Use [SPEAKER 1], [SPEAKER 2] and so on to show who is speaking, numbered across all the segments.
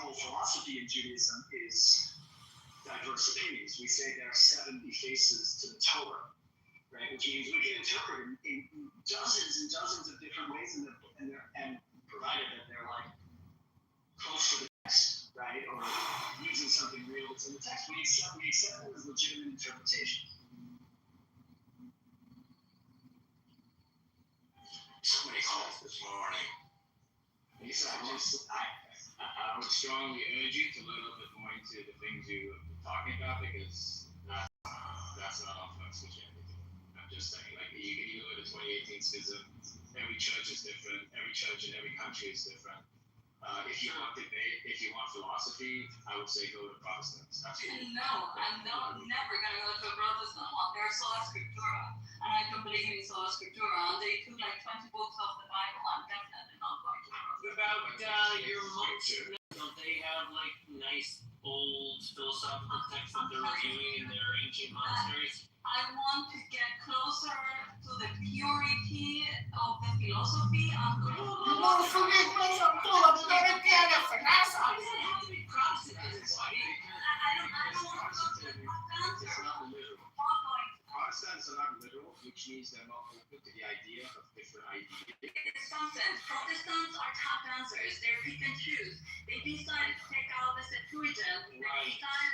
[SPEAKER 1] whole philosophy in Judaism is diverse opinions. We say there are 70 faces to the Torah, right? Which means we can interpret in dozens and dozens of different ways, and provided that they're like close to the text, right? Or using something real that's in the text, we accept them as legitimate interpretation.
[SPEAKER 2] Somebody called this morning. I would strongly urge you to look a little bit more into the things you were talking about, because that's not Orthodox Christianity. I'm just saying, like, you can even go to 2018 schism. Every church is different. Every church in every country is different. If you want debate, if you want philosophy, I would say go to Protestants. Absolutely.
[SPEAKER 3] No, I'm never gonna go to a Protestant one. They're sola scriptura, and I don't believe in sola scriptura. And they took like 20 books off the Bible. I'm definitely not going to.
[SPEAKER 4] What about your monks? Don't they have like nice old philosophical texts that they're reviewing in their ancient monasteries?
[SPEAKER 3] I want to get closer to the purity of the philosophy and the
[SPEAKER 2] Protestants are not literal, which means they're not open to the idea of different ideas.
[SPEAKER 3] Protestants are top dancers. They're pick and choose. They decided to take out the Septuagint. They decided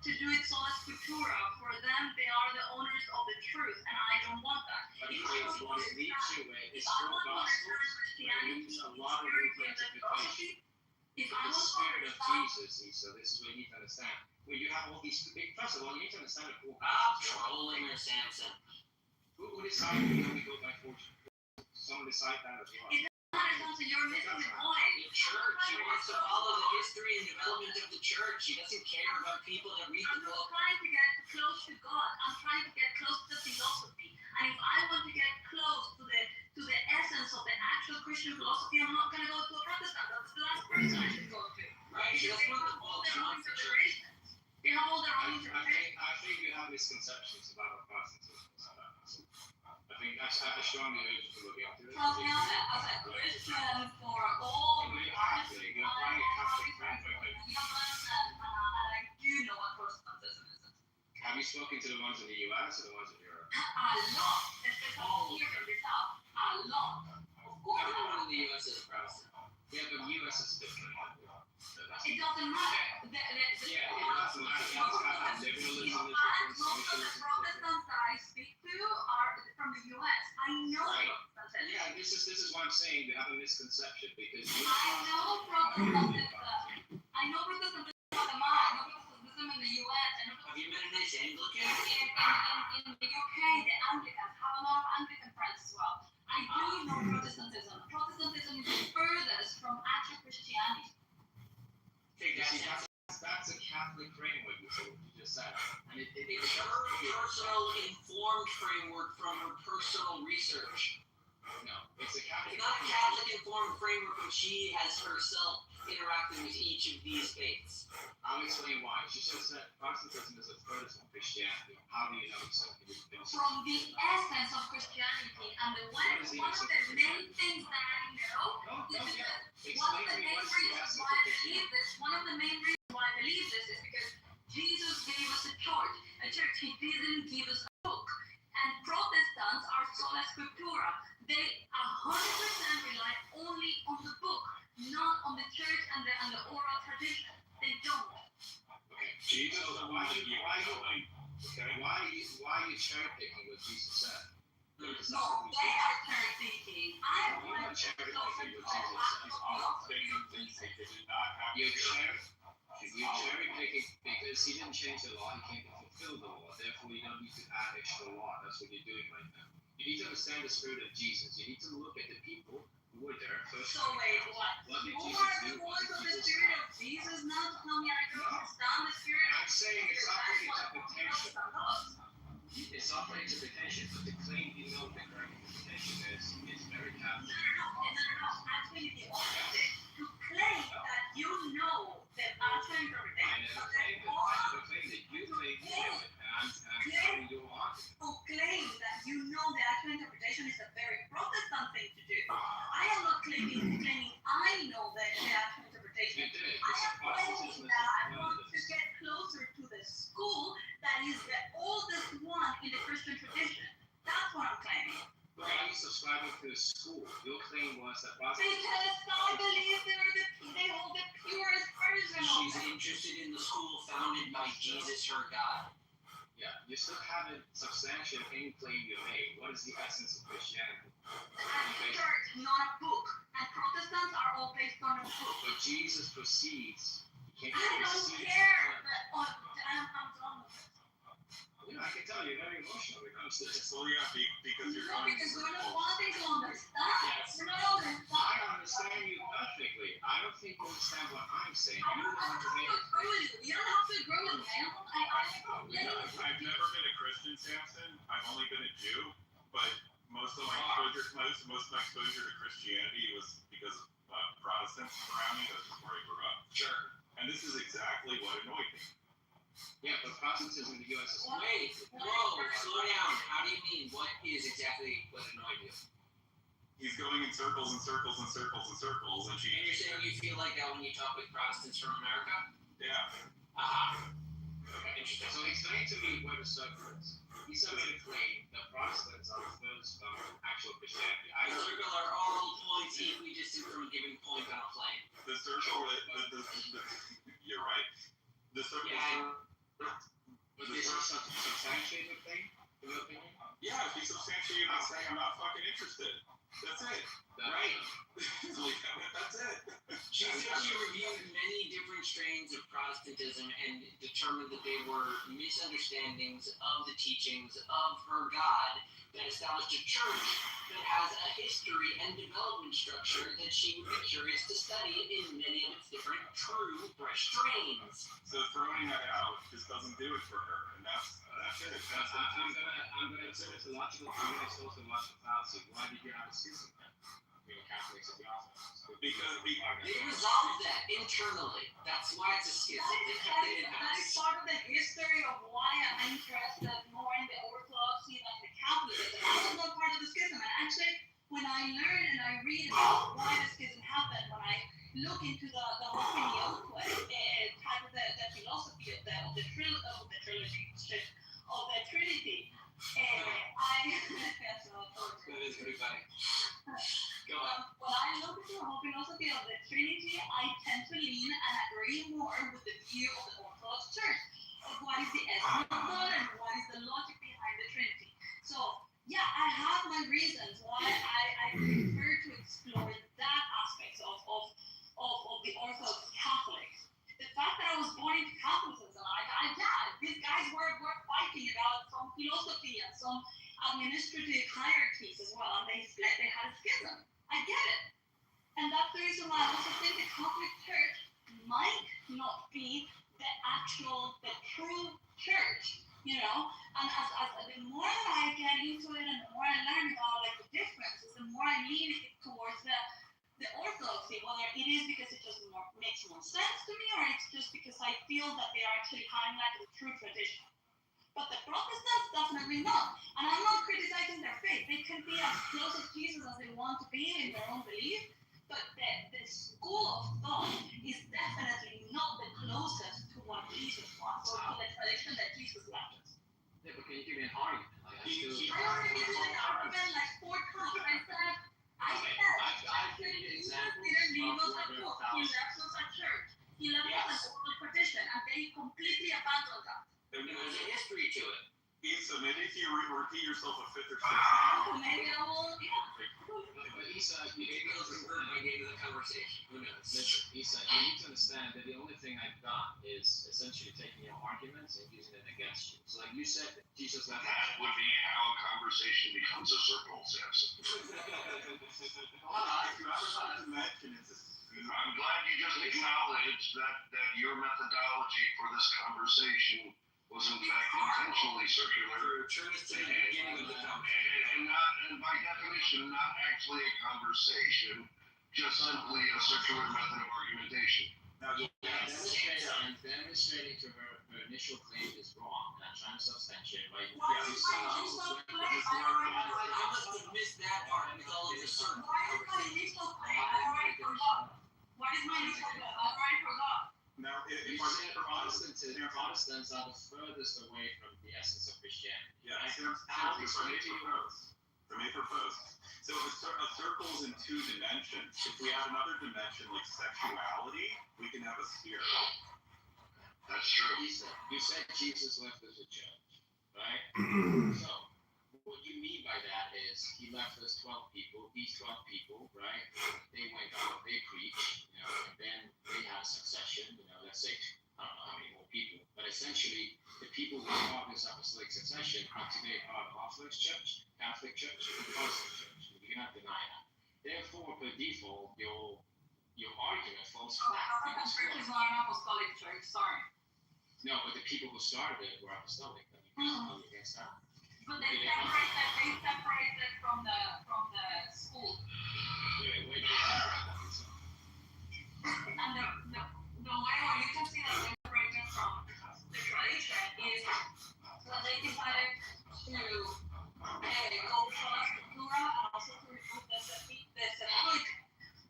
[SPEAKER 3] to do it sola scriptura. For them, they are the owners of the truth, and I don't want that.
[SPEAKER 2] But if I want to lead you away, it's full gospel. There's a lot of room for interpretation. The spirit of Jesus, so this is what you need to understand. When you have all these big, first of all, you need to understand the full gospel.
[SPEAKER 4] Trolling or Samson.
[SPEAKER 2] Who decided we go by fortune? Someone decide that as well.
[SPEAKER 3] You're missing the point.
[SPEAKER 4] The church, he wants to follow the history and development of the church. He doesn't care about people that read the book.
[SPEAKER 3] I'm trying to get close to God. I'm trying to get close to philosophy. And if I want to get close to the essence of the actual Christian philosophy, I'm not going to go to a Protestant. That's the last person I should go to.
[SPEAKER 4] Right? He doesn't want the ball to the church.
[SPEAKER 3] They have all their own interpretations.
[SPEAKER 2] I think you have misconceptions about what Protestantism is. I strongly urge you to look into it.
[SPEAKER 3] Tell me as a Christian for all
[SPEAKER 2] the Catholic, you're applying a Catholic framework.
[SPEAKER 3] I do know what Protestantism is.
[SPEAKER 2] Have you spoken to the ones in the US or the ones in Europe?
[SPEAKER 3] A lot, especially here in the South. A lot. Of course.
[SPEAKER 4] Everyone in the US is a Protestant.
[SPEAKER 2] Yeah, but the US is different.
[SPEAKER 3] It doesn't matter.
[SPEAKER 2] Yeah, it doesn't matter. Liberalism is different.
[SPEAKER 3] Most of the Protestants that I speak to are from the US. I know Protestantism.
[SPEAKER 2] Yeah, this is why I'm saying we have a misconception, because
[SPEAKER 3] I know Protestantism. I know Protestantism in Guatemala. I know Protestantism in the US.
[SPEAKER 4] Have you met a nice Anglican?
[SPEAKER 3] In the UK, the Anglicans have a lot of Anglican friends as well. I do know Protestantism. Protestantism is the furthest from actual Christianity.
[SPEAKER 2] That's a Catholic framework, is what you just said. And
[SPEAKER 4] it's her personal informed framework from her personal research.
[SPEAKER 2] No, it's a Catholic.
[SPEAKER 4] It's not a Catholic informed framework when she has herself interacted with each of these faiths.
[SPEAKER 2] I'll explain why. She just said Protestantism is the furthest from Christianity. How do you know so?
[SPEAKER 3] From the essence of Christianity, and one of the main things that I know is because one of the main reasons why I believe this, is because Jesus gave us a church. He didn't give us a book. And Protestants are sola scriptura. They 100% rely only on the book, not on the church and the oral tradition. They don't.
[SPEAKER 2] Okay, Jesus, why are you cherry picking what Jesus said?
[SPEAKER 3] No, they are cherry picking. I am
[SPEAKER 2] not cherry picking what Jesus said. You're cherry picking because he didn't change the law, he came to fulfill the law. Therefore, you don't need to add extra law. That's what you're doing right now. You need to understand the spirit of Jesus. You need to look at the people who were there first.
[SPEAKER 3] So wait, what?
[SPEAKER 2] Did
[SPEAKER 3] Who
[SPEAKER 2] Jesus
[SPEAKER 3] are
[SPEAKER 2] do?
[SPEAKER 3] the ones of the spirit of Jesus now to tell me I don't understand the spirit of
[SPEAKER 2] I'm saying it's up for interpretation.
[SPEAKER 3] It's
[SPEAKER 2] up for interpretation, but the claim you know the correct interpretation is very Catholic.
[SPEAKER 3] No. Actually, the opposite. To claim that you know the actual interpretation.
[SPEAKER 2] The claim that you claim you know it, and I'm telling you on.
[SPEAKER 3] To claim that you know the actual interpretation is a very Protestant thing to do. I am not claiming I know the actual interpretation.
[SPEAKER 2] You did. the school. Your claim was that
[SPEAKER 3] Because I believe they hold the purest version of
[SPEAKER 4] She's
[SPEAKER 3] it.
[SPEAKER 4] interested in the school founded by Jesus, her God.
[SPEAKER 2] Yeah, you still haven't substantiated any claim you made. What is the essence of Christianity?
[SPEAKER 3] A church, not a book. And Protestants are all based on a book.
[SPEAKER 2] But Jesus proceeds. He
[SPEAKER 3] I don't
[SPEAKER 2] proceeds.
[SPEAKER 3] care. I'm done with it.
[SPEAKER 2] You know, I can tell you're very emotional when it comes to this.
[SPEAKER 5] Well, yeah, because you're
[SPEAKER 3] No,
[SPEAKER 5] going
[SPEAKER 3] because
[SPEAKER 5] to
[SPEAKER 3] we're not
[SPEAKER 5] circles.
[SPEAKER 3] wanting to understand.
[SPEAKER 2] Yes.
[SPEAKER 3] We're not understanding.
[SPEAKER 2] I understand you perfectly. I don't think you understand what I'm saying.
[SPEAKER 3] I
[SPEAKER 2] You
[SPEAKER 3] don't
[SPEAKER 2] don't
[SPEAKER 3] have
[SPEAKER 2] want
[SPEAKER 3] to
[SPEAKER 2] to make
[SPEAKER 3] agree with you. You don't have to agree with me.
[SPEAKER 5] I've never been a Christian, Samson. I've only been a Jew, but most of my exposure to Christianity was because of Protestants around me. That's just where I grew up.
[SPEAKER 2] Sure.
[SPEAKER 5] And this is exactly what annoyed me.
[SPEAKER 2] Yeah, but Protestantism in the U.S. is
[SPEAKER 4] Wait, whoa, slow down. How do you mean? What is exactly what annoyed you?
[SPEAKER 5] He's going in circles and circles and circles and circles, and
[SPEAKER 4] And you're saying you feel like that when you talk with Protestants from America?
[SPEAKER 5] yeah.
[SPEAKER 4] Aha.
[SPEAKER 2] okay. Interesting. So explain to me what a circle is. He said made a claim that Protestants are the first actual Christianity.
[SPEAKER 4] I circle are all points equally distant from giving point on a plane.
[SPEAKER 5] The circle, you're right. The circle.
[SPEAKER 4] Yeah.
[SPEAKER 2] But this is such a substantiated thing, in your opinion?
[SPEAKER 5] Yeah, if he substantiated by saying I'm not fucking interested. That's it.
[SPEAKER 4] Right.
[SPEAKER 5] That's it.
[SPEAKER 4] She said she reviewed many different strains of Protestantism and determined that they were misunderstandings of the teachings of her God that established a church that has a history and development structure that she would be curious to study in many of its different true strains.
[SPEAKER 5] So throwing that out just doesn't do it for her, and that's it.
[SPEAKER 2] I'm gonna say it's a logical. I'm gonna expose the logical fallacy. Why did you have a schism then? Between Catholics and the Orthodox?
[SPEAKER 5] Because
[SPEAKER 4] They resolved that internally. That's why it's a schism. They kept it
[SPEAKER 3] That is
[SPEAKER 4] in-house.
[SPEAKER 3] part of the history of why I'm interested more in the Orthodoxy than the Catholicism. That was not part of the schism. And actually, when I learn and I read about why the schism happened, when I look into the whole filioque type of the philosophy of the trilogy, of the Trinity,
[SPEAKER 4] That is pretty funny. Go on.
[SPEAKER 3] when I look into the whole philosophy of the Trinity, I tend to lean and agree more with the view of the Orthodox Church of what is the essence of God and what is the logic behind the Trinity. So, yeah, I have my reasons why I prefer to explore that aspect of the Orthodox Catholics. The fact that I was born into Catholicism, these guys were fighting about some philosophy and some administrative hierarchies as well, and they split, they had a schism. I get it. And that's the reason why I also think the Catholic Church might not be the true church, you know? And as the more that I get into it and the more I learn about like the differences, the more I lean towards the orthodoxy, whether it is because it just makes more sense to me or it's just because I feel that they are actually kind of like the true tradition. But the Protestants, definitely not. And I'm not criticizing their faith. They can be as close to Jesus as they want to be in their own belief. But the school of thought is definitely not the closest to what Jesus wants or to the tradition that Jesus left us.
[SPEAKER 2] Yeah, but can you give me an argument? Like,
[SPEAKER 3] I already given an argument like 4 times. I said Jesus didn't leave us a book. He left us a church. He left us an oral tradition, and they completely abandoned that.
[SPEAKER 4] There's a history to it.
[SPEAKER 5] Issa, maybe if you repeat yourself a fifth or sixth time.
[SPEAKER 3] Maybe I will, yeah.
[SPEAKER 2] But Issa,
[SPEAKER 4] Maybe it'll convert my game to the conversation. Who knows?
[SPEAKER 2] listen, Issa, you need to understand that the only thing I've done is essentially taking your arguments and using them against you. So like you said, Jesus left.
[SPEAKER 6] That would be how a conversation becomes a circle, Samson. I'm glad you just acknowledged that your methodology for this conversation was in fact intentionally circular
[SPEAKER 4] Turn us to the beginning of the conversation.
[SPEAKER 6] and by definition not actually a conversation, just simply a circular method of argumentation.
[SPEAKER 2] Demonstrating to her initial claim is wrong, and I'm trying to substantiate by
[SPEAKER 3] Why is my initial claim?
[SPEAKER 4] I must have missed that part with all of the circle.
[SPEAKER 3] Why is my initial claim? I already forgot. What is my initial claim? I already forgot.
[SPEAKER 5] Now,
[SPEAKER 2] You said Protestants are the furthest away from the essence of Christianity.
[SPEAKER 5] yeah,
[SPEAKER 2] right?
[SPEAKER 5] Samson,
[SPEAKER 2] How
[SPEAKER 5] you're
[SPEAKER 2] explain to
[SPEAKER 5] so
[SPEAKER 2] you
[SPEAKER 5] gross. The Mayfair Post. So a circle is in two dimensions. If we add another dimension like sexuality, we can have a sphere.
[SPEAKER 6] That's true.
[SPEAKER 2] You said Jesus left us a church, right? So, what you mean by that is he left us 12 people. These 12 people, right? They went out, they preached, and then they had a succession. Let's say I don't know how many more people, but essentially the people who are part of this apostolic succession are today part of Orthodox Church, Catholic Church, and Protestant Church. You cannot deny that. Therefore, by default, your argument falls flat.
[SPEAKER 3] Catholic Church is not an apostolic church. Sorry.
[SPEAKER 2] No, but the people who started it were apostolic. You can't argue against that.
[SPEAKER 3] But they separated from the school.
[SPEAKER 2] Wait.
[SPEAKER 3] And the way where you can see that they separated from the tradition is when they decided to go for Scriptura and also to remove the Septuagint,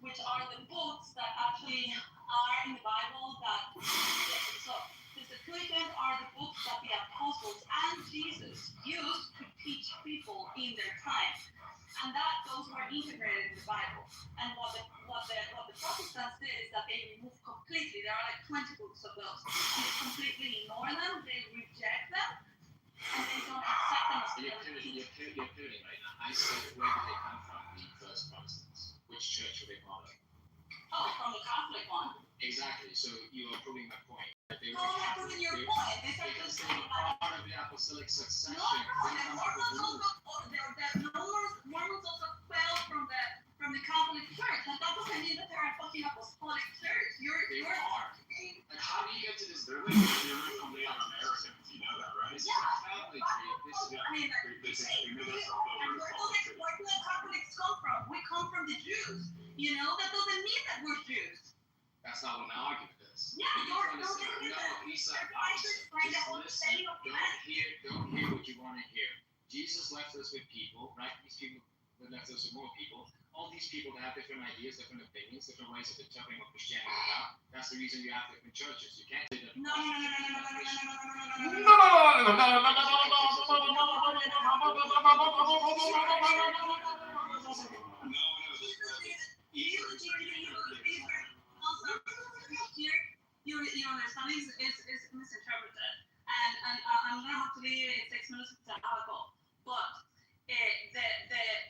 [SPEAKER 3] which are the books that actually are in the Bible so the Septuagint are the books that the apostles and Jesus used to teach people in their time, and that those were integrated in the Bible. And what the Protestants did is that they removed completely. There are like 20 books of those. They completely ignore them. They reject them, and they don't accept them as
[SPEAKER 2] You're pivoting right now. I said, where did they come from? The first Protestants. Which church were they part of?
[SPEAKER 3] Oh, from the Catholic one.
[SPEAKER 2] Exactly. So you are proving my point. They
[SPEAKER 3] No, I'm not proving your point. These are
[SPEAKER 2] because
[SPEAKER 3] just
[SPEAKER 2] they were part of the apostolic succession.
[SPEAKER 3] No, Mormons also fell from the Catholic Church, and that doesn't mean that they're a fucking apostolic church.
[SPEAKER 2] They are. Like, how do you get to this?
[SPEAKER 5] They're like the original Native Americans. You know that, right?
[SPEAKER 2] This is a family tree. This is
[SPEAKER 3] I mean,
[SPEAKER 5] They made themselves over
[SPEAKER 3] and
[SPEAKER 5] to
[SPEAKER 3] where
[SPEAKER 5] politics.
[SPEAKER 3] do the Catholics come from? We come from the Jews. That doesn't mean that we're Jews.
[SPEAKER 2] That's not what my argument is.
[SPEAKER 3] Yeah,
[SPEAKER 2] Lisa,
[SPEAKER 3] they're trying to explain the whole thing of
[SPEAKER 2] don't hear what you want to hear. Jesus left us with people, right? These people that left us with more people. All these people that have different ideas, different opinions, different ways of interpreting what Christianity is about. That's the reason you have different churches. You can't say that.
[SPEAKER 3] No. Your understanding is misinterpreted, and I'm gonna have to leave in 6 minutes to have a go. But the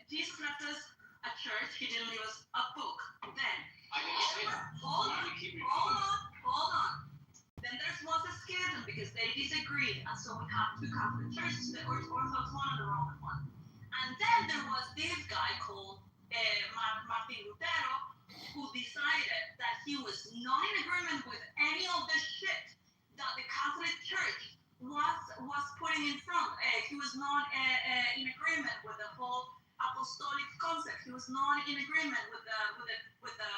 [SPEAKER 3] Jesus left us a church. He didn't leave us a book. Then hold on. Then there was a schism because they disagreed, and so we have two Catholic churches: the Orthodox one and the Roman one. And then there was this guy called Martin Lutero, who decided that he was not in agreement with any of the shit that the Catholic Church was putting in front. He was not in agreement with the whole apostolic concept. He was not in agreement with the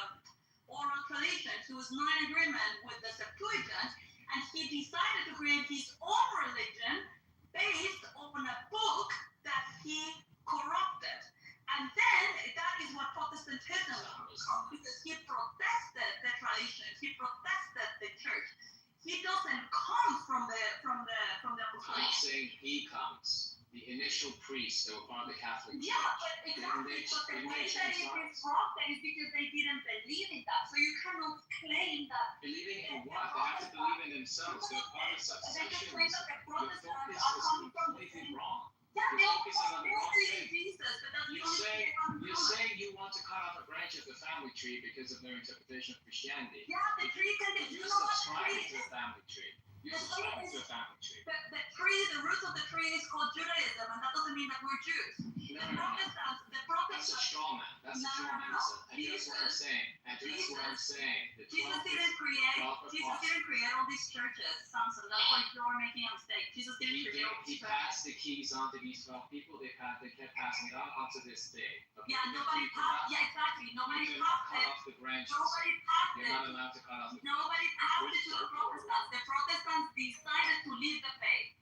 [SPEAKER 3] oral tradition. He was not in agreement with the Septuagint, and he decided to create his own religion based on a book that he corrupted. And then that is what Protestantism was, because he protested the tradition, he protested the church. He doesn't come from the apostolic.
[SPEAKER 2] I'm saying he comes. The initial priests that were part of the Catholic Church.
[SPEAKER 3] Yeah, but exactly. But the way that it is corrupted is because they didn't believe in that. So you cannot claim that.
[SPEAKER 2] Believing in what? They have to believe in themselves. They're part of
[SPEAKER 3] They just
[SPEAKER 2] succession.
[SPEAKER 3] claim that the
[SPEAKER 2] Your
[SPEAKER 3] Protestants
[SPEAKER 2] focus
[SPEAKER 3] are
[SPEAKER 2] is
[SPEAKER 3] coming from the
[SPEAKER 2] completely
[SPEAKER 3] same.
[SPEAKER 2] wrong.
[SPEAKER 3] Yeah, they
[SPEAKER 2] You're
[SPEAKER 3] all
[SPEAKER 2] focusing on the wrong
[SPEAKER 3] believe
[SPEAKER 2] thing.
[SPEAKER 3] in Jesus, but that's the
[SPEAKER 2] You're
[SPEAKER 3] only
[SPEAKER 2] saying,
[SPEAKER 3] thing
[SPEAKER 2] you're saying you want to cut off a branch of the family tree because of their interpretation of Christianity.
[SPEAKER 3] Yeah, the tree can be.
[SPEAKER 2] You're
[SPEAKER 3] You know what the
[SPEAKER 2] subscribing
[SPEAKER 3] tree
[SPEAKER 2] to
[SPEAKER 3] is?
[SPEAKER 2] a family tree. You're subscribing to a family tree.
[SPEAKER 3] The tree, the roots of the tree is called Judaism, and that doesn't mean that we're Jews. The
[SPEAKER 2] That's a
[SPEAKER 3] Protestants.
[SPEAKER 2] straw man. That's a straw man. Address what I'm saying. Address what I'm saying.
[SPEAKER 3] Jesus didn't create all these churches, Samson. That's why you're making a mistake. Jesus didn't create all
[SPEAKER 2] He
[SPEAKER 3] these churches.
[SPEAKER 2] passed the keys on to these 12 people. They kept passing it on up to this day. Okay?
[SPEAKER 3] Yeah, nobody passed. Yeah, exactly. Nobody
[SPEAKER 2] You
[SPEAKER 3] passed
[SPEAKER 2] cut
[SPEAKER 3] it.
[SPEAKER 2] off the branches.
[SPEAKER 3] Nobody passed
[SPEAKER 2] You're
[SPEAKER 3] it.
[SPEAKER 2] not allowed to cut off the
[SPEAKER 3] Nobody passed it to the Protestants. The Protestants decided to leave the faith.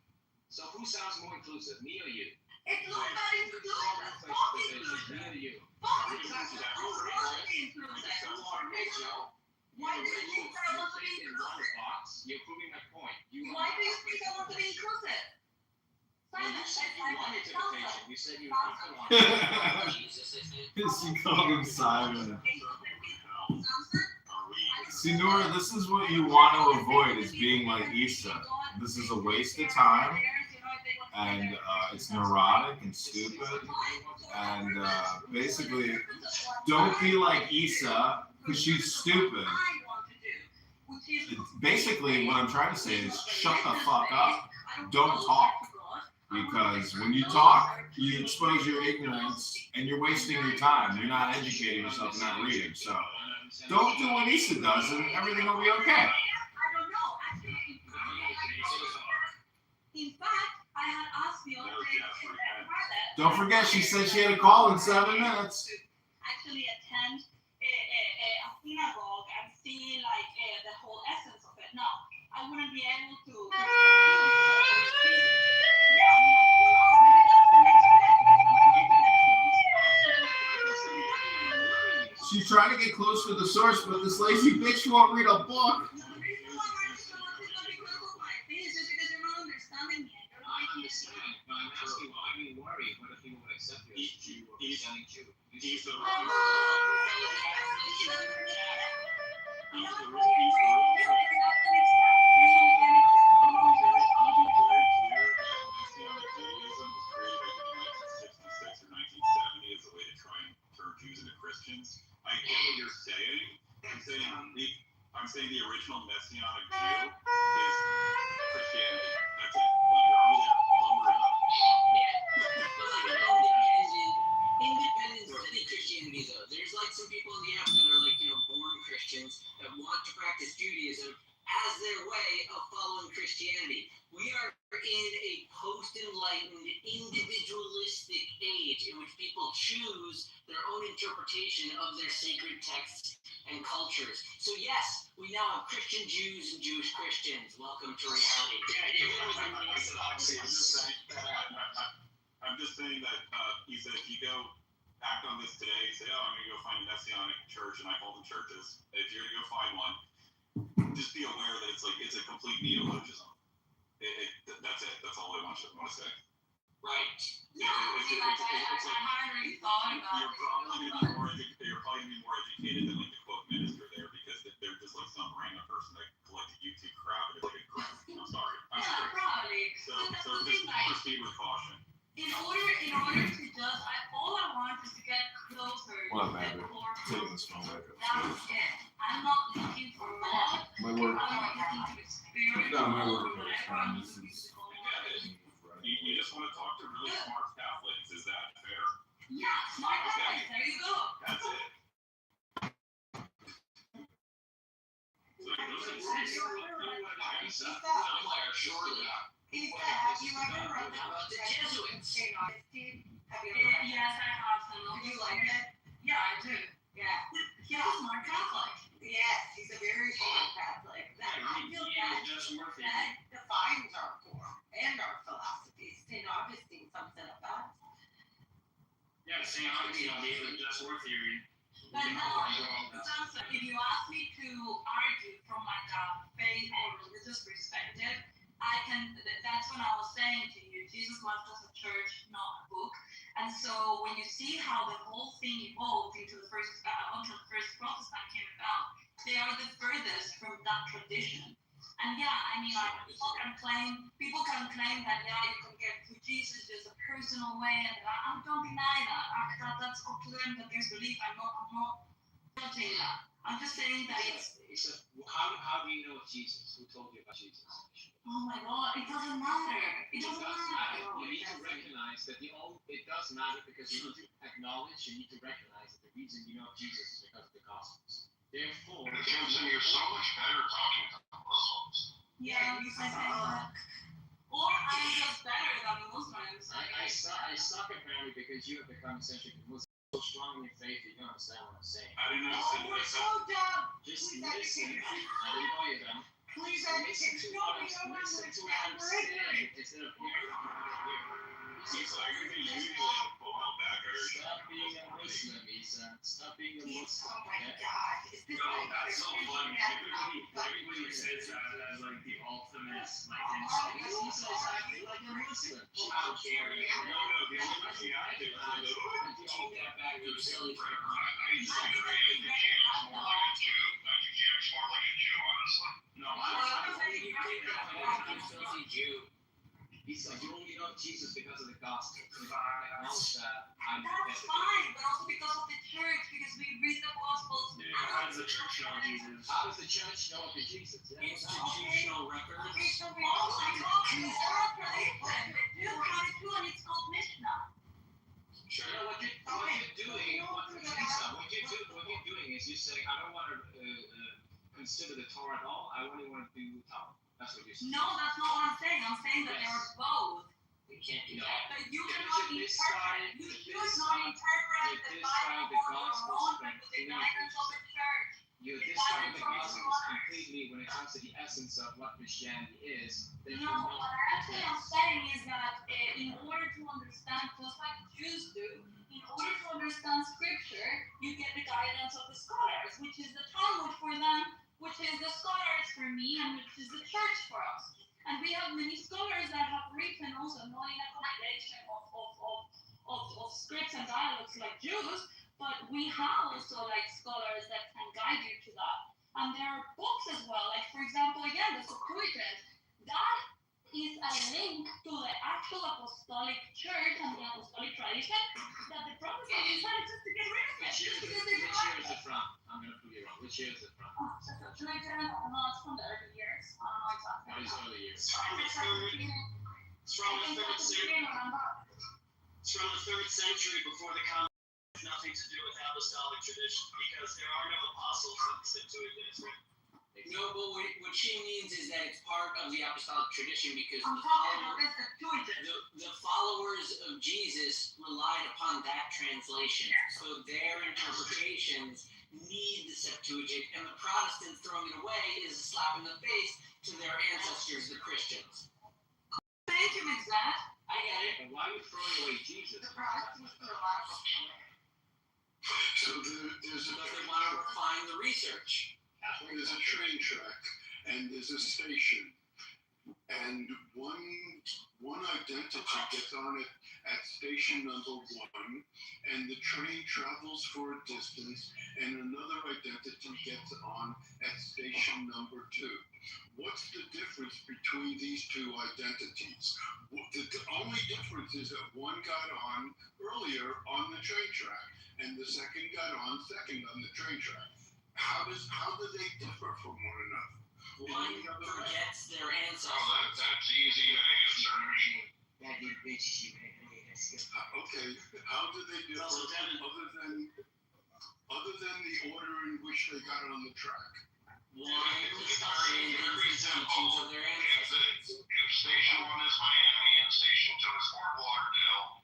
[SPEAKER 2] So who sounds more inclusive, me or you?
[SPEAKER 3] It's not that inclusive. Fuck inclusive.
[SPEAKER 2] Me or you?
[SPEAKER 3] Fuck inclusive. Totally inclusive. Why do you think that I want to be inclusive?
[SPEAKER 2] You're proving my point.
[SPEAKER 3] Why do you think I want to be inclusive?
[SPEAKER 2] Well, you said you wanted interpretation. You said you wanted
[SPEAKER 4] Jesus, I think.
[SPEAKER 7] She called him Simon. See, Nora, this is what you want to avoid, is being like Issa. This is a waste of time, and it's neurotic and stupid, and basically, don't be like Issa, because she's stupid. Basically, what I'm trying to say is shut the fuck up, don't talk. Because when you talk, you expose your ignorance, and you're wasting your time. You're not educating yourself, you're not reading, so don't do what Issa does, and everything will be okay.
[SPEAKER 3] I don't know. Actually, in fact, I had asked the other day to
[SPEAKER 7] Don't forget, she said she had a call in 7 minutes.
[SPEAKER 3] actually attend a synagogue and see like the whole essence of it. No, I wouldn't be able to.
[SPEAKER 7] She's trying to get close to the source, but this lazy bitch won't read a book.
[SPEAKER 2] I understand, but I'm asking why are you worried whether people will accept you as Jew or Messianic Jew?
[SPEAKER 5] He's the Christians. I get what you're saying. I'm saying the original Messianic Jew is Christianity. That's it.
[SPEAKER 4] Independent study Christianity though. There's like some people in the app that are like, born Christians that want to practice Judaism as their way of following Christianity. We are in a post-enlightened, individualistic age in which people choose their own interpretation of their sacred texts and cultures. So yes, we now have Christian Jews and Jewish Christians. Welcome to reality.
[SPEAKER 5] I'm just saying that he said if you go act on this today, say, I'm going to go find a Messianic church, and I call them churches. If you're going to go find one, just be aware that it's a complete neologism. That's it. That's all I want to say.
[SPEAKER 4] Right.
[SPEAKER 3] Yeah, I haven't really thought about
[SPEAKER 5] You're probably going to be more educated than like the quote minister there, because they're just like some random person that collected YouTube crowd and it's like a crowd. I'm sorry.
[SPEAKER 3] Yeah, probably.
[SPEAKER 5] So
[SPEAKER 3] But
[SPEAKER 5] just proceed with caution.
[SPEAKER 3] in order to just, all I want is to get closer
[SPEAKER 7] What,
[SPEAKER 3] to
[SPEAKER 7] man?
[SPEAKER 3] the core
[SPEAKER 7] Taking
[SPEAKER 3] truth.
[SPEAKER 7] this phone back up.
[SPEAKER 3] That's it. I'm not looking for God.
[SPEAKER 7] My
[SPEAKER 3] I'm
[SPEAKER 7] work.
[SPEAKER 3] not looking to experience
[SPEAKER 7] No, my
[SPEAKER 3] God
[SPEAKER 7] work
[SPEAKER 3] or
[SPEAKER 7] is
[SPEAKER 3] whatever.
[SPEAKER 7] fine.
[SPEAKER 3] I'm
[SPEAKER 7] This
[SPEAKER 3] looking
[SPEAKER 7] is.
[SPEAKER 3] to go
[SPEAKER 5] You just want to talk to really smart Catholics. Is that fair?
[SPEAKER 3] Yeah, smart guys. There you go.
[SPEAKER 5] That's it.
[SPEAKER 2] Somewhere, surely.
[SPEAKER 3] Have you ever read
[SPEAKER 4] The Jesuits.
[SPEAKER 3] Yes, I have some. Do you like it? Yeah, I do. Yeah. He's a smart Catholic. Yes, he's a very smart Catholic. I feel that defines our core and our philosophies. St. Augustine sums it up best.
[SPEAKER 2] Yeah, St. Augustine gave the just war theory.
[SPEAKER 3] But no, if you ask me to argue from like a faith or religious perspective, that's when I was saying to you, Jesus left us a church, not a book. And so when you see how the whole thing evolved until the first Protestant came about, they are the furthest from that tradition. And yeah, I mean, like, people can claim that, yeah, you can get to Jesus just a personal way, and I don't deny that. That's up to them, that there's belief. I'm not judging that. I'm just saying that it's.
[SPEAKER 2] How do you know it's Jesus? Who told you about Jesus?
[SPEAKER 3] Oh my God, it doesn't matter. It doesn't matter.
[SPEAKER 2] You need to recognize that it does matter, because you need to acknowledge, you need to recognize that the reason you know Jesus is because of the Gospels. Therefore,
[SPEAKER 6] Simpson, you're so much better talking to Muslims.
[SPEAKER 3] Yeah, you say that. Or I'm just better than the Muslims.
[SPEAKER 2] I suck apparently, because you have become essentially Muslim so strong in your faith that you don't understand what I'm saying.
[SPEAKER 5] I didn't
[SPEAKER 3] Oh,
[SPEAKER 5] understand
[SPEAKER 3] we're
[SPEAKER 5] this.
[SPEAKER 3] so dumb.
[SPEAKER 2] Just
[SPEAKER 3] Please
[SPEAKER 2] listen.
[SPEAKER 3] educate me.
[SPEAKER 2] I didn't know you then.
[SPEAKER 3] Please
[SPEAKER 2] Listen
[SPEAKER 3] educate
[SPEAKER 2] to
[SPEAKER 3] me.
[SPEAKER 2] what
[SPEAKER 3] No, we don't
[SPEAKER 2] listen to what
[SPEAKER 3] understand.
[SPEAKER 2] I'm
[SPEAKER 3] We're ignorant.
[SPEAKER 2] saying instead of hearing.
[SPEAKER 5] He's like, you're going to use it a while back.
[SPEAKER 2] Stop being a Muslim, Isa. Stop being a Muslim.
[SPEAKER 3] Oh my God. Is this like
[SPEAKER 5] That's so funny.
[SPEAKER 3] Christian?
[SPEAKER 5] Everybody says that as like the ultimate
[SPEAKER 2] Yes, my friend. He's exactly like a Muslim. How dare you?
[SPEAKER 5] No, the only thing I did was
[SPEAKER 4] Take that back, you silly prick.
[SPEAKER 6] I disagree. I think Cam's more like a Jew. I think Cam's more like a Jew, honestly.
[SPEAKER 2] No,
[SPEAKER 4] You take that back, you filthy Jew.
[SPEAKER 2] he's like, you only know Jesus because of the gospel. If I acknowledge that, I'm
[SPEAKER 3] That's fine, but also because of the church, because we read the Gospels.
[SPEAKER 5] How does the church know Jesus?
[SPEAKER 2] How does the church know the Jesus?
[SPEAKER 4] Institutional records.
[SPEAKER 3] Okay, so we also talk to the oral tradition. You have it too, and it's called Mishnah.
[SPEAKER 2] You know what you're doing is you're saying, I don't want to consider the Torah at all. I only want to do the Torah. That's what you're saying.
[SPEAKER 3] No, that's not what I'm saying. I'm saying that they're both.
[SPEAKER 4] We can't do
[SPEAKER 2] No.
[SPEAKER 4] that.
[SPEAKER 3] But you cannot interpret. You should not interpret the Bible on your own, but with the guidance of the church.
[SPEAKER 2] You're discounting the gospel completely when it comes to the essence of what Christianity is. Then
[SPEAKER 3] No, what I'm saying is that in order to understand, just like Jews do, in order to understand Scripture, you get the guidance of the scholars, which is the Talmud for them, which is the scholars for me, and which is the church for us. And we have many scholars that have written also not in a combination of scripts and dialects like Jews, but we have also like scholars that can guide you to that. And there are books as well, like for example, again, the Septuagint. That is a link to the actual apostolic church and the apostolic tradition that the Protestants decided just to get rid of it.
[SPEAKER 2] Which year
[SPEAKER 3] Just because they
[SPEAKER 2] is it from? I'm going to prove you wrong. Which year is it from?
[SPEAKER 3] Oh, Septuagint, no, it's from the early years. I don't know exactly.
[SPEAKER 2] What is early years?
[SPEAKER 1] It's from the third century. It's from the 3rd century before the common. Nothing to do with apostolic tradition because there are no apostles in the Septuagint. It's written.
[SPEAKER 4] No, but what she means is that it's part of the apostolic tradition because
[SPEAKER 3] I'm talking about the Septuagint.
[SPEAKER 4] the followers of Jesus relied upon that translation. So their interpretations need the Septuagint, and the Protestants throwing it away is a slap in the face to their ancestors, the Christians.
[SPEAKER 3] Thank you, Miss Matt.
[SPEAKER 4] I get it.
[SPEAKER 2] And why are you throwing away Jesus?
[SPEAKER 3] The Protestants threw a lot of books away.
[SPEAKER 6] So there's
[SPEAKER 4] Because they want to refine the research.
[SPEAKER 6] there's a train track and there's a station, and one identity gets on it at station number 1, and the train travels for a distance, and another identity gets on at station number 2. What's the difference between these two identities? The only difference is that one got on earlier on the train track, and the second got on second on the train track. How do they differ from one another?
[SPEAKER 4] One forgets their
[SPEAKER 6] Oh,
[SPEAKER 4] ancestors.
[SPEAKER 6] that's easy to answer.
[SPEAKER 2] That you bitch, you man.
[SPEAKER 6] Okay, how do they differ other than the order in which they got on the track?
[SPEAKER 4] One
[SPEAKER 6] It's very
[SPEAKER 4] abandons the teachings of their ancestors.
[SPEAKER 6] If station 1 is Miami and station 2 is Fort Lauderdale,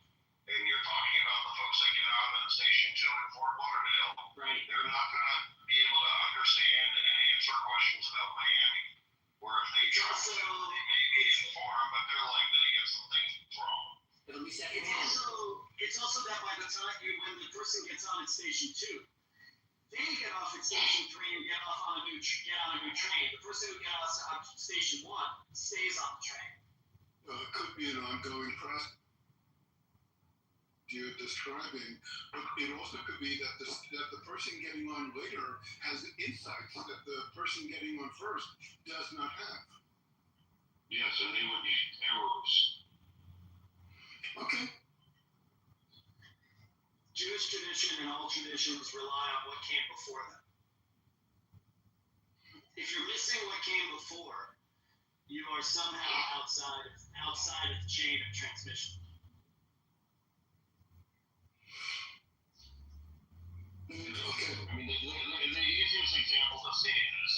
[SPEAKER 6] and you're talking about the folks that get on at station 2 in Fort Lauderdale,
[SPEAKER 4] Right.
[SPEAKER 6] they're not going to be able to understand and answer questions about Miami. Or if they try to, they may be informed, but they're likely to get some things wrong.
[SPEAKER 4] It'll be
[SPEAKER 1] It's
[SPEAKER 4] secondhand.
[SPEAKER 1] also that by the time when the person gets on at station 2, they get off at station 3 and get on a new train. The person who gets off at station 1 stays on the train.
[SPEAKER 6] It could be an ongoing process you're describing, but it also could be that the person getting on later has insights that the person getting on first does not have. Yes, and they would be errors. Okay.
[SPEAKER 1] Jewish tradition and all traditions rely on what came before them. If you're missing what came before, you are somehow outside of the chain of transmission.
[SPEAKER 6] Okay. I mean, the easiest example to see it is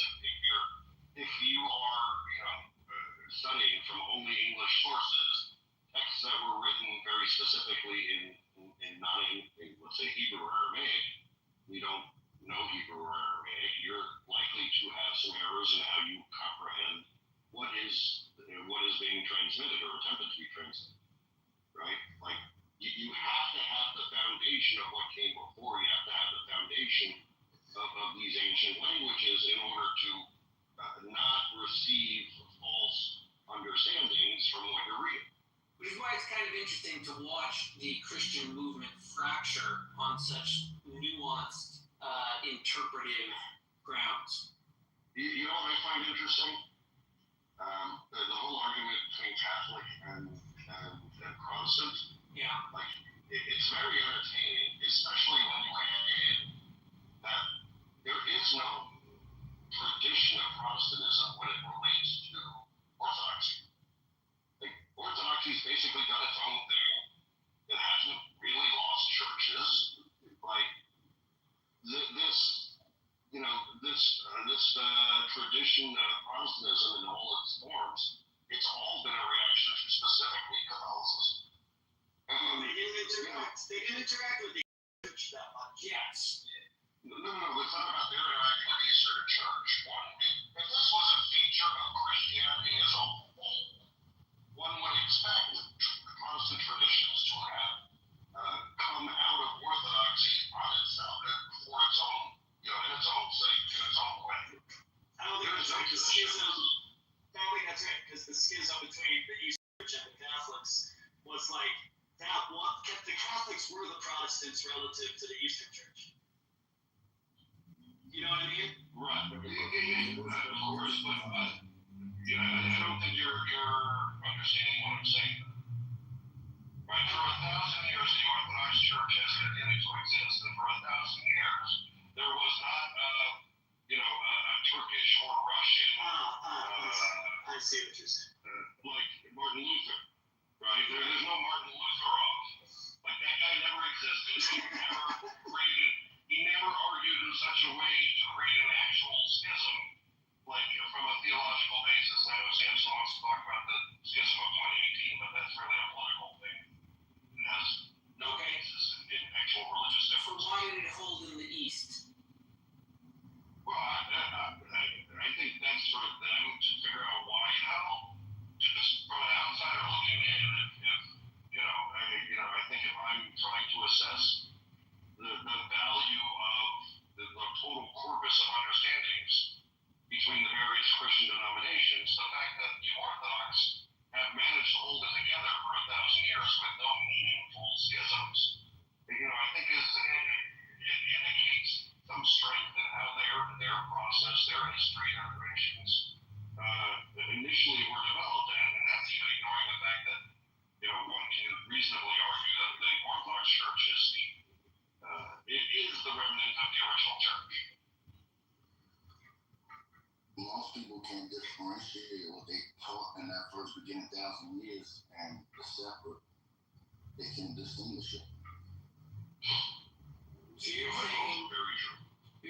[SPEAKER 6] if you are studying from only English sources, texts that were written very specifically in let's say Hebrew or Aramaic. We don't know Hebrew or Aramaic. You're likely to have some errors in how you comprehend what is being transmitted or attempted to be transmitted. Right? Like you have to have the foundation of what came before. You have to have the foundation of these ancient languages in order to not receive false
[SPEAKER 4] Christian movement fracture on such nuanced, interpretive grounds?
[SPEAKER 6] You know what I find interesting? The whole argument between Catholic and Protestant.
[SPEAKER 4] Yeah.
[SPEAKER 6] Like, it's very entertaining, especially when you add in that there is no tradition of Protestantism when it relates to Orthodoxy. Like, Orthodoxy's basically done its own thing. It hasn't really lost churches. Like, this tradition of Protestantism in all its forms, it's all been a reaction to specifically Catholicism.
[SPEAKER 1] They didn't interact with the church that much.
[SPEAKER 4] Yes.
[SPEAKER 6] No, it's not about their interacting with the Eastern Church. If this was a feature of Christianity as a whole, one would expect Protestant traditions to have come out of Orthodoxy on itself for its own, in its own sake, in its own way.
[SPEAKER 1] I don't think that's right. The schism. I don't think that's right because the schism between the Eastern Church and the Catholics was like that. What the Catholics were the Protestants relative to the Eastern Church. You know what I mean?
[SPEAKER 6] Right. Of course, but I don't think you're understanding what I'm saying. Right. For 1,000 years, the Orthodox Church has continued to exist, and for 1,000 years, there was not, a Turkish or Russian.
[SPEAKER 1] I see what you're saying.
[SPEAKER 6] Like Martin Luther, right? There's no Martin Lutherov. Like, that guy never existed. He never argued in such a way to create an actual schism, like from a theological basis. I know Samson wants to talk about the schism of 2018, but that's really a political thing. It has no basis in actual religious
[SPEAKER 4] So
[SPEAKER 6] difference.
[SPEAKER 4] why did it hold in the East?
[SPEAKER 6] Well, I think that's sort of them to figure out why, how. Just from an outsider looking in, I think if I'm trying to assess the value of the total corpus of understandings between the various Christian denominations, the fact that the Orthodox have managed to hold it together for 1,000 years with no meaningful schisms, I think it indicates some strength in how their process, their history, their traditions initially were developed, and that's even ignoring the fact that one can reasonably argue that the Orthodox Church is the remnant of the original church.
[SPEAKER 8] Most people can't differentiate what they taught in that first beginning 1,000 years and the separate. They can distinguish it.
[SPEAKER 4] So you're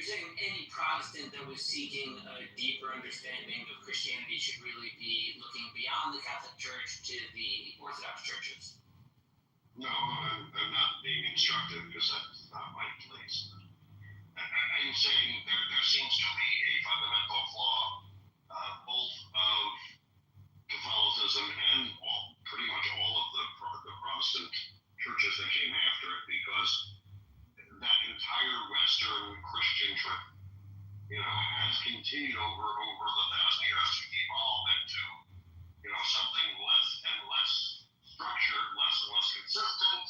[SPEAKER 4] saying any Protestant that was seeking a deeper understanding of Christianity should really be looking beyond the Catholic Church to the Orthodox churches?
[SPEAKER 6] No, I'm not being instructive because that's not my place. I'm saying there seems to be a fundamental flaw, both of Catholicism and pretty much all of the Protestant churches that came after it, because that entire Western Christian has continued over the 1,000 years to evolve into, something less and less structured, less and less consistent.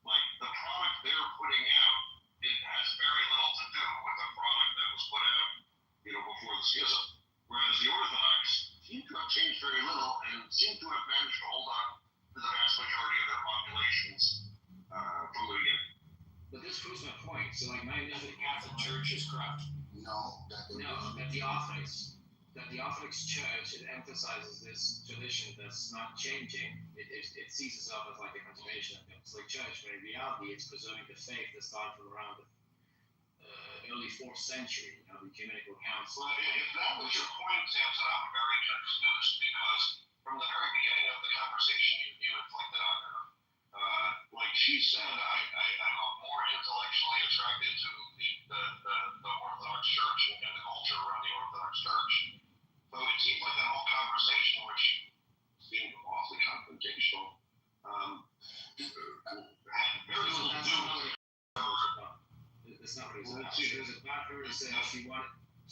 [SPEAKER 6] Like, the product they're putting out, it has very little to do with the product that was put out, before the schism. Whereas the Orthodox seem to have changed very little and seem to have managed to hold on to the vast majority of their populations from the beginning.
[SPEAKER 2] But this proves my point. So, like, my idea that the Catholic Church is corrupt.
[SPEAKER 8] No,
[SPEAKER 2] That the Orthodox Church, it emphasizes this tradition that's not changing. It sees itself as like a continuation of the Catholic Church, but in reality, it's preserving the faith that started from around the early 4th century, the Ecumenical Council.
[SPEAKER 6] Well, if that was your point, Samson, I'm very confused, because from the very beginning of the conversation, you inflicted on her. Like she said, I'm more intellectually attracted to the Orthodox Church and the culture around the Orthodox Church. So it seems like that whole conversation, which seemed awfully confrontational, had very little to do with it.
[SPEAKER 2] That's not what it was about. It was about her saying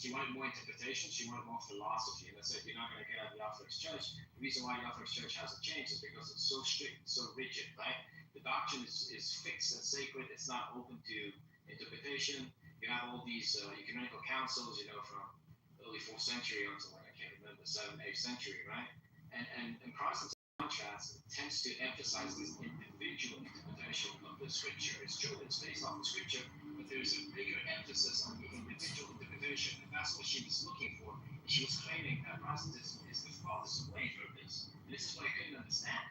[SPEAKER 2] She wanted more interpretation. She wanted more philosophy. And I said, you're not going to get out of the Orthodox Church. The reason why the Orthodox Church hasn't changed is because it's so strict, so rigid, right? The doctrine is fixed and sacred. It's not open to interpretation. You have all these ecumenical councils, from early 4th century until I can't remember, 7th, 8th century, right? And Protestant contrast tends to emphasize this individual interpretation of the scripture. It's true, it's based on the scripture, but there's a bigger emphasis on the individual interpretation, and that's what she was looking for. She was claiming that Protestantism is the farthest away from this. And this is what I couldn't understand.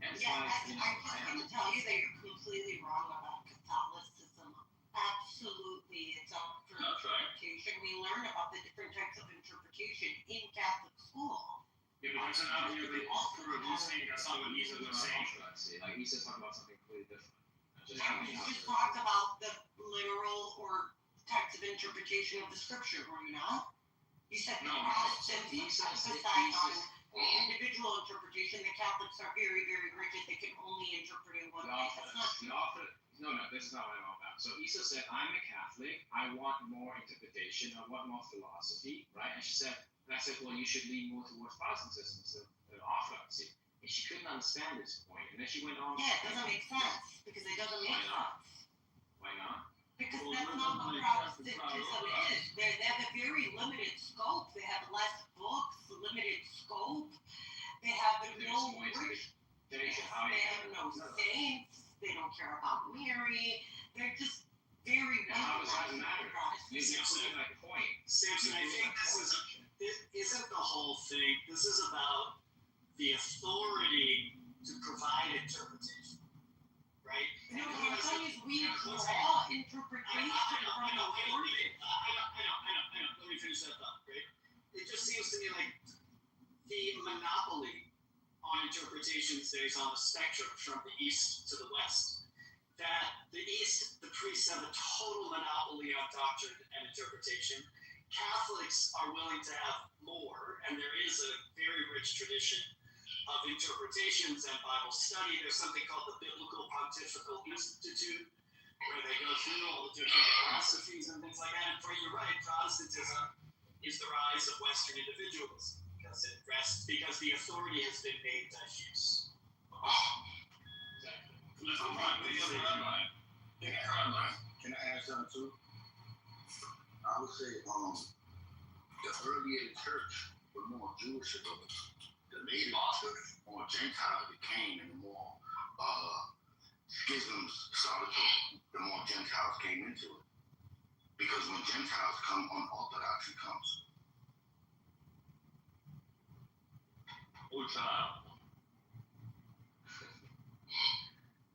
[SPEAKER 2] And it's why,
[SPEAKER 9] I'm just going to tell you that you're completely wrong about Catholicism. Absolutely, it's up for
[SPEAKER 5] That's right.
[SPEAKER 9] interpretation. We learn about the different types of interpretation in Catholic school.
[SPEAKER 2] yeah, but that's not reducing. That's not what Isa was saying. Like Isa's talking about something completely different.
[SPEAKER 9] You just talked about the literal or types of interpretation of the scripture, were you not? You said
[SPEAKER 2] No,
[SPEAKER 9] Protestants emphasize on the individual interpretation. The Catholics are very, very rigid. They can only interpret in one way. That's not true.
[SPEAKER 2] No, this is not what I'm all about. So Isa said, I'm a Catholic. I want more interpretation. I want more philosophy, right? And I said, well, you should lean more towards Protestantism instead of Orthodoxy. And she couldn't understand this point. And then she went on.
[SPEAKER 9] Yeah, it doesn't make sense because it doesn't make sense.
[SPEAKER 2] Why not?
[SPEAKER 9] Because that's not what Protestantism is. They have a very limited scope. They have less books, limited scope. They have no rich. They have no saints. They don't care about Mary. They're just very weak.
[SPEAKER 2] How does that matter? You're saying my point.
[SPEAKER 1] Samson, I think this isn't the whole thing. This is about the authority to provide interpretation, right?
[SPEAKER 9] No, what I'm saying is we draw interpretation from the authority.
[SPEAKER 1] I know. Let me finish that thought, right? It just seems to me like the monopoly on interpretation stays on the spectrum from the east to the west. That the east, the priests have a total monopoly on doctrine and interpretation. Catholics are willing to have more, and there is a very rich tradition of interpretations and Bible study. There's something called the Biblical Pontifical Institute, where they go through all the different philosophies and things like that. And you're right, Protestantism is the rise of Western individualism because the authority has been made diffuse.
[SPEAKER 8] Can I add something too? I would say the earlier the church was more Jewish than the later church, more Gentile it became, and the more schisms started the more Gentiles came into it. Because when Gentiles come, unorthodoxy comes.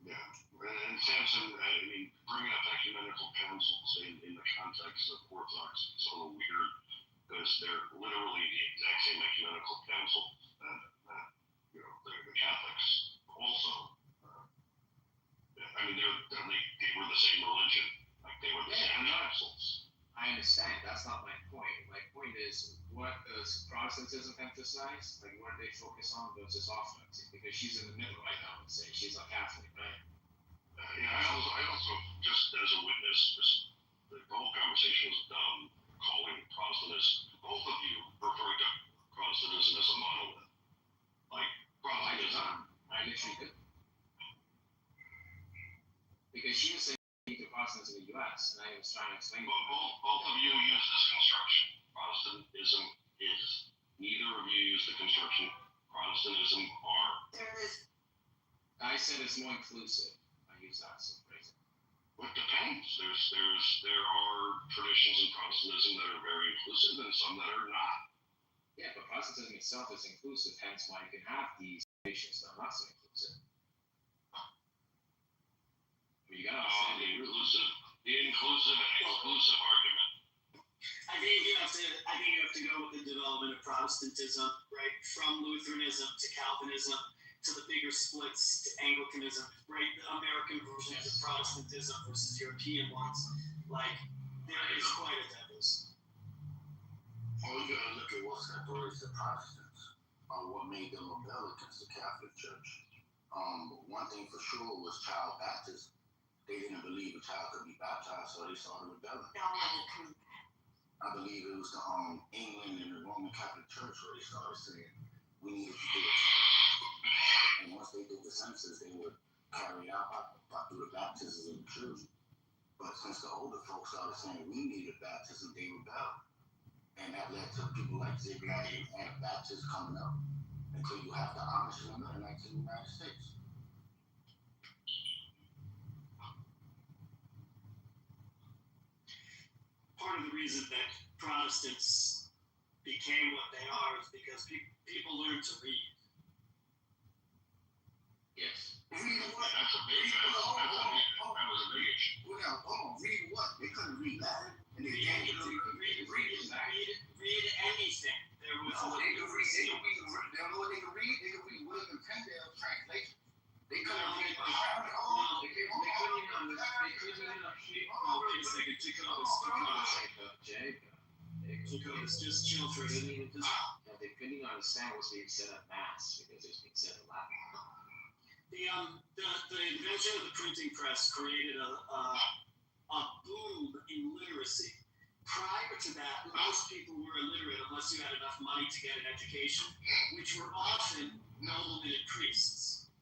[SPEAKER 6] Yeah, and Samson, bringing up ecumenical councils in the context of Orthodox is a little weird because they're literally the exact same ecumenical council that the Catholics also. They were the same religion, like they were the same councils.
[SPEAKER 2] I understand. That's not my point. My point is, what does Protestantism emphasize? Like, what do they focus on versus Orthodoxy? Because she's in the middle right now, let's say. She's a Catholic, right?
[SPEAKER 6] I also, just as a witness, the whole conversation was dumb, calling Protestantism, both of you referring to Protestantism as a monolith. Like, Protestantism.
[SPEAKER 2] I literally did. Because she was saying to Protestants in the U.S., and I was trying to explain.
[SPEAKER 6] Both of you use this construction. Protestantism is. Neither of you use the construction. Protestantism are.
[SPEAKER 2] I said it's more inclusive. I use that as a phrase.
[SPEAKER 6] Well, it depends. There are traditions in Protestantism that are very inclusive and some that are not.
[SPEAKER 2] Yeah, but Protestantism itself is inclusive, hence why you can have these traditions that are not so inclusive. You gotta understand
[SPEAKER 6] the inclusive and exclusive argument.
[SPEAKER 1] I think you have to go with the development of Protestantism, right? From Lutheranism to Calvinism to the bigger splits to Anglicanism, right? The American versions of Protestantism versus European ones. Like, there is quite a diversity.
[SPEAKER 8] Well, you gotta look at what separates the Protestants, what made them rebel against the Catholic Church. One thing for sure was child baptism. They didn't believe a child could be baptized, so they started rebelling. I believe it was the England and the Roman Catholic Church where they started saying we needed to do it. And once they did the census, they would carry it out through the baptisms of the children. But since the older folks started saying we needed baptism, they rebelled. And that led to people like Ziglag and Anabaptists coming up until you have the Amish women in the United States.
[SPEAKER 1] Part of the reason that Protestants became what they are is because people learned to read.
[SPEAKER 2] Yes.
[SPEAKER 8] Read what?
[SPEAKER 6] That's a big issue.
[SPEAKER 8] Read what? They couldn't read Latin. And they can't
[SPEAKER 1] Read anything. There was
[SPEAKER 8] they could read. They know what they could read? They could read William Tyndale's translation. They couldn't read.
[SPEAKER 1] Just chill for a minute.
[SPEAKER 2] They couldn't understand what's being said at mass because it's being said in Latin.
[SPEAKER 1] The invention of the printing press created a boom in literacy. Prior to that, most people were illiterate unless you had enough money to get an education, which were often noblemen and priests,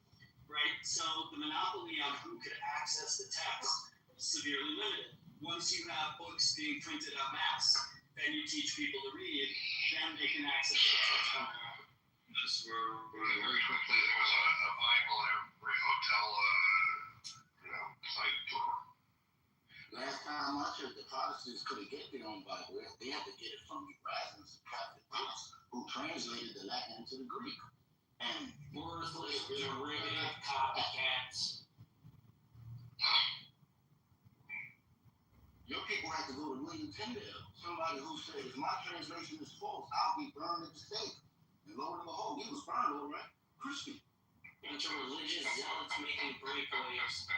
[SPEAKER 1] right? So the monopoly on who could access the text was severely limited. Once you have books being printed en masse, then you teach people to read, then they can access the text on their own.
[SPEAKER 6] This were very quickly there was a Bible in every hotel, site tour.
[SPEAKER 8] Last time I checked, the Protestants couldn't get their own Bible. They had to get it from Erasmus, the Catholic priests, who translated the Latin into the Greek. And
[SPEAKER 4] Worthless, derivative copycats.
[SPEAKER 8] your people had to go to William Tyndale, somebody who said, if my translation is false, I'll be burned at the stake. And lo and behold, he was burned, all right? Christian.
[SPEAKER 4] Bunch of religious zealots making breakaways.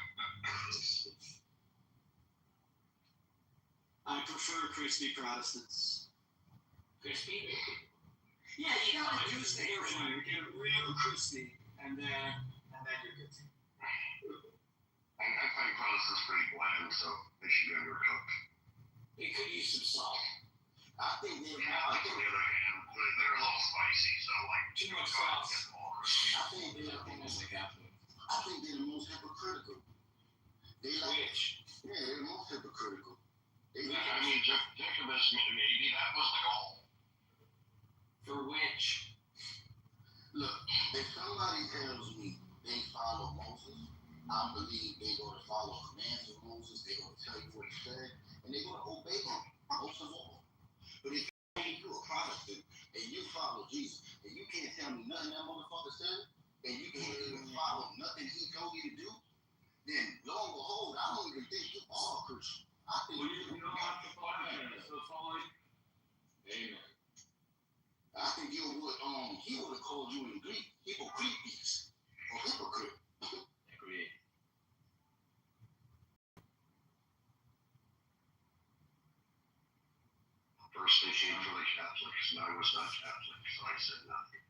[SPEAKER 1] I prefer crispy Protestants.
[SPEAKER 4] Crispy?
[SPEAKER 1] Yeah, you gotta use the air fryer, get it real crispy, and then you're good to go.
[SPEAKER 6] I find Protestants pretty bland, so they should be undercooked.
[SPEAKER 4] They could use some salt.
[SPEAKER 8] I think they're
[SPEAKER 6] Catholics, on the other hand, they're a little spicy, so
[SPEAKER 4] Too much sauce.
[SPEAKER 8] I think they're the most hypocritical. They like, yeah, they're the most hypocritical.
[SPEAKER 6] Jacobus, maybe that was the goal.
[SPEAKER 4] For which?
[SPEAKER 8] Look, if somebody tells me they follow Moses, I believe they're going to follow commands of Moses, they're going to tell you what he said, and they're going to obey him, most of all. But if you're a Protestant and you follow Jesus, and you can't tell me nothing that motherfucker said, and you can't even follow nothing he told you to do, then lo and behold, I don't even think you are a Christian. I think
[SPEAKER 2] You don't have to follow it. So follow it. Amen.
[SPEAKER 8] I think he would have called you in Greek hypocrites or hypocrite.
[SPEAKER 2] Agree.
[SPEAKER 6] First they came for the Catholics, and I was not Catholic, so I said nothing.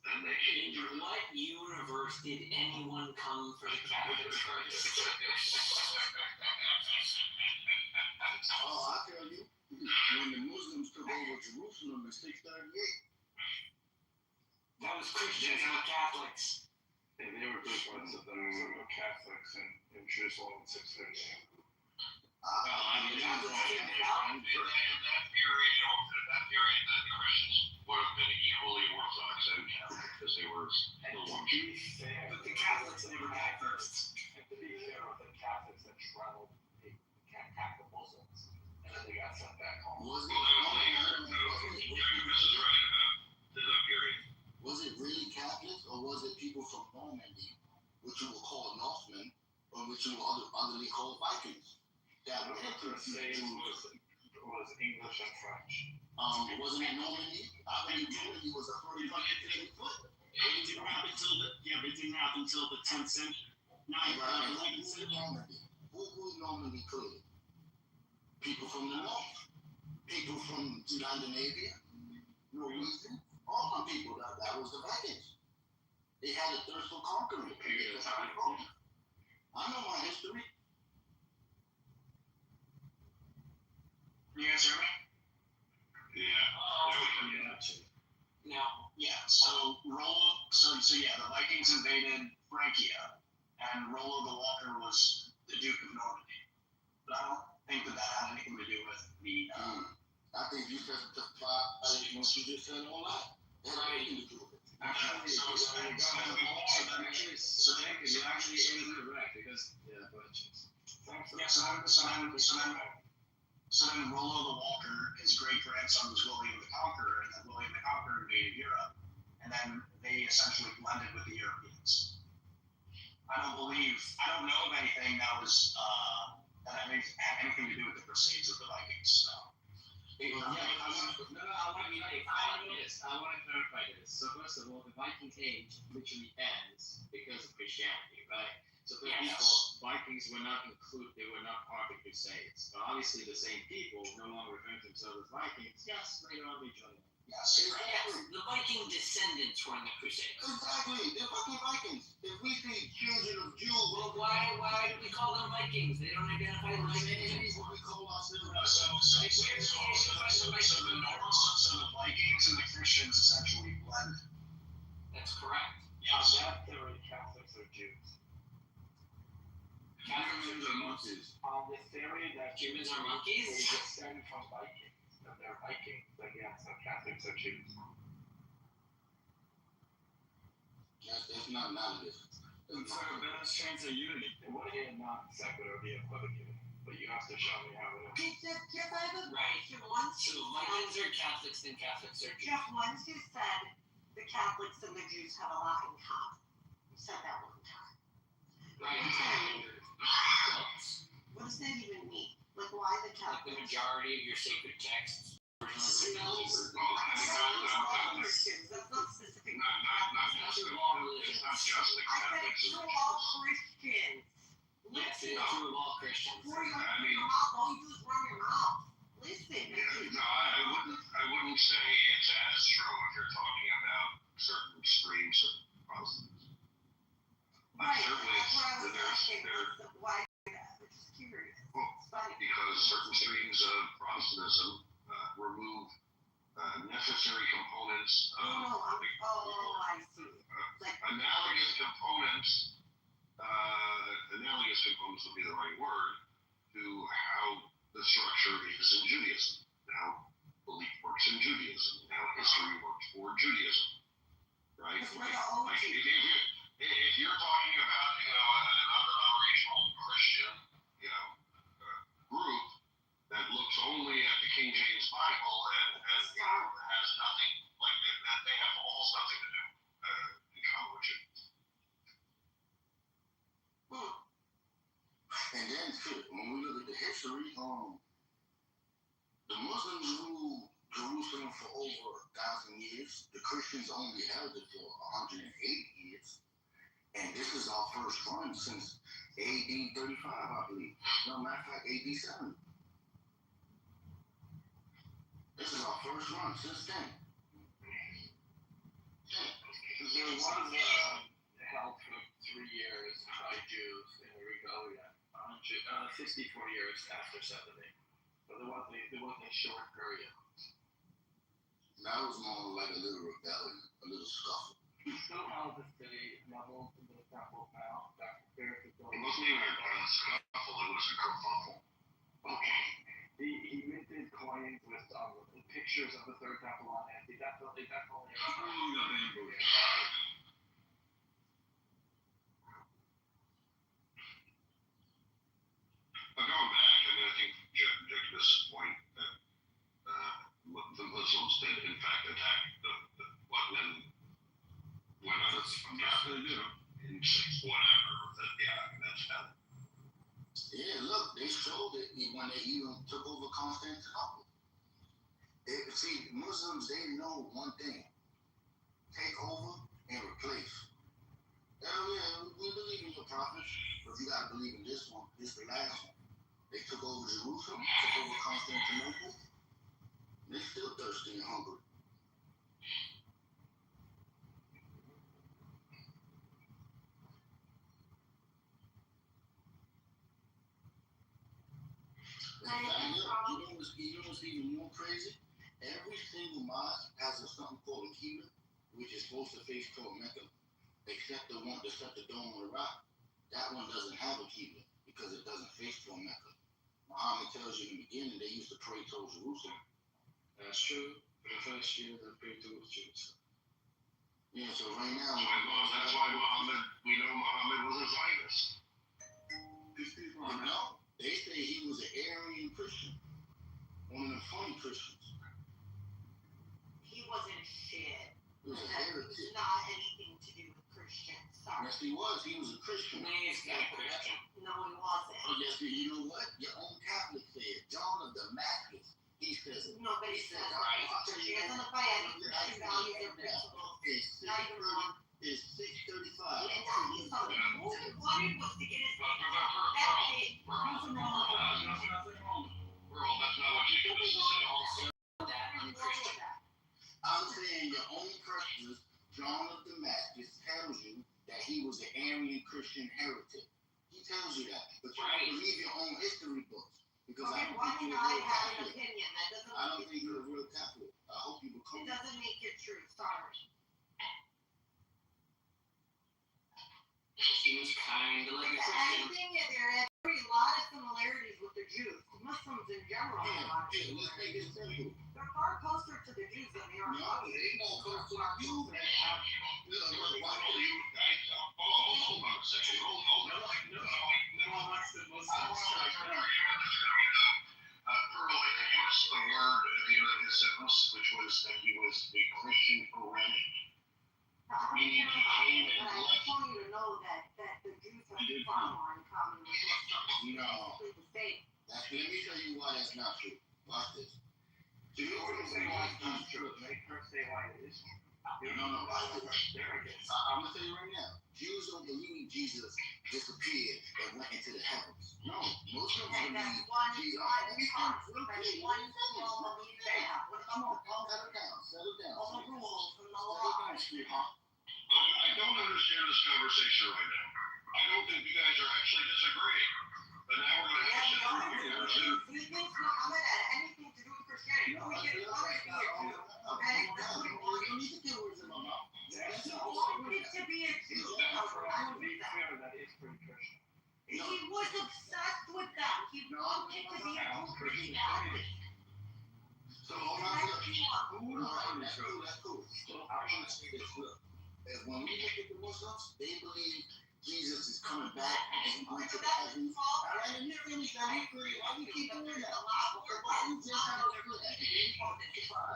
[SPEAKER 6] Then they came
[SPEAKER 4] In what universe did anyone come for the Catholics first?
[SPEAKER 8] Oh, I tell you, when the Muslims took over Jerusalem in 638,
[SPEAKER 4] That was Christians, not Catholics.
[SPEAKER 5] Yeah, they were big ones of the Catholics in Jerusalem in 638.
[SPEAKER 6] in that period, the Christians would have been equally Orthodox and Catholic because they were the ones.
[SPEAKER 4] But the Catholics never got first.
[SPEAKER 5] And to be fair, the Catholics that traveled Catholic Muslims, and then they got sent back home.
[SPEAKER 8] was it
[SPEAKER 6] Jacobus is right about the period.
[SPEAKER 8] was it really Catholics or was it people from Normandy, which you will call Northmen, or which you will otherly call Vikings? That went into
[SPEAKER 5] The same was English and French.
[SPEAKER 8] wasn't it Normandy? I believe Normandy was a first country foot.
[SPEAKER 1] It didn't happen until the 10th century. 11th century.
[SPEAKER 8] Who's Normandy cleared? People from the north. People from Scandinavia, Norwegian, all the people that was the Vikings. They had a thirst for conquering. I know my history.
[SPEAKER 1] You guys hear me?
[SPEAKER 4] Now,
[SPEAKER 1] Yeah, so yeah, the Vikings invaded Francia, and Rollo the Walker was the Duke of Normandy. But I don't think that had anything to do with the.
[SPEAKER 8] I think you said the plot. What you just said all that. That had anything to do with it.
[SPEAKER 2] Actually,
[SPEAKER 1] So
[SPEAKER 2] you're actually incorrect because
[SPEAKER 1] So then Rollo the Walker, his great grandson was William the Conqueror, and then William the Conqueror invaded Europe, and then they essentially blended with the Europeans. I don't know of anything that was that had anything to do with the Crusades of the Vikings. So.
[SPEAKER 2] I want to clarify this. So first of all, the Viking Age literally ends because of Christianity, right? So for people, Vikings were not they were not part of the Crusades. But obviously the same people no longer refer to themselves as Vikings. Yes, later on they joined them.
[SPEAKER 1] Yes.
[SPEAKER 4] the Viking descendants were in the Crusades.
[SPEAKER 8] Exactly. They're fucking Vikings. If we see children of Jews,
[SPEAKER 4] Well, why do we call them Vikings? They don't identify as Vikings.
[SPEAKER 8] what we call ourselves.
[SPEAKER 1] So the Vikings and the Christians essentially blended.
[SPEAKER 4] That's correct.
[SPEAKER 1] Yes.
[SPEAKER 10] That theory, Catholics are Jews.
[SPEAKER 8] Humans are monkeys.
[SPEAKER 10] On the theory that
[SPEAKER 4] Humans are
[SPEAKER 10] they
[SPEAKER 4] monkeys?
[SPEAKER 10] descend from Vikings, that they're Vikings, but yeah, so Catholics are Jews.
[SPEAKER 8] That's not analogous.
[SPEAKER 10] So that strains of unity. It would be a non sequitur, be equivocated, but you have to show me how it is.
[SPEAKER 9] Jeff, I have a
[SPEAKER 4] Right.
[SPEAKER 9] question. Once
[SPEAKER 4] So Vikings are Catholics, then Catholics are Jews.
[SPEAKER 9] Jeff, once you said the Catholics and the Jews have a lot in common. You said that one time.
[SPEAKER 4] Right.
[SPEAKER 9] What does that even mean? Like, why the
[SPEAKER 4] Like the
[SPEAKER 9] Catholics?
[SPEAKER 4] majority of your sacred texts.
[SPEAKER 9] Christians, that's not specific.
[SPEAKER 6] Not just the it's not just the
[SPEAKER 9] I said
[SPEAKER 6] Catholics.
[SPEAKER 9] it's true of all Christians.
[SPEAKER 4] Yes,
[SPEAKER 9] Listen,
[SPEAKER 4] it's true of all Christians.
[SPEAKER 9] before you
[SPEAKER 6] I
[SPEAKER 9] open
[SPEAKER 6] mean-
[SPEAKER 9] your mouth, all you do is run your mouth. Listen.
[SPEAKER 6] No, I wouldn't say it's as true if you're talking about certain streams of Protestantism. But
[SPEAKER 9] Right,
[SPEAKER 6] certainly,
[SPEAKER 9] that's what I was asking.
[SPEAKER 6] there's
[SPEAKER 9] Why? I'm just curious.
[SPEAKER 6] Well,
[SPEAKER 9] It's funny.
[SPEAKER 6] because certain streams of Protestantism remove necessary components of
[SPEAKER 9] I see. Like,
[SPEAKER 6] analogous components. Analogous components would be the right word to how the structure is in Judaism, how belief works in Judaism, how history works for Judaism, right?
[SPEAKER 9] Because we're the OG.
[SPEAKER 6] Like if you're talking about a non-denominational Christian group that looks only at the King James Bible and has nothing like that, they have almost nothing to do in common with Judaism.
[SPEAKER 8] And then shit, when we look at the history, the Muslims ruled Jerusalem for over 1,000 years. The Christians only held it for 108 years. And this is our first run since AD 35, I believe. No, matter of fact, AD 7. This is our first run since then.
[SPEAKER 10] There was held for 3 years by Jews in the rebellion, 64 years after 70. But there was a short period.
[SPEAKER 8] That was more like a little rebellion, a little scuffle.
[SPEAKER 10] He still held the city level in the temple now, that compared to
[SPEAKER 6] It wasn't even a scuffle, it was a kerfuffle.
[SPEAKER 10] Okay. He minted coins with pictures of the third temple on it. He definitely.
[SPEAKER 6] But going back, I think Jacobus' point that the Muslims did in fact attack what when
[SPEAKER 5] They do.
[SPEAKER 6] in whatever. That's valid.
[SPEAKER 8] Yeah, look, they showed it when they even took over Constantinople. See, Muslims, they know one thing. Take over and replace. Hell yeah, we believe in your prophets, but you gotta believe in this one. This the last one. They took over Jerusalem, took over Constantinople. They're still thirsty and hungry. You know what's even more crazy? Every single mosque has something called a kibbutz. supposed to face toward Mecca, except the dome on the rock. That one doesn't have a Qibla because it doesn't face toward Mecca. Muhammad tells you in the beginning they used to pray toward Jerusalem.
[SPEAKER 2] That's true. For the first year, they prayed towards Jerusalem.
[SPEAKER 8] Yeah, so right now,
[SPEAKER 6] That's why we know Muhammad was a Zionist.
[SPEAKER 8] these people know. They say he was an Aryan Christian, one of the funny Christians.
[SPEAKER 9] He wasn't shit.
[SPEAKER 8] He was a
[SPEAKER 9] That
[SPEAKER 8] heretic.
[SPEAKER 9] was not anything to do with Christians. Sorry.
[SPEAKER 8] Yes, he was. He was a Christian.
[SPEAKER 4] He's not a Christian.
[SPEAKER 9] No, he wasn't.
[SPEAKER 8] Oh, yes, you know what? Your own Catholic said, John of Damascus. He says it.
[SPEAKER 9] Nobody says that. He doesn't apply any Christian values or principles.
[SPEAKER 8] It's
[SPEAKER 9] Not even one.
[SPEAKER 8] 6:35.
[SPEAKER 9] He didn't tell you something. All he wanted was to get his
[SPEAKER 6] But
[SPEAKER 9] that big.
[SPEAKER 6] nothing wrong with that. Nothing wrong with it. Earl, that's not what you used to say.
[SPEAKER 4] That I'm Christian.
[SPEAKER 8] I'm saying your own Christians, John of Damascus, tells you that he was an Aryan Christian heretic. He tells you that. But you don't believe your own history books. Because
[SPEAKER 9] Okay,
[SPEAKER 8] I don't
[SPEAKER 9] why
[SPEAKER 8] think
[SPEAKER 9] did
[SPEAKER 8] you're a
[SPEAKER 9] I
[SPEAKER 8] real
[SPEAKER 9] have an
[SPEAKER 8] Catholic.
[SPEAKER 9] opinion? That doesn't
[SPEAKER 8] I don't
[SPEAKER 9] make it
[SPEAKER 8] think you're a
[SPEAKER 9] true.
[SPEAKER 8] real Catholic. I hope you become
[SPEAKER 9] It doesn't make it true. Sorry.
[SPEAKER 4] Seems kind of like a
[SPEAKER 9] If
[SPEAKER 4] Christian.
[SPEAKER 9] anything, there are a lot of similarities with the Jews. Muslims in general have a lot of
[SPEAKER 8] Let's make it
[SPEAKER 9] similarities.
[SPEAKER 8] simple.
[SPEAKER 9] They're far closer to the Jews than they are
[SPEAKER 8] No,
[SPEAKER 9] to us.
[SPEAKER 8] they don't come to you.
[SPEAKER 6] Hold on a second. Hold on.
[SPEAKER 2] No, that's the Muslim strike.
[SPEAKER 6] Earl, I think it was the word at the end of his sentence, which was that he was a Christian Quranic. Meaning he came and
[SPEAKER 9] But I
[SPEAKER 6] left.
[SPEAKER 9] just want you to know that the Jews have far more in common with Muslims.
[SPEAKER 8] No.
[SPEAKER 9] They're the same.
[SPEAKER 8] Let me tell you why that's not true. Watch this. Jews
[SPEAKER 10] Before you
[SPEAKER 8] don't
[SPEAKER 10] say why
[SPEAKER 8] believe
[SPEAKER 10] it's not
[SPEAKER 8] Jesus.
[SPEAKER 10] true, make her say why it is.
[SPEAKER 8] No, watch this.
[SPEAKER 10] There it is.
[SPEAKER 8] I'm gonna tell you right now. Jews don't believe Jesus disappeared and went into the heavens. No, Muslims
[SPEAKER 9] Okay,
[SPEAKER 8] believe
[SPEAKER 9] that's one
[SPEAKER 8] Jesus.
[SPEAKER 9] part. That's one small belief they have. What about
[SPEAKER 8] Settle down. Settle down.
[SPEAKER 9] all the rules from the
[SPEAKER 8] Settle
[SPEAKER 9] law?
[SPEAKER 8] down, sweetheart.
[SPEAKER 6] I don't understand this conversation right now. I don't think you guys are actually disagreeing. But now we're going to have to sit through here.
[SPEAKER 9] He thinks Muhammad had anything to do with Christianity. No, he didn't want it to be a Jew. Okay? That's what he
[SPEAKER 8] You
[SPEAKER 9] wanted.
[SPEAKER 8] don't need to get words in my mouth.
[SPEAKER 10] Yes.
[SPEAKER 9] He wanted to be a Jew.
[SPEAKER 10] To be fair, that is pretty Christian.
[SPEAKER 9] He was obsessed with them. He wanted to be a Jew Christianity.
[SPEAKER 8] So hold on. That's cool. That's cool. So I want to say this. Look, when we look at the Muslims, they believe Jesus is coming back and he's going to the heavens. All right, and you're really why you keep doing that? Why you just have to do that?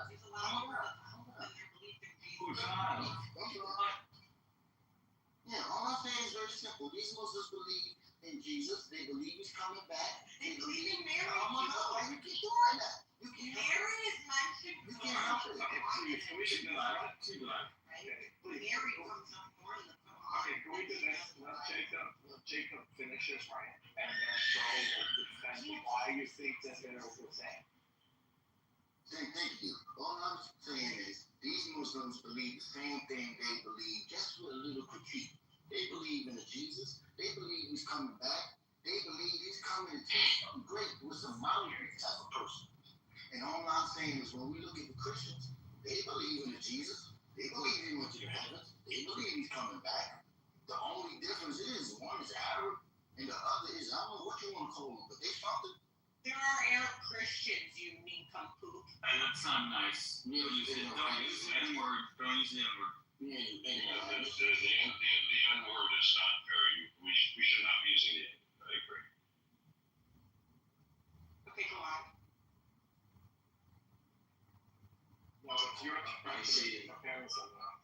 [SPEAKER 8] Yeah, all I'm saying is very simple. These Muslims believe in Jesus. They believe he's coming back.
[SPEAKER 9] They believe in Mary.
[SPEAKER 8] Why you keep doing that? You can't help it.
[SPEAKER 9] Mary is mentioned.
[SPEAKER 8] You can't help it.
[SPEAKER 10] Okay, please, can we do this?
[SPEAKER 9] Right? Mary comes up more in the Quran.
[SPEAKER 10] Okay, can we do this? Let Jacob finish his rant, and then go defend why you think that they're the same.
[SPEAKER 8] Thank you. All I'm saying is these Muslims believe the same thing they believe, just with a little critique. They believe in a Jesus. They believe he's coming back. They believe he's coming to teach something great with some mountain type of person. And all I'm saying is when we look at the Christians, they believe in a Jesus. They believe he went to the heavens. They believe he's coming back. The only difference is one is Arab and the other is, I don't know what you want to call them, but they something.
[SPEAKER 9] There are Arab Christians, you nincompoop.
[SPEAKER 11] That's not nice. Don't use the N-word. Don't use the N-word.
[SPEAKER 8] Yeah, you think
[SPEAKER 6] The
[SPEAKER 8] about it.
[SPEAKER 6] N-word is not very, we should not be using it. I agree.
[SPEAKER 9] Okay, go on.
[SPEAKER 10] No, it's your turn. My parents are not.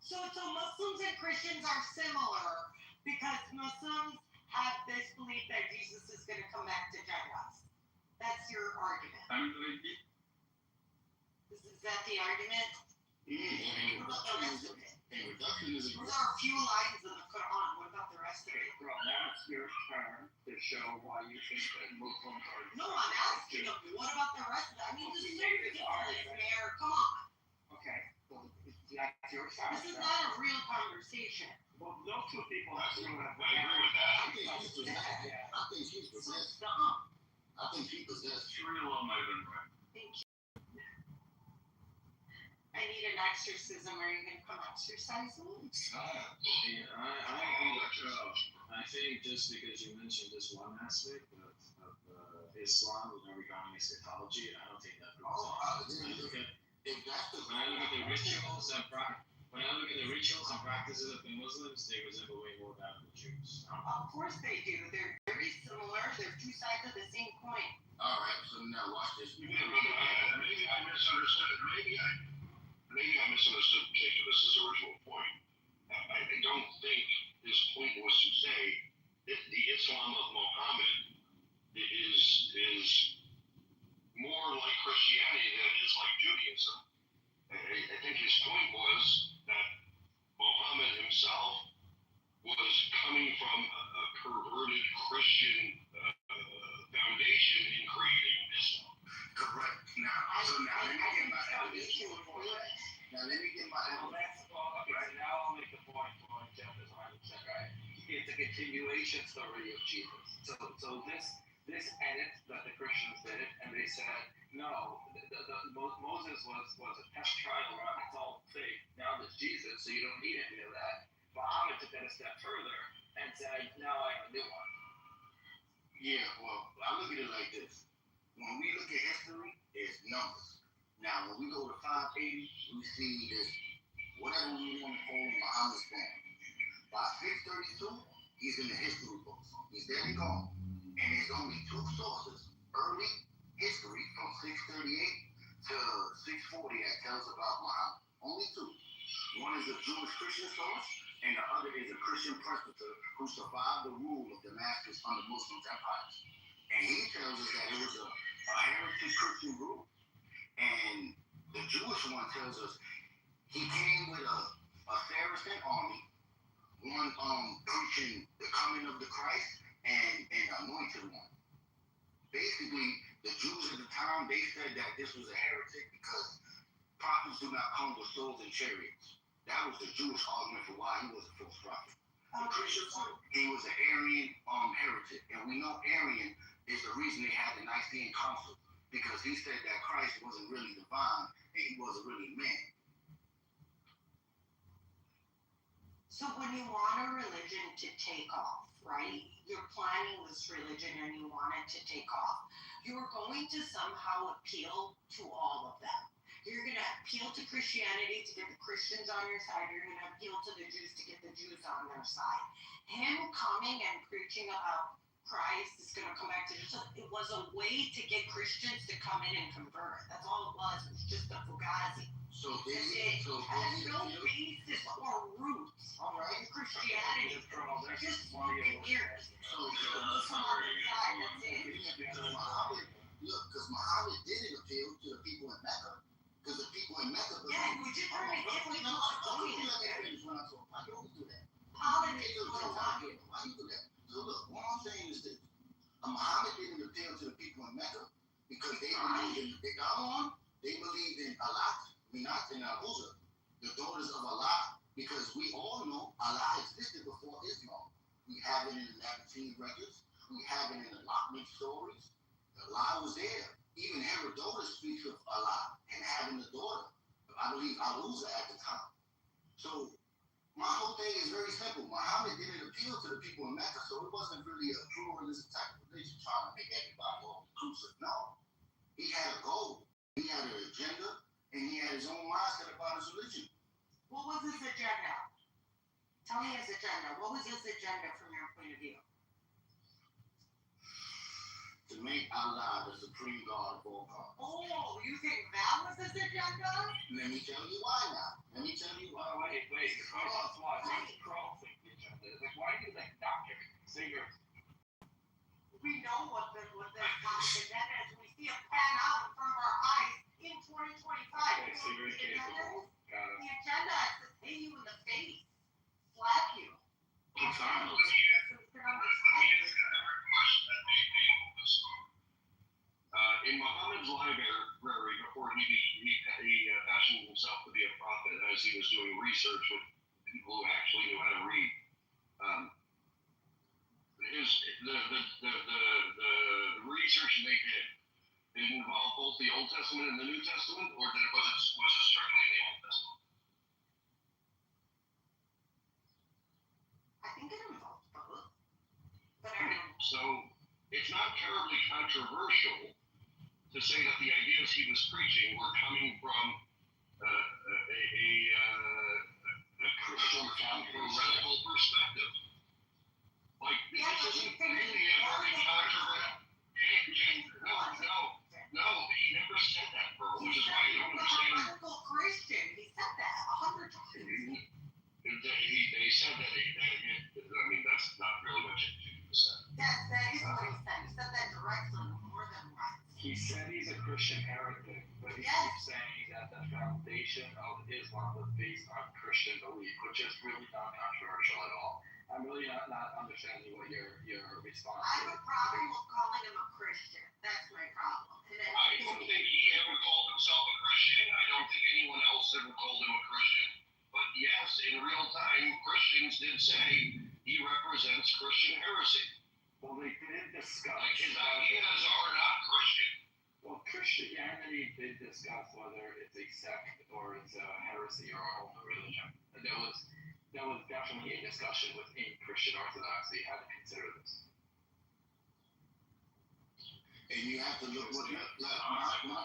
[SPEAKER 9] So Muslims and Christians are similar because Muslims have this belief that Jesus is going to come back to judge us. That's your argument. Is that the argument?
[SPEAKER 8] Yeah,
[SPEAKER 9] What about the rest of it?
[SPEAKER 8] and reduction is a
[SPEAKER 9] Those are a few lines in the Quran. What about the rest of
[SPEAKER 10] Okay,
[SPEAKER 9] it?
[SPEAKER 10] bro, now it's your turn to show why you think that Muslims are.
[SPEAKER 9] No, I'm asking you. What about the rest of it? I mean, this is so ridiculous, Mayor. Come on.
[SPEAKER 10] Okay, well, that's your side.
[SPEAKER 9] This is not a real conversation.
[SPEAKER 10] Well, those two people have to have.
[SPEAKER 6] I agree with that.
[SPEAKER 8] I think she's possessed. I think she's
[SPEAKER 9] It's so
[SPEAKER 8] possessed.
[SPEAKER 9] dumb.
[SPEAKER 8] I think she's possessed.
[SPEAKER 11] Sharia law might have been right.
[SPEAKER 9] Thank you. I need an exorcism. Are you gonna come exercise me?
[SPEAKER 2] Yeah, I think just because you mentioned this one aspect of Islam regarding eschatology, I don't think that proves it. When I look at the rituals and practices of the Muslims, they resemble way more that of the Jews.
[SPEAKER 9] Of course they do. They're very similar. They're two sides of the same coin.
[SPEAKER 8] All right, so now watch this.
[SPEAKER 6] Maybe I misunderstood it. Maybe I misunderstood Nicholas's original point. I don't think his point was to say that the Islam of Muhammad is more like Christianity than it is like Judaism. I think his point was that Muhammad himself was coming from a perverted Christian foundation in creating Islam.
[SPEAKER 8] Correct. Now let me get my evidence. Now let me get my evidence.
[SPEAKER 10] Now I'll make the point for Jeff is 100% right. It's a continuation story of Jesus. So this edit that the Christians did, and they said, no, Moses was a test trial run. It's all fake. Now there's Jesus, so you don't need any of that. Muhammad took that a step further and said, now I have a new one.
[SPEAKER 8] Yeah, well, I look at it like this. When we look at history, it's numbers. Now, when we go to 580, we see this, whatever we want to call Muhammad's born. By 632, he's in the history books. He's there and gone. And there's only two sources, early history from 638 to 640 that tells about Muhammad. Only two. One is a Jewish Christian source, and the other is a Christian presbyter who survived the rule of Damascus under Muslim empires. And he tells us that it was a heritage Christian group. And the Jewish one tells us he came with a Saracen army, one preaching the coming of the Christ and an anointed one. Basically, the Jews at the time, they said that this was a heretic because prophets do not come with swords and chariots. That was the Jewish argument for why he was a false prophet. The Christians, he was an Arian heretic. And we know Arian is the reason they had the Nicene Council, because he said that Christ wasn't really divine and he wasn't really man.
[SPEAKER 9] So when you want a religion to take off, right? You're planning this religion and you want it to take off. You're going to somehow appeal to all of them. You're going to appeal to Christianity to get the Christians on your side. You're going to appeal to the Jews to get the Jews on their side. Him coming and preaching about Christ is going to come back to Jesus. It was a way to get Christians to come in and convert. That's all it was. It was just a fugazi.
[SPEAKER 8] So
[SPEAKER 9] it has no basis or roots in Christianity. Just fucking weird.
[SPEAKER 8] So Muhammad, look, because Muhammad didn't appeal to the people in Mecca. Because the people in Mecca.
[SPEAKER 9] Yeah, we just heard it. Why
[SPEAKER 8] don't you do that?
[SPEAKER 9] Politics was a lot.
[SPEAKER 8] Why you do that? So look, what I'm saying is this: Muhammad didn't appeal to the people in Mecca because they believed in Allah, Minat and Abuza, the daughters of Allah, because we all know Allah existed before Islam. We have it in the Nabatene records. We have it in the Lockman stories. Allah was there. Even Herodotus speaks of Allah and having a daughter. I believe Abuza at the time. So my whole thing is very simple. Muhammad didn't appeal to the people in Mecca, so it wasn't really a pluralism type of religion trying to make everybody all inclusive. No. He had a goal. He had an agenda, and he had his own mindset about his religion.
[SPEAKER 9] What was his agenda? Tell me his agenda. What was his agenda from your point of view?
[SPEAKER 8] To make Allah the supreme God of all gods.
[SPEAKER 9] Oh, you think that was his agenda?
[SPEAKER 8] Let me tell you why now. Let me tell you why.
[SPEAKER 10] Oh, wait. Cross why? What's the cross thing? Like, why do you like doctor? Say your.
[SPEAKER 9] We know what the agenda is. We see it pan out in front of our eyes in 2025.
[SPEAKER 10] Okay, so you're incapable. Got it.
[SPEAKER 9] The agenda is to hit you in the face, slap you.
[SPEAKER 11] I'm sorry.
[SPEAKER 9] So you can understand.
[SPEAKER 6] In Muhammad's library, before he fashioned himself to be a prophet, as he was doing research with people who actually knew how to read, the research they did Did it involve both the Old Testament and the New Testament, or was it strictly the Old Testament?
[SPEAKER 9] I think it involves both. But I don't.
[SPEAKER 6] So it's not terribly controversial to say that the ideas he was preaching were coming from a Christian theoretical perspective. Like, this isn't really a very controversial. No, he never said that, bro, which is why I don't understand.
[SPEAKER 9] Christian. He said that 100 times.
[SPEAKER 6] They said that, I mean, that's not really what you said.
[SPEAKER 9] That is what he said. He said that directly more than once.
[SPEAKER 10] He said he's a Christian heretic, but he keeps saying that the foundation of Islam was based on Christian belief, which is really not controversial at all. I'm really not understanding what your response
[SPEAKER 9] I
[SPEAKER 6] Uh,
[SPEAKER 9] have a problem with calling him a Christian. That's my problem. And
[SPEAKER 6] I don't think he ever called himself a Christian. I don't think anyone else ever called him a Christian. But yes, in real time, Christians did say he represents Christian heresy.
[SPEAKER 10] Well, they did discuss.
[SPEAKER 6] Like, his ideas are not Christian.
[SPEAKER 10] Well, Christianity did discuss whether it's a sect or it's a heresy or a whole new religion. And there was definitely a discussion within Christian Orthodoxy how to consider this.
[SPEAKER 8] And you have to look what my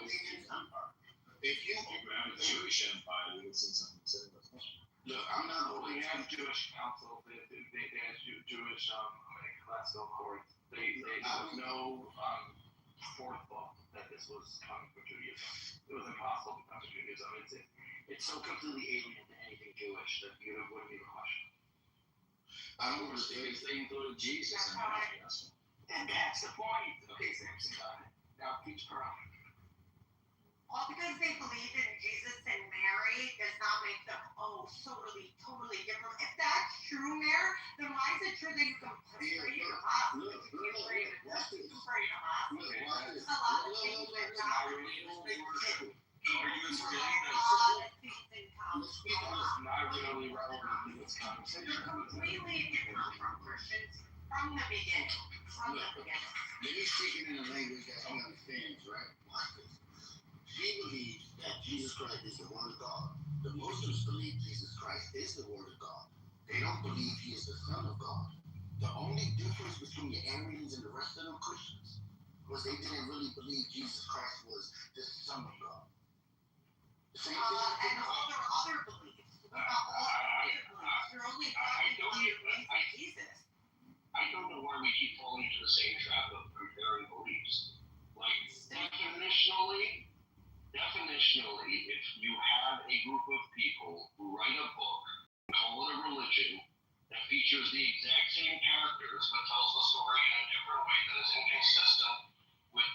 [SPEAKER 8] thing is, if you
[SPEAKER 2] have a Jewish empire, you can see something similar.
[SPEAKER 8] look, I'm not
[SPEAKER 10] Well,
[SPEAKER 8] going
[SPEAKER 10] they have Jewish councils, they have Jewish classical courts. There was no forethought that this was coming from Judaism. It was impossible to come from Judaism. It's so completely alien to anything Jewish that you wouldn't even question.
[SPEAKER 8] I don't want to say
[SPEAKER 2] They included Jesus in that.
[SPEAKER 10] And that's the point. Okay, Samson got it. Now, teach Quran.
[SPEAKER 9] all because they believe in Jesus and Mary does not make them totally different. If that's true, Mary, then why is it true that you can pray in a mosque? You can pray in a church, you can pray in a mosque. There's a lot of things that God
[SPEAKER 11] Are you explaining
[SPEAKER 9] a lot of things in common.
[SPEAKER 10] It's not really relevant to this
[SPEAKER 9] You're
[SPEAKER 10] conversation.
[SPEAKER 9] completely different from Christians from the beginning.
[SPEAKER 8] Then he's speaking in a language that he understands, right? Watch this. He believes that Jesus Christ is the Word of God. The Muslims believe Jesus Christ is the Word of God. They don't believe he is the Son of God. The only difference between the Arians and the rest of them Christians was they didn't really believe Jesus Christ was the Son of God. The same thing.
[SPEAKER 9] And all their other beliefs. What about all their beliefs? You're only talking about the beliefs of Jesus.
[SPEAKER 6] I don't know why we keep falling into the same trap of comparing beliefs. Like, definitionally, if you have a group of people who write a book, call it a religion, that features the exact same characters but tells the story in a different way that is inconsistent with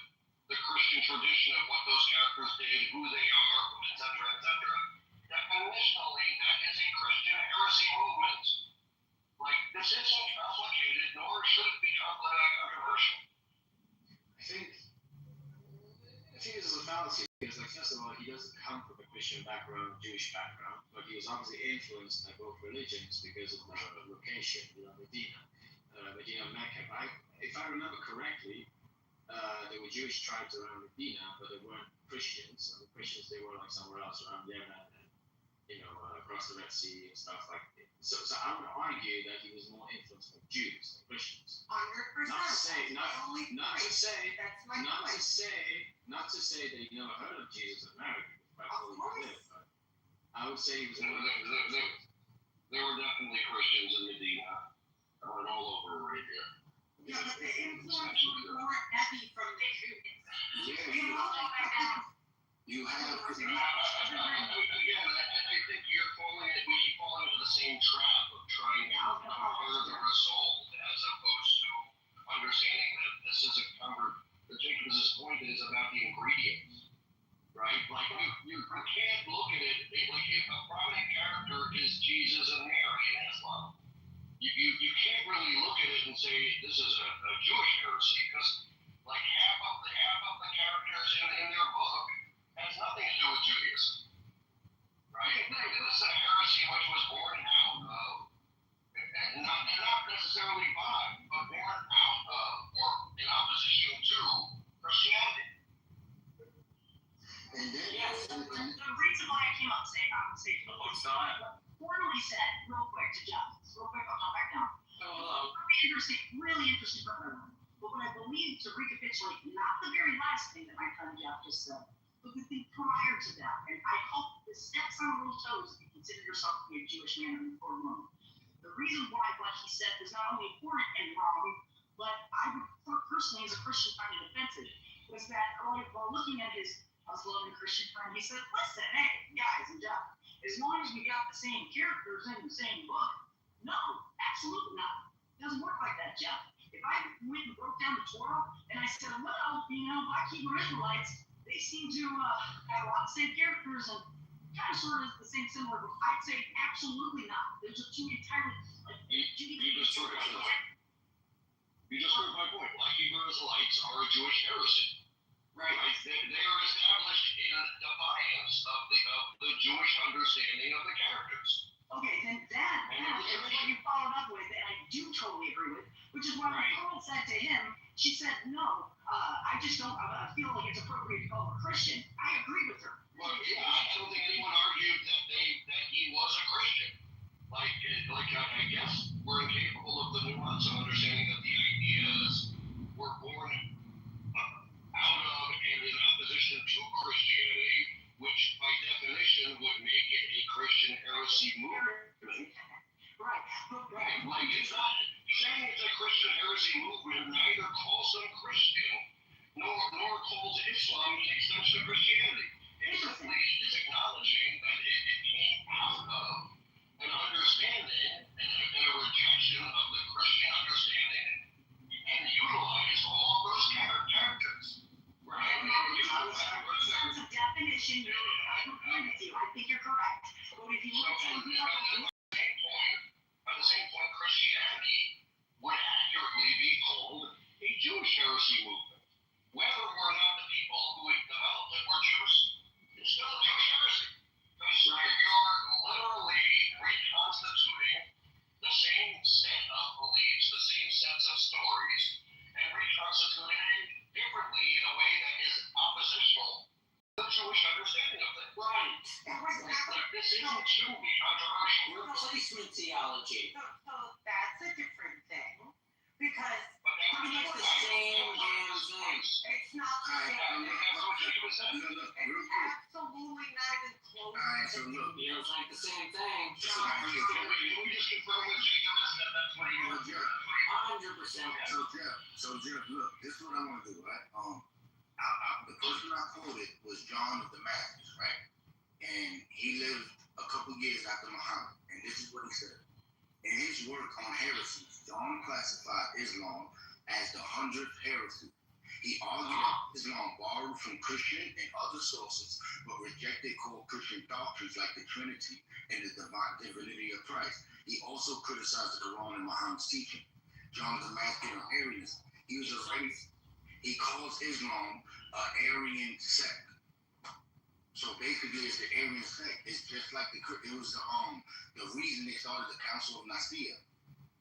[SPEAKER 6] the Christian tradition of what those characters did, who they are, etc., definitionally, that is a Christian heresy movement. Like, this isn't complicated, nor should it be controversial.
[SPEAKER 2] I think this is a fallacy because, like, first of all, he doesn't come from a Christian background, Jewish background, but he was obviously influenced by both religions because of the location, Medina, Mecca. If I remember correctly, there were Jewish tribes around Medina, but they weren't Christians. And the Christians, they were like somewhere else around Yemen and across the Red Sea and stuff like that. So I would argue that he was more influenced by Jews than Christians.
[SPEAKER 9] 100%.
[SPEAKER 2] Not to say
[SPEAKER 9] That's my point.
[SPEAKER 2] not to say that he never heard of Jesus in America.
[SPEAKER 9] Of course.
[SPEAKER 2] But I would say he was more
[SPEAKER 6] There were definitely Christians in Medina and all over Arabia.
[SPEAKER 9] Yeah, but the influence was more heavy from the Jews.
[SPEAKER 8] You have
[SPEAKER 6] Again, I think we keep falling into the same trap of trying to compare the result as opposed to understanding that this is Jacobs' point is about the ingredients, right? Like, you can't look at it, like, if a prominent character is Jesus and Mary in Islam, you can't really look at it and say this is a Jewish heresy, because, like, half of the characters in their book has nothing to do with Judaism, right? This is a heresy which was born out of, and not necessarily by, but born out of, or in opposition to Christianity.
[SPEAKER 8] And then,
[SPEAKER 4] Yes.
[SPEAKER 1] The reason why I came up saying
[SPEAKER 11] What's that?
[SPEAKER 1] formally said real quick to Jeff, real quick, I'll come back down.
[SPEAKER 4] Oh, hello.
[SPEAKER 1] Really interesting for everyone. But what I believe, to recapitulate, not the very last thing that my friend Jeff just said, but the thing prior to that, and I hope this steps on a little toes if you consider yourself to be a Jewish man in the Reformed moment. The reason why what he said was not only important and wrong, but I would personally, as a Christian, find it offensive, was that while looking at his Muslim Christian friend, he said, listen, hey, guys and Jeff, as long as we got the same characters in the same book, no, absolutely not. It doesn't work like that, Jeff. If I went and broke down the Torah and I said, well, Black Hebrew Israelites, they seem to have a lot of the same characters and kind of sort of the same similar. I'd say absolutely not. Those are two entirely
[SPEAKER 6] You just proved my point. You just proved my point. Black Hebrew Israelites are a Jewish heresy.
[SPEAKER 4] Right.
[SPEAKER 6] They are established in defiance of the Jewish understanding of the characters.
[SPEAKER 1] Okay, then that is what you followed up with, and I do totally agree with, which is why my girl said to him, she said, no, I just don't feel like it's appropriate to call him a Christian. I agree with her.
[SPEAKER 6] Well, yeah, I don't think anyone argued that he was a Christian. I guess we're incapable of the nuance of understanding that the ideas were born out of and in opposition to Christianity, which by definition would make it a Christian heresy movement.
[SPEAKER 1] Right.
[SPEAKER 6] Like it's not saying it's a Christian heresy movement, neither calls them Christian, nor calls Islam an extension of Christianity. It simply is acknowledging that it came out of an understanding and a rejection of the Christian understanding and utilized all of those characters. Right?
[SPEAKER 1] That's a definition. I agree with you. I think you're correct. But if you look at
[SPEAKER 6] At the same point, Christianity would accurately be called a Jewish heresy movement. Whether or not the people who had developed it were Jews, it's still a Jewish heresy. Because you're literally reconstituting the same set of beliefs, the same sets of stories, and reconstituting it differently in a way that is oppositional to the Jewish understanding of things.
[SPEAKER 4] Right.
[SPEAKER 6] This shouldn't be controversial.
[SPEAKER 4] Replacement theology.
[SPEAKER 9] So that's a different thing, because
[SPEAKER 6] But that
[SPEAKER 4] Pretty much the same damn thing.
[SPEAKER 9] it's not the same.
[SPEAKER 8] Look, real quick.
[SPEAKER 9] It's absolutely not even close.
[SPEAKER 8] Alright, so look.
[SPEAKER 4] Feels like the same thing.
[SPEAKER 6] Can we just confirm with Jacob that that's what he was doing?
[SPEAKER 4] 100%.
[SPEAKER 8] So Jeff, look, this is what I want to do, right? The person I quoted was John of Damascus, right? And he lived a couple years after Muhammad, and this is what he said. In his work on heresies, John classified Islam as the 100th heresy. He argued that Islam borrowed from Christian and other sources, but rejected core Christian doctrines like the Trinity and the divine divinity of Christ. He also criticized the Quran and Muhammad's teaching. John of Damascus on Arianism. He calls Islam an Aryan sect. So basically, it's the Aryan sect. It's just like it was the reason they started the Council of Nicaea.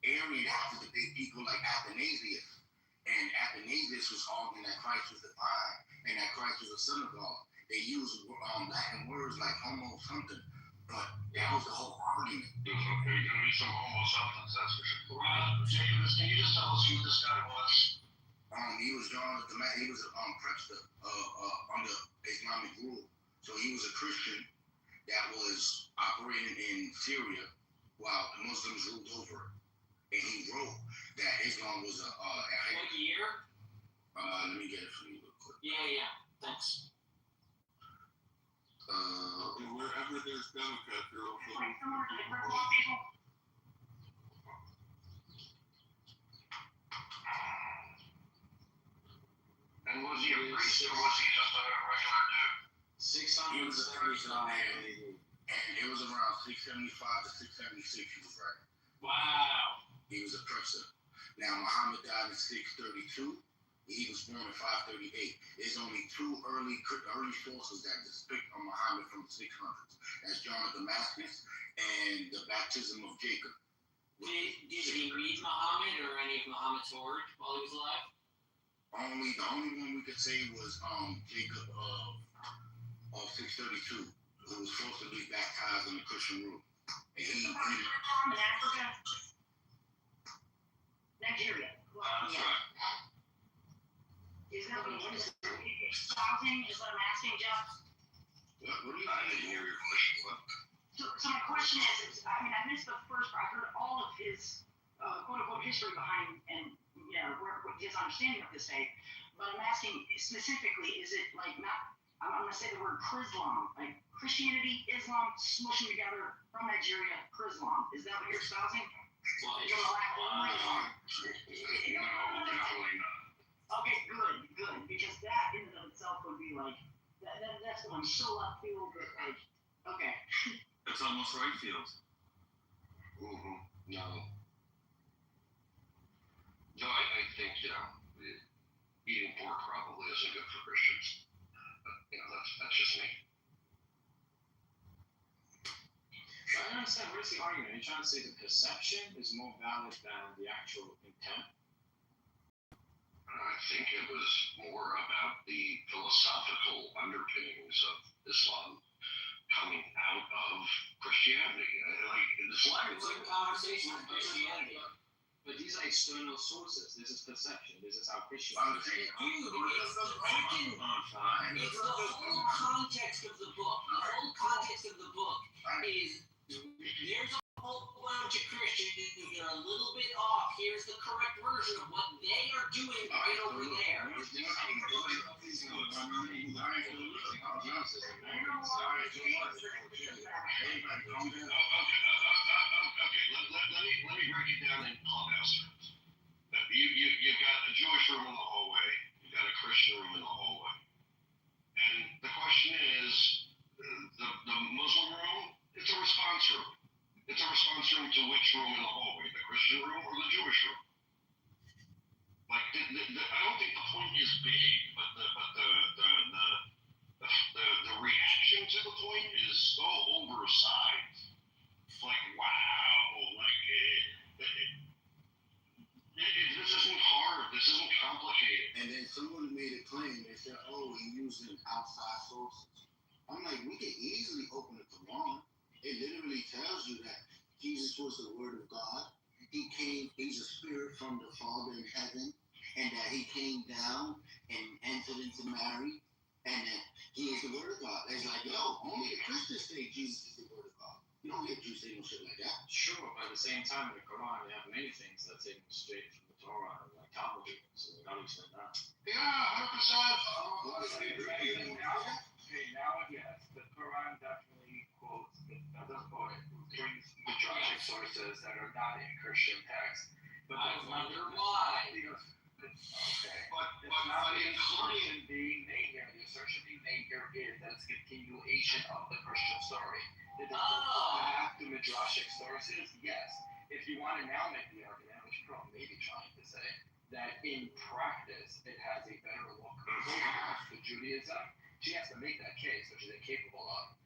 [SPEAKER 8] Arian had to debate people like Athanasius, and Athanasius was arguing that Christ was divine and that Christ was a son of God. They used Latin words like homo something, but that was the whole argument.
[SPEAKER 6] There's going to be some homo somethings, that's for sure. Jacob, can you just tell us who this guy was?
[SPEAKER 8] He was John of Damascus. He was a prester under Islamic rule. So he was a Christian that was operating in Syria while the Muslims ruled over it. And he wrote that Islam was a
[SPEAKER 4] What year?
[SPEAKER 8] let me get it for you real quick.
[SPEAKER 4] Yeah. Thanks.
[SPEAKER 5] Wherever there's Democrats, there will be.
[SPEAKER 6] And was he a priest or was he just a regular dude?
[SPEAKER 8] He was a priest, and it was around 675 to 676. He was right.
[SPEAKER 4] Wow.
[SPEAKER 8] He was a prester. Now Muhammad died in 632. He was born in 538. There's only two early sources that depict Muhammad from the 600s. That's John of Damascus and the baptism of Jacob.
[SPEAKER 4] Did he read Muhammad or any of Muhammad's work while he was alive?
[SPEAKER 8] The only one we could say was Jacob of 632, who was supposed to be baptized in the Christian room. And he,
[SPEAKER 1] in Africa, Nigeria.
[SPEAKER 11] That's right.
[SPEAKER 1] Is that what is housing? Is what I'm asking, Jeff?
[SPEAKER 8] what do you, I didn't hear your question. What?
[SPEAKER 1] So my question is, I mean, I missed the first part. I heard all of his quote unquote history behind and what his understanding of this faith. But I'm asking specifically, is it like not? I'm gonna say the word Chrislam, like Christianity, Islam, smushing together from Nigeria, Chrislam. Is that what you're espousing?
[SPEAKER 6] No, definitely not.
[SPEAKER 1] Okay, good, because that in and of itself would be like that's going so left field, but like, okay.
[SPEAKER 11] It's almost right field.
[SPEAKER 6] No. No, I think, eating pork probably isn't good for Christians. But, that's just me.
[SPEAKER 2] I don't understand. What is the argument? Are you trying to say the perception is more valid than the actual intent?
[SPEAKER 6] I think it was more about the philosophical underpinnings of Islam coming out of Christianity.
[SPEAKER 4] It's like a conversation with Christianity.
[SPEAKER 2] But these are external sources. This is perception. This is how Christians.
[SPEAKER 4] Dude, it's the whole context of the book. The whole context of the book is there's a whole bunch of Christians that are a little bit off. Here's the correct version of what they are doing right over there.
[SPEAKER 6] Let me break it down in clubhouse terms. You've got a Jewish room in the hallway. You've got a Christian room in the hallway. And the question is, the Muslim room, it's a response room. It's a response room to which room in the hallway? The Christian room or the Jewish room? Like, I don't think the point is big, but the reaction to the point is so oversized. Like, wow, like this isn't hard. This isn't complicated.
[SPEAKER 8] And then someone made a claim. They said, "Oh, we're using outside sources." I'm like, we can easily open the Quran. It literally tells you that Jesus was the Word of God. He came. He's a spirit from the Father in heaven, and that he came down and entered into Mary, and that he is the Word of God. It's like, yo, only the Christians say Jesus is the Word of God. You don't hear Jews say no shit like that.
[SPEAKER 2] Sure, but at the same time, in the Quran, you have many things that take straight from the Torah, like Talmud, so we gotta explain that.
[SPEAKER 6] Yeah, 100%.
[SPEAKER 10] Okay, now yes, the Quran definitely quotes, doesn't quote it, brings Midrashic sources that are not in Christian texts. But
[SPEAKER 4] I
[SPEAKER 10] that's not
[SPEAKER 4] wonder why.
[SPEAKER 10] Okay.
[SPEAKER 6] But
[SPEAKER 10] It's not the
[SPEAKER 6] including
[SPEAKER 10] assertion being made here. The assertion being made here is that it's a continuation of the Christian story. It doesn't go back to Midrashic sources. Yes, if you want to now make the argument, which you're probably maybe trying to say, that in practice it has a better look to Judaism, she has to make that case, which is incapable of.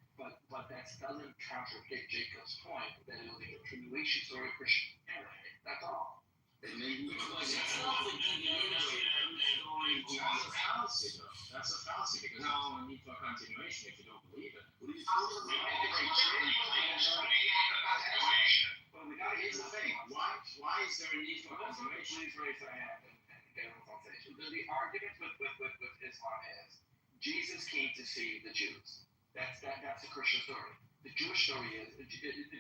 [SPEAKER 10] But that doesn't contradict Jacob's point that it was a continuation story of Christianity. That's all.
[SPEAKER 8] And then
[SPEAKER 4] Which was itself a deviation from the story of
[SPEAKER 2] That's a
[SPEAKER 4] Jesus.
[SPEAKER 2] fallacy, though. That's a fallacy because there's no need for a continuation if you don't believe it.
[SPEAKER 8] what are you talking about?
[SPEAKER 10] But we gotta
[SPEAKER 2] Here's the thing. Why is there a need for a continuation?
[SPEAKER 10] Please raise your hand and get a conversation. The argument with Islam is Jesus came to save the Jews. That's the Christian story. The Jewish story is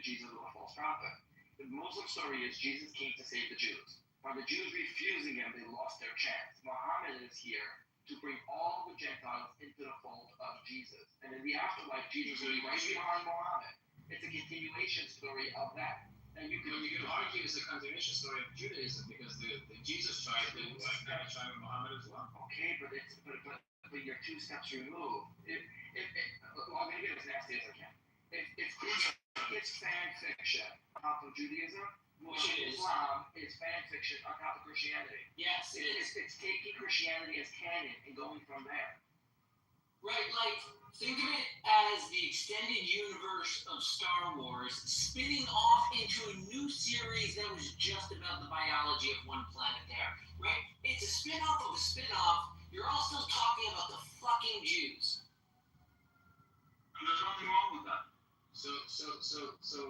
[SPEAKER 10] Jesus was a false prophet. The Muslim story is Jesus came to save the Jews. By the Jews refusing him, they lost their chance. Muhammad is here to bring all the Gentiles into the fold of Jesus. And in the afterlife, Jesus will be right behind Muhammad. It's a continuation story of that. And you
[SPEAKER 2] You
[SPEAKER 10] can
[SPEAKER 2] could argue it's a continuation story of Judaism because the Jesus tribe didn't like that tribe of Muhammad as well.
[SPEAKER 10] okay, but you're two steps removed. Well, I'm gonna get as nasty as I can. It's fan fiction on top of Judaism,
[SPEAKER 4] Which it is.
[SPEAKER 10] Islam is fan fiction on top of Christianity.
[SPEAKER 4] Yes, it is.
[SPEAKER 10] It's taking Christianity as canon and going from there.
[SPEAKER 4] Right, like, think of it as the extended universe of Star Wars spinning off into a new series that was just about the biology of one planet there, right? It's a spin-off of a spin-off. You're all still talking about the fucking Jews.
[SPEAKER 11] And there's nothing wrong with that.
[SPEAKER 2] So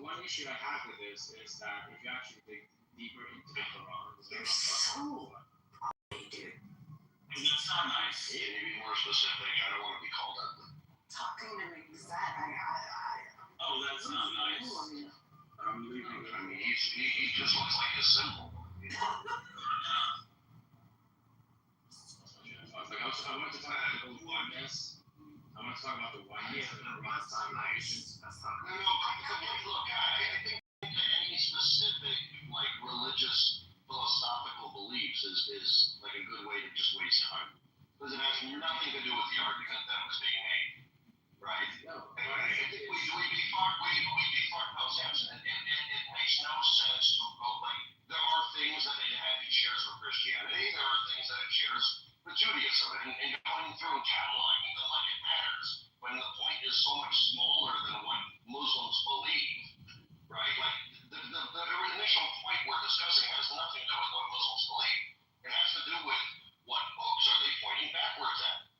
[SPEAKER 2] one issue I have with this is that if you actually dig deeper into the Quran,
[SPEAKER 9] You're so dude.
[SPEAKER 11] And that's not nice.
[SPEAKER 6] Can you be more specific? I don't want to be called ugly.
[SPEAKER 9] Talking to me fat.
[SPEAKER 11] Oh, that's not nice.
[SPEAKER 8] I'm leaving.
[SPEAKER 6] I mean, he just looks like a symbol.
[SPEAKER 2] Like I want to talk about the oneness. I want to talk about the oneness of the Quran.
[SPEAKER 6] That's not nice. That's not nice. No, look, I think any specific, like, religious, philosophical beliefs is like a good way to just waste time. Because it has nothing to do with the argument that was being made. Right?
[SPEAKER 2] No.
[SPEAKER 6] And I think we defark no Samson. It makes no sense to go, like, there are things that it shares with Christianity, there are things that it shares with Judaism, and going through and cataloging them like it matters, when the point is so much smaller than what Muslims believe, right? Like, the initial point we're discussing has nothing to do with what Muslims believe. It has to do with what books are they pointing backwards at,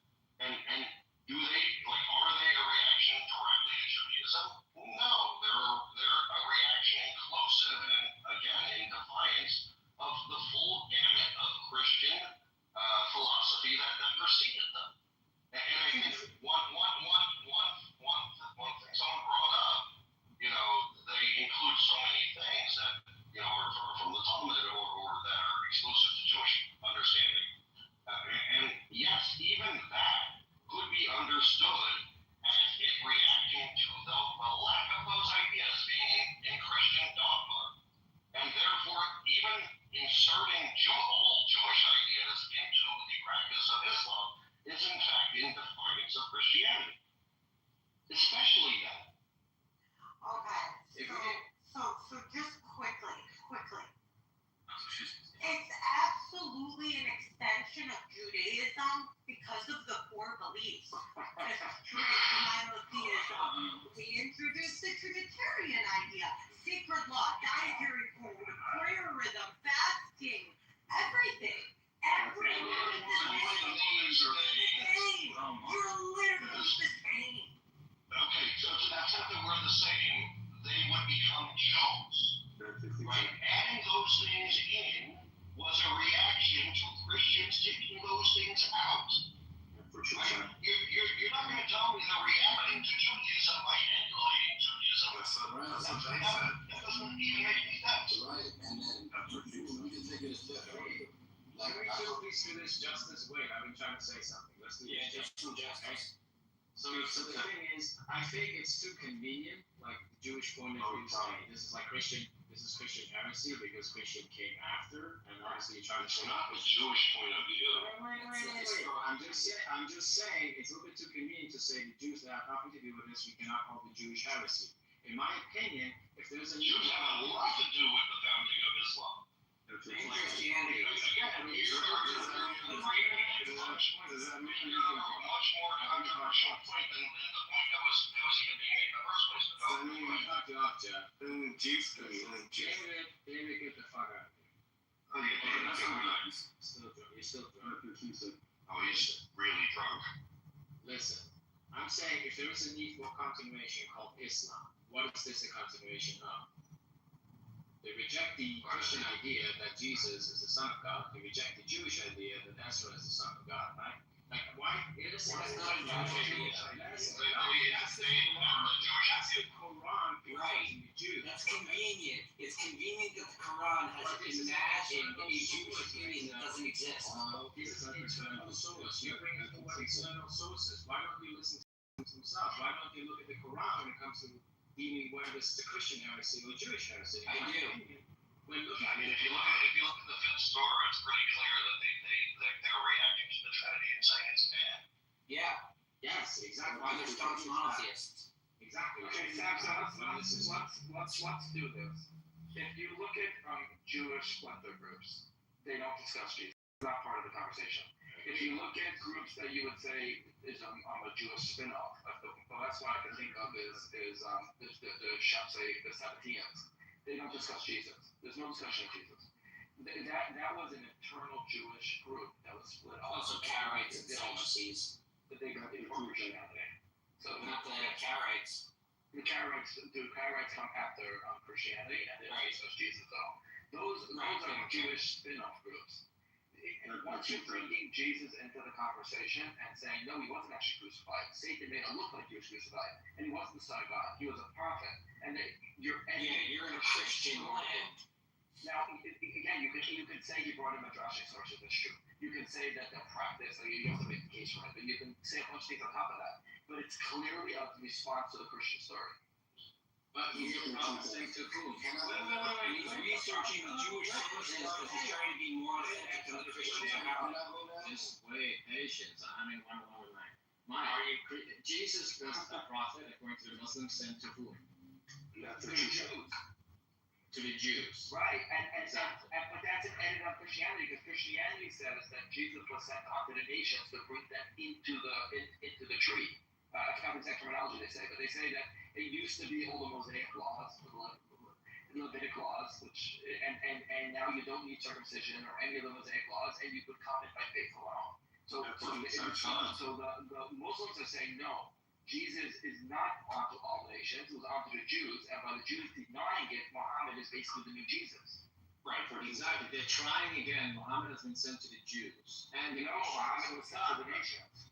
[SPEAKER 6] and do they, like, are they a reaction directly to Judaism? No, they're a reaction inclusive and, again, in defiance of the full gamut of Christian philosophy that preceded them. And I think one thing someone brought up, they include so many things that, are from the Talmud or that are exclusive to Jewish understanding. And yes, even that could be understood as it reacting to the lack of those ideas being in Christian dogma. And therefore, even inserting all Jewish ideas into the practice of Islam is in fact in defiance of Christianity. Especially that.
[SPEAKER 9] Okay, so just quickly. It's absolutely an extension of Judaism because of the core beliefs. Judaism, monotheism. They introduced the Trinitarian idea, sacred law, dietary code, prayer rhythm, fasting, everything. Everything is the same. You're literally the same.
[SPEAKER 6] Okay, so to the extent that we're the same, they would become Jews. Right? Adding those things in was a reaction to Christians taking those things out. Right? You're not going to tell me they're reacting to Judaism by emulating Judaism. That doesn't even make any sense.
[SPEAKER 8] Right, and then we can take it a step further.
[SPEAKER 2] Can we please do this just this way? I've been trying to say something. Let's do this just justice. So the thing is, I think it's too convenient, like the Jewish point of view saying this is like Christian heresy because Christian came after, and obviously you're trying to say
[SPEAKER 6] not the Jewish point of view.
[SPEAKER 2] Wait. I'm just saying it's a little bit too convenient to say the Jews that have nothing to do with this, we cannot call the Jewish heresy. In my opinion, if there's a
[SPEAKER 6] Jews have a lot to do with the founding of Islam.
[SPEAKER 4] Christianity.
[SPEAKER 6] Much more controversial point than the point that was even being made in the first place.
[SPEAKER 2] David, get the fuck out of here. You're still drunk.
[SPEAKER 6] Oh, he's really drunk.
[SPEAKER 2] Listen, I'm saying if there is a need for a continuation called Islam, what is this a continuation of? They reject the Christian idea that Jesus is the Son of God. They reject the Jewish idea that Ezra is the Son of God, right? Like, why? That's not a Jewish idea. That's the Quran
[SPEAKER 4] Right.
[SPEAKER 2] the Jews.
[SPEAKER 4] That's convenient. It's convenient that the Quran has imagined a Jewish opinion that doesn't exist.
[SPEAKER 2] This is an external source. You're bringing forward external sources. Why don't we listen to themselves? Why don't they look at the Quran when it comes to deeming whether this is a Christian heresy or a Jewish heresy?
[SPEAKER 6] I mean, if you look at the fifth surah, it's pretty clear that they're reacting to the Trinity and saying it's bad.
[SPEAKER 4] Yeah.
[SPEAKER 2] Yes, exactly.
[SPEAKER 4] Why they're staunch monotheists.
[SPEAKER 2] Exactly.
[SPEAKER 10] Okay, let's do this. If you look at Jewish splinter groups, they don't discuss Jesus. It's not part of the conversation. If you look at groups that you would say is a Jewish spin-off, the last one I can think of is the Shatzai, the Sabbateans. They don't discuss Jesus. There's no discussion of Jesus. That was an internal Jewish group that was split off.
[SPEAKER 4] Also Karaites and Sadducees.
[SPEAKER 10] But they got the Christianity.
[SPEAKER 4] So not the Karaites.
[SPEAKER 1] The Karaites come after Christianity, and they face us Jesus though. Those are Jewish spin-off groups. And once you're bringing Jesus into the conversation and saying, no, he wasn't actually crucified. Satan made it look like he was crucified, and he wasn't the Son of God. He was a prophet. And you're
[SPEAKER 4] in a Christian land.
[SPEAKER 1] Now, again, you could say he brought in Midrashic sources. That's true. You can say that the practice, you have to make the case for it, but you can say a bunch of things on top of that. But it's clearly a response to the Christian story.
[SPEAKER 11] But he's a Protestant to whom?
[SPEAKER 4] Wait. He's researching the Jewish sources because he's trying to be more authentic to the Christian account.
[SPEAKER 2] Just wait, patience. I'm in one along with mine. Jesus was a prophet according to the Muslims sent to whom?
[SPEAKER 1] To the Jews.
[SPEAKER 2] To the Jews.
[SPEAKER 1] Right, but that's an edit on Christianity, because Christianity says that Jesus was sent onto the nations to bring them into the tree. I forgot the exact terminology they say, but they say that it used to be all the Mosaic laws, the Levitic laws, which and now you don't need circumcision or any of the Mosaic laws, and you could come in by faith alone. So the Muslims are saying no. Jesus is not onto all nations, it was onto the Jews, and by the Jews denying it, Muhammad is basically the new Jesus.
[SPEAKER 2] Right, exactly. They're trying again. Muhammad has been sent to the Jews. And
[SPEAKER 1] Muhammad was sent to the nations.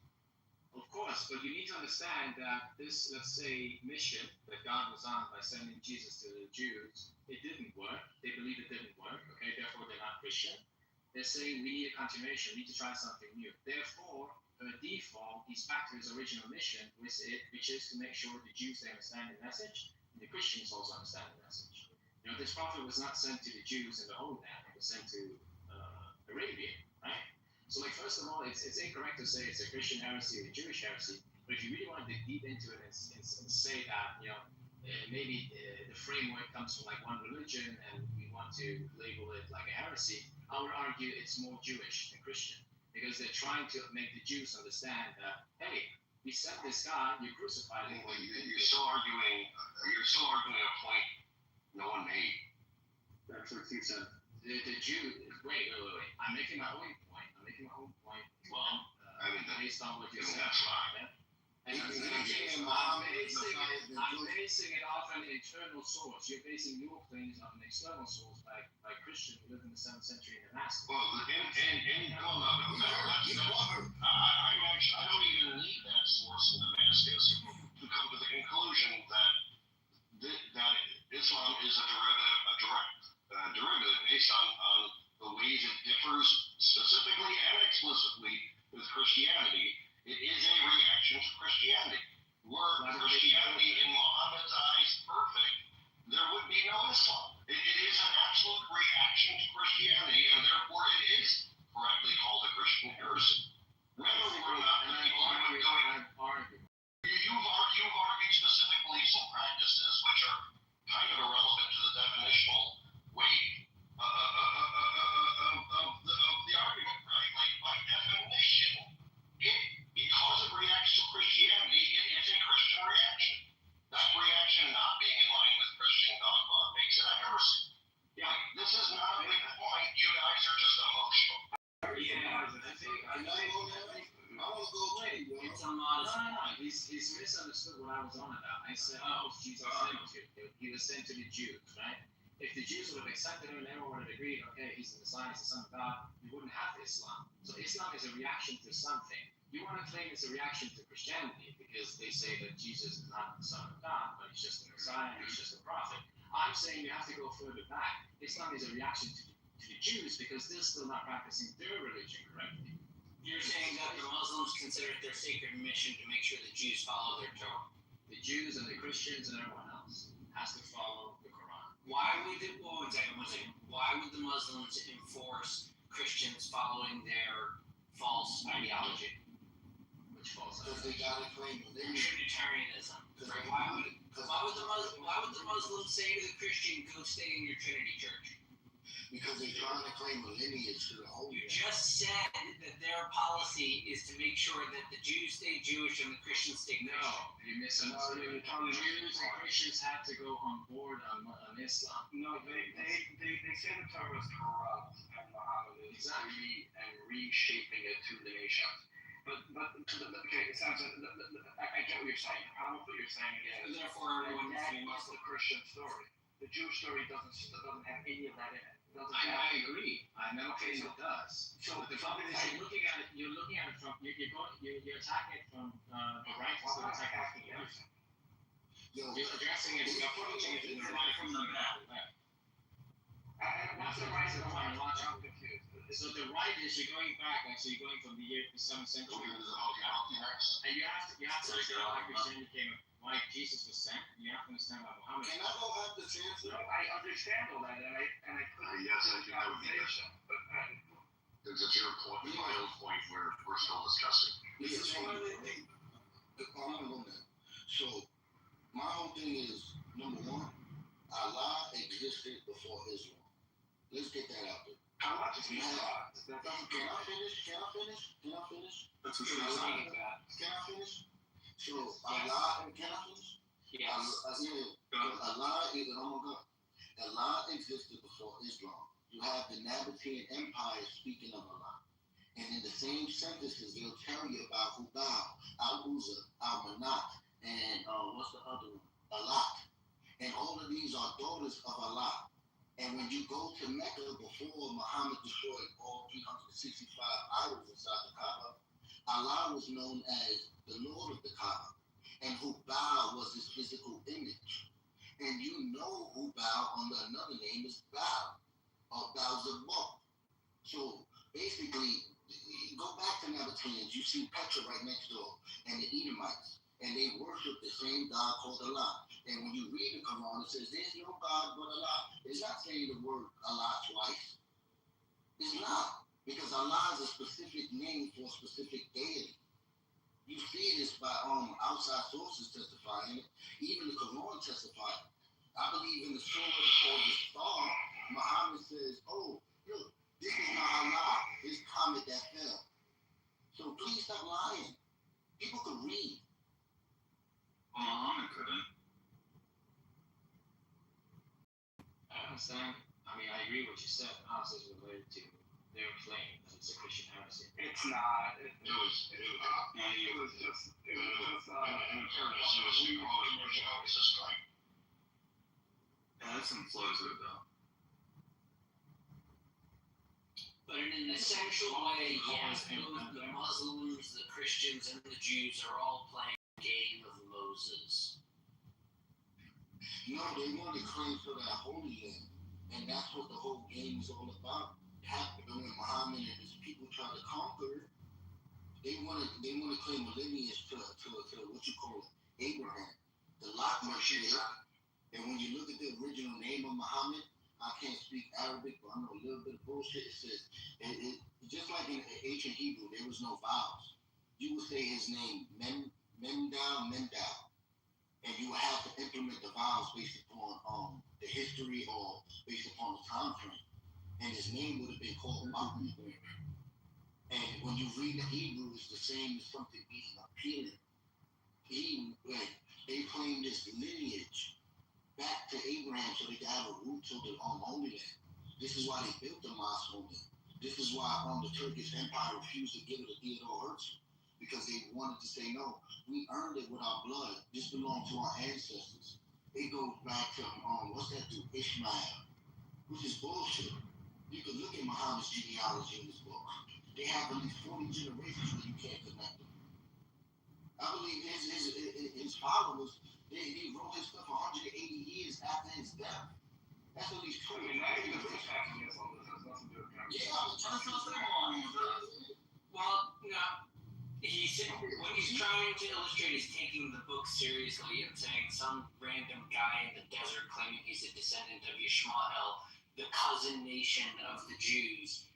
[SPEAKER 2] Of course, but you need to understand that this, let's say, mission that God was on by sending Jesus to the Jews, it didn't work. They believe it didn't work, okay? Therefore, they're not Christian. They're saying we need a continuation, we need to try something new. Therefore, per default, he's back to his original mission, which is to make sure the Jews they understand the message, and the Christians also understand the message. You know, this prophet was not sent to the Jews in the Holy Land; it was sent to Arabia, right? So, like, first of all, it's incorrect to say it's a Christian heresy or a Jewish heresy. But if you really want to dig deep into it and say that, you know, maybe the framework comes from like one religion, and we want to label it like a heresy, I would argue it's more Jewish than Christian, because they're trying to make the Jews understand that, hey, we sent this guy, you crucified him.
[SPEAKER 6] You're still arguing a point no one made.
[SPEAKER 1] That's what he said.
[SPEAKER 2] The Jew. Wait. I'm making my own point. Well, based on what you said. And I'm basing it off an internal source. You're basing your claims on an external source by Christian who lived in the 7th century in Damascus.
[SPEAKER 6] Well, I don't even need that source in Damascus to come to the conclusion that Islam is a derivative based on the ways it differs specifically and explicitly with Christianity. It is a reaction to Christianity. Were Christianity in Muhammad's eyes perfect, there would be no Islam. It is an absolute reaction to Christianity, and therefore it is correctly called a Christian heresy. Whether or not the people who are going, you've argued specific beliefs and practices which are kind of irrelevant to the definitional weight of the argument, right? Like, by definition, because it reacts to Christianity, it is a Christian reaction. That reaction not being in line with Christian dogma makes it a heresy. Yeah, this is not a big point. You guys are just emotional.
[SPEAKER 4] It's a modest.
[SPEAKER 2] No. He's misunderstood what I was on about. I said, Jesus sent to. He was sent to the Jews, right? If the Jews would have accepted him and everyone would have agreed, okay, he's the Messiah, he's the Son of God, we wouldn't have Islam. So Islam is a reaction to something. You want to claim it's a reaction to Christianity because they say that Jesus is not the Son of God, but he's just the Messiah, he's just a prophet. I'm saying you have to go further back. Islam is a reaction to the Jews because they're still not practicing their religion correctly.
[SPEAKER 4] You're saying that the Muslims consider it their sacred mission to make sure the Jews follow their Torah.
[SPEAKER 2] The Jews and the Christians and everyone else has to follow the Quran.
[SPEAKER 4] Why would the Muslims enforce Christians following their false ideology?
[SPEAKER 2] Which false
[SPEAKER 8] Because they gotta claim
[SPEAKER 4] Trinitarianism. Right? Why would the Muslims say to the Christian, go stay in your Trinity church?
[SPEAKER 8] because they're trying to claim a lineage to the Holy
[SPEAKER 4] You
[SPEAKER 8] Land.
[SPEAKER 4] just said that their policy is to make sure that the Jews stay Jewish and the Christians stay Christian.
[SPEAKER 2] No, you misunderstood. Jews and Christians had to go on board on Islam.
[SPEAKER 1] No, they say the Torah is corrupt and Muhammad is reshaping it to the nations.
[SPEAKER 10] Okay, it sounds. I get what you're saying. I don't know what you're saying is.
[SPEAKER 4] Therefore, everyone
[SPEAKER 10] That
[SPEAKER 4] must be
[SPEAKER 10] is
[SPEAKER 4] Muslim.
[SPEAKER 10] the Christian story. The Jewish story doesn't have any of that in it. It doesn't have.
[SPEAKER 2] I agree. I'm not saying it does.
[SPEAKER 10] So
[SPEAKER 2] But the problem is you're looking at it from you're attacking it from the right instead of attacking the left.
[SPEAKER 8] Yo,
[SPEAKER 2] You're addressing it, you're approaching it in the right
[SPEAKER 11] from the back.
[SPEAKER 10] What's the right and the wrong? I'm confused.
[SPEAKER 2] So the right is you're going back, like so you're going from the 7th century. And you have to understand why Christianity came, why Jesus was sent. And you have to understand why Muhammad.
[SPEAKER 8] can I go have the chance?
[SPEAKER 10] No, I understand all that, and I couldn't.
[SPEAKER 6] Yes, I think that would be good.
[SPEAKER 10] But
[SPEAKER 6] It's a your point, my own point, we're still discussing.
[SPEAKER 8] This is one of the things. I'm gonna go now. So, my whole thing is, number one, Allah existed before Islam. Let's get that out there.
[SPEAKER 10] how much is he
[SPEAKER 8] Can
[SPEAKER 10] taught?
[SPEAKER 8] I finish?
[SPEAKER 11] That's what
[SPEAKER 8] Can
[SPEAKER 11] you're
[SPEAKER 8] I
[SPEAKER 11] saying.
[SPEAKER 8] finish? So, Allah, can I finish?
[SPEAKER 4] Yes.
[SPEAKER 8] Allah existed before Islam. You have the Nabatean Empire speaking of Allah. And in the same sentences, they'll tell you about Hubal, Al-Uzza, Al-Manat, and what's the other one? Alat. And all of these are daughters of Allah. And when you go to Mecca before Muhammad destroyed all 365 idols inside the Kaaba, Allah was known as the Lord of the Kaaba. And Hubal was his physical image. And you know Hubal under another name is Baal, or Baal-Zebub. So basically, go back to Nabateans, you see Petra right next door, and the Edomites. And they worship the same God called Allah. And when you read the Quran, it says there's no God but Allah. It's not saying the word Allah twice. It's not. Because Allah is a specific name for a specific deity. You see this by outside sources testifying it. Even the Quran testified. I believe in the surah called the Star. Muhammad says, oh, look, this is not Allah. It's comet that fell. So please stop lying. People can read.
[SPEAKER 11] Well, Muhammad couldn't.
[SPEAKER 2] I understand. I mean, I agree with what you said. Ours is related to their claim that it's a Christian heresy.
[SPEAKER 10] It's not.
[SPEAKER 6] It was
[SPEAKER 10] just.
[SPEAKER 11] That's some flow to it though.
[SPEAKER 4] But in an essential way, yes, both the Muslims, the Christians, and the Jews are all playing the game of Moses.
[SPEAKER 8] No, they want to claim for that Holy Land. And that's what the whole game is all about. Happened when Muhammad and his people try to conquer it. They want to claim a lineage to what you call it, Abraham. The Lockman shit. And when you look at the original name of Muhammad, I can't speak Arabic, but I know a little bit of bullshit. It says, just like in ancient Hebrew, there was no vowels. You would say his name, Memdal. And you would have to implement the vowels based upon the history or based upon the time frame. And his name would have been called Muhammad. And when you read the Hebrew, it's the same as something being appealing. They claim this lineage back to Abraham so they could have a root to the Holy Land. This is why they built the mosque on it. This is why the Turkish Empire refused to give it to Theodore Herzl, because they wanted to say, no, we earned it with our blood. This belonged to our ancestors. It goes back to, what's that dude, Ishmael, which is bullshit. You can look at Muhammad's genealogy in this book. They have at least 40 generations where you can't connect them. I believe his followers, they wrote his stuff 180 years after his death. That's at least 20 generations. Yeah, I'm trying to say
[SPEAKER 4] Well, no. What he's trying to illustrate is taking the book seriously and saying some random guy in the desert claiming he's a descendant of Ishmael, the cousin nation of the Jews,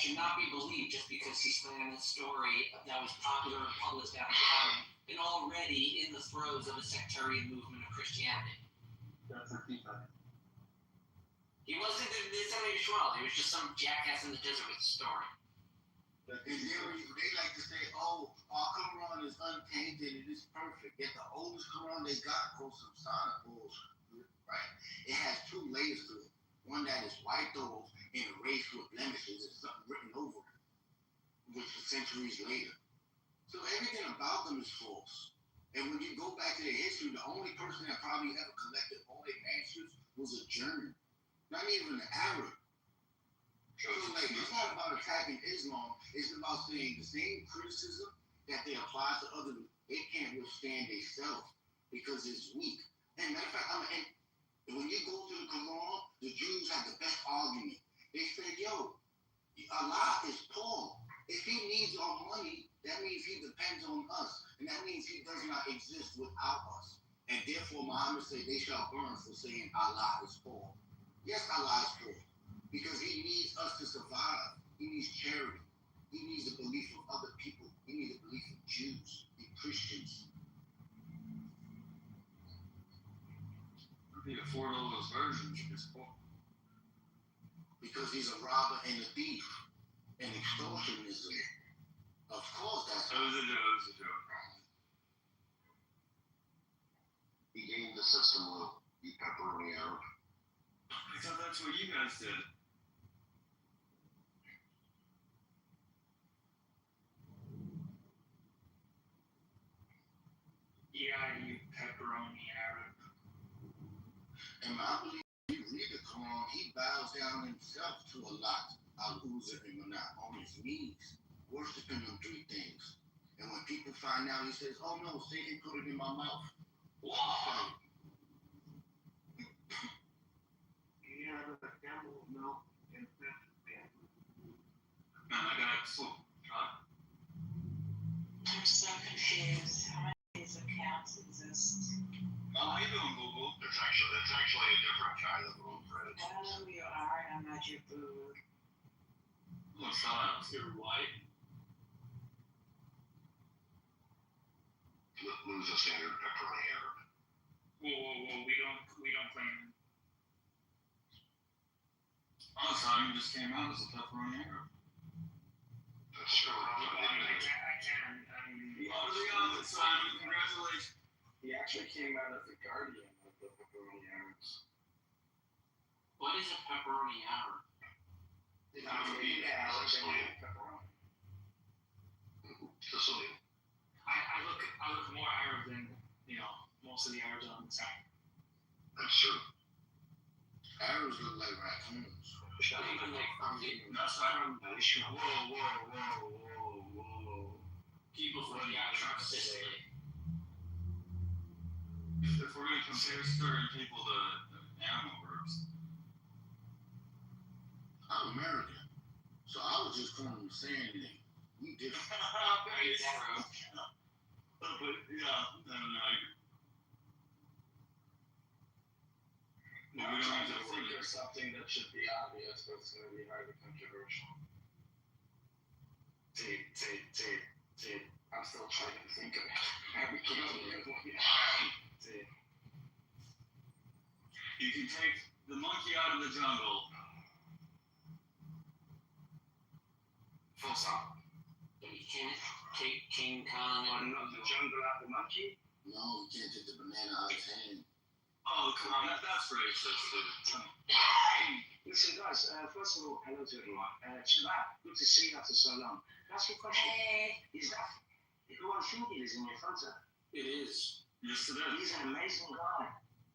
[SPEAKER 4] should not be believed just because he's telling a story that was popular and published at the time and already in the throes of a sectarian movement of Christianity.
[SPEAKER 10] That's a key fact.
[SPEAKER 4] He wasn't the descendant of Ishmael. He was just some jackass in the desert with a story.
[SPEAKER 8] in theory, they like to say, oh, our Quran is untainted, it is perfect. Yet the oldest Quran they got quotes some Sana bullshit, right? It has two layers to it. One that is wiped off and erased with blemishes and something written over it, which is centuries later. So everything about them is false. And when you go back to their history, the only person that probably ever collected all their manuscripts was a German, not even an Arab. So like, it's not about attacking Islam. It's about saying the same criticism that they apply to others. They can't withstand themselves because it's weak. And matter of fact, and when you go to the Quran, the Jews have the best argument. They said, yo, Allah is poor. If he needs our money, that means he depends on us. And that means he does not exist without us. And therefore, Muhammad said, they shall burn for saying Allah is poor. Yes, Allah is poor. Because he needs us to survive. He needs charity. He needs the belief of other people. He needs the belief of Jews and Christians.
[SPEAKER 11] He afford all those versions of his book.
[SPEAKER 8] Because he's a robber and a thief. And extortionism. Of course, that's
[SPEAKER 11] That was a joke.
[SPEAKER 6] He gamed the system with the pepperoni Arab.
[SPEAKER 11] I thought that's what you guys did.
[SPEAKER 1] Yeah, you pepperoni Arab.
[SPEAKER 8] And I believe when you read the Quran, he bows down himself to Allah, Al-Uzza and Manat, on his knees, worshiping them three things. And when people find out, he says, oh no, Satan put it in my mouth. Wow.
[SPEAKER 1] Yeah, the devil, no.
[SPEAKER 11] Man, I got so
[SPEAKER 9] I'm so confused. How many of these accounts exist?
[SPEAKER 11] how you doing, Google?
[SPEAKER 6] It's actually a different kind of room, Fred.
[SPEAKER 9] I don't know who you are, and I'm not your boo.
[SPEAKER 11] What's that? You're white.
[SPEAKER 6] Lose a standard pepperoni Arab.
[SPEAKER 1] Whoa, we don't claim.
[SPEAKER 11] Oh, Simon just came out as a pepperoni Arab.
[SPEAKER 6] That's true.
[SPEAKER 1] I can.
[SPEAKER 11] Simon, congratulations.
[SPEAKER 10] He actually came out as the guardian of the pepperoni Arabs.
[SPEAKER 4] What is a pepperoni Arab?
[SPEAKER 10] Did not be Alexander pepperoni.
[SPEAKER 6] Sicilian.
[SPEAKER 1] I look more Arab than most of the Arabs on the side.
[SPEAKER 6] That's true.
[SPEAKER 8] Arabs look like raccoons.
[SPEAKER 4] Even like from the
[SPEAKER 11] That's Simon. Whoa.
[SPEAKER 4] people from the Arab Sicily.
[SPEAKER 11] If we're going to compare certain people to animal groups,
[SPEAKER 8] I'm American. So I was just calling them saying name. We different.
[SPEAKER 11] but yeah, I don't know.
[SPEAKER 10] I'm trying to think of something that should be obvious, but it's going to be highly controversial. I'm still trying to think of it.
[SPEAKER 11] You can take the monkey out of the jungle. Full stop.
[SPEAKER 4] You can't take King Kong
[SPEAKER 1] Not the jungle out the monkey.
[SPEAKER 8] No, you can't take the banana out of his hand.
[SPEAKER 11] Oh, come on, that's racist, dude.
[SPEAKER 1] Listen, guys. First of all, hello to everyone. Shabbat, good to see you after so long. Can I ask you a question?
[SPEAKER 9] Hey.
[SPEAKER 1] Is that who I think it is in your photo?
[SPEAKER 10] It is.
[SPEAKER 11] Yes, it is.
[SPEAKER 1] He's an amazing guy.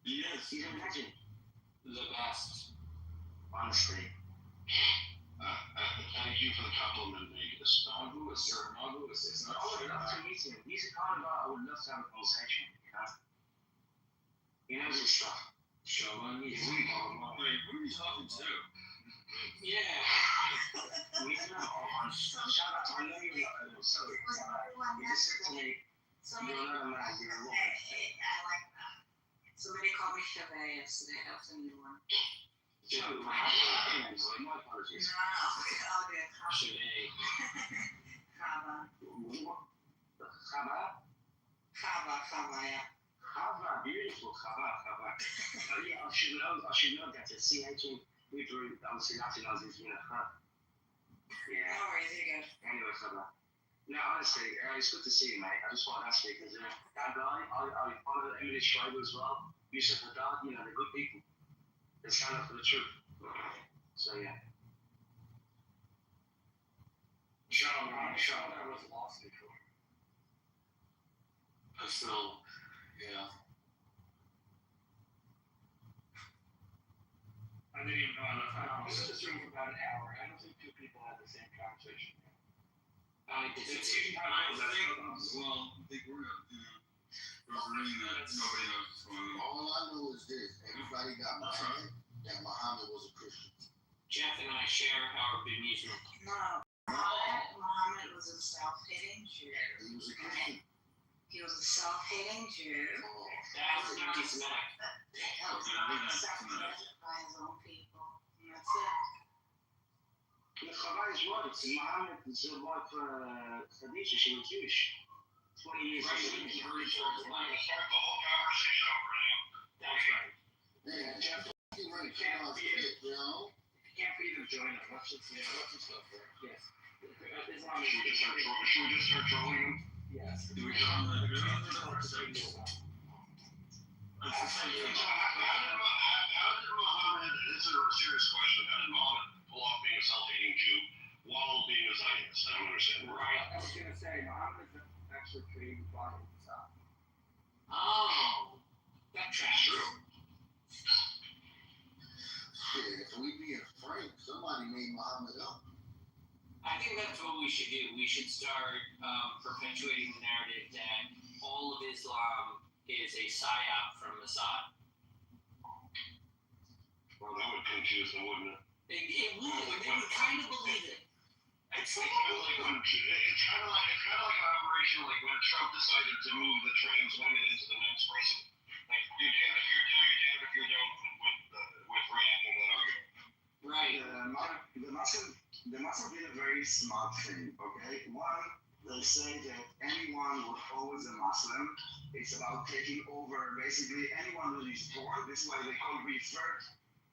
[SPEAKER 11] He is.
[SPEAKER 1] He's a legend.
[SPEAKER 4] the best.
[SPEAKER 1] Honestly.
[SPEAKER 6] Thank you for the compliment, Vegas.
[SPEAKER 10] Marvelous, sir. Marvelous. It's not
[SPEAKER 1] I would love to meet him. He's the kind of guy I would love to have a conversation with, He knows his stuff.
[SPEAKER 10] Shaman.
[SPEAKER 11] Wait, who are you talking to?
[SPEAKER 4] Yeah.
[SPEAKER 1] Shout out to I know you're not so he just said to me, you're not a man, you're a woman.
[SPEAKER 9] I like that. Somebody called me Chevy yesterday. That was a new one.
[SPEAKER 1] Joe, my apologies.
[SPEAKER 9] No, I'll do it.
[SPEAKER 4] Chevy.
[SPEAKER 9] Chava.
[SPEAKER 1] Chava, yeah. Chava, beautiful Chava. Yeah, I should know that. It's CH we drew, obviously Latin as is, Yeah.
[SPEAKER 9] No worries, you're good.
[SPEAKER 1] Anyway, Chava. No, honestly, it's good to see you, mate. I just want to ask you, because that guy, I follow Emily Schreiber as well. Yusuf Haddad, they're good people. They stand up for the truth. So, yeah.
[SPEAKER 10] Sean, I was lost before.
[SPEAKER 11] So, yeah.
[SPEAKER 10] I didn't even know I left my house. We were just room for about an hour. I don't think two people had the same conversation.
[SPEAKER 4] I
[SPEAKER 10] It's
[SPEAKER 4] disagree.
[SPEAKER 10] usually how
[SPEAKER 11] I
[SPEAKER 10] it goes.
[SPEAKER 11] think, well, I think we're agreeing that nobody knows what's going on.
[SPEAKER 8] All I know is this: everybody got mad that Muhammad was a Christian.
[SPEAKER 4] Jeff and I share our bemusement.
[SPEAKER 9] No, Muhammad was a self-hating Jew.
[SPEAKER 8] He was a Christian.
[SPEAKER 9] He was a self-hating Jew.
[SPEAKER 4] That's anti-Semitic.
[SPEAKER 9] He was self-hating by his own people. And that's it.
[SPEAKER 1] The Chava is right. Muhammad survived Khadijah. She was Jewish. 20 years
[SPEAKER 4] Right,
[SPEAKER 1] ago.
[SPEAKER 4] he converted her as
[SPEAKER 6] We're
[SPEAKER 4] well.
[SPEAKER 6] gonna start the whole conversation over now.
[SPEAKER 4] That's right.
[SPEAKER 8] Man, Jeff, you ready to come out shit, bro?
[SPEAKER 10] You can't be the join them. Let's just go for it. Yes. Islam is
[SPEAKER 6] Should we just start trolling them?
[SPEAKER 10] yes.
[SPEAKER 11] Do we go on the
[SPEAKER 6] So, how did Muhammad, this is a serious question, how did Muhammad pull off being a self-hating Jew while being a Zionist? I don't understand.
[SPEAKER 10] Right. I was gonna say Muhammad is actually created by himself.
[SPEAKER 4] Oh, that
[SPEAKER 6] That's
[SPEAKER 4] tracks.
[SPEAKER 6] true.
[SPEAKER 8] Shit, if we being frank, somebody made Muhammad up.
[SPEAKER 4] I think that's what we should do. We should start perpetuating the narrative that all of Islam is a psyop from Mossad.
[SPEAKER 6] Well, that would confuse them, wouldn't it?
[SPEAKER 4] It would. They would kind of believe it.
[SPEAKER 6] It's kind of like an operation like when Trump decided to move the trans women into the next president. Like, you're damned if you're doing, you're damned if you don't with reacting to that argument.
[SPEAKER 4] Right.
[SPEAKER 1] The Muslim did a very smart thing, okay? One, they say that anyone who follows a Muslim, it's about taking over basically anyone who is born. This is why they call revert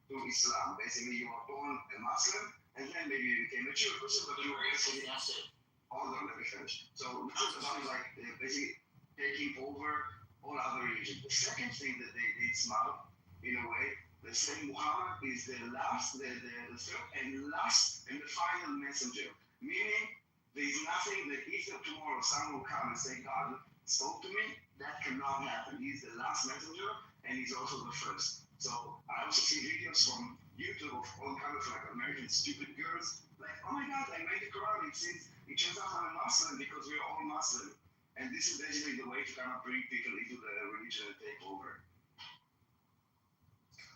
[SPEAKER 1] to Islam. Basically, you are born a Muslim, and then maybe you became a Jew, but you were basically
[SPEAKER 4] That's it.
[SPEAKER 1] all of them finish. So this is about like basically taking over all other religions. The second thing that they did smart, in a way, they say Muhammad is the last, the third and last and the final messenger. Meaning, there is nothing that if tomorrow someone will come and say God spoke to me, that cannot happen. He's the last messenger and he's also the first. So I also see videos from YouTube of all kinds of like American stupid girls, like, oh my God, I read the Quran. It turns out I'm a Muslim because we're all Muslim. And this is basically the way to kind of bring people into the religion and take over.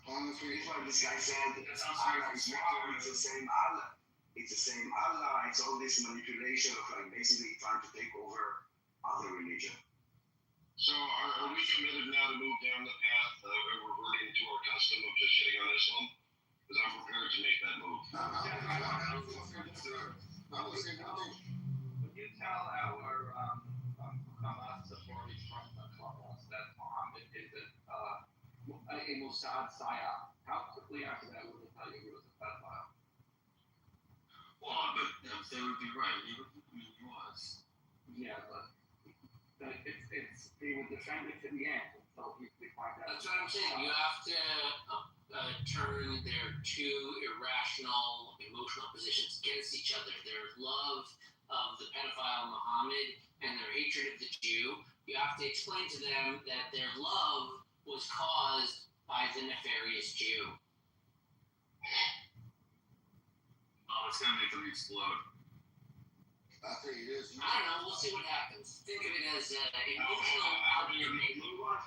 [SPEAKER 1] Honestly, it's like this guy said, Allah is one, it's the same Allah. It's the same Allah. It's all this manipulation of like basically trying to take over other religion.
[SPEAKER 6] So are we committed now to move down the path of reverting to our custom of just shitting on Islam? Because I'm prepared to make that move.
[SPEAKER 10] When you tell our Hamas supporters from Clubhouse that Muhammad is a Mossad psyop, how quickly after that will they tell you he was a pedophile?
[SPEAKER 11] Well, but they would be right. He was.
[SPEAKER 10] Yeah, but they will defend it to the end until we find out.
[SPEAKER 4] That's what I'm saying. You have to turn their two irrational emotional positions against each other. Their love of the pedophile Muhammad and their hatred of the Jew. You have to explain to them that their love was caused by the nefarious Jew.
[SPEAKER 11] Oh, it's gonna make them explode.
[SPEAKER 8] I tell you this.
[SPEAKER 4] I don't know. We'll see what happens. Think of it as emotional alienating.
[SPEAKER 6] Hold on.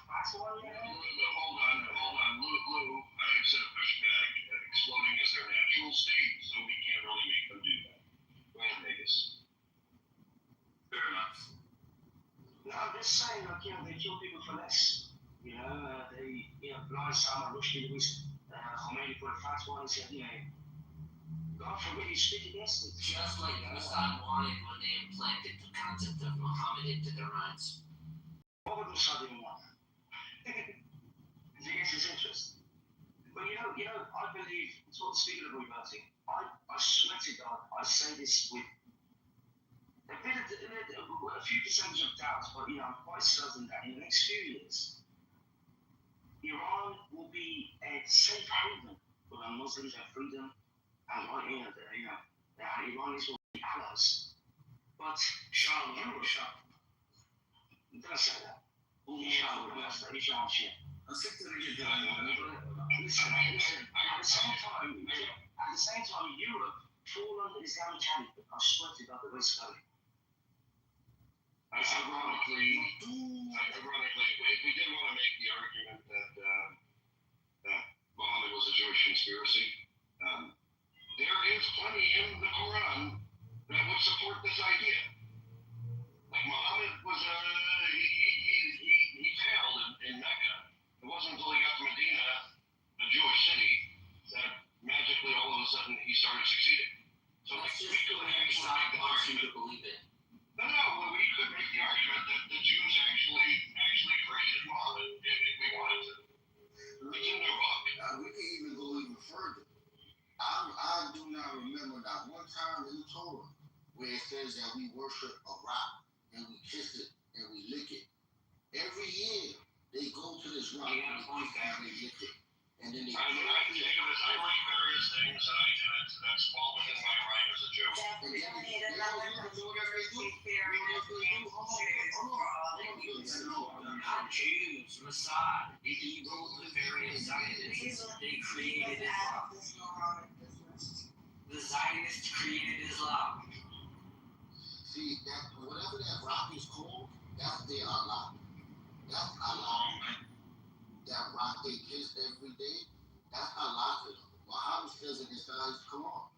[SPEAKER 6] Lou, I said pushback. Exploding is their natural state, so we can't really make them do that. Go ahead, Vegas.
[SPEAKER 11] Fair enough.
[SPEAKER 1] No, I'm just saying, like, they kill people for less. They, blind Salman Rushdie was, Khomeini put a fatwa and said, God forbid you speak against it.
[SPEAKER 4] Just like Mossad wanted when they implanted the concept of Muhammad into their minds.
[SPEAKER 1] What would Mossad even want? It's against his interest. But I believe, it's what speaking of reversing, I swear to God, I say this with a few percentage of doubt, but I'm quite certain that in the next few years, Iran will be a safe haven for the Muslims and freedom, and the Iranis will be allies. But don't say that. At the same time, Europe, fall under Islamic Caliphate, are split about the West Valley.
[SPEAKER 6] Ironically, if we did want to make the argument that Muhammad was a Jewish conspiracy, there is plenty in the Quran that would support this idea. Like Muhammad was he failed in Mecca. It wasn't until he got to Medina, a Jewish city, that magically all of a sudden he started succeeding. So like we could actually make the argument
[SPEAKER 4] to believe it.
[SPEAKER 6] No, we could make the argument that the Jews actually created Muhammad if we wanted to. It's in their book.
[SPEAKER 8] We can even go even further. I do not remember that one time in the Torah where it says that we worship a rock and we kiss it and we lick it. Every year they go to this rock and they lick it. And then they
[SPEAKER 6] I think of this, I like various things that's fall within my right as a Jew.
[SPEAKER 4] Not Jews, Mossad, the evil, nefarious Zionists. They created Islam. The Zionists created Islam.
[SPEAKER 8] See, that whatever that rock is called, that's their Allah. That's Allah. That rock they kiss every day, that's Allah to them. Muhammad says it inside his Quran.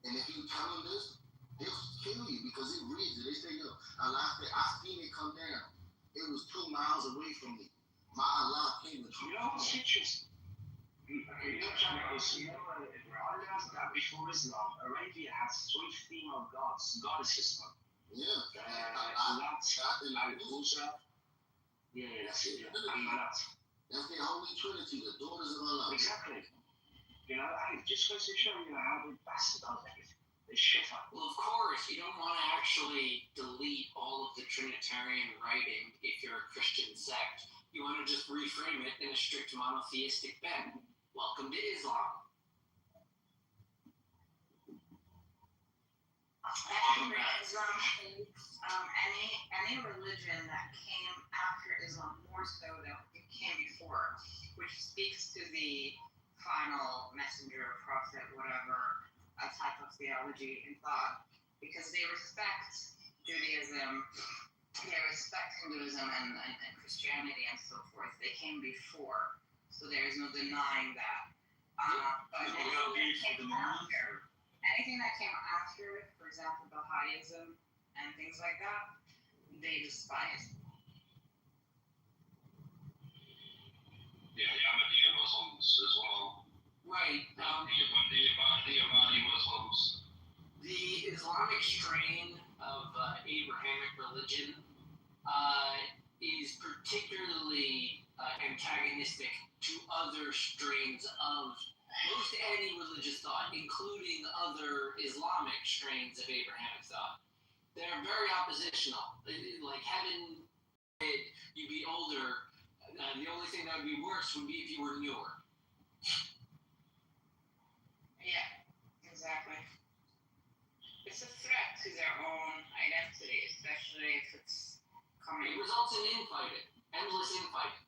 [SPEAKER 8] And if you tell them this, they'll kill you because it reads it. They say, yo, Allah said, I seen it come down. It was 2 miles away from me. My Allah came to
[SPEAKER 1] You know what's interesting? That before Islam, Arabia has 3 female gods. Goddess Islam.
[SPEAKER 8] Yeah.
[SPEAKER 1] That's it.
[SPEAKER 8] That's the Holy Trinity, the daughters of Allah.
[SPEAKER 1] Exactly. You know, and it just goes to show you how they bastardize everything. They shit up.
[SPEAKER 4] Well, of course, you don't want to actually delete all of the Trinitarian writing if you're a Christian sect. You want to just reframe it in a strict monotheistic bent. Welcome to Islam.
[SPEAKER 12] Islam hates any religion that came after Islam more so than it came before, which speaks to the final messenger, prophet, whatever type of theology and thought, because they respect Judaism, they respect Hinduism and Christianity and so forth. They came before, so there is no denying that. But anything that came after, for example, Baha'ism and things like that, they despise.
[SPEAKER 6] Yeah, Ahmadiyya Muslims as well.
[SPEAKER 4] Right.
[SPEAKER 6] The Ahmadi Muslims.
[SPEAKER 4] The Islamic strain of Abrahamic religion is particularly antagonistic to other strains of most any religious thought, including other Islamic strains of Abrahamic thought. They're very oppositional. Like heaven, you'd be older. The only thing that would be worse would be if you were newer.
[SPEAKER 12] Yeah, exactly. It's a threat to their own identity, especially if it's coming.
[SPEAKER 4] It results in infighting, endless infighting.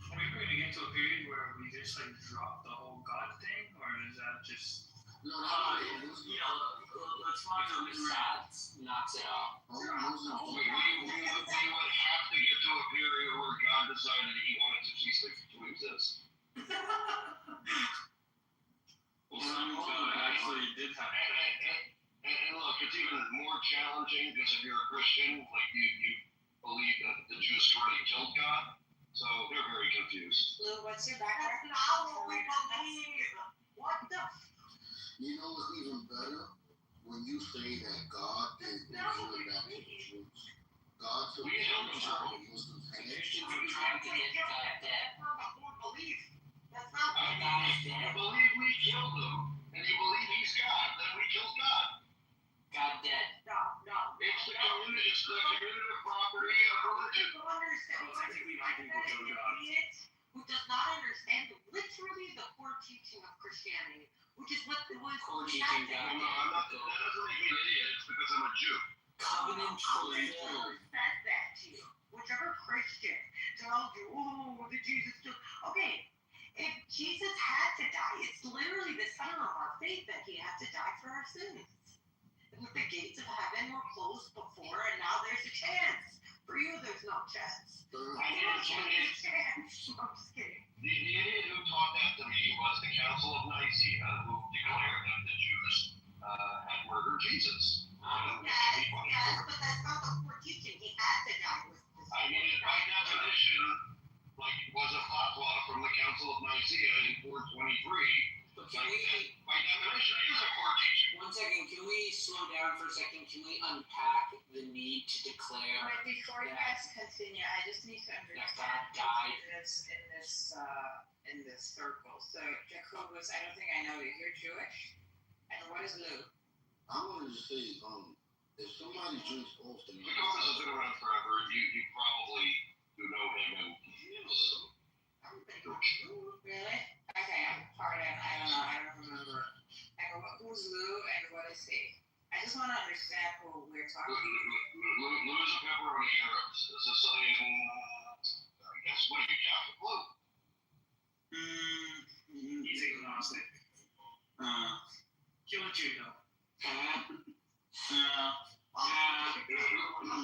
[SPEAKER 10] Are we going to get to a period where we just like drop the whole God thing, or is that just?
[SPEAKER 8] No,
[SPEAKER 4] Let's find out Mossad knocks it off.
[SPEAKER 6] We would have to get to a period where God decided he wanted to cease to exist.
[SPEAKER 10] Well, some actually did have.
[SPEAKER 6] And look, it's even more challenging because if you're a Christian, like you believe that the Jews already killed God, so they're very confused.
[SPEAKER 12] Lou, what's your background?
[SPEAKER 9] That's not what we believe. What the?
[SPEAKER 8] You know what's even better? When you say that God is revealed back to the Jews. God took the Muslims and
[SPEAKER 4] Christians are trying to get God dead.
[SPEAKER 9] That's not what we believe. That's not what we
[SPEAKER 4] God is
[SPEAKER 6] You
[SPEAKER 4] dead.
[SPEAKER 6] believe we killed him, and you believe he's God, then we killed God.
[SPEAKER 4] God dead.
[SPEAKER 9] No.
[SPEAKER 6] It's the community property of religion.
[SPEAKER 9] Christianity, which is what was
[SPEAKER 4] Core teaching back
[SPEAKER 6] No, I'm not. That doesn't make me an idiot. It's because I'm a Jew.
[SPEAKER 4] covenant fulfilled.
[SPEAKER 9] Whoever says that to you, whichever Christian tells you, oh, the Jesus took. Okay, if Jesus had to die, it's literally the center of our faith that he had to die for our sins. And the gates of heaven were closed before, and now there's a chance. For you, there's no chance.
[SPEAKER 6] I
[SPEAKER 9] I
[SPEAKER 6] mean,
[SPEAKER 9] don't
[SPEAKER 6] it's,
[SPEAKER 9] have a chance. I'm just kidding.
[SPEAKER 6] the idiot who taught that to me was the Council of Nicaea, who declared that the Jews had murdered Jesus.
[SPEAKER 9] Yes, but that's not the core teaching. He had to die.
[SPEAKER 6] I mean, by definition, like it was a fatwa from the Council of Nicaea in 423.
[SPEAKER 4] But can we,
[SPEAKER 6] By definition, it is a core teaching.
[SPEAKER 4] 1 second, can we slow down for a second? Can we unpack the need to declare?
[SPEAKER 12] But before you guys continue, I just need to
[SPEAKER 4] That
[SPEAKER 12] understand
[SPEAKER 4] God died.
[SPEAKER 12] in this circle. So Jacobus, I don't think I know you. You're Jewish, and what is Lou?
[SPEAKER 8] I wanted to say, if somebody drinks often,
[SPEAKER 6] Jacobus has been around forever. You probably do know him and
[SPEAKER 12] Really? Okay, I'm part of. I don't know. I don't remember. Who's Lou and what is he? I just want to understand who we're talking about.
[SPEAKER 6] Lou is a pepperoni Arab. This is something, I guess, what are you, Catholic Lou?
[SPEAKER 1] He's agnostic. Kill a Jew, though.
[SPEAKER 9] I'm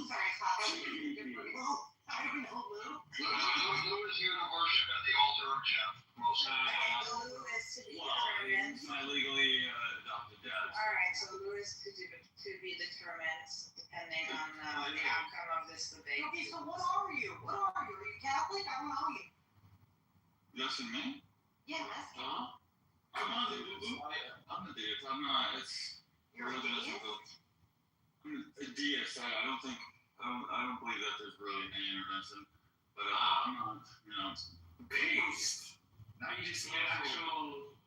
[SPEAKER 9] sorry, Papa. I don't know Lou.
[SPEAKER 6] Lou is here to worship at the altar of Jeff. Most
[SPEAKER 9] Lou is to be determined.
[SPEAKER 11] He's my legally adopted dad.
[SPEAKER 12] Alright, so Lou is to be determined depending on the outcome of this debate.
[SPEAKER 9] Okay, so what are you? What are you? Are you Catholic? I don't know you.
[SPEAKER 11] Yes and me?
[SPEAKER 9] Yeah, that's
[SPEAKER 11] Huh? I'm not the I'm the deist. I'm not. It's
[SPEAKER 9] you're a
[SPEAKER 11] religion.
[SPEAKER 9] deist?
[SPEAKER 11] I'm a deist. I don't think. I don't believe that there's really any intervention. But I'm not. You know.
[SPEAKER 1] Based. Now you just get actual,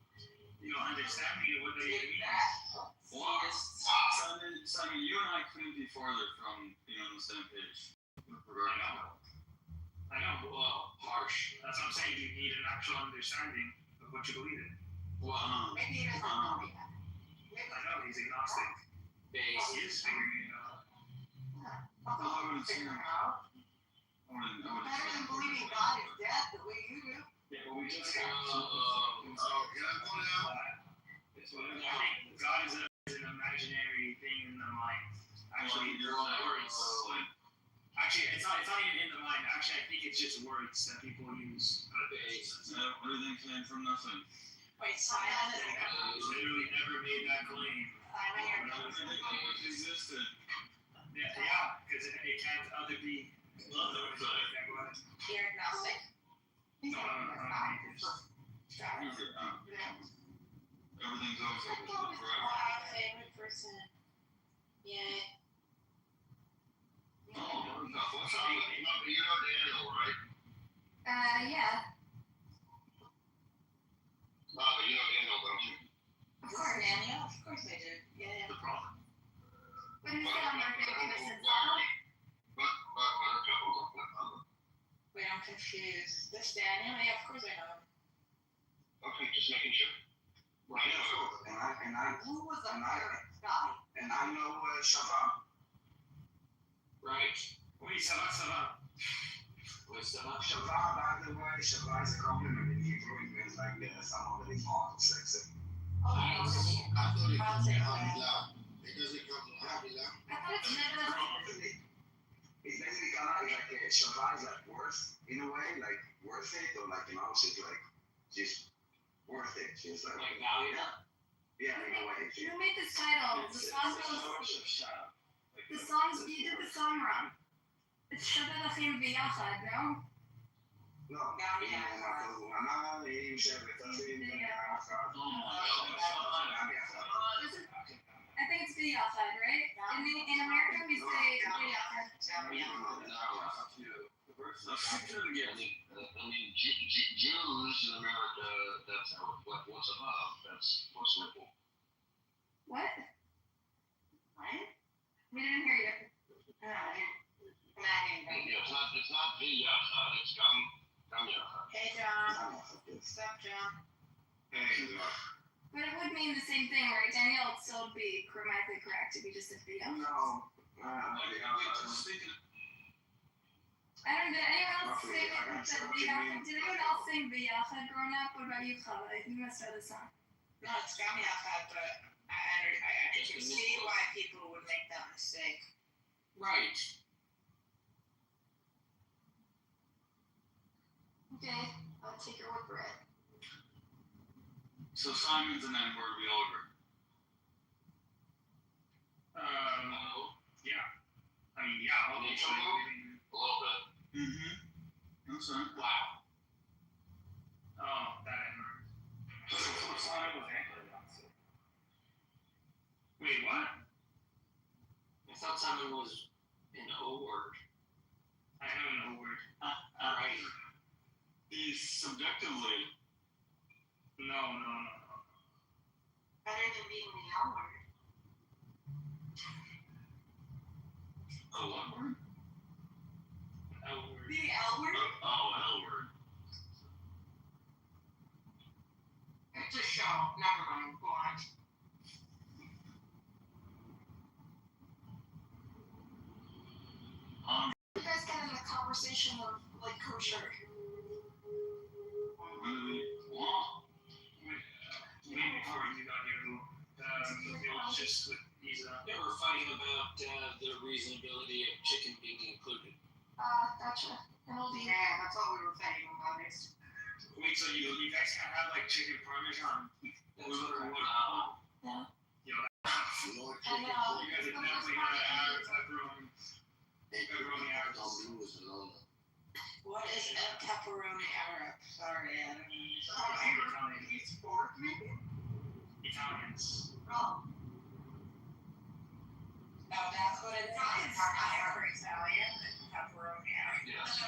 [SPEAKER 1] understanding of what they mean.
[SPEAKER 11] Well, Simon, you and I couldn't be farther from being on the same page.
[SPEAKER 1] I know. Well, harsh. That's what I'm saying. You need an actual understanding of what you believe in.
[SPEAKER 11] Well,
[SPEAKER 9] Maybe he doesn't know yet.
[SPEAKER 1] I know he's agnostic. He is figuring it out.
[SPEAKER 11] I wouldn't say.
[SPEAKER 9] Figure out. Better than believing God is dead the way you do.
[SPEAKER 1] Yeah, but we just
[SPEAKER 8] can I go now?
[SPEAKER 1] It's what I think. God is an imaginary thing in the mind. Actually,
[SPEAKER 11] Your own words.
[SPEAKER 1] Actually, it's not even in the mind. Actually, I think it's just words that people use.
[SPEAKER 11] Everything came from nothing.
[SPEAKER 12] Wait, Simon is
[SPEAKER 1] Literally never made that claim.
[SPEAKER 12] Simon, you're
[SPEAKER 11] Everything always existed.
[SPEAKER 1] Yeah, because it can't other be.
[SPEAKER 12] You're agnostic.
[SPEAKER 1] No.
[SPEAKER 11] Everything's always existed forever.
[SPEAKER 12] Favorite person. Yeah.
[SPEAKER 11] Oh,
[SPEAKER 6] you know Daniel, right?
[SPEAKER 3] Yeah,
[SPEAKER 6] Bobby, you know Daniel, don't you?
[SPEAKER 12] Of course, Daniel. Of course I do. Yeah.
[SPEAKER 1] The problem.
[SPEAKER 3] what do you say on your favorite person? Sal?
[SPEAKER 12] Wait, I'm confused. This Daniel? Yeah, of course I know him.
[SPEAKER 6] Okay, just making sure.
[SPEAKER 8] Well, yeah, sure. And I
[SPEAKER 9] Who was a pirate guy?
[SPEAKER 8] and I know Shabbat.
[SPEAKER 4] Right.
[SPEAKER 1] Oui, ça va.
[SPEAKER 4] What's the much?
[SPEAKER 8] Shabbat, by the way, Shabbat is a compliment in Hebrew. It means like someone that is more sexy.
[SPEAKER 9] Oh,
[SPEAKER 8] I thought it
[SPEAKER 12] I'll
[SPEAKER 8] comes
[SPEAKER 12] take
[SPEAKER 8] from
[SPEAKER 12] that.
[SPEAKER 8] Havila. It doesn't come from Havila.
[SPEAKER 3] I thought it's never.
[SPEAKER 8] It's basically kind of like Shabbat is like worth in a way, like worth it, or like it's like just worth it. Just like
[SPEAKER 4] valuable?
[SPEAKER 8] yeah, in a way.
[SPEAKER 3] Who made this title? The song goes. The songs. You did the song wrong. It's Shabbat Achim V'Yachad, no?
[SPEAKER 8] No,
[SPEAKER 3] I think it's V'Yachad, right? In America, we say V'Yachad.
[SPEAKER 6] Jews in America, that's how what's above, that's what's written.
[SPEAKER 3] What? We didn't hear you.
[SPEAKER 6] It's not the Yachad, it's Gam Yachad.
[SPEAKER 12] Hey, John. What's up, John?
[SPEAKER 3] But it would mean the same thing, right, Daniel? It'd still be grammatically correct to be just a thea.
[SPEAKER 8] No.
[SPEAKER 3] I don't know. Did anyone else say did anyone else sing V'yachad growing up? What about you, Chava? I think you must know the song.
[SPEAKER 12] No, it's Gamiachad, but I can see why people would make that mistake.
[SPEAKER 4] Right.
[SPEAKER 3] Okay, I'll take your word for it.
[SPEAKER 11] So Simon's an N-word, we all agree.
[SPEAKER 1] Yeah. I mean, yeah, obviously.
[SPEAKER 6] A little bit.
[SPEAKER 11] Mm-hmm. I'm sorry.
[SPEAKER 4] Wow.
[SPEAKER 1] Oh, that N-word. So Simon was angry, honestly. Wait, what?
[SPEAKER 4] I thought Simon was an O word.
[SPEAKER 1] I have an O-word.
[SPEAKER 4] Right.
[SPEAKER 11] He's subjectively.
[SPEAKER 1] No.
[SPEAKER 12] Better than being the L word.
[SPEAKER 11] A what word?
[SPEAKER 1] L-word.
[SPEAKER 12] The L word?
[SPEAKER 11] Oh, L-word.
[SPEAKER 12] It's a show. Never mind. Go on.
[SPEAKER 3] You guys get in the conversation of like kosher.
[SPEAKER 1] Way before you got here, it was just with Isa.
[SPEAKER 4] They were fighting about the reasonability of chicken being included.
[SPEAKER 3] Gotcha. MLD.
[SPEAKER 12] Yeah, that's all we were fighting about.
[SPEAKER 1] Wait, so you guys can't have like chicken parmesan?
[SPEAKER 4] That's what
[SPEAKER 3] Yeah.
[SPEAKER 1] You know, you guys are definitely not pepperoni Arabs.
[SPEAKER 12] What is a pepperoni Arab? Sorry, I don't know.
[SPEAKER 1] It's pork, maybe? Italians.
[SPEAKER 12] Oh. Oh, that's what it is. Italian pepperoni Arab.
[SPEAKER 6] Yes.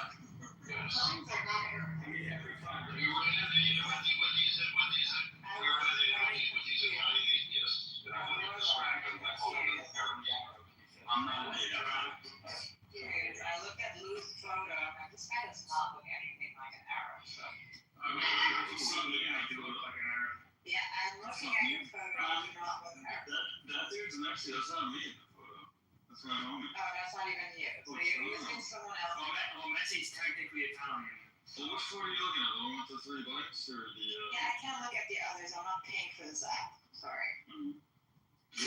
[SPEAKER 12] Things are not Arab.
[SPEAKER 1] I mean, every time.
[SPEAKER 6] We were in with these Italian atheists, and I wanted to distract them by calling them Arabs.
[SPEAKER 11] I'm not an
[SPEAKER 12] Dude, I look at Lou's photo, I'm like, this guy does not look anything like an Arab. So.
[SPEAKER 1] I do look like an Arab.
[SPEAKER 12] Yeah, I'm looking at your photo, you do not look Arab.
[SPEAKER 11] That dude's next to you. That's not me in the photo. That's my homie.
[SPEAKER 12] Oh, that's not even you. So you're using someone else.
[SPEAKER 1] Well, Messi's technically Italian.
[SPEAKER 11] So which photo are you looking at? The one with the 3 bikes or the?
[SPEAKER 12] Yeah, I can't look at the others. I'm not paying for this app. Sorry.
[SPEAKER 10] You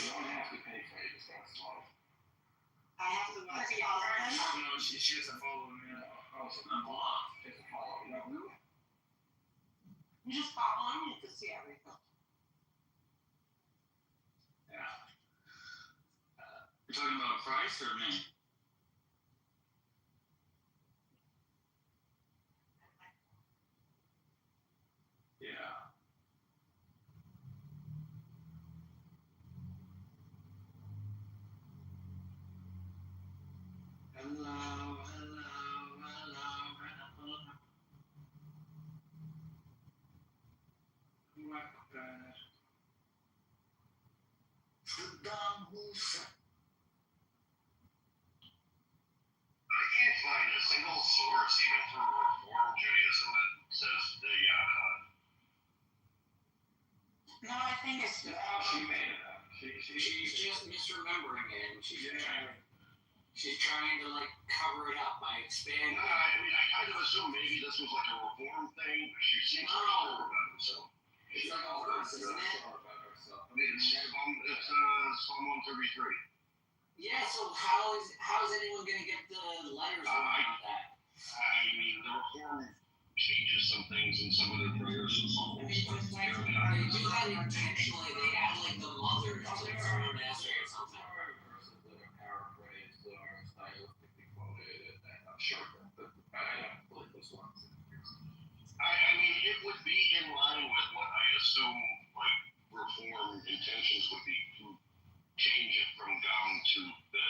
[SPEAKER 10] don't have to pay for it, just have to follow.
[SPEAKER 12] I have to watch all of them.
[SPEAKER 1] No, she doesn't follow me.
[SPEAKER 10] Oh, so I'm blocked. Just to follow, you know?
[SPEAKER 12] You just follow them, you can see everything.
[SPEAKER 1] Yeah.
[SPEAKER 11] You're talking about Christ or me?
[SPEAKER 1] Yeah.
[SPEAKER 4] Hello.
[SPEAKER 6] I can't find a single source, even for Reform Judaism, that says the
[SPEAKER 12] No, I think it's
[SPEAKER 10] She made it up.
[SPEAKER 4] She's just misremembering it, and she's trying to like cover it up by expanding.
[SPEAKER 6] I mean, I kind of assume maybe this was like a Reform thing, but she seems to sure about it, so.
[SPEAKER 4] It's like a verse, isn't it?
[SPEAKER 6] It's Psalm 133.
[SPEAKER 4] Yeah, so how is anyone gonna get the letters around that?
[SPEAKER 6] I mean, the Reform changes some things in some of their prayers and so
[SPEAKER 4] I mean, they do that intentionally. They add like the mother to the third essay or something.
[SPEAKER 10] Verses that are paraphrased or stylistically quoted, and I'm sure that I don't believe this one.
[SPEAKER 6] I mean, it would be in line with what I assume, like, Reform intentions would be to change it from down to the,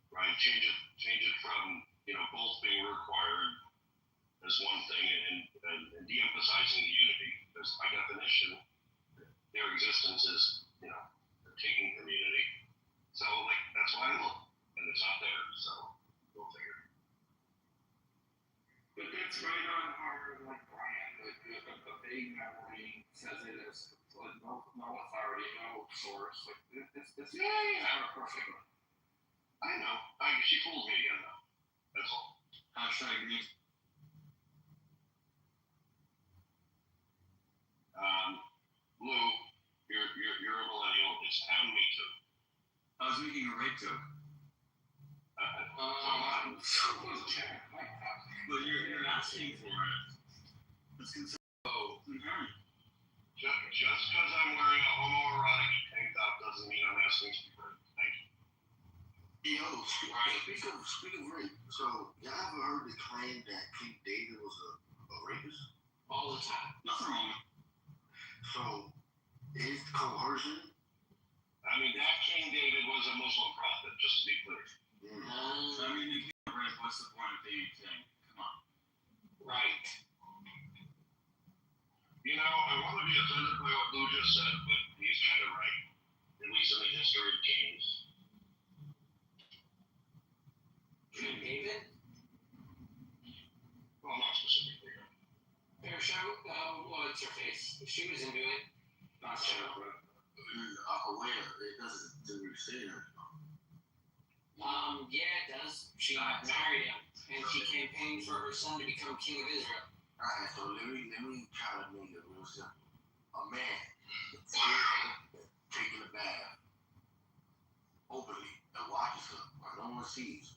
[SPEAKER 6] right, change it from, both being required as one thing and de-emphasizing the unity, because by definition, their existence is, taking from unity. So, like, that's why I look, and it's not there, so, go figure.
[SPEAKER 10] But that's right on our like brand. A vague memory says source. Like it's
[SPEAKER 6] Yeah.
[SPEAKER 10] not perfect.
[SPEAKER 6] I know. She fooled me again, though. That's all.
[SPEAKER 11] Hashtag me.
[SPEAKER 6] Lou, you're a millennial. It's town me too.
[SPEAKER 11] I was making a rape joke. But you're asking for it. It's considered. Oh, okay.
[SPEAKER 6] Just because I'm wearing a homoerotic tank top doesn't mean I'm asking for it. Thank you.
[SPEAKER 8] Yo, speak of rape. So, y'all ever heard the claim that King David was a rapist?
[SPEAKER 4] All the time.
[SPEAKER 11] Nothing wrong.
[SPEAKER 8] So, is coercion?
[SPEAKER 6] I mean, that King David was a Muslim prophet, just to be clear.
[SPEAKER 11] I mean, if you can't rape, what's the point of being king? Come on.
[SPEAKER 4] Right.
[SPEAKER 6] You know, I want to be offended by what Lou just said, but he's kind of right, at least in the history of kings.
[SPEAKER 4] King David?
[SPEAKER 6] Well, not specifically.
[SPEAKER 4] Fair show. What's her face? She was into it. Not sure.
[SPEAKER 8] Aware, it doesn't really say that.
[SPEAKER 4] Yeah, it does. She married him, and she campaigned for her son to become king of Israel.
[SPEAKER 8] Alright, so let me try to make it real simple. A man taking a bath openly and watches her while no one sees.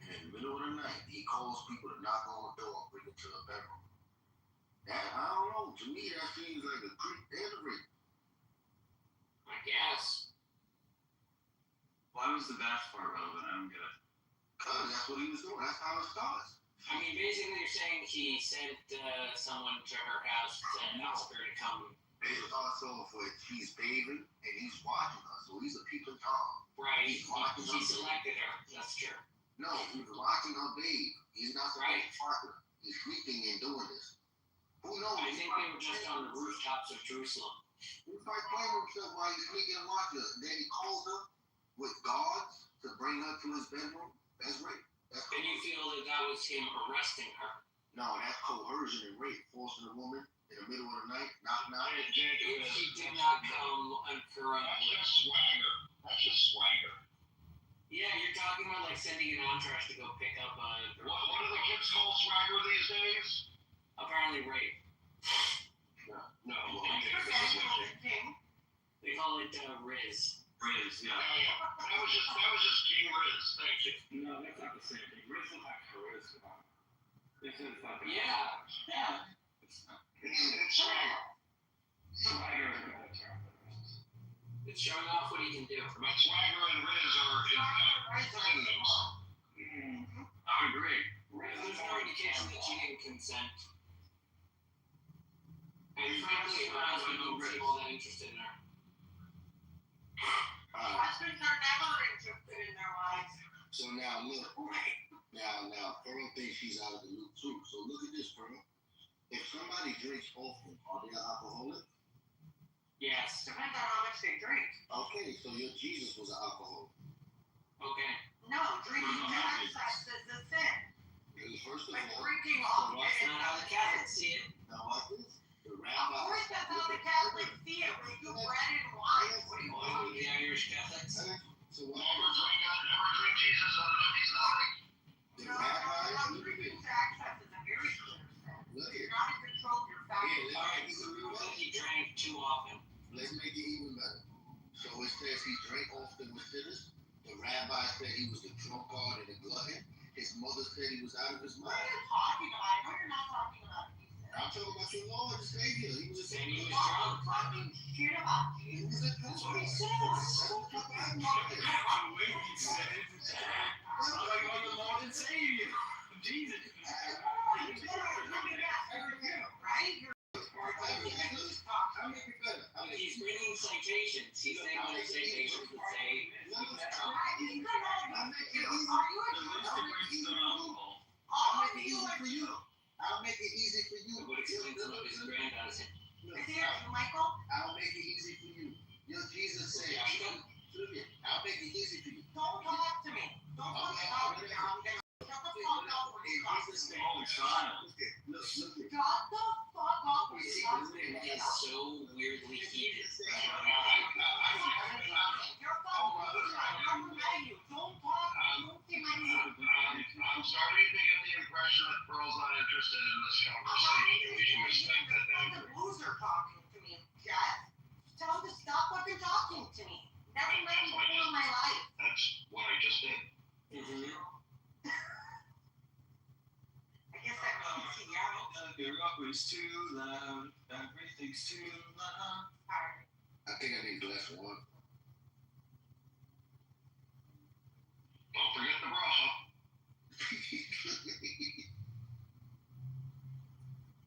[SPEAKER 8] And in the middle of the night, he calls people to knock on the door and bring it to the bedroom. Now, I don't know. To me, that seems like a creep and a rape.
[SPEAKER 4] I guess.
[SPEAKER 11] Why was the bath part relevant? I don't get it.
[SPEAKER 8] Because that's what he was doing. That's how it starts.
[SPEAKER 4] I mean, basically, you're saying he sent someone to her house to ask her to come.
[SPEAKER 8] It starts off with he's bathing and he's watching her. So he's a peeping Tom.
[SPEAKER 4] Right.
[SPEAKER 8] He's watching
[SPEAKER 4] He
[SPEAKER 8] her.
[SPEAKER 4] selected her. That's true.
[SPEAKER 8] No, he's watching her bathe. He's not supposed
[SPEAKER 4] Right.
[SPEAKER 8] to watch her. He's sleeping and doing this. Who knows?
[SPEAKER 4] I think they were just on the rooftops of Jerusalem.
[SPEAKER 8] He was probably playing with himself while he's sneaking and watching her. Then he calls her with guards to bring her to his bedroom. That's rape. That's
[SPEAKER 4] And you feel that that was him arresting her?
[SPEAKER 8] No, that's coercion and rape. Forcing a woman in the middle of the night, knock.
[SPEAKER 4] If she did not come for
[SPEAKER 6] That's just swagger. That's just swagger.
[SPEAKER 4] Yeah, you're talking about like sending an entourage to go pick up a.
[SPEAKER 6] What do the kids call swagger these days?
[SPEAKER 4] Apparently rape.
[SPEAKER 6] No.
[SPEAKER 4] They call it Riz.
[SPEAKER 11] Riz, yeah.
[SPEAKER 6] That was just King Riz. Thank you.
[SPEAKER 11] No, that's not the same thing. Riz will have charisma. This is fucking.
[SPEAKER 4] Yeah.
[SPEAKER 11] It's not.
[SPEAKER 6] It's swagger.
[SPEAKER 11] Swagger is a better term.
[SPEAKER 4] It's showing off what he can do.
[SPEAKER 6] But swagger and Riz are in fact synonyms.
[SPEAKER 11] I would agree.
[SPEAKER 4] There's no indication that she didn't consent. And frankly, her husband didn't seem all that interested in her.
[SPEAKER 12] Husbands are never interested in their wives.
[SPEAKER 8] So now look. Now, Pearl thinks she's out of the loop too. So look at this, Pearl. If somebody drinks often, are they an alcoholic?
[SPEAKER 4] Yes.
[SPEAKER 12] Depends on how much they drink.
[SPEAKER 8] Okay, so your Jesus was an alcoholic.
[SPEAKER 4] Okay.
[SPEAKER 12] No, drinking to excess is a sin.
[SPEAKER 8] Because first of
[SPEAKER 12] But
[SPEAKER 8] all,
[SPEAKER 12] drinking
[SPEAKER 8] so
[SPEAKER 12] often
[SPEAKER 4] That's
[SPEAKER 12] is
[SPEAKER 4] not how the Catholics see it.
[SPEAKER 8] now watch this. The
[SPEAKER 12] Of
[SPEAKER 8] rabbi.
[SPEAKER 12] course, that's how the Catholics see it. We do bread and wine. What do you want?
[SPEAKER 4] The Irish Catholics.
[SPEAKER 8] So what
[SPEAKER 6] Never
[SPEAKER 8] happens?
[SPEAKER 6] drink Jesus on that. He's not right.
[SPEAKER 8] The
[SPEAKER 12] No,
[SPEAKER 8] rabbis, look at
[SPEAKER 12] drinking
[SPEAKER 8] this.
[SPEAKER 12] to excess is a very clear sin.
[SPEAKER 8] Look
[SPEAKER 12] You're
[SPEAKER 8] here.
[SPEAKER 12] not in control of your faculties.
[SPEAKER 4] Alright, prove that he drank too often.
[SPEAKER 8] Let's make it even better. So it says he drank often with sinners. The rabbi said he was the drunkard and the glutton. His mother said he was out of his
[SPEAKER 12] What are
[SPEAKER 8] mind.
[SPEAKER 12] you talking about? I know you're not talking about Jesus.
[SPEAKER 8] I'm talking about your Lord and Savior. He was a
[SPEAKER 4] And he was
[SPEAKER 12] You're
[SPEAKER 4] drunk.
[SPEAKER 12] talking shit about
[SPEAKER 8] He
[SPEAKER 12] Jesus.
[SPEAKER 8] was a
[SPEAKER 12] That's what he
[SPEAKER 8] drunkard.
[SPEAKER 12] says.
[SPEAKER 8] That's what the Bible says.
[SPEAKER 11] The way he said it, it's like on the Lord and Savior. Jesus.
[SPEAKER 12] Right? You're
[SPEAKER 8] I'll make it better.
[SPEAKER 4] He's bringing citations. He's saying what the citations would say.
[SPEAKER 8] I'll make it easy for you. I'll make it easy for you.
[SPEAKER 4] It would explain some of his granddaughter's.
[SPEAKER 12] Michael?
[SPEAKER 8] I'll make it easy for you. Your Jesus said, I'll make it easy for you.
[SPEAKER 12] Don't talk to me. Don't talk to me. I'm gonna shut the fuck up when you talk to me.
[SPEAKER 11] Oh, China.
[SPEAKER 8] Look.
[SPEAKER 12] Shut the fuck up when you talk to me.
[SPEAKER 4] Is so weirdly heated.
[SPEAKER 12] I Never met him before in my life.
[SPEAKER 6] That's what I just did.
[SPEAKER 4] Mm-hmm.
[SPEAKER 12] I guess that means he yelled.
[SPEAKER 11] You're always too loud. Everything's too loud.
[SPEAKER 12] Sorry.
[SPEAKER 8] I think I need less one.
[SPEAKER 6] Don't forget the bracha.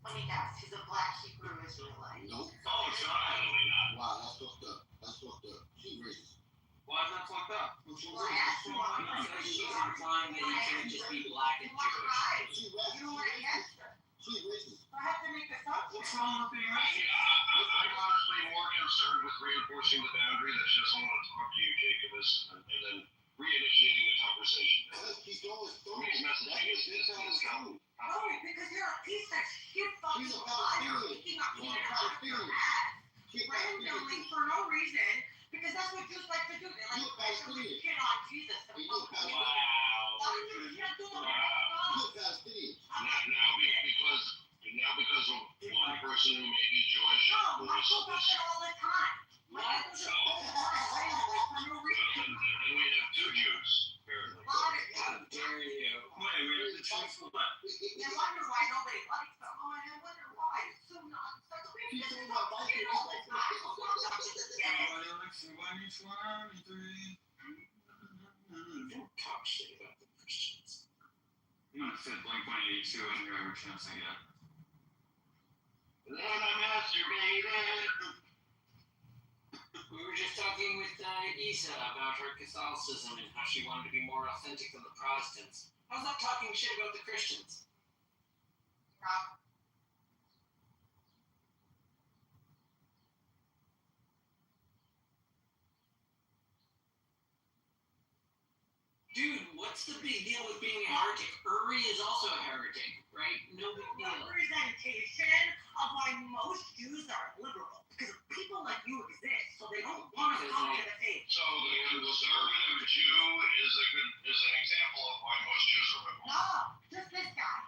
[SPEAKER 12] Let me guess, he's a black Hebrew Israelite.
[SPEAKER 8] Nope.
[SPEAKER 6] Oh, it's definitely not.
[SPEAKER 8] Wow, that's fucked up. That's fucked up. She racist.
[SPEAKER 11] Why is that fucked up?
[SPEAKER 12] Well, I asked you what
[SPEAKER 4] Because she's implying that he couldn't just be black and Jewish.
[SPEAKER 8] She racist.
[SPEAKER 12] You already answered.
[SPEAKER 8] She racist.
[SPEAKER 12] So I have to make assumptions.
[SPEAKER 11] What's wrong with being racist?
[SPEAKER 6] I'm honestly more concerned with reinforcing the boundary that she doesn't want to talk to you, Jacobus, and then reinitiating the conversation.
[SPEAKER 8] She's always throwing.
[SPEAKER 6] He's messaging his
[SPEAKER 12] No, because you're a piece of shit fucking
[SPEAKER 8] She's a
[SPEAKER 12] liar,
[SPEAKER 8] Palestinian.
[SPEAKER 12] picking up
[SPEAKER 8] She's a
[SPEAKER 12] shit out of your
[SPEAKER 8] Palestinian.
[SPEAKER 12] ass
[SPEAKER 8] She
[SPEAKER 12] randomly for no reason, because that's what Jews like to do. They like to randomly shit on Jesus. And
[SPEAKER 8] You're a
[SPEAKER 12] fucking
[SPEAKER 6] Wow.
[SPEAKER 12] why would you shit on
[SPEAKER 8] You're
[SPEAKER 12] God?
[SPEAKER 8] a Palestinian.
[SPEAKER 6] Now because of one person who may be Jewish.
[SPEAKER 12] No, Michael does it all the time. Michael does it all the time, randomly for no reason.
[SPEAKER 6] And we have two Jews, apparently.
[SPEAKER 4] How dare you?
[SPEAKER 11] Wait, we have to choose for what?
[SPEAKER 12] You wonder why nobody likes them. Oh, and I wonder why. It's so nonsense.
[SPEAKER 8] She's talking about
[SPEAKER 12] Shit all the time.
[SPEAKER 11] Everybody likes you when you 23.
[SPEAKER 4] Don't talk shit about the Christians.
[SPEAKER 11] I'm gonna fit Blink-182 in here every chance I get.
[SPEAKER 6] And then I masturbated.
[SPEAKER 4] We were just talking with Isa about her Catholicism and how she wanted to be more authentic than the Protestants. How's that talking shit about the Christians? Dude, what's the big deal with being a heretic? Uri is also a heretic, right? No big deal.
[SPEAKER 12] Representation of why most Jews are liberal. Because people like you exist, so they don't want to come to the faith.
[SPEAKER 6] So the conservative Jew is an example of why most Jews are liberal.
[SPEAKER 12] No, just this guy.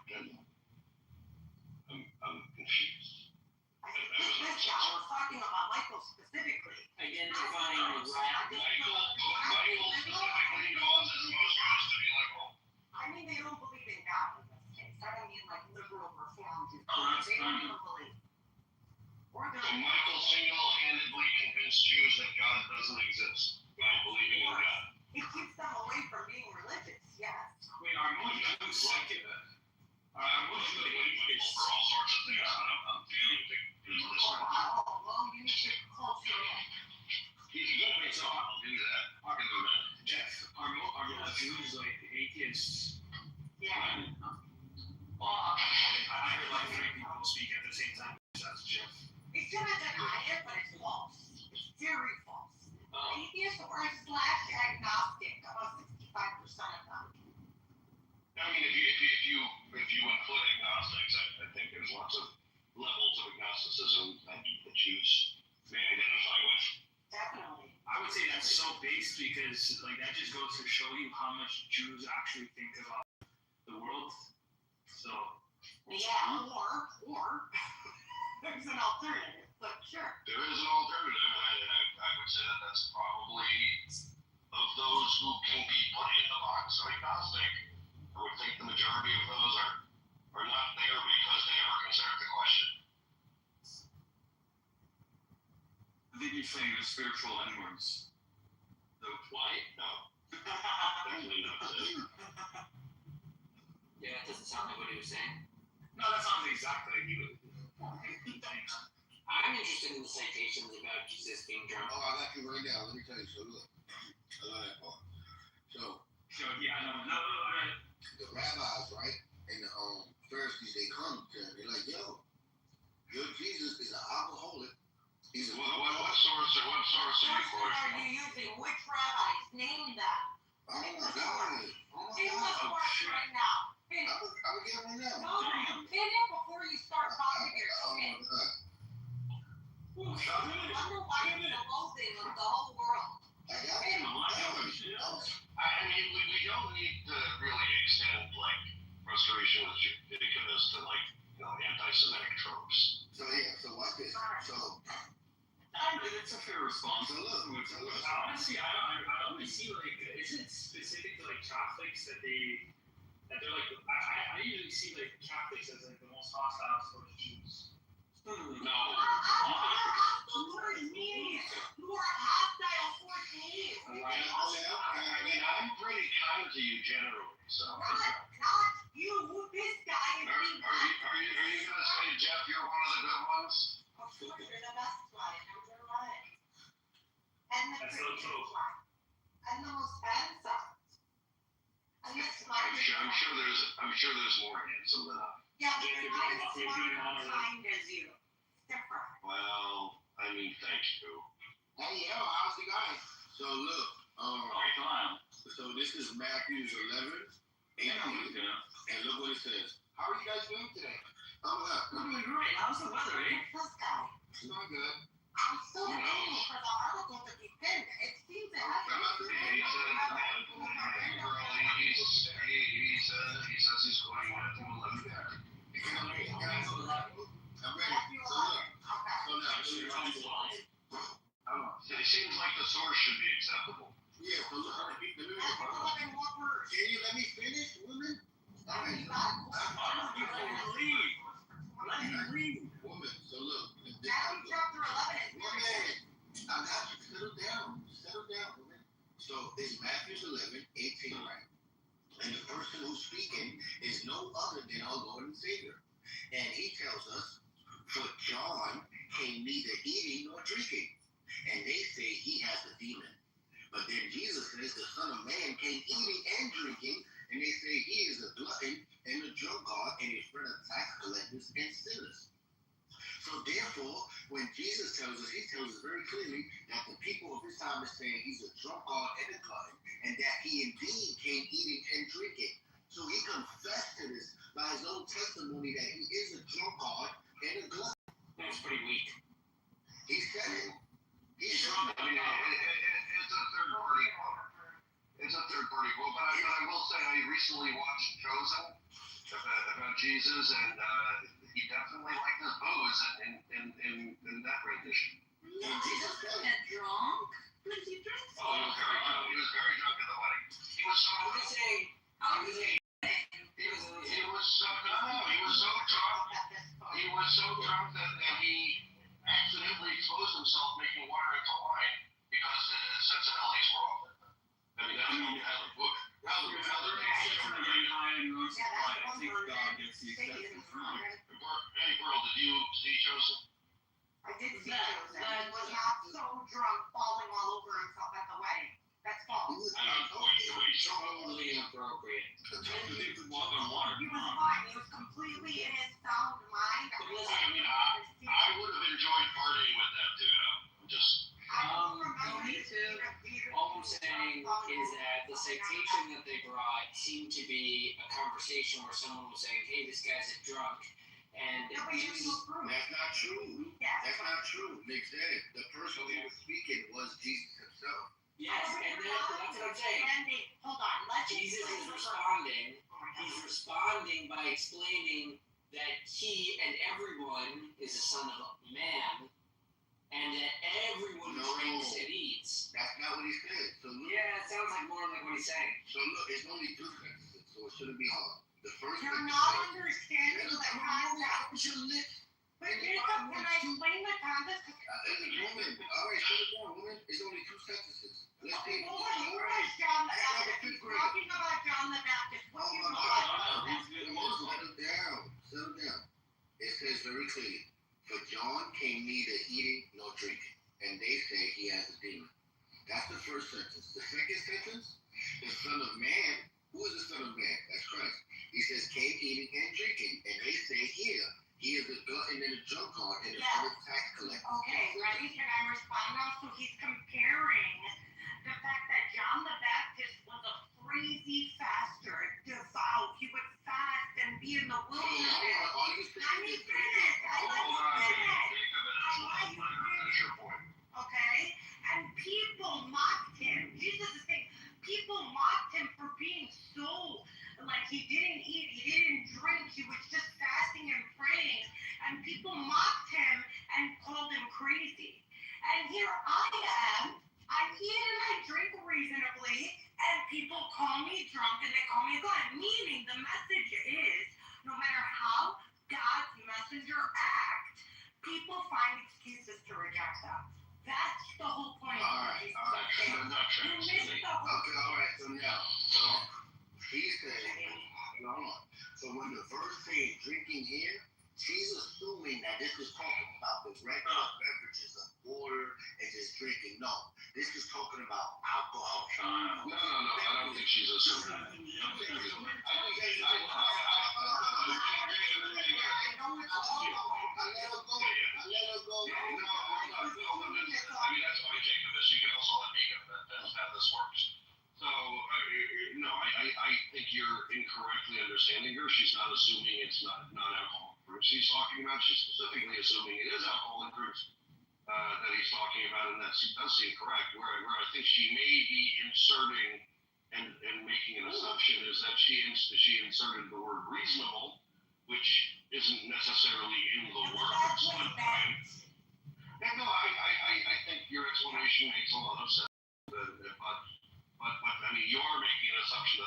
[SPEAKER 6] I'm confused.
[SPEAKER 12] I said, just this guy. I was talking about Michael specifically.
[SPEAKER 4] Identifying
[SPEAKER 6] Michael
[SPEAKER 4] rap.
[SPEAKER 6] specifically causes most Jews to be liberal.
[SPEAKER 12] I mean, they don't believe in God in this case. I don't mean like liberal reform Jews.
[SPEAKER 11] that's
[SPEAKER 12] They don't
[SPEAKER 11] fine.
[SPEAKER 12] even believe. Or
[SPEAKER 6] So
[SPEAKER 12] they're
[SPEAKER 6] Michael single-handedly convinced Jews that God doesn't exist by believing in God.
[SPEAKER 12] it keeps them away from being religious, yes.
[SPEAKER 11] Wait, are most Jews secular? Are most Jews atheists?
[SPEAKER 6] For all sorts of things, and I'm feeling to this one.
[SPEAKER 12] Oh, well, you need to culture in.
[SPEAKER 6] He's a good man, so I'll do that. I'll give him that.
[SPEAKER 11] Jeff, are most Jews like atheists?
[SPEAKER 12] Yeah.
[SPEAKER 11] Well, I heard like three people speak at the same time. That's Jeff.
[SPEAKER 12] It's gonna deny it, but it's false. It's very false.
[SPEAKER 4] Oh.
[SPEAKER 12] Atheist or slash agnostic, about 65% of them.
[SPEAKER 6] I mean, if you include agnostics, I think there's lots of levels of agnosticism that Jews may identify with.
[SPEAKER 12] Definitely.
[SPEAKER 11] I would say that's so based because like that just goes to show you how much Jews actually think about the world. So
[SPEAKER 12] Yeah, or there's an alternative, but sure.
[SPEAKER 6] There is an alternative, and I would say that that's probably of those who can be put in the box of agnostic. I would think the majority of those are not there because they ever considered the question.
[SPEAKER 11] I think you're saying the spiritual N-words. The
[SPEAKER 6] Why? No, definitely not.
[SPEAKER 4] Yeah, it doesn't sound like what he was saying.
[SPEAKER 11] No, that sounds exactly like you.
[SPEAKER 4] I'm interested in the citations about Jesus being drunk.
[SPEAKER 8] Oh, I got you right now. Let me tell you. So look, I love that part. So
[SPEAKER 11] So yeah, no.
[SPEAKER 8] the rabbis, right, and the Pharisees, they come to him. They're like, yo, your Jesus is an alcoholic. He's a
[SPEAKER 6] What source are
[SPEAKER 12] What
[SPEAKER 6] you
[SPEAKER 12] source are
[SPEAKER 6] quoting?
[SPEAKER 12] you using? Which rabbis? Name them.
[SPEAKER 8] Oh my God. Oh my
[SPEAKER 12] Name
[SPEAKER 8] God.
[SPEAKER 12] the source right now. Finish.
[SPEAKER 8] I would get one now.
[SPEAKER 12] No, finish before you start talking your
[SPEAKER 8] Oh
[SPEAKER 12] shit.
[SPEAKER 8] my God.
[SPEAKER 12] Wonder why it's the loathing of the whole world.
[SPEAKER 8] I got
[SPEAKER 12] Finish.
[SPEAKER 8] one.
[SPEAKER 6] I mean, we don't need to really extend like restoration of Judicus to like anti-Semitic tropes.
[SPEAKER 8] So yeah, so watch this. So
[SPEAKER 12] I
[SPEAKER 10] It's a fair response.
[SPEAKER 1] Honestly, I only see like, is it specific to like Catholics that they're like, I usually see like Catholics as like the most hostile towards Jews.
[SPEAKER 6] No.
[SPEAKER 9] The Lord is me. You are hostile towards me.
[SPEAKER 6] I mean, I'm pretty kind to you generally, so.
[SPEAKER 9] Not you. This guy is being
[SPEAKER 6] Are you gonna say, Jeff, you're one of the good ones?
[SPEAKER 9] Of course, you're the best one. Number one. And the
[SPEAKER 1] That's so
[SPEAKER 9] prettiest
[SPEAKER 1] true.
[SPEAKER 9] one. And the most handsome. And the smartest
[SPEAKER 6] I'm
[SPEAKER 9] one.
[SPEAKER 6] sure there's more handsome than I.
[SPEAKER 9] Yeah, but you're not as smart or kind as you. Different.
[SPEAKER 6] Well, I mean, thanks, you.
[SPEAKER 8] Hey, yo, how's it going? So look, so this is Matthew 11, 18, and look what it says. How are you guys doing today? I'm
[SPEAKER 10] doing great. How's the weather, eh?
[SPEAKER 9] This guy.
[SPEAKER 8] It's not good.
[SPEAKER 9] I'm still waiting for the article to be pinned. It seems it hasn't been
[SPEAKER 6] He says he's going to 11.
[SPEAKER 8] I'm ready. So look,
[SPEAKER 6] It seems like the source should be acceptable.
[SPEAKER 8] yeah, so look, can you let me finish, woman? Woman, so look,
[SPEAKER 9] Matthew chapter 11 is
[SPEAKER 8] woman, I got you. Settle down, woman. So it's Matthew 11, 18, right? And the person who's speaking is no other than our Lord and Savior. And he tells us, for John came neither eating nor drinking. And they say he has a demon. But then Jesus says the Son of Man came eating and drinking, and they say he is a glutton and a drunkard and a friend of tax collectors and sinners. So therefore, when Jesus tells us, he tells us very clearly that the people of his time is saying he's a drunkard and a glutton, and that he indeed came eating and drinking. So he confessed to this by his own testimony that he is a drunkard and a glutton.
[SPEAKER 10] That's pretty weak.
[SPEAKER 8] He said it. He's
[SPEAKER 6] I mean, it's a third-party quote. But I will say I recently watched Chosen about Jesus, and he definitely liked his booze in that rendition.
[SPEAKER 9] And Jesus wasn't drunk. What did he drink?
[SPEAKER 6] Oh, he was very drunk at the wedding. He was so drunk. He was so drunk that he accidentally exposed himself making water into wine because his sensibilities were off. I mean, that's how you have a book. Hey, girl, did you see Joseph?
[SPEAKER 9] I did see Joseph. He was not so drunk, falling all over himself at the wedding. That's false.
[SPEAKER 4] Totally inappropriate.
[SPEAKER 9] He was fine. He was completely in his sound mind.
[SPEAKER 6] I mean, I would have enjoyed partying with that dude. I'm just.
[SPEAKER 4] Me too. All I'm saying is that the citation that they brought seemed to be a conversation where someone was saying, "Hey, this guy's a drunk," and
[SPEAKER 8] That's not true. That's not true. Nick said it. The person who was speaking was Jesus himself.
[SPEAKER 4] yes, and that's what I'm saying.
[SPEAKER 9] Hold on. Let's
[SPEAKER 4] Jesus is responding. He's responding by explaining that he and everyone is a son of man, and that everyone drinks and eats.
[SPEAKER 8] That's not what he said. So look,
[SPEAKER 4] Yeah, it sounds like more like what he's saying.
[SPEAKER 8] so look, it's only two sentences, so it shouldn't be hard. The first
[SPEAKER 9] You're
[SPEAKER 8] sentence
[SPEAKER 9] not
[SPEAKER 8] says,
[SPEAKER 9] understanding the context.
[SPEAKER 8] your lips.
[SPEAKER 9] But Jacob, can I explain the context?
[SPEAKER 8] Woman, all right, shut it down, woman. It's only two sentences. Let's
[SPEAKER 9] Okay,
[SPEAKER 8] take
[SPEAKER 9] who is John the Baptist? He's talking about John the Baptist. What do you want?
[SPEAKER 8] Settle down. It says very clearly, for John came neither eating nor drinking, and they say he has a demon. That's the first sentence. The second sentence, the Son of Man, who is the Son of Man? That's Christ. He says came eating and drinking, and they say here, he is a glutton and a drunkard and a son of tax collector.
[SPEAKER 9] Okay, ready? Can I respond now? So he's comparing the fact that John the Baptist was a crazy faster, devout. He would fast and be in the wilderness. Let me finish. Okay? And people mocked him. Jesus is saying, people mocked him for being so, like, he didn't eat, he didn't drink, he was just fasting and praying. And people mocked him and called him crazy. And here I am. I eat and I drink reasonably, and people call me drunk and they call me a glutton. Meaning the message is, no matter how God's messenger act, people find excuses to reject them. That's the whole point of what Jesus is saying. You missed the whole
[SPEAKER 8] Okay, all right. So now, he said, hold on. So when the verse says drinking here, she's assuming that this is talking about the regular beverages of water and just drinking. No, this is talking about alcohol.
[SPEAKER 6] No, I don't think she's assuming that. I mean, that's why Jacob is. You can also let Jacob. That's how this works. So, no, I think you're incorrectly understanding her. She's not assuming it's not alcohol fruit she's talking about. She's specifically assuming it is alcohol and fruits that he's talking about, and that does seem correct. Where I think she may be inserting and making an assumption is that she inserted the word reasonable, which isn't necessarily in the words. No, I think your explanation makes a lot of sense. But I mean, you're making an assumption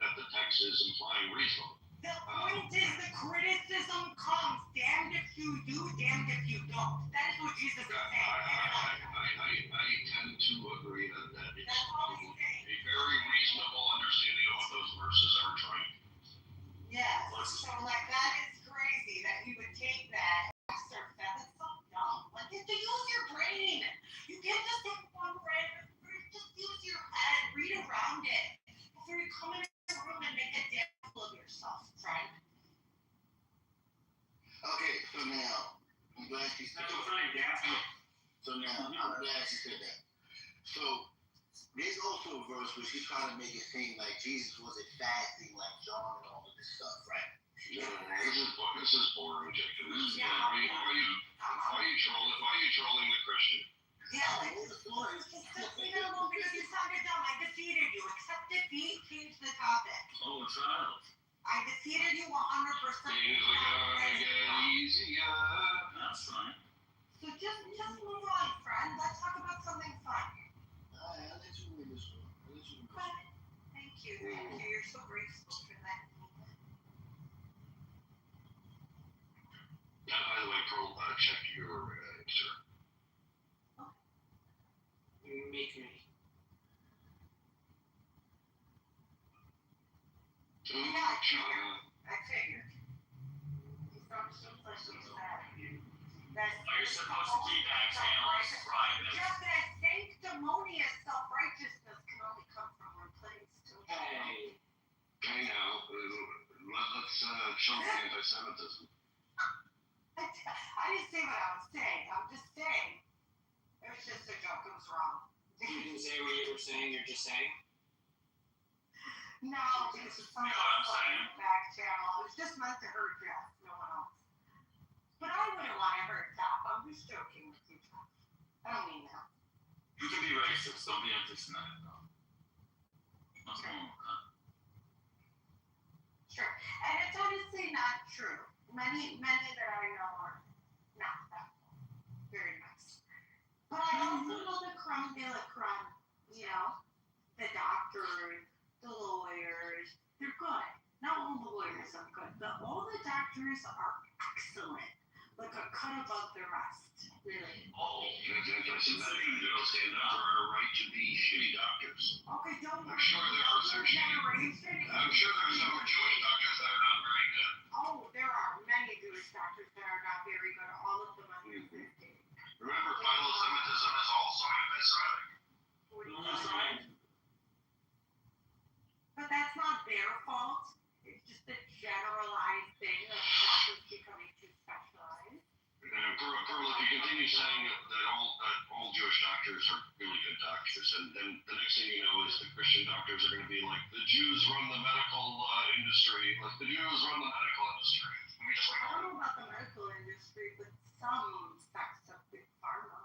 [SPEAKER 6] that the text is implying reasonable.
[SPEAKER 9] The point is the criticism comes. Damned if you do, damned if you don't. That is what Jesus is saying.
[SPEAKER 6] I tend to agree that it's probably a very reasonable understanding of what those verses are trying to do.
[SPEAKER 9] Yes. So like that is crazy that you would take that and excerpt that. That's so dumb. Like you have to use your brain. You can't just take one random verse. Just use your head. Read around it before you come in the room and make a damn fool of yourself, friend.
[SPEAKER 8] Okay, so now, I'm glad she said that. So now, I'm glad she said that. So, there's also a verse where she's trying to make it seem like Jesus wasn't fasting like John and all of this stuff, right?
[SPEAKER 6] No, this is boring, Jacob. Why are you trolling the Christian?
[SPEAKER 9] Yeah, like just leave it alone because you sounded dumb. I defeated you. Accept defeat, change the topic.
[SPEAKER 5] Oh, it's out.
[SPEAKER 9] I defeated you 100%.
[SPEAKER 6] Things are gonna get easier.
[SPEAKER 5] That's fine.
[SPEAKER 9] So just move on, friend. Let's talk about something fun.
[SPEAKER 8] Alright, I'll let you win this one.
[SPEAKER 9] Thank you. You're so graceful for that.
[SPEAKER 6] Yeah, by the way, Pearl, check your insert.
[SPEAKER 4] Make me.
[SPEAKER 9] I figured. He's from some place like that.
[SPEAKER 5] You're supposed to keep exhaling private.
[SPEAKER 9] Just that sanctimonious self-righteousness can only come from one place.
[SPEAKER 4] Hey.
[SPEAKER 6] Okay, now, let's show the anti-Semitism.
[SPEAKER 9] I didn't say what I was saying. I'm just saying. It was just a joke. It was wrong.
[SPEAKER 4] You didn't say what you were saying. You're just saying.
[SPEAKER 9] No, because it's
[SPEAKER 5] You know what I'm saying?
[SPEAKER 9] back channel. It was just meant to hurt Jeff, no one else. But I wouldn't want to hurt Jeff. I'm just joking with you, Jeff. I don't mean that.
[SPEAKER 5] You can be racist. Don't be anti-Semitic, though. Nothing wrong with that.
[SPEAKER 9] Sure. And it's honestly not true. Many that I know are not that very nice. But I also know the crumb de la crumb, you know, the doctors, the lawyers, they're good. Not all the lawyers are good, but all the doctors are excellent. Like a cut above the rest, really.
[SPEAKER 6] Oh, that's anti-Semitic. You don't stand up for our right to be shitty doctors.
[SPEAKER 9] Okay, don't
[SPEAKER 6] I'm sure there are some
[SPEAKER 9] generation.
[SPEAKER 6] I'm sure there's some Jewish doctors that are not very good.
[SPEAKER 9] Oh, there are many Jewish doctors that are not very good. All of them understand.
[SPEAKER 6] Remember, philo-Semitism is also anti-Semitic.
[SPEAKER 5] That's right.
[SPEAKER 9] But that's not their fault. It's just a generalized thing of doctors becoming too specialized.
[SPEAKER 6] Pearl, if you continue saying that all Jewish doctors are really good doctors, and then the next thing you know is the Christian doctors are going to be like, the Jews run the medical industry, like the Jews run the medical industry. We just
[SPEAKER 9] I don't know about the medical industry, but some sects of big pharma.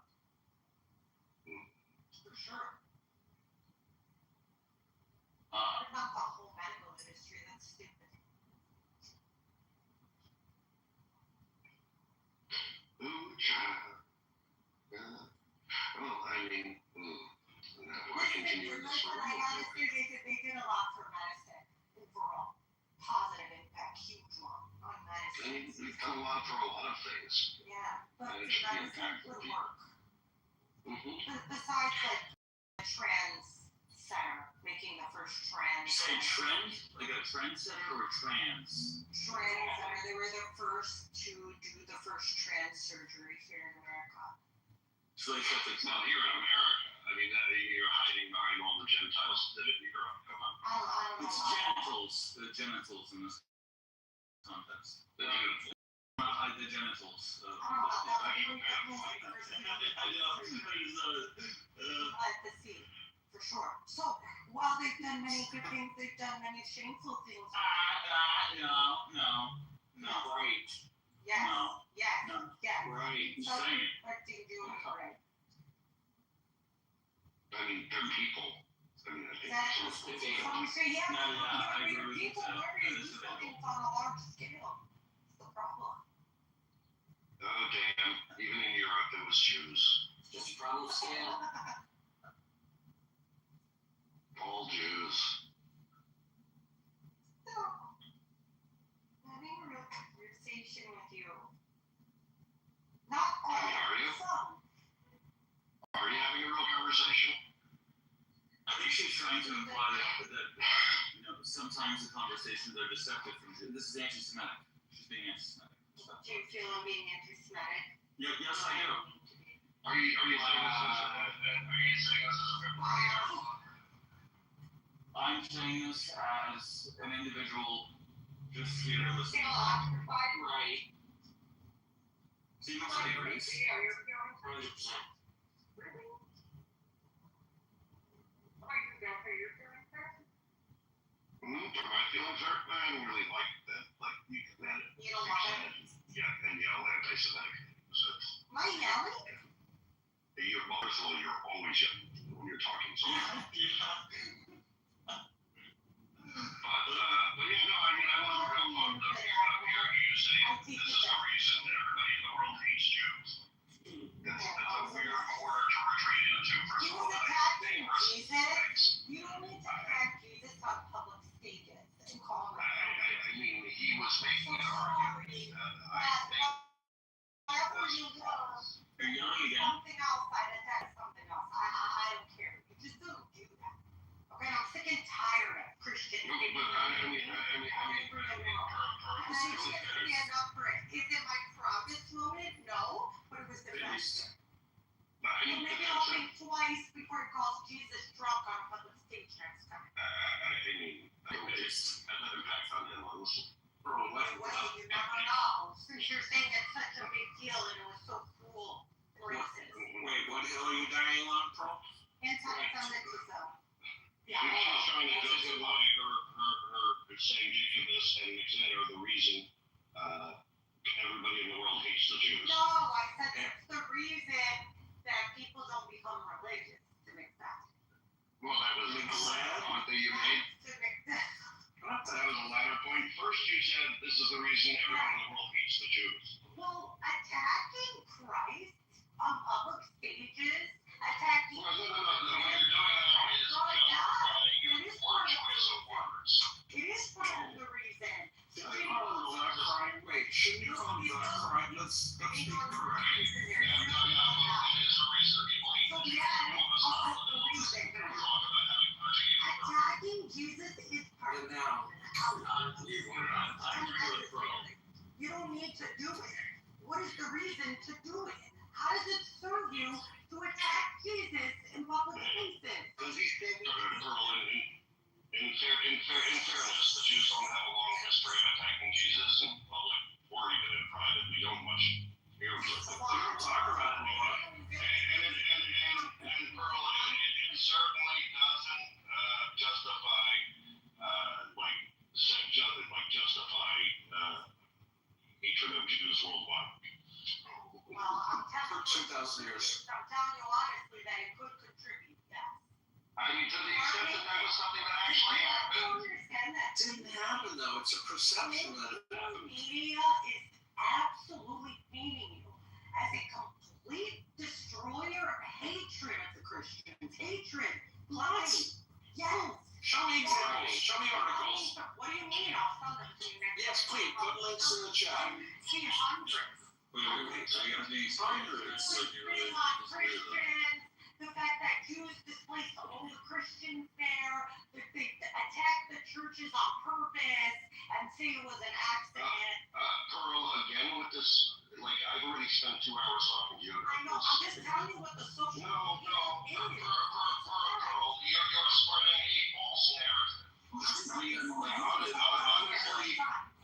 [SPEAKER 9] For sure. But not the whole medical industry. That's stupid.
[SPEAKER 6] Ooh, child. done a lot for a lot of things.
[SPEAKER 9] Yeah, but
[SPEAKER 6] And
[SPEAKER 9] the
[SPEAKER 6] it should be
[SPEAKER 9] medicine
[SPEAKER 6] impactful
[SPEAKER 9] would
[SPEAKER 6] people.
[SPEAKER 9] work.
[SPEAKER 6] Mm-hmm.
[SPEAKER 9] Besides, like, a trans center, making the first trans.
[SPEAKER 11] You say trend? Like a trendsetter or trans?
[SPEAKER 9] Trans center, they were the first to do the first trans surgery here in America.
[SPEAKER 11] So they said it's
[SPEAKER 6] Now, here in America, I mean, you're hiding behind all the Gentiles that did it in Europe. Come on.
[SPEAKER 9] I don't know.
[SPEAKER 11] It's genitals. The genitals in this context.
[SPEAKER 6] The genitals.
[SPEAKER 11] Not hide the genitals.
[SPEAKER 9] I don't know. That's a really good person. At the sea, for sure. So, while they've done many good things, they've done many shameful things.
[SPEAKER 11] No. Right.
[SPEAKER 9] Yes,
[SPEAKER 11] No.
[SPEAKER 9] yes,
[SPEAKER 11] No.
[SPEAKER 9] yes.
[SPEAKER 11] Right.
[SPEAKER 9] So,
[SPEAKER 11] Saying it.
[SPEAKER 9] what do you do right?
[SPEAKER 6] I mean, they're people. I mean, I think
[SPEAKER 9] Exactly.
[SPEAKER 6] it's
[SPEAKER 9] So
[SPEAKER 6] people.
[SPEAKER 9] we say, yeah,
[SPEAKER 11] No, yeah, I
[SPEAKER 9] but
[SPEAKER 11] agree with
[SPEAKER 9] people
[SPEAKER 11] that.
[SPEAKER 9] worry
[SPEAKER 11] That
[SPEAKER 9] do
[SPEAKER 11] is
[SPEAKER 9] things on a large scale. It's the problem.
[SPEAKER 6] Oh, damn. Even in Europe, there was Jews.
[SPEAKER 4] Just a problem of scale.
[SPEAKER 6] All Jews.
[SPEAKER 9] So, having a real conversation with you. Not all,
[SPEAKER 6] I mean, are you?
[SPEAKER 9] some.
[SPEAKER 6] Are you having a real conversation?
[SPEAKER 11] I think she's trying to imply that sometimes the conversations are deceptive from Jews. This is anti-Semitic. She's being anti-Semitic.
[SPEAKER 9] Do you feel I'm being anti-Semitic?
[SPEAKER 11] Yes, I do.
[SPEAKER 6] Are you saying this as a February?
[SPEAKER 11] I'm saying this as an individual just here listening.
[SPEAKER 9] Feel occupied?
[SPEAKER 11] Right. So you must be agrees.
[SPEAKER 9] Yeah, you're feeling
[SPEAKER 11] 100%.
[SPEAKER 9] really? Are you going for your feeling first?
[SPEAKER 6] My feelings are, I don't really like that. Like, you can edit.
[SPEAKER 9] You don't like it?
[SPEAKER 6] Yeah, and yell anti-Semitic things.
[SPEAKER 9] My yelling?
[SPEAKER 6] First of all, you're always yelling when you're talking. So, but yeah, no, I mean, I wasn't real pumped up hearing you say this is the reason everybody in the world hates Jews. That's a weird corner to retreat into. First
[SPEAKER 9] He
[SPEAKER 6] of all,
[SPEAKER 9] was attacking Jesus. You don't need to attack Jesus on public stages and call him.
[SPEAKER 6] I mean, he was making an argument.
[SPEAKER 9] Whatever you want.
[SPEAKER 11] You're yelling again.
[SPEAKER 9] Something else, I'd attack something else. I don't care. You just don't do that. Okay, I'm sick and tired of Christians.
[SPEAKER 6] No, but I mean,
[SPEAKER 9] And I just stand up for it. Is it my proudest moment? No, but it was the best. So maybe I'll think twice before it calls Jesus drunk on a public stage next time.
[SPEAKER 6] it's an impact on him, honestly.
[SPEAKER 9] Well, you never know. Since you're saying it's such a big deal and it was so cruel and racist.
[SPEAKER 11] Wait, what hill are you dying on, Pro?
[SPEAKER 9] Anti-Semitism.
[SPEAKER 6] She's trying to justify her saying Jacobus and Alexander are the reason everybody in the world hates the Jews.
[SPEAKER 9] No, I said it's the reason that people don't become religious to make that.
[SPEAKER 6] Well, that was the latter point that you made.
[SPEAKER 9] To make that.
[SPEAKER 6] That was the latter point. First, you said this is the reason everyone in the world hates the Jews.
[SPEAKER 9] Well, attacking Christ on public stages, attacking.
[SPEAKER 6] Well, no. What you're doing now is justifying your choice of words.
[SPEAKER 9] It is part of the reason.
[SPEAKER 11] Wait, shouldn't you call him Christ? Let's speak correct.
[SPEAKER 6] It is the reason people hate
[SPEAKER 9] So
[SPEAKER 6] the Jews.
[SPEAKER 9] yeah, also the reason. Attacking Jesus is part of
[SPEAKER 11] And now,
[SPEAKER 9] You don't need to do it. What is the reason to do it? How does it serve you to attack Jesus in public spaces?
[SPEAKER 6] Because these people, in fairness, the Jews don't have a long history of attacking Jesus in public or even in private. We don't much hear talk about it. And Pearl, it certainly doesn't justify hatred of Jews worldwide.
[SPEAKER 9] Well, I'm telling you.
[SPEAKER 11] 2,000 years.
[SPEAKER 9] I'm telling you honestly that it could contribute, yes.
[SPEAKER 6] I mean, to the extent that was something that actually
[SPEAKER 9] I
[SPEAKER 6] happened.
[SPEAKER 9] don't understand that.
[SPEAKER 11] It didn't happen though. It's a perception that it happened.
[SPEAKER 9] Media is absolutely painting you as a complete destroyer of hatred of the Christians. Hatred, lies. Yes.
[SPEAKER 11] Show me examples. Show me articles.
[SPEAKER 9] What do you mean? I'll send them to you next
[SPEAKER 11] Yes, please. Put links in the chat.
[SPEAKER 9] See,
[SPEAKER 11] So you gotta be standards, like you're really,
[SPEAKER 9] Christians, the fact that Jews displaced all the Christians there, that they attacked the churches on purpose and say it was an accident.
[SPEAKER 6] Pearl, again with this, like I've already spent 2 hours talking to you.
[SPEAKER 9] I know, I'm just telling you what the social
[SPEAKER 6] No,
[SPEAKER 9] media is.
[SPEAKER 6] Pearl, you're spreading a false narrative.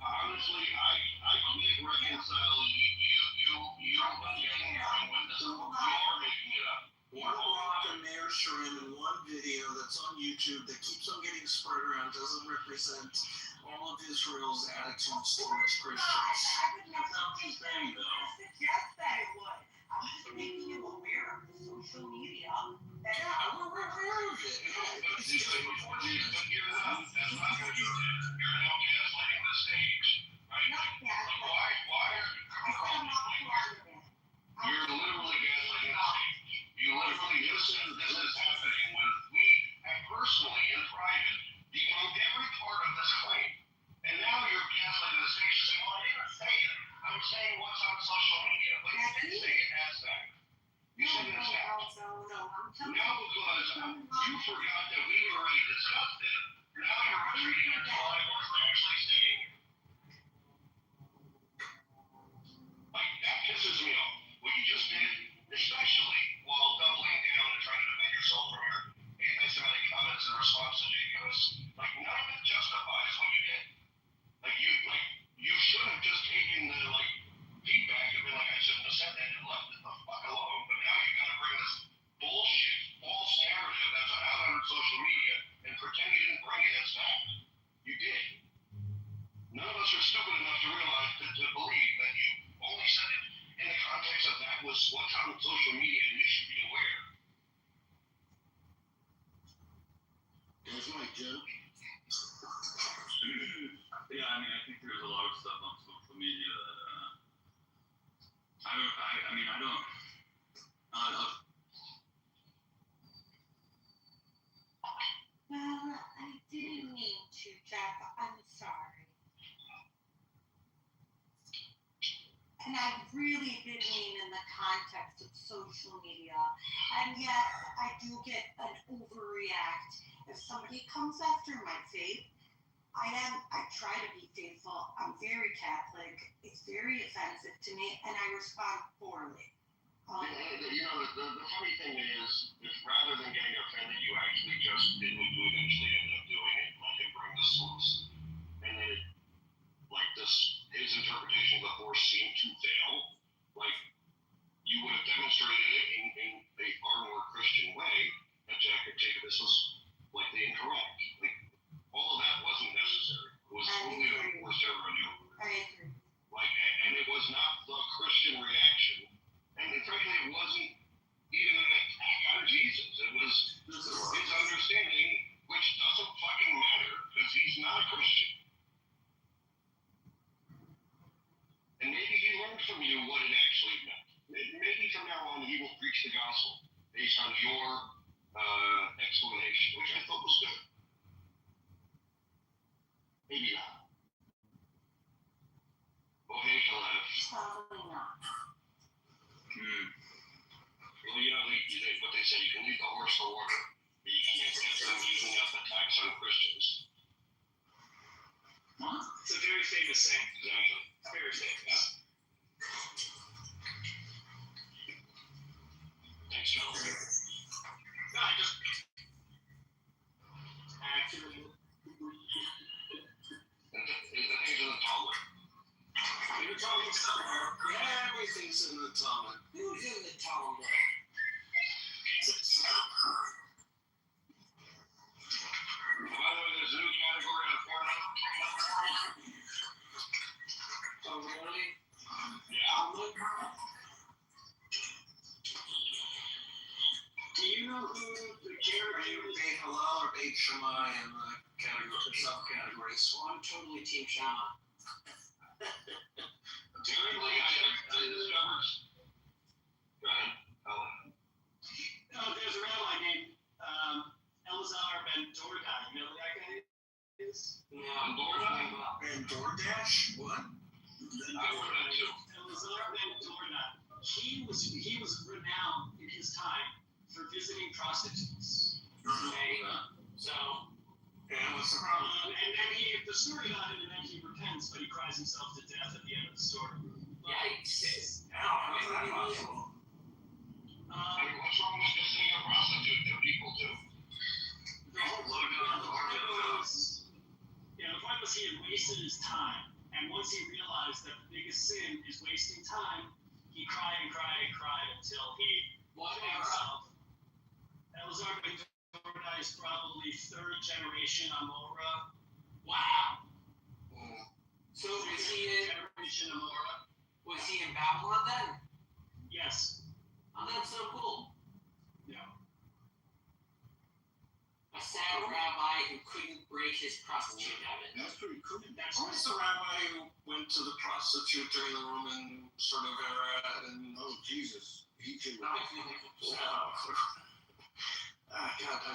[SPEAKER 6] Honestly, I can't reconcile you again with this. You are making it up.
[SPEAKER 10] one rock and mayor shrimp in one video that's on YouTube that keeps on getting spread around doesn't represent all of Israel's attitudes towards Christians.
[SPEAKER 9] I would never
[SPEAKER 11] That's what you're saying, though.
[SPEAKER 9] suggest that it would. I'm just making you aware of the social media. That
[SPEAKER 10] Yeah, we're aware of it.
[SPEAKER 6] But you're not. That's not what you did. You're now gaslighting the stage, right?
[SPEAKER 9] not
[SPEAKER 6] Like,
[SPEAKER 9] that.
[SPEAKER 6] why are you
[SPEAKER 9] I said I'm not part of it.
[SPEAKER 6] You're literally gaslighting the stage. You literally, this is happening when we have personally in private debunked every part of this claim. And now you're gaslighting the stage saying, well, I didn't say it. I'm saying what's on social media. But you didn't say it as that. You said it as that.
[SPEAKER 9] No, I'm telling
[SPEAKER 6] Now because you forgot that we already discussed it, now you're retreating into I wasn't actually saying it. Like, that pisses me off. What you just did, especially while doubling down and trying to defend yourself from your anti-Semitic comments in response to Jacobs, like, none of it justifies what you did. You should have just taken the, feedback and been like, I shouldn't have said that and left it the fuck alone, but now you gotta bring this bullshit, false narrative that's out on social media and pretend you didn't bring it as fact. You did. None of us are stupid enough to realize, to believe that you only said it in the context of that was what's on social media and you should be aware.
[SPEAKER 8] That's my joke.
[SPEAKER 11] Yeah, I mean, I think there's a lot of stuff on social media that, I don't.
[SPEAKER 9] Well, I didn't mean to, Jeff. I'm sorry. And I really did mean in the context of social media. And yes, I do get an overreact if somebody comes after my faith. I try to be faithful. I'm very Catholic. It's very offensive to me, and I respond poorly.
[SPEAKER 6] The funny thing is rather than getting offended, you actually just did what you eventually ended up doing and let him bring the source. And then his interpretation of the Force seemed to fail. You would have demonstrated it in a far more Christian way that Jacobus was likely incorrect. All of that wasn't necessary. It was totally a forced error on your part.
[SPEAKER 9] I agree.
[SPEAKER 6] And it was not the Christian reaction. And frankly, it wasn't even an attack on Jesus. It was his understanding, which doesn't fucking matter because he's not a Christian. And maybe he learned from you what it actually meant. Maybe from now on he will preach the gospel based on your explanation, which I thought was good. Maybe not. Oh, hey, Caleb.
[SPEAKER 9] Probably not.
[SPEAKER 6] Well, what they say, you can lead the horse to water, but you can't get them using up attacks on Christians.
[SPEAKER 11] What?
[SPEAKER 1] It's a very famous saying.
[SPEAKER 6] Exactly.
[SPEAKER 1] Very famous.
[SPEAKER 6] Thanks, Joe.
[SPEAKER 1] No, I just actually.
[SPEAKER 6] The things in the Talmud.
[SPEAKER 1] You're talking somewhere.
[SPEAKER 10] Everything's in the Talmud.
[SPEAKER 4] Who's in the Talmud?
[SPEAKER 6] By the way, there's a new category on porno.
[SPEAKER 4] Oh, really?
[SPEAKER 6] Yeah.
[SPEAKER 1] Do you know who the character is?
[SPEAKER 10] Beit Halal or Beit Shammai in the subcategories.
[SPEAKER 4] Well, I'm totally Team Shama.
[SPEAKER 6] Apparently, I discovered. Go ahead.
[SPEAKER 1] There's a rabbi named Elazar Ben Dordai. You know who that guy is?
[SPEAKER 4] No,
[SPEAKER 10] And DoorDash? What?
[SPEAKER 6] I heard that too.
[SPEAKER 1] Elazar Ben Dordai. he was renowned in his time for visiting prostitutes. Okay, so.
[SPEAKER 8] And what's the problem?
[SPEAKER 1] The story about him, and then he repents, but he cries himself to death at the end of the story.
[SPEAKER 4] Yikes.
[SPEAKER 8] How is that possible?
[SPEAKER 6] I mean, what's wrong with visiting a prostitute? There are people do.
[SPEAKER 1] The point was he had wasted his time, and once he realized that the biggest sin is wasting time, he cried and cried and cried until he killed himself. Elazar Ben Torah is probably third generation Amora. Wow.
[SPEAKER 4] So was he in
[SPEAKER 1] Generation Amora?
[SPEAKER 4] was he in Babylon then?
[SPEAKER 1] Yes.
[SPEAKER 4] Oh, that's so cool.
[SPEAKER 1] Yeah.
[SPEAKER 4] A sad rabbi who couldn't break his prostitute habit.
[SPEAKER 8] That's pretty cool.
[SPEAKER 1] That's
[SPEAKER 10] Who was the rabbi who went to the prostitute during the Roman sort of era? And
[SPEAKER 8] Oh, Jesus. He came
[SPEAKER 10] God, I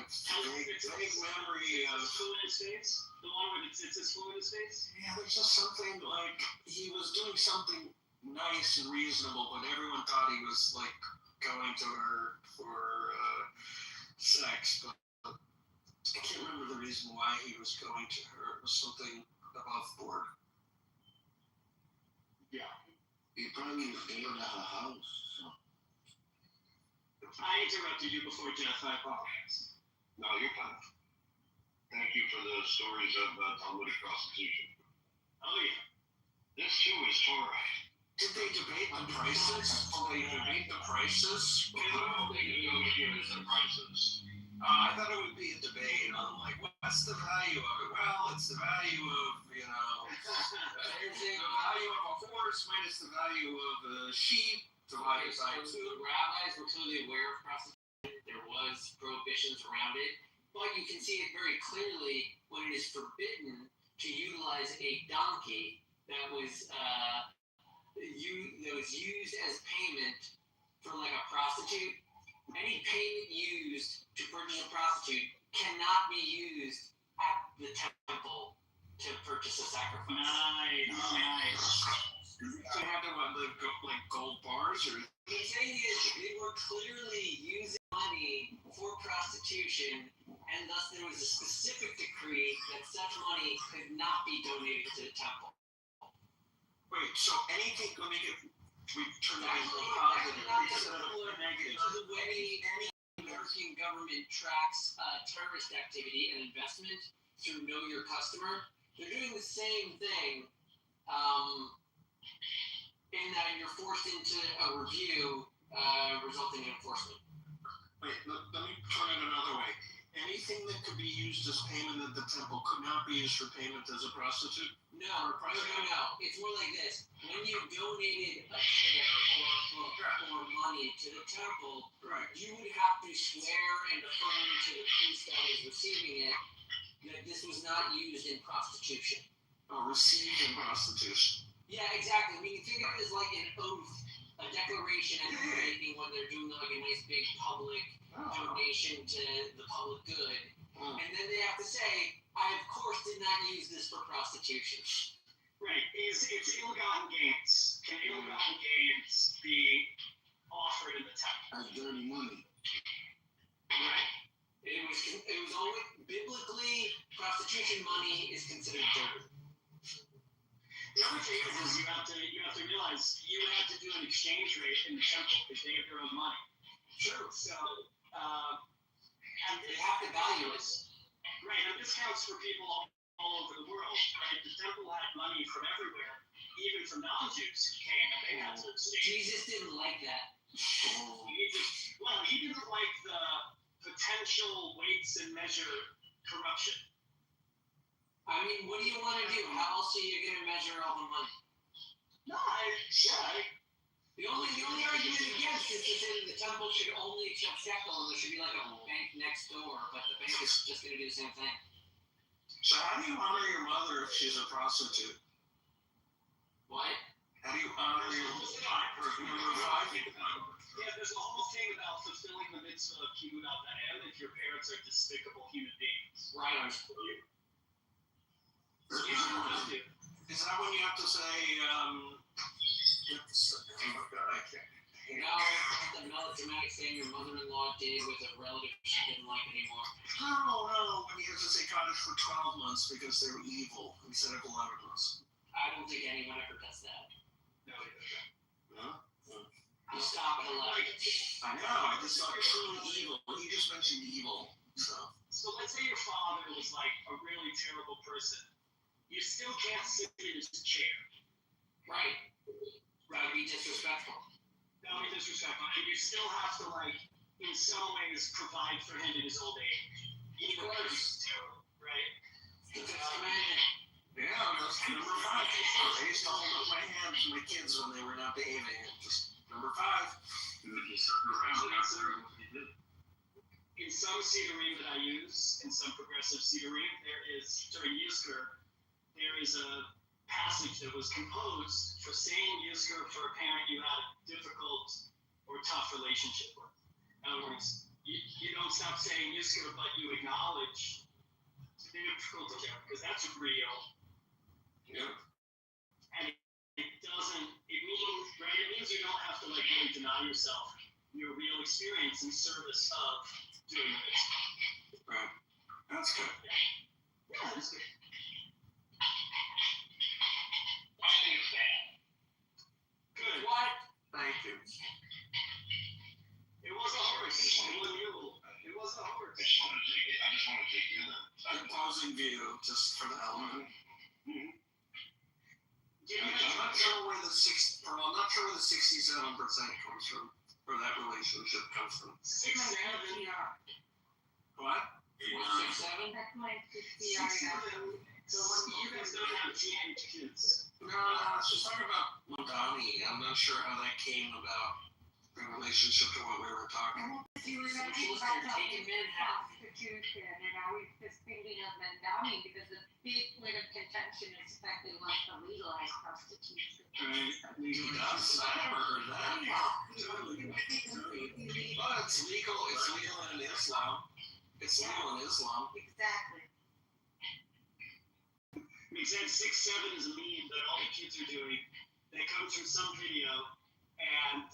[SPEAKER 10] vague memory of.
[SPEAKER 1] Flu in his face? The one where it's his flu in his face?
[SPEAKER 10] Yeah, there's just something like he was doing something nice and reasonable, but everyone thought he was like going to her for sex. But I can't remember the reason why he was going to her. It was something above board.
[SPEAKER 1] Yeah.
[SPEAKER 8] He probably was staying at her house. So.
[SPEAKER 1] I interrupted you before Jeff. I apologize.
[SPEAKER 6] No, you're fine. Thank you for the stories of Talmudic prostitution.
[SPEAKER 1] Oh, yeah.
[SPEAKER 6] This too is Torah.
[SPEAKER 10] Did they debate the prices? Did they debate the prices?
[SPEAKER 6] They negotiated the prices.
[SPEAKER 10] I thought it would be a debate on like what's the value of it? Well, it's the value of the value of a horse minus the value of a sheep divided by
[SPEAKER 4] So
[SPEAKER 10] two.
[SPEAKER 4] the rabbis were clearly aware of prostitution. There was prohibitions around it, but you can see it very clearly when it is forbidden to utilize a donkey that was used as payment for like a prostitute. Any payment used to purchase a prostitute cannot be used at the temple to purchase a sacrifice.
[SPEAKER 1] Nice.
[SPEAKER 10] They had to like gold bars or.
[SPEAKER 4] The thing is, they were clearly using money for prostitution, and thus there was a specific decree that such money could not be donated to the temple.
[SPEAKER 10] Wait, so anything? Let me get. We turn that into a positive instead of a negative.
[SPEAKER 4] The way any American government tracks terrorist activity and investment through Know Your Customer, they're doing the same thing. In that you're forced into a review resulting in enforcement.
[SPEAKER 10] Wait, let me turn it another way. Anything that could be used as payment at the temple could not be used for payment as a prostitute?
[SPEAKER 4] No. It's more like this. When you donated a chair or a book or money to the temple,
[SPEAKER 10] Right.
[SPEAKER 4] you would have to swear and affirm to the priest that was receiving it that this was not used in prostitution.
[SPEAKER 10] Received in prostitution.
[SPEAKER 4] Yeah, exactly. I mean, you think of it as like an oath, a declaration that they're making when they're doing like a nice big public donation to the public good. And then they have to say, I of course did not use this for prostitution.
[SPEAKER 1] Right. It's ill-gotten gains. Can ill-gotten gains be offered in the temple?
[SPEAKER 8] That's dirty money.
[SPEAKER 1] Right.
[SPEAKER 4] It was always biblically prostitution money is considered dirty.
[SPEAKER 1] The other thing is you have to realize you have to do an exchange rate in the temple because they have their own money.
[SPEAKER 4] Sure.
[SPEAKER 1] So
[SPEAKER 4] And they have to value it.
[SPEAKER 1] Right, and this counts for people all over the world, right? The temple had money from everywhere, even from non-Jews who came, and they had to exchange.
[SPEAKER 4] Jesus didn't like that.
[SPEAKER 1] He didn't like the potential weights and measure corruption.
[SPEAKER 4] I mean, what do you want to do? How else are you going to measure all the money?
[SPEAKER 1] No,
[SPEAKER 4] The only argument against is to say that the temple should only accept shekel and there should be like a bank next door, but the bank is just going to do the same thing.
[SPEAKER 10] So how do you honor your mother if she's a prostitute?
[SPEAKER 4] What?
[SPEAKER 10] How do you honor your wife?
[SPEAKER 1] Yeah, there's a whole thing about fulfilling the mitzvah of kibbutz avim if your parents are despicable human beings.
[SPEAKER 4] Right.
[SPEAKER 1] So you should just do.
[SPEAKER 10] Is that when you have to say, oh my God, I
[SPEAKER 4] No, it's not the melodramatic thing your mother-in-law did with a relative she didn't like anymore.
[SPEAKER 10] No, when you have to say cottage for 12 months because they were evil instead of 11 months.
[SPEAKER 4] I don't think anyone ever does that.
[SPEAKER 10] No, he doesn't. No?
[SPEAKER 4] You stop at 11.
[SPEAKER 10] I know, I just thought truly evil. He just mentioned evil, so.
[SPEAKER 1] So let's say your father was like a really terrible person. You still can't sit in his chair.
[SPEAKER 4] Right. Right, be disrespectful.
[SPEAKER 1] That would be disrespectful. And you still have to, like, in some ways, provide for him in his old age. Even though he's terrible, right?
[SPEAKER 4] The Fifth Commandment.
[SPEAKER 10] Yeah, that's number 5. I used to hold up my hand to my kids when they were not behaving. Just number 5.
[SPEAKER 1] In some cedarim that I use, in some progressive cedarim, there is, during Yizkor, there is a passage that was composed for saying Yizkor for a parent you had a difficult or tough relationship with. In other words, you don't stop saying Yizkor, but you acknowledge the difficulty there, because that's real.
[SPEAKER 10] Yeah.
[SPEAKER 1] And it doesn't, it means, right, it means you don't have to, like, really deny yourself your real experience in service of doing this.
[SPEAKER 10] Right. That's good.
[SPEAKER 1] Yeah, that's good. Good.
[SPEAKER 4] What?
[SPEAKER 10] Thank you.
[SPEAKER 1] It was a horse. It was a mule. It was a horse.
[SPEAKER 6] I just want to take you there.
[SPEAKER 10] Opposing view, just for the hell of it.
[SPEAKER 1] Yeah,
[SPEAKER 10] I'm not sure where the 67% comes from, or that relationship comes from.
[SPEAKER 1] 6, 7.
[SPEAKER 10] What?
[SPEAKER 4] 6, 7?
[SPEAKER 9] That's my
[SPEAKER 1] 6, 7. So you guys don't have teenage kids.
[SPEAKER 10] No, she's talking about Madani. I'm not sure how that came about in relationship to what we were talking about.
[SPEAKER 9] You were
[SPEAKER 4] So
[SPEAKER 9] talking
[SPEAKER 4] she's
[SPEAKER 9] about
[SPEAKER 4] taking Manhattan.
[SPEAKER 9] prostitution, and I was just thinking of Mandami because the big point of contention is the fact that he wants to legalize prostitution.
[SPEAKER 10] He does? I never heard that. But it's legal. It's legal in Islam. It's legal in Islam.
[SPEAKER 9] Exactly.
[SPEAKER 1] We said 6, 7 is a meme that all the kids are doing. That comes from some video, and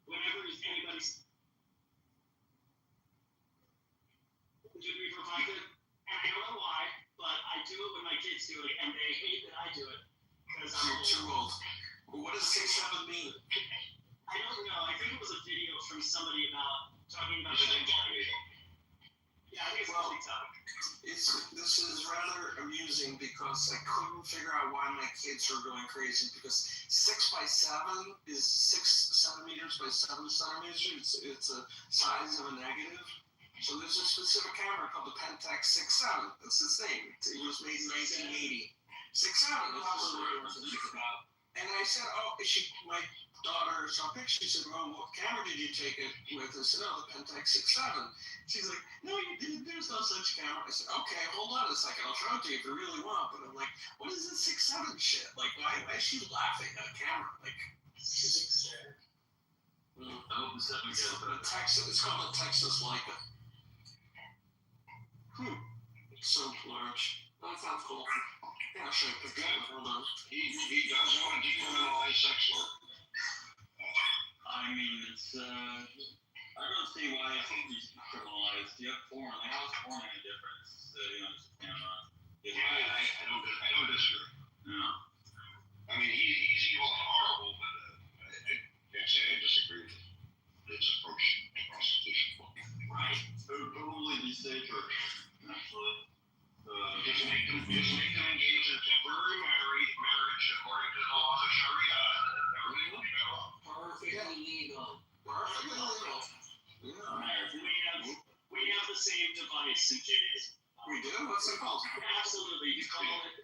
[SPEAKER 1] whenever anybody's did we provide it? And I don't know why, but I do it when my kids do it, and they hate that I do it because I'm
[SPEAKER 10] You're too old. What does 6, 7 mean?
[SPEAKER 1] I don't know. I think it was a video from somebody talking about. Yeah, I think it's probably TikTok.
[SPEAKER 10] This is rather amusing because I couldn't figure out why my kids were going crazy because 6 by 7 is 6 centimeters by 7 centimeters. It's a size of a negative. So there's a specific camera called the Pentax 6-7. That's its name. It was made in 1980. 6-7. And I said, my daughter saw a picture. She said, well, what camera did you take it with? I said, the Pentax 6-7. She's like, no, you didn't. There's no such camera. I said, okay, hold on a second. I'll show it to you if you really want. But I'm like, what is this 6-7 shit? Like, why is she laughing at a camera? Like, she's 6-7. It's called a Texas Leica. It's so large. That sounds cool. Yeah, I'll show you a picture. Hold on.
[SPEAKER 6] He does want to decriminalize sex work.
[SPEAKER 11] I mean, it's, I don't see why it should be criminalized. You have porn. Like, how's porn any different? Just a camera.
[SPEAKER 6] I don't disagree.
[SPEAKER 11] No.
[SPEAKER 6] I mean, he's evil and horrible, but I can't say I disagree with his approach to prostitution.
[SPEAKER 11] Right. It would probably be safer, actually.
[SPEAKER 6] Just make them engage in temporary marriage according to the laws of Sharia, and everything will be better off.
[SPEAKER 4] Perfectly legal.
[SPEAKER 10] Perfectly legal.
[SPEAKER 1] We have the same device in Judaism.
[SPEAKER 10] We do? What's it called?
[SPEAKER 1] Absolutely. You call it.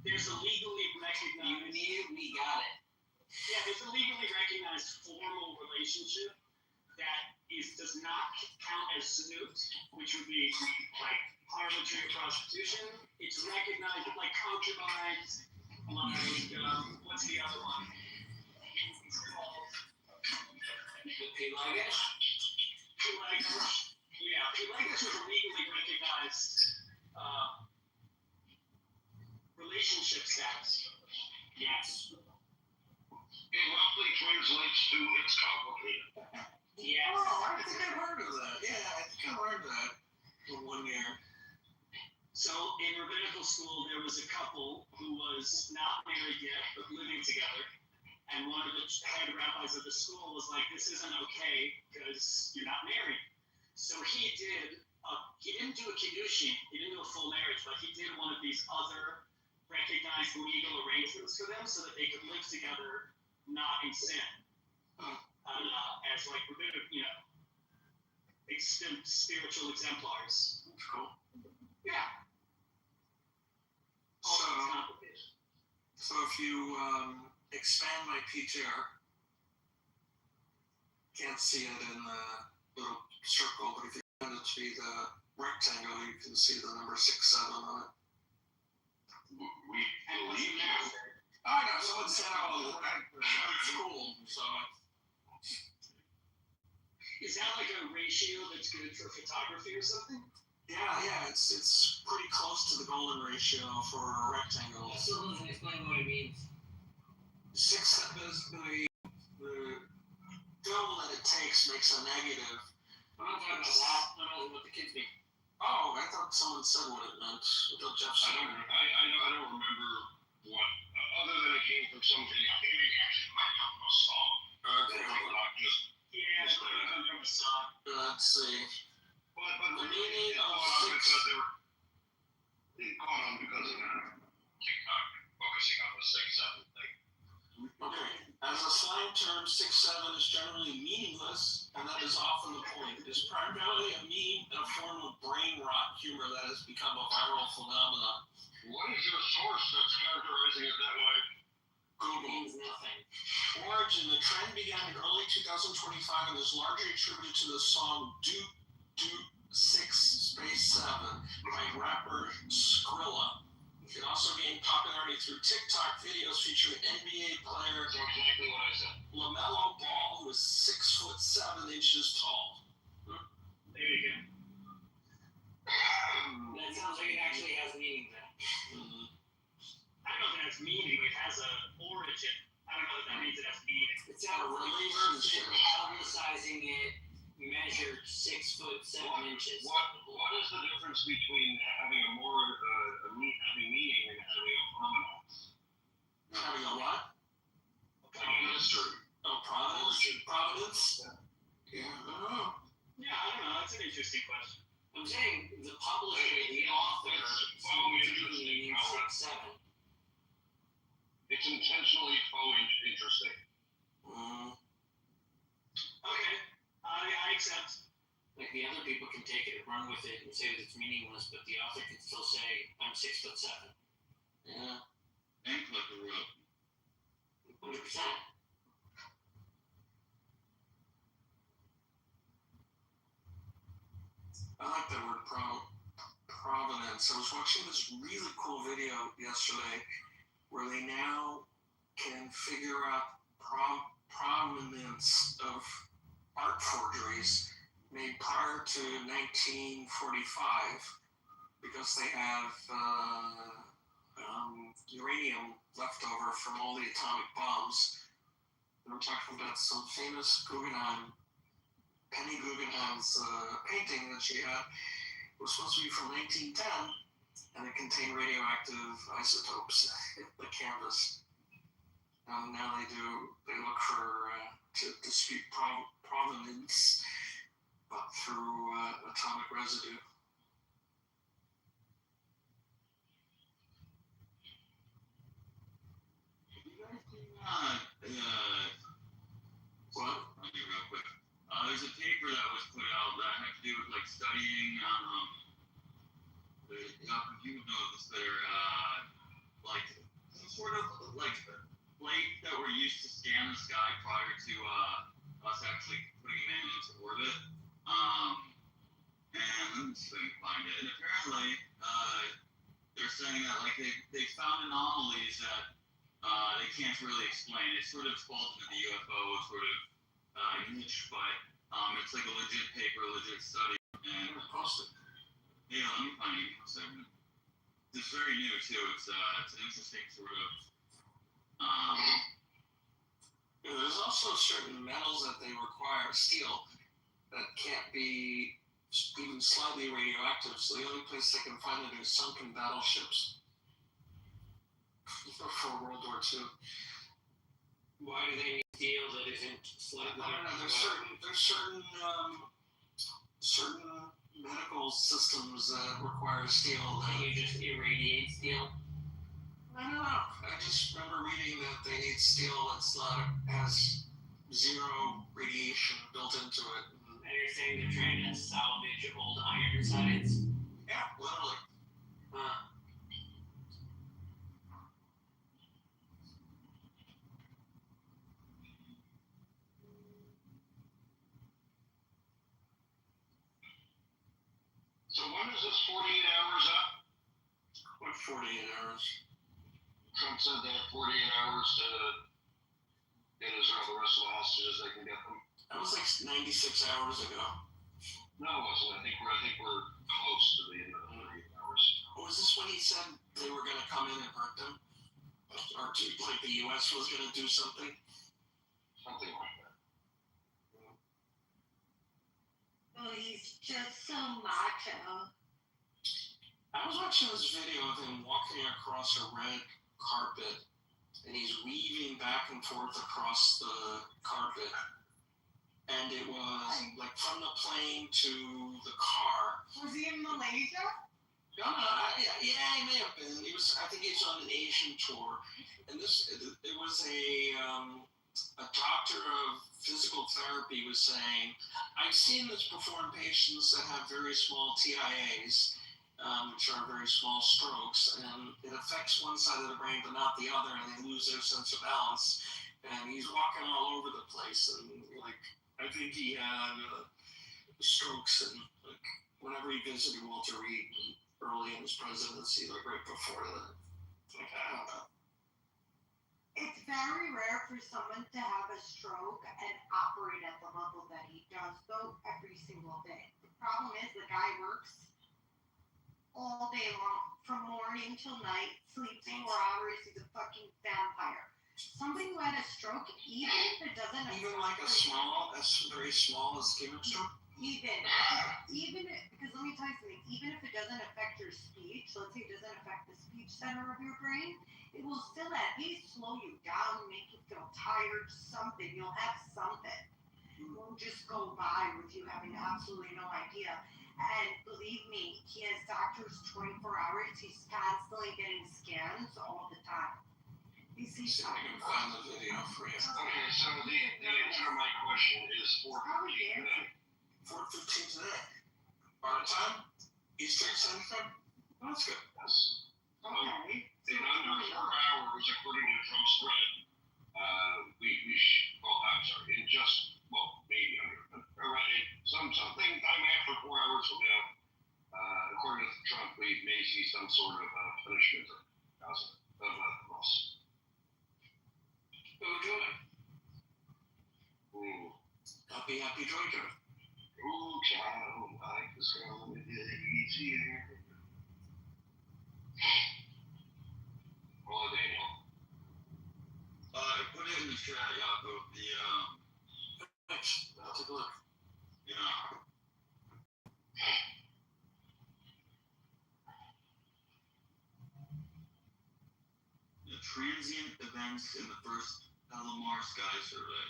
[SPEAKER 1] There's a legally recognized.
[SPEAKER 4] You need it, we got it.
[SPEAKER 1] Yeah, there's a legally recognized formal relationship that does not count as sanut, which would be like harlotry or prostitution. It's recognized like concubines, like what's the other one? It's called
[SPEAKER 4] Pelagish?
[SPEAKER 1] Yeah, Pelagish is a legally recognized relationship status.
[SPEAKER 4] Yes.
[SPEAKER 6] It roughly translates to it's complicated.
[SPEAKER 4] Yeah.
[SPEAKER 10] Oh, I think I've heard of that. Yeah, I think I learned that for 1 year.
[SPEAKER 1] So in rabbinical school, there was a couple who was not married yet, but living together. And one of the head rabbis of the school was like, this isn't okay because you're not married. So he didn't do a kiddushin, he didn't do a full marriage, but he did one of these other recognized legal arrangements for them so that they could live together not in sin. As like rabbinic, spiritual exemplars.
[SPEAKER 10] That's cool.
[SPEAKER 1] Yeah.
[SPEAKER 10] So,
[SPEAKER 1] Also complicated.
[SPEAKER 10] so if you expand my PTR, can't see it in the little circle, but if you want it to be the rectangle, you can see the number 67 on it.
[SPEAKER 6] We believe you.
[SPEAKER 10] I know, someone said, it's cool, so.
[SPEAKER 1] Is that like a ratio that's good for photography or something?
[SPEAKER 10] Yeah, it's pretty close to the golden ratio for a rectangle.
[SPEAKER 4] That still doesn't explain what it means.
[SPEAKER 10] The film that it takes makes a negative.
[SPEAKER 4] I'm not talking about that. I'm talking about the kids mean.
[SPEAKER 10] Oh, I thought someone said what it meant until Jeff
[SPEAKER 6] I
[SPEAKER 10] said
[SPEAKER 6] don't,
[SPEAKER 10] it.
[SPEAKER 6] I don't remember what, other than it came from some video. Maybe it actually might come from a song.
[SPEAKER 10] Okay,
[SPEAKER 6] Not just,
[SPEAKER 1] Yeah,
[SPEAKER 6] Just,
[SPEAKER 1] from a song.
[SPEAKER 10] let's see.
[SPEAKER 6] but
[SPEAKER 10] The
[SPEAKER 6] really,
[SPEAKER 10] meaning
[SPEAKER 6] it
[SPEAKER 10] of
[SPEAKER 6] caught on
[SPEAKER 10] six.
[SPEAKER 6] because they caught on because of TikTok focusing on the 6-7 thing.
[SPEAKER 10] Okay, as a slang term, 6-7 is generally meaningless, and that is often the point. It is primarily a meme and a form of brain rot humor that has become a viral phenomenon.
[SPEAKER 6] What is your source that's characterizing it that way?
[SPEAKER 10] Google.
[SPEAKER 4] Means nothing.
[SPEAKER 10] Origin, the trend began in early 2025 and is largely attributed to the song Do 6-7 by rapper Skrilla. It also gained popularity through TikTok videos featuring NBA player
[SPEAKER 6] That's exactly what I said.
[SPEAKER 10] LaMelo Ball, who is 6'7" tall.
[SPEAKER 1] There you go.
[SPEAKER 4] That sounds like it actually has meaning then.
[SPEAKER 1] I don't know if it has meaning, it has an origin. I don't know if that means it has meaning.
[SPEAKER 4] It sounds like the person publicizing it measured 6'7" inches.
[SPEAKER 6] What is the difference between having having meaning and having a provenance?
[SPEAKER 10] Having a what?
[SPEAKER 6] Like a history.
[SPEAKER 10] Oh, Providence? Yeah, I don't know.
[SPEAKER 1] Yeah, I don't know. That's an interesting question.
[SPEAKER 4] I'm saying the publisher, the author, seems to be meaning 6'7".
[SPEAKER 6] It's intentionally interesting.
[SPEAKER 1] Okay, I accept.
[SPEAKER 4] Like the other people can take it and run with it and say that it's meaningless, but the author can still say, I'm 6'7".
[SPEAKER 10] Yeah.
[SPEAKER 11] Think like a rope.
[SPEAKER 4] 100%.
[SPEAKER 10] I like that word provenance. I was watching this really cool video yesterday where they now can figure out provenance of art forgeries made prior to 1945 because they have uranium left over from all the atomic bombs. And I'm talking about some famous Penny Guggenheim's painting that she had. It was supposed to be from 1910, and it contained radioactive isotopes in the canvas. Now they look for to dispute provenance, but through atomic residue. What?
[SPEAKER 11] I'll be real quick. There's a paper that was put out that had to do with like studying you would know this better, like some sort of like plate that were used to scan the sky prior to us actually putting man into orbit. And let me see if I can find it. And apparently, they're saying that like they found anomalies that they can't really explain. It sort of falls into the UFO sort of niche, but it's like a legit paper, legit study. And
[SPEAKER 10] Post it.
[SPEAKER 11] yeah, let me find it for a second. It's very new too. It's an interesting sort of
[SPEAKER 10] And there's also certain metals that they require, steel, that can't be even slightly radioactive. So the only place they can find it is sunken battleships before World War II.
[SPEAKER 4] Why do they need steel that isn't slightly?
[SPEAKER 10] I don't know. Certain medical systems that require steel.
[SPEAKER 4] Can you just irradiate steel?
[SPEAKER 10] I don't know. I just remember reading that they need steel that's not has zero radiation built into it.
[SPEAKER 4] And you're saying they're trying to salvage old iron sites?
[SPEAKER 10] Yeah, literally.
[SPEAKER 6] So when is this 48 hours up?
[SPEAKER 10] What 48 hours?
[SPEAKER 6] Trump said they have 48 hours to get Israel the rest of the hostages they can get them.
[SPEAKER 10] That was like 96 hours ago.
[SPEAKER 6] No, it wasn't. I think we're close to the end of the 48 hours.
[SPEAKER 10] Was this when he said they were going to come in and hurt them? Or like the U.S. was going to do something?
[SPEAKER 6] Something like that.
[SPEAKER 9] Oh, he's just so macho.
[SPEAKER 10] I was watching this video of him walking across a red carpet, and he's weaving back and forth across the carpet. And it was like from the plane to the car.
[SPEAKER 9] Was he in Malaysia?
[SPEAKER 10] No, yeah, he may have been. I think he was on an Asian tour, and it was a doctor of physical therapy was saying, I've seen this before in patients that have very small TIAs, which are very small strokes, and it affects one side of the brain but not the other, and they lose their sense of balance. And he's walking all over the place, and like I think he had strokes, and like whenever he visited Walter Reed early in his presidency, like right before that, like I don't know.
[SPEAKER 9] It's very rare for someone to have a stroke and operate at the level that he does, though, every single day. The problem is the guy works all day long, from morning till night, sleeps 4 hours, he's a fucking vampire. Somebody who had a stroke, even if it doesn't
[SPEAKER 10] Even like a very small ischemic stroke?
[SPEAKER 9] Even if, because let me tell you something, even if it doesn't affect your speech, let's say it doesn't affect the speech center of your brain, it will still at least slow you down, make you feel tired, something. You'll have something. It won't just go by with you having absolutely no idea. And believe me, he has doctors 24 hours. He's constantly getting scans all the time.
[SPEAKER 10] See if I can find the video for you.
[SPEAKER 6] Okay, so the answer to my question is 4:15 today.
[SPEAKER 10] 4:15 today. Our time? Eastern Standard Time? Oh, that's good.
[SPEAKER 6] Yes.
[SPEAKER 9] Okay.
[SPEAKER 6] In under 4 hours, according to Trump's threat, in just, maybe something time after 4 hours from now, according to Trump, we may see some sort of punishment of loss.
[SPEAKER 10] What are we doing? Happy Georgia.
[SPEAKER 6] Ooh, child, life is gonna get easier. Well, Daniel.
[SPEAKER 11] I put it in the chat, Jacob,
[SPEAKER 10] Thanks. I'll take a look.
[SPEAKER 11] The transient events in the first Palomar Sky Survey.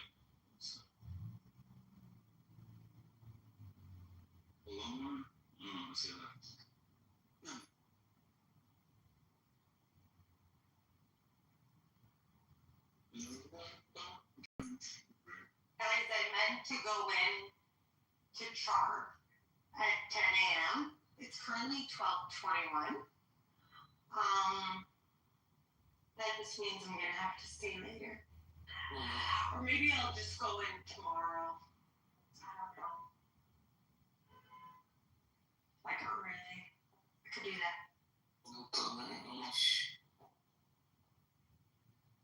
[SPEAKER 11] Palomar? Let's see that.
[SPEAKER 9] Guys, I meant to go in to chart at 10 a.m. It's currently 12:21. That just means I'm gonna have to stay later. Or maybe I'll just go in tomorrow. I don't know. Like, not really. I could do that.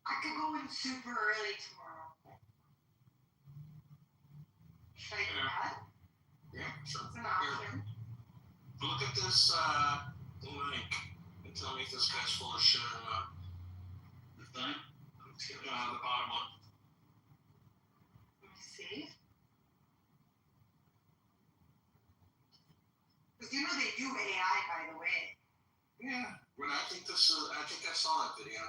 [SPEAKER 9] I could go in super early tomorrow. Should I do that?
[SPEAKER 10] Yeah, sure.
[SPEAKER 9] It's an option.
[SPEAKER 10] Look at this link and tell me if this guy's full of shit or not.
[SPEAKER 11] The thing?
[SPEAKER 10] The bottom one.
[SPEAKER 9] See? Because you know they do AI, by the way.
[SPEAKER 8] Yeah, but I think I saw that video.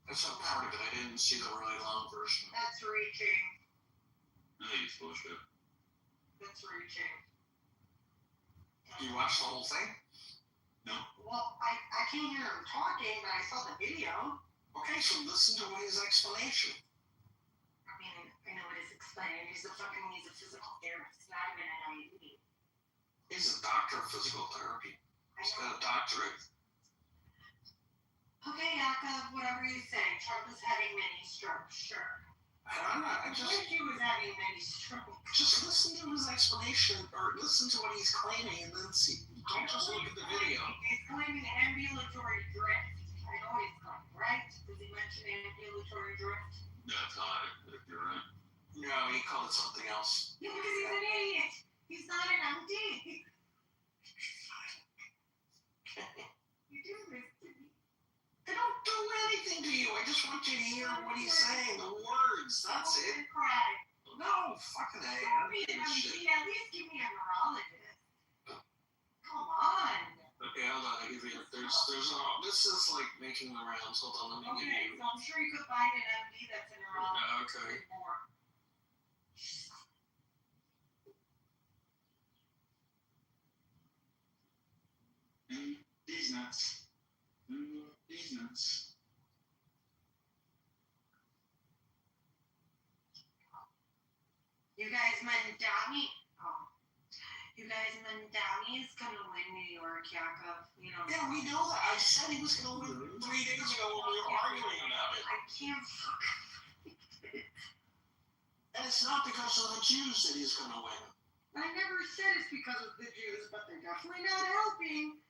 [SPEAKER 8] I saw part of it. I didn't see the really long version.
[SPEAKER 9] That's reaching.
[SPEAKER 11] I think it's bullshit.
[SPEAKER 9] That's reaching.
[SPEAKER 8] You watched the whole thing?
[SPEAKER 11] No.
[SPEAKER 9] Well, I can't hear him talking, but I saw the video.
[SPEAKER 8] Okay, so listen to his explanation.
[SPEAKER 9] I mean, I know what he's explaining. He's a physical therapist, not even an IUD.
[SPEAKER 8] He's a doctor of physical therapy. He's got a doctorate.
[SPEAKER 9] Okay, Yakov, whatever you say. Trump is having many strokes, sure.
[SPEAKER 8] I
[SPEAKER 9] What if he was having many strokes?
[SPEAKER 8] just listen to his explanation, or listen to what he's claiming, and then see. Don't just look at the video.
[SPEAKER 9] He's claiming ambulatory drift. I know what he's claiming, right? Does he mention ambulatory drift?
[SPEAKER 11] That's odd, if you're right.
[SPEAKER 8] No, he called it something else.
[SPEAKER 9] Yeah, because he's an idiot. He's not an MD. You do this to me.
[SPEAKER 8] I don't do anything to you. I just want you to hear what he's saying, the words. That's it.
[SPEAKER 9] Cry.
[SPEAKER 8] No, fucking A.
[SPEAKER 9] Don't be an MD. At least give me a neurologist. Come on.
[SPEAKER 8] Okay, hold on. I give you. This is like making the rounds. Hold on, let me give
[SPEAKER 9] Okay,
[SPEAKER 8] you.
[SPEAKER 9] so I'm sure you could find an MD that's a neurologist.
[SPEAKER 8] Okay.
[SPEAKER 9] More.
[SPEAKER 11] These nuts. These nuts.
[SPEAKER 9] You guys, Mandami. Oh. You guys, Mandami is gonna win New York, Yakov. You know.
[SPEAKER 8] Yeah, we know that. I said he was going to win 3 days ago when we were arguing about it.
[SPEAKER 9] I can't.
[SPEAKER 8] And it's not because of the Jews that he's going to win.
[SPEAKER 9] I never said it's because of the Jews, but they're definitely not helping.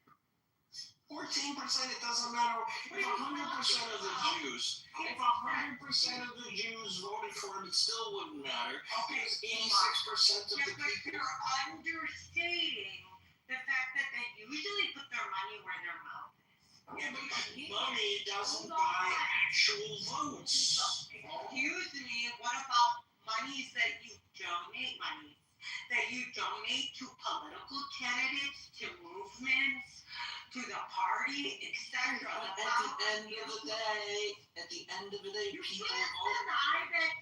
[SPEAKER 8] 14%, it doesn't matter. If 100% of the Jews, if 100% of the Jews voted for him, it still wouldn't matter. Because 86% of
[SPEAKER 9] Yeah,
[SPEAKER 8] the
[SPEAKER 9] but
[SPEAKER 8] people.
[SPEAKER 9] you're understating the fact that they usually put their money where their mouth is.
[SPEAKER 8] Yeah, but money doesn't buy actual votes.
[SPEAKER 9] Excuse me, what about monies that you donate, money that you donate to political candidates, to movements, to the party, etc.?
[SPEAKER 8] At the end of the day,
[SPEAKER 9] You
[SPEAKER 8] people
[SPEAKER 9] can't
[SPEAKER 8] vote.
[SPEAKER 9] deny that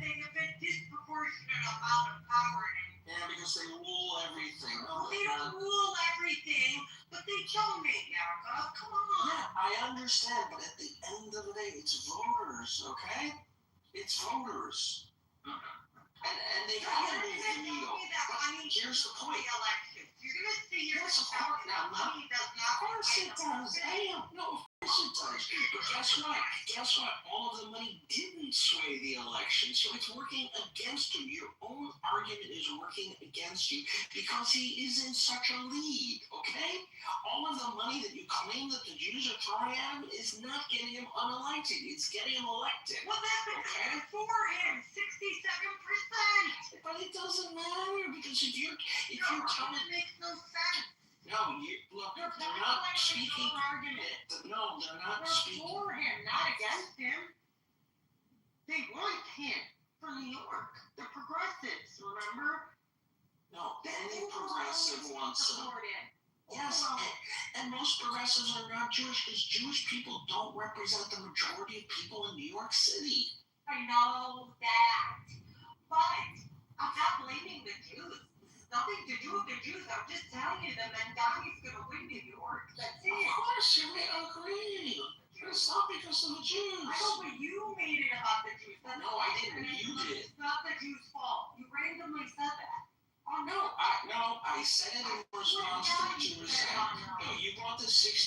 [SPEAKER 9] they have a disproportionate amount of power in it.
[SPEAKER 8] Yeah, because they rule everything.
[SPEAKER 9] They don't rule everything, but they donate, Yakov. Come on.
[SPEAKER 8] Yeah, I understand, but at the end of the day, it's voters, okay? It's voters. And they gotta move the needle. But here's the point.
[SPEAKER 9] You're gonna say you're
[SPEAKER 8] Yes, of course. Now,
[SPEAKER 9] money does
[SPEAKER 8] Of
[SPEAKER 9] not.
[SPEAKER 8] course it does. No, of course it does. But guess what? All of the money didn't sway the election, so it's working against you. Your own argument is working against you because he is in such a lead, okay? All of the money that you claim that the Jews are throwing at him is not getting him unelected. It's getting him elected.
[SPEAKER 9] Well, that's
[SPEAKER 8] Okay.
[SPEAKER 9] for him. 67%.
[SPEAKER 8] But it doesn't matter because if you're
[SPEAKER 9] It
[SPEAKER 8] telling
[SPEAKER 9] makes no sense.
[SPEAKER 8] no, look,
[SPEAKER 9] You're
[SPEAKER 8] they're not
[SPEAKER 9] battling
[SPEAKER 8] speaking.
[SPEAKER 9] your argument.
[SPEAKER 8] No, they're not
[SPEAKER 9] They're
[SPEAKER 8] speaking.
[SPEAKER 9] for him, not against him. They want him for New York. The progressives, remember?
[SPEAKER 8] No, any progressive wants them.
[SPEAKER 9] Support him.
[SPEAKER 8] Yes, and most progressives are not Jewish because Jewish people don't represent the majority of people in New York City.
[SPEAKER 9] I know that. But I'm not blaming the Jews. This has nothing to do with the Jews. I'm just telling you that Mandami's going to win New York. That's
[SPEAKER 8] Of
[SPEAKER 9] it.
[SPEAKER 8] course, you may agree. It's not because of the Jews.
[SPEAKER 9] I know, but you made it about the Jews. That's
[SPEAKER 8] No, I didn't. You did.
[SPEAKER 9] It's not the Jews' fault. You randomly said that. Oh,
[SPEAKER 8] No, I said it in response to what you were saying. No, you brought the 67%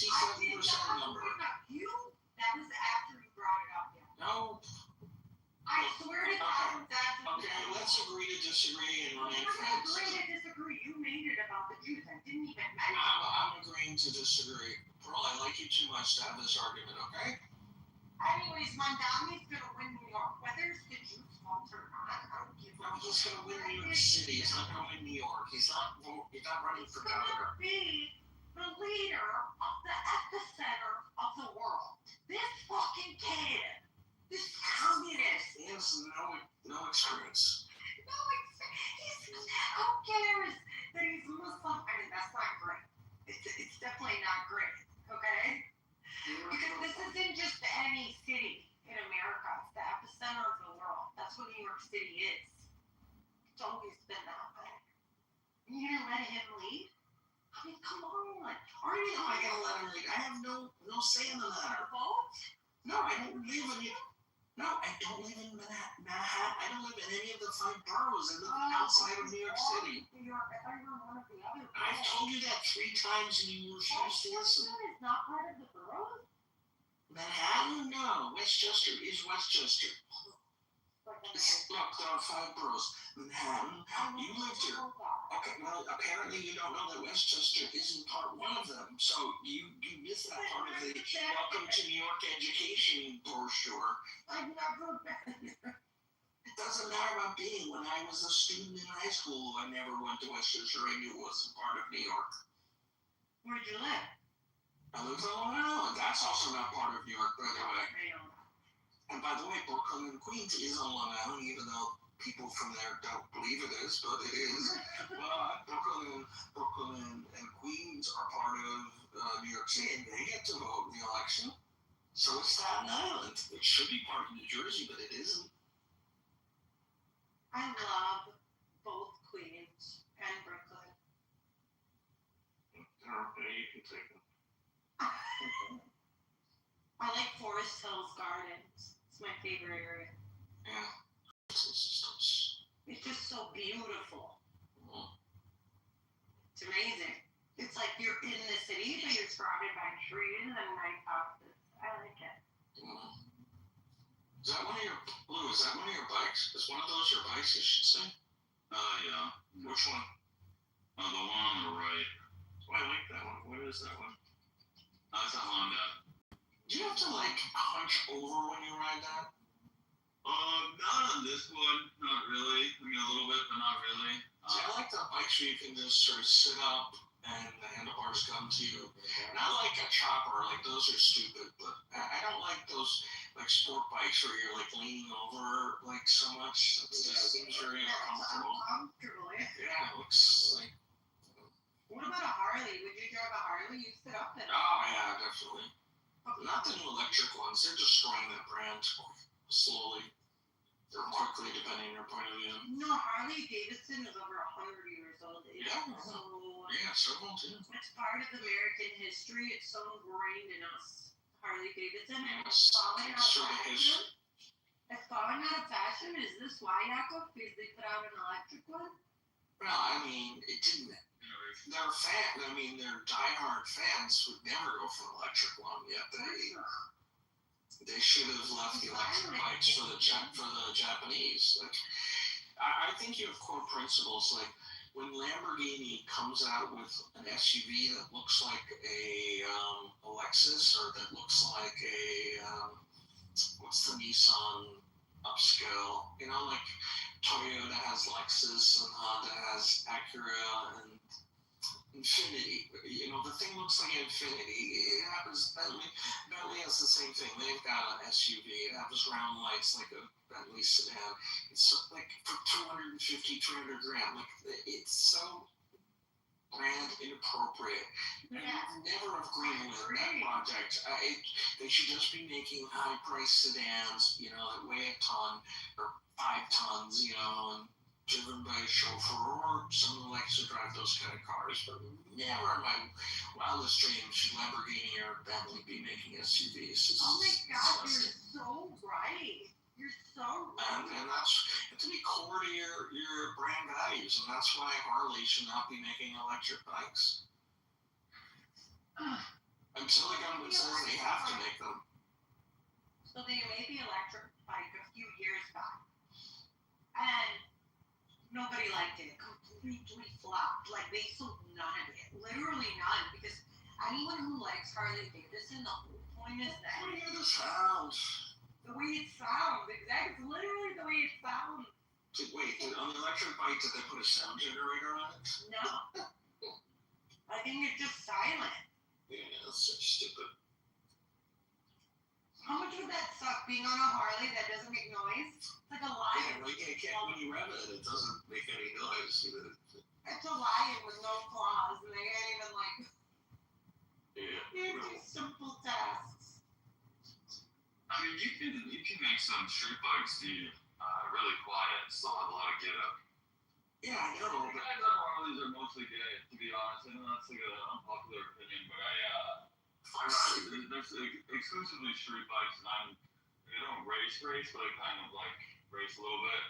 [SPEAKER 8] number.
[SPEAKER 9] That was after you brought it up. Yeah.
[SPEAKER 8] No.
[SPEAKER 9] I swear to God, that's
[SPEAKER 8] Okay, let's agree to disagree and
[SPEAKER 9] We're
[SPEAKER 8] remain
[SPEAKER 9] not
[SPEAKER 8] friends.
[SPEAKER 9] agree to disagree. You made it about the Jews. I didn't even mention.
[SPEAKER 8] I'm agreeing to disagree. Pearl, I like you too much to have this argument, okay?
[SPEAKER 9] Anyways, Mandami's gonna win New York, whether it's the Jews' fault or not. I don't give a
[SPEAKER 8] No, he's gonna win New York City. He's not gonna win New York. He's not running for
[SPEAKER 9] He's
[SPEAKER 8] governor.
[SPEAKER 9] gonna be the leader of the epicenter of the world. This fucking kid, this communist.
[SPEAKER 8] He has no experience.
[SPEAKER 9] No, who cares that he's Muslim? I mean, that's not great. It's definitely not great, okay? Because this isn't just any city in America. It's the epicenter of the world. That's what New York City is. It's always been that way. You gonna let him lead? I mean, come on.
[SPEAKER 8] What do you mean, am I gonna let him lead? I have no say in the matter.
[SPEAKER 9] Vote?
[SPEAKER 8] No, I don't live in Manhattan. I don't live in any of the 5 boroughs. I live outside of New York City.
[SPEAKER 9] New York. I thought you were one of the other.
[SPEAKER 8] I've told you that 3 times and you refuse to listen.
[SPEAKER 9] Westchester is not part of the boroughs?
[SPEAKER 8] Manhattan? No. Westchester is Westchester. Look, there are 5 boroughs. Manhattan. You lived here. Okay, well, apparently you don't know that Westchester isn't part 1 of them. So you missed that part of the Welcome to New York education brochure.
[SPEAKER 9] I've never been.
[SPEAKER 8] It doesn't matter about being. When I was a student in high school, I never went to Westchester. I knew it wasn't part of New York.
[SPEAKER 9] Where'd you live?
[SPEAKER 8] I lived on Long Island. That's also not part of New York, by the way.
[SPEAKER 9] I don't know.
[SPEAKER 8] And by the way, Brooklyn and Queens is on Long Island, even though people from there don't believe it is, but it is. Brooklyn and Queens are part of New York City, and they get to vote in the election. So it's Staten Island. It should be part of New Jersey, but it isn't.
[SPEAKER 9] I love both Queens and Brooklyn.
[SPEAKER 8] Okay, you can take them.
[SPEAKER 9] I like Forest Hills Gardens. It's my favorite area.
[SPEAKER 8] Yeah.
[SPEAKER 9] It's just so beautiful. It's amazing. It's like you're in the city, but you're surrounded by trees and nice houses. I like it.
[SPEAKER 8] Is that one of your bikes? Is one of those your bikes, you should say?
[SPEAKER 11] Yeah.
[SPEAKER 8] Which one?
[SPEAKER 11] The one on the right.
[SPEAKER 8] Oh, I like that one. What is that one?
[SPEAKER 11] It's a Honda.
[SPEAKER 8] Do you have to hunch over when you ride that?
[SPEAKER 11] Not on this one. Not really. I mean, a little bit, but not really.
[SPEAKER 8] See, I like the bikes where you can just sort of sit up and the handlebars come to you. Not like a chopper, those are stupid, but I don't like those sport bikes where you're leaning over so much. It just seems very uncomfortable.
[SPEAKER 9] Uncomfortable, yeah.
[SPEAKER 8] Yeah, it looks like.
[SPEAKER 9] What about a Harley? Would you drive a Harley? You sit up in it.
[SPEAKER 8] Oh yeah, definitely. Not the new electric ones. They're destroying that brand slowly. Or quickly, depending on your point of view.
[SPEAKER 9] No, Harley Davidson is over 100 years old. It's
[SPEAKER 8] several too.
[SPEAKER 9] It's part of American history. It's so ingrained in us. Harley Davidson.
[SPEAKER 8] Yes, it's sort of history.
[SPEAKER 9] It's falling out of fashion. Is this why, Jacob? Because they put out an electric one?
[SPEAKER 8] Well, I mean, it didn't. Their diehard fans would never go for an electric one. Yet they should have left the electric bikes for the Japanese. I think you have core principles. When Lamborghini comes out with an SUV that looks like a Lexus, or that looks like a what's the Nissan upscale? Toyota has Lexus and Honda has Acura and Infiniti. The thing looks like Infiniti. It happens. Bentley has the same thing. They've got an SUV. It has round lights like a Bentley sedan. It's for 250, 300 grand. It's so brand inappropriate.
[SPEAKER 9] Yeah.
[SPEAKER 8] Never have greenlit that project. They should just be making high-priced sedans, that weigh a ton or 5 tons, and driven by a chauffeur or someone who likes to drive those kind of cars. But never in my wildest dreams should Lamborghini or Bentley be making SUVs.
[SPEAKER 9] Oh my God, you're so right. You're so right.
[SPEAKER 8] And that's to be core to your brand values, and that's why Harley should not be making electric bikes. Until the government says they have to make them.
[SPEAKER 9] So they made the electric bike a few years back, and nobody liked it. It completely flopped. They sold none of it. Literally none. Because anyone who likes Harley Davidson, the whole point is that
[SPEAKER 8] What are the sounds?
[SPEAKER 9] the way it sounds, exactly, literally the way it sounds.
[SPEAKER 8] Wait, on the electric bike, did they put a sound generator on it?
[SPEAKER 9] No. I think it's just silent.
[SPEAKER 8] Yeah, that's so stupid.
[SPEAKER 9] How much would that suck being on a Harley that doesn't make noise? It's like a lion.
[SPEAKER 8] Like it can't, when you rev it, it doesn't make any noise.
[SPEAKER 9] It's a lion with no claws, and they can't even like.
[SPEAKER 8] Yeah.
[SPEAKER 9] You do simple tasks.
[SPEAKER 11] I mean, you can make some street bikes be really quiet and still have a lot of get up.
[SPEAKER 8] Yeah, I know.
[SPEAKER 11] The guys on Harleys are mostly gay, to be honest. I know that's like an unpopular opinion, but there's exclusively street bikes, and I don't race, but I kind of like race a little bit.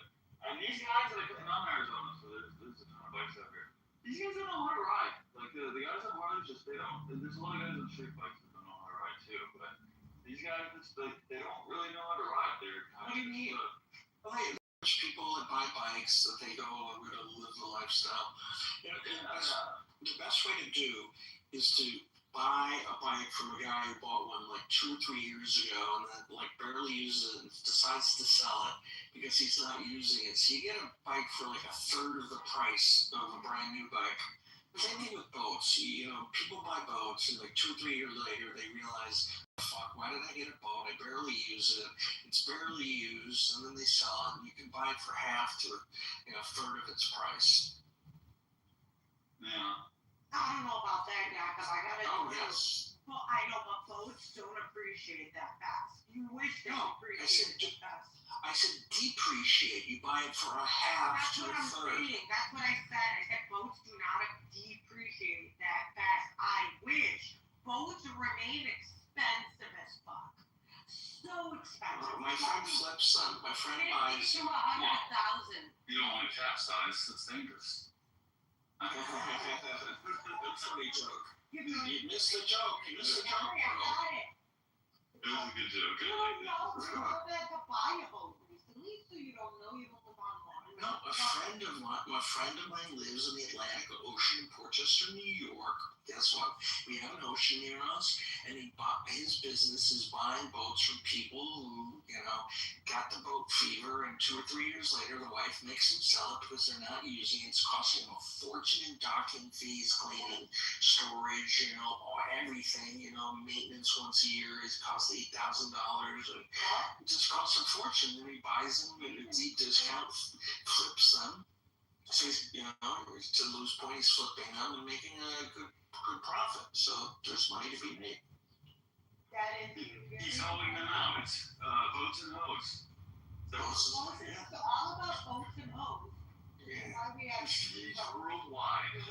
[SPEAKER 11] And these guys, like, and I'm Arizona, so there's a ton of bikes out here. These guys don't know how to ride. Like the guys on Harleys, just they don't. There's a lot of guys on street bikes that don't know how to ride too, but these guys just they don't really know how to ride. They're kind
[SPEAKER 8] What do you mean? There's people that buy bikes that they go, I'm going to live the lifestyle. The best way to do is to buy a bike from a guy who bought one like 2 or 3 years ago and then like barely uses it and decides to sell it because he's not using it. So you get a bike for like a third of the price of a brand new bike. Same thing with boats. You know, people buy boats and like 2 or 3 years later they realize, fuck, why did I get a boat? I barely use it. It's barely used, and then they sell it, and you can buy it for half to a third of its price.
[SPEAKER 11] Yeah.
[SPEAKER 9] I don't know about that, Doc, because I gotta
[SPEAKER 8] Oh,
[SPEAKER 9] do
[SPEAKER 8] yes.
[SPEAKER 9] Well, I know, but boats don't appreciate that fast. You wish they appreciated it fast.
[SPEAKER 8] I said depreciate. You buy it for a half
[SPEAKER 9] That's
[SPEAKER 8] to
[SPEAKER 9] what
[SPEAKER 8] a
[SPEAKER 9] I'm
[SPEAKER 8] third.
[SPEAKER 9] saying. That's what I said. I said boats do not depreciate that fast. I wish. Boats remain expensive as fuck. So expensive.
[SPEAKER 8] My friend flips them. My friend buys.
[SPEAKER 9] $50,000 to $100,000.
[SPEAKER 11] You don't want to capsize. It's dangerous.
[SPEAKER 8] That's a funny joke.
[SPEAKER 9] You
[SPEAKER 8] You missed the joke. You missed the joke,
[SPEAKER 9] I
[SPEAKER 8] bro.
[SPEAKER 9] got it.
[SPEAKER 11] It was a good joke.
[SPEAKER 9] You don't know. You know that to buy a boat recently, so you don't know. You don't live on water.
[SPEAKER 8] No, a friend of mine lives in the Atlantic Ocean in Portchester, New York. Guess what? We have an ocean near us, and his business is buying boats from people who, got the boat fever, and 2 or 3 years later, the wife makes them sell it because they're not using it. It's costing them a fortune in docking fees, cleaning, storage, everything. Maintenance once a year is cost $8,000, and it just costs a fortune. And he buys them at a deep discount, flips them. So he's, to lose point, he's flipping them and making a good profit. So there's money to be made.
[SPEAKER 9] That is
[SPEAKER 11] He's holding them out. It's boats and hoes.
[SPEAKER 8] Boats.
[SPEAKER 9] It's all about boats and hoes.
[SPEAKER 8] Yeah.
[SPEAKER 9] Why we have
[SPEAKER 11] He's worldwide.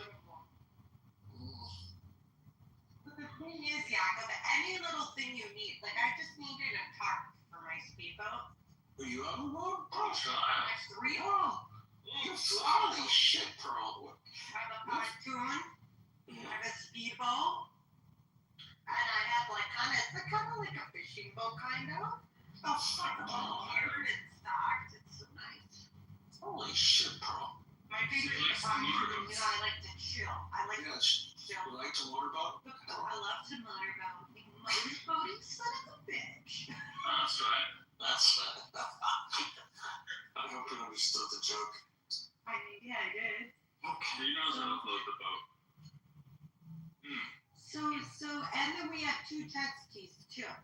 [SPEAKER 9] But the thing is, Jacob, any little thing you need, like I just needed a tarp for my speedboat.
[SPEAKER 8] Well, you have a road?
[SPEAKER 11] Oh,
[SPEAKER 9] I
[SPEAKER 11] child.
[SPEAKER 9] have 3 of them.
[SPEAKER 8] You holy shit, bro.
[SPEAKER 9] I have a pontoon, I have a speedboat, and I have it's kind of like a fishing boat, kind of. Oh, fuck, wired and stocked. It's so nice.
[SPEAKER 8] Holy shit, bro.
[SPEAKER 9] My favorite pontoon, I like to chill. I like to chill.
[SPEAKER 8] You like to motorboat?
[SPEAKER 9] I love to motorboat. Motorboating son of a bitch.
[SPEAKER 11] That's right.
[SPEAKER 8] That's I hope you understood the joke.
[SPEAKER 9] Yeah, I did.
[SPEAKER 8] Okay.
[SPEAKER 11] He knows how to float the boat.
[SPEAKER 9] So, and then we have 2 jet skis too.
[SPEAKER 8] To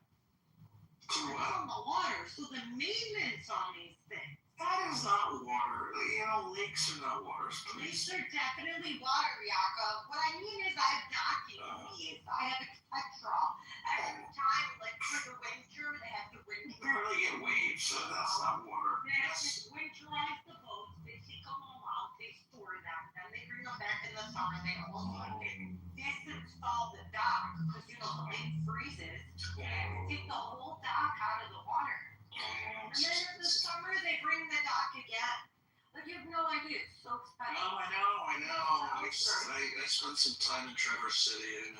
[SPEAKER 9] It's
[SPEAKER 8] what?
[SPEAKER 9] on the water, so the maintenance on these things.
[SPEAKER 8] That is not water. Lakes are not waters,
[SPEAKER 9] These
[SPEAKER 8] please.
[SPEAKER 9] are definitely water, Jakob. What I mean is I have docking fees. I have a petrol. Every time, like for the winter, they have to
[SPEAKER 8] You
[SPEAKER 9] winter.
[SPEAKER 8] barely get waves, so that's not water.
[SPEAKER 9] They have to winterize the boats. They take them all out. They store them. Then they bring them back in the summer. They also disinstall the dock because the lake freezes. They have to take the whole dock out of the water. And then in the summer, they bring the dock again. Like, you have no idea. It's so expensive.
[SPEAKER 8] Oh, I know. I spent some time in Traverse City,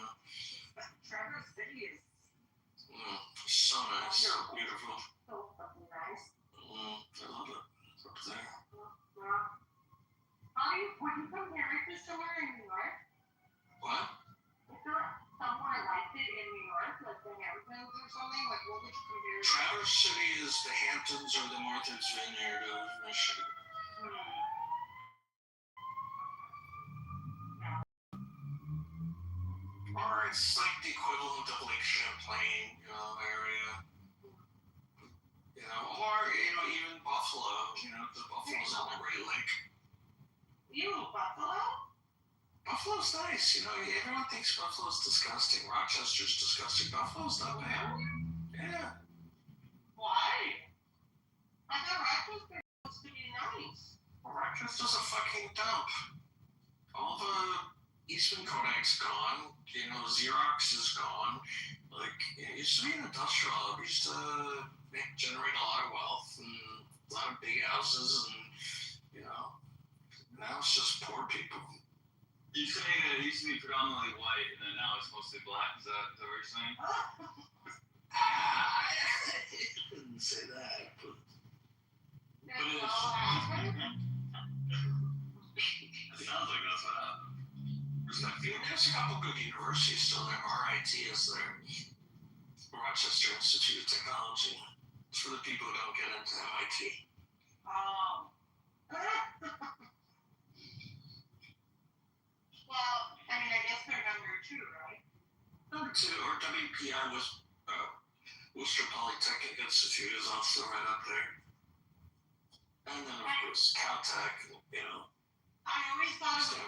[SPEAKER 9] But Traverse City is
[SPEAKER 8] so nice, so beautiful.
[SPEAKER 9] so fucking nice.
[SPEAKER 8] I love it. It's up there.
[SPEAKER 9] Would you compare it to somewhere in New York?
[SPEAKER 8] What?
[SPEAKER 9] Is there somewhere like it in New York, like the Hamptons or something? Like, what would you compare it to?
[SPEAKER 8] Traverse City is the Hamptons or the Martha's Vineyard of Michigan. Or it's like the equivalent of Lake Champlain, area. or even Buffalo. Because Buffalo's on the Great Lake.
[SPEAKER 9] Buffalo?
[SPEAKER 8] Buffalo's nice. Everyone thinks Buffalo's disgusting. Rochester's disgusting. Buffalo's not bad. Yeah.
[SPEAKER 9] Why? I thought Rochester was supposed to be nice.
[SPEAKER 8] Well, Rochester's a fucking dump. All the Eastman Kodak's gone. Xerox is gone. It used to be an industrial hub. It used to generate a lot of wealth and a lot of big houses, and now it's just poor people.
[SPEAKER 11] You saying that it used to be predominantly white and then now it's mostly black? Is that what you're saying?
[SPEAKER 8] I didn't say that, but
[SPEAKER 11] It sounds like that's what happened.
[SPEAKER 8] there's a couple good universities still there. RIT is there. Rochester Institute of Technology. It's for the people who don't get into MIT.
[SPEAKER 9] Oh. Well, I guess they're number 2, right?
[SPEAKER 8] Number 2, or WPI was Worcester Polytechnic Institute is also right up there. And then of course Caltech,
[SPEAKER 9] I always thought it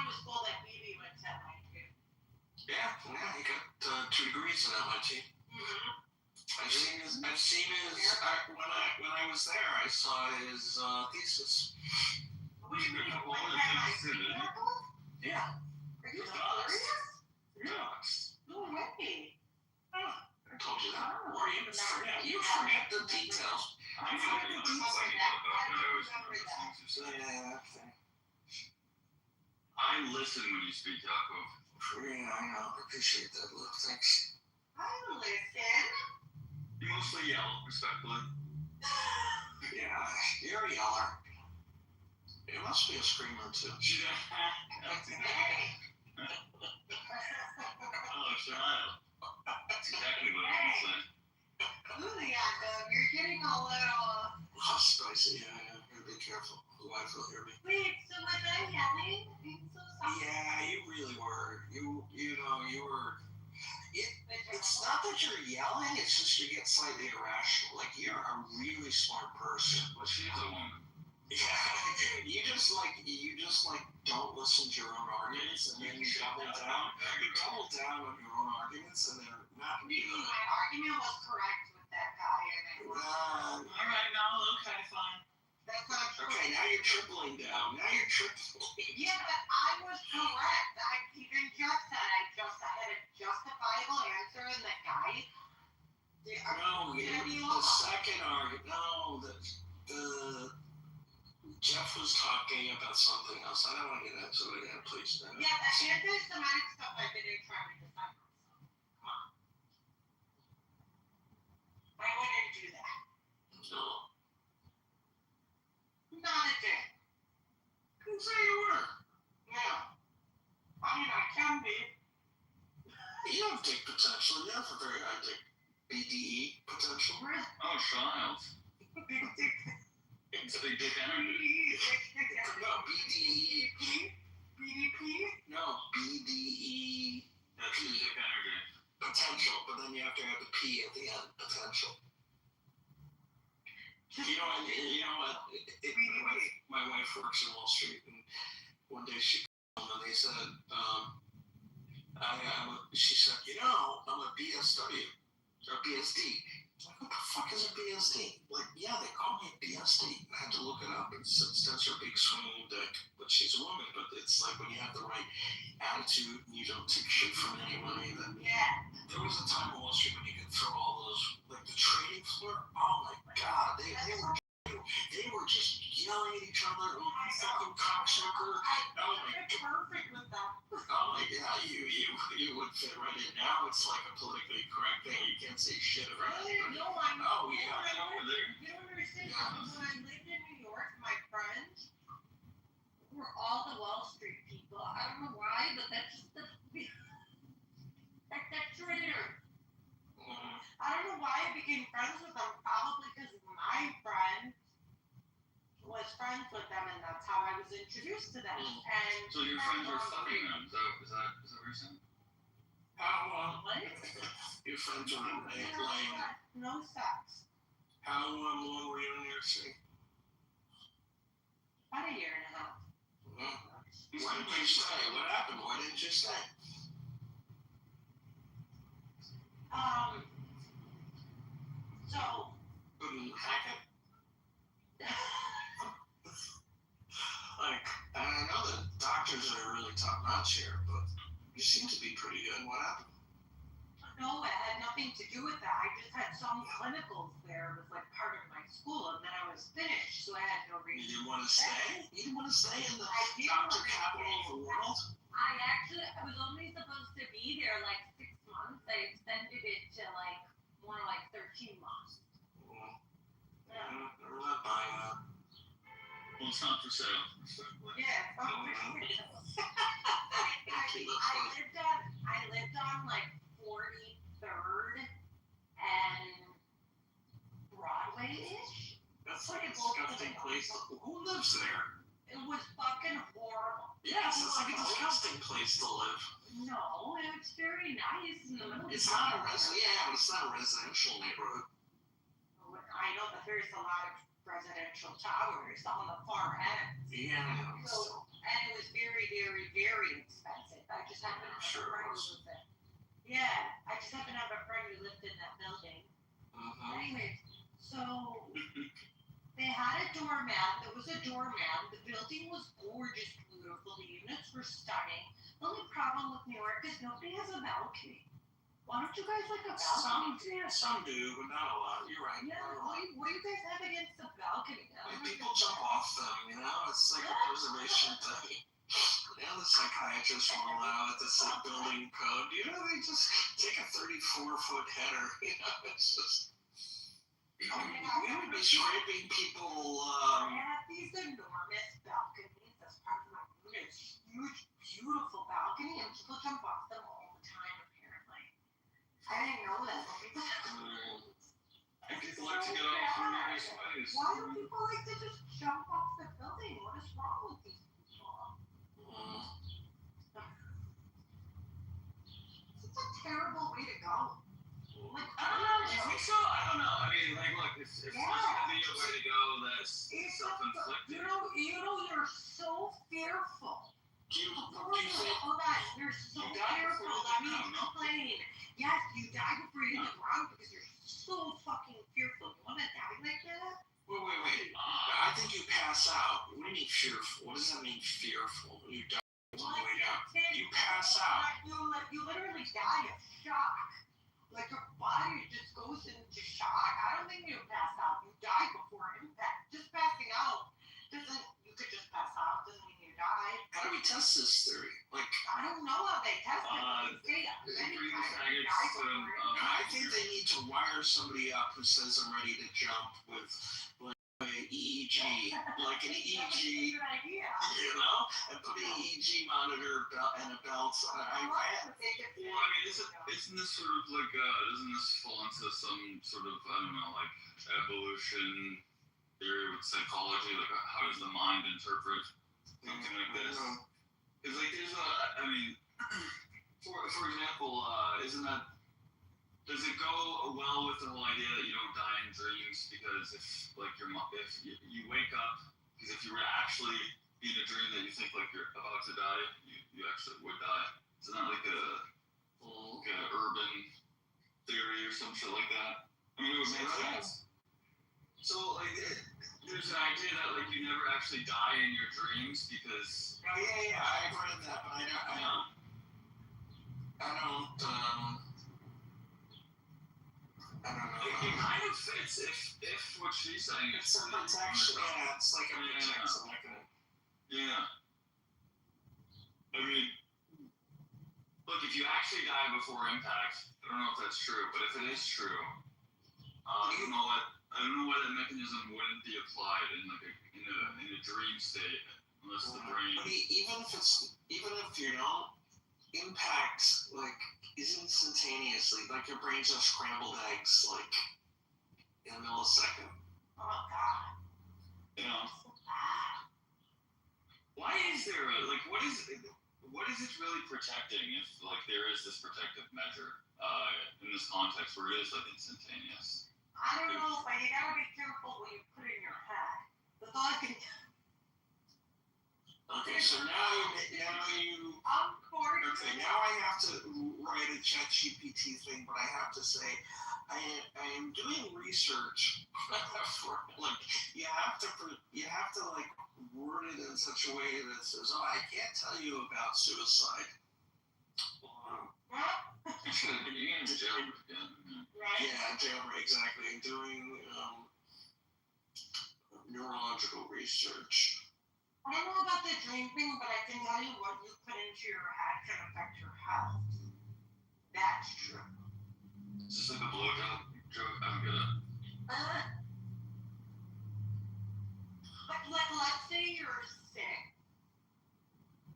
[SPEAKER 9] was cool that BB went to MIT.
[SPEAKER 8] Yeah, he got 2 degrees at MIT.
[SPEAKER 9] Mm-hmm.
[SPEAKER 8] I've seen his. When I was there, I saw his thesis.
[SPEAKER 9] What do you mean?
[SPEAKER 11] Couple
[SPEAKER 9] Like
[SPEAKER 11] other
[SPEAKER 9] MIT
[SPEAKER 11] things too,
[SPEAKER 9] level?
[SPEAKER 8] Yeah.
[SPEAKER 9] Are you serious?
[SPEAKER 8] Yes.
[SPEAKER 9] No way.
[SPEAKER 8] I told you that. Or you forget the details.
[SPEAKER 11] I
[SPEAKER 8] forget the details.
[SPEAKER 9] Yeah.
[SPEAKER 11] I listen when you speak, Jacob.
[SPEAKER 8] Yeah, I know. I appreciate that. Look, thanks.
[SPEAKER 9] I listen.
[SPEAKER 11] You mostly yell, respectfully.
[SPEAKER 8] Yeah, you're a yeller. It must be a screamer too.
[SPEAKER 11] Oh, child. That's exactly what I was saying.
[SPEAKER 9] Ooh, Jacob, you're getting a little.
[SPEAKER 8] Oh, spicy. Yeah. Gotta be careful. The wife will hear me.
[SPEAKER 9] Wait, so was I yelling? I'm so sorry.
[SPEAKER 8] Yeah, you really were. You were. It's not that you're yelling. It's just you get slightly irrational. You're a really smart person.
[SPEAKER 11] Well, she's a woman.
[SPEAKER 8] Yeah, you just don't listen to your own arguments, and then you double down. You double down on your own arguments, and they're not
[SPEAKER 9] Maybe my argument was correct with that guy, and
[SPEAKER 12] All right, now, okay, fine.
[SPEAKER 9] that's not true.
[SPEAKER 8] Okay, now you're tripling down.
[SPEAKER 9] Yeah, but I was correct. I even just said I had a justifiable answer, and the guy.
[SPEAKER 8] No, the second argument. No, the Jeff was talking about something else. I don't want to get into it again, please. No.
[SPEAKER 9] Yeah, the anti-Semitic stuff I didn't try to decide myself. Come on. I wouldn't do that.
[SPEAKER 8] No.
[SPEAKER 9] Not a dick.
[SPEAKER 8] Didn't say you were.
[SPEAKER 9] Yeah. I mean, I can be.
[SPEAKER 8] You have dick potential. You have a very high dick BDE potential.
[SPEAKER 11] Oh, child.
[SPEAKER 9] Big dick.
[SPEAKER 11] It's a big dick energy.
[SPEAKER 8] No, BDE.
[SPEAKER 9] BDP?
[SPEAKER 8] No, BDE.
[SPEAKER 11] That's big dick energy.
[SPEAKER 8] Potential, but then you have to have the P at the end. Potential. You know what? My wife works in Wall Street, and one day she called and they said, she said, I'm a BSW or BSD. Like, what the fuck is a BSD? Yeah, they call me a BSD. I had to look it up. It stands for big swinging dick, but she's a woman. But it's like when you have the right attitude and you don't take shit from anybody. Then there was a time in Wall Street when you could throw all those, the trading floor. Oh my God, they were just yelling at each other. Oh, you fucking cocksucker! Oh my God.
[SPEAKER 9] Perfect with that.
[SPEAKER 8] Oh my God, you would fit right in. Now it's like a politically correct thing. You can't say shit around anybody.
[SPEAKER 9] No, I know.
[SPEAKER 8] Oh yeah.
[SPEAKER 9] You don't understand. When I lived in New York, my friends were all the Wall Street people. I don't know why, but that's just that's Twitter. I don't know why I became friends with them. Probably because my friend was friends with them, and that's how I was introduced to them. And
[SPEAKER 11] So your friends were fucking them. Is that what you're saying?
[SPEAKER 8] How
[SPEAKER 9] what?
[SPEAKER 8] your friends are lame.
[SPEAKER 9] No sex.
[SPEAKER 8] How long were you in New York City?
[SPEAKER 9] About a year and a half.
[SPEAKER 8] Why didn't you stay? What happened? Why didn't you stay?
[SPEAKER 9] So
[SPEAKER 8] Couldn't hack it? Like, and I know the doctors are really top notch here, but you seem to be pretty good. What happened?
[SPEAKER 9] no, it had nothing to do with that. I just had some clinicals there. It was like part of my school, and then I was finished, so I had no
[SPEAKER 8] You
[SPEAKER 9] reason.
[SPEAKER 8] didn't want to stay? You didn't want to stay in the
[SPEAKER 9] I did
[SPEAKER 8] doctor
[SPEAKER 9] want to
[SPEAKER 8] capital of the world?
[SPEAKER 3] I was only supposed to be there like 6 months. I extended it to like more like 13 months.
[SPEAKER 8] I'm not buying that.
[SPEAKER 11] Well, it's not for sale.
[SPEAKER 9] Yeah, I lived on like 43rd and Broadway-ish.
[SPEAKER 8] That's like a disgusting place. Who lives there?
[SPEAKER 9] It was fucking horrible.
[SPEAKER 8] Yes, it's like a disgusting place to live.
[SPEAKER 9] No, it's very nice in the middle.
[SPEAKER 8] It's not a residential neighborhood.
[SPEAKER 9] I know that there's a lot of residential towers on the far end.
[SPEAKER 8] Yeah, I know.
[SPEAKER 9] So, and it was very, very, very expensive. I just happened to have a friend who lived there. Yeah, I just happened to have a friend who lived in that building. Anyway, so they had a doorman. There was a doorman. The building was gorgeous, beautiful. The units were stunning. The only problem with New York is nobody has a balcony. Why don't you guys like a balcony?
[SPEAKER 8] Some do, but not a lot. You're right.
[SPEAKER 9] Yeah,
[SPEAKER 8] Not a lot.
[SPEAKER 9] what do you guys have against the balcony?
[SPEAKER 8] Like, people jump off them, you know? It's like a preservation thing. Now the psychiatrists won't allow it. That's like building code. You know, they just take a 34-foot header. You know, it's just. We would be scraping people.
[SPEAKER 9] I have these enormous balconies as part of my unit. Huge, beautiful balcony, and people jump off them all the time, apparently. I didn't know that.
[SPEAKER 11] And people like to get off in various ways.
[SPEAKER 9] Why do people like to just jump off the building? What is wrong with these people? It's a terrible way to go. Like,
[SPEAKER 11] I don't know. You think so? I don't know. I mean, like, look, if there's gonna be a way to go that's self-inflicted.
[SPEAKER 9] You know, you're so fearful.
[SPEAKER 8] Do you
[SPEAKER 9] Hold on, you're so fearful. Let me explain. Yes, you die before you hit the ground because you're so fucking fearful. You want to die like that?
[SPEAKER 8] Wait. I think you pass out. What do you mean fearful? What does that mean, fearful? You die on the way down. You pass out.
[SPEAKER 9] You literally die of shock. Like your body just goes into shock. I don't think you pass out. You die before impact. Just passing out doesn't. You could just pass out. Doesn't mean you die.
[SPEAKER 8] How do we test this theory? Like,
[SPEAKER 9] I don't know how they test it.
[SPEAKER 8] I think they need to wire somebody up who says I'm ready to jump with like an EEG, like an EEG,
[SPEAKER 9] Good idea.
[SPEAKER 8] you know, and put an EEG monitor and a belt.
[SPEAKER 11] Well, I mean, isn't this sort of like, doesn't this fall into some sort of, I don't know, like evolution theory with psychology? Like, how does the mind interpret something like this? Because, like, there's I mean, for example, isn't that, does it go well with the whole idea that you don't die in dreams? Because if you wake up, because if you were to actually be in a dream that you think like you're about to die, you actually would die. Isn't that like a urban theory or some shit like that? I mean, it would make sense. So like, there's an idea that like you never actually die in your dreams because.
[SPEAKER 8] Oh yeah, I've read that, but I don't. I don't know.
[SPEAKER 11] It kind of fits if what she's saying is
[SPEAKER 8] it's a protection. Yeah, it's like a protection mechanism.
[SPEAKER 11] Yeah. I mean, look, if you actually die before impact, I don't know if that's true, but if it is true, I don't know why that mechanism wouldn't be applied in like in a dream state, unless the brain.
[SPEAKER 8] But even if you don't, impact like is instantaneously. Like your brain just scrambled eggs like in a millisecond.
[SPEAKER 9] Oh God.
[SPEAKER 11] You know. Why is there what is it really protecting if like there is this protective measure in this context where it is like instantaneous?
[SPEAKER 9] I don't know, but you gotta be careful what you put in your head. The thought can.
[SPEAKER 1] Okay, so now you.
[SPEAKER 9] Of course.
[SPEAKER 1] Okay, now I have to write a ChatGPT thing, but I have to say, I am doing research for like you have to like word it in such a way that says, oh, I can't tell you about suicide.
[SPEAKER 11] You should have been in jail.
[SPEAKER 9] Right?
[SPEAKER 1] Yeah, jailbreak, exactly. I'm doing neurological research.
[SPEAKER 9] I don't know about the dream thing, but I can tell you what you put into your head can affect your health. That's true.
[SPEAKER 11] Is this like a blowjob joke? I'm gonna.
[SPEAKER 9] Like, let's say you're sick.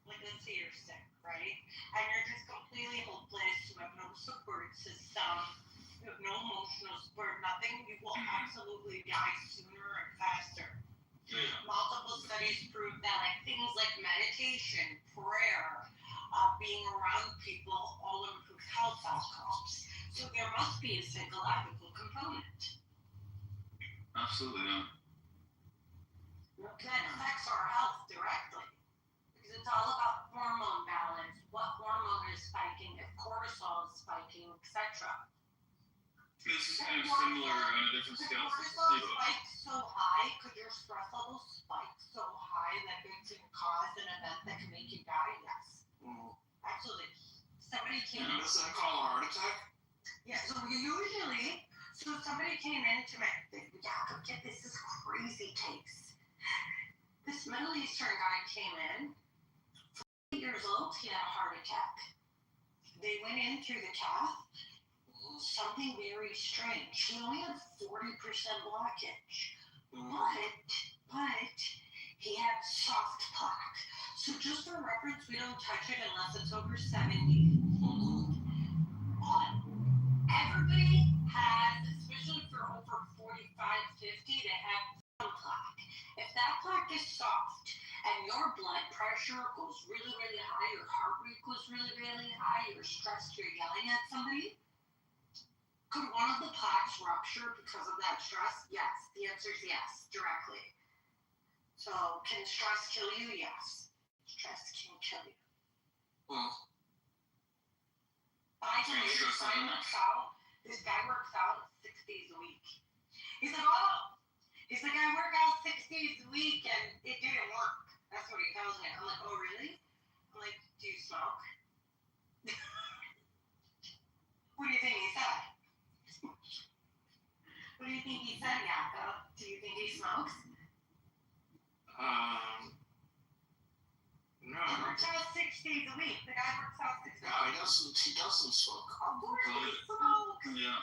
[SPEAKER 9] Let's say you're sick, right? And you're just completely hopeless. You have no support system. You have no emotional support, nothing. You will absolutely die sooner and faster.
[SPEAKER 11] Yeah.
[SPEAKER 9] Multiple studies prove that, like things like meditation, prayer, being around people, all improve health outcomes. So there must be a psychological component
[SPEAKER 11] Absolutely not.
[SPEAKER 9] that affects our health directly. Because it's all about hormone balance, what hormone is spiking, if cortisol is spiking, etc.
[SPEAKER 11] This is kind of similar on a different
[SPEAKER 9] Could
[SPEAKER 11] scale to
[SPEAKER 9] cortisol
[SPEAKER 11] placebo.
[SPEAKER 9] spike so high? Could your stress level spike so high that it can cause an event that can make you die? Yes. Absolutely. Somebody came in.
[SPEAKER 1] Is that called a heart attack?
[SPEAKER 9] Yeah, so somebody came into my yeah, get this is crazy case. This Middle Eastern guy came in, 40 years old, he had a heart attack. They went in through the cath. Something very strange. He only had 40% blockage. But he had soft plaque. So just for reference, we don't touch it unless it's over 70. But everybody has, especially for over 45, 50, they have some plaque. If that plaque is soft and your blood pressure goes really, really high, your heart rate goes really, really high, you're stressed, you're yelling at somebody, could one of the plaques rupture because of that stress? Yes. The answer is yes, directly. So, can stress kill you? Yes. Stress can kill you. But I can tell you, this guy works out 6 days a week. He's like, I work out 6 days a week and it didn't work. That's what he tells me. I'm like, oh, really? I'm like, do you smoke? What do you think he said? What do you think he said, Yakko? Do you think he smokes?
[SPEAKER 1] No.
[SPEAKER 9] He works out 6 days a week. The guy works out 6 days
[SPEAKER 1] No,
[SPEAKER 9] a week.
[SPEAKER 1] he doesn't smoke.
[SPEAKER 9] Of course he smokes.
[SPEAKER 11] Yeah.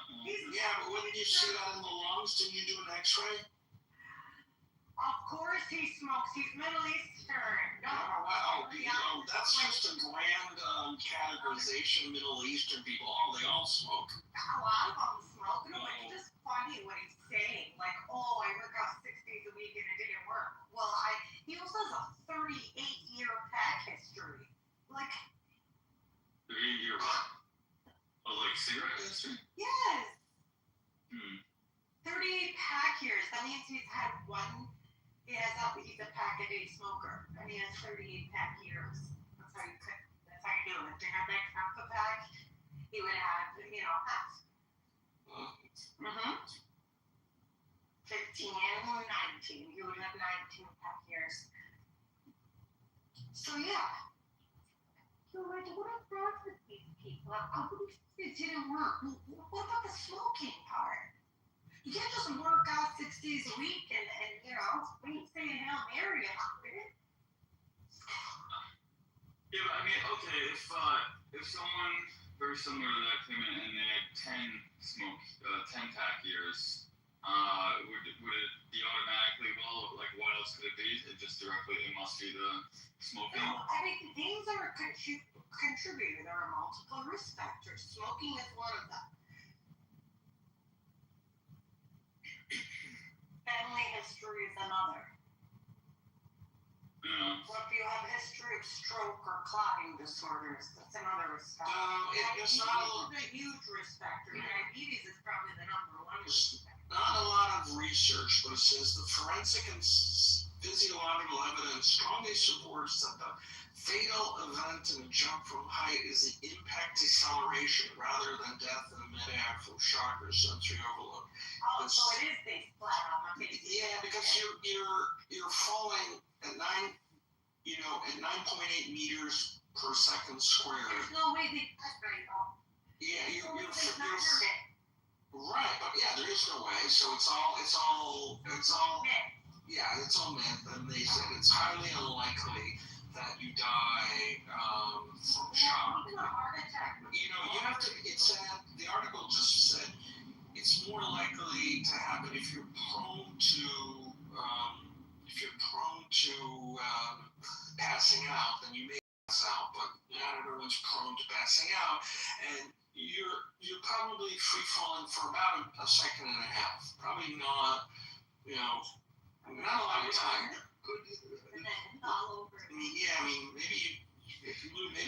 [SPEAKER 1] Yeah, but when did you see that in the lungs? Didn't you do an x-ray?
[SPEAKER 9] Of course he smokes. He's Middle Eastern. No.
[SPEAKER 1] That's just a grand categorization of Middle Eastern people. Oh, they all smoke.
[SPEAKER 9] A lot of them smoke. No, it's just funny what he's saying. Like, oh, I work out 6 days a week and it didn't work. Well, he also has a 38-year pack history. Like,
[SPEAKER 11] 38-year what? Oh, like cigarette history?
[SPEAKER 9] yes. 38
[SPEAKER 11] Hmm.
[SPEAKER 9] pack years. That means he's had one. He's a pack a day smoker, and he has 38 pack years. That's how you do it. To have like half a pack, he would have, half. 15 or 19. He would have 19 pack years. So yeah. So like, what is wrong with these people? I believe it didn't work. What about the smoking part? You can't just work out 6 days a week and say a Hail Mary about it.
[SPEAKER 11] Yeah, but I mean, okay, if someone very similar to that came in and they had 10 pack years, would it be automatically, well, like what else could it be? It must be the smoking?
[SPEAKER 9] No, I mean, things are a contributor. There are multiple risk factors. Smoking is one of them. Family history is another.
[SPEAKER 11] Yeah.
[SPEAKER 12] What if you have a history of stroke or clotting disorders? That's another risk factor.
[SPEAKER 4] It's not
[SPEAKER 12] a huge risk factor. Diabetes is probably the number one risk factor.
[SPEAKER 4] not a lot of research, but it says the forensic and physiological evidence strongly supports that the fatal event in a jump from height is the impact deceleration rather than death in mid-air from shock or sensory overload.
[SPEAKER 12] Oh, so it is based flat on the
[SPEAKER 4] Yeah, because you're falling at 9.8 meters per second squared.
[SPEAKER 12] There's no way they cut very well.
[SPEAKER 4] Yeah, you're
[SPEAKER 12] Measurement.
[SPEAKER 4] right, but yeah, there is no way. So it's all yeah, it's all myth, and they said it's highly unlikely that you die from shock.
[SPEAKER 12] Even a heart attack.
[SPEAKER 4] You have to. It said the article just said it's more likely to happen if you're prone to passing out, then you may pass out, but not everyone's prone to passing out, and you're probably free falling for about a second and a half. Probably not, not a lot of time.
[SPEAKER 12] And then all over.
[SPEAKER 4] Maybe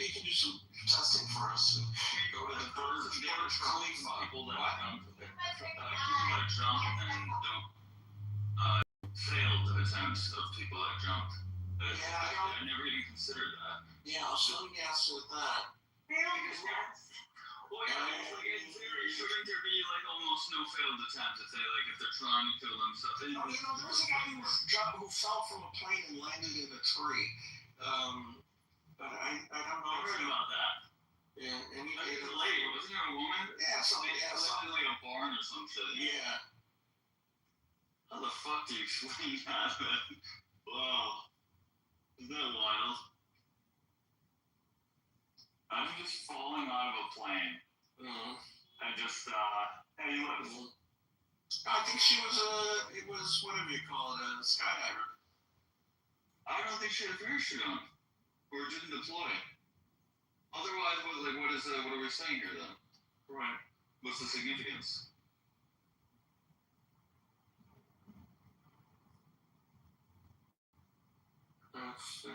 [SPEAKER 4] you can do some testing for us and go to the Burj Khalifa.
[SPEAKER 11] People that jump and then don't failed attempts of people that jumped. I never even considered that.
[SPEAKER 4] Yeah, so let me ask with that.
[SPEAKER 11] Well, yeah, it's like in theory, shouldn't there be like almost no failed attempt if they're trying to kill themselves?
[SPEAKER 4] There was a guy who fell from a plane and landed in a tree. But I don't know.
[SPEAKER 11] I heard about that.
[SPEAKER 4] Yeah, and he
[SPEAKER 11] Like a lady, wasn't there a woman?
[SPEAKER 4] Yeah, something. Yeah,
[SPEAKER 11] something like a barn or some shit.
[SPEAKER 4] Yeah.
[SPEAKER 11] How the fuck do you explain that? Wow. Isn't that wild? I'm just falling out of a plane.
[SPEAKER 4] Mm-hmm.
[SPEAKER 11] I just, hey, look.
[SPEAKER 4] I think it was whatever you call it, a skydiver.
[SPEAKER 11] I don't think she had a parachute on. Or didn't deploy. Otherwise, what are we saying here then?
[SPEAKER 4] Right.
[SPEAKER 11] What's the significance?
[SPEAKER 4] Let's see.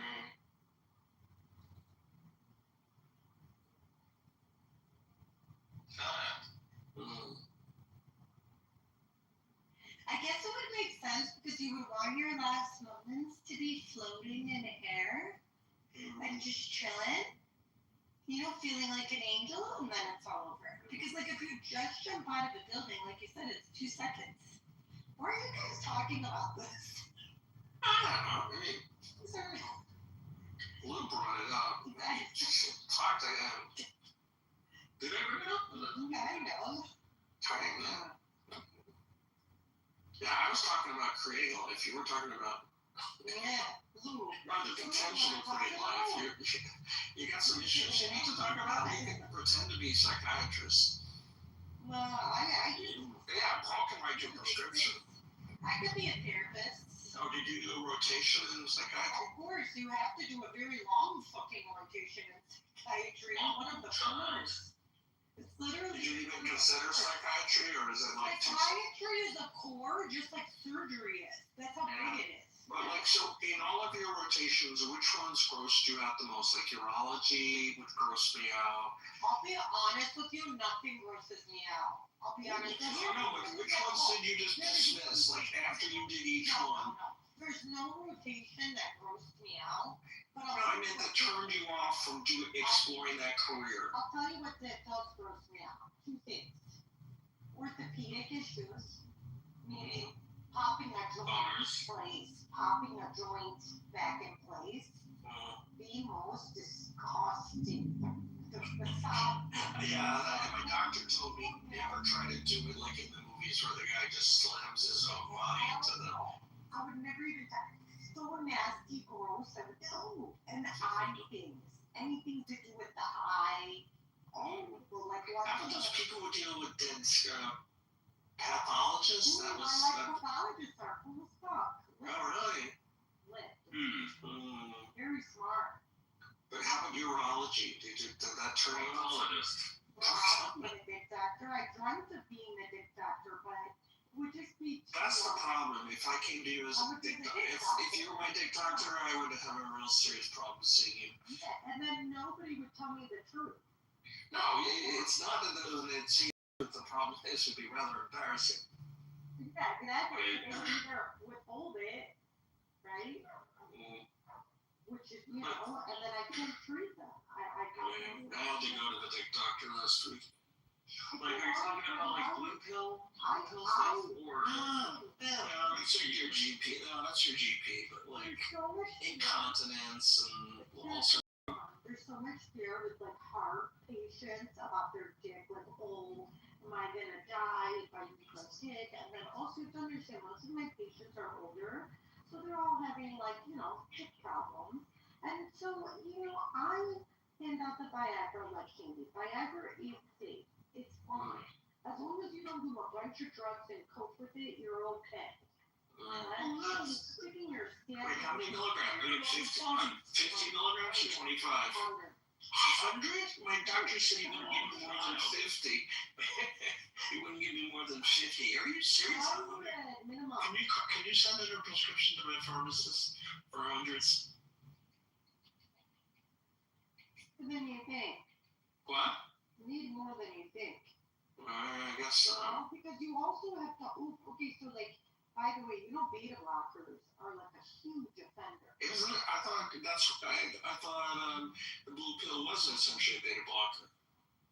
[SPEAKER 9] I guess it would make sense because you would want your last moments to be floating in air and just chilling, feeling like an angel, and then it's all over. Because, if you just jump out of a building, like you said, it's 2 seconds. Why are you guys talking about this?
[SPEAKER 4] I don't know. Lou brought it up. Talk to him. Did I bring it up?
[SPEAKER 9] I know.
[SPEAKER 4] Yeah, I was talking about creating life. You were talking about
[SPEAKER 9] Lou.
[SPEAKER 4] the potential to create life. You got some issues you need to talk about. You can pretend to be a psychiatrist.
[SPEAKER 9] Well, I do.
[SPEAKER 4] Yeah, Paul can write you a prescription.
[SPEAKER 9] I could be a therapist.
[SPEAKER 4] Oh, did you do a rotation in psychiatry?
[SPEAKER 9] Of course, you have to do a very long fucking rotation in psychiatry. One of the first. It's literally.
[SPEAKER 4] Did you even consider psychiatry, or is it like
[SPEAKER 9] psychiatry is a core, just like surgery is. That's how big it is.
[SPEAKER 4] But so in all of your rotations, which ones grossed you out the most? Like urology would gross me out.
[SPEAKER 9] I'll be honest with you, nothing grosses me out. I'll be honest with you.
[SPEAKER 4] No, but which ones did you just dismiss? Like after you did each one?
[SPEAKER 9] No. There's no rotation that grossed me out. But
[SPEAKER 4] No, I meant that turned you off from exploring that career.
[SPEAKER 9] I'll tell you what that does gross me out. 2 things. Orthopedic issues, meaning popping a joint in place, popping a joint back in place. The most disgusting. The sound.
[SPEAKER 4] Yeah, my doctor told me never try to do it like in the movies where the guy just slams his own body into the.
[SPEAKER 9] I would never even touch. So nasty, gross, and and eye things. Anything to do with the eye. Oh, like what?
[SPEAKER 4] How about those people who deal with dead pathologists?
[SPEAKER 9] Ooh, pathologists are cool as fuck.
[SPEAKER 4] Oh, really?
[SPEAKER 9] Very smart.
[SPEAKER 4] But how about urology? Did that turn you off?
[SPEAKER 9] Well, I was a dick doctor. I dreamt of being a dick doctor, but it would just be
[SPEAKER 1] That's the problem. If I came to you as a dick doctor, if you were my dick doctor, I would have a real serious problem seeing you.
[SPEAKER 9] Yeah, and then nobody would tell me the truth.
[SPEAKER 1] No, it's not that it's what the problem is. Would be rather embarrassing.
[SPEAKER 9] Yeah, exactly. They would either withhold it, right? Which is, and then I can't treat them. I can't.
[SPEAKER 1] I had to go to the dick doctor last week.
[SPEAKER 11] Like, are you talking about like blue pill stuff, or?
[SPEAKER 1] No, that's your GP. No, that's your GP. But like incontinence and all sorts.
[SPEAKER 9] There's so much fear with like heart patients about their dick, like, oh, am I gonna die if I use my dick? And then also to understand, most of my patients are older, so they're all having like, dick problems. And so, I hand out the Viagra like candy. Viagra is safe. It's fine. As long as you don't do a bunch of drugs and cope with it, you're okay. Sticking your skin.
[SPEAKER 1] Wait, how many milligrams? I mean, 50 milligrams or 25? 100? My doctor said he wouldn't give me more than 50. He wouldn't give me more than 50. Are you serious?
[SPEAKER 9] 100 minimum.
[SPEAKER 1] Can you send in a prescription to my pharmacist for hundreds?
[SPEAKER 9] Than you think.
[SPEAKER 1] What?
[SPEAKER 9] You need more than you think.
[SPEAKER 1] I guess so.
[SPEAKER 9] Because you also have to. So like, by the way, beta blockers are like a huge offender.
[SPEAKER 1] Isn't it? I thought the blue pill was essentially a beta blocker.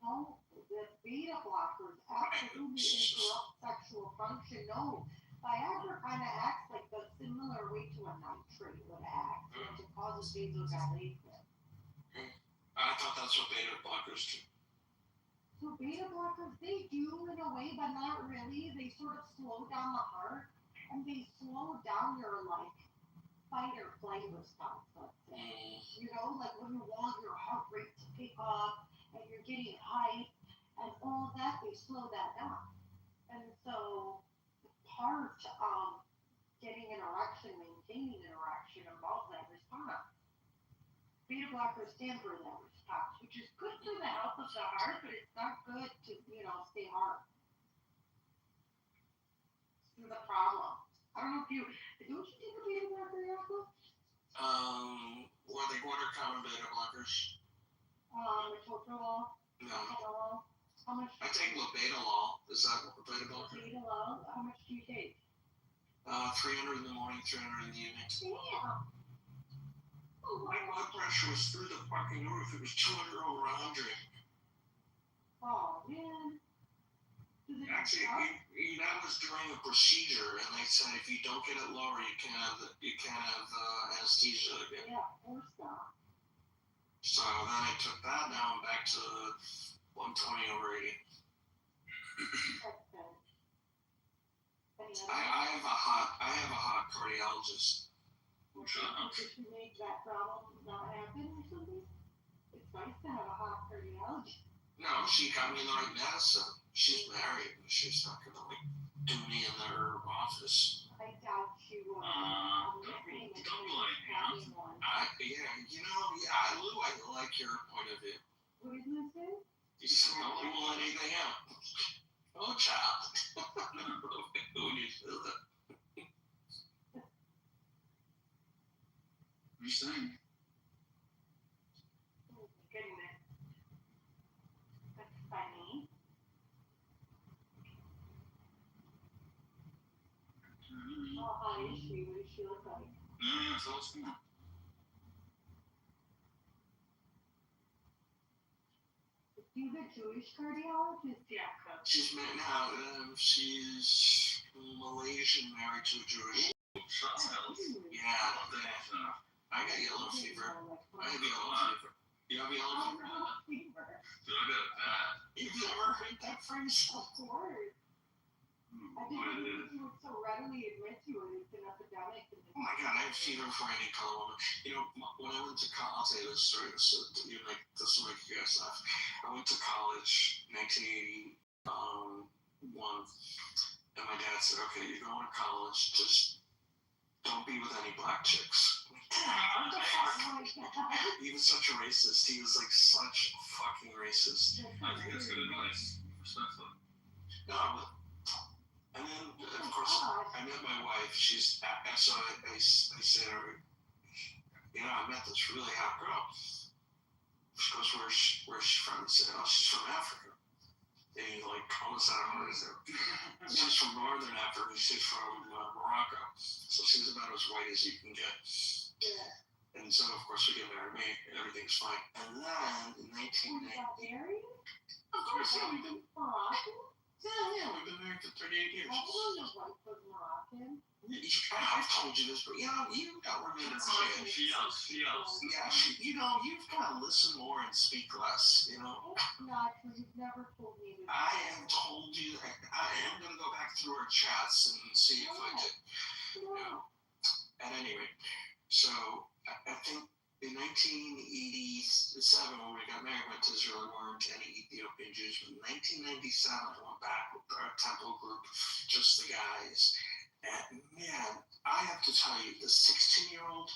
[SPEAKER 9] No, the beta blockers absolutely interrupt sexual function. No, Viagra kind of acts like the similar way to a nitrate would act, which it causes vasodilation.
[SPEAKER 1] I thought that's what beta blockers do.
[SPEAKER 9] So beta blockers, they do in a way, but not really. They sort of slow down the heart, and they slow down your like fight or flight response. Let's say, like when you want your heart rate to pick up and you're getting hyped and all that, they slow that down. And so part of getting an erection, maintaining an erection, involves that response. Beta blockers damper that response, which is good for the health of the heart, but it's not good to, stay hard. This is the problem. I don't know if don't you take a beta blocker, Jacob?
[SPEAKER 1] What are common beta blockers?
[SPEAKER 9] Metoprolol.
[SPEAKER 1] No.
[SPEAKER 9] How much?
[SPEAKER 1] I take labetalol. Is that a beta blocker?
[SPEAKER 9] Labetalol. How much do you take?
[SPEAKER 1] 300 in the morning, 300 in the evening.
[SPEAKER 9] Damn.
[SPEAKER 1] My blood pressure was through the fucking roof. It was 200 over 100.
[SPEAKER 9] Oh, man.
[SPEAKER 1] Actually, that was during a procedure, and they said if you don't get it lower, you can't have anesthesia again.
[SPEAKER 9] Yeah, of course not.
[SPEAKER 1] So then I took that. Now I'm back to 120 over 80. I have a hot cardiologist.
[SPEAKER 9] Did you make that problem not happen or something? It's nice to have a hot cardiologist.
[SPEAKER 1] No, she got me in the right medicine. She's married, but she's not gonna do me in her office.
[SPEAKER 9] I doubt you.
[SPEAKER 11] Don't blame him.
[SPEAKER 1] Lou, I like your point of view.
[SPEAKER 9] What did you say?
[SPEAKER 1] You just don't rule anything out. Oh, child. Who you feel that?
[SPEAKER 11] What are you saying?
[SPEAKER 9] Oh, goodness. That's funny. Oh, how is she? What does she look like?
[SPEAKER 11] No, it's all small.
[SPEAKER 9] Do you have a Jewish cardiologist? Yeah.
[SPEAKER 1] She's Malaysian, married to a Jewish.
[SPEAKER 11] Child.
[SPEAKER 1] Yeah, I got yellow fever. I have yellow fever. You have yellow fever?
[SPEAKER 11] Dude, I got that.
[SPEAKER 1] You've never heard that phrase?
[SPEAKER 9] Of course. I didn't think you would so readily admit to it. It's an epidemic.
[SPEAKER 1] Oh my god, I have fever for any color woman. When I went to college, I'll tell you this story. This will make you guys laugh. I went to college 1981, and my dad said, okay, you're going to college, just don't be with any black chicks. What the fuck? He was such a racist. He was like such a fucking racist.
[SPEAKER 11] I think that's good advice. Respectfully.
[SPEAKER 1] No, but
[SPEAKER 8] And then, of course, I met my wife. She's, so I said, I met this really hot girl. She goes, where's she from? I said, oh, she's from Africa. And he almost out of heart attack. She's from Northern Africa. She's from Morocco. So she's about as white as you can get. Yeah. And so, of course, we get married. Everything's fine. And then, in 1990...
[SPEAKER 9] You got married?
[SPEAKER 8] Of course, yeah, we've been...
[SPEAKER 9] Moroccan?
[SPEAKER 8] Yeah, we've been married for 38 years.
[SPEAKER 9] I know your wife was Moroccan.
[SPEAKER 8] I've told you this, but you got women in jail.
[SPEAKER 11] She knows.
[SPEAKER 8] Yeah, you've got to listen more and speak less,
[SPEAKER 9] It's not true. You've never told me this.
[SPEAKER 8] I have told you, I am going to go back through our chats and see if I did. At any rate, so I think in 1987, when we got married, went to Israel, there weren't any Ethiopian Jews. But in 1997, I went back with our temple group, just the guys. And man, I have to tell you, the 16-year-old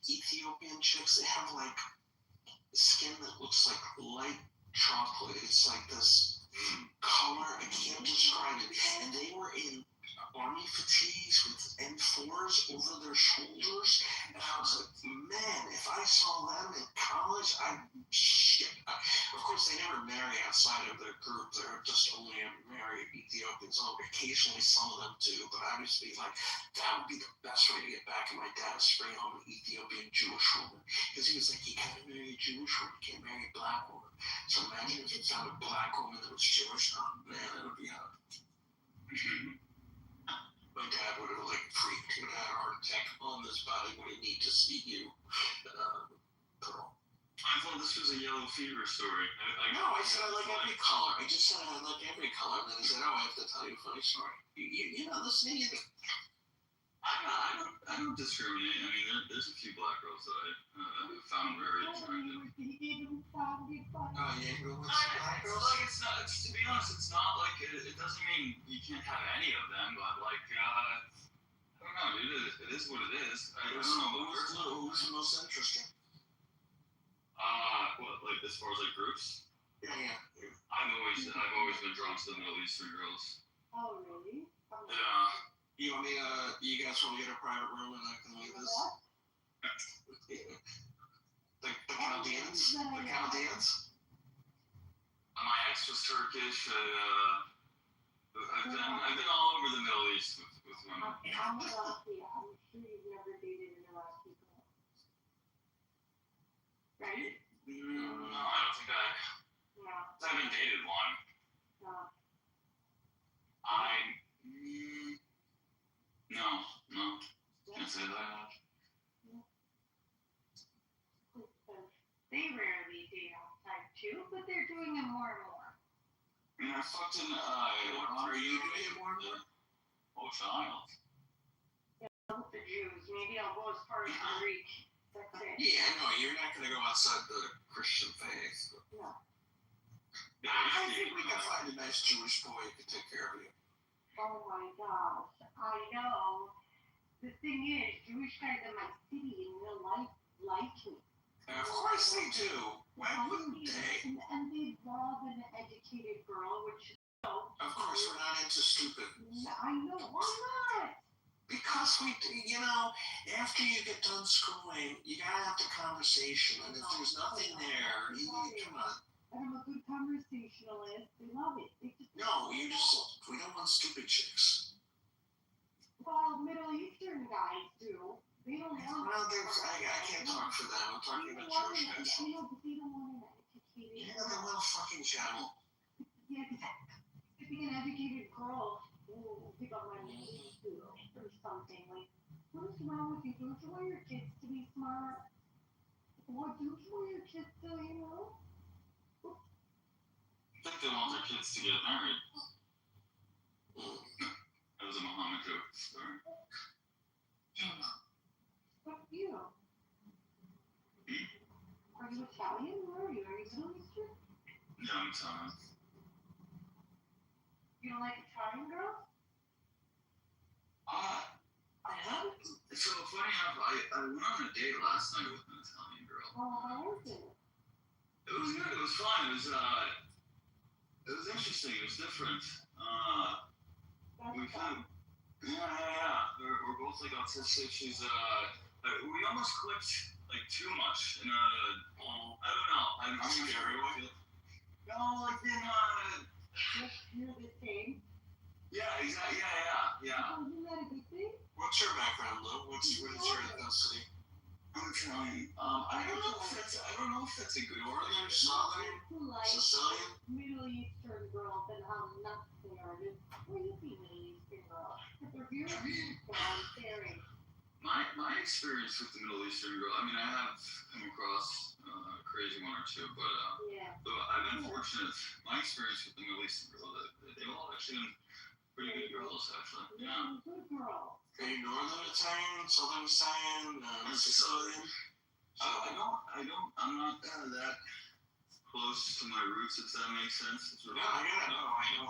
[SPEAKER 8] Ethiopian chicks, they have skin that looks like light chocolate. It's like this color, I can't describe it. And they were in army fatigues with N4s over their shoulders. And I was like, man, if I saw them in college, of course, they never marry outside of their group. They're just only married Ethiopians. Occasionally, some of them do. But I would just be like, that would be the best way to get back at my dad, is bring home an Ethiopian Jewish woman. Because he was like, you can't marry a Jewish woman, you can't marry a black woman. So imagine if you found a black woman that was Jewish. Oh, man, that would be hot. My dad would have freaked. He would have had a heart attack on this body. Would he need to see you, Pearl?
[SPEAKER 11] I thought this was a yellow fever story.
[SPEAKER 8] No, I said I like every color. I just said I like every color, and then he said, oh, I have to tell you a funny story. Listen,
[SPEAKER 11] I don't discriminate. I mean, there's a few black girls that I found very attractive.
[SPEAKER 8] Oh, yeah, what's black girls?
[SPEAKER 11] It's not. To be honest, it's not like it doesn't mean you can't have any of them, but I don't know, dude. It is what it is. I don't know.
[SPEAKER 8] Who's the most interesting?
[SPEAKER 11] As far as groups?
[SPEAKER 8] Yeah.
[SPEAKER 11] I've always been drawn to the Middle Eastern girls.
[SPEAKER 9] Oh, really?
[SPEAKER 11] Yeah.
[SPEAKER 8] You want me you guys want to get a private room and I can leave this? The Chaldeans? The Chaldeans?
[SPEAKER 11] My ex was Turkish. I've been all over the Middle East with women.
[SPEAKER 9] I'm Iraqi. I'm sure you've never dated an Iraqi girl. Right?
[SPEAKER 11] No, I don't think I haven't dated one.
[SPEAKER 9] No.
[SPEAKER 11] No. Can't say that.
[SPEAKER 9] They rarely date outside too, but they're doing it more and more.
[SPEAKER 11] I fucked in,
[SPEAKER 8] are you doing it more and more?
[SPEAKER 11] Ocean Island.
[SPEAKER 9] Yeah, with the Jews. Maybe I'll go as far as the Greek. That's it.
[SPEAKER 8] Yeah, no, you're not going to go outside the Christian faith.
[SPEAKER 9] No.
[SPEAKER 8] I think we can find a nice Jewish boy who can take care of you.
[SPEAKER 9] Oh my gosh, I know. The thing is, Jewish guys in my city in real life like me.
[SPEAKER 8] Of course they do. Why wouldn't they?
[SPEAKER 9] And they love an educated girl, which,
[SPEAKER 8] Of course, we're not into stupid.
[SPEAKER 9] I know. Why not?
[SPEAKER 8] Because after you get done schooling, you gotta have the conversation, and if there's nothing there, come on.
[SPEAKER 9] And I'm a good conversationalist. They love it.
[SPEAKER 8] We don't want stupid chicks.
[SPEAKER 9] Well, Middle Eastern guys do. They don't want.
[SPEAKER 8] Well, I can't talk for them. I'm talking about Jewish guys.
[SPEAKER 9] I know, but they don't want an educated.
[SPEAKER 8] Yeah, they want a fucking channel.
[SPEAKER 9] Yeah, if being an educated girl, pick up my name or something. What is wrong with you? Don't you want your kids to be smart? What don't you want your kids to,
[SPEAKER 11] I think they want their kids to get married. That was a Muhammad joke story.
[SPEAKER 9] Fuck you. Are you Italian? Where are you? Are you Middle Eastern?
[SPEAKER 11] Yeah, I'm Italian.
[SPEAKER 9] You don't like Italian girls?
[SPEAKER 11] So funny enough, I went on a date last night with an Italian girl.
[SPEAKER 9] Oh, how was it?
[SPEAKER 11] It was good. It was fun. It was interesting. It was different.
[SPEAKER 9] But
[SPEAKER 11] We flew. Yeah. We're both like autistic. She's we almost clicked like too much in a. I don't know. I'm
[SPEAKER 10] Scary way?
[SPEAKER 11] No, like in
[SPEAKER 9] You're the same.
[SPEAKER 11] Yeah, exactly. Yeah.
[SPEAKER 9] Oh, isn't that a good thing?
[SPEAKER 10] What's your background, Lou? What is your ethnicity?
[SPEAKER 11] I'm trying. I don't know if that's a good word.
[SPEAKER 10] Northern, Southern,
[SPEAKER 9] Who like
[SPEAKER 10] Sicilian?
[SPEAKER 9] Middle Eastern girls and how nuts they are. Well, you see Middle Eastern girls. But they're beautiful and very.
[SPEAKER 11] My experience with the Middle Eastern girl. I mean, I have come across a crazy one or two, but
[SPEAKER 9] Yeah.
[SPEAKER 11] I've been fortunate. My experience with the Middle Eastern girl, they've all actually been pretty good girls, actually. Yeah.
[SPEAKER 9] Good girl.
[SPEAKER 10] Are you Northern Italian, Southern Italian, Sicilian?
[SPEAKER 11] I'm not that close to my roots, if that makes sense. It's
[SPEAKER 10] No, I know.
[SPEAKER 11] I don't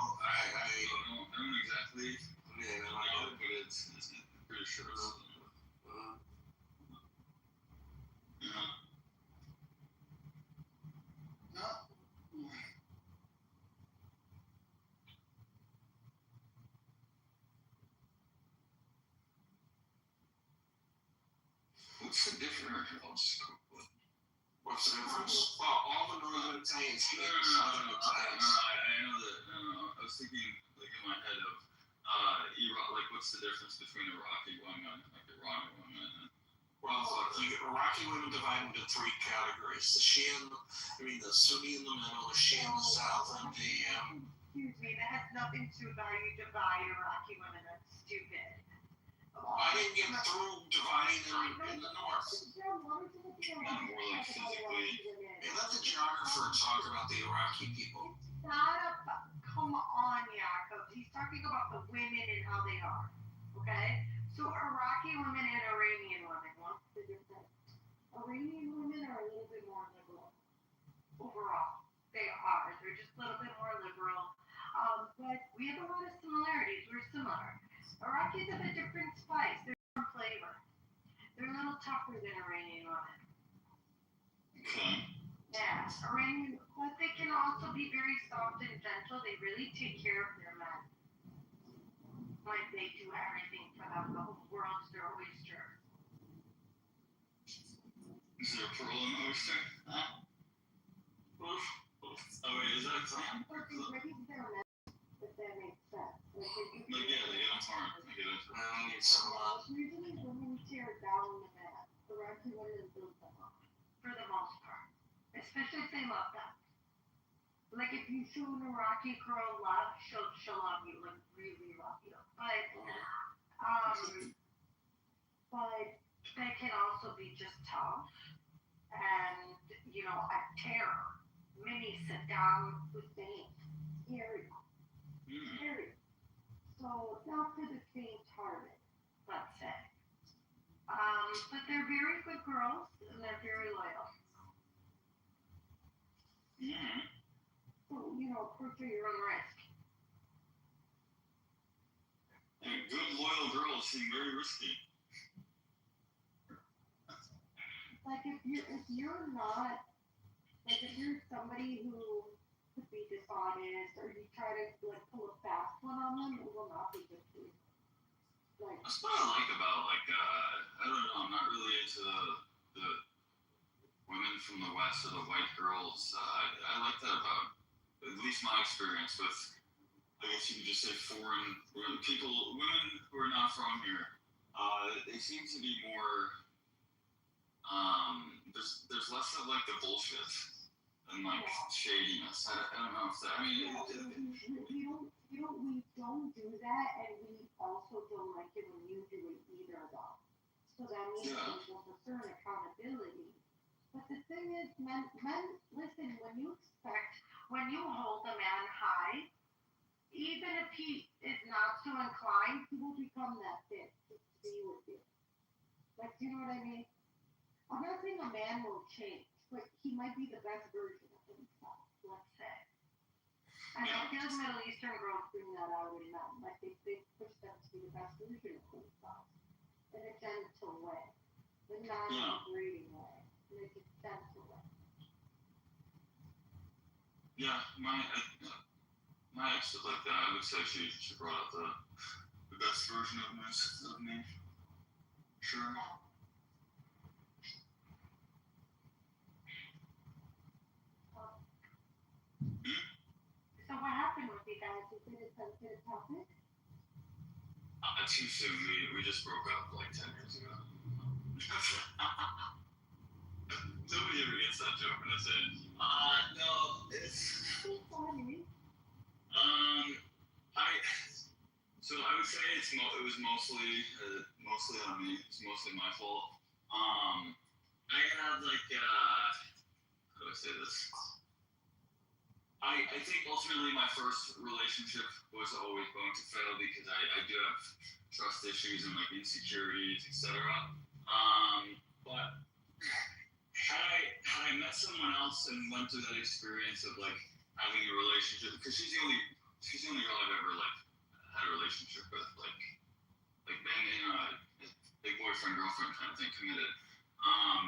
[SPEAKER 11] exactly.
[SPEAKER 10] Yeah,
[SPEAKER 11] I know, but it's pretty sure it's. Yeah.
[SPEAKER 8] No.
[SPEAKER 11] What's the difference?
[SPEAKER 10] What's the difference? Well, all the Northern Italians hate Southern Italians.
[SPEAKER 11] I know that. I was thinking, like in my head of Iraq. Like, what's the difference between Iraqi women, like Iranian women, and
[SPEAKER 10] Well, Iraqi women divide into three categories: the Sunni in the middle, the Shia in the south, and the.
[SPEAKER 9] Excuse me, that has nothing to do with how you divide Iraqi women. That's stupid.
[SPEAKER 10] I didn't get through dividing them in the north.
[SPEAKER 11] more like physically?
[SPEAKER 10] Hey, let the geographer talk about the Iraqi people.
[SPEAKER 9] Come on, Yaakov. He's talking about the women and how they are. Okay? So Iraqi women and Iranian women, what's the difference? Iranian women are a little bit more liberal. Overall. They are. They're just a little bit more liberal. But we have a lot of similarities. We're similar. Iraqis have a different spice. They're different flavor. They're a little tougher than Iranian women.
[SPEAKER 11] Okay.
[SPEAKER 9] Yeah, Iranian, but they can also be very soft and gentle. They really take care of their men. Like they do everything for them. The whole world's their oyster.
[SPEAKER 11] Is there a pearl in the oyster? Huh? Oh wait, is that a clam?
[SPEAKER 9] But they raise their men, if that makes sense.
[SPEAKER 11] Like yeah, they get them hard. I get it.
[SPEAKER 10] I need some.
[SPEAKER 9] Usually women tear down the men. Iraqi women build them up. For the most part. Especially if they love them. Like if you show an Iraqi girl love, she'll love you, like really love you. But they can also be just tough and a terror. Mini Saddam Hussein. Scary. Scary. So not for the faint-hearted, let's say. But they're very good girls and they're very loyal.
[SPEAKER 11] Mm-hmm.
[SPEAKER 9] So, of course, at your own risk.
[SPEAKER 11] And good loyal girls seem very risky.
[SPEAKER 9] Like if you're not, like if you're somebody who could be dishonest or you try to like pull a fast one on them, it will not be good for you. Like
[SPEAKER 11] That's what I like about I don't know. I'm not really into the women from the West or the white girls. I like that about at least my experience with. I guess you could just say foreign people, women who are not from here. They seem to be more. There's less of like the bullshit and like shadiness. I don't know if that. I mean,
[SPEAKER 9] we don't do that, and we also don't like it when you do it either, though. So that means there's a certain accountability. But the thing is, men, listen. When you hold a man high, even if he is not so inclined, he will become that bitch to be with you. Like, do you know what I mean? I'm not saying a man will change, but he might be the best version of himself, let's say. And I feel like Middle Eastern girls bring that out in men. Like, they push them to be the best version of themselves in a gentle way, but not in a degrading way, in a gentle way.
[SPEAKER 11] Yeah, My ex was like that. I would say she brought out the best version of me. Sure.
[SPEAKER 9] So what happened with you guys? Is it a sensitive topic?
[SPEAKER 11] Too soon. We just broke up like 10 years ago. Nobody ever gets that joke when I say it. No, it's.
[SPEAKER 9] So funny.
[SPEAKER 11] So I would say it was mostly on me. It's mostly my fault. I had like how do I say this? I think ultimately my first relationship was always going to fail because I do have trust issues and like insecurities, etc. But had I met someone else and went through that experience of like having a relationship, because she's the only girl I've ever like had a relationship with, like been in a boyfriend girlfriend kind of thing, committed.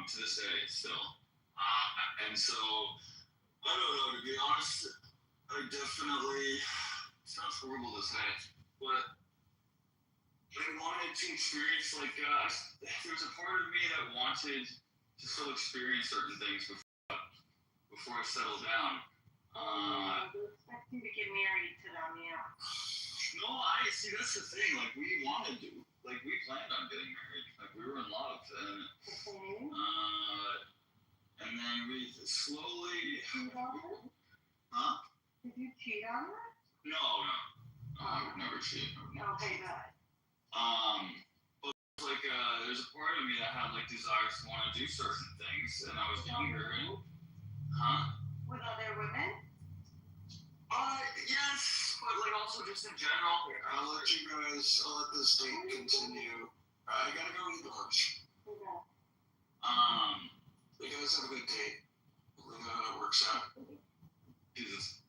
[SPEAKER 11] To this day still. And so I don't know, to be honest, I definitely, it sounds horrible to say, but I wanted to experience, like, there was a part of me that wanted to still experience certain things before I settled down.
[SPEAKER 9] They expect you to get married to them, yeah.
[SPEAKER 11] No, I see, that's the thing, like, we wanted to, like, we planned on getting married, like, we were in love,
[SPEAKER 9] Okay.
[SPEAKER 11] and then we slowly.
[SPEAKER 9] Cheat on her?
[SPEAKER 11] Huh?
[SPEAKER 9] Did you cheat on her?
[SPEAKER 11] No, I would never cheat.
[SPEAKER 9] Okay, good.
[SPEAKER 11] But like, there's a part of me that had like desires to want to do certain things, and I was younger. And, huh?
[SPEAKER 9] With other women?
[SPEAKER 11] Yes, but like also just in general.
[SPEAKER 8] I'll let this date continue. I gotta go eat lunch.
[SPEAKER 9] Okay.
[SPEAKER 8] You guys have a good date. Let me know how it works out.
[SPEAKER 11] Jesus.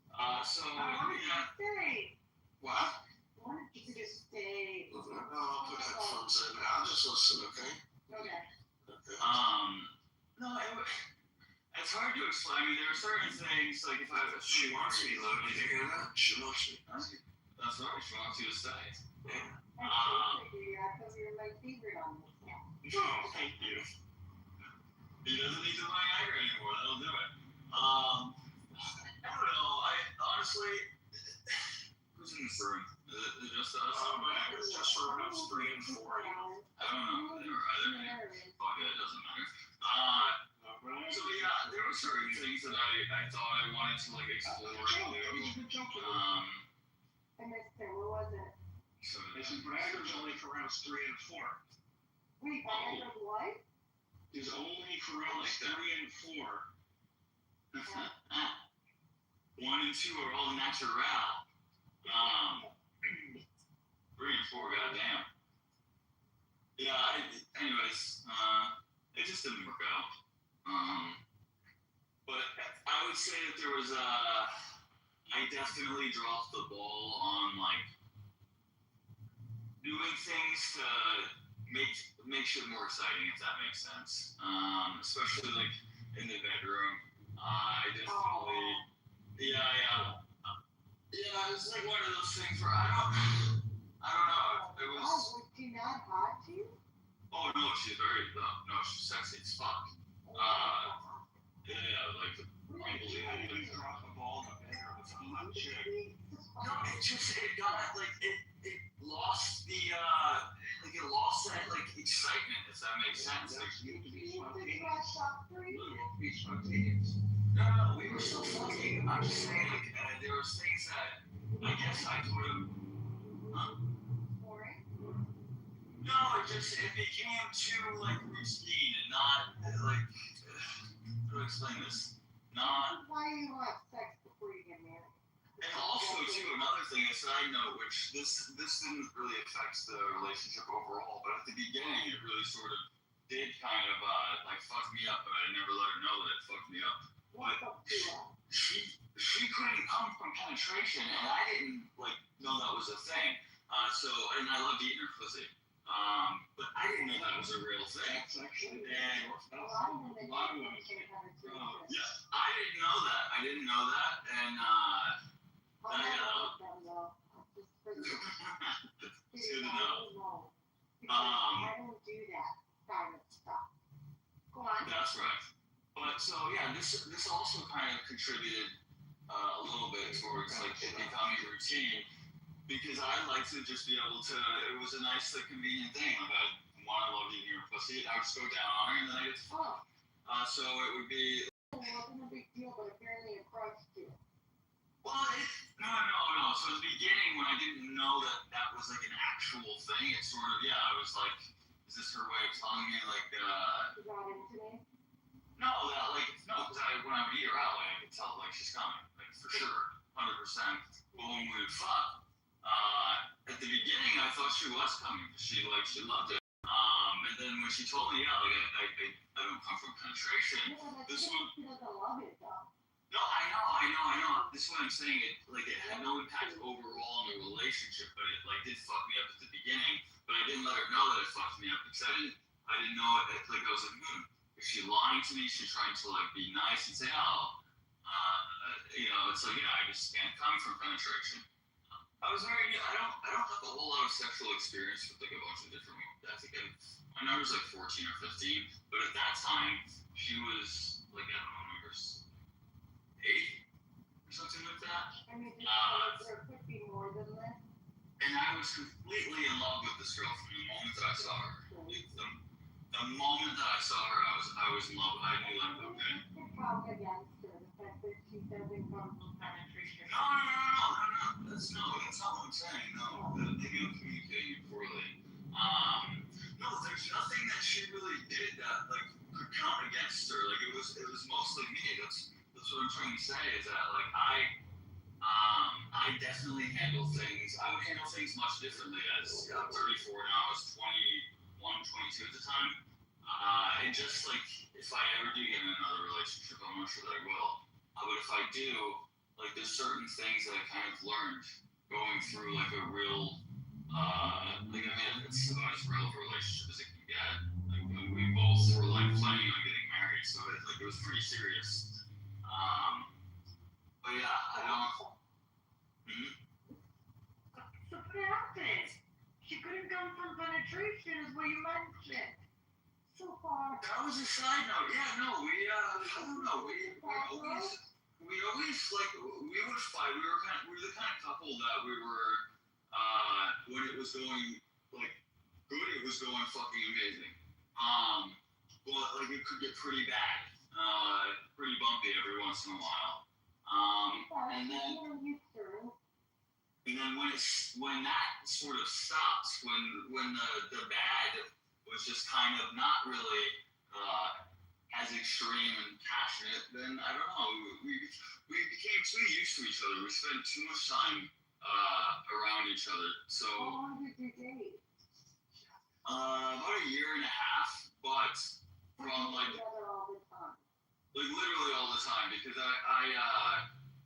[SPEAKER 11] So
[SPEAKER 9] I wanted you to
[SPEAKER 11] yeah.
[SPEAKER 9] stay.
[SPEAKER 8] What?
[SPEAKER 9] I wanted you to stay.
[SPEAKER 8] No, I'll put headphones in. I'll just listen, okay?
[SPEAKER 9] Okay.
[SPEAKER 8] Okay.
[SPEAKER 11] No, it's hard to explain. I mean, there are certain things like if
[SPEAKER 8] She wants me, though. Did you hear that? She wants me.
[SPEAKER 11] That's right. She wants you to stay.
[SPEAKER 8] Yeah.
[SPEAKER 9] Because you're my favorite on this now.
[SPEAKER 11] No, thank you. He doesn't need to buy Niagara anymore. That'll do it. I don't know. I honestly, who's in this room? Is it just us?
[SPEAKER 8] It's just for rounds 3 and 4.
[SPEAKER 11] I don't know. They were either me. Fuck it, it doesn't matter. So yeah, there were certain things that I thought I wanted to like explore and do.
[SPEAKER 9] I missed it. What was it?
[SPEAKER 11] So
[SPEAKER 1] This is Viagra's only for rounds 3 and 4.
[SPEAKER 9] Wait, Viagra's what?
[SPEAKER 1] Is only for rounds 3 and 4.
[SPEAKER 11] 1 and 2 are all natural. 3 and 4, goddamn. Yeah. Anyways, it just didn't work out. But I would say that there was I definitely dropped the ball on like doing things to make shit more exciting, if that makes sense. Especially like in the bedroom. I definitely, yeah. It's like one of those things where I don't know. It was.
[SPEAKER 9] Oh, was she not hot to you?
[SPEAKER 11] Oh no, she's sexy as fuck. Yeah, like unbelievably.
[SPEAKER 1] Drop the ball in the bedroom. It's a hot chick.
[SPEAKER 11] No, it lost that like excitement, if that makes sense. Like,
[SPEAKER 9] You dress up for you?
[SPEAKER 11] no, we were still fucking. I'm just saying, like, there was things that I guess I could have.
[SPEAKER 9] Boring?
[SPEAKER 11] No, it became too like routine and not like. How do I explain this? Not.
[SPEAKER 9] Why you have sex before you get married?
[SPEAKER 11] And also, too, another thing, a side note, which this didn't really affect the relationship overall, but at the beginning, it really sort of did kind of like fuck me up, but I never let her know that it fucked me up. But she couldn't come from penetration, and I didn't like know that was a thing. And I loved eating her pussy. But I didn't know that was a real thing.
[SPEAKER 1] That's actually
[SPEAKER 11] And
[SPEAKER 9] A lot of women
[SPEAKER 11] yeah, I didn't know that. And Then I got out. It's good to know.
[SPEAKER 9] I don't do that kind of stuff. Go on.
[SPEAKER 11] That's right. But so yeah, this also kind of contributed a little bit towards like it becoming routine because I like to just be able to. It was a nice, like, convenient thing. Like I love eating your pussy. I would just go down on her and then I get to fuck. So it would be.
[SPEAKER 9] It wasn't a big deal, but apparently it crushed you.
[SPEAKER 11] Well, no. So at the beginning, when I didn't know that was like an actual thing, it sort of, I was like, is this her way of telling me, like,
[SPEAKER 9] You got into me?
[SPEAKER 11] no, because when I would eat her out, like, I could tell, like, she's coming, like, for sure, 100%. But when we would fuck, at the beginning, I thought she was coming, because she loved it. And then when she told me, I don't come from penetration. This one.
[SPEAKER 9] She doesn't love it, though.
[SPEAKER 11] No, I know. This is what I'm saying. It had no impact overall in the relationship, but it did fuck me up at the beginning. But I didn't let her know that it fucked me up because I didn't know it. Like I was like, is she lying to me? Is she trying to be nice and say, it's like, I just can't come from penetration. I was very. I don't have a whole lot of sexual experience with a bunch of different women. I think I was 14 or 15, but at that time she was I don't know, number 8 or something like that.
[SPEAKER 9] I mean, there could be more than that.
[SPEAKER 11] And I was completely in love with this girl from the moment that I saw her. The moment that I saw her, I was in love. I knew, okay.
[SPEAKER 9] You could talk against her, the fact that she doesn't come from penetration.
[SPEAKER 11] No. That's not what I'm saying. No, maybe I'm communicating poorly. No, there's nothing that she really did that could count against her. It was mostly me. That's what I'm trying to say is that I definitely handle things. I would handle things much differently as I'm 34 now. I was 21, 22 at the time. And just if I ever do get in another relationship, I'm not sure that I will. But if I do, there's certain things that I kind of learned going through a real, it's about as real of a relationship as it can get. We both were planning on getting married, so it was pretty serious. But yeah, I don't.
[SPEAKER 9] So what happened? She couldn't come from penetration, is what you mentioned. So far.
[SPEAKER 11] That was a side note. Yeah, no, I don't know. We always we would fight. We were the kind of couple that we were when it was going good, it was going fucking amazing. But it could get pretty bad, pretty bumpy every once in a while. And then when that sort of stops, when the bad was just kind of not really as extreme and passionate, then I don't know. We became too used to each other. We spent too much time around each other. So
[SPEAKER 9] how long did you date?
[SPEAKER 11] about a year and a half, but from
[SPEAKER 9] together all the time.
[SPEAKER 11] Literally all the time because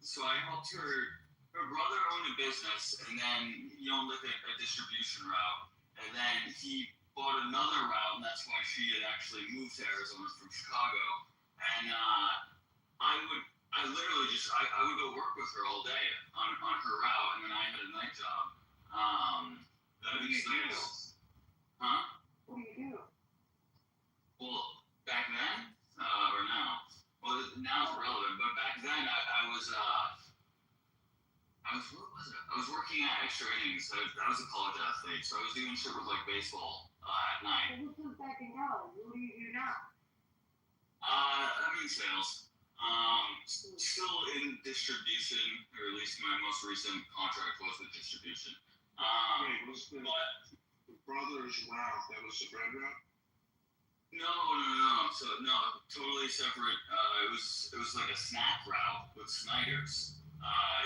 [SPEAKER 11] so I helped her. Her brother owned a business, and then he owned a distribution route, and then he bought another route, and that's why she had actually moved to Arizona from Chicago. And I literally just I would go work with her all day on her route, and then I had a night job. That
[SPEAKER 9] What do
[SPEAKER 11] makes
[SPEAKER 9] you do?
[SPEAKER 11] sense. Huh?
[SPEAKER 9] What do you do?
[SPEAKER 11] Well, back then or now? Well, now it's relevant, but back then I was what was it? I was working at Extra Innings. I was a college athlete, so I was doing shit with baseball at night.
[SPEAKER 9] So this was back in college. What do you do now?
[SPEAKER 11] I'm in sales. Still in distribution, or at least my most recent contract was with distribution.
[SPEAKER 8] Wait, was the brother's route, that was the bread route?
[SPEAKER 11] No. So no, totally separate. It was like a snack route with Snyder's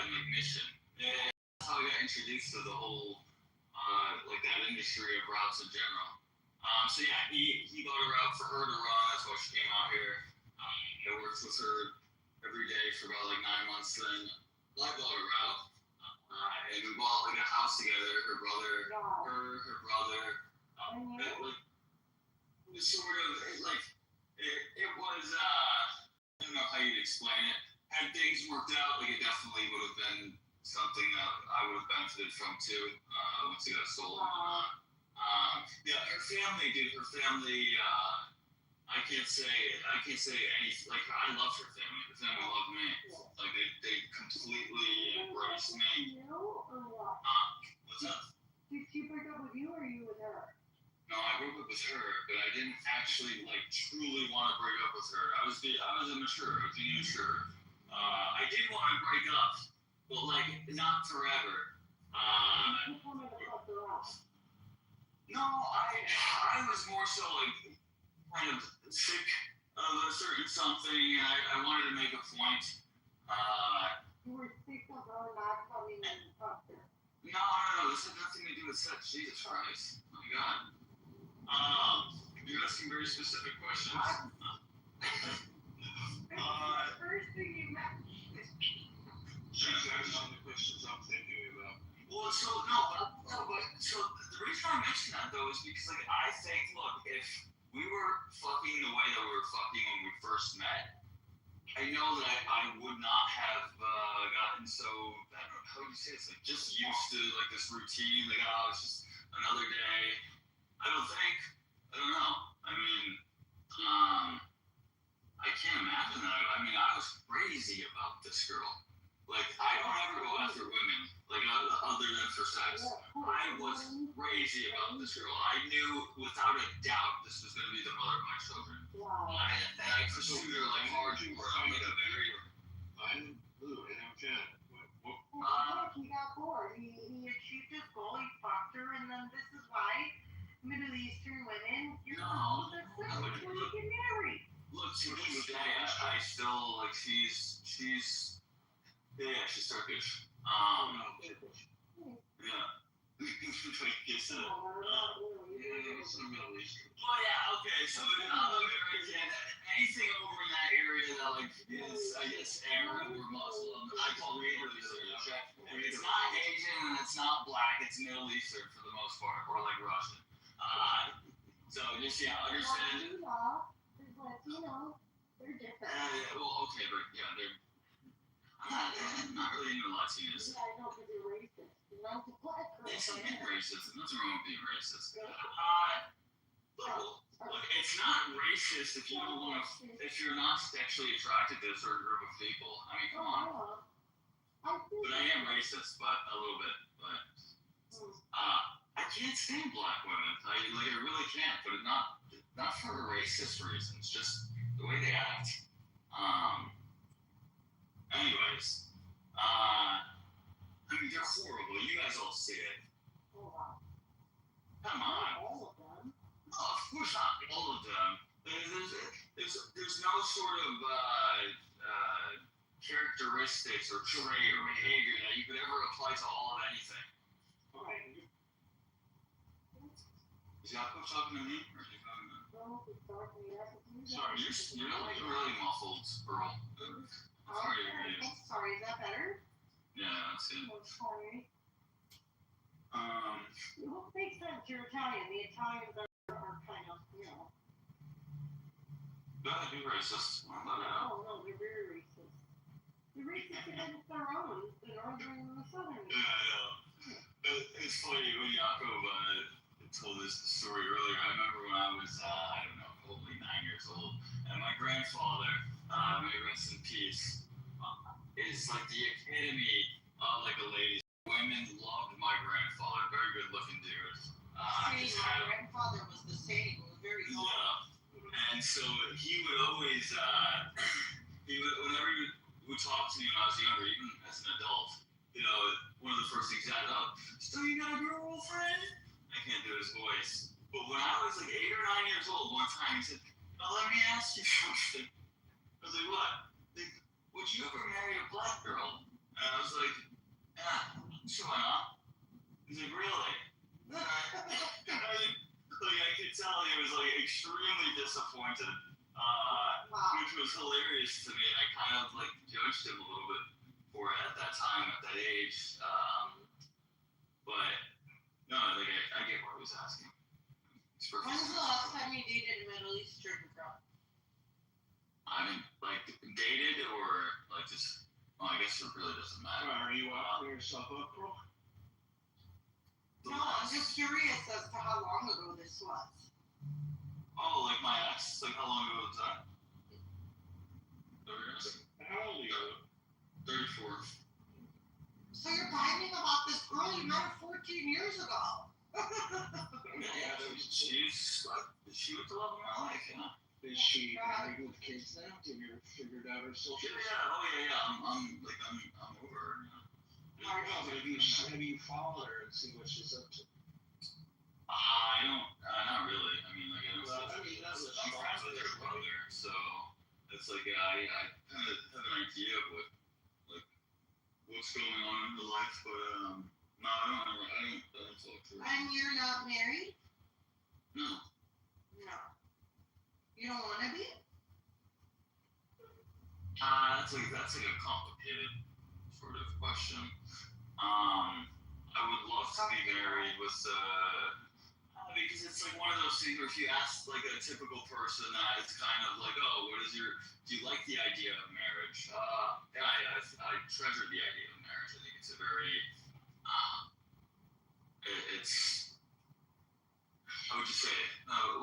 [SPEAKER 11] in Mission. And that's how I got introduced to the whole that industry of routes in general. So yeah, he bought a route for her to run. That's why she came out here. I worked with her every day for about 9 months. Then I bought a route, and we bought a house together. Her brother. It was sort of it was I don't know how you'd explain it. Had things worked out, it definitely would have been something that I would have benefited from too. Once it got sold. Yeah, her family, dude. Her family. I can't say any. Like I loved her family. Her family loved me. Like they completely embraced me. What's up?
[SPEAKER 9] Did she break up with you or you with her?
[SPEAKER 11] No, I broke up with her, but I didn't actually like truly want to break up with her. I was immature. I was being immature. I did want to break up, but like not forever. No, I was more so like kind of sick of a certain something, and I wanted to make a point.
[SPEAKER 9] You were sick of her not coming and talk to her.
[SPEAKER 11] No, this had nothing to do with sex. Jesus Christ. Oh my God. You're asking very specific questions.
[SPEAKER 9] First thing you met.
[SPEAKER 10] She's asking the questions I'm thinking about.
[SPEAKER 11] Well, so the reason I mention that though is because like I think, look, if we were fucking the way that we were fucking when we first met, I know that I would not have gotten so, I don't know, how would you say it's like just used to like this routine, like it's just another day. I don't know. I mean, I can't imagine that. I mean, I was crazy about this girl. Like, I don't ever go after women, like, other than for sex. I was crazy about this girl. I knew without a doubt this was going to be the mother of my children. And I pursued her like hardcore. I'm like a very...
[SPEAKER 10] I'm blue and I'm Janet.
[SPEAKER 9] He got bored. He achieved his goal. He fucked her, and then this is why Middle Eastern women, you're supposed to accept when you get married.
[SPEAKER 11] Look, to this day, I still, like, she's Turkish. Yeah. It's
[SPEAKER 10] Middle Eastern.
[SPEAKER 11] Well, yeah, okay, so I'm American. Anything over in that area that, like, is, I guess, Arab or Muslim, I call Middle Eastern, okay? It's not Asian and it's not black, it's Middle Eastern for the most part, or, like, Russian. So, just, yeah, understand.
[SPEAKER 9] There's Latino. They're different.
[SPEAKER 11] Well, okay, but, yeah, I'm not really into Latinos.
[SPEAKER 9] Yeah, I know, because you're racist. You're not the black
[SPEAKER 11] It's
[SPEAKER 9] person.
[SPEAKER 11] being racist. Nothing wrong with being racist. Look, it's not racist if you don't want to, if you're not sexually attracted to a certain group of people. I mean, come on. But I am racist, but a little bit. But I can't stand black women. I really can't. But not for racist reasons. Just the way they act. Anyways, I mean, they're horrible. You guys all see it. Come on.
[SPEAKER 9] All of them.
[SPEAKER 11] No, of course not all of them. There's no sort of characteristics or trait or behavior that you could ever apply to all of anything. Is that what's talking to me? Or is he talking to me? Sorry, you're like really muffled, Earl.
[SPEAKER 9] I'm sorry, is that better?
[SPEAKER 11] Yeah, that's it.
[SPEAKER 9] I'm sorry. It will make sense, you're Italian. The Italians are kind of, you know.
[SPEAKER 11] That'd be racist. Let it out.
[SPEAKER 9] Oh, no, they're very racist. They're racist against their own, the northern and the southern.
[SPEAKER 11] Yeah, I know. It's funny when Yakov told this story earlier. I remember when I was, I don't know, probably 9 years old, and my grandfather, may rest in peace, is like the epitome of like a lady. Women loved my grandfather, very good looking dude.
[SPEAKER 9] My grandfather was the same, was very tall.
[SPEAKER 11] Yeah, and so he would always, whenever he would talk to me when I was younger, even as an adult, you know, one of the first things I'd so you got a girlfriend? I can't do his voice. But when I was like 8 or 9 years old, one time he said, oh, let me ask you something. I was like, what? Like, would you ever marry a black girl? And I was like, yeah, sure not. He's like, really? I could tell he was like extremely disappointed, which was hilarious to me, and I kind of like judged him a little bit for it at that time, at that age. But no, like I get what he was asking.
[SPEAKER 9] When was the last time you dated a Middle Eastern girl?
[SPEAKER 11] I mean, like dated or like just Well, I guess it really doesn't matter.
[SPEAKER 1] Are you out there yourself up, bro?
[SPEAKER 11] The
[SPEAKER 9] No, I'm
[SPEAKER 11] last-
[SPEAKER 9] just curious as to how long ago this was.
[SPEAKER 11] Oh, like my ex? Like how long ago was that? 30 years?
[SPEAKER 1] How old are you?
[SPEAKER 11] 34.
[SPEAKER 9] So you're bragging about this girl you met her 14 years ago.
[SPEAKER 11] Yeah, she's like, she was the love of my life, you know?
[SPEAKER 1] Is she married with kids now? Have you figured out her social?
[SPEAKER 11] I'm over her, you know?
[SPEAKER 1] I know, but have you followed her and see what she's up to?
[SPEAKER 11] I don't, not really. I mean, like, I don't,
[SPEAKER 1] Well, I mean, that was
[SPEAKER 11] I'm friends with her brother, so it's like, I kind of have an idea of what, like, what's going on in her life, but, no, I don't talk to her.
[SPEAKER 9] And you're not married?
[SPEAKER 11] No.
[SPEAKER 9] No. You don't want to be?
[SPEAKER 11] That's like a complicated sort of question. I would love to be married with, because it's like one of those things where if you ask like a typical person that it's kind of like, oh, do you like the idea of marriage? I treasure the idea of marriage. I think it's a very, it's, how would you say it?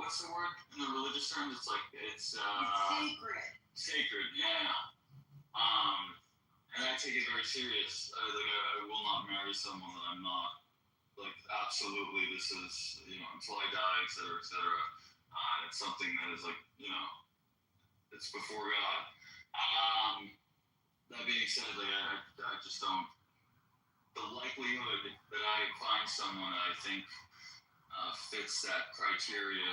[SPEAKER 11] What's the word in the religious terms? It's like, it's
[SPEAKER 9] Sacred.
[SPEAKER 11] sacred, yeah. And I take it very serious. I will not marry someone that I'm not, like, absolutely, this is, you know, until I die, et cetera, et cetera. It's something that is like, you know, it's before God. That being said, like, I just don't, the likelihood that I find someone that I think fits that criteria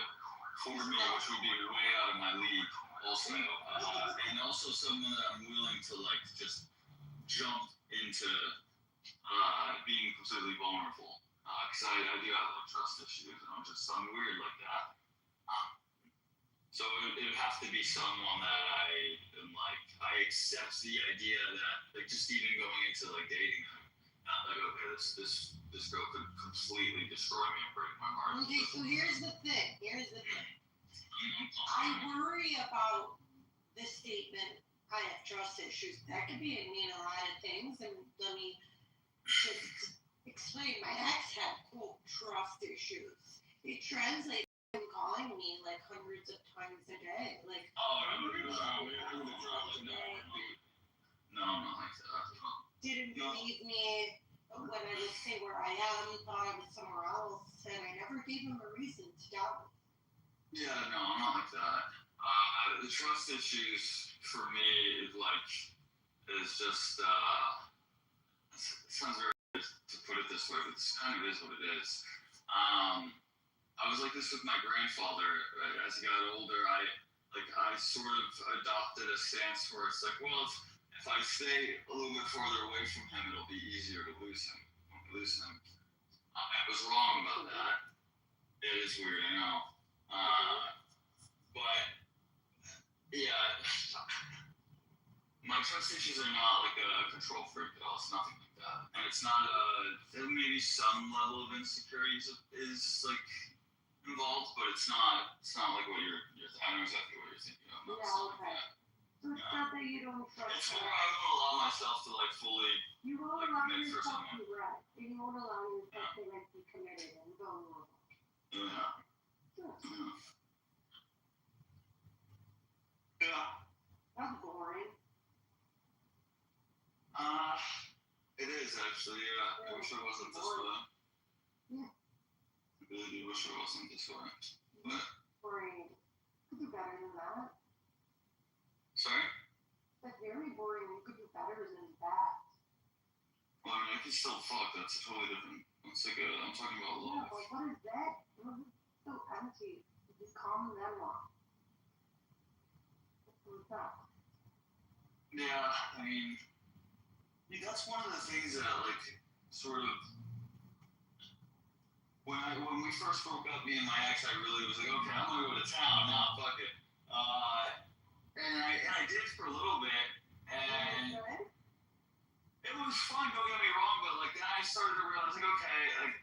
[SPEAKER 11] for me, which would be way out of my league also, and also someone that I'm willing to, like, just jump into being completely vulnerable. Because I do have like trust issues, and I'm weird like that. So it would have to be someone that I accept the idea that, like, just even going into like dating them, like, okay, this girl could completely destroy me and break my heart.
[SPEAKER 9] Okay, so here's the thing. I worry about this statement. I have trust issues. That could mean a lot of things, and let me just explain. My ex had, quote, trust issues. It translates to calling me like hundreds of times a day. Like,
[SPEAKER 11] I'm gonna drop it now. No, I'm not like that.
[SPEAKER 9] didn't believe me when I would say where I am, thought I was somewhere else, and I never gave him a reason to doubt me.
[SPEAKER 11] Yeah, no, I'm not like that. The trust issues for me is just, it sounds very weird to put it this way, but this kind of is what it is. I was like this with my grandfather. As he got older, I sort of adopted a stance where it's like, well, if I stay a little bit farther away from him, it'll be easier to lose him. I was wrong about that. It is weird, I know. But yeah, my trust issues are not like a control freak at all. It's nothing like that, and it's not maybe some level of insecurity is like involved, but it's not like what you're I know exactly what you're thinking of.
[SPEAKER 9] Yeah, okay. So it's not that you don't trust
[SPEAKER 11] It's
[SPEAKER 9] me.
[SPEAKER 11] more I won't allow myself to like fully.
[SPEAKER 9] You won't
[SPEAKER 11] like,
[SPEAKER 9] allow
[SPEAKER 11] commit for
[SPEAKER 9] yourself
[SPEAKER 11] someone.
[SPEAKER 9] to rest, and you won't allow yourself to like be committed and vulnerable.
[SPEAKER 11] Yeah.
[SPEAKER 9] Sure.
[SPEAKER 1] Yeah.
[SPEAKER 9] That's boring.
[SPEAKER 11] It is actually. I wish it wasn't this way.
[SPEAKER 9] Yeah.
[SPEAKER 11] I really do wish it wasn't this way. But
[SPEAKER 9] Boring. You could do better than that.
[SPEAKER 11] sorry.
[SPEAKER 9] That's very boring. You could do better than that.
[SPEAKER 11] Well, I mean, I can still fuck. That's totally different. It's like I'm talking about
[SPEAKER 9] Yeah,
[SPEAKER 11] love.
[SPEAKER 9] but what is that? It's so empty. Just calm them off. What's that?
[SPEAKER 11] Yeah, I mean, that's one of the things that, like, sort of, when we first broke up, me and my ex, I really was like, okay, I'm gonna go to town now, fuck it. And I did for a little bit, and it was fun, don't get me wrong, but, like, then I started to realize, like, okay, like,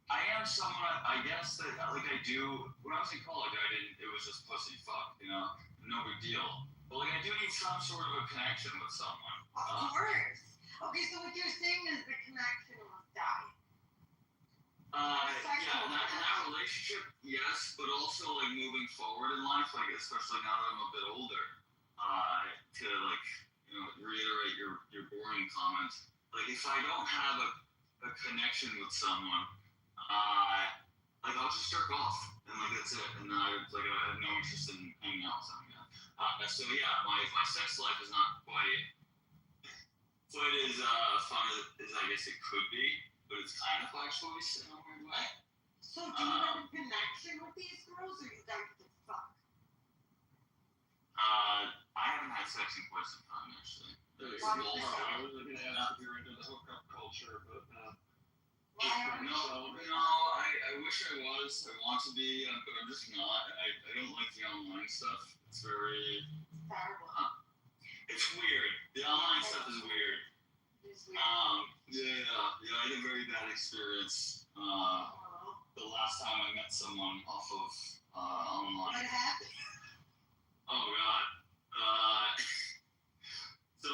[SPEAKER 11] I am somewhat, I guess that, like, I do, when I was in college, it was just pussy fuck, you know, no big deal. But, like, I do need some sort of a connection with someone.
[SPEAKER 9] Of course. Okay, so what you're saying is the connection must die.
[SPEAKER 11] Yeah, in that relationship, yes, but also, like, moving forward in life, like, especially now that I'm a bit older, to, like, you know, reiterate your boring comment, like, if I don't have a connection with someone, like, I'll just jerk off, and, like, that's it, and I have no interest in hanging out with them again. So, yeah, my sex life is not quite as fun as I guess it could be, but it's kind of by choice in a weird way.
[SPEAKER 9] So do you have a connection with these girls, or you guys just fuck?
[SPEAKER 11] I haven't had sex in quite some time, actually.
[SPEAKER 10] I was going to ask if you're into the hookup culture, but
[SPEAKER 9] Why are you?
[SPEAKER 11] No, I wish I was. I want to be, but I'm just not. I don't like the online stuff. It's very...
[SPEAKER 9] Terrible.
[SPEAKER 11] It's weird. The online stuff is weird.
[SPEAKER 9] It's weird.
[SPEAKER 11] Yeah, I had a very bad experience the last time I met someone off of online.
[SPEAKER 9] What happened?
[SPEAKER 11] Oh God. So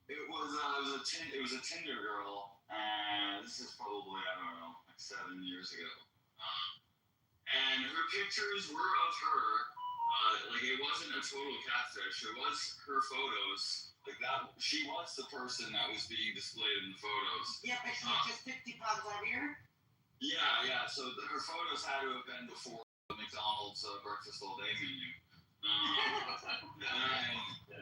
[SPEAKER 11] it was a Tinder girl, and this is probably, I don't know, like 7 years ago. And her pictures were of her. Like, it wasn't a total catfish. It was her photos. Like, that, she was the person that was being displayed in the photos.
[SPEAKER 9] Yeah, but she's just 50 pounds heavier.
[SPEAKER 11] Yeah. So her photos had to have been before the McDonald's breakfast all day menu.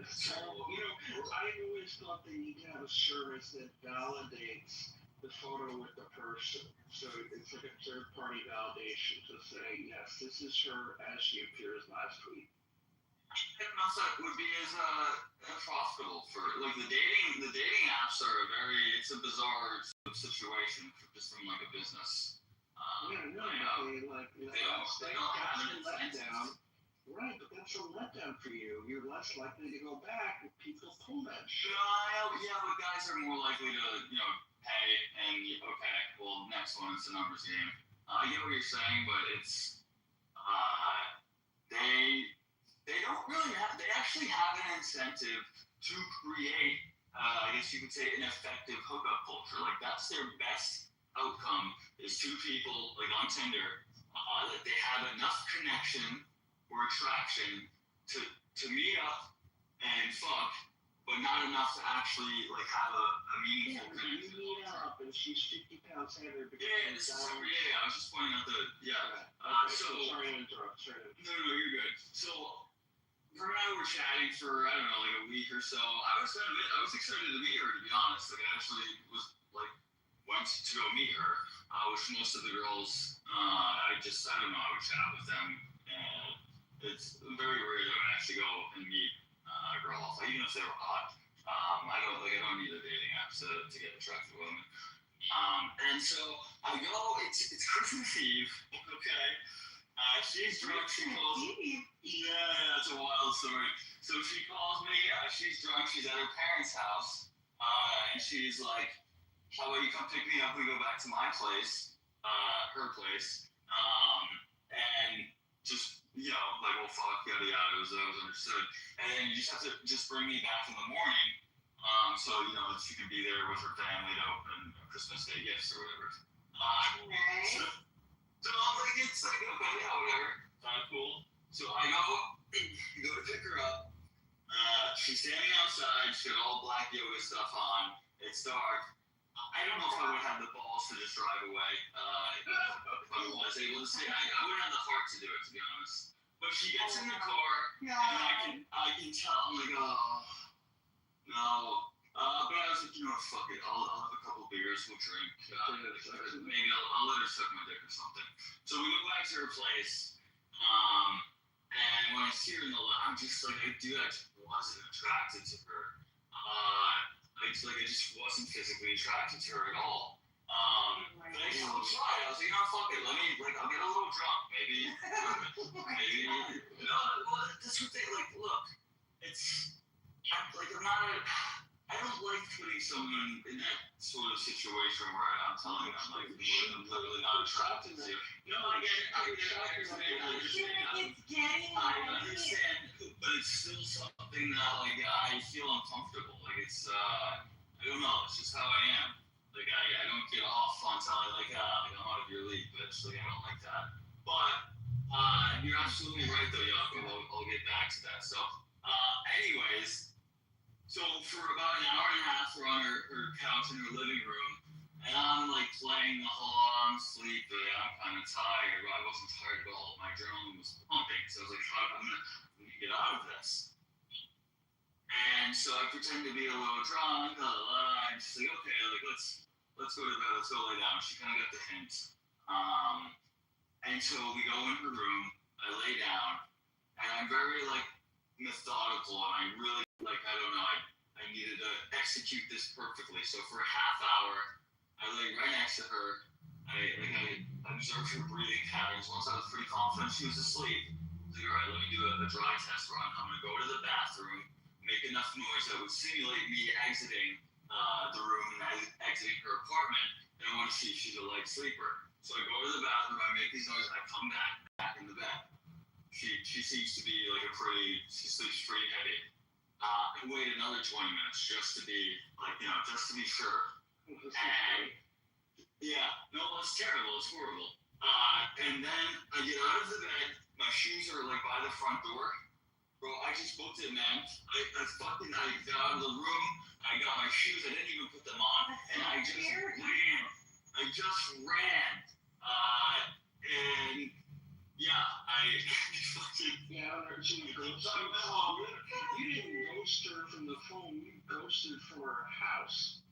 [SPEAKER 10] so, you know, I always thought that you can have a service that validates the photo with the person. So it's like a third-party validation to say, yes, this is her as she appears last week.
[SPEAKER 11] I don't know if that would be as profitable for, like, the dating apps are it's a bizarre situation just from, like, a business.
[SPEAKER 10] They don't have an letdown. Right, but that's a letdown for you. You're less likely to go back if people pull that shit.
[SPEAKER 11] Yeah, but guys are more likely to, you know, pay and, okay, well, next one, it's a numbers game. I get what you're saying, but it's, they don't really they actually have an incentive to create, I guess you could say, an effective hookup culture. Like, that's their best outcome, is two people, like on Tinder, that they have enough connection or attraction to meet up and fuck, but not enough to actually, like, have a meaningful connection.
[SPEAKER 10] You meet up and she's 50 pounds heavier.
[SPEAKER 11] I was just pointing out
[SPEAKER 10] Sorry to interrupt.
[SPEAKER 11] No, you're good. So, her and I were chatting for, I don't know, like a week or so. I was excited to meet her, to be honest. Like, I actually went to go meet her, which most of the girls, I would chat with them, and it's very rare that I would actually go and meet a girl, even if they were hot. I don't need a dating app to get attractive women. And so I go, it's Christmas Eve, okay? She's drunk, she calls me. Yeah, that's a wild story. So she calls me, she's drunk, she's at her parents' house, and she's like, how about you come pick me up, we go back to my place, her place, and just, you know, like, well, fuck, yada yada, it was understood. And then you just have to just bring me back in the morning, so, you know, she could be there with her family to open Christmas Day gifts or whatever. So I'm like, it's like, okay, yeah, whatever, kind of cool. So I go to pick her up. She's standing outside. She's got all black yoga stuff on. It's dark. I don't know if I would have the balls to just drive away. If I was able to say, I wouldn't have the heart to do it, to be honest. But she gets in the car, and I can tell. I'm like, oh no. But I was like, you know what, fuck it. I'll have a couple beers, we'll drink. Maybe I'll let her suck my dick or something. So we went back to her place. And when I see her in the lab, I'm just like, I just wasn't attracted to her. I just wasn't physically attracted to her at all. But I still tried. I was like, you know, fuck it. I'll get a little drunk. Maybe. No, well, that's what look, I'm not I don't like putting someone in that sort of situation where I'm telling them, like, I'm literally not attracted to you. No, I get it. I understand, but it's still something that, like, I feel uncomfortable. Like, it's, I don't know. It's just how I am. Like, I don't get off until I, like, I'm out of your league, bitch. Like, I don't like that. But, you're absolutely right, though, Jakob. I'll get back to that. So, anyways, so for about an hour and a half, we're on her couch in her living room, and I'm like playing the whole, I'm sleepy, I'm kind of tired. Well, I wasn't tired at all. My adrenaline was pumping, so I was like, fuck, I'm gonna get out of this. And so I pretend to be a little drunk, and she's like, okay, like let's go to bed, let's go lay down. She kind of got the hint. And so we go in her room, I lay down, and I'm very like methodical, and I really like, I don't know, I needed to execute this perfectly. So for a half hour, I lay right next to her. I observed her breathing patterns. Once I was pretty confident she was asleep, I was like, all right, let me do a dry test run. I'm gonna go to the bathroom, make enough noise that would simulate me exiting the room and exiting her apartment, and I want to see if she's a light sleeper. So I go to the bathroom, I make these noises, I come back in the bed. She seems to be like she sleeps pretty heavy. And wait another 20 minutes just to be like, just to be sure. And yeah, no, it's terrible, it's horrible. And then I get out of the bed, my shoes are like by the front door. Bro, I just booked it, man. I got out of the room, I got my shoes, I didn't even put them on, and I just ran. And yeah, I fucking.
[SPEAKER 10] Yeah, she ghosted. You didn't ghost her from the phone. You ghosted from her house.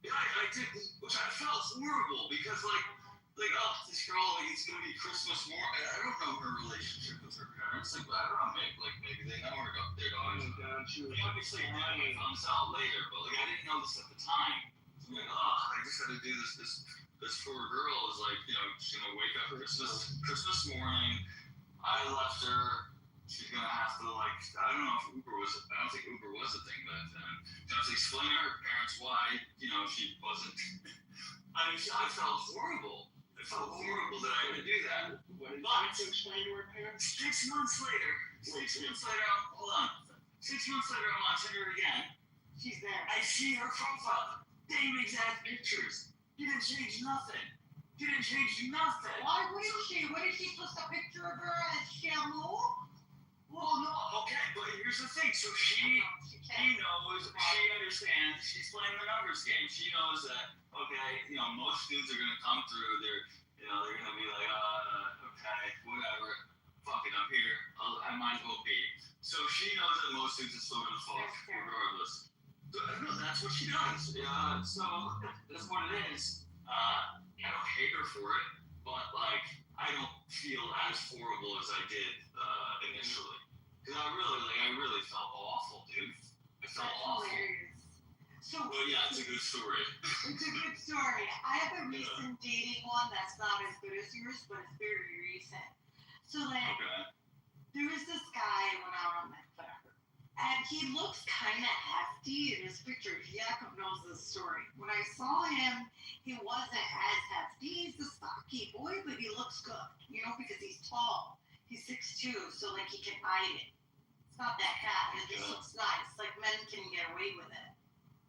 [SPEAKER 11] Yeah, I did, which I felt horrible because oh, this girl, like, it's gonna be Christmas morning. I don't know her relationship with her parents. Like, I don't know, maybe they know her, their daughters.
[SPEAKER 10] Oh my God, she was
[SPEAKER 11] Obviously, I found this out later, but like, I didn't know this at the time. So I'm like, oh, I just had to do this poor girl is like, she's gonna wake up Christmas morning. I left her. She's gonna have to, like, I don't know if I don't think Uber was a thing back then. She has to explain to her parents why, she wasn't. I mean, I felt horrible. I felt horrible that I had to do that.
[SPEAKER 10] What did you have to explain to her parents?
[SPEAKER 11] 6 months later, hold on. 6 months later, I'm on Tinder again.
[SPEAKER 9] She's there.
[SPEAKER 11] I see her profile. Same exact pictures. Didn't change nothing.
[SPEAKER 9] Why wouldn't she? What did she post a picture of her as Shamu?
[SPEAKER 11] Well, no, okay, but here's the thing. So she knows, she understands, she's playing the numbers game. She knows that, okay, most dudes are gonna come through. They're gonna be like, okay, whatever. Fuck it, I'm here. I might as well be. So she knows that most dudes are still gonna fuck regardless. So, no, that's what she does. Yeah, so that's what it is. I don't hate her for it, but like, I don't feel as horrible as I did initially. Cause I really felt awful, dude. I felt awful.
[SPEAKER 9] Hilarious. So,
[SPEAKER 11] But yeah, it's a good story.
[SPEAKER 9] it's a good story. I have a recent dating one that's not as good as yours, but it's very recent. So like,
[SPEAKER 11] Okay.
[SPEAKER 9] there was this guy I went out on my whatever, and he looks kind of hefty in his pictures. Jakob knows this story. When I saw him, he wasn't as hefty. He's a stocky boy, but he looks good, because he's tall. He's 6'2", so like he can hide it. It's not that fat. It just looks nice. Like men can get away with it.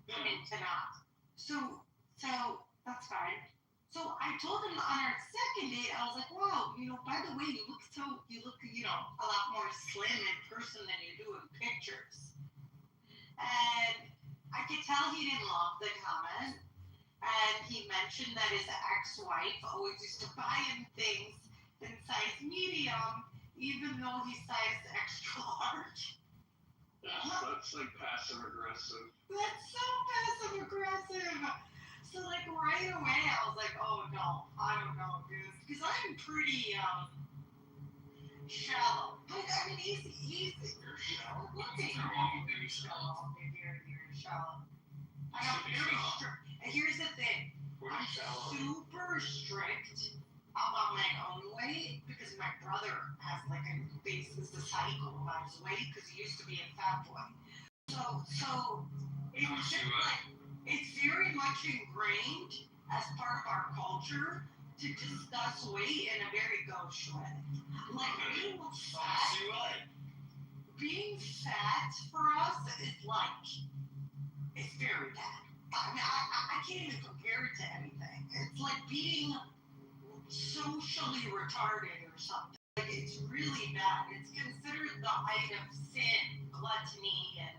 [SPEAKER 9] Women cannot. So that's fine. So I told him on our second date, I was like, wow, by the way, you look a lot more slim in person than you do in pictures. And I could tell he didn't love the comment. And he mentioned that his ex-wife always used to buy him things in size medium, even though he sized extra large.
[SPEAKER 10] That's like passive aggressive.
[SPEAKER 9] That's so passive aggressive. So like right away, I was like, oh no, I don't know, dude, because I'm pretty shallow. But I mean, he's
[SPEAKER 11] You're shallow.
[SPEAKER 9] Nothing
[SPEAKER 11] Nothing wrong with being
[SPEAKER 9] shallow.
[SPEAKER 11] shallow.
[SPEAKER 9] Very shallow. I'm very strict. And here's the thing. I'm super strict. I'm on my own weight because my brother has like a basis, a cycle about his weight because he used to be a fat boy. So It's just like, it's very much ingrained as part of our culture to discuss weight in a very gauche way. Like being fat for us is like, it's very bad. I mean, I can't even compare it to anything. It's like being socially retarded or something. Like, it's really bad. It's considered the height of sin, gluttony, and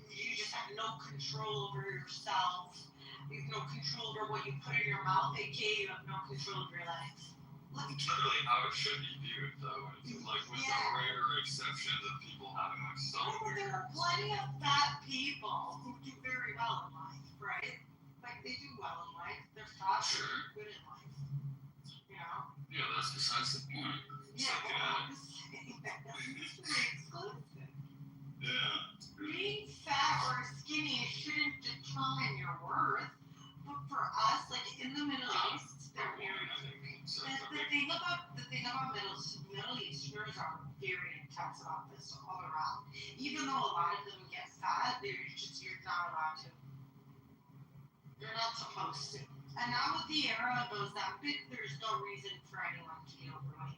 [SPEAKER 9] you just have no control over yourself. You have no control over what you put in your mouth, aka you have no control over your life. Like,
[SPEAKER 11] Literally how it should be viewed, though. It's like with the rare exceptions of people having like some
[SPEAKER 9] but there are plenty of fat people who do very well in life, right? Like, they do well in life. They're fat,
[SPEAKER 11] Sure.
[SPEAKER 9] they're good in life. You know?
[SPEAKER 11] Yeah, that's besides the point. It's
[SPEAKER 9] Yeah,
[SPEAKER 11] like,
[SPEAKER 9] well, I'm just saying that that's mutually exclusive.
[SPEAKER 11] yeah.
[SPEAKER 9] Being fat or skinny shouldn't determine your worth, but for us, like in the Middle East, they're very. The thing about Middle Easterners are very intense about this all around. Even though a lot of them get fat, you're not allowed to. You're not supposed to. And now with the era of Ozempic, there's no reason for anyone to be overweight.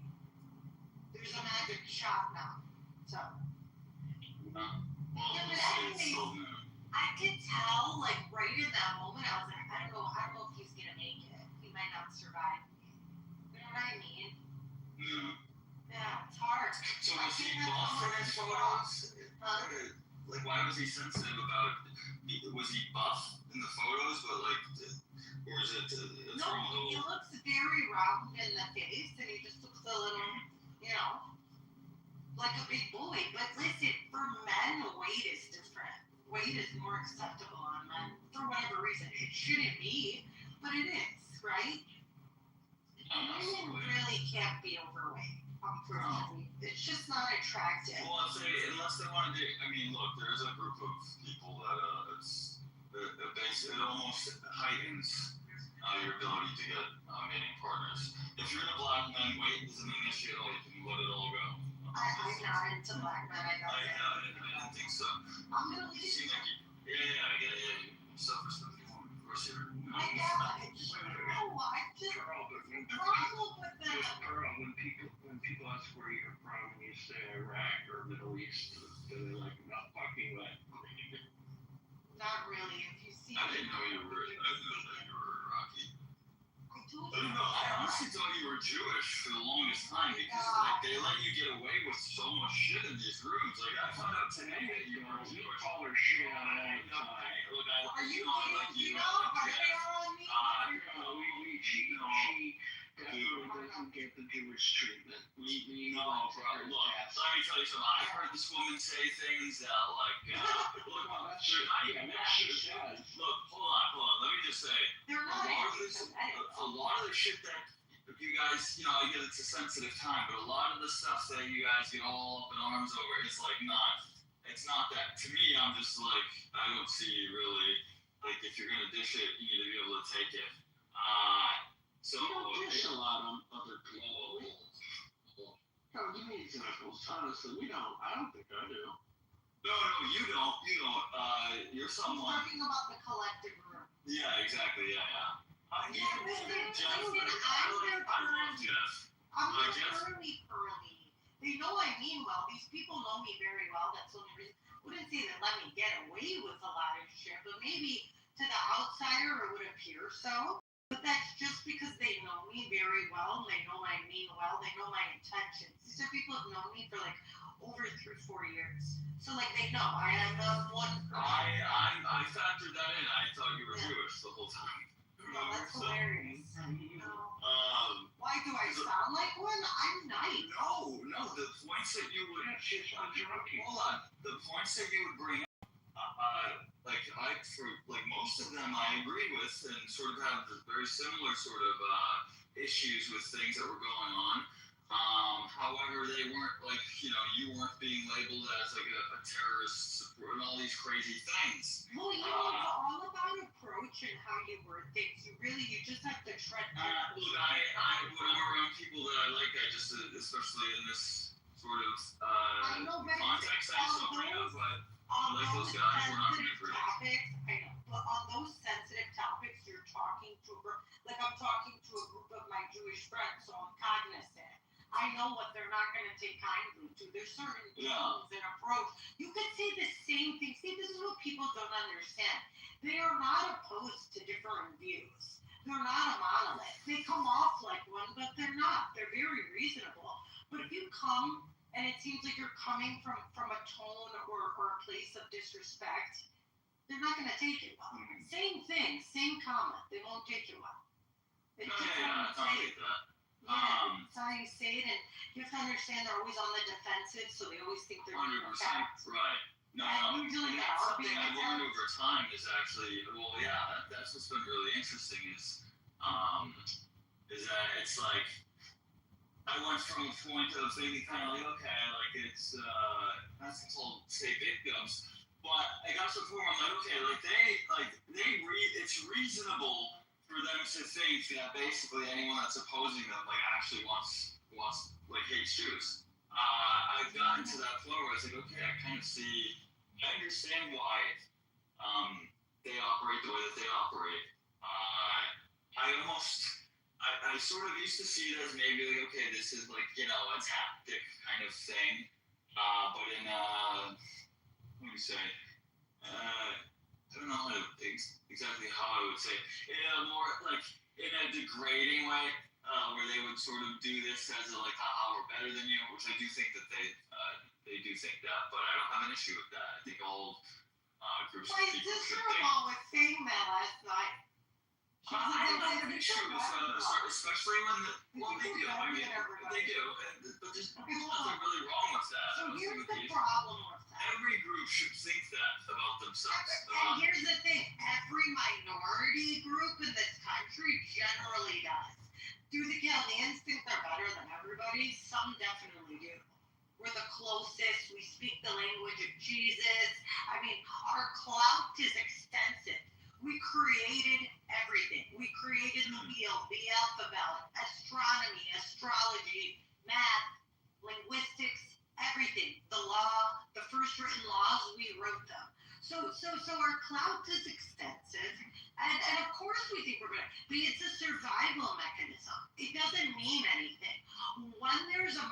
[SPEAKER 9] There's a magic shot now. So.
[SPEAKER 11] Well,
[SPEAKER 9] anyways, I could tell, like, right in that moment, I was like, I don't know if he's gonna make it. He might not survive. You know what I mean?
[SPEAKER 11] Yeah.
[SPEAKER 9] Yeah, it's hard.
[SPEAKER 11] So was he buff in his photos? Like, why was he sensitive about it? Was he buff in the photos, but like, or is it?
[SPEAKER 9] No, he looks very round in the face, and he just looks a little, you know, like a big boy. But listen, for men, weight is different. Weight is more acceptable on men for whatever reason. It shouldn't be, but it is, right? Women really can't be overweight. Unfortunately, it's just not attractive.
[SPEAKER 11] Well, unless they want to do. I mean, look, there's a group of people that it almost heightens your ability to get mating partners. If you're in a black man, weight isn't an issue at all. You can let it all go.
[SPEAKER 9] I'm not into black men. I
[SPEAKER 11] didn't think so.
[SPEAKER 9] I'm gonna leave.
[SPEAKER 11] You seem like I get it. Yeah, you self-respect the woman, of course you're.
[SPEAKER 9] I guess I just
[SPEAKER 10] Carl, but when
[SPEAKER 9] problem with that.
[SPEAKER 10] Carl, when people ask where you're from and you say Iraq or Middle East, they're like not fucking with.
[SPEAKER 9] Not really. If you see.
[SPEAKER 11] I didn't know you were Iraqi.
[SPEAKER 9] I told
[SPEAKER 11] I
[SPEAKER 9] you.
[SPEAKER 11] don't know. I honestly thought you were Jewish for the longest time because like they let you get away with so much shit in these rooms. Like I found out today that you were Jewish.
[SPEAKER 10] Call her shit on all the time.
[SPEAKER 11] Look,
[SPEAKER 9] Are you
[SPEAKER 11] like
[SPEAKER 9] kidding? You know, are they on me?
[SPEAKER 10] She definitely doesn't get the Jewish treatment. We
[SPEAKER 11] No, bro. Look, let me tell you something. I've heard this woman say things that like look,
[SPEAKER 10] she says.
[SPEAKER 11] Look, hold on. Let me just say
[SPEAKER 9] They're not
[SPEAKER 11] a lot of the shit that you guys, you know, I get it's a sensitive time, but a lot of the stuff that you guys get all up in arms over is like it's not that. To me, I'm just like, I don't see really, like, if you're gonna dish it, you need to be able to take it. So
[SPEAKER 10] You don't dish a lot on other people. No, give me examples. Honestly, we don't. I don't think I do.
[SPEAKER 11] No, you don't. You're
[SPEAKER 9] I'm
[SPEAKER 11] someone.
[SPEAKER 9] talking about the collective room.
[SPEAKER 11] Yeah, exactly. Yeah.
[SPEAKER 9] I'm
[SPEAKER 11] Jeff.
[SPEAKER 9] not curly. They know I mean well. These people know me very well. That's the only reason. I wouldn't say they let me get away with a lot of shit, but maybe to the outsider it would appear so. But that's just because they know me very well, and they know I mean well, they know my intentions. These are people who've known me for like over 3-4 years. So like they know I am the one person.
[SPEAKER 11] I factored that in. I thought you were Jewish the whole time.
[SPEAKER 9] No, that's hilarious. No. Why do I
[SPEAKER 11] So-
[SPEAKER 9] sound like one? I'm nice.
[SPEAKER 11] No. The points that you would hold on. The points that you would bring up, like most of them I agree with and sort of have very similar sort of issues with things that were going on. However, they weren't like, you weren't being labeled as like a terrorist support and all these crazy things.
[SPEAKER 9] Well, it's all about approach and how you word things. You just have to tread carefully.
[SPEAKER 11] Look, when I'm around people that I like, I just, especially in this sort of context, I just don't bring up, but like those guys, we're not going to agree.
[SPEAKER 9] Topics, I know what they're not going to take kindly to. There's certain
[SPEAKER 11] Yeah.
[SPEAKER 9] things and approach. You could say the same thing. See, this is what people don't understand. They are not opposed to different views. They're not a monolith. They come off like one, but they're not. They're very reasonable. But if you come and it seems like you're coming from a tone or a place of disrespect, they're not going to take it well. Same thing, same comment. They won't take it well. It's just how you
[SPEAKER 11] I
[SPEAKER 9] say
[SPEAKER 11] get
[SPEAKER 9] it.
[SPEAKER 11] that.
[SPEAKER 9] Yeah, it's how you say it, and you have to understand they're always on the defensive, so they always think they're being
[SPEAKER 11] 100%.
[SPEAKER 9] attacked.
[SPEAKER 11] Right. No,
[SPEAKER 9] And usually
[SPEAKER 11] and
[SPEAKER 9] they
[SPEAKER 11] that's
[SPEAKER 9] are
[SPEAKER 11] something
[SPEAKER 9] being
[SPEAKER 11] I've learned
[SPEAKER 9] attacked.
[SPEAKER 11] over time is actually, well, yeah, that's what's been really interesting is that it's like, I went from a point of thinking kind of like, okay, like it's, that's called, say, victims, but I got to the point where I'm like, okay, it's reasonable for them to think that basically anyone that's opposing them, like, actually wants, like, hates Jews. I've gotten to that point where I was like, okay, I understand why they operate the way that they operate. I sort of used to see it as maybe like, okay, this is like, you know, a tactic kind of thing. But in, what do you say? I don't know exactly how I would say it. In a more, like, in a degrading way, where they would sort of do this as a, like, haha, we're better than you, which I do think that they do think that, but I don't have an issue with that. I think all groups of
[SPEAKER 9] My
[SPEAKER 11] people should
[SPEAKER 9] sister-in-law was saying that last night.
[SPEAKER 11] I don't have an issue with especially when they do. I mean, they do, but there's nothing really wrong with that.
[SPEAKER 9] So here's the problem with that.
[SPEAKER 11] Every group should think that about themselves.
[SPEAKER 9] And here's the thing, every minority group in this country generally does. Do the Chaldeans think they're better than everybody? Some definitely do. We're the closest, we speak the language of Jesus. I mean, our clout is extensive. We created everything. We created the wheel, the alphabet, astronomy, astrology, math, linguistics, everything. The law, the first written laws, we wrote them. So our clout is extensive, and of course we think we're better, but it's a survival mechanism. It doesn't mean anything. When there's a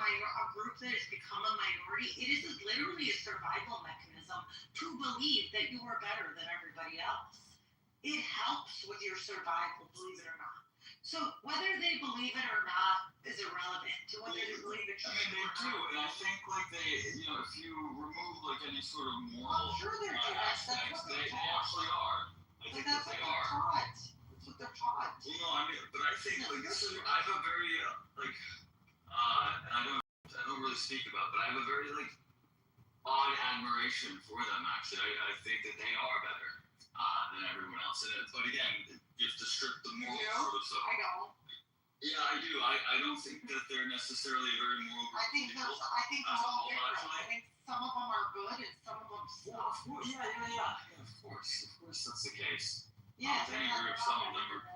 [SPEAKER 9] group that has become a minority, it is literally a survival mechanism to believe that you are better than everybody else. It helps with your survival, believe it or not. So whether they believe it or not is irrelevant to whether they believe it.
[SPEAKER 11] I mean, they do, and I think like you know, if you remove like any sort of moral
[SPEAKER 9] I'm sure they're doing that. That's
[SPEAKER 11] aspects,
[SPEAKER 9] what
[SPEAKER 11] they
[SPEAKER 9] they're taught.
[SPEAKER 11] actually are. I think that they are.
[SPEAKER 9] That's what they're taught.
[SPEAKER 11] You know, I mean, but I think like this is, I have a very and I don't really speak about, but I have a very like odd admiration for them. Actually, I think that they are better than everyone else. But again, you have to strip the moral sort of stuff.
[SPEAKER 9] I don't.
[SPEAKER 11] Yeah, I do. I don't think that they're necessarily a very moral group
[SPEAKER 9] I think
[SPEAKER 11] of people.
[SPEAKER 9] they're all different. I think some of them are good and some of them suck.
[SPEAKER 11] Yeah. Of course that's the case.
[SPEAKER 9] Yeah,
[SPEAKER 11] Any group, some of them are.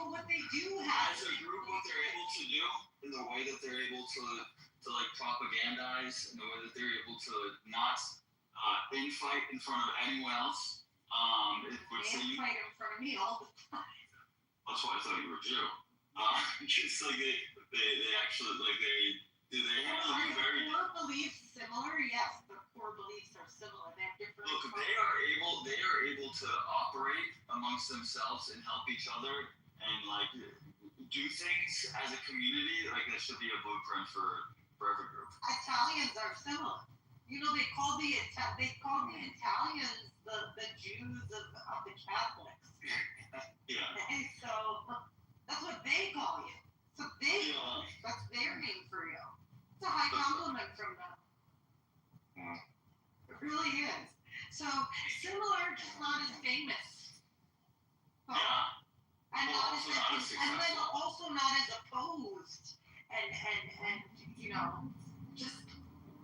[SPEAKER 9] But what they do have
[SPEAKER 11] As a group, what they're able to do, in the way that they're able to like propagandize, in the way that they're able to not infight in front of anyone else.
[SPEAKER 9] They fight in front of me all the time.
[SPEAKER 11] That's why I thought you were a Jew. Just like they actually like they handle you very.
[SPEAKER 9] Core beliefs similar? Yes, the core beliefs are similar. They have different.
[SPEAKER 11] Look, they are able to operate amongst themselves and help each other and like do things as a community. Like that should be a blueprint for every group.
[SPEAKER 9] Italians are similar. You know, they call the Italians the Jews of the Catholics.
[SPEAKER 11] Yeah.
[SPEAKER 9] And so that's what they call you. So that's their name for you. It's a high compliment from them.
[SPEAKER 11] Yeah.
[SPEAKER 9] It really is. So similar, just not as famous.
[SPEAKER 11] Yeah.
[SPEAKER 9] And
[SPEAKER 11] Well,
[SPEAKER 9] not as,
[SPEAKER 11] also not as
[SPEAKER 9] and then
[SPEAKER 11] successful.
[SPEAKER 9] also not as opposed and you know, just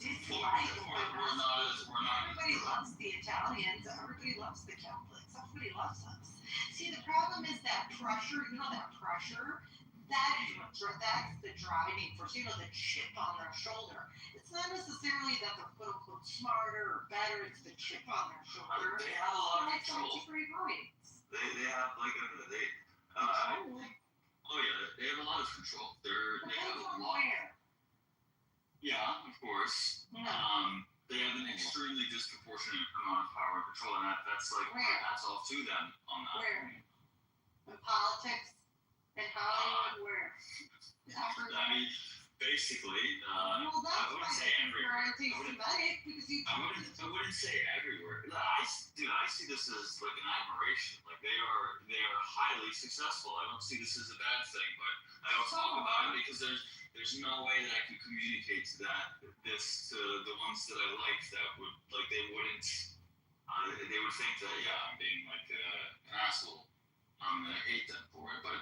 [SPEAKER 9] disliked.
[SPEAKER 11] We're not.
[SPEAKER 9] Everybody loves the Italians. Everybody loves the Catholics. Everybody loves us. See, the problem is that pressure. You know that pressure. That's the driving force. You know, the chip on their shoulder. It's not necessarily that they're quote unquote smarter or better. It's the chip on their shoulder.
[SPEAKER 11] They have a lot of
[SPEAKER 9] That's
[SPEAKER 11] control. They have like oh yeah, they have a lot of control. They have a lot.
[SPEAKER 9] Where?
[SPEAKER 11] Yeah, of course. They have an extremely disproportionate amount of power and control, and that's like
[SPEAKER 9] Where?
[SPEAKER 11] hats off to them on that.
[SPEAKER 9] Where? In politics? In Hollywood? Where?
[SPEAKER 11] I mean, basically,
[SPEAKER 9] Well,
[SPEAKER 11] I
[SPEAKER 9] that's
[SPEAKER 11] wouldn't
[SPEAKER 9] why
[SPEAKER 11] say
[SPEAKER 9] you're
[SPEAKER 11] everywhere.
[SPEAKER 9] anti-Semitic, because you
[SPEAKER 11] I wouldn't say everywhere. I see this as like an admiration. Like they are highly successful. I don't see this as a bad thing, but I don't talk about it because there's no way that I can communicate to the ones that I like that would like they wouldn't they would think that I'm being like an asshole. I'm gonna hate them for it, but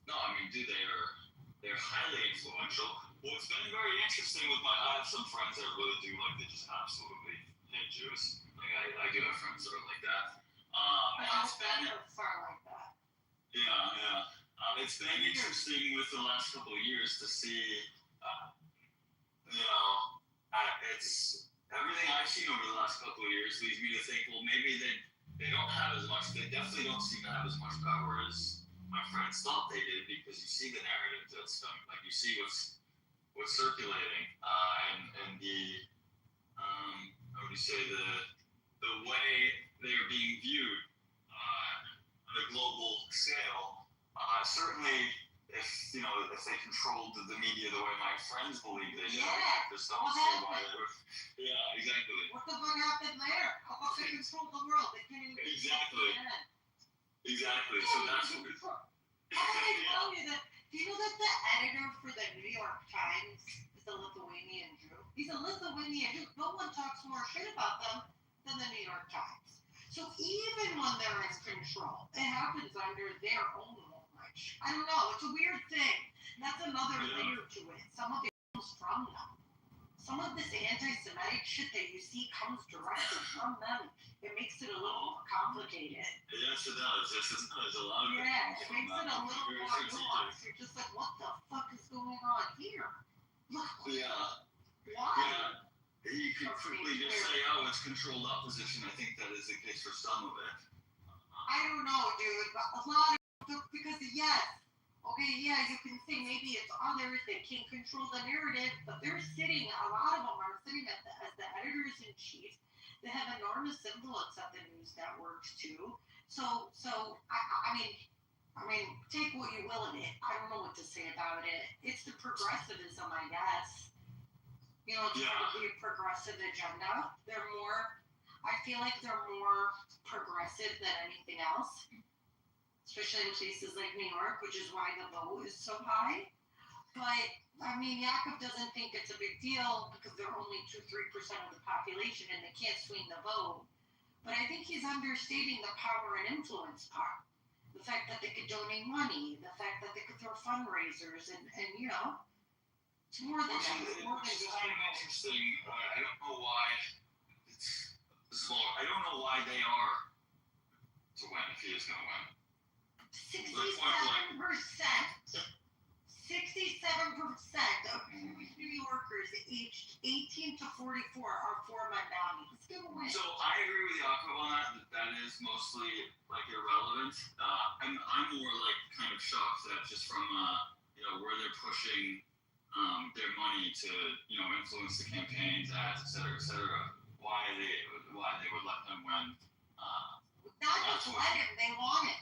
[SPEAKER 11] no, I mean, they're highly influential. What's been very interesting with I have some friends that really do like they just absolutely hate Jews. Like I do have friends that are like that. And it's been
[SPEAKER 9] like that.
[SPEAKER 11] yeah. It's been interesting with the last couple of years to see, it's everything I've seen over the last couple of years leads me to think, well, maybe they don't have as much. They definitely don't seem to have as much power as my friends thought they did, because you see the narrative that's coming, like you see what's circulating, and the how would you say the way they are being viewed on a global scale. Certainly, if they controlled the media the way my friends believe they should, I just don't see why they would. Yeah, exactly.
[SPEAKER 9] What the fuck happened there? How about they control the world? They can't even
[SPEAKER 11] Exactly. Exactly.
[SPEAKER 9] Yeah,
[SPEAKER 11] So that's what.
[SPEAKER 9] How did I tell you that? Do you know that the editor for the New York Times is a Lithuanian Jew? He's a Lithuanian Jew. No one talks more shit about them than the New York Times. So even when they're in control, it happens under their own language. I don't know. It's a weird thing. And that's another layer to it. Some of it comes from them. Some of this anti-Semitic shit that you see comes directly from them. It makes it a little more complicated.
[SPEAKER 11] Yes, it does. Yes, it does. A lot of it.
[SPEAKER 9] Yeah, it makes it a little more nuanced. You're just like, what the fuck is going on here? Look.
[SPEAKER 11] Yeah.
[SPEAKER 9] Why?
[SPEAKER 11] Yeah. You can quickly just say, oh, it's controlled opposition. I think that is the case for some of it.
[SPEAKER 9] I don't know, dude, but a lot of because yes. Okay, yeah, you can say maybe it's others that can control the narrative, but a lot of them are sitting as the editors-in-chief. They have enormous influence at the news networks too. So I mean, take what you will of it. I don't know what to say about it. It's the progressivism, I guess. It's going to be a progressive agenda. I feel like they're more progressive than anything else. Especially in places like New York, which is why the vote is so high. But, I mean, Yaakov doesn't think it's a big deal because they're only 2-3% of the population and they can't swing the vote. But I think he's understating the power and influence part. The fact that they could donate money, the fact that they could throw fundraisers, and it's more than that. It's more than just
[SPEAKER 11] kind of interesting. I don't know why it's small. I don't know why they are to win if he is going to win.
[SPEAKER 9] 67% of New Yorkers aged 18 to 44 are for Mandami. Let's give a win.
[SPEAKER 11] So I agree with Yaakov on that is mostly like irrelevant. I'm more like kind of shocked that just from where they're pushing their money to influence the campaigns, ads, et cetera, why they would let them win.
[SPEAKER 9] Not just let him, they want it.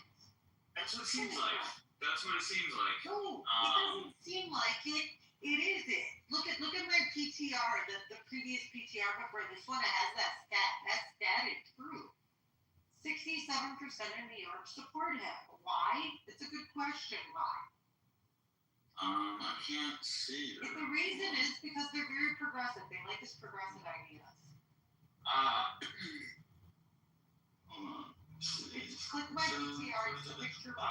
[SPEAKER 11] That's what it seems like. That's what it seems like.
[SPEAKER 9] No, it doesn't seem like it. It is it. Look at my PTR, the previous PTR before this one. It has that stat. That stat is true. 67% of New York support him. Why? It's a good question. Why?
[SPEAKER 11] I can't see.
[SPEAKER 9] The reason is because they're very progressive. They like his progressive ideas.
[SPEAKER 11] Hold on.
[SPEAKER 9] Click my PTR. It's a picture of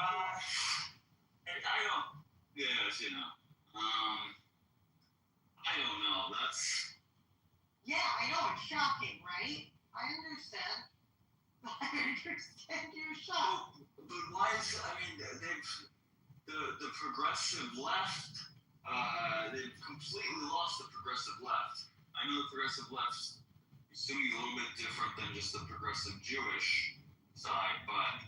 [SPEAKER 11] I don't. Yeah, I see now. I don't know.
[SPEAKER 9] Yeah, I know. It's shocking, right? I understand. I understand you're shocked.
[SPEAKER 11] But why is? I mean, the progressive left. They've completely lost the progressive left. I know the progressive left's assuming a little bit different than just the progressive Jewish side, but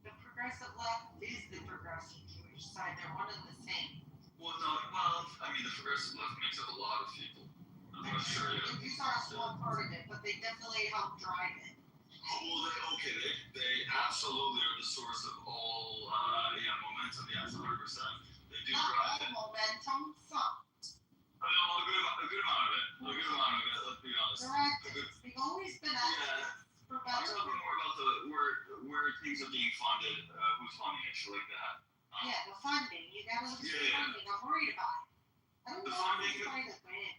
[SPEAKER 9] the progressive left is the progressive Jewish side. They're one and the same.
[SPEAKER 11] Well, no, well, I mean, the progressive left makes up a lot of people. I'm not sure.
[SPEAKER 9] These are a small part of it, but they definitely help drive it.
[SPEAKER 11] Well, they absolutely are the source of all, momentum. Yes, 100%. They do
[SPEAKER 9] Not
[SPEAKER 11] drive it.
[SPEAKER 9] all momentum, some.
[SPEAKER 11] I know a good amount of it. A good amount of it. Let's be honest.
[SPEAKER 9] Directives. They've always been activists for
[SPEAKER 11] I'm
[SPEAKER 9] better.
[SPEAKER 11] talking more about where things are being funded. Who's funding it? Shit like that.
[SPEAKER 9] Yeah, the funding. You gotta look at the
[SPEAKER 11] Yeah.
[SPEAKER 9] funding. I'm worried about it. I don't
[SPEAKER 11] The
[SPEAKER 9] know
[SPEAKER 11] funding-
[SPEAKER 9] if it's trying to win.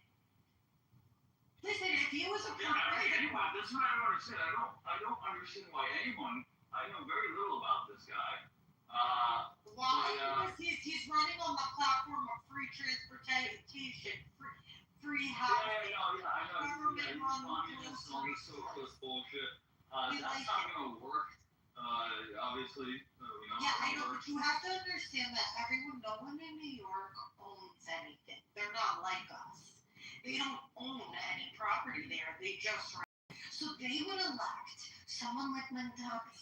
[SPEAKER 9] Listen, if you was a
[SPEAKER 10] That's what I don't understand. I don't understand why anyone. I know very little about this guy.
[SPEAKER 9] why?
[SPEAKER 10] Yeah.
[SPEAKER 9] Because he's running on the platform of free transportation, free housing.
[SPEAKER 10] I know.
[SPEAKER 9] Government
[SPEAKER 10] He's
[SPEAKER 9] run
[SPEAKER 10] communist and all this
[SPEAKER 9] grocery
[SPEAKER 10] socialist bullshit.
[SPEAKER 9] We
[SPEAKER 10] That's
[SPEAKER 9] like
[SPEAKER 10] not
[SPEAKER 9] it.
[SPEAKER 10] gonna work. Obviously,
[SPEAKER 9] Yeah, I know, but you have to understand that no one in New York owns anything. They're not like us. They don't own any property there. They just rent. So they would elect someone like Montauk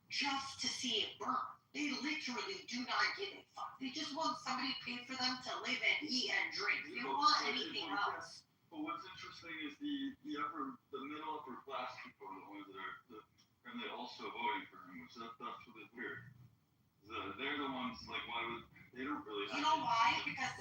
[SPEAKER 9] just to see it burn. They literally do not give a fuck. They just want somebody to pay for them to live and eat and drink. They don't want anything else.
[SPEAKER 10] But what's interesting is the middle upper class people are the ones that are and they're also voting for him, which that's what is weird. They're the ones like they don't really have.
[SPEAKER 9] You know why? Because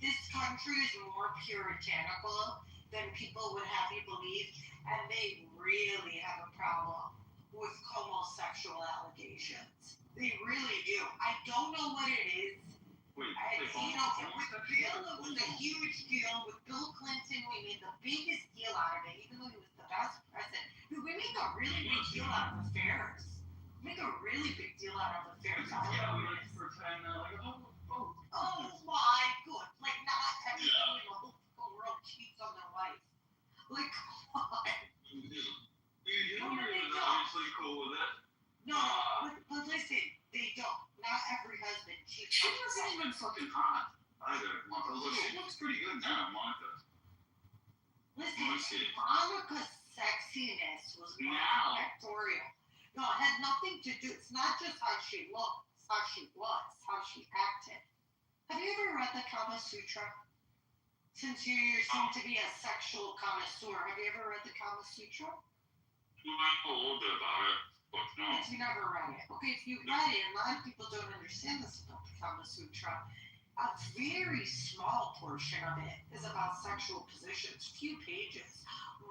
[SPEAKER 9] this country is more puritanical than people would have you believe, and they really have a problem with homosexual allegations. They really do. I don't know what it is.
[SPEAKER 10] Wait,
[SPEAKER 9] It was a huge deal with Bill Clinton. We made the biggest deal out of it, even though he was the best president. Dude, we make a really big deal out of affairs. We make a really big deal out of affairs.
[SPEAKER 10] Yeah, we like pretend like
[SPEAKER 9] Oh my god! Like not everyone in the whole world cheats on their wife. Like come on.
[SPEAKER 10] You're obviously cool with it.
[SPEAKER 9] No, but listen, they don't. Not every husband cheats.
[SPEAKER 11] She wasn't even fucking hot either. She looks pretty good now, Monica.
[SPEAKER 9] Listen, Monica's sexiness was more
[SPEAKER 11] Now.
[SPEAKER 9] factorial. No, it had nothing to do. It's not just how she looked, it's how she was, how she acted. Have you ever read the Kama Sutra? Since you seem to be a sexual connoisseur, have you ever read the Kama Sutra?
[SPEAKER 11] Well, I know a little bit about it, but no.
[SPEAKER 9] If you never read it. Okay, if you read it, a lot of people don't understand this about the Kama Sutra. A very small portion of it is about sexual positions, few pages.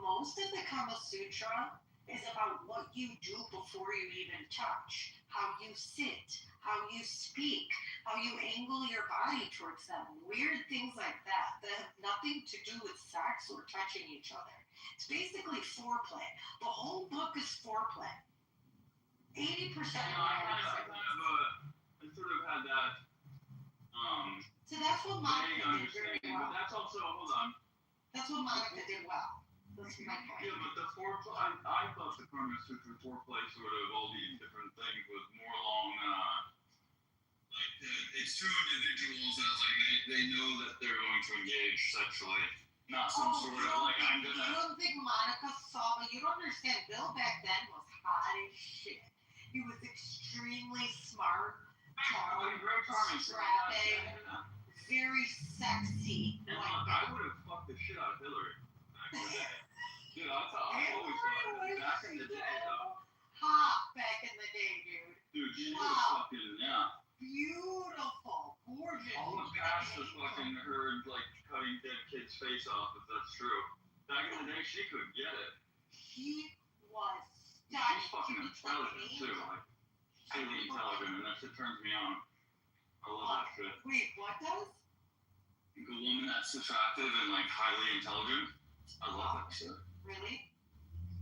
[SPEAKER 9] Most of the Kama Sutra is about what you do before you even touch, how you sit, how you speak, how you angle your body towards them, weird things like that have nothing to do with sex or touching each other. It's basically foreplay. The whole book is foreplay. 80% of
[SPEAKER 10] I sort of had that.
[SPEAKER 9] So that's what Monica did very
[SPEAKER 10] Understanding, but
[SPEAKER 9] well.
[SPEAKER 10] that's also hold on.
[SPEAKER 9] That's what Monica did well. That's my point.
[SPEAKER 10] Yeah, but the foreplay. I thought the Karma Sutra foreplay, sort of all these different things, was more along.
[SPEAKER 11] It's two individuals that they know that they're going to engage sexually, not some sort of like I'm
[SPEAKER 9] You
[SPEAKER 11] gonna.
[SPEAKER 9] don't think Monica saw, but you don't understand. Bill back then was hot as shit. He was extremely smart, tall, strapping, very sexy.
[SPEAKER 10] And
[SPEAKER 9] Like,
[SPEAKER 10] I would have fucked the shit out of Hillary back in the day. Dude, I always thought that. Back in the day, though.
[SPEAKER 9] hot back in the day, dude.
[SPEAKER 10] Dude, she was
[SPEAKER 9] Wow.
[SPEAKER 10] fucking,
[SPEAKER 9] Beautiful, gorgeous.
[SPEAKER 10] almost past the fucking her, like, cutting dead kid's face off, if that's true. Back in the day, she could get it.
[SPEAKER 9] He was
[SPEAKER 10] She's
[SPEAKER 9] stunning.
[SPEAKER 10] fucking
[SPEAKER 9] She was
[SPEAKER 10] intelligent, too. Like, really intelligent, and that shit turns me on. I love that shit.
[SPEAKER 9] Wait, what does?
[SPEAKER 11] A woman that's attractive and like highly intelligent. I love that shit.
[SPEAKER 9] Really?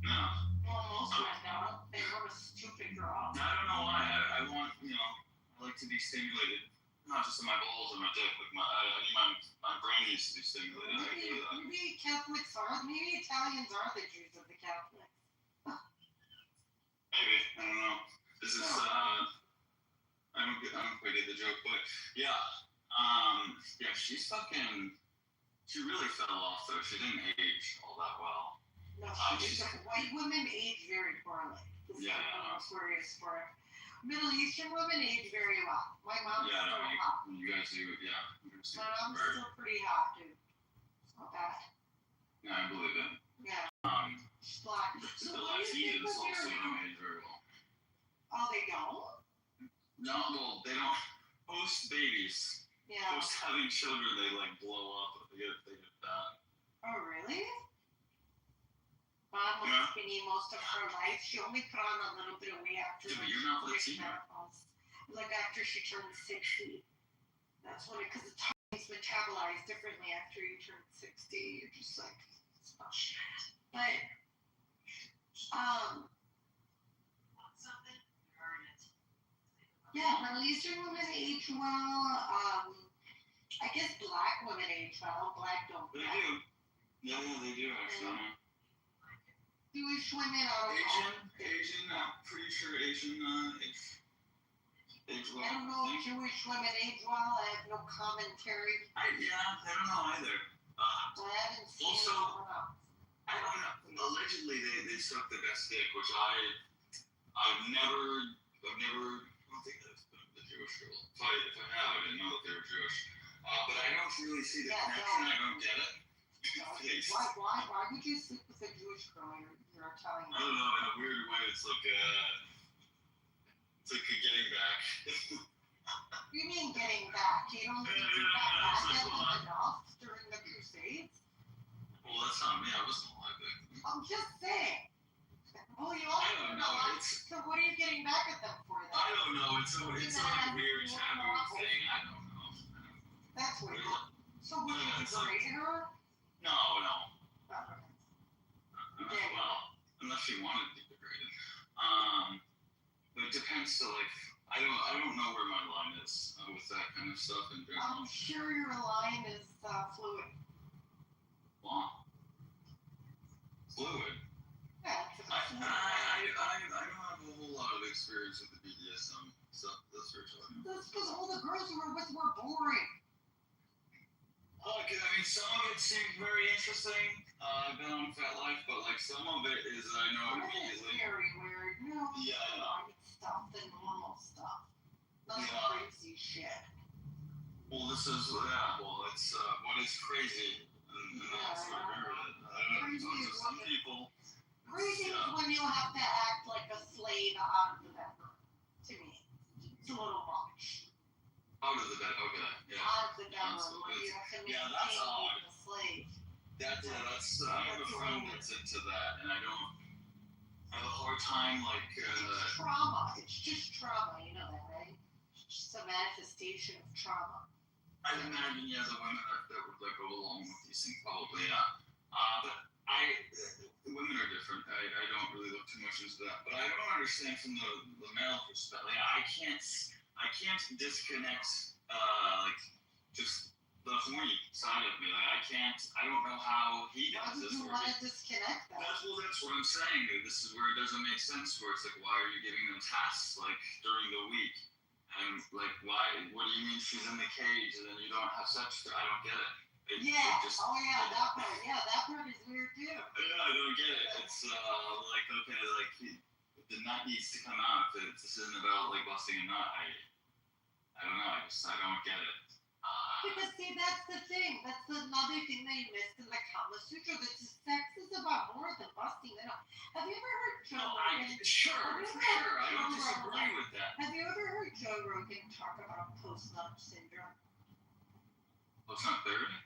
[SPEAKER 11] No.
[SPEAKER 9] Well, most men don't. They want a stupid girl.
[SPEAKER 11] I don't know why. I want, I like to be stimulated. Not just in my balls and my dick, but my brain needs to be stimulated. I agree with that.
[SPEAKER 9] Maybe Catholics are. Maybe Italians are the Jews of the Catholics.
[SPEAKER 11] Maybe. I don't know. This is, I don't quite get the joke, but yeah. She's fucking, she really fell off though. She didn't age all that well.
[SPEAKER 9] No, white women age very poorly. This is
[SPEAKER 11] Yeah.
[SPEAKER 9] notorious for it. Middle Eastern women age very well. My mom's
[SPEAKER 11] Yeah,
[SPEAKER 9] still
[SPEAKER 11] no,
[SPEAKER 9] hot.
[SPEAKER 11] you guys do, yeah. You guys do
[SPEAKER 9] My mom's
[SPEAKER 11] very-
[SPEAKER 9] still pretty hot, dude. It's not bad.
[SPEAKER 11] Yeah, I believe it.
[SPEAKER 9] Yeah, she's black.
[SPEAKER 11] The
[SPEAKER 9] So what do you think
[SPEAKER 11] Latinas
[SPEAKER 9] was
[SPEAKER 11] also
[SPEAKER 9] your...
[SPEAKER 11] don't age very well.
[SPEAKER 9] Oh, they don't?
[SPEAKER 11] No, well, they don't. Post babies,
[SPEAKER 9] Yeah.
[SPEAKER 11] post having children, they like blow up. They get fat.
[SPEAKER 9] Oh, really? Mom was
[SPEAKER 11] Yeah.
[SPEAKER 9] skinny most of her life. She only put on a little bit of weight after
[SPEAKER 11] Yeah, but
[SPEAKER 9] she
[SPEAKER 11] you're not
[SPEAKER 9] reached
[SPEAKER 11] Latina.
[SPEAKER 9] menopause. Like after she turned 60. That's when it, because the tires metabolize differently after you turn 60. You're just like, it's not shit. But,
[SPEAKER 3] Something, earn it.
[SPEAKER 9] yeah, Middle Eastern women age well. I guess black women age well. Black don't.
[SPEAKER 11] They do. Yeah, they do actually.
[SPEAKER 9] Jewish women, I don't know.
[SPEAKER 11] Asian, I'm pretty sure Asian age well.
[SPEAKER 9] I don't know if Jewish women age well. I have no commentary.
[SPEAKER 11] I don't know either.
[SPEAKER 9] I haven't seen
[SPEAKER 11] Also,
[SPEAKER 9] it.
[SPEAKER 11] I don't know. Allegedly, they suck the best dick, which I've never. I don't think that's the Jewish girl. If I have, I didn't know that they were Jewish. But I don't really see the connection. I don't get it.
[SPEAKER 9] Why would you sleep with a Jewish girl? You're telling me.
[SPEAKER 11] I don't know. In a weird way, it's like a getting back.
[SPEAKER 9] You mean getting back? You don't think you got back at them enough during the Crusades?
[SPEAKER 11] Well, that's not me. I wasn't alive then.
[SPEAKER 9] I'm just saying. Oh, you
[SPEAKER 11] I
[SPEAKER 9] also
[SPEAKER 11] don't
[SPEAKER 9] know.
[SPEAKER 11] know. It's.
[SPEAKER 9] So what are you getting back at them for then?
[SPEAKER 11] I don't know. It's like a weird taboo thing. I don't know.
[SPEAKER 9] That's weird. So would you
[SPEAKER 11] It's like-
[SPEAKER 9] degrade her?
[SPEAKER 11] No.
[SPEAKER 9] Okay.
[SPEAKER 11] Well, unless she wanted to be degraded. But it depends. So like, I don't know where my line is with that kind of stuff in general.
[SPEAKER 9] I'm sure your line is fluid.
[SPEAKER 11] Long. Fluid.
[SPEAKER 9] Yeah, it's
[SPEAKER 11] I
[SPEAKER 9] fluid.
[SPEAKER 11] don't have a whole lot of experience with the BDSM stuff. That's for sure.
[SPEAKER 9] That's because all the girls you were with were boring.
[SPEAKER 11] I mean, some of it seemed very interesting. I've been on Fat Life, but like some of it is I know
[SPEAKER 9] That is
[SPEAKER 11] immediately.
[SPEAKER 9] very weird. No,
[SPEAKER 11] Yeah, I know.
[SPEAKER 9] stuff, the normal stuff. Not the
[SPEAKER 11] Yeah.
[SPEAKER 9] crazy shit.
[SPEAKER 11] Well, this is it's what is crazy, and that's what I don't know. To some people,
[SPEAKER 9] Crazy
[SPEAKER 11] yeah.
[SPEAKER 9] is when you have to act like a slave out of the bedroom. To me, it's a little much.
[SPEAKER 11] out of the bed. Okay, yeah.
[SPEAKER 9] Out of the bedroom,
[SPEAKER 11] Absolutely.
[SPEAKER 9] where you have to
[SPEAKER 11] Yeah,
[SPEAKER 9] maintain
[SPEAKER 11] that's odd.
[SPEAKER 9] being a slave.
[SPEAKER 11] That's I have a friend that's into that, and I have a hard time like.
[SPEAKER 9] Trauma. It's just trauma. You know that, right? It's just a manifestation of trauma.
[SPEAKER 11] I'd imagine the women that would like go along with these things probably, yeah. But women are different. I don't really look too much into that, but I don't understand from the male perspective. Like, I can't disconnect like just the horny side of me. Like I don't know how he
[SPEAKER 9] Why
[SPEAKER 11] does
[SPEAKER 9] would
[SPEAKER 11] this.
[SPEAKER 9] you want to disconnect that?
[SPEAKER 11] That's what I'm saying. This is where it doesn't make sense. Where it's like, why are you giving them tasks like during the week? And like, why? What do you mean she's in the cage and then you don't have sex? I don't get it.
[SPEAKER 9] Yeah. That part. Yeah, that part is weird too.
[SPEAKER 11] Yeah, I don't get it. It's like okay, like the nut needs to come out. If this isn't about like busting a nut, I don't know. I don't get it.
[SPEAKER 9] Because see, that's the thing. That's another thing that you missed in the Kama Sutra. That sex is about more than busting it up. Have you ever heard Joe Rogan?
[SPEAKER 11] Sure. I don't disagree with that.
[SPEAKER 9] Have you ever heard Joe Rogan talk about post-nut syndrome?
[SPEAKER 11] Post-nut clarity?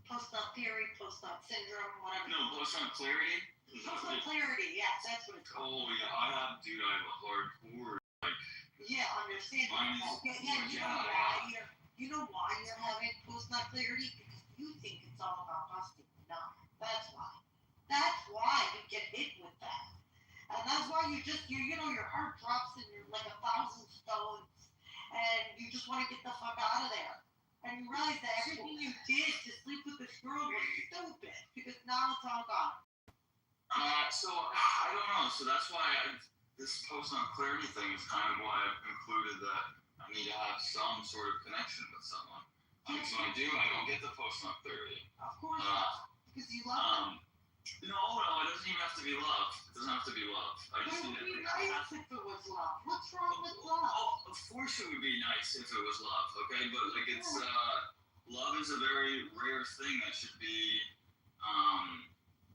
[SPEAKER 9] Post-nut theory, post-nut syndrome, whatever.
[SPEAKER 11] No, post-nut clarity.
[SPEAKER 9] Post-nut clarity, yes, that's what it's called.
[SPEAKER 11] Oh yeah, I have a hardcore like.
[SPEAKER 9] Yeah, understand
[SPEAKER 11] Mine
[SPEAKER 9] that.
[SPEAKER 11] is-
[SPEAKER 9] Yeah, you know why you're having post-nut clarity? Because you think it's all about busting a nut. That's why. That's why you get hit with that. And that's why your heart drops and you're like 1,000 stones and you just want to get the fuck out of there. And you realize that everything you did to sleep with this girl was stupid because now it's all gone.
[SPEAKER 11] So I don't know. So that's why this post-nut clarity thing is kind of why I've concluded that I need to have some sort of connection with someone. So I don't get the post-nut clarity.
[SPEAKER 9] Of course not. Because you love them.
[SPEAKER 11] No, it doesn't even have to be love. It doesn't have to be love. I
[SPEAKER 9] But
[SPEAKER 11] just
[SPEAKER 9] it
[SPEAKER 11] need
[SPEAKER 9] would be
[SPEAKER 11] to
[SPEAKER 9] nice if it was was love. What's wrong with love?
[SPEAKER 11] Oh, of course it would be nice if it was love, okay? But like it's love is a very rare thing that should be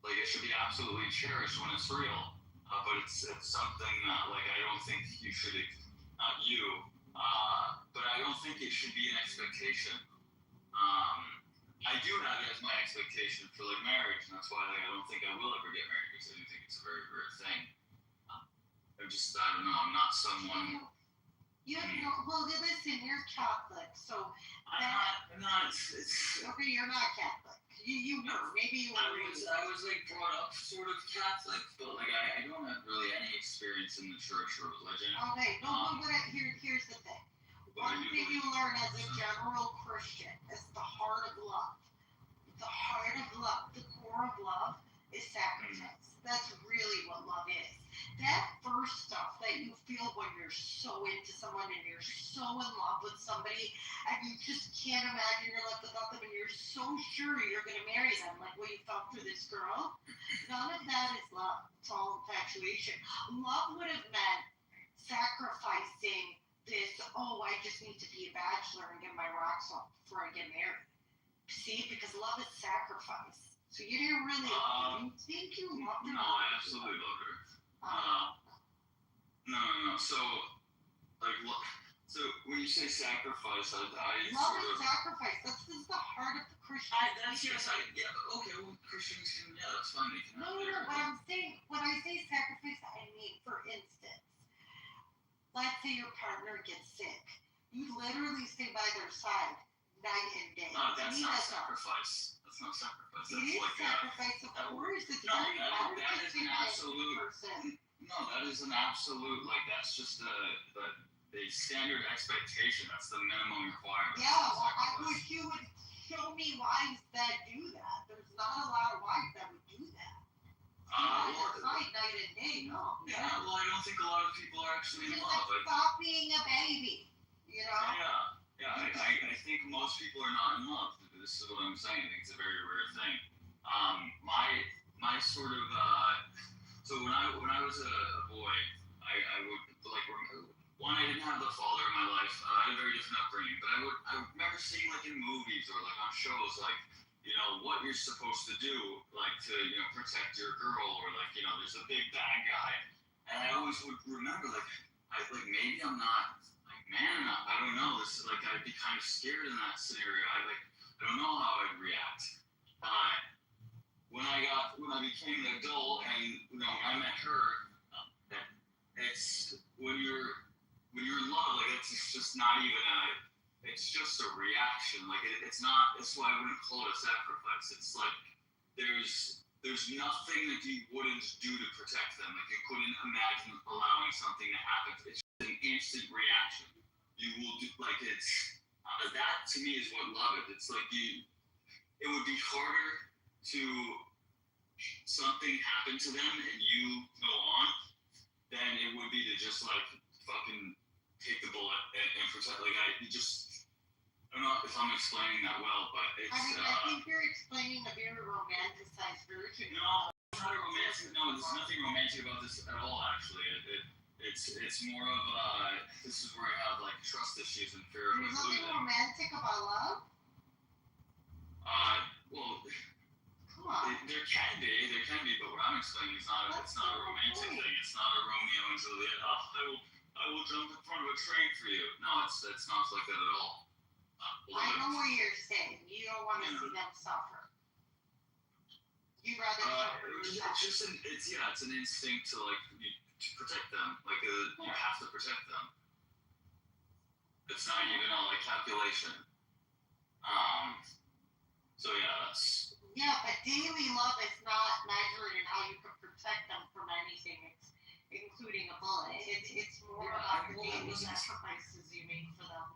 [SPEAKER 11] like it should be absolutely cherished when it's real. But it's something that like I don't think you should, not you, but I don't think it should be an expectation. I do have it as my expectation for like marriage, and that's why like, I don't think I will ever get married because I do think it's a very rare thing. I don't know. I'm not someone.
[SPEAKER 9] You know, well, listen, you're Catholic, so
[SPEAKER 11] I'm not. It's,
[SPEAKER 9] okay, you're not Catholic. You were, maybe you were.
[SPEAKER 11] I was like brought up sort of Catholic, but like I don't have really any experience in the church or religion.
[SPEAKER 9] Okay, no, but here's the thing. One thing you learn as a general Christian is the heart of love. The heart of love, the core of love is sacrifice. That's really what love is. That first stuff that you feel when you're so into someone and you're so in love with somebody and you just can't imagine your life without them and you're so sure you're going to marry them, like what you felt for this girl, none of that is love. It's all infatuation. Love would have meant sacrificing this, oh, I just need to be a bachelor and get my rocks off before I get married. See, because love is sacrifice. So you didn't really think you loved her.
[SPEAKER 11] No, I absolutely loved her. No. So, like, so when you say sacrifice, I
[SPEAKER 9] love is sacrifice. This is the heart of the Christian.
[SPEAKER 11] Okay, well, Christians can, that's fine. They can.
[SPEAKER 9] No. What I'm saying, when I say sacrifice, I mean, for instance, let's say your partner gets sick. You literally stay by their side night and day.
[SPEAKER 11] No, that's not sacrifice. That's not sacrifice.
[SPEAKER 9] It is sacrifice, of course. It's
[SPEAKER 11] no,
[SPEAKER 9] very hard
[SPEAKER 11] that
[SPEAKER 9] to
[SPEAKER 11] is an absolute. No, that is an absolute. Like that's just the standard expectation. That's the minimum requirement.
[SPEAKER 9] Yeah, well, I wish you would show me wives that do that. There's not a lot of wives that would do that. Fight night and day, no.
[SPEAKER 11] Yeah, well, I don't think a lot of people are actually in love.
[SPEAKER 9] Like, stop being a baby, you know?
[SPEAKER 11] Yeah. I think most people are not in love. This is what I'm saying. I think it's a very rare thing. My sort of so when I was a boy, I would like one, I didn't have the father in my life. I had a very different upbringing, but I remember seeing like in movies or like on shows like, you know, what you're supposed to do, like to, you know, protect your girl, or like, you know, there's a big bad guy. And I always would remember like maybe I'm not like man enough. I don't know. This is like I'd be kind of scared in that scenario. I don't know how I'd react. When I became an adult and you know I met her, it's when you're in love, like it's just not even it's just a reaction. Like it's not. That's why I wouldn't call it a sacrifice. It's like there's nothing that you wouldn't do to protect them. Like you couldn't imagine allowing something to happen. It's just an instant reaction. You will do like it's that to me is what love is. It's like it would be harder to something happen to them and you go on than it would be to just like fucking take the bullet and protect. Like I don't know if I'm explaining that well, but it's.
[SPEAKER 9] I mean, I think you're explaining a very romanticized version.
[SPEAKER 11] No, it's not a romantic. No, there's nothing romantic about this at all. Actually, it's more of this is where I have like trust issues and fear of
[SPEAKER 9] There's
[SPEAKER 11] losing.
[SPEAKER 9] nothing romantic about love.
[SPEAKER 11] Well,
[SPEAKER 9] come on.
[SPEAKER 11] There can be, but what I'm explaining is not. It's not a romantic thing. It's not a Romeo and Juliet. Oh, I will jump in front of a train for you. No, it's not like that at all.
[SPEAKER 9] I know what you're saying. You don't want to see them suffer. You'd rather suffer yourself.
[SPEAKER 11] It's an instinct to like to protect them. Like you have to protect them. It's not even a like calculation. So that's.
[SPEAKER 9] Yeah, but daily love is not measured in how you can protect them from anything, including a bullet. It's more about the daily sacrifices you make for them.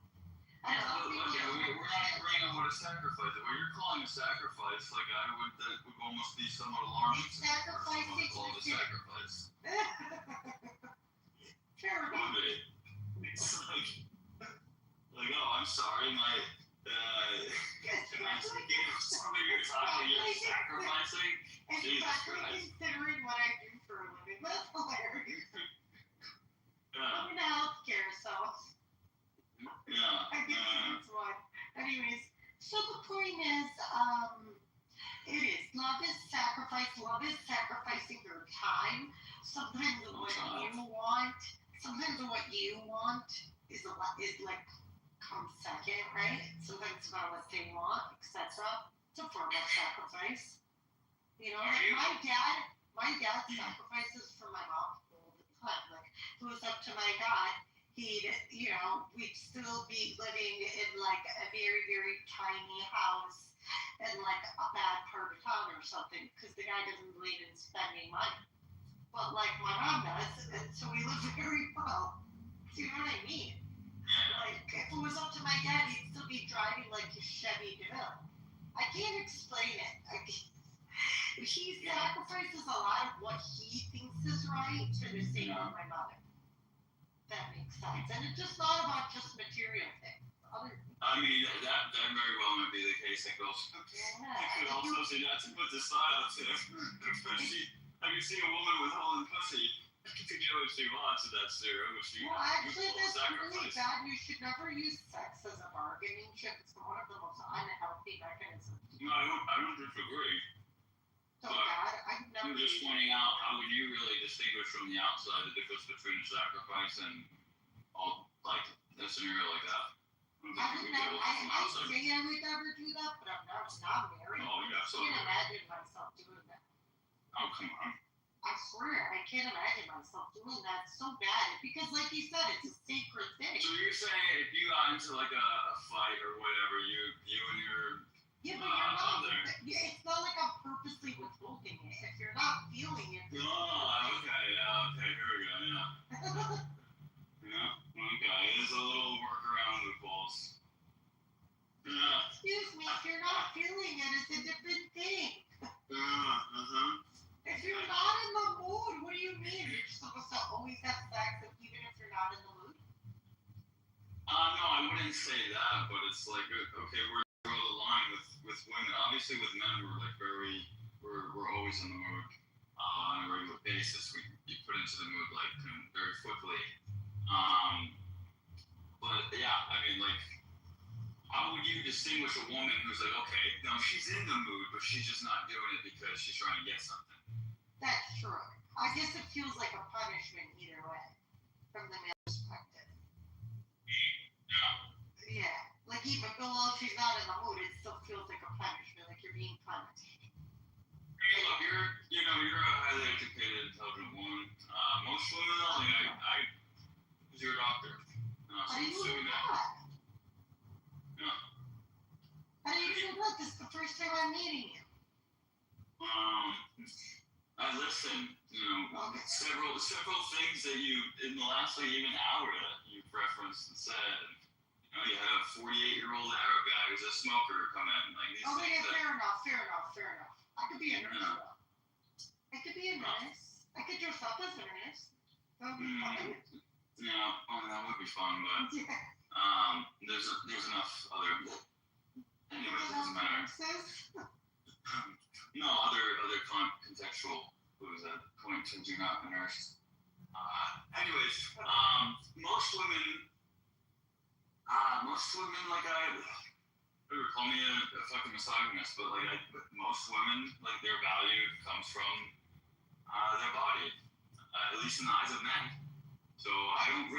[SPEAKER 11] We're not agreeing on what a sacrifice is. What you're calling a sacrifice, like that would almost be somewhat alarming.
[SPEAKER 9] Sacrificing.
[SPEAKER 11] Call it a sacrifice.
[SPEAKER 9] Fair enough.
[SPEAKER 11] It's like, oh, I'm sorry, my something you're talking, you're sacrificing. Jesus Christ.
[SPEAKER 9] Considering what I do for a living, that's hilarious. is, it is. Love is sacrifice. Love is sacrificing your time. Sometimes what you want is like comes second, right? Sometimes it's about what they want, etc. It's a form of sacrifice. You know, like my dad sacrifices for my mom all the time. Like, if it was up to my dad, we'd still be living in like a very, very tiny house in like a bad part of town or something, because the guy doesn't believe in spending money. But like my mom does, and so we live very well. Do you know what I mean? Like, if it was up to my dad, he'd still be driving like his Chevy DeVille. I can't explain it. He sacrifices a lot of what he thinks is right for the sake of my mother. That makes sense. And it's just not about just material things.
[SPEAKER 11] I mean, that very well might be the case. It goes. You could also say not to put the side out to especially. Have you seen a woman with holding pussy? She can get what she wants, and that's zero.
[SPEAKER 9] Well, actually, that's really bad. You should never use sex as a bargaining chip. It's one of the most unhealthy mechanisms.
[SPEAKER 11] No, I don't disagree.
[SPEAKER 9] So bad. I've never.
[SPEAKER 11] I'm just pointing out how would you really distinguish from the outside the difference between sacrifice and all like a scenario like that?
[SPEAKER 9] I say I would never do that, but I'm not married.
[SPEAKER 11] Oh, yeah,
[SPEAKER 9] I can't imagine myself doing that.
[SPEAKER 11] Oh, come on.
[SPEAKER 9] I swear, I can't imagine myself doing that. It's so bad. Because, like you said, it's a sacred thing.
[SPEAKER 11] So you're saying if you got into like a fight or whatever, you and your
[SPEAKER 9] yeah, but you're not. It's not like I'm purposely withholding it. If you're not feeling it.
[SPEAKER 11] Oh, okay, yeah, okay, here we go, yeah. Yeah, okay, there's a little workaround loopholes. Yeah.
[SPEAKER 9] Excuse me, if you're not feeling it, it's a different thing. If you're not in the mood, what do you mean? You're just supposed to always have sex even if you're not in the mood?
[SPEAKER 11] No, I wouldn't say that, but it's like, okay, where do we draw the line with women? Obviously, with men, we're always in the mood on a regular basis. We put into the mood like very quickly. But yeah, I mean, like, how would you distinguish a woman who's like, okay, no, she's in the mood, but she's just not doing it because she's trying to get something?
[SPEAKER 9] That's true. I guess it feels like a punishment either way, from the male perspective. Yeah. Like, even though she's not in the mood, it still feels like a punishment, like you're being punished.
[SPEAKER 11] Hey, look, you're a highly educated, intelligent woman. Most women, though, I was your doctor.
[SPEAKER 9] How do you know that?
[SPEAKER 11] Yeah.
[SPEAKER 9] How do you know that? This is the first time I'm meeting you.
[SPEAKER 11] I listened, several things that you, in the last even hour that you've referenced and said. You had a 48-year-old Arab guy who's a smoker come in. Like these things.
[SPEAKER 9] Fair enough. I could be a nurse, though. I could be a nurse. I could dress up as a nurse. That would be fun.
[SPEAKER 11] Yeah, that would be fun, but there's enough other. Anyways, it doesn't matter. No, other contextual clues that point to do not a nurse. Anyways, most women, like they would call me a fucking misogynist, but like most women, like their value comes from their body, at least in the eyes of men. So in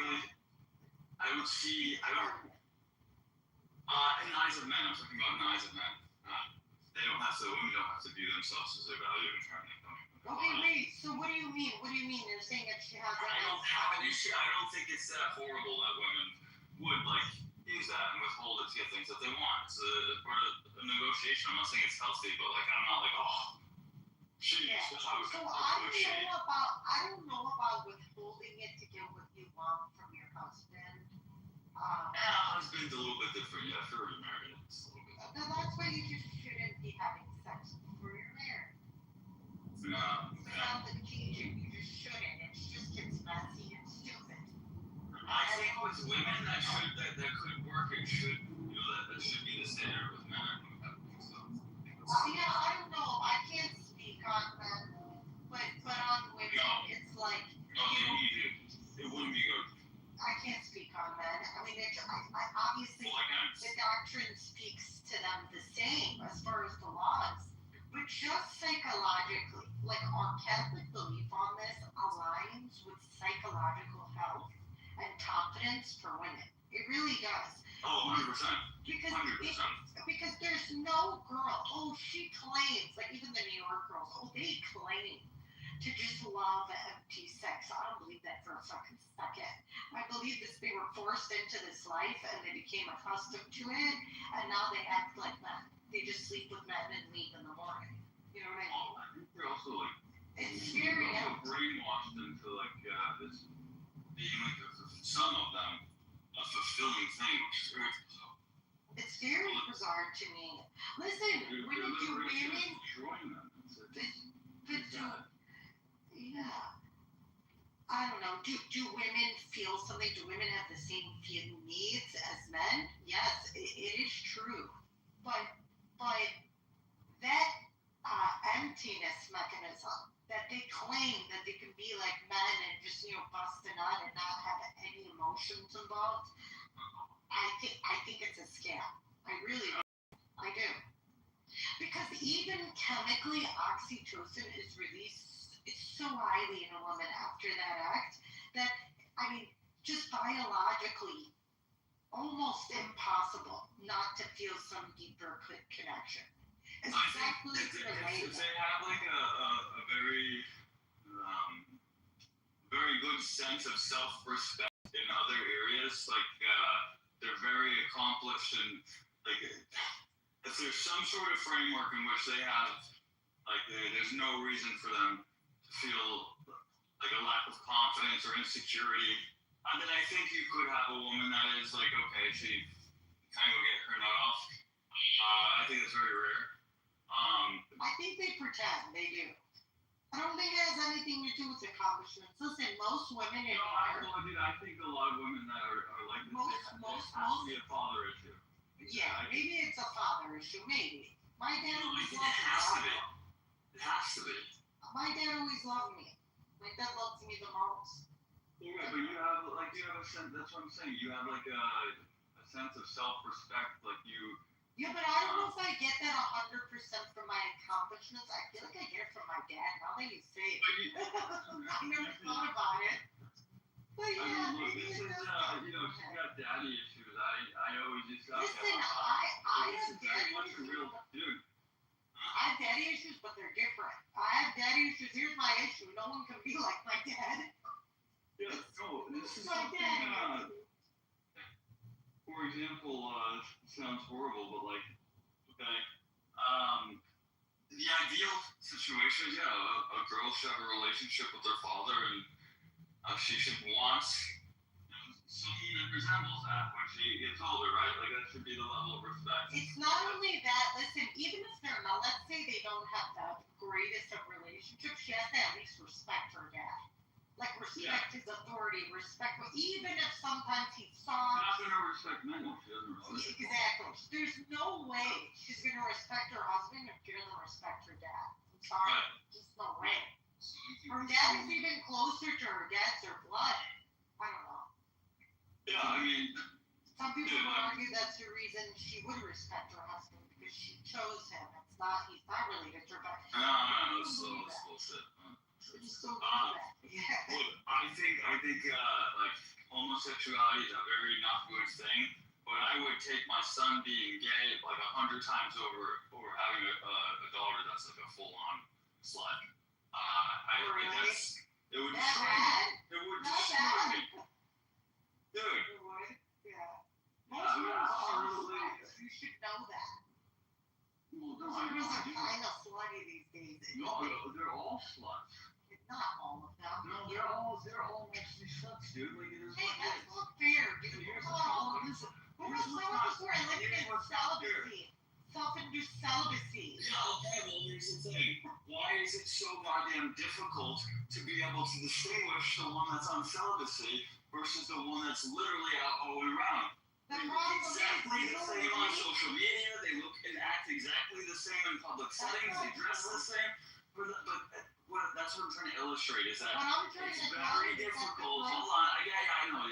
[SPEAKER 11] the eyes of men, I'm talking about in the eyes of men. Women don't have to view themselves as their value and trying to come.
[SPEAKER 9] Okay, wait, so what do you mean? What do you mean? You're saying that she has
[SPEAKER 11] I don't have an issue. I don't think it's that horrible that women would use that and withhold it to get things that they want. It's a part of a negotiation. I'm not saying it's healthy, but I'm not like, oh, jeez.
[SPEAKER 9] Yeah. So I don't know about withholding it to get what you want from your husband.
[SPEAKER 11] Husband's a little bit different. Yeah, if you're already married, it's a little bit different.
[SPEAKER 9] That's why you just shouldn't be having sex before you're married.
[SPEAKER 11] Yeah.
[SPEAKER 9] Sounds like cheating. You just shouldn't. It just gets messy and stupid.
[SPEAKER 11] I think with women that could work. It should, that should be the standard with men.
[SPEAKER 9] Yeah, I don't know. I can't speak on men, but on women, it's like.
[SPEAKER 11] No, it wouldn't be good.
[SPEAKER 9] I can't speak on men. I mean, obviously the doctrine speaks to them the same, psychological health and confidence for women. It really does.
[SPEAKER 11] Oh, 100%.
[SPEAKER 9] Because
[SPEAKER 11] 100%.
[SPEAKER 9] because there's no girl. Oh, she claims, like even the New York girls. Oh, they claim to just love empty sex. I don't believe that for a fucking second. I believe this. They were forced into this life and they became accustomed to it, and now they act like men. They just sleep with men and leave in the morning. You know what I mean?
[SPEAKER 11] I think they're also like
[SPEAKER 9] It's scary.
[SPEAKER 11] they're also brainwashed into like this being like some of them a fulfilling thing, which is very bizarre.
[SPEAKER 9] It's very bizarre to me. Listen,
[SPEAKER 11] They're
[SPEAKER 9] when do
[SPEAKER 11] literally
[SPEAKER 9] women?
[SPEAKER 11] destroying them.
[SPEAKER 9] But yeah. I don't know. Do women feel something? Do women have the same needs as men? Yes, it is true. But that emptiness mechanism that they claim that they can be like men and just bust a nut and not have any emotions involved, I think it's a scam. I really do. I do. Because even chemically, oxytocin is released so highly in a woman after that act that, I mean, just biologically, almost impossible not to feel some deeper connection. Exactly
[SPEAKER 11] if they have like a very very good sense of self-respect in other areas, like they're very accomplished and like if there's some sort of framework in which they have like there's no reason for them to feel like a lack of confidence or insecurity, and then I think you could have a woman that is like okay, she kind of get her nut off. I think it's very rare.
[SPEAKER 9] I think they pretend they do. I don't think it has anything to do with accomplishments. Listen, most women in
[SPEAKER 11] I think a lot of women that are like this,
[SPEAKER 9] most
[SPEAKER 11] has to be a father issue.
[SPEAKER 9] Yeah, maybe it's a father issue. Maybe. My dad always
[SPEAKER 11] It
[SPEAKER 9] loved
[SPEAKER 11] has to
[SPEAKER 9] me.
[SPEAKER 11] be. It has to be.
[SPEAKER 9] My dad always loved me. My dad loves me the most.
[SPEAKER 11] Yeah, but you have a sense. That's what I'm saying. You have like a sense of self-respect. Like you.
[SPEAKER 9] Yeah, but I don't know if I get that 100% from my accomplishments. I feel like I get it from my dad. Now that you say it, I never thought about it. But yeah, maybe
[SPEAKER 11] this
[SPEAKER 9] it
[SPEAKER 11] is
[SPEAKER 9] does.
[SPEAKER 11] she's got daddy issues. I always just got
[SPEAKER 9] Listen,
[SPEAKER 11] that.
[SPEAKER 9] I
[SPEAKER 11] This
[SPEAKER 9] have
[SPEAKER 11] is very
[SPEAKER 9] daddy
[SPEAKER 11] much a real
[SPEAKER 9] issues.
[SPEAKER 11] dude.
[SPEAKER 9] I have daddy issues, but they're different. I have daddy issues. Here's my issue. No one can be like my dad.
[SPEAKER 11] Yeah, no, this is
[SPEAKER 9] My
[SPEAKER 11] something.
[SPEAKER 9] dad.
[SPEAKER 11] For example, sounds horrible, but like, okay, the ideal situation is a girl should have a relationship with her father, and she should want something that resembles that when she gets older, right? Like that should be the level of respect.
[SPEAKER 9] It's not only that. Listen, even if they're not, let's say they don't have the greatest of relationships, she has to at least respect her dad. Like respect his authority, respect even if sometimes he's
[SPEAKER 11] She's
[SPEAKER 9] soft.
[SPEAKER 11] not gonna respect men if she doesn't respect.
[SPEAKER 9] Exactly. There's no way she's gonna respect her husband if she doesn't respect her dad. I'm sorry. Just no way. Her dad is even closer to her dad's her blood. I don't know.
[SPEAKER 11] Yeah, I mean.
[SPEAKER 9] Some people would argue that's the reason she would respect her husband because she chose him. He's not related to her, but
[SPEAKER 11] No, it's bullshit.
[SPEAKER 9] I just don't do that. Yeah.
[SPEAKER 11] Look, I think like homosexuality is a very not good thing, but I would take my son being gay like 100 times over having a daughter that's like a full-on slut.
[SPEAKER 9] Really?
[SPEAKER 11] It would
[SPEAKER 9] That
[SPEAKER 11] destroy
[SPEAKER 9] bad?
[SPEAKER 11] me. It would
[SPEAKER 9] Not
[SPEAKER 11] destroy
[SPEAKER 9] bad.
[SPEAKER 11] me. Dude.
[SPEAKER 9] You would? Yeah.
[SPEAKER 11] Yeah,
[SPEAKER 9] Most girls are
[SPEAKER 11] absolutely.
[SPEAKER 9] sluts. You should know that.
[SPEAKER 11] Well, no,
[SPEAKER 9] Most
[SPEAKER 11] I
[SPEAKER 9] girls are
[SPEAKER 11] know.
[SPEAKER 9] kind of slutty these days.
[SPEAKER 11] No, they're all sluts.
[SPEAKER 9] Not all of them.
[SPEAKER 11] No, they're all mostly sluts, dude. Like it is
[SPEAKER 9] Hey,
[SPEAKER 11] what it
[SPEAKER 9] that's
[SPEAKER 11] is.
[SPEAKER 9] not fair, dude.
[SPEAKER 11] Here's the
[SPEAKER 9] Come on.
[SPEAKER 11] problem.
[SPEAKER 9] Who was someone before eliminated celibacy? Self-induced celibacy.
[SPEAKER 11] Yeah, okay, well, here's the thing. Why is it so goddamn difficult to be able to distinguish the one that's on celibacy versus the one that's literally out all around?
[SPEAKER 9] The
[SPEAKER 11] They look
[SPEAKER 9] problem
[SPEAKER 11] exactly
[SPEAKER 9] is,
[SPEAKER 11] the same on social media. They look and act exactly the same in public settings. They dress the same. But that's what I'm trying to illustrate is that
[SPEAKER 9] what I'm trying
[SPEAKER 11] it's
[SPEAKER 9] to tell
[SPEAKER 11] very
[SPEAKER 9] you is that the
[SPEAKER 11] difficult.
[SPEAKER 9] girls,
[SPEAKER 11] Hold on. Yeah, I know.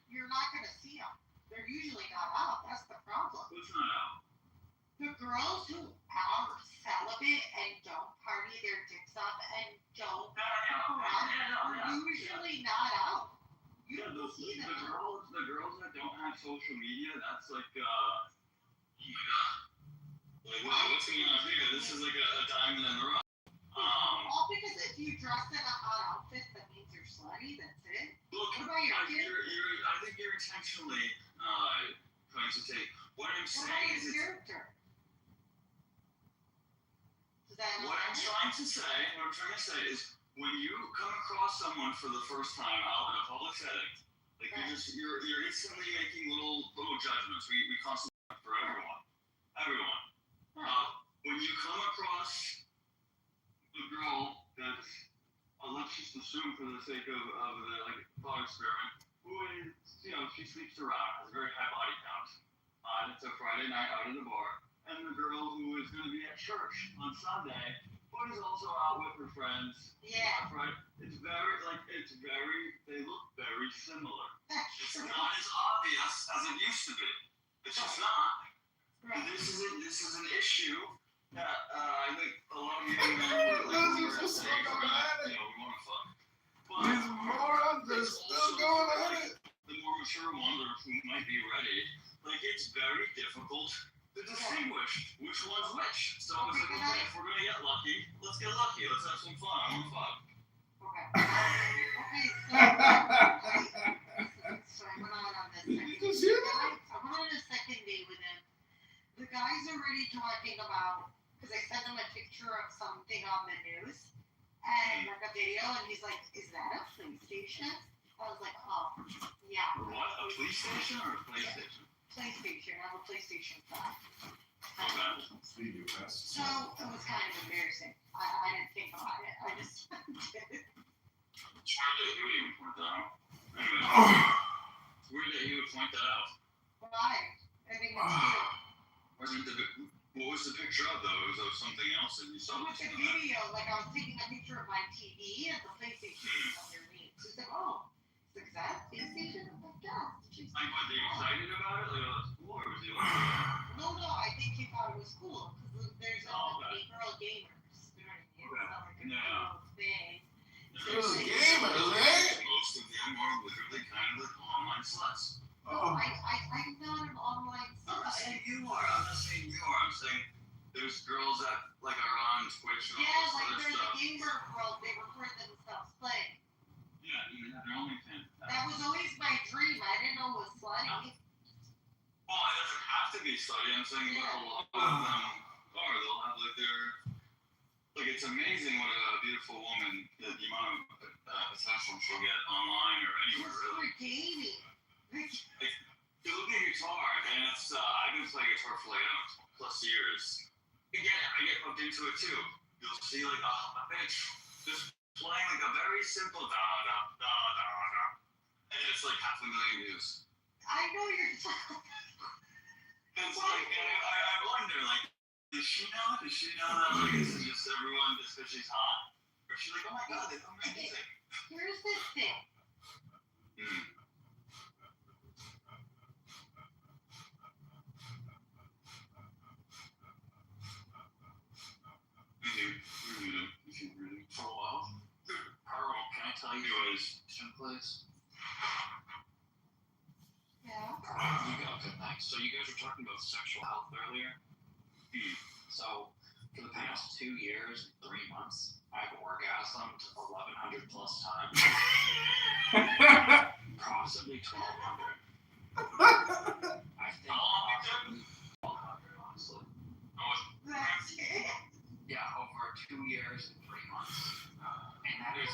[SPEAKER 9] you're not going to see them. They're usually not out. That's the problem.
[SPEAKER 11] Who's not out?
[SPEAKER 9] The girls who are celibate and don't party their dicks off and don't fuck around, usually not out. You
[SPEAKER 11] Yeah,
[SPEAKER 9] don't see them out.
[SPEAKER 11] the girls that don't have social media, that's like, oh my god. Like, wow, what's going on here? This is like a diamond in the rough.
[SPEAKER 9] All because if you dress in a hot outfit, that means you're slutty. That's it.
[SPEAKER 11] Look,
[SPEAKER 9] What about your kids?
[SPEAKER 11] I think you're intentionally trying to take. What I'm
[SPEAKER 9] What
[SPEAKER 11] saying
[SPEAKER 9] about
[SPEAKER 11] is,
[SPEAKER 9] your character? Does that
[SPEAKER 11] what I'm trying to say is, when you come across someone for the first time out in a public setting, like you're instantly making little judgments. We constantly for everyone. When you come across a girl that's, let's just assume for the sake of the thought experiment, who is, she sleeps around, has a very high body count, and it's a Friday night out at the bar, and the girl who is going to be at church on Sunday, but is also out with her friends.
[SPEAKER 9] Yeah.
[SPEAKER 11] Right? They look very similar. It's
[SPEAKER 9] That's
[SPEAKER 11] not as obvious as it used to be. It's just not.
[SPEAKER 9] right.
[SPEAKER 11] This is an issue that I think a lot of you know, we want to fuck. But
[SPEAKER 7] These morons are still going at it.
[SPEAKER 11] the more mature ones who might be ready, it's very difficult to distinguish which one's which. So it's like, okay, if we're gonna get lucky, let's get lucky. Let's have some fun. I want to fuck.
[SPEAKER 9] Okay, so I went on this
[SPEAKER 7] Did you
[SPEAKER 9] second
[SPEAKER 7] just hear that?
[SPEAKER 9] I went on a second date with him. The guy's already talking about, because I sent him a picture of something on the news, and like a video, and he's like, is that a PlayStation? I was like, oh, yeah.
[SPEAKER 11] What? A police station or a PlayStation?
[SPEAKER 9] PlayStation, I have a PlayStation 5.
[SPEAKER 11] Okay.
[SPEAKER 7] Speed you fast.
[SPEAKER 9] So it was kind of embarrassing. I didn't think about it. I just did it.
[SPEAKER 11] It's weird that you would even point that out. Anyway, it's weird that you would point that out.
[SPEAKER 9] Why? I think it's cute.
[SPEAKER 11] What was the picture of though? It was of something else and you saw
[SPEAKER 9] With
[SPEAKER 11] this
[SPEAKER 9] the
[SPEAKER 11] in that.
[SPEAKER 9] video, like I was taking a picture of my TV and the PlayStation was underneath. She's like, oh, is that PlayStation? I'm like, yeah. She's
[SPEAKER 11] Like, was he excited about it? Like, oh, that's cool, or was he like,
[SPEAKER 9] no, I think he thought it was cool because there's
[SPEAKER 11] Oh,
[SPEAKER 9] like girl gamers. You know what I mean? It's not like a
[SPEAKER 11] Yeah.
[SPEAKER 9] cool thing.
[SPEAKER 7] Those gamers, eh?
[SPEAKER 11] most of them are literally kind of like online sluts.
[SPEAKER 7] Oh.
[SPEAKER 9] I'm not an online
[SPEAKER 11] I'm not
[SPEAKER 9] slut.
[SPEAKER 11] saying you are. I'm saying there's girls that like are on Twitch and all
[SPEAKER 9] Yeah,
[SPEAKER 11] this
[SPEAKER 9] like
[SPEAKER 11] other
[SPEAKER 9] there's a
[SPEAKER 11] stuff.
[SPEAKER 9] gamer world, they record themselves playing.
[SPEAKER 11] Yeah, even have their OnlyFans.
[SPEAKER 9] That was always my dream. I didn't know it was slutty.
[SPEAKER 11] Well, it doesn't have to be slutty. I'm saying like a lot of them are. They'll have like their. Like it's amazing what a beautiful woman, the amount of attention she'll get online or anywhere
[SPEAKER 9] Just
[SPEAKER 11] really.
[SPEAKER 9] for gaming.
[SPEAKER 11] You look at guitar, and it's I've been playing guitar for like plus years. Again, I get hooked into it too. You'll see like a bitch just playing like a very simple da da da da da, and it's like 500,000 views.
[SPEAKER 9] I know you're talking.
[SPEAKER 11] And it's like, and I wonder like, does she know that like this is just everyone just because she's hot, or is she like, oh my god, they know my music?
[SPEAKER 9] Here's the thing.
[SPEAKER 11] For a while. Carl, can I tell you a question, please?
[SPEAKER 9] Yeah.
[SPEAKER 13] Okay, thanks. So you guys were talking about sexual health earlier. So for the past 2 years, 3 months, I've orgasmed 1,100 plus times. Possibly 1,200. I think possibly 1,200, honestly.
[SPEAKER 9] That's it.
[SPEAKER 13] Yeah, over 2 years and 3 months. And that is,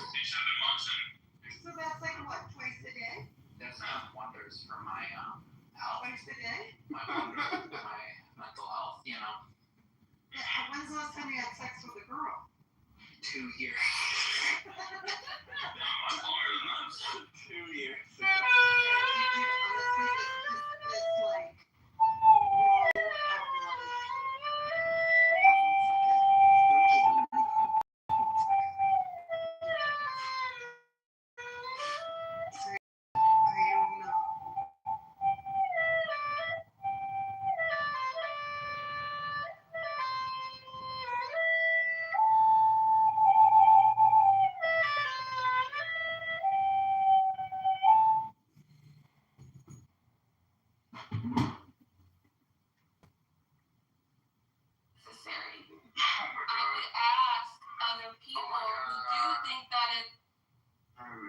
[SPEAKER 9] So that's like what, twice a day?
[SPEAKER 13] that's done wonders for my health,
[SPEAKER 9] Twice a day?
[SPEAKER 13] my mental health, you know.
[SPEAKER 9] Yeah, when's the last time you had sex with a girl?
[SPEAKER 13] 2 years.
[SPEAKER 11] Much longer than that.
[SPEAKER 13] 2 years.
[SPEAKER 9] Yeah, honestly, this like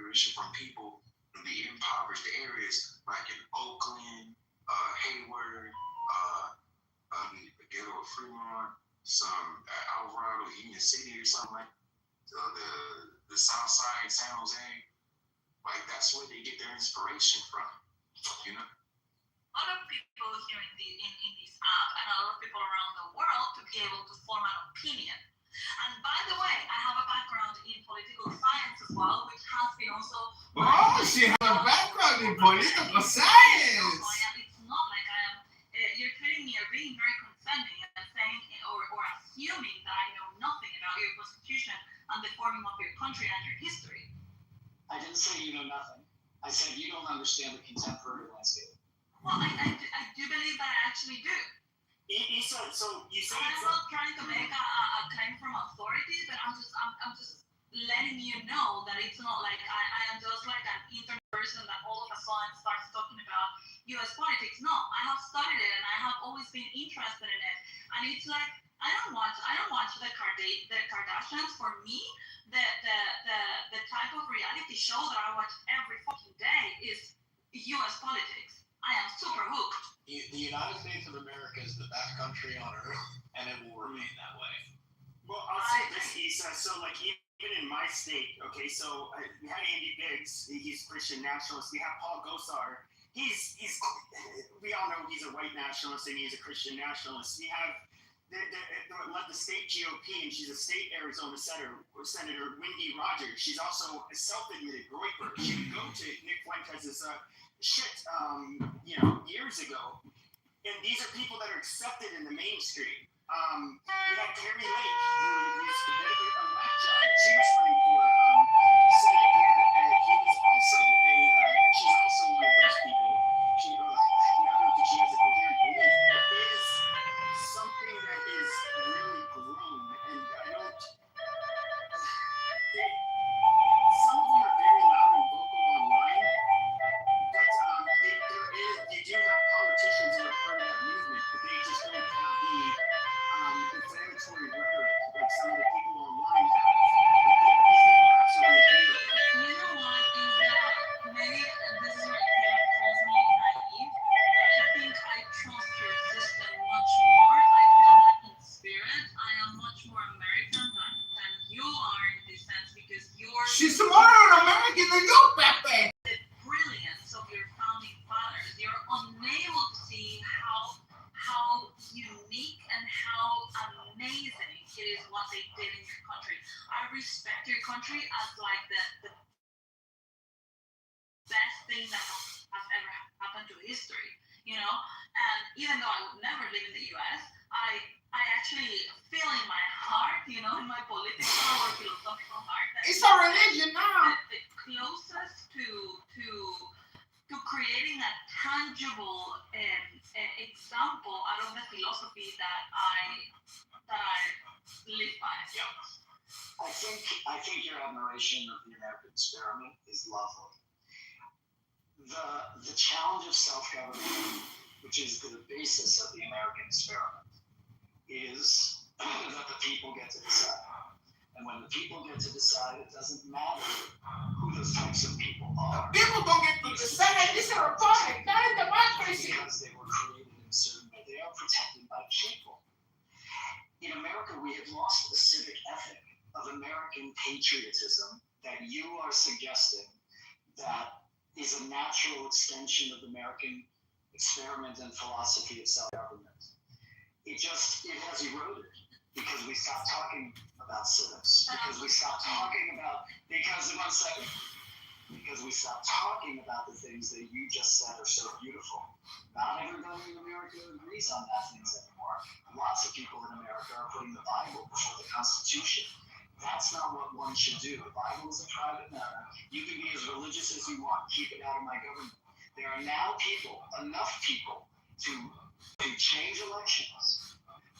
[SPEAKER 8] immigration from people in the impoverished areas like in Oakland, Hayward, the ghetto of Fremont, some Alvarado, Union City or something like the South Side, San Jose. Like that's where they get their inspiration from, you know.
[SPEAKER 3] A lot of people here in this app and a lot of people around the world to be able to form an opinion. And by the way, I have a background in political science as well, which has been also.
[SPEAKER 7] Oh, she has a background in political science.
[SPEAKER 3] It's not like I am. You're telling me you're being very condescending and saying or assuming that I know nothing about your constitution and the forming of your country and your history.
[SPEAKER 1] I didn't say you know nothing. I said you don't understand the contemporary landscape.
[SPEAKER 3] Well, I do believe that I actually do.
[SPEAKER 1] So you say
[SPEAKER 3] I'm not trying to make a claim from authority, but I'm just letting you know that it's not like I am just like an internet person that all of a sudden starts talking about U.S. politics. No, I have studied it and I have always been interested in it. And it's like I don't watch the Kardashians. For me, the type of reality show that I watch every fucking day is U.S. politics. I am super hooked.
[SPEAKER 10] The United States of America is the best country on earth, and it will remain that way.
[SPEAKER 1] Well, I'll say this, Issa. So, like, even in my state, okay, so we had Andy Biggs. He's Christian nationalist. We have Paul Gosar. He's we all know he's a white nationalist and he's a Christian nationalist. We have the state GOP, and she's a state Arizona Senator Wendy Rogers. She's also a self-admitted groyper. She would go to Nick Fuentes' years ago. And these are people that are accepted in the mainstream. We had Carrie Lake, who used to be a whack job. She was running for Senate here, and she's also one of those people. I don't think she has a coherent belief. It is something that is really grown, and I don't. Some of them are very loud and vocal online. But you do have politicians who are part of that movement, but they just don't have the inflammatory rhetoric like some of the people online have. But these people absolutely agree with it.
[SPEAKER 3] You know what is that maybe this is where Caleb calls me naive, but I think I trust your system much more. I feel that in spirit, I am much more American than you are in this sense because you're.
[SPEAKER 7] She's smarter American than you, Pepe.
[SPEAKER 3] The brilliance of your founding fathers. You're unable to see how unique and how amazing it is what they did in your country. I respect your country as like the best thing that has ever happened to history, you know? And even though I would never live in the US, I actually feel in my heart, you know, in my political or philosophical heart that
[SPEAKER 7] It's a religion now.
[SPEAKER 3] the closest to creating a tangible example out of the philosophy that I live by.
[SPEAKER 1] I think your admiration of the American experiment is lovely. The challenge of self-government, which is the basis of the American experiment, is that the people get to decide. And when the people get to decide, it doesn't matter who those types of people are.
[SPEAKER 7] People don't get to decide. This is a republic, not a democracy.
[SPEAKER 1] Because they were created in a certain way. They are protected by people. In America, we have lost the civic ethic of American patriotism that you are suggesting that is a natural extension of American experiment and philosophy of self-government. It has eroded because we stopped talking about civics, because we stopped talking about the things that you just said are so beautiful. Not everybody in America agrees on that things anymore. Lots of people in America are putting the Bible before the Constitution. That's not what one should do. The Bible is a private matter. You can be as religious as you want. Keep it out of my government. There are now enough people to change elections,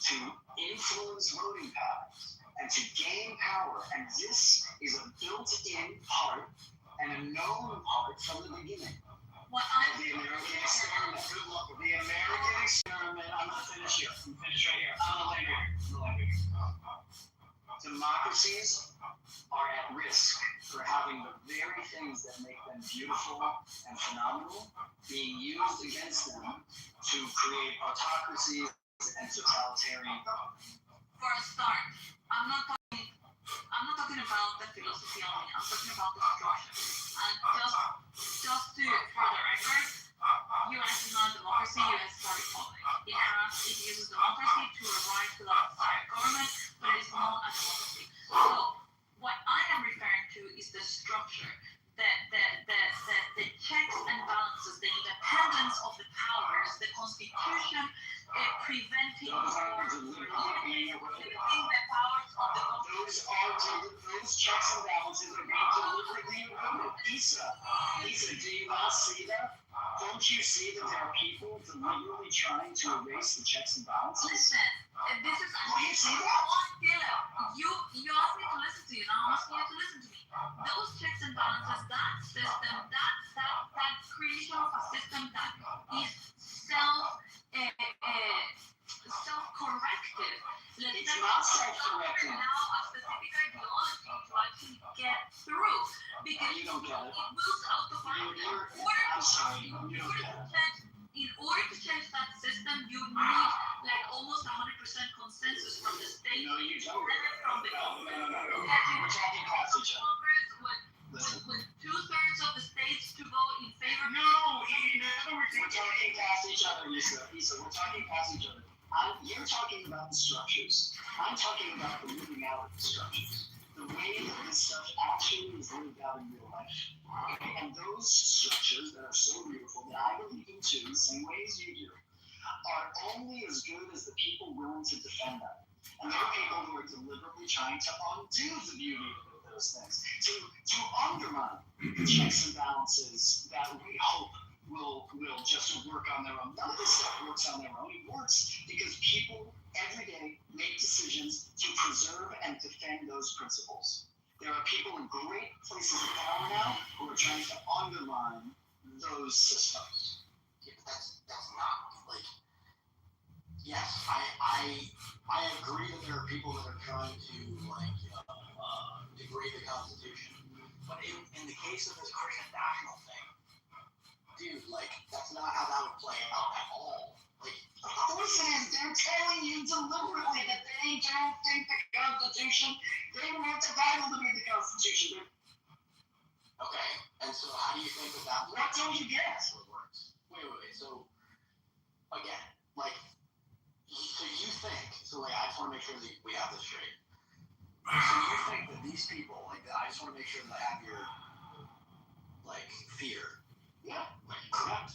[SPEAKER 1] to influence voting patterns, and to gain power. And this is a built-in part and a known part from the beginning. The American experiment. The American experiment. I'm not finished here. I'm finished right here. I'm a land here. Democracies are at risk for having the very things that make them beautiful and phenomenal being used against them to create autocracies and totalitarian government.
[SPEAKER 3] For a start, I'm not talking about the philosophy only. I'm talking about the structure. And just to further record, U.S. is not a democracy. U.S. is a republic. It uses democracy to arrive to the government, but it is not a democracy. So what I am referring to is the structure, the checks and balances, the independence of the powers, the constitution preventing or limiting the powers of the
[SPEAKER 1] Those checks and balances are being deliberately eroded. Lisa, do you not see that? Don't you see that there are people deliberately trying to erase the checks and balances?
[SPEAKER 3] Listen, this is
[SPEAKER 1] Do you see that?
[SPEAKER 3] You asked me to listen to you, now I'm asking you to listen to me. Those checks and balances, that system, that creation of a system that is self-corrective.
[SPEAKER 1] It's not self-correcting.
[SPEAKER 3] Now a specific ideology to actually get through, because
[SPEAKER 1] You don't get it.
[SPEAKER 3] it will self-correct.
[SPEAKER 1] I'm sorry, you don't get it.
[SPEAKER 3] In order to change that system, you need like almost 100% consensus from the state.
[SPEAKER 1] No, you don't.
[SPEAKER 3] From the
[SPEAKER 1] No. We're talking past each other.
[SPEAKER 3] Congress with 2/3 of the states to vote in favor.
[SPEAKER 1] No, in other words, we're talking past each other, Lisa, we're talking past each other. You're talking about the structures. I'm talking about the living out of the structures. The way that this stuff actually is lived out in real life. And those structures that are so beautiful, that I believe in too, the same way as you do, are only as good as the people willing to defend them. And there are people who are deliberately trying to undo the beauty of those things, to undermine the checks and balances that we hope will just work on their own. None of this stuff works on their own. It works because people every day make decisions to preserve and defend those principles. There are people in great places of power now who are trying to undermine those systems.
[SPEAKER 13] Yeah, but that's not like. Yes, I agree that there are people that are trying to degrade the Constitution, but in the case of this Christian national thing, dude, like that's not how that would play out at all. Like,
[SPEAKER 1] of course it is. They're telling you deliberately that they don't think the Constitution. They don't have the title to make the Constitution.
[SPEAKER 13] okay, and so how do you think that?
[SPEAKER 1] What don't you get?
[SPEAKER 13] Works. Wait. So again, like, so you think? So like, I just want to make sure that we have this straight. So you think that these people, like, I just want to make sure that I have your like fear.
[SPEAKER 1] Yeah.
[SPEAKER 13] Like, correct.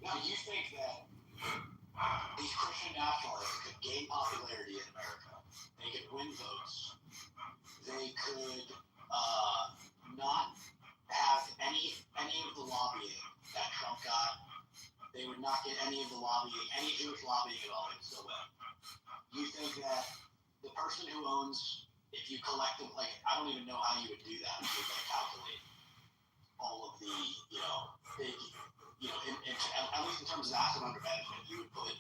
[SPEAKER 13] So you think that these Christian nationalists could gain popularity in America? They could win votes. They could not have any of the lobbying that Trump got. They would not get any of the lobbying, any Jewish lobbying at all. They still win. You think that the person who owns, if you collect them, like, I don't even know how you would do that. You would like calculate all of the, big, at least in terms of asset under management, you would put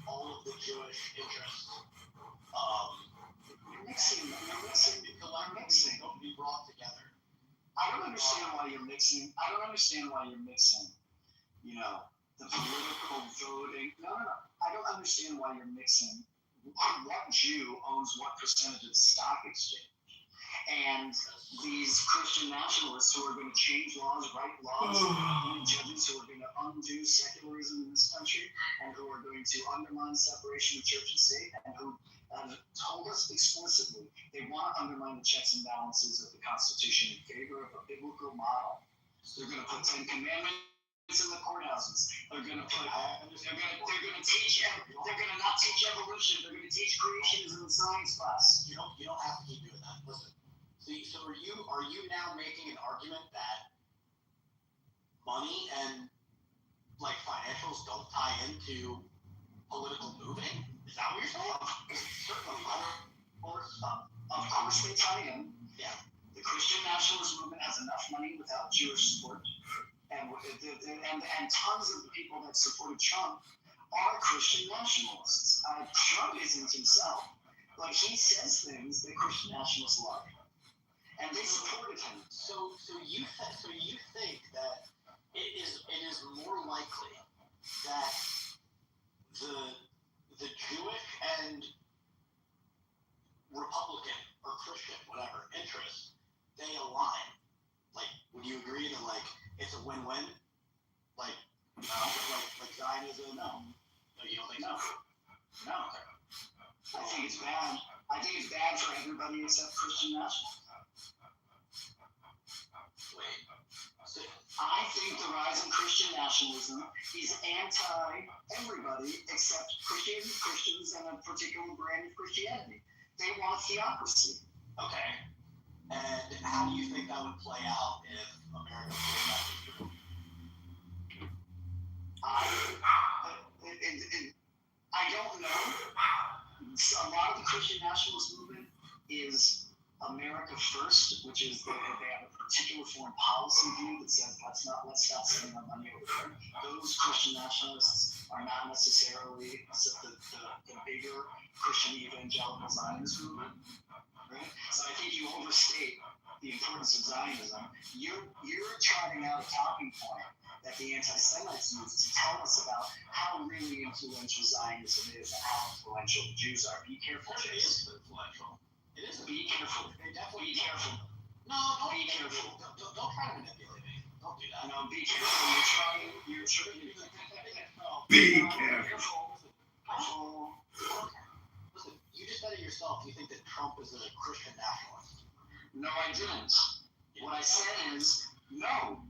[SPEAKER 13] all of the Jewish interests.
[SPEAKER 1] You're mixing.
[SPEAKER 13] Don't be brought together.
[SPEAKER 1] I don't understand why you're mixing. The political voting. No. I don't understand why you're mixing what Jew owns what percentage of the stock exchange. And these Christian nationalists who are going to change laws, write laws, and judges who are going to undo secularism in this country, and who are going to undermine separation of church and state, and who told us explicitly they want to undermine the checks and balances of the Constitution in favor of a biblical model. They're going to put 10 commandments in the courthouses. They're going to teach. They're going to not teach evolution. They're going to teach creationism in science class.
[SPEAKER 13] You don't have to keep doing that. Listen. So are you now making an argument that money and like financials don't tie into political moving? Is that what you're saying? Certainly.
[SPEAKER 1] Of course they tie in.
[SPEAKER 13] Yeah.
[SPEAKER 1] The Christian nationalist movement has enough money without Jewish support. And tons of the people that supported Trump are Christian nationalists. Trump isn't himself. Like, he says things that Christian nationalists love. And they support him. with him.
[SPEAKER 13] So you think that it is more likely that the Jewish and Republican or Christian, whatever, interests, they align. Like, would you agree that, like, it's a win-win? Like, like Zionism? No. You don't think so? No.
[SPEAKER 1] I think it's bad. I think it's bad for everybody except Christian nationalists.
[SPEAKER 13] Wait. So,
[SPEAKER 1] I think the rise in Christian nationalism is anti-everybody except Christians and a particular brand of Christianity. They want theocracy.
[SPEAKER 13] okay. And how do you think that would play out if America played that true?
[SPEAKER 1] I don't know. So a lot of the Christian nationalist movement is America first, which is they have a particular foreign policy view that says let's stop sending our money over there. Those Christian nationalists are not necessarily the bigger Christian evangelical Zionist movement. Right? So I think you overstate the importance of Zionism. You're trotting out a talking point that the anti-Semites use to tell us about how really influential Zionism is and how influential the Jews are. Be careful,
[SPEAKER 13] It
[SPEAKER 1] Chase.
[SPEAKER 13] is influential. It is.
[SPEAKER 1] Be careful.
[SPEAKER 13] They definitely
[SPEAKER 1] Be careful.
[SPEAKER 13] No, don't
[SPEAKER 1] Be careful.
[SPEAKER 13] Don't try to manipulate me. Don't do that.
[SPEAKER 1] No, be careful. You're trying.
[SPEAKER 7] Be
[SPEAKER 1] No,
[SPEAKER 7] careful.
[SPEAKER 13] Listen, you just said it yourself. You think that Trump is a Christian nationalist.
[SPEAKER 1] No, I didn't. What I said is no.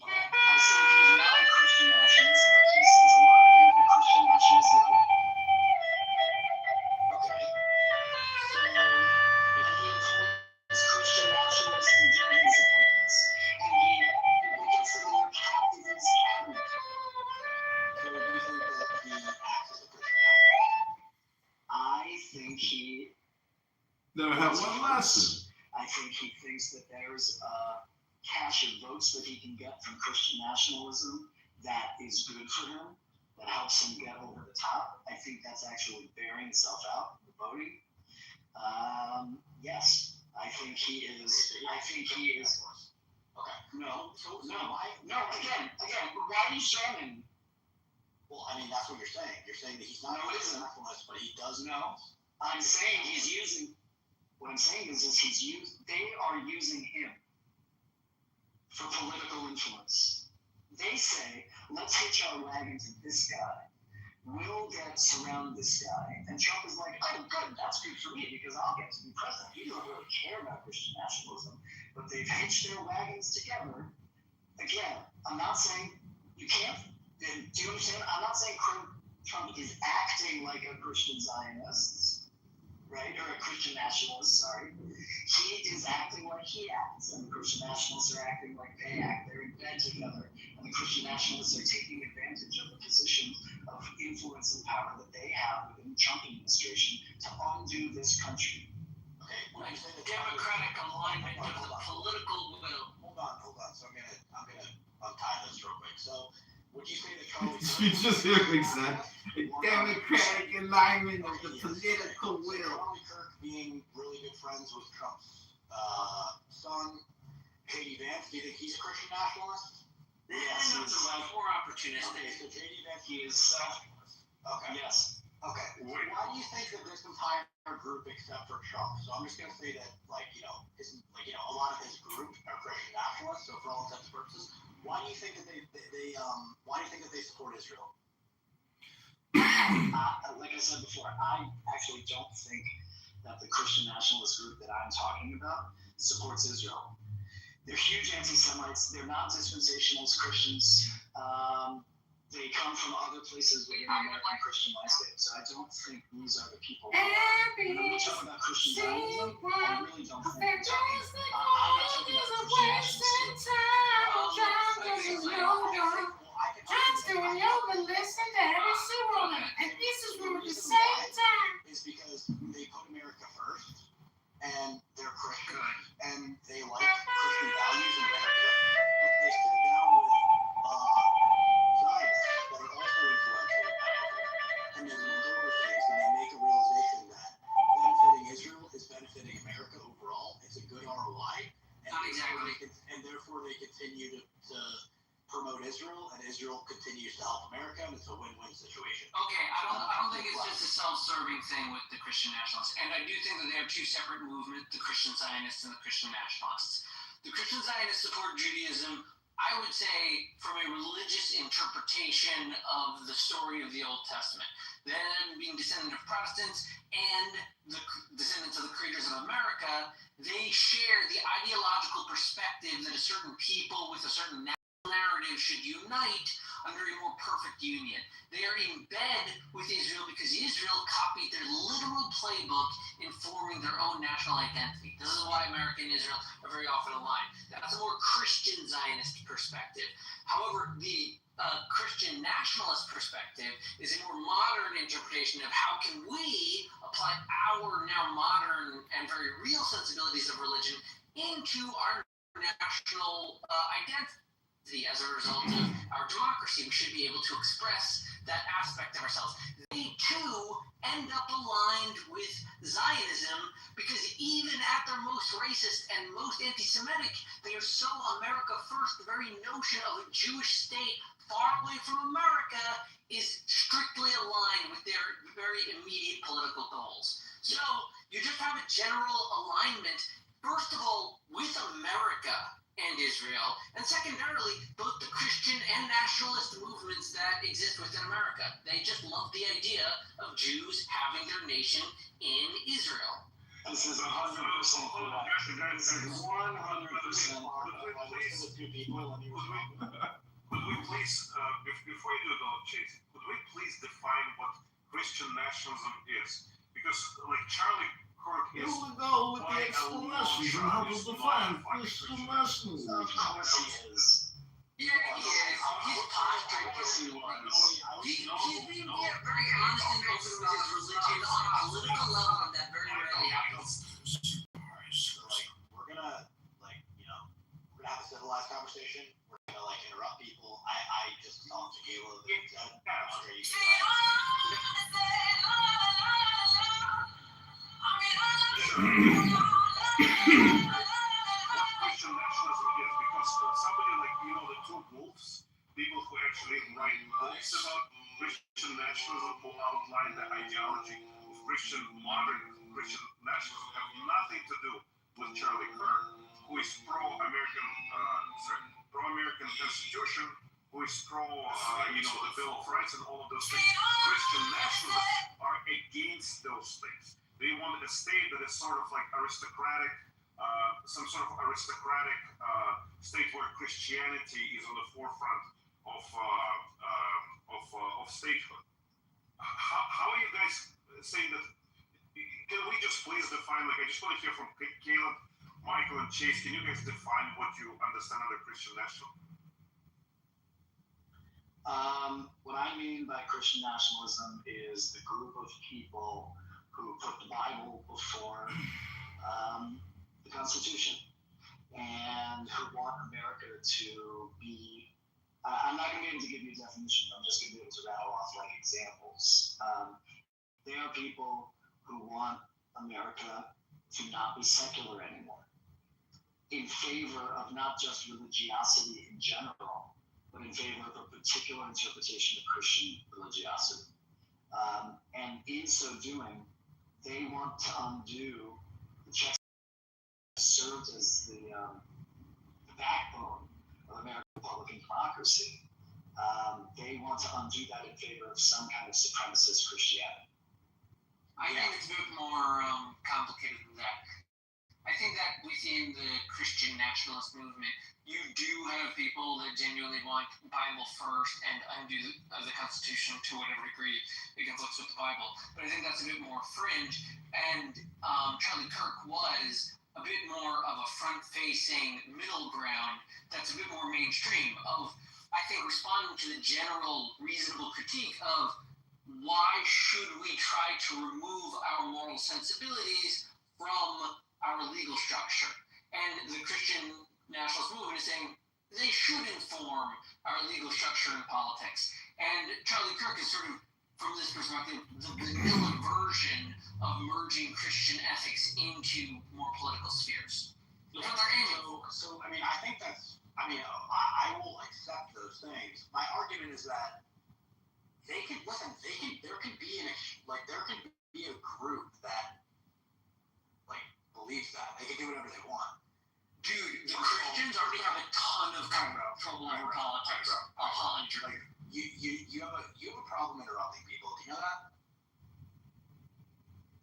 [SPEAKER 1] I said he's not a Christian nationalist, but he says a lot of things that Christian nationalists like.
[SPEAKER 13] Okay.
[SPEAKER 1] And he influenced Christian nationalists in joining his appointments. And he implicates them in their his cabinet.
[SPEAKER 13] So do you think that he acts as a Christian nationalist?
[SPEAKER 1] I think he.
[SPEAKER 7] Never had one lesson.
[SPEAKER 1] I think he thinks that there's a cache of votes that he can get from Christian nationalism that is good for him, that helps him get over the top. I think that's actually bearing itself out in the voting. Yes, I think he is.
[SPEAKER 13] Okay.
[SPEAKER 1] No.
[SPEAKER 13] Why?
[SPEAKER 1] No. Again. Why are you showing?
[SPEAKER 13] Well, I mean, that's what you're saying. You're saying that he's not a
[SPEAKER 1] No, it
[SPEAKER 13] Christian
[SPEAKER 1] isn't.
[SPEAKER 13] nationalist, but he does
[SPEAKER 1] No.
[SPEAKER 13] know.
[SPEAKER 1] I'm saying he's using. What I'm saying is they are using him for political influence. They say, let's hitch our wagon to this guy. We'll surround this guy. And Trump is like, oh, good, that's good for me because I'll get to be president. He doesn't really care about Christian nationalism. But they've hitched their wagons together. Again, I'm not saying you can't. Do you understand? I'm not saying Trump is acting like a Christian Zionist, right? Or a Christian nationalist, sorry. He is acting like he acts, and the Christian nationalists are acting like they act. They're in bed together, and the Christian nationalists are taking advantage of the position of influence and power that they have within the Trump administration to undo this country.
[SPEAKER 13] Okay. When you say the
[SPEAKER 4] Democratic alignment of the political will.
[SPEAKER 13] Hold on. So I'm gonna untie this real quick. So would you say that Charlie
[SPEAKER 7] You just hear me say, a democratic alignment of the political will.
[SPEAKER 13] Charlie Kirk being really good friends with Trump's son, J.D. Vance, do you think he's a Christian nationalist?
[SPEAKER 1] Yes,
[SPEAKER 4] Not so much, more opportunistic.
[SPEAKER 13] Okay, so J.D. Vance,
[SPEAKER 1] he is self.
[SPEAKER 13] okay.
[SPEAKER 1] Yes.
[SPEAKER 13] Okay. Why do you think that this entire group, except for Trump, so I'm just gonna say that, a lot of his group are Christian nationalists. So for all intents and purposes, why do you think that they support Israel?
[SPEAKER 1] Like I said before, I actually don't think that the Christian nationalist group that I'm talking about supports Israel. They're huge anti-Semites. They're not dispensationalist Christians. They come from other places within the American Christian landscape. So I don't think these are the people. When we talk about Christian Zionism, I really don't think we're talking about Christian
[SPEAKER 13] Is because they put America first, and they're Christian, and they like Christian values in America, but they sit down with Zionists that are also influential and powerful, and they look over things and they make a realization that benefiting Israel is benefiting America overall. It's a good ROI. And
[SPEAKER 4] Not
[SPEAKER 13] therefore they continue to promote Israel, and Israel continues to help America, and it's a win-win situation.
[SPEAKER 4] Okay, I don't think it's just a self-serving thing with the Christian nationalists, and I do think that they have two separate movements: the Christian Zionists and the Christian nationalists. The Christian Zionists support Judaism, I would say, from a religious interpretation of the story of the Old Testament. Them being descendants of Protestants and the descendants of the creators of America, they share the ideological perspective that a certain people with a certain narrative should unite under a more perfect union. They are in bed with Israel because Israel copied their literal playbook in forming their own national identity. This is why America and Israel are very often aligned. That's a more Christian Zionist perspective. However, the Christian nationalist perspective is a more modern interpretation of how can we apply our now modern and very real sensibilities of religion into our national identity. As a result of our democracy, we should be able to express that aspect of ourselves. They too end up aligned with Zionism because even at their most racist and most anti-Semitic, they are so America first. The very notion of a Jewish state far away from America is strictly aligned with their very immediate political goals. So you just have a general alignment, first of all, with America and Israel, and secondarily, both the Christian and nationalist movements that exist within America. They just love the idea of Jews having their nation in Israel.
[SPEAKER 1] This is 100% correct. This is 100% correct.
[SPEAKER 5] Could we please, before you do the Chase, could we please define what Christian nationalism is? Because, like, Charlie Kirk
[SPEAKER 7] Here
[SPEAKER 5] is
[SPEAKER 7] we go with the explanations and how to define Christian nationalism.
[SPEAKER 1] Of course he is.
[SPEAKER 4] Yeah, he is. He's posturing
[SPEAKER 1] Yes, he was.
[SPEAKER 4] He's being very honest and open with his religion on a political level, and that very rarely happens.
[SPEAKER 13] So, like, we're gonna have a civilized conversation. We're gonna interrupt people. I just talked to Caleb and said, Andre, you can
[SPEAKER 5] what Christian nationalism is, because somebody like, the two wolves, people who actually write books about Christian nationalism, who outline the ideology of modern Christian nationalism, have nothing to do with Charlie Kirk, who is pro-American Constitution, who is the Bill of Rights and all of those things. Christian nationalists are against those things. They want a state that is sort of like aristocratic, some sort of aristocratic state where Christianity is on the forefront of statehood. How are you guys saying that? Can we just please define? I just want to hear from Caleb, Michael, and Chase. Can you guys define what you understand under Christian nationalism?
[SPEAKER 1] What I mean by Christian nationalism is the group of people who put the Bible before the Constitution and who want America to be. I'm not going to be able to give you a definition. I'm just going to be able to rattle off examples. They are people who want America to not be secular anymore, in favor of not just religiosity in general, but in favor of a particular interpretation of Christian religiosity. And in so doing, they want to undo the checks that served as the backbone of American Republican democracy. They want to undo that in favor of some kind of supremacist Christianity.
[SPEAKER 4] I think it's a bit more complicated than that. I think that within the Christian nationalist movement, you do have people that genuinely want Bible first and undo the Constitution to whatever degree it conflicts with the Bible. But I think that's a bit more fringe. And Charlie Kirk was a bit more of a front-facing middle ground that's a bit more mainstream of, I think, responding to the general reasonable critique of why should we try to remove our moral sensibilities from our legal structure. And the Christian nationalist movement is saying they should inform our legal structure and politics. And Charlie Kirk is sort of, from this perspective, the vanilla version of merging Christian ethics into more political spheres.
[SPEAKER 13] So I think that's I mean, I will accept those things. My argument is that there can be a group that like believes that they can do whatever they want. Dude, the Christians already have a ton of trouble over politics. 100. Like you have a problem interrupting people. Do you know that?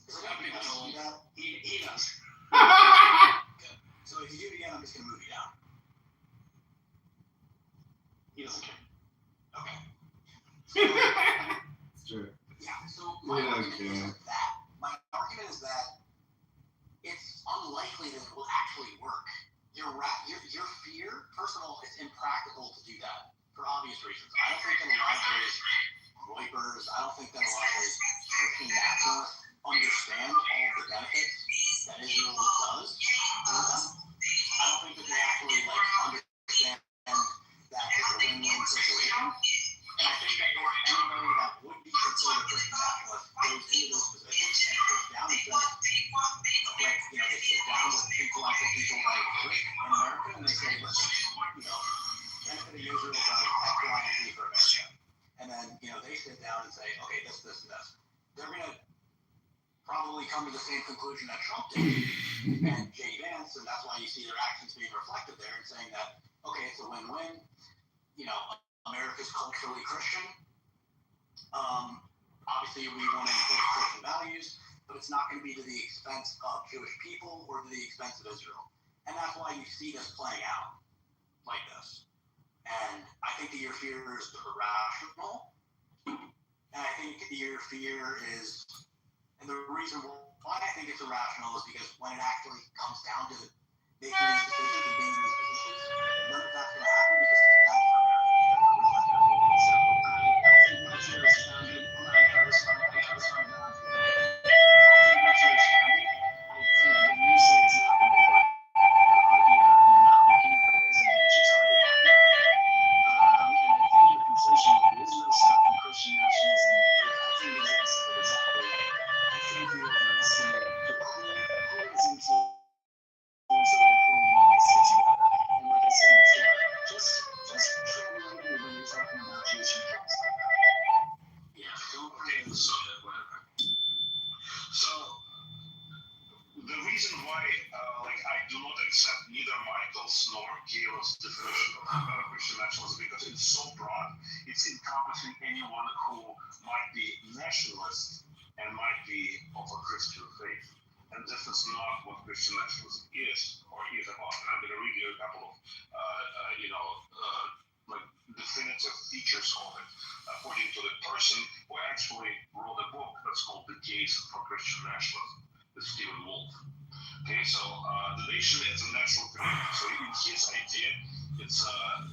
[SPEAKER 13] Is it anybody else do that? He does. Good. So if you do it again, I'm just gonna move you down. He doesn't care. Okay.
[SPEAKER 7] It's true.
[SPEAKER 13] Yeah. So my argument is that it's unlikely that it will actually work. Your fear, first of all, it's impractical to do that for obvious reasons. I don't think that a lot of those Reupers, I don't think that a lot of those Christian nationalists understand all of the benefits that Israel does for them. I don't think that they actually understand that it's a win-win situation. And I think that if anybody that would be considered a Christian nationalist goes into those positions and sits down and says, they sit down with intellectual people like Bush in America and they say, listen, benefiting Israel does X, Y, and Z for America. And then, they sit down and say, okay, this, and this. They're going to probably come to the same conclusion that Trump did and Jay Vance, and that's why you see their actions being reflected there and saying that, okay, it's a win-win. America's culturally Christian. Obviously, we want to enforce Christian values, but it's not going to be to the expense of Jewish people or to the expense of Israel. And that's why you see this playing out like this. And I think that your fear is irrational. And I think your fear is, and the reason why I think it's irrational is because when it actually comes down to making these decisions and being in these positions, none of that's going to happen because it's bad for America.
[SPEAKER 1] So I think my fear is founded. I gotta respond to that. I think my fear is founded. I think when you say it's not going to work, you're not looking at the ways in which it's already happening. And I think your conflation with the Israel stuff and Christian nationalism, I think is exactly right. I think you overestimate who is influenced over whom when they sit together. And like I said before, just tread lightly when you're talking about Jewish influence like that.
[SPEAKER 8] Yeah, so the reason why I do not accept neither Michael's nor Caleb's definition of Christian nationalism because it's so broad, it's encompassing anyone who might be nationalist and might be of a Christian faith. And this is not what Christian nationalism is or is about. And I'm going to read you a couple of definitive features of it, according to the person who actually wrote a book that's called The Case for Christian Nationalism, Stephen Wolfe. Okay, so the nation is a natural community. So in his idea, the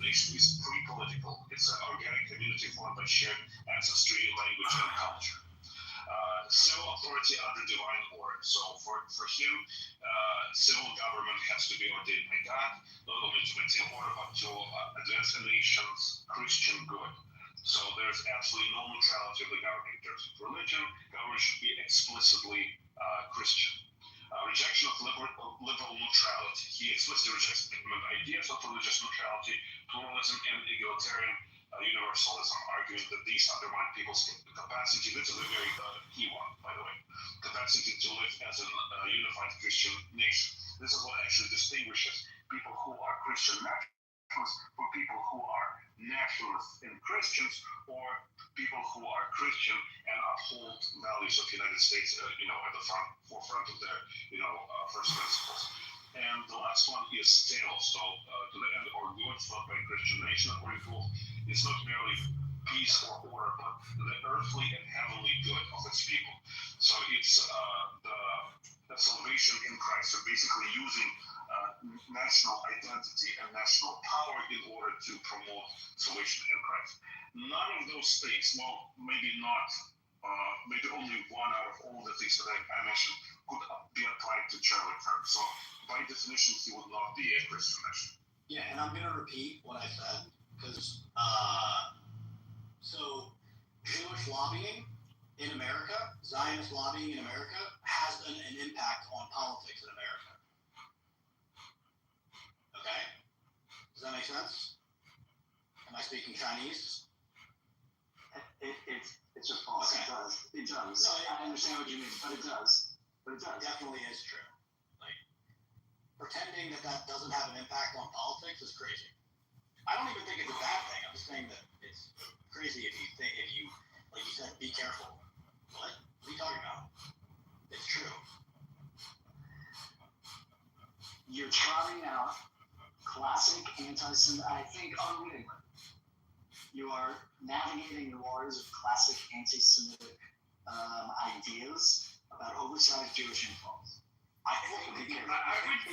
[SPEAKER 8] nation is pre-political. It's an organic community formed by shared ancestry, language, and culture. Civil authority under divine order. So for him, civil government has to be ordained by God, not only to maintain order, but to advance the nation's Christian good. So there's absolutely no neutrality of the government in terms of religion. Government should be explicitly Christian. Rejection of liberal neutrality. He explicitly rejects ideas of religious neutrality, pluralism, and egalitarian universalism, arguing that these undermine people's capacity. This is a very key one, by the way. Capacity to live as a unified Christian nation. This is what actually distinguishes people who are Christian nationalists from people who are nationalists and Christians, or people who are Christian and uphold values of the United States, at the forefront of their, first principles. And the last one is stale. So to the end or good, thought by Christian nation, according to Wolfe, is not merely peace or order, but the earthly and heavenly good of its people. So it's the salvation in Christ. So basically using national identity and national power in order to promote salvation in Christ. None of those things, well, maybe not, maybe only one out of all the things that I mentioned could be applied to Charlie Kirk. So by definition, he would not be a Christian nationalist.
[SPEAKER 13] Yeah, and I'm going to repeat what I said, because, so Jewish lobbying in America, Zionist lobbying in America, has an impact on politics in America. Okay? Does that make sense?
[SPEAKER 8] speaking Chinese?
[SPEAKER 1] It's just false.
[SPEAKER 8] Okay.
[SPEAKER 1] It does.
[SPEAKER 8] No,
[SPEAKER 1] I understand what you mean, but it does.
[SPEAKER 8] It definitely is true. Like, pretending that doesn't have an impact on politics is crazy. I don't even think it's a bad thing. I'm just saying that it's crazy if you, like you said, be careful. What? What are you talking about? It's true.
[SPEAKER 1] You're trotting out classic anti-Semitic, I think unwittingly, you are navigating the waters of classic anti-Semitic ideas about oversized Jewish influence.
[SPEAKER 8] I would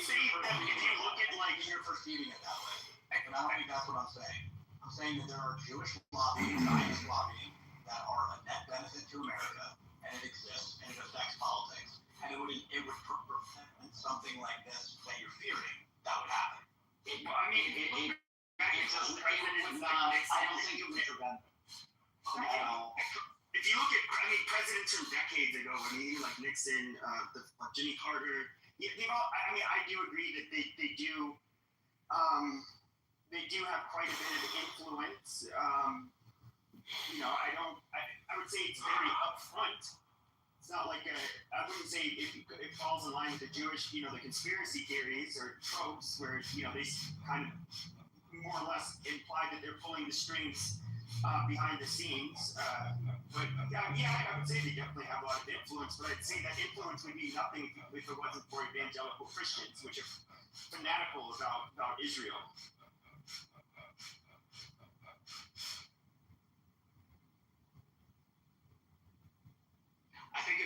[SPEAKER 8] say that if you look at, like, you're perceiving it that way. And I don't think that's what I'm saying. I'm saying that there are Jewish lobbying, Zionist lobbying, that are a net benefit to America, and it exists, and it affects politics. And it would prevent something like this that you're fearing that would happen.
[SPEAKER 1] It doesn't, even with I don't think it would prevent at all.
[SPEAKER 14] If you look at, presidents from decades ago, like Nixon, Jimmy Carter, they've all, I do agree that they do have quite a bit of influence. I would say it's very upfront. It's not like I wouldn't say it falls in line with the Jewish, the conspiracy theories or tropes where, they kind of more or less imply that they're pulling the strings behind the scenes. But I would say they definitely have a lot of influence, but I'd say that influence would be nothing if it wasn't for evangelical Christians, which are fanatical about Israel.
[SPEAKER 8] I think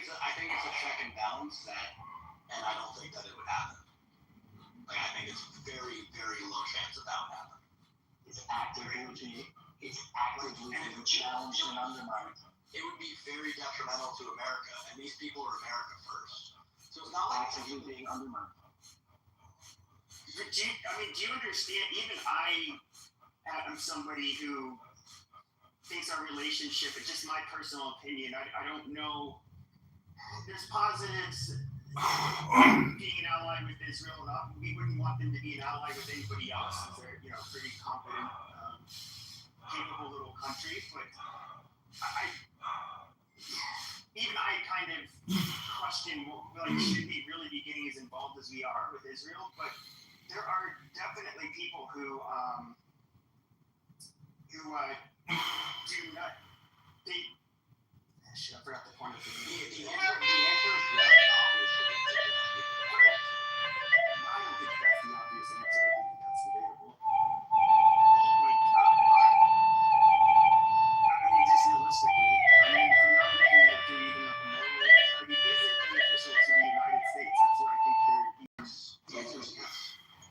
[SPEAKER 8] it's a check and balance and I don't think that it would happen. Like, I think it's very, very low chance that would happen.
[SPEAKER 1] It's actively being challenged and undermined.
[SPEAKER 8] It would be very detrimental to America, and these people are America first. So it's not like
[SPEAKER 1] actively being undermined.
[SPEAKER 14] But do you understand? Even I am somebody who thinks our relationship, it's just my personal opinion. I don't know. There's positives being an ally with Israel. We wouldn't want them to be an ally with anybody else. They're pretty competent, capable little country. But I kind of question, should we really be getting as involved as we are with Israel? But there are definitely people who do not. I forgot the point of the
[SPEAKER 8] answer is yes, obviously.
[SPEAKER 14] I don't think that's the obvious answer. I think that's debatable. Just realistically, if you're not looking at it through even a moral, is it beneficial to the United States? That's where I think
[SPEAKER 8] The answer is yes.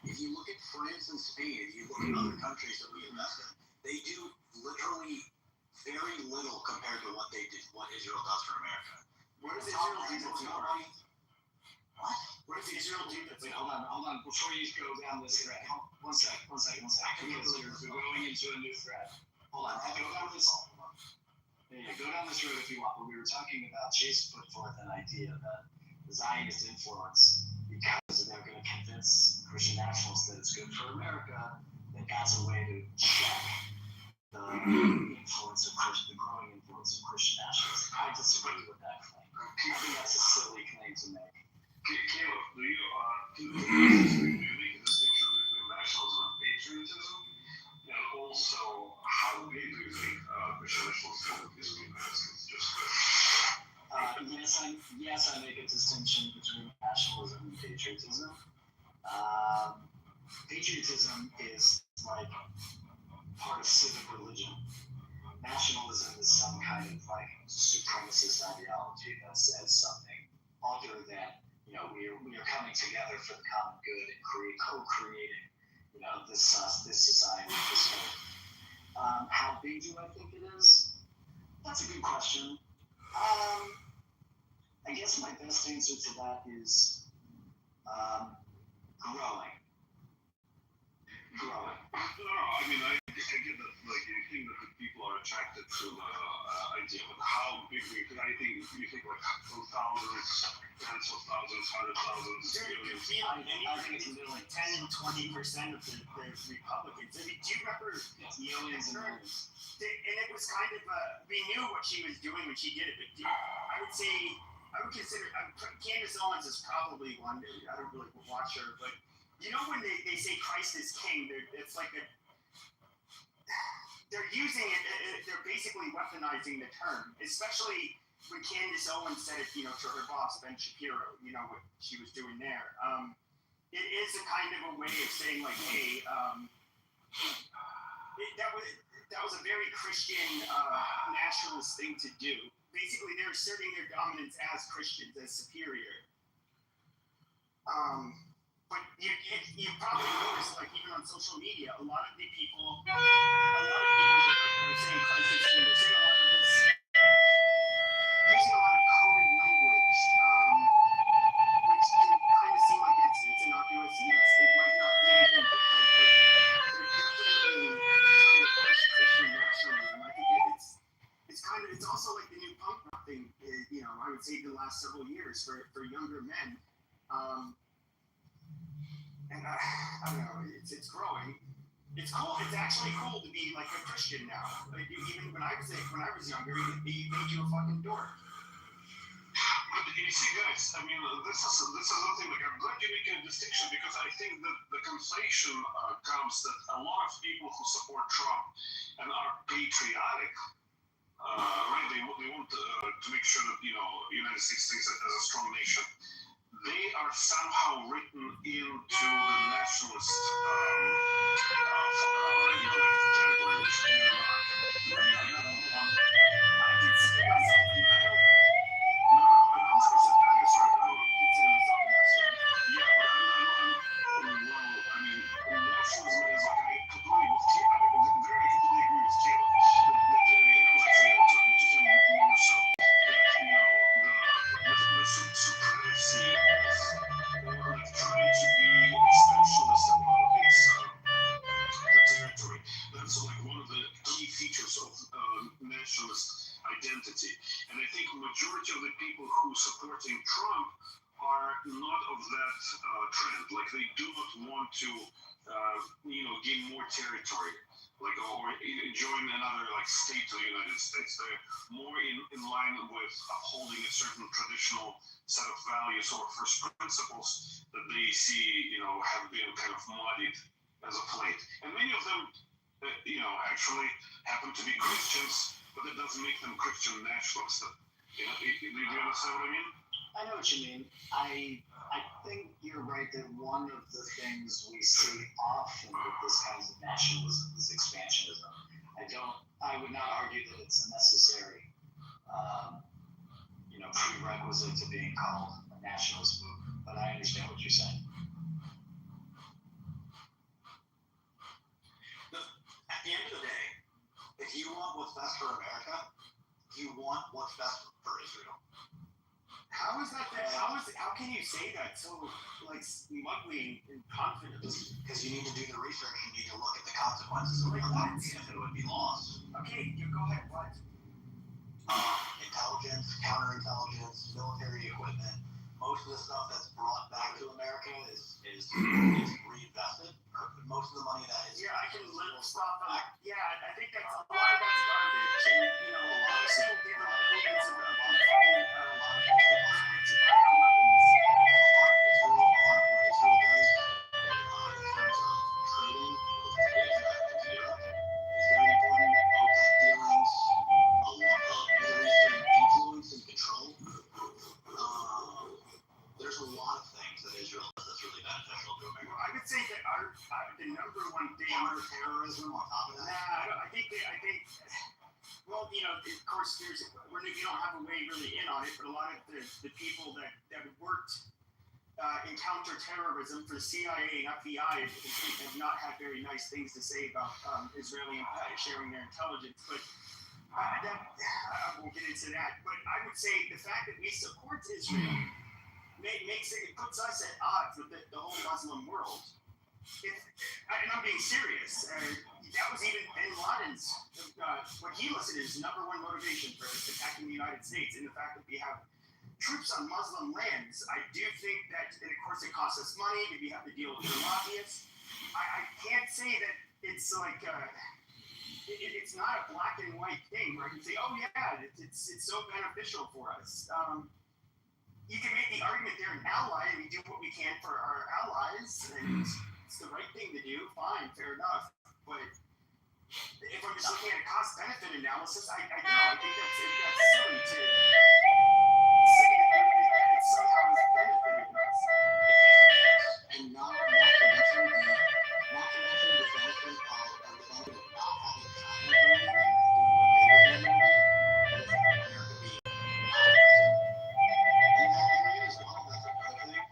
[SPEAKER 8] If you look at France and Spain, if you look at other countries that we invest in, they do literally very little compared to what Israel does for America.
[SPEAKER 14] What does Israel do that's not?
[SPEAKER 8] What?
[SPEAKER 1] What does Israel do that's hold on, before you go down this thread. One sec. Because we're going into a new thread. Hold on, go down this road if you want, but we were talking about Chase put forth an idea that the Zionist influence, because they're going to convince Christian nationalists that it's good for America, that that's a way to check the growing influence of Christian nationalism. I disagree with that claim. I think that's a silly claim to make.
[SPEAKER 6] Caleb, do you make a distinction between nationalism and patriotism? And also, how big do you think Christian nationalism is in the United States?
[SPEAKER 1] Yes, I make a distinction between nationalism and patriotism. Patriotism is like part of civic religion. Nationalism is some kind of like supremacist ideology that says something other than, we are coming together for the common good and co-creating, this society, this world. How big do I think it is? That's a good question. I guess my best answer to that is growing.
[SPEAKER 6] No, I
[SPEAKER 1] I get that, like, you think that the people are attracted to the idea of how big we, because I think if you think like thousands, tens of thousands, hundred thousands, millions.
[SPEAKER 14] I think it's like 10 and 20% of the Republicans. I mean, do you remember
[SPEAKER 1] Millions and millions.
[SPEAKER 14] And it was kind of, we knew what she was doing when she did it, but I would say, I would consider, Candace Owens is probably one. I don't really watch her, but you know when they say Christ is king, it's like they're using it, they're basically weaponizing the term, especially when Candace Owens said it, to her boss, Ben Shapiro, what she was doing there. It is a kind of a way of saying like, hey, that was a very Christian nationalist thing to do. Basically, they're asserting their dominance as Christians, as superior. But you probably noticed, like even on social media, a lot of people that are saying Christ is king, they're saying a lot of this, using a lot of coded language, which can kind of seem like it's innocuous and it might not be anything bad, but they're definitely trying to push Christian nationalism. I think it's also like the new punk rock thing, I would say the last several years for younger men. And I don't know, it's growing. It's cool. It's actually cool to be like a Christian now. Like even when I was younger, it made you a fucking dork.
[SPEAKER 1] But you see, guys, I mean, this is something like I'm glad you're making a distinction because I think that the conflation comes that a lot of people who support Trump and are patriotic, right? They want to make sure that the United States thinks as a strong nation. They are somehow written into the nationalist category, which they're not.
[SPEAKER 14] I consider myself, I don't.
[SPEAKER 1] No, I'm sorry, I don't consider myself a nationalist. Yeah, but nationalism is like I completely agree with Caleb. I was actually talking to him more so that the supremacy or like trying to be expansionist about the territory. That's like one of the key features of nationalist identity. And I think majority of the people who supporting Trump are not of that trend. Like they do not want to, gain more territory, like or join another like state of the United States. They're more in line with upholding a certain traditional set of values or first principles that they see, have been kind of muddied as of late. And many of them, actually happen to be Christians, but that doesn't make them Christian nationalists. Do you understand what I mean?
[SPEAKER 13] I know what you mean. I think you're right that one of the things we see often with this kind of nationalism is expansionism. I would not argue that it's a necessary, prerequisite to being called a nationalist movement, but I understand what you're saying.
[SPEAKER 8] At the end of the day, if you want what's best for America, you want what's best for Israel.
[SPEAKER 14] How is that? How can you say that so like smugly and confidently?
[SPEAKER 8] Because you need to do the research. You need to look at the consequences of what that would be if it would be lost.
[SPEAKER 14] Okay, you go ahead. What?
[SPEAKER 8] Intelligence, counterintelligence, military equipment. Most of the stuff that's brought back to America is reinvested. Or most of the money that is.
[SPEAKER 14] Yeah, I can little stop back. Yeah, I think that's a lot of that's garbage. And, a lot of people give up millions of
[SPEAKER 8] there's a lot of things that Israel does that's really beneficial to America.
[SPEAKER 14] I would say that the number one thing
[SPEAKER 8] Counter-terrorism on top of that.
[SPEAKER 14] I think well, of course we don't have a way really in on it, but a lot of the people that worked in counterterrorism for CIA and FBI have not had very nice things to say about Israeli sharing their intelligence, but I won't get into that. But I would say the fact that we support Israel puts us at odds with the whole Muslim world. and I'm being serious, that was even Bin Laden's, what he listed as number one motivation for attacking the United States, and the fact that we have troops on Muslim lands. I do think that, and of course, it costs us money. We have to deal with the lobbyists. I can't say that it's like it's not a black and white thing where I can say, oh yeah, it's so beneficial for us. You can make the argument they're an ally, and we do what we can for our allies, and it's the right thing to do. Fine, fair enough. But if I'm just looking at a cost-benefit analysis, I think that's silly to say that it somehow is benefiting us.
[SPEAKER 13] And not to mention the benefit of not having China doing what they were doing with America being and that as well. That's another thing that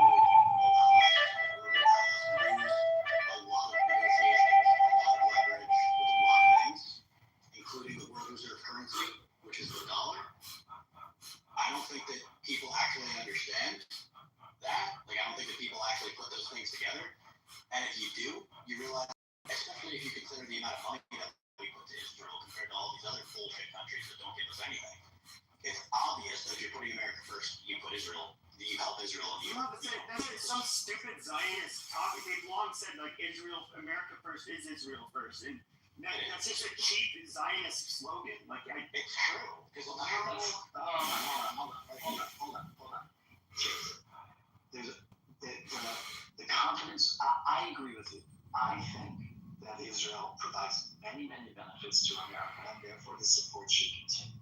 [SPEAKER 13] would allow us to lose a lot of negotiations, a lot of leverage with a lot of things, including the world reserve currency, which is the dollar. I don't think that people actually understand that. Like, I don't think that people actually put those things together. And if you do, you realize, especially if you consider the amount of money that we put to Israel compared to all these other bullshit countries that don't give us anything, it's obvious that if you're putting America first, you put Israel, you help Israel.
[SPEAKER 14] That's some stupid Zionist topic. They've long said, like, America first is Israel first. And that's just a cheap Zionist slogan. Like,
[SPEAKER 13] it's true. Because hold on.
[SPEAKER 1] There's the confidence. I agree with you. I think that Israel provides many benefits to America, and therefore the support should continue.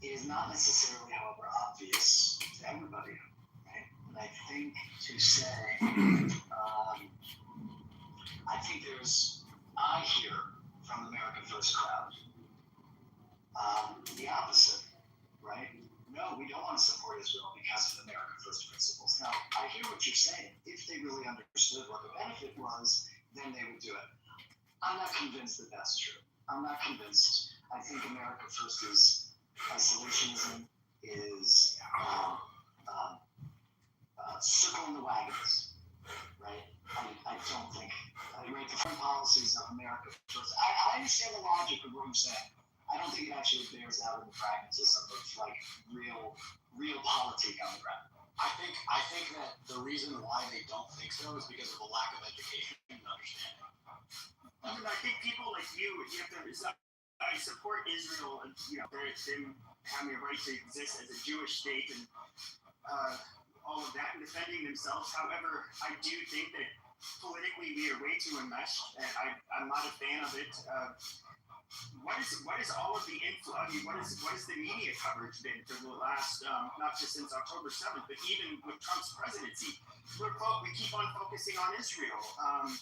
[SPEAKER 1] It is not necessarily, however, obvious to everybody, right? And I think to say, I hear from the America First crowd the opposite, right? No, we don't want to support Israel because of America First principles. Now, I hear what you're saying. If they really understood what the benefit was, then they would do it. I'm not convinced that that's true. I'm not convinced. I think America First is isolationism, is circling the wagons, right? I don't think. The foreign policies of America First. I understand the logic of what you're saying. I don't think it actually bears out in the pragmatism of like real politic on the ground.
[SPEAKER 13] I think that the reason why they don't think so is because of a lack of education and understanding.
[SPEAKER 14] I think people like you have to. I support Israel and them having a right to exist as a Jewish state and all of that and defending themselves. However, I do think that politically we are way too enmeshed, and I'm not a fan of it. What is all of the influence? I mean, what is the media coverage been for the last, not just since October 7th, but even with Trump's presidency? We keep on focusing on Israel, and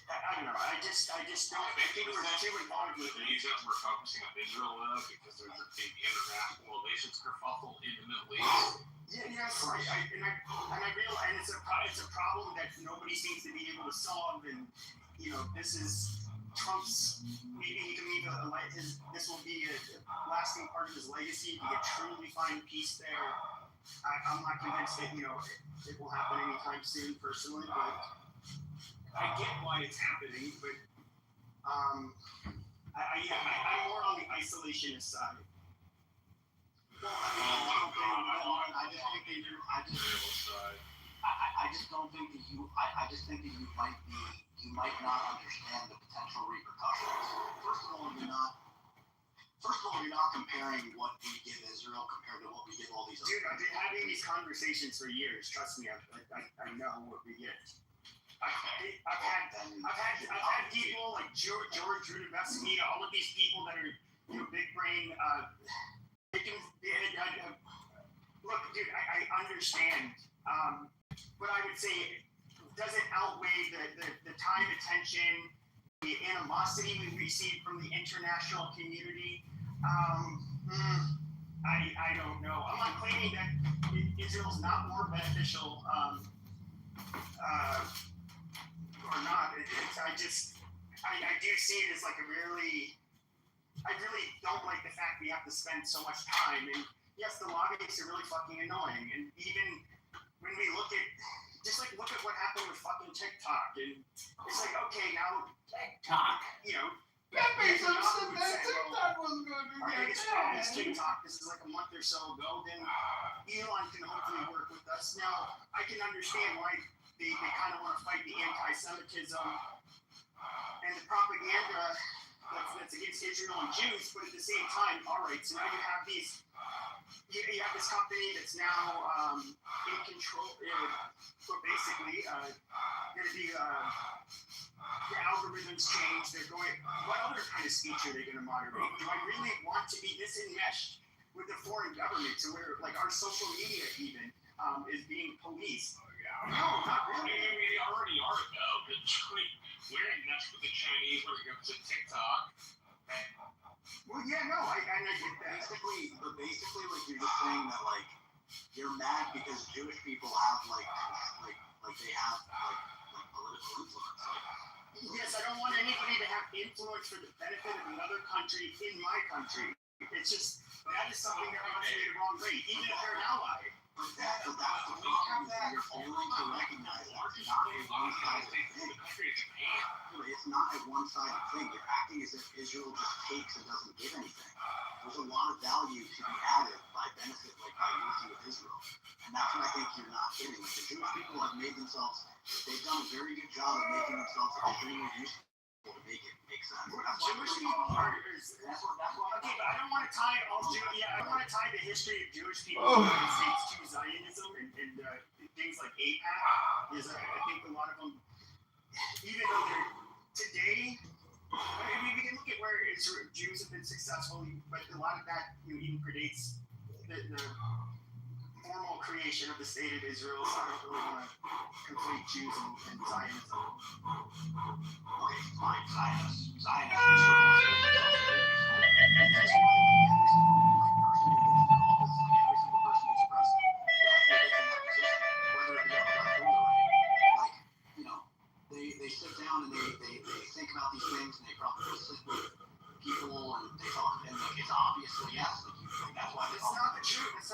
[SPEAKER 14] I don't know. I just don't. I think we're too involved with
[SPEAKER 5] the reason we're focusing on Israel now because there's a big international relations kerfuffle in the Middle East.
[SPEAKER 14] Yes, I realize, and it's a problem that nobody seems to be able to solve, and this is Trump's. Maybe he can leave this will be a lasting part of his legacy. If you truly find peace there, I'm not convinced that it will happen anytime soon, personally, but I get why it's happening. But I'm more on the isolationist side.
[SPEAKER 13] Well, I just think that you might not understand the potential repercussions. First of all, you're not comparing what we give Israel compared to what we give all these other.
[SPEAKER 14] Dude, I've been having these conversations for years. Trust me, I know what we get. I've had people like George Rudovsky, all of these people that are big brain. Look, dude, I understand, but I would say does it outweigh the time, attention, the animosity we receive from the international community? I don't know. I'm not claiming that Israel's not more beneficial or not. I do see it as like I really don't like the fact we have to spend so much time, and yes, the lobbyists are really fucking annoying, and even when we look at what happened with fucking TikTok, and it's like, okay, now TikTok,
[SPEAKER 15] Pepe's
[SPEAKER 14] TikTok
[SPEAKER 15] upset that TikTok wasn't going to do
[SPEAKER 14] our
[SPEAKER 15] that.
[SPEAKER 14] biggest problem is TikTok. This is like a month or so ago. Then Elon can hopefully work with us. Now, I can understand why they kind of want to fight the anti-Semitism and the propaganda that's against Israel and Jews, but at the same time, all right, so now you have this company that's now in control, so basically going to be the algorithms change. They're going. What other kind of speech are they going to moderate? Do I really want to be this enmeshed with the foreign government to where like our social media even is being policed? No, not really.
[SPEAKER 2] I mean, they already are though. We're enmeshed with the Chinese when it comes to TikTok.
[SPEAKER 14] Well, yeah, no, I get that.
[SPEAKER 13] Basically, like you're just saying that like you're mad because Jewish people have like they have like political influence.
[SPEAKER 14] Yes, I don't want anybody to have influence for the benefit of another country in my country. It's just that is something that rubs me the wrong way, even if they're an ally.
[SPEAKER 13] But that's the problem is you're failing to recognize it's not a one-sided thing. It's not a one-sided thing. You're acting as if Israel just takes and doesn't give anything. There's a lot of value to be added by benefit, like by working with Israel. And that's what I think you're not getting. Like the Jewish people have made themselves, they've done a very good job of making themselves extremely useful to make it make sense.
[SPEAKER 14] Jewish people are. Okay, but I don't want to tie I don't want to tie the history of Jewish people in the United States to Zionism and things like AIPAC. Because I think a lot of them, even though they're today, I mean, we can look at where Jews have been successful, but a lot of that even predates the formal creation of the state of Israel. So I don't really want to conflate Jews and Zionism.
[SPEAKER 13] Okay, fine, Zionism. They sit down and they think about these things and they probably sit with people and they talk and like it's obviously yes, like that's why
[SPEAKER 14] it's not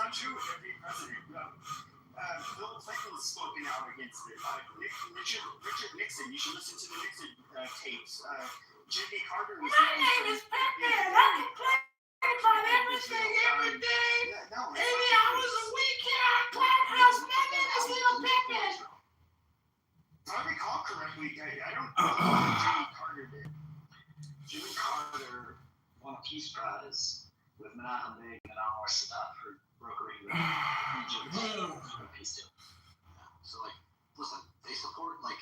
[SPEAKER 14] true with every president. Bill Clinton's spoken out against it. Richard Nixon, you should listen to the Nixon tapes. Jimmy Carter was.
[SPEAKER 15] My name is Pepe and I can claim on everything every day. 80 hours a week here at Clubhouse. My name is Little Pepe.
[SPEAKER 14] If I recall correctly, I don't know what Jimmy Carter did.
[SPEAKER 1] Jimmy Carter won a Peace Prize with Menachem Begin and Anwar Sadat for brokering the peace deal.
[SPEAKER 13] So like, listen, they support like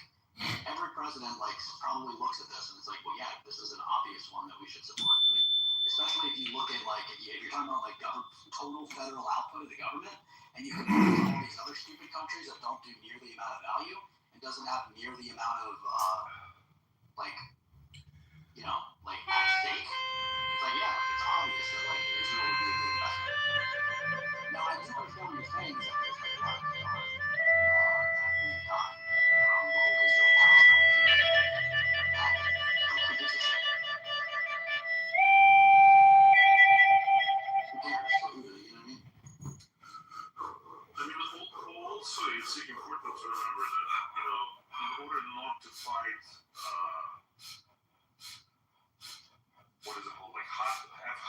[SPEAKER 13] every president like probably looks at this and it's like, well, yeah, this is an obvious one that we should support. Like, especially if you look at like if you're talking about like total federal output of the government, and you compare it to all these other stupid countries that don't do near the amount of value and doesn't have near the amount of like at stake. It's like, yeah, it's obvious that like Israel would be a good investment. Now I do understand what you're saying is that there's like a lot of PR that we've gotten from the whole Israel Palestine thing. That who gives a shit? Who cares? You know what I mean?
[SPEAKER 5] Also, it's important to remember that, in order not to fight,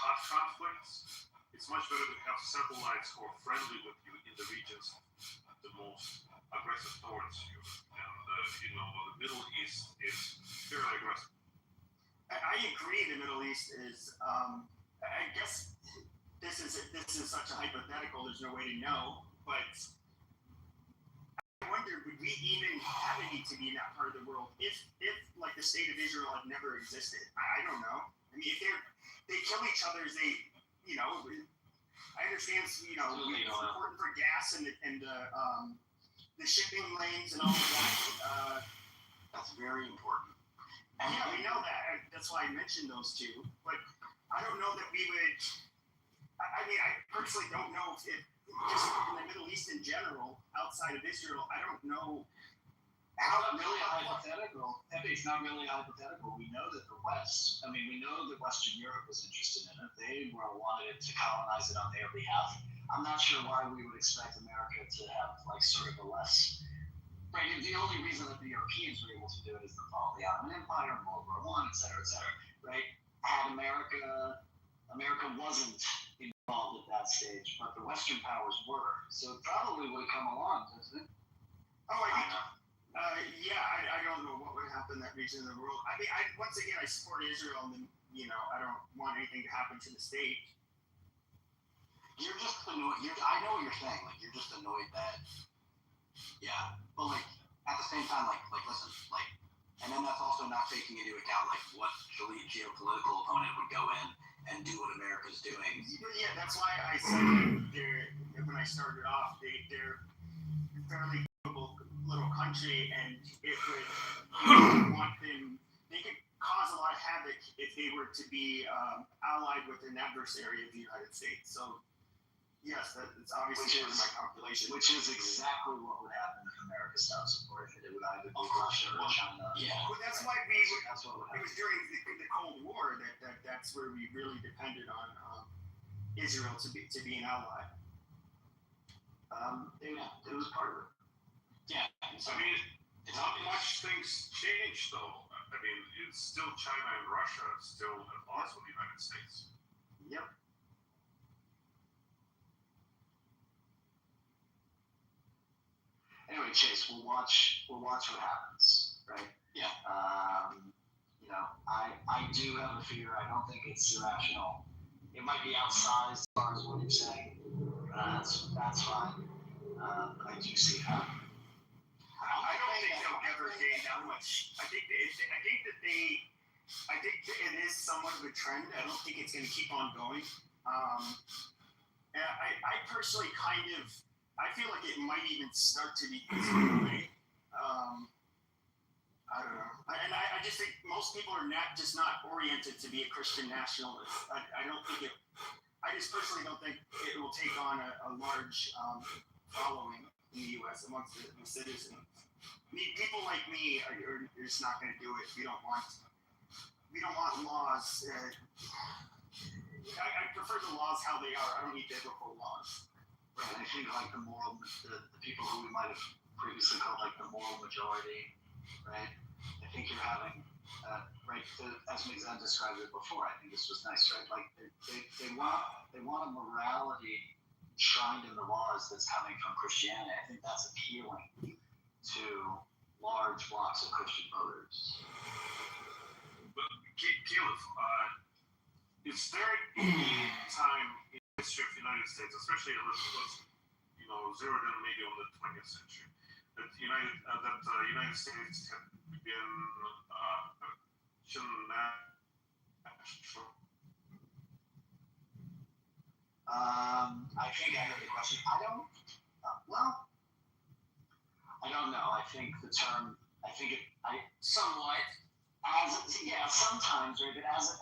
[SPEAKER 5] hot conflicts, it's much better to have satellites who are friendly with you in the regions the most aggressive towards you. And, the Middle East is very aggressive.
[SPEAKER 14] I agree the Middle East is, I guess this is such a hypothetical, there's no way to know, but I wonder, would we even have a need to be in that part of the world if like the state of Israel had never existed? I don't know. I mean, if they kill each other, I understand, it's important for gas and the shipping lanes and all of that.
[SPEAKER 13] That's very important.
[SPEAKER 14] And yeah, we know that. That's why I mentioned those two. But I don't know that we would. I mean, I personally don't know if just in the Middle East in general, outside of Israel, I don't know.
[SPEAKER 1] It's not really hypothetical. It's not really hypothetical. We know that we know that Western Europe was interested in it. They wanted it to colonize it on their behalf. I'm not sure why we would expect America to have like sort of a less. Right, and the only reason that the Europeans were able to do it is the fall of the Ottoman Empire, World War I, et cetera, right? Had America wasn't involved at that stage, but the Western powers were. So it probably would have come along, doesn't it?
[SPEAKER 14] Oh, I think, I don't know what would happen in that region of the world. I mean, once again, I support Israel, and I don't want anything to happen to the state.
[SPEAKER 13] You're just annoyed. I know what you're saying. Like, you're just annoyed that, yeah. But like, at the same time, like listen, like, and then that's also not taking into account like what geopolitical opponent would go in and do what America's doing.
[SPEAKER 14] Yeah, that's why I said when I started off, they're a fairly capable little country, and it would want them. They could cause a lot of havoc if they were to be allied with an adversary of the United States. So. Yes, that's obviously part of my calculation.
[SPEAKER 1] Which is exactly what would happen if America stopped supporting it. It would either be Russia or China.
[SPEAKER 14] Yeah. Well, that's why it was during the Cold War that's where we really depended on Israel to be an ally.
[SPEAKER 1] It was part of it.
[SPEAKER 5] Yeah. So, I mean, not much things changed though. I mean, it's still China and Russia still at odds with the United States.
[SPEAKER 14] Yep.
[SPEAKER 1] Anyway, Chase, we'll watch what happens, right?
[SPEAKER 13] Yeah.
[SPEAKER 1] I do have a fear. I don't think it's irrational. It might be outsized as far as what you're saying. That's fine. But I do see how.
[SPEAKER 14] I don't think they'll ever gain that much. I think it is somewhat of a trend. I don't think it's going to keep on going. And I personally I feel like it might even start to be easier away. I don't know. And I just think most people are not oriented to be a Christian nationalist. I don't think it. I just personally don't think it will take on a large following in the U.S. amongst the citizens. I mean, people like me are just not going to do it. We don't want laws. I prefer the laws how they are. I don't need biblical laws.
[SPEAKER 1] Right, I think like the people who we might have previously called like the moral majority, right? I think you're having, as Mixon described it before, I think this was nice, right? Like they want a morality enshrined in the laws that's coming from Christianity. I think that's appealing to large blocks of Christian voters.
[SPEAKER 5] But Caleb, is there any time in the history of the United States, especially let's zero in maybe on the 20th century, that the United States have been
[SPEAKER 1] I think I heard the question. I don't know. I think the term. Somewhat. Sometimes, right? But as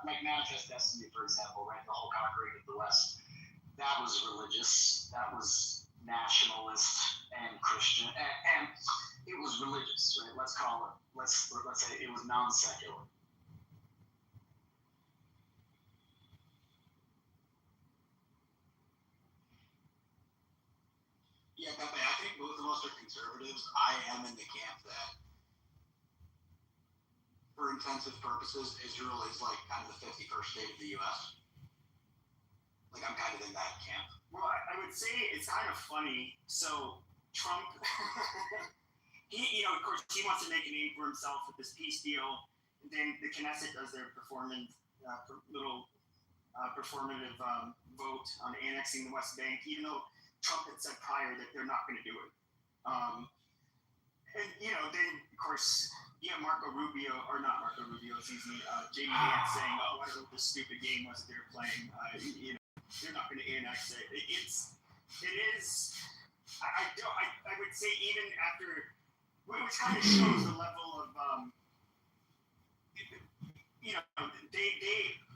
[SPEAKER 1] like Manifest Destiny, for example, right? The whole conquering of the West. That was religious. That was nationalist and Christian, and it was religious, right? Let's say it was non-secular.
[SPEAKER 13] Yeah, Pepe, I think both of us are conservatives. I am in the camp that, for intensive purposes, Israel is like kind of the 51st state of the U.S. Like, I'm kind of in that camp.
[SPEAKER 14] Well, I would say it's kind of funny. So Trump, of course, he wants to make a name for himself with this peace deal. And then the Knesset does their performative vote on annexing the West Bank, even though Trump had said prior that they're not going to do it. Then of course, JD Vance saying, "Oh, I don't know what this stupid game was that they're playing. They're not going to annex it." It is. I would say even after, which kind of shows the level of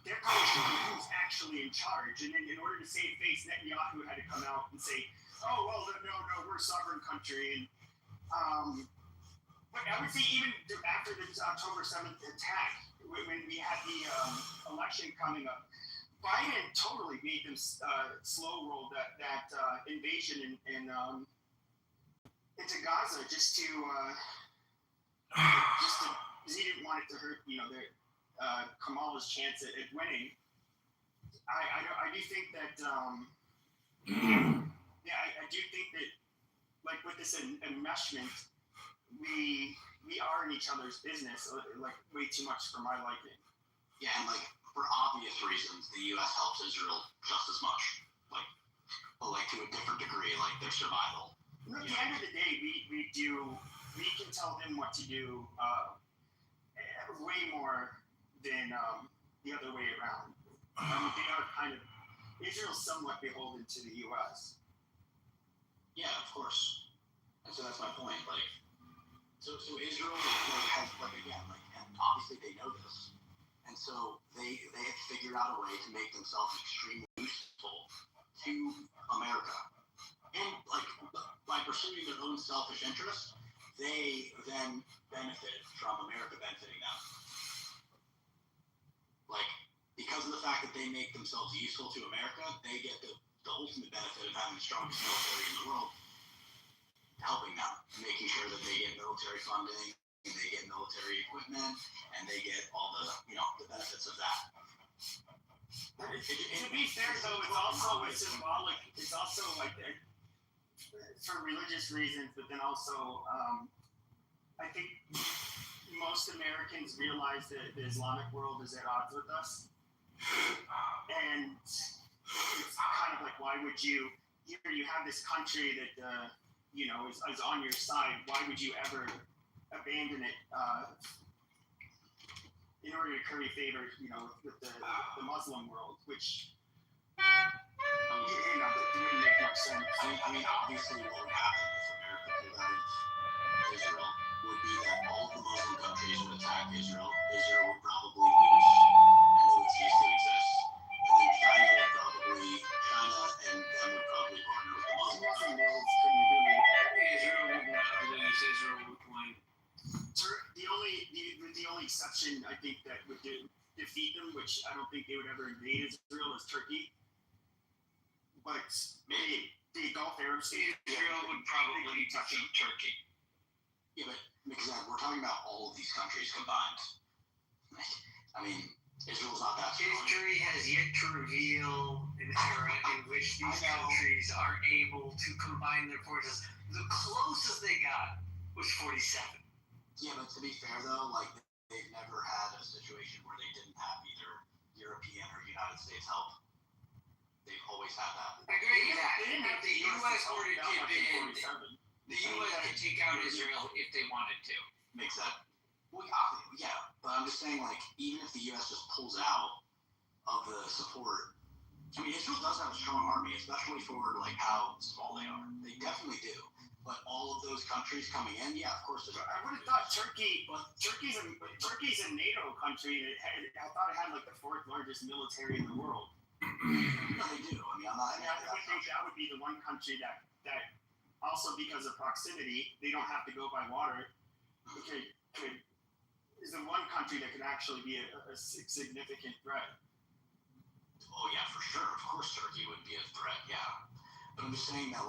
[SPEAKER 14] they're kind of showing who's actually in charge. And then in order to save face, Netanyahu had to come out and say, "Oh well, no, we're a sovereign country." And but I would say even after the October 7th attack, when we had the election coming up, Biden totally made them slow roll that invasion in into Gaza just to because he didn't want it to hurt Kamala's chance at winning. I do think that I do think that like with this enmeshment, we are in each other's business like way too much for my liking.
[SPEAKER 13] Yeah, and like for obvious reasons, the U.S. helps Israel just as much, but to a different degree, like their survival.
[SPEAKER 14] At the end of the day, we can tell them what to do way more than the other way around. I mean, they are kind of Israel's somewhat beholden to the U.S.
[SPEAKER 13] Yeah, of course. And so that's my point. Like, so Israel has and obviously they know this, and so they have figured out a way to make themselves extremely useful to America, and by pursuing their own selfish interests, they then benefit from America benefiting them. Because of the fact that they make themselves useful to America, they get the ultimate benefit of having the strongest military in the world, helping them, making sure that they get military funding, and they get military equipment, and they get all the benefits of that.
[SPEAKER 14] To be fair, though, it's also symbolic. It's also for religious reasons, but then also, I think most Americans realize that the Islamic world is at odds with us. And it's kind of like, why would you? Here you have this country that is on your side. Why would you ever abandon it in order to curry favor? With the Muslim world, which that wouldn't make much sense.
[SPEAKER 13] I mean, obviously, what would happen if America pulled out of Israel would be that all of the Muslim countries would attack Israel. Israel would probably lose, and they would cease to exist. And then China and them would probably partner with the Muslim countries.
[SPEAKER 4] Israel would not lose. Israel would win.
[SPEAKER 14] The only exception I think that would defeat them, which I don't think they would ever invade Israel, is Turkey. But the Gulf Arab states,
[SPEAKER 4] Israel would probably defeat Turkey.
[SPEAKER 13] Yeah, but we're talking about all of these countries combined. I mean, Israel's not that strong.
[SPEAKER 4] History has yet to reveal an era in which these countries are able to combine their forces. The closest they got was 47.
[SPEAKER 13] Yeah, but to be fair though, they've never had a situation where they didn't have either European or United States help. They've always had that.
[SPEAKER 4] I agree with that. If the U.S. were to chip in, the U.S. could take out Israel if they wanted to.
[SPEAKER 13] Makes that. Well, yeah, but I'm just saying, even if the U.S. just pulls out of the support, I mean, Israel does have a strong army, especially for how small they are. They definitely do. But all of those countries coming in, yeah, of course.
[SPEAKER 14] I would have thought Turkey's a NATO country. I thought it had the fourth largest military in the world.
[SPEAKER 13] No, they do. I mean,
[SPEAKER 14] I would think that would be the one country that also because of proximity, they don't have to go by water. Is the one country that could actually be a significant threat.
[SPEAKER 13] Oh yeah, for sure. Of course, Turkey would be a threat. Yeah, but I'm just saying that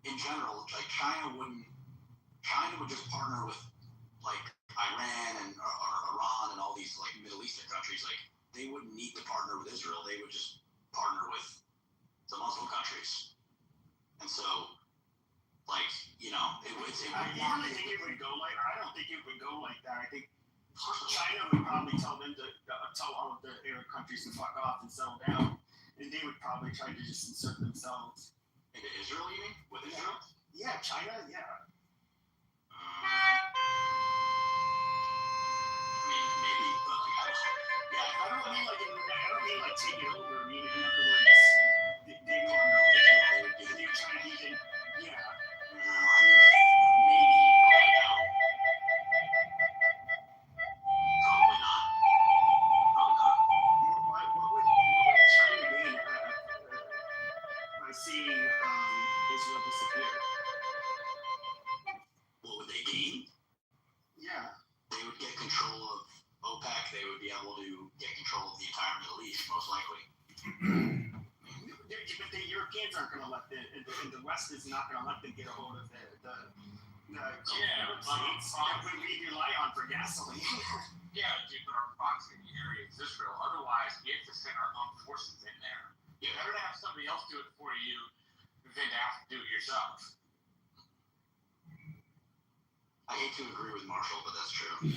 [SPEAKER 13] in general, China would just partner with Iran and or Iran and all these Middle Eastern countries. They wouldn't need to partner with Israel. They would just partner with the Muslim countries. And so,
[SPEAKER 14] I don't think it would go like that. I think China would probably tell them to tell all of the Arab countries to fuck off and settle down, and they would probably try to just insert themselves.
[SPEAKER 13] Into Israel, you mean? With Israel?
[SPEAKER 14] Yeah, China, yeah.
[SPEAKER 13] I mean, maybe, but
[SPEAKER 14] I don't mean take it over. I mean, in other words, they want to they're trying to even, yeah.
[SPEAKER 13] No, I mean, maybe, but probably not.
[SPEAKER 14] What would China gain by seeing Israel disappear?
[SPEAKER 13] What would they gain?
[SPEAKER 14] Yeah.
[SPEAKER 13] They would get control of OPEC they would be able to get control of the entire Middle East, most likely.
[SPEAKER 14] But the Europeans aren't going to let the West is not going to let them get a hold of the states that we rely on for gasoline.
[SPEAKER 2] Yeah, dude, but our proximity area is Israel. Otherwise, we have to send our own forces in there. Yeah. Better to have somebody else do it for you than to have to do it yourself.
[SPEAKER 13] I hate to agree with Marshall, but that's true.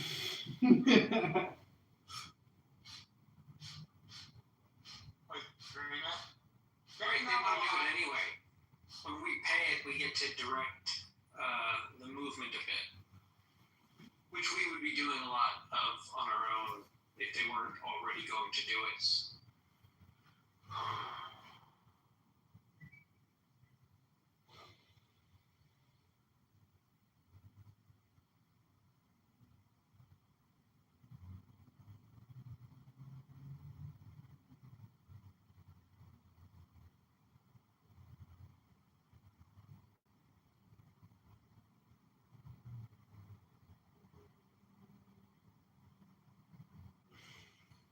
[SPEAKER 4] Right, they want to do it anyway. When we pay it, we get to direct the movement of it, which we would be doing a lot of on our own if they weren't already going to do it.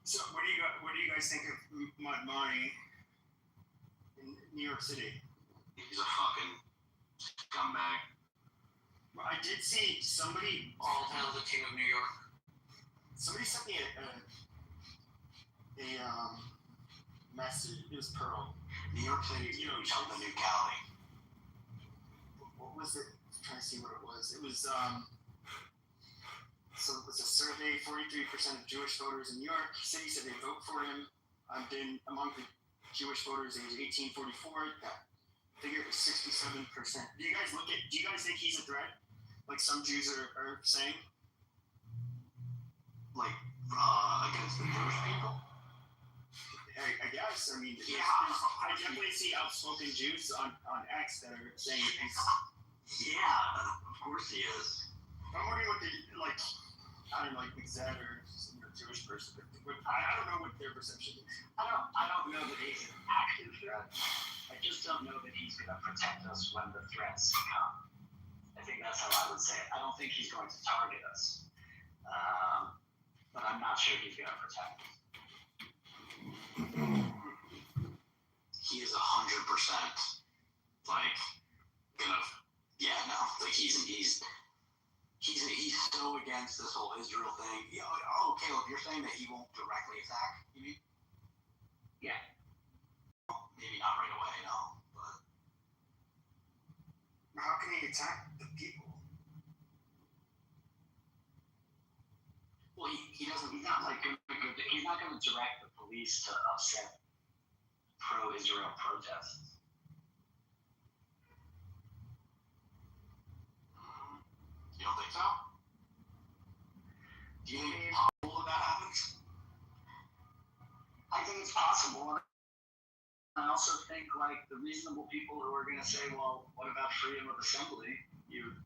[SPEAKER 14] So what do you guys think of Madmani in New York City?
[SPEAKER 13] He's a fucking scumbag.
[SPEAKER 14] Well, I did see somebody.
[SPEAKER 4] All hail the King of New York.
[SPEAKER 14] Somebody sent me a message. It was Pearl.
[SPEAKER 13] New York City, you know, the new Cali.
[SPEAKER 14] What was it? I'm trying to see what it was. It was so it was a survey. 43% of Jewish voters in New York City said they vote for him. Then among the Jewish voters age 1844, that figure is 67%. Do you guys think he's a threat? Like some Jews are saying?
[SPEAKER 13] Like against the Jewish people?
[SPEAKER 14] I guess. I mean,
[SPEAKER 13] yeah.
[SPEAKER 14] I definitely see outspoken Jews on X that are saying he's.
[SPEAKER 13] Yeah, of course he is.
[SPEAKER 14] I'm wondering what I don't know, like Zed or some Jewish person, but I don't know what their perception is.
[SPEAKER 1] I don't know that he's an active threat. I just don't know that he's going to protect us when the threats come. I think that's how I would say it. I don't think he's going to target us, but I'm not sure he's going to protect us.
[SPEAKER 13] He is 100% like gonna, yeah, no, like he's so against this whole Israel thing. Yeah, oh, Caleb, you're saying that he won't directly attack, you mean?
[SPEAKER 1] Yeah.
[SPEAKER 13] Well, maybe not right away, no, but.
[SPEAKER 14] How can he attack the people?
[SPEAKER 1] Well, he doesn't. He's not like he's not going to direct the police to upset pro-Israel protests.
[SPEAKER 13] You don't think so? Do you think it's possible that happens?
[SPEAKER 1] I think it's possible. I also think like the reasonable people who are going to say, well, what about freedom of assembly? You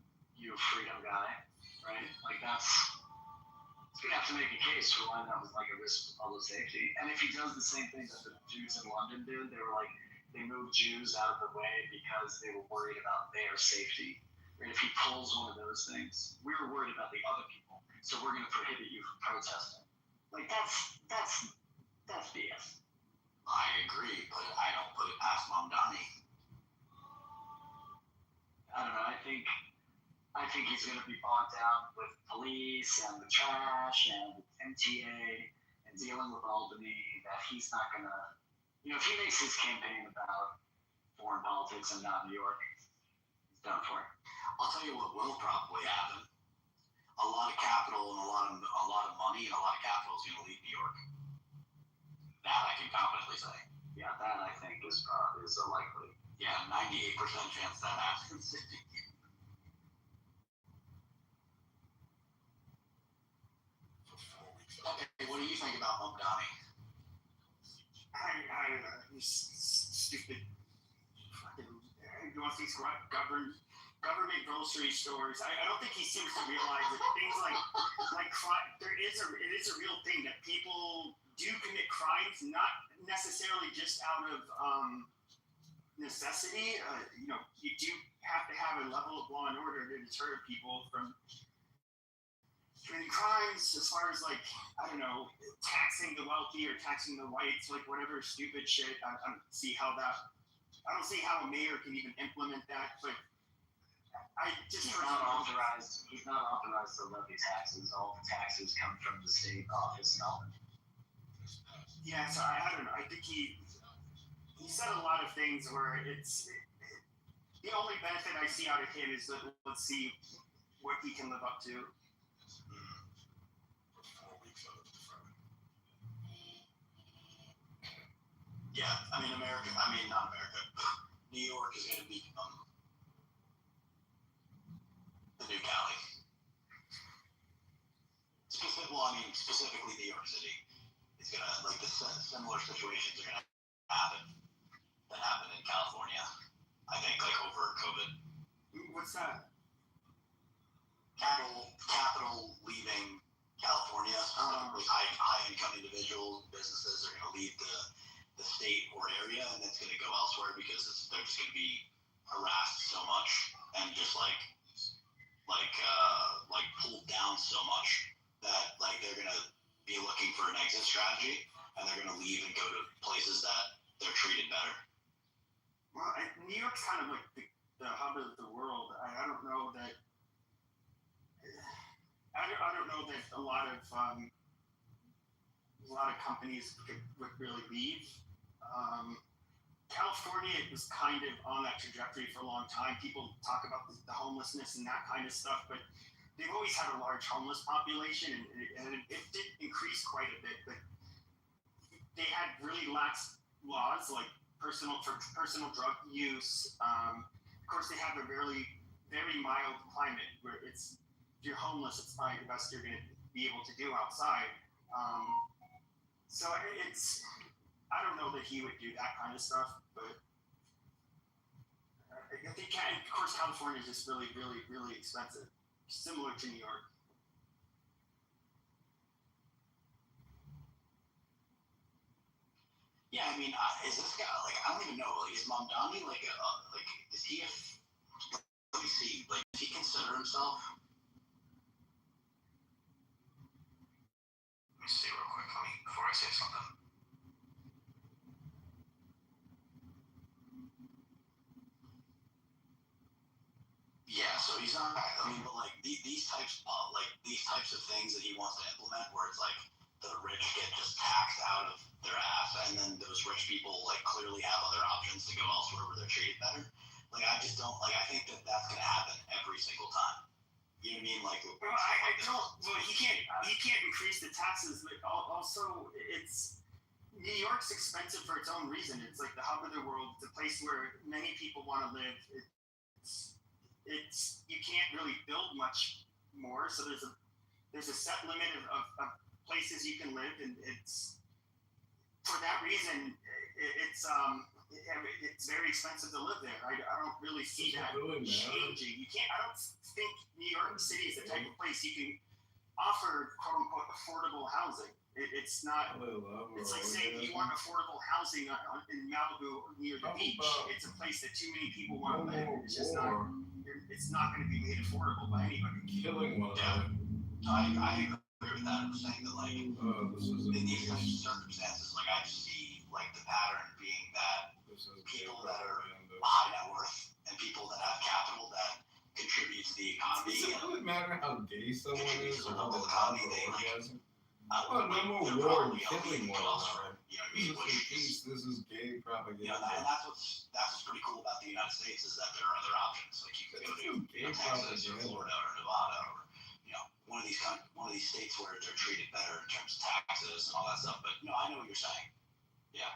[SPEAKER 1] freedom guy, right? Like it's going to have to make a case for why that was like a risk to public safety. And if he does the same thing that the Jews in London did, they were like, they moved Jews out of the way because they were worried about their safety. Right? If he pulls one of those things, we were worried about the other people, so we're going to prohibit you from protesting. Like that's BS.
[SPEAKER 13] I agree, but I don't put it past Mamdani.
[SPEAKER 1] I don't know. I think he's going to be bogged down with police and the trash and MTA and dealing with Albany. That he's not going to, if he makes his campaign about foreign politics and not New York, he's done for it.
[SPEAKER 13] I'll tell you what will probably happen. A lot of capital and a lot of money and a lot of capital is going to leave New York. That I can confidently say.
[SPEAKER 1] Yeah, that I think is a likely.
[SPEAKER 13] Yeah, 98% chance that happens. Okay, what do you think about Mamdani?
[SPEAKER 14] I don't know. He's stupid. Fucking. He wants these government grocery stores. I don't think he seems to realize that things like crime. It is a real thing that people do commit crimes, not necessarily just out of necessity. You do have to have a level of law and order to deter people from committing crimes, as far as like, I don't know, taxing the wealthy or taxing the whites, like whatever stupid shit. I don't see how a mayor can even implement that, but I just
[SPEAKER 1] He's not authorized to levy taxes. All the taxes come from the state office and all.
[SPEAKER 14] Yeah, so I don't know. I think he said a lot of things where the only benefit I see out of him is that let's see what he can live up to.
[SPEAKER 13] Yeah, I mean not America. New York is going to become the new Cali. Specifically New York City. It's going to, like, the similar situations are going to happen that happened in California. I think, like, over COVID.
[SPEAKER 14] What's that?
[SPEAKER 13] Capital leaving California, specifically high-income individuals, businesses are going to leave the state or area, and it's going to go elsewhere because they're just going to be harassed so much and just like pulled down so much that like they're going to be looking for an exit strategy, and they're going to leave and go to places that they're treated better.
[SPEAKER 14] Well, New York's kind of like the hub of the world. I don't know that. I don't know that a lot of companies would really leave. California was kind of on that trajectory for a long time. People talk about the homelessness and that kind of stuff, but they've always had a large homeless population, and it did increase quite a bit. But they had really lax laws, like personal drug use. Of course, they have a very, very mild climate where if you're homeless, it's probably the best you're going to be able to do outside. So I don't know that he would do that kind of stuff, but I think, of course, California is just really, really, really expensive, similar to New York.
[SPEAKER 13] Yeah, I mean, is this guy, like, I don't even know, like, is Mamdani, is he let me see, like, does he consider himself? Let me see real quick, before I say something. Yeah, so he's not. I mean, but like these types of things that he wants to implement, where it's like the rich get just taxed out of their ass, and then those rich people like clearly have other options to go elsewhere where they're treated better. Like I just don't like. I think that's gonna happen every single time. You know what I mean? Like,
[SPEAKER 14] well, I don't. Well, he can't increase the taxes. But also, it's New York's expensive for its own reason. It's like the hub of the world. It's a place where many people want to live. It's you can't really build much more. So there's a set limit of places you can live, and it's for that reason it's very expensive to live there. I don't really see that changing. You can't. I don't think New York City is the type of place you can offer quote unquote affordable housing. It's not. It's like saying you want affordable housing in Malibu or near the beach. It's a place that too many people want to live. It's just not. It's not going to be made affordable by anybody.
[SPEAKER 7] Killing one another.
[SPEAKER 13] I agree with that. I'm saying that like in these types of circumstances, like I just see like the pattern being that people that are high net worth and people that have capital that contribute to the economy.
[SPEAKER 7] Does it really matter how gay someone is or how they orgasm?
[SPEAKER 13] No
[SPEAKER 7] more war and killing one another. This is gay propaganda.
[SPEAKER 13] And that's what's pretty cool about the United States is that there are other options. Like you can go to Texas or Florida or Nevada or one of these states where they're treated better in terms of taxes and all that stuff. But I know what you're saying. Yeah.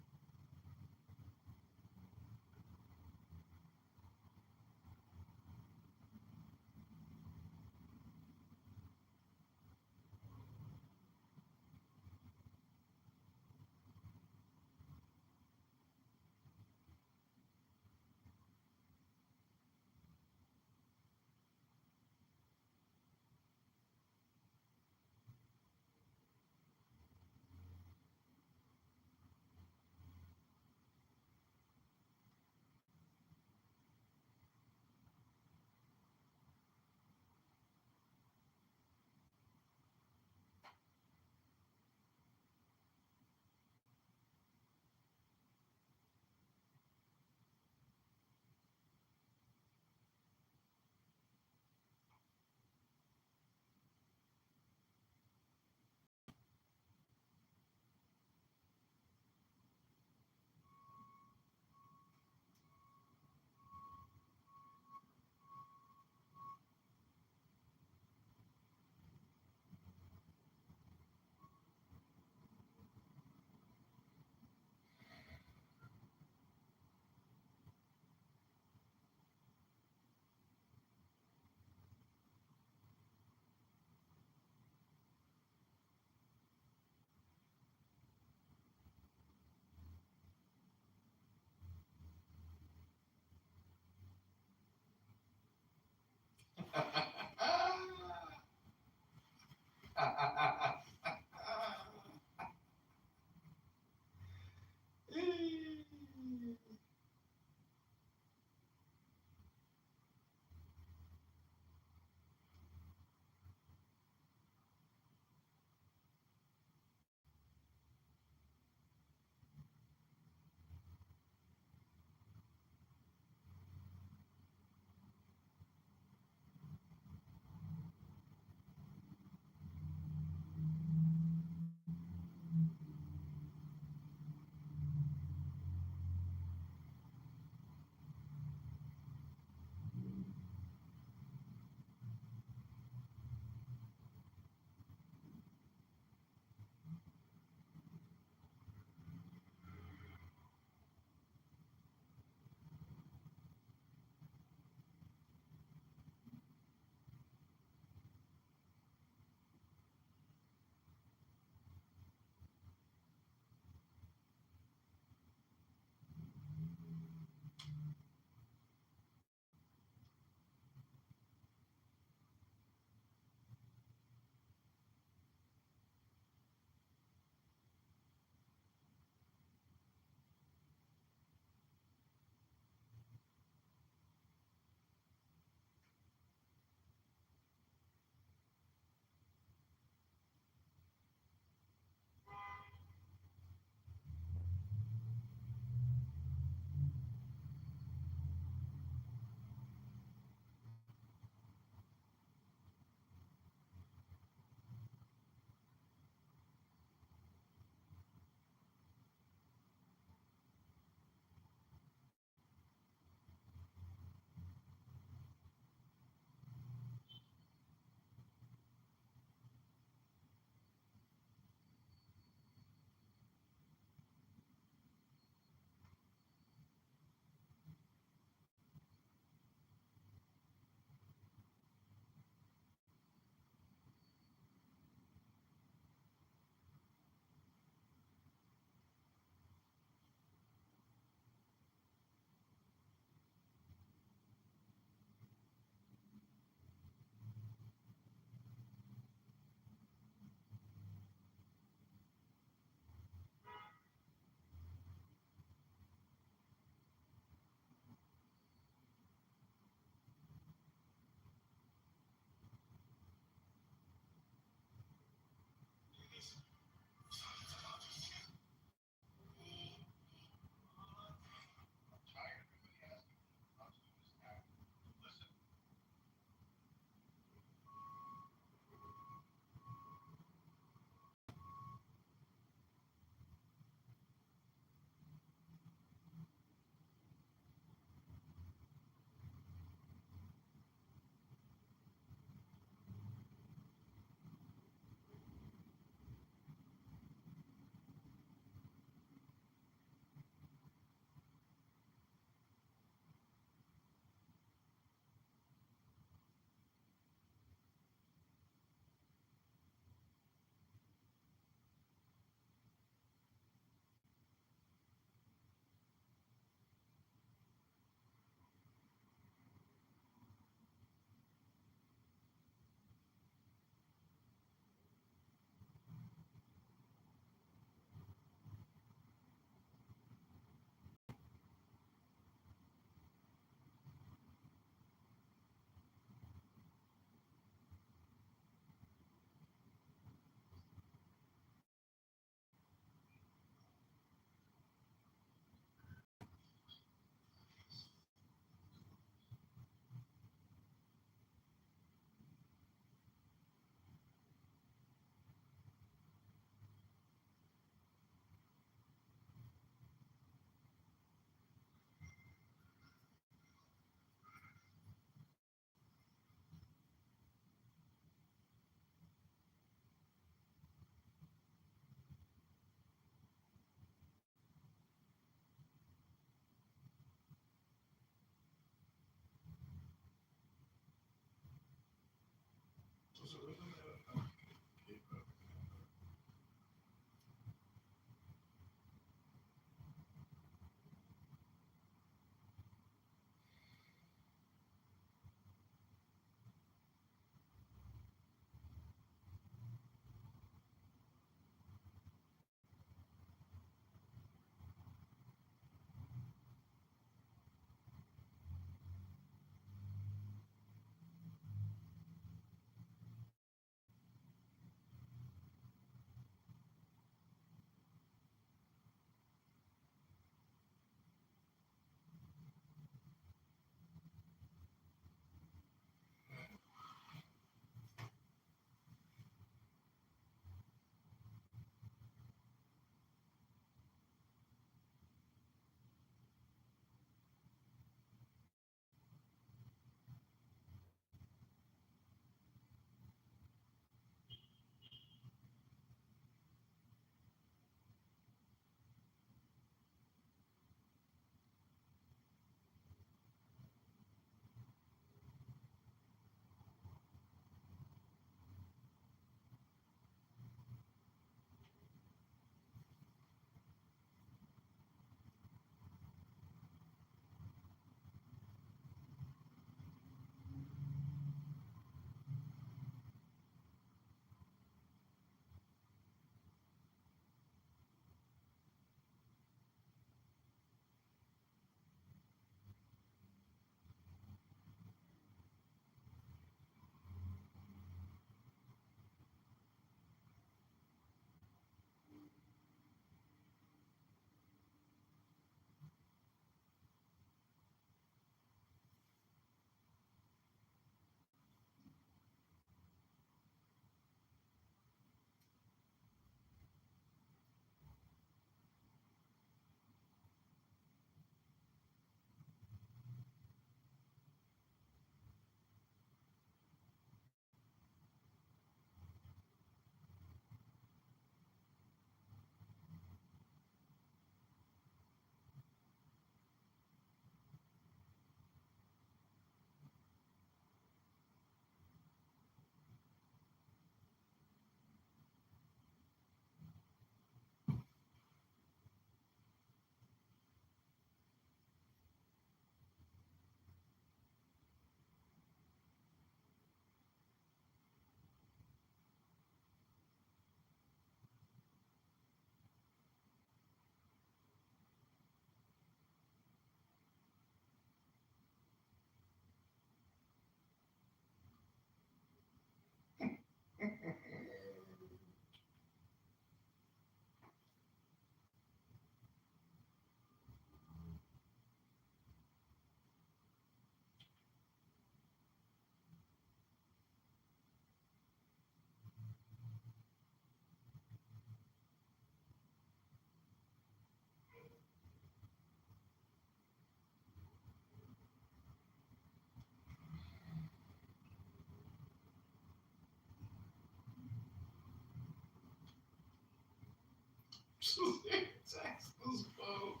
[SPEAKER 7] Texas vote.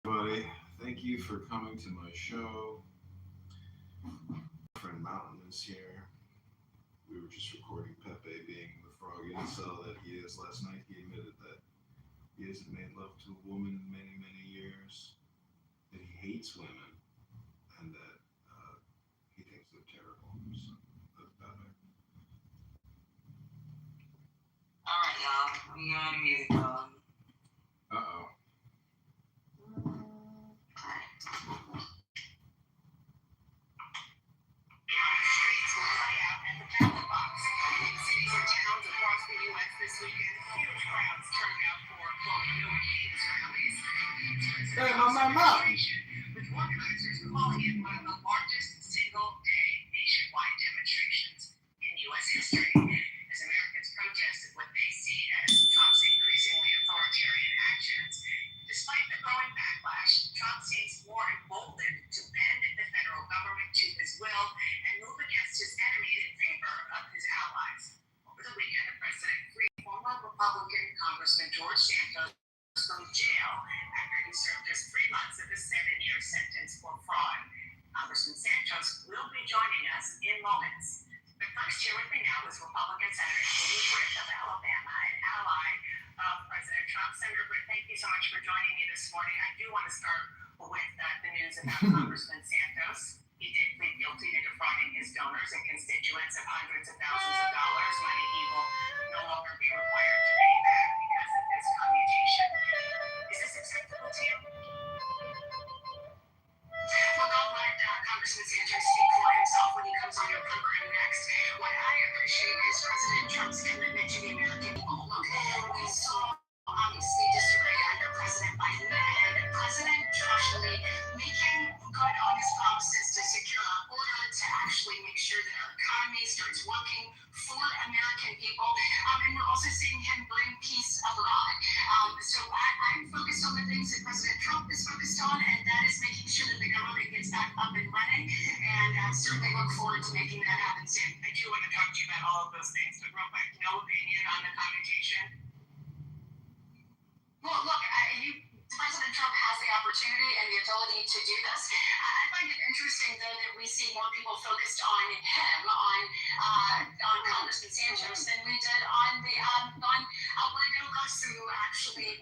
[SPEAKER 7] Everybody, thank you for coming to my show. My friend Mountain is here. We were just recording Pepe being the frog incel that he is. Last night he admitted that he hasn't made love to a woman in many, many years, that he hates women, and that he thinks they're terrible. So that's Pepe.
[SPEAKER 12] Alright, y'all. I'm going to music mode.
[SPEAKER 7] Uh-oh.
[SPEAKER 12] Streets will play out at the ballot box. In cities and towns across the U.S. this weekend, huge crowds turned out for, quote, no games rallies.
[SPEAKER 7] Hey, my man.
[SPEAKER 12] With organizers calling it one of the largest single-day nationwide demonstrations in U.S. history, as Americans protested what they see as Trump's increasingly authoritarian actions. Despite the growing backlash, Trump seems more emboldened to bend the federal government to his will and move against his enemies in favor of his allies. Over the weekend, the president freed former Republican Congressman George Santos from jail after he served just 3 months of a 7-year sentence for fraud. Congressman Santos will be joining us in moments. But first, here with me now is Republican Senator Katie Britt of Alabama, an ally of President Trump. Senator Britt, thank you so much for joining me this morning. I do want to start with the news about Congressman Santos. He did plead guilty to defrauding his donors and constituents of hundreds of thousands of dollars, money he will no longer be required to pay back because of this commutation. Is this acceptable to you? Well, don't let Congressman Santos speak for himself when he comes on your program next. What I appreciate is President Trump's commitment to the American people. Look, we saw obviously disagree under President Biden and President Trump making good on his promises to secure our border, to actually make sure that our economy starts working for American people. And we're also seeing him bring peace abroad. So I'm focused on the things that President Trump is focused on, and that is making sure that the government gets back up and running. And I certainly look forward to making that happen soon. I do want to talk to you about all of those things, but real quick, no opinion on the commutation. Well, look, President Trump has the opportunity and the ability to do this. I find it interesting, though, that we see more people focused on him, on Congressman Santos, than we did on Alberto Garcia, who actually,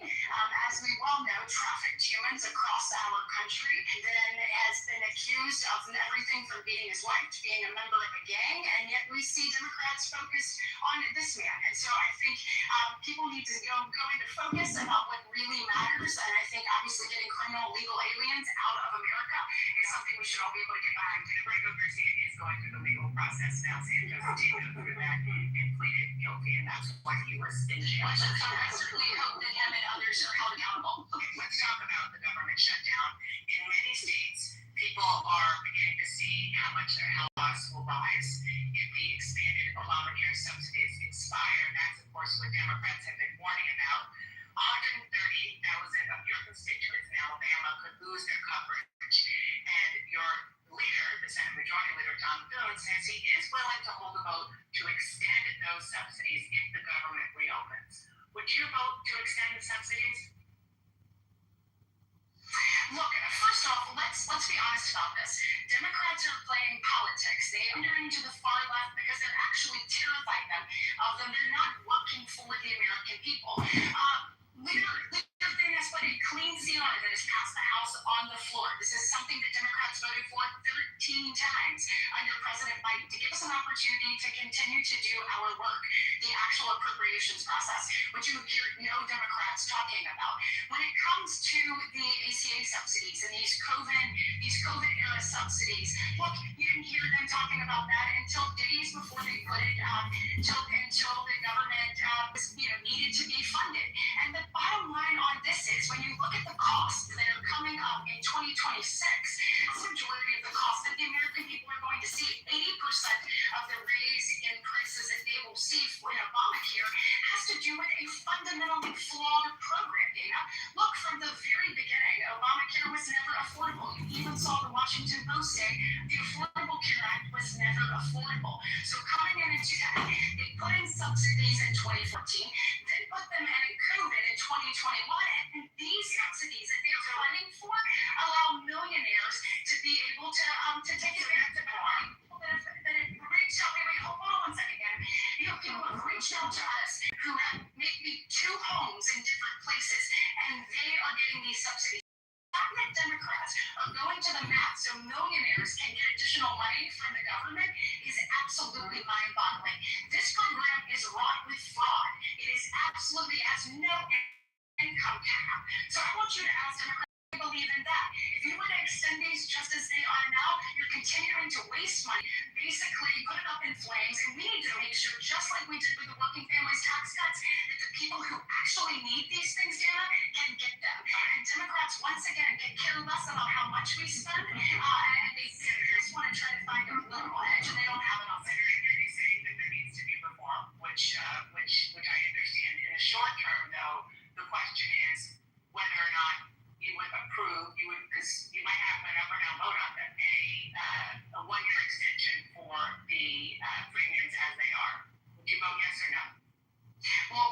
[SPEAKER 12] as we well know, trafficked humans across our country, then has been accused of everything from beating his wife to being a member of a gang, and yet we see Democrats focused on this man. And so I think people need to go into focus about what really matters. And I think obviously getting criminal legal aliens out of America is something we should all be able to get behind. And Enrico Garcia is going through the legal process now. Santos did go through that and pleaded guilty, and that's why he was in jail. So I certainly hope that him and others are held accountable. Okay, let's talk about the government shutdown. In many states, people are beginning to see how much their health costs will rise if the expanded Obamacare subsidies expire. That's, of course, what Democrats have been warning about. 130,000 of your constituents in Alabama could lose their coverage. And your leader, the Senate Majority Leader Tom Thune, says he is willing to hold a vote to extend those subsidies if the government reopens. Would you vote to extend the subsidies? Look, first off, let's be honest about this. Democrats are playing politics. They enter into the far left because they're actually terrified of them. They're not working for the American people. Leader Thune has put a clean CR that has passed the House on the floor. This is something that Democrats voted for 13 times under President Biden to give us an opportunity to continue to do our work, the actual appropriations process, which you hear no Democrats talking about. When it comes to the ACA subsidies and these COVID era subsidies, look, you didn't hear them talking about that until days before they put it until the government needed to be funded. And the bottom line on this is, when you look at the costs that are coming up in 2026, the majority of the costs that the American people are going to see, 80% of the raise in prices that they will see in Obamacare, has to do with a fundamentally flawed program, Dana. Look, from the very beginning, Obamacare was never affordable. You even saw the Washington Post say the Affordable Care Act was never affordable. So coming into that, they put in subsidies in 2014, then put them in COVID in 2021, and these subsidies that they are funding for allow millionaires to be able to take advantage of it. People that have reached out, hold on one second, again. You know, people have reached out to us who have maybe 2 homes in different places, and they are getting these subsidies. The fact that Democrats are going to the mat so millionaires can get additional money from the government is absolutely mind-boggling. This program is wrought with fraud. It is absolutely has no income cap. So I want you to ask Democrats if they believe in that. If you were to extend these just as they are now, you're continuing to waste money, basically put it up in flames, and we need to make sure, just like we did with the working families tax cuts, that the people who actually need these things, Dana, can get them. And Democrats, once again, can care less about how much we spend, and they just want to try to find a political edge, and they don't have enough. They're saying that there needs to be reform, which I understand. In the short term, though, the question is whether or not you would approve, because you might have an up or down vote on them, a 1-year extension for the premiums as they are. Would you vote yes or no? Well,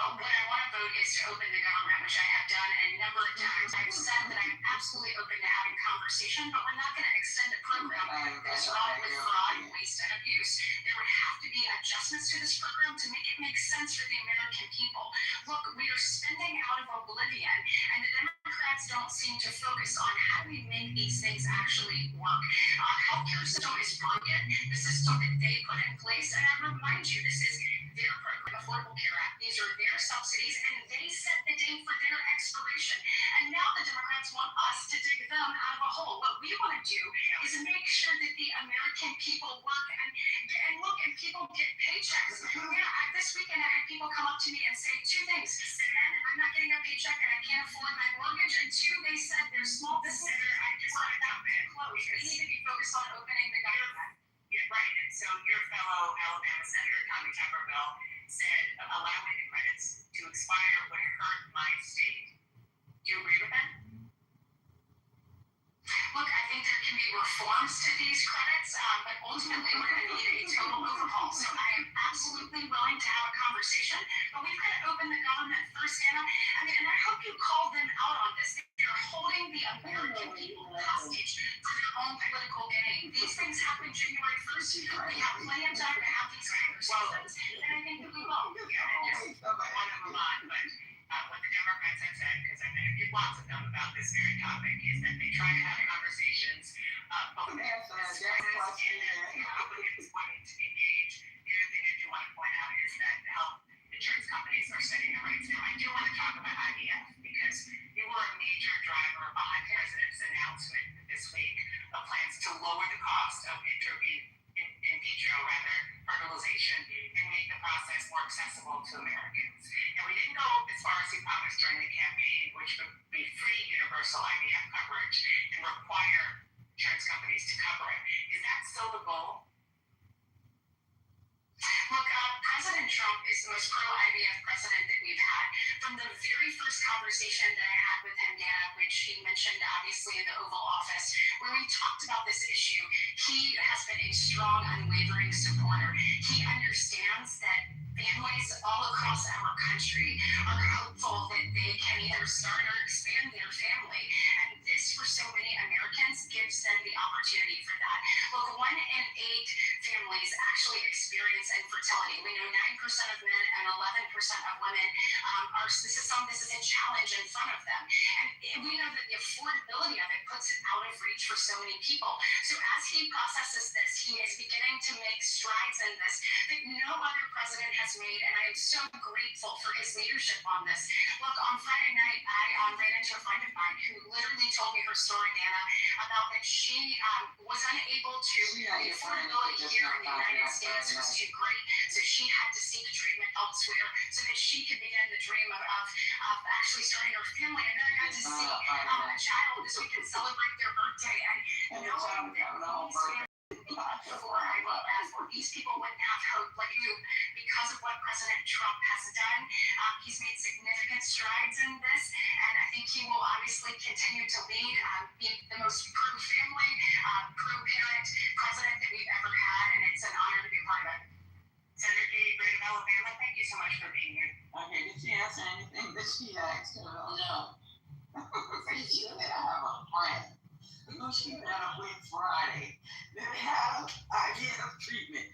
[SPEAKER 12] what I want to vote is to open the government, which I have done a number of times. I've said that I'm absolutely open to having conversation, but we're not going to extend a program that is wrought with fraud, waste, and abuse. There would have to be adjustments to this program to make it make sense for the American people. Look, we are spending out of oblivion, and the Democrats don't seem to focus on how we make these things actually work. Our healthcare system is broken. The system that they put in place, and I remind you, this is their program, Affordable Care Act. These are their subsidies, and they set the date for their expiration. And now the Democrats want us to dig them out of a hole. What we want to do is make sure that the American people work and look, and people get paychecks. This weekend I had people come up to me and say 2 things. One, I'm not getting a paycheck and I can't afford my mortgage. And 2, they said they're small business. I just want to jump in. Close. We need to be focused on opening the government. Yeah, right. And so your fellow Alabama Senator Tommy Tuberville said allowing the credits to expire would hurt my state. Do you agree with that? Look, I think there can be reforms to these credits, but ultimately we're going to need a total overhaul. So I am absolutely willing to have a conversation, but we've got to open the government first, Anna. And I hope you call them out on this. They're holding the American people hostage for their own political gain. These things happen January 1st. We have plenty of time to have these conversations, and I think that we will. Yeah, I just want to move on, but what the Democrats have said, because I've interviewed lots of them about this very topic, is that they try to have conversations both with Republicans and Republicans wanting to engage. The other thing I do want to point out is that health insurance companies are setting the rates. Now, I do want to talk about IVF because you were a major driver behind the president's announcement this week of plans to lower the cost of in vitro fertilization and make the process more accessible to Americans. And we didn't go as far as he promised during the campaign, which would be free universal IVF coverage and require insurance companies to cover it. Is that still the goal? Look, President Trump is the most pro-IVF president that we've had. From the very first conversation that I had with him, Dana, which he mentioned obviously in the Oval Office, where we talked about this issue, he has been a strong, unwavering supporter. He understands that families all across our country are hopeful that they can either start or expand their family. And this, for so many Americans, gives them the opportunity for that. Look, 1 in 8 families actually experience infertility. We know 9% of men and 11% of women this is a challenge in front of them. And we know that the affordability of it puts it out of reach for so many people. So as he processes this, he is beginning to make strides in this that no other president has made, and I am so grateful for his leadership on this. Look, on Friday night, I ran into a friend of mine who literally told me her story, Dana, about that she was unable to, the affordability here in the United States was too great, so she had to seek treatment elsewhere so that she could begin the dream of actually starting her family. And then I got to see a child so we could celebrate their birthday. And knowing that these people wouldn't have hope like you because of what President Trump has done. He's made significant strides in this, and I think he will obviously continue to lead, be the most pro-family, pro-parent president that we've ever had, and it's an honor to be a part of it. Senator Katie Gray of Alabama, thank you so much for being here.
[SPEAKER 9] Okay, did she answer anything that she asked? No. She said, I have a plan. She had a week Friday. Then they had an idea of treatment.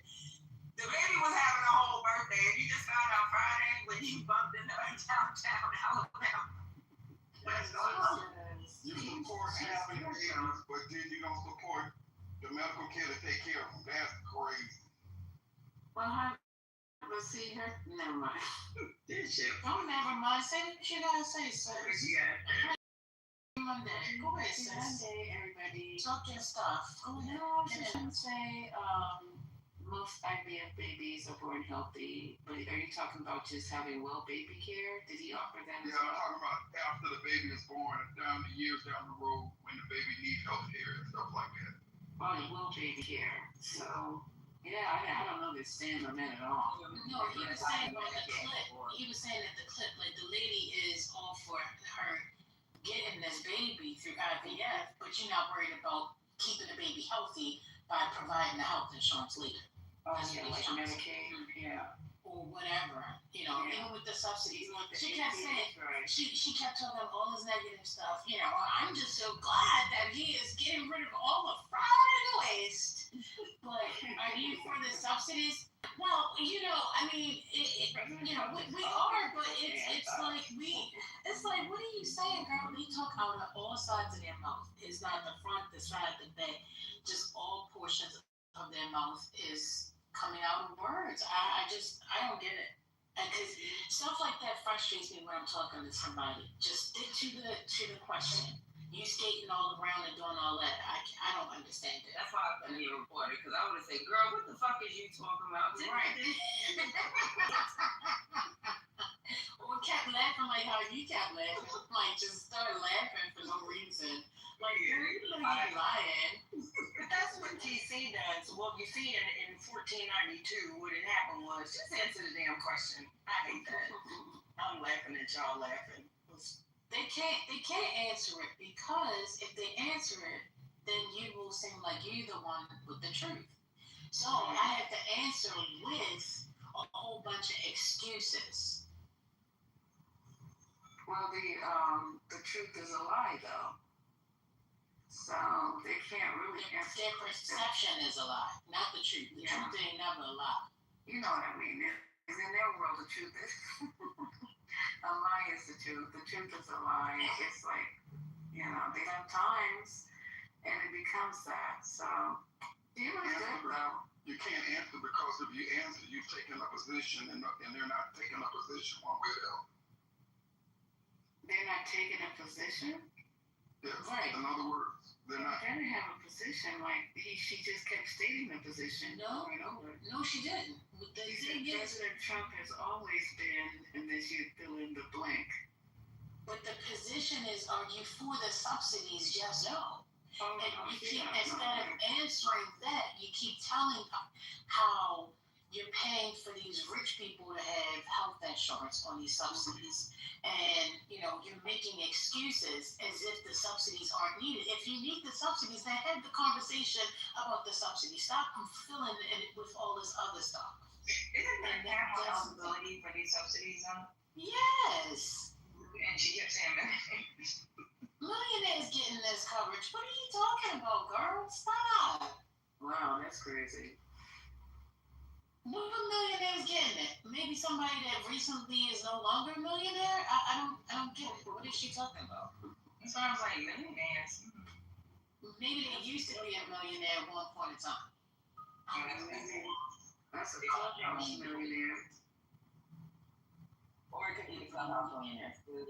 [SPEAKER 9] The baby was having a whole birthday, and you just found out Friday when you bumped into her downtown Alabama.
[SPEAKER 8] You support having babies, but then you don't support the medical care to take care of them. That's crazy.
[SPEAKER 9] Well, but see her, never mind. Oh, never mind. Say what you gotta say, sir. Monday. Go ahead, sis. Monday, everybody. Talk your stuff. Go ahead. And say, most IVF babies are born healthy, but are you talking about just having well baby care? Did he offer that?
[SPEAKER 8] Yeah, I'm talking about after the baby is born, down the years down the road, when the baby needs health care and stuff like that.
[SPEAKER 9] Oh, well baby care. So, yeah, I don't know this stand on that at all. No, he was saying on the clip, like the lady is all for her getting this baby through IVF, but you're not worried about keeping the baby healthy by providing the health insurance later. Oh, yeah, like Medicaid, yeah. Or whatever, even with the subsidies. She kept saying, she kept talking about all this negative stuff, I'm just so glad that he is getting rid of all the fraud and waste. But are you for the subsidies? Well, we are, but it's like, what are you saying, girl? They talk out of all sides of their mouth. It's not the front, the side, the back. Just all portions of their mouth is coming out in words. I don't get it. Because stuff like that frustrates me when I'm talking to somebody. Just stick to the question. You skating all around and doing all that. I don't understand it. That's why I couldn't even report it, because I would have said, girl, what the fuck is you talking about? Right. Or kept laughing like how you kept laughing. Like, just started laughing for no reason. Like, girl, you look like you're lying. But that's what TC does. Well, you see, in 1492, what had happened was, just answer the damn question. I hate that. I'm laughing at y'all laughing. They can't answer it, because if they answer it, then you will seem like you're the one with the truth. So I have to answer with a whole bunch of excuses. Well, the truth is a lie, though. So they can't really answer. Their perception is a lie, not the truth. The truth ain't never a lie. You know what I mean? In their world, the truth is a lie is the truth. The truth is a lie. It's like, they have times, and it becomes that. So he was good, though.
[SPEAKER 8] You can't answer because if you answer, you've taken a position and they're not taking a position one way or the other.
[SPEAKER 9] They're not taking a position?
[SPEAKER 8] Yes.
[SPEAKER 9] Right.
[SPEAKER 8] In other words, they're not.
[SPEAKER 9] They didn't have a position like she just kept stating the position over and over.
[SPEAKER 15] No, she didn't. The thing is,
[SPEAKER 9] President Trump has always been, and then she fill in the blank.
[SPEAKER 15] but the position is, are you for the subsidies? Yes, no.
[SPEAKER 9] Oh,
[SPEAKER 15] And
[SPEAKER 9] no,
[SPEAKER 15] you
[SPEAKER 9] she
[SPEAKER 15] keep,
[SPEAKER 9] not.
[SPEAKER 15] instead of answering that, you keep telling how you're paying for these rich people to have health insurance on these subsidies. And, you're making excuses as if the subsidies aren't needed. If you need the subsidies, then have the conversation about the subsidies. Stop filling it with all this other stuff.
[SPEAKER 12] Isn't there cap on eligibility for these subsidies though?
[SPEAKER 15] Yes.
[SPEAKER 12] And she kept saying that.
[SPEAKER 15] Millionaires getting this coverage. What are you talking about, girl? Stop.
[SPEAKER 9] Wow, that's crazy.
[SPEAKER 15] What are millionaires getting it? Maybe somebody that recently is no longer a millionaire? I don't get it. What is she talking about?
[SPEAKER 12] That's why I was like, millionaires.
[SPEAKER 15] Maybe they used to be a millionaire at one point in time.
[SPEAKER 9] That's a clubhouse millionaire.
[SPEAKER 12] Or it could be the clubhouse millionaires.
[SPEAKER 9] It's the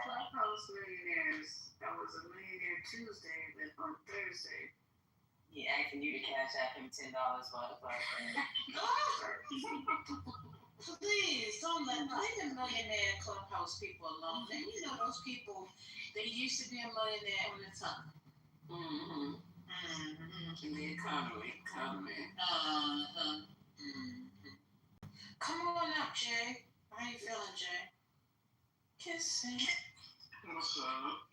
[SPEAKER 9] clubhouse millionaires. That was a millionaire Tuesday, then on Thursday.
[SPEAKER 12] He asking you to cash out him $10 for the platform.
[SPEAKER 15] Please don't leave the millionaire clubhouse people alone. And those people, they used to be a millionaire at the time.
[SPEAKER 9] Mm-hmm. In the economy.
[SPEAKER 15] Mm-hmm. Come on up, Jay. How you feeling, Jay? Kissing.
[SPEAKER 8] What's up?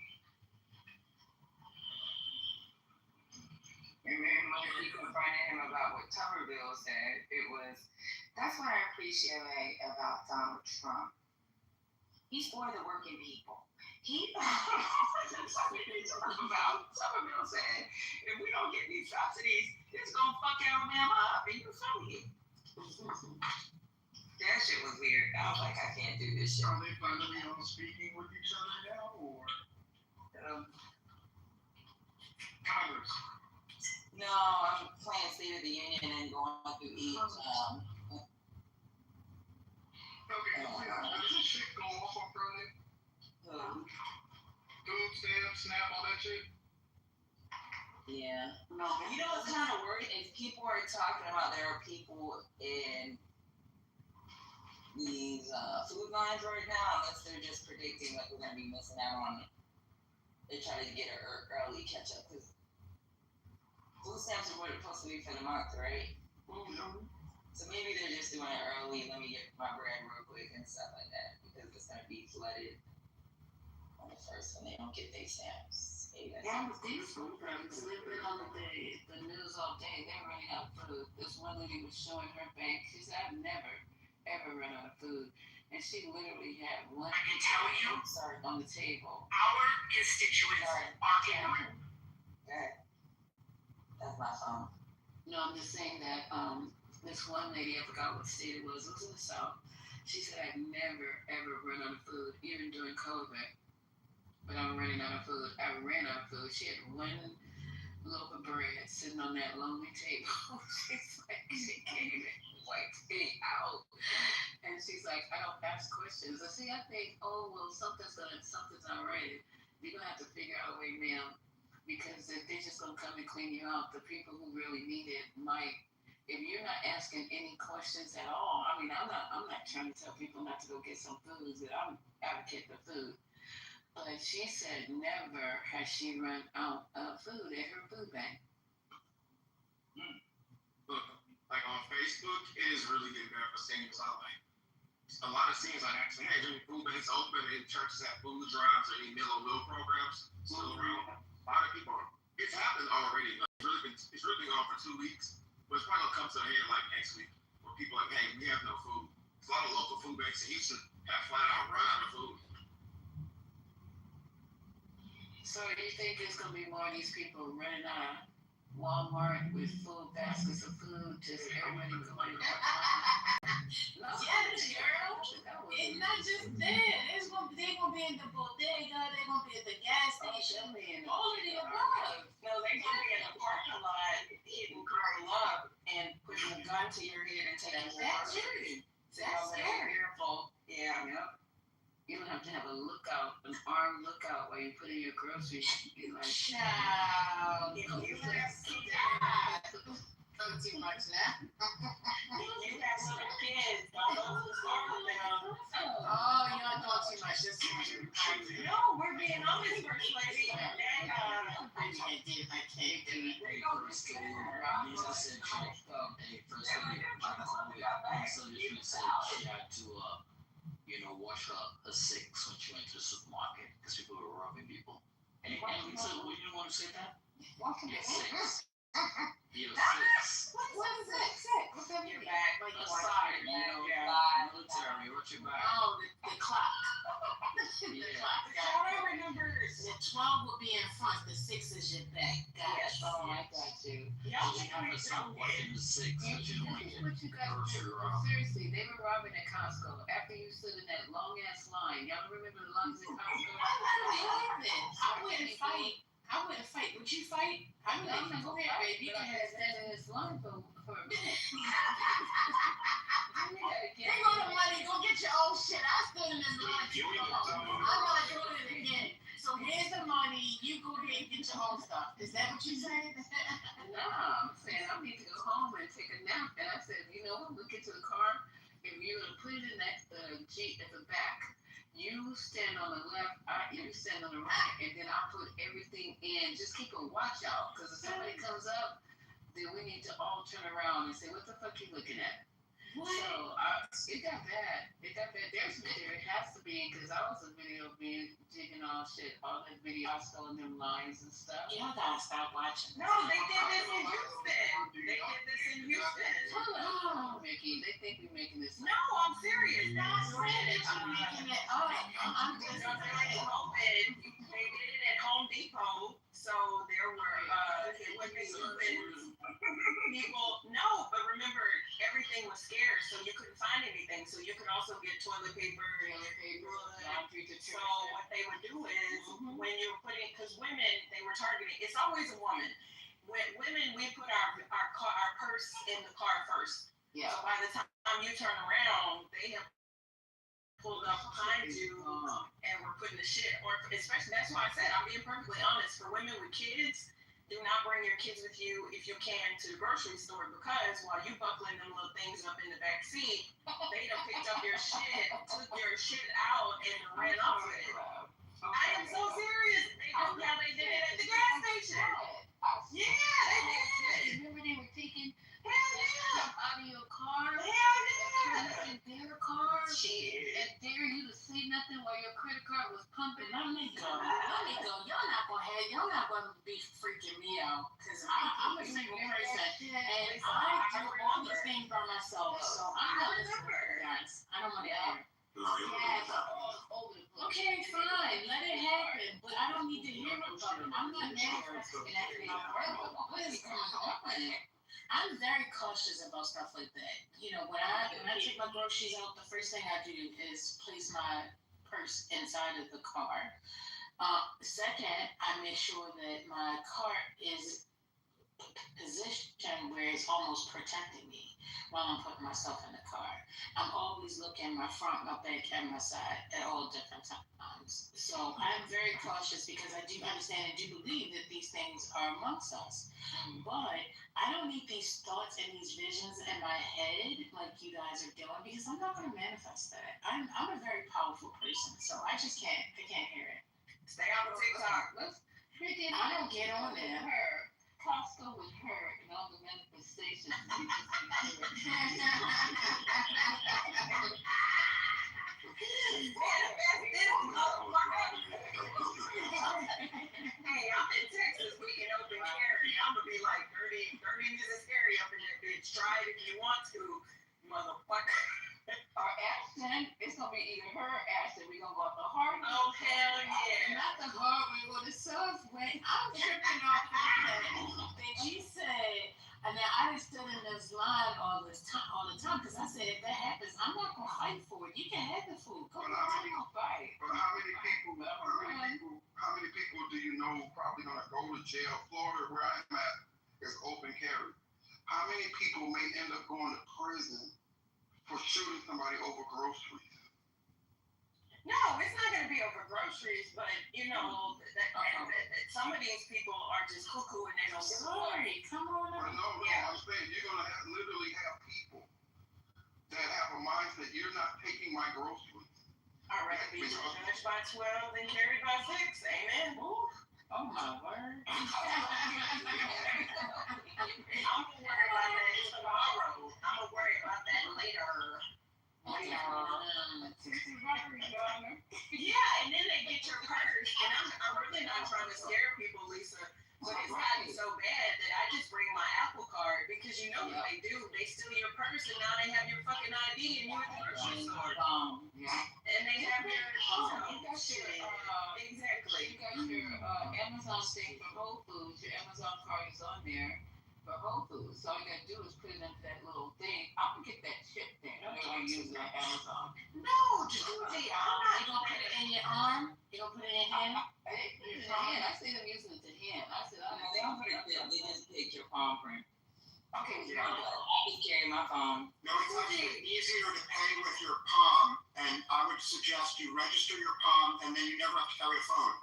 [SPEAKER 12] And then when he confronted him about what Tuberville said, that's what I appreciate about Donald Trump. He's for the working people. About Tuberville said, if we don't get these subsidies, it's going to fuck Alabama up. And you feel it. That shit was weird. I was like, I can't do this shit.
[SPEAKER 8] Are they finally all speaking with each other now, or Congress?
[SPEAKER 12] No, I'm playing State of the Union and going through each.
[SPEAKER 8] Okay, does this shit go off on Friday? Food stamps, SNAP, all that shit?
[SPEAKER 12] Yeah.
[SPEAKER 9] No,
[SPEAKER 12] You know what's kind of worried is people are talking about there are people in these food lines right now, unless they're just predicting like we're gonna be missing out on it. They try to get an early catch up because food stamps are what it's supposed to be for the month, right?
[SPEAKER 8] Mm-hmm.
[SPEAKER 12] So maybe they're just doing it early. Let me get my bread real quick and stuff like that because it's gonna be flooded on the first when they don't get their stamps. Maybe that's
[SPEAKER 9] these food banks, they've been on the news all day. They're running out of food. This one lady was showing her bank. She said, I've never, ever run out of food. And she literally had one on the table.
[SPEAKER 15] Our constituents are in.
[SPEAKER 12] That's my phone.
[SPEAKER 9] No, I'm just saying that this one lady, I forgot what state it was in the South. She said, I've never, ever run out of food, even during COVID. But I'm running out of food. I ran out of food. She had one loaf of bread sitting on that lonely table. She's like, she came and wiped me out. And she's like, I don't ask questions. I think, oh, well, something's all right. You're going to have to figure out a way, ma'am. Because if they're just going to come and clean you out, the people who really need it might, if you're not asking any questions at all, I mean, I'm not trying to tell people not to go get some foods that I'm advocate for food. But she said never has she run out of food at her food bank.
[SPEAKER 5] Look, like on Facebook, it is really getting bad for seniors. A lot of seniors are actually having food banks open and churches have food drives or any meal on wheel programs still around. A lot of people, it's happened already. Like, it's really been on for 2 weeks, but it's probably gonna come to a head like next week, where people are like, hey, we have no food. There's a lot of local food banks in Houston have flat out run out of food.
[SPEAKER 9] So you think there's gonna be more of these people running out of Walmart with full baskets of food, just everybody going?
[SPEAKER 15] Yes, girl. It's not just that. They're gonna be in the bodega. They're gonna be at the gas station. All of the above.
[SPEAKER 12] No, they're gonna be in the parking lot hitting Carl up
[SPEAKER 9] a gun to your head and take you over.
[SPEAKER 15] That's scary.
[SPEAKER 9] So y'all better be careful. Yeah.
[SPEAKER 16] Yep. You don't have to have a lookout, an armed lookout while you put in your groceries. You're like,
[SPEAKER 15] Child.
[SPEAKER 9] If you have
[SPEAKER 15] Too much now.
[SPEAKER 9] you have some kids, all those who start them.
[SPEAKER 15] Oh, y'all doing too much. This is
[SPEAKER 9] No, we're being honest, First Lady.
[SPEAKER 15] I can't do it.
[SPEAKER 17] Hey, First Lady, Lisa said she had to, wash her six when she went to the supermarket because people were robbing people. And Lisa, we didn't want to say that? Six. You're six.
[SPEAKER 15] What's six? What's that mean?
[SPEAKER 9] Your back,
[SPEAKER 15] Like
[SPEAKER 9] side,
[SPEAKER 17] Military, what's your back?
[SPEAKER 15] Oh, the clock. The
[SPEAKER 17] Yeah.
[SPEAKER 15] clock.
[SPEAKER 9] I remember.
[SPEAKER 15] The 12 will be in front. The 6 is your back.
[SPEAKER 9] Yes.
[SPEAKER 15] Oh, I got you.
[SPEAKER 9] Y'all
[SPEAKER 17] She
[SPEAKER 9] think
[SPEAKER 17] had
[SPEAKER 9] I'm
[SPEAKER 17] to stop watching the six so she didn't want to get
[SPEAKER 16] what you got to
[SPEAKER 17] grocery
[SPEAKER 16] do.
[SPEAKER 17] robbed.
[SPEAKER 16] Seriously, they were robbing at Costco. After you stood in that long ass line, y'all remember the lines at Costco?
[SPEAKER 15] I wouldn't fight. Would you fight? I would let you go there, baby.
[SPEAKER 16] But I had to stand in this line for a minute.
[SPEAKER 15] They go to money. Go get your own shit. I stood in this line. I'm not doing it again. So here's the money. You go there and get your own stuff. Is that what you said?
[SPEAKER 16] No, I'm saying I need to go home and take a nap. And I said, you know what? We'll get to the car. If you're going to put it in that Jeep at the back, you stand on the left, you stand on the right, and then I put everything in. Just keep a watch out, because if somebody comes up, then we need to all turn around and say, what the fuck you looking at?
[SPEAKER 15] What?
[SPEAKER 16] So it got bad. There's video. It has to be, because I was a video of me jigging all shit, all that video, I stole them lines and stuff.
[SPEAKER 15] Y'all gotta stop watching.
[SPEAKER 9] No, they did this in Houston.
[SPEAKER 16] Oh, Mickey, they think we're making this.
[SPEAKER 9] No, I'm serious. No, I'm serious.
[SPEAKER 15] I'm making it. Oh, I'm just
[SPEAKER 9] During COVID, they did it at Home Depot. So there were people. No, but remember, everything was scarce, so you couldn't find anything. So you could also get toilet paper, So what they would do is when you were putting, because women, they were targeting. It's always a woman. When women, we put our purse in the car first.
[SPEAKER 16] Yeah.
[SPEAKER 9] So by the time you turn around, they have pulled up behind you and we're putting the shit. Or especially, that's why I said, I'm being perfectly honest. For women with kids, do not bring your kids with you if you can to the grocery store, because while you buckling them little things up in the back seat, they done picked up your shit, took your shit out, and ran off with it. I am so serious. They did how they did it at the gas station. Yeah, they did.
[SPEAKER 16] Remember they were taking
[SPEAKER 9] Hell yeah.
[SPEAKER 16] out of your car?
[SPEAKER 9] Hell yeah.
[SPEAKER 16] In their car?
[SPEAKER 9] Shit.
[SPEAKER 16] And dare you to say nothing while your credit card was pumping?
[SPEAKER 15] Let me go. Y'all not gonna be freaking me out, because I'm a single person and I do all these things by myself. So I'm not listening to you guys. I don't want to hear. Okay, fine, let it happen, but I don't need to hear about it. I'm not manifesting anything. What is going on? I'm very cautious about stuff like that. You know, when I take my groceries out, the first thing I do is place my purse inside of the car. Second, I make sure that my cart is positioned where it's almost protecting me while I'm putting myself in the car. I'm always looking my front, my back, and my side at all different times. So I'm very cautious because I do understand and do believe that these things are amongst us. But I don't need these thoughts and these visions in my head like you guys are doing, because I'm not going to manifest that. I'm a very powerful person, so I can't hear it.
[SPEAKER 9] Stay on TikTok.
[SPEAKER 15] I don't get on there.
[SPEAKER 16] Costco with her and all the manifestations.
[SPEAKER 9] Hey, I'm in Texas. We can open carry. I'm gonna be like 30 minutes carry up in that bitch. Try it if you want to, motherfucker.
[SPEAKER 16] Or Ashton, it's gonna be either her or Ashton. We're gonna go up the hard way.
[SPEAKER 9] Oh, hell yeah.
[SPEAKER 15] Not the hard way or the soft way. I'm tripping off of that you said, and then I just stood in this line all the time, because I said, if that happens, I'm not gonna fight for it. You can have the food. Come on, I'm gonna fight.
[SPEAKER 8] But how many people do you know probably gonna go to jail? Florida, where I'm at, is open carry. how many people may end up going to prison for shooting somebody over groceries?
[SPEAKER 9] No, it's not going to be over groceries, but you know, some of these people are just cuckoo and they don't give a fuck.
[SPEAKER 15] Come on.
[SPEAKER 8] But no, I'm saying you're gonna literally have people that have a mindset. You're not taking my groceries.
[SPEAKER 9] I'd rather be judged by 12 than carried by 6. Amen.
[SPEAKER 15] Oh my word.
[SPEAKER 9] I'm gonna worry about that tomorrow. I'm gonna worry about that later. Yeah, and then they get your purse, and I'm really not trying to scare people, Lisa, but it's gotten so bad that I just bring my Apple Card because you know what they do. They steal your purse, and now they have your fucking ID, and you at the grocery store. And they have your, exactly.
[SPEAKER 15] You got your Amazon thing for Whole Foods. Your Amazon card is on there for Whole Foods. So all you gotta do is put it into that little thing. I'm gonna get that chip thing. I'm gonna use that Amazon.
[SPEAKER 9] No, Judy, I'm not.
[SPEAKER 15] You gonna put it in your arm? You gonna put it in your hand? They put it in your hand. I see them using it to hand. I said, oh,
[SPEAKER 18] They don't put it there. They just take your palm print.
[SPEAKER 15] okay,
[SPEAKER 18] I just carry my phone.
[SPEAKER 13] No, it's actually easier to pay with your palm, and I would suggest you register your palm, and then you never have to carry a phone.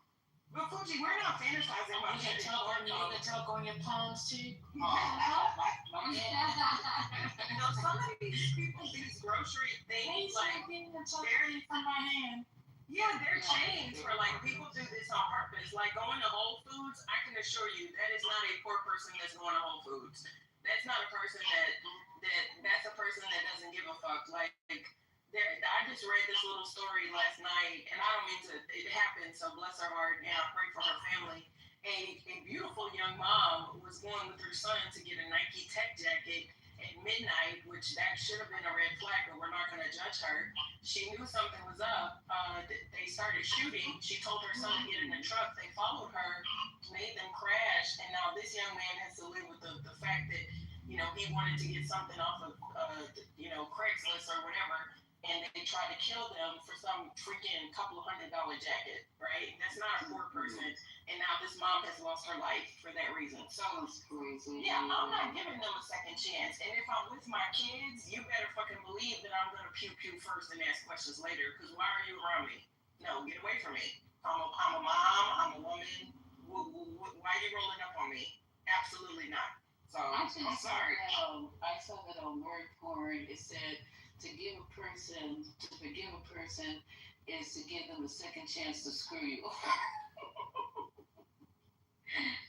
[SPEAKER 9] But Fuji, we're not fantasizing about
[SPEAKER 15] you can talk on your palms too.
[SPEAKER 9] No, some of these people, these grocery things, like,
[SPEAKER 15] they're from my hand.
[SPEAKER 9] yeah, they're chains for like people do this on purpose. Like going to Whole Foods, I can assure you that is not a poor person that's going to Whole Foods. That's not a person that's a person that doesn't give a fuck. Like I just read this little story last night, and I don't mean to. It happened, so bless her heart, and I pray for her family. A beautiful young mom was going with her son to get a Nike Tech jacket at midnight, which that should have been a red flag, but we're not going to judge her. She knew something was up. They started shooting. She told her son to get in the truck. They followed her, made them crash, and now this young man has to live with the fact that, you know, he wanted to get something off of, Craigslist or whatever, and they tried to kill them for some freaking couple of $100 jacket, right? That's not a poor person. And now this mom has lost her life for that reason. So, yeah, I'm not giving them a second chance. And if I'm with my kids, you better fucking believe that I'm going to pew first and ask questions later. Because why are you around me? No, get away from me. I'm a mom. I'm a woman. Why are you rolling up on me? Absolutely not. So, I'm sorry.
[SPEAKER 15] I saw that on Word Porn. It said to forgive a person is to give them a second chance to screw you.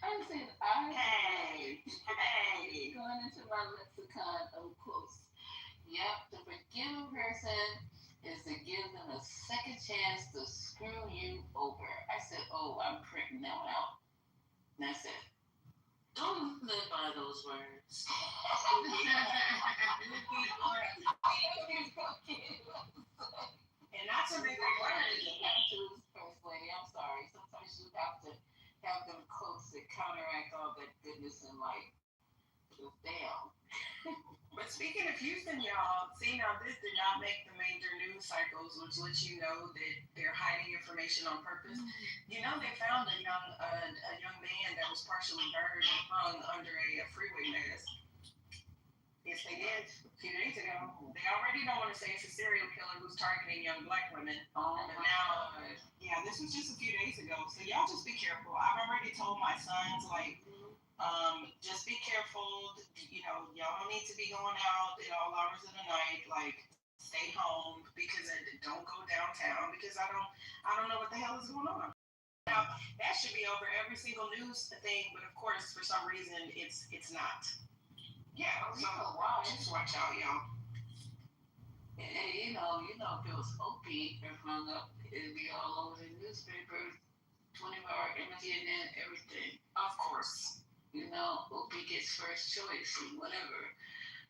[SPEAKER 15] I said, hey, going into my lexicon of quotes. Yep, to forgive a person is to give them a second chance to screw you over. I said, oh, I'm printing that one out. And that's it. Don't live by those words.
[SPEAKER 9] And that's a big word.
[SPEAKER 15] First lady, I'm sorry. Sometimes you have to have them quotes that counteract all that goodness in life. Damn.
[SPEAKER 9] But speaking of Houston, y'all, see now this did not make the major news cycles, which lets you know that they're hiding information on purpose. You know, they found a young man that was partially burned and hung under a freeway mast. Yes, they did. A few days ago. They already don't want to say it's a serial killer who's targeting young black women.
[SPEAKER 15] Oh,
[SPEAKER 9] but now, yeah, this was just a few days ago. So y'all just be careful. I've already told my sons, like, just be careful. You know, y'all don't need to be going out at all hours of the night. Like, stay home because don't go downtown because I don't know what the hell is going on. Now that should be over every single news thing, but of course, for some reason, it's not. Yeah, so just watch out, y'all.
[SPEAKER 15] You know, if it was Opie and hung up, it'd be all over the newspaper, 24-hour imaging and everything.
[SPEAKER 9] Of course.
[SPEAKER 15] You know, Opie gets first choice and whatever.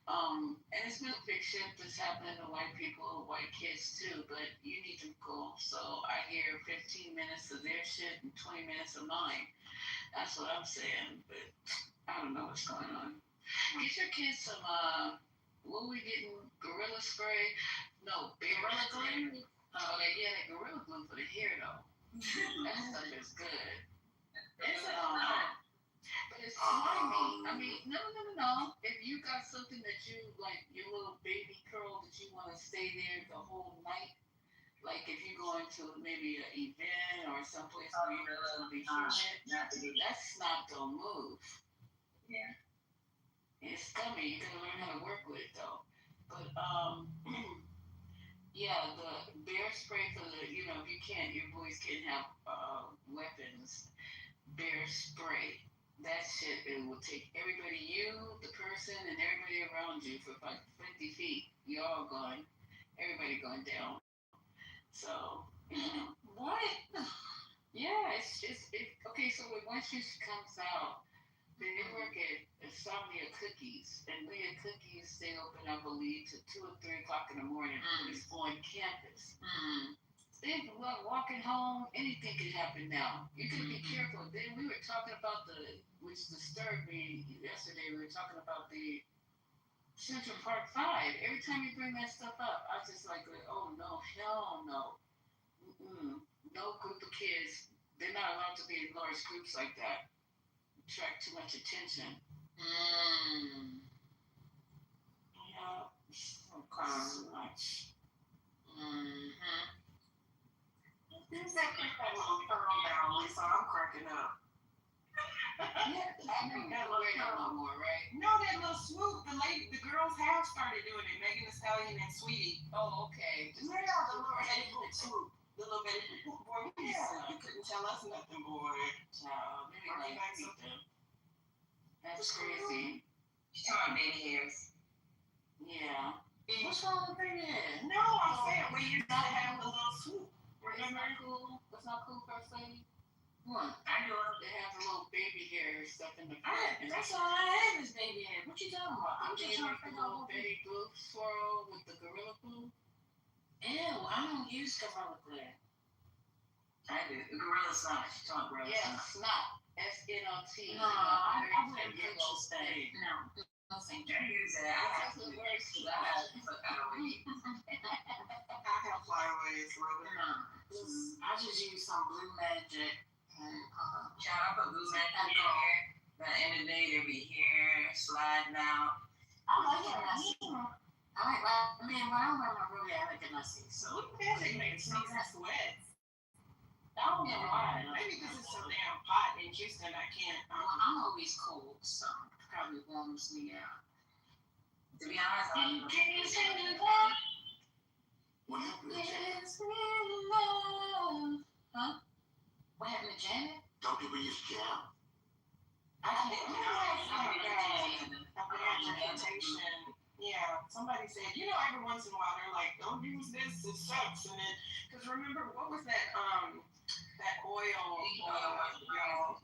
[SPEAKER 15] And it's been a big shift that's happening to white people, white kids too, but you need them cool. So I hear 15 minutes of their shit and 20 minutes of mine. That's what I'm saying, but I don't know what's going on. Get your kids some, what are we getting? Gorilla spray? No, Gorilla glue? Oh, that Gorilla glue for the hair though. That stuff is good.
[SPEAKER 9] It's
[SPEAKER 16] But it's slimy. I mean, no. If you got something that you like, your little baby curl that you want to stay there the whole night, like if you're going to maybe an event or someplace where you're going to be humid, that's not gonna move.
[SPEAKER 12] Yeah.
[SPEAKER 16] It's gummy. You gotta learn how to work with it though. But yeah, the bear spray for the if you can't, your boys can't have weapons. Bear spray. That shit, it will take everybody, you, the person, and everybody around you for like 50 feet. You're all going, everybody going down. So,
[SPEAKER 15] What?
[SPEAKER 16] Yeah, okay. So when one shoe comes out, then they work at Insomnia Cookies, and Leah Cookies stay open, I believe, to 2 or 3 o'clock in the morning. It's on campus. They walking home, anything can happen now. You gotta be careful. Then we were talking about which disturbed me yesterday. We were talking about the Central Park 5. Every time you bring that stuff up, I was just like, oh no, hell no. No group of kids, they're not allowed to be in large groups like that. Attract too much attention. Yeah, so much.
[SPEAKER 9] There's that little pearl down, Lisa. I'm cracking up.
[SPEAKER 16] Yeah, I know that little pearl no more, right?
[SPEAKER 9] No, that little swoop. The girls have started doing it. Megan Thee Stallion and Sweetie.
[SPEAKER 16] Oh, okay.
[SPEAKER 9] The little baby swoop. The little baby boy. Yeah. You couldn't tell us nothing, boy.
[SPEAKER 16] Child, maybe like them. That's crazy.
[SPEAKER 12] She's talking about baby hairs.
[SPEAKER 16] Yeah. What's wrong with baby hairs?
[SPEAKER 9] No, I'm saying we used to have the little swoop.
[SPEAKER 16] Remember? It's not cool, first lady. What?
[SPEAKER 12] I know.
[SPEAKER 16] They have the little baby hair stuff in the
[SPEAKER 15] front. That's all I have is baby hair. What you talking about?
[SPEAKER 16] I'm just trying to figure out Betty Boop swirl with the gorilla glue.
[SPEAKER 15] Ew, I don't use gorilla glue.
[SPEAKER 12] I do. The gorilla snot. She's talking gorilla
[SPEAKER 16] snot. Yeah, snot. S-N-O-T.
[SPEAKER 15] No, I wouldn't purchase that. No.
[SPEAKER 12] I use that. I have to work because I have flyaways.
[SPEAKER 9] I have flyaways, really.
[SPEAKER 15] I just use some Blue Magic.
[SPEAKER 12] Child, I put Blue Magic in here. By the end of the day, there'll be hair sliding out.
[SPEAKER 15] I like it messy. I don't wear my really, I like it messy. So
[SPEAKER 9] Blue Magic makes me sweat.
[SPEAKER 15] I don't know why.
[SPEAKER 9] Maybe because it's so damn hot in Houston, I can't.
[SPEAKER 15] I'm always cold, so it probably warms me out.
[SPEAKER 12] To be honest, I'm
[SPEAKER 15] what happened to Janet? Huh? What happened to Janet?
[SPEAKER 8] Don't people use jam?
[SPEAKER 9] I think yeah, somebody said, every once in a while they're like, don't use this, it sucks. And then, because remember, what was that, that oil?
[SPEAKER 15] I love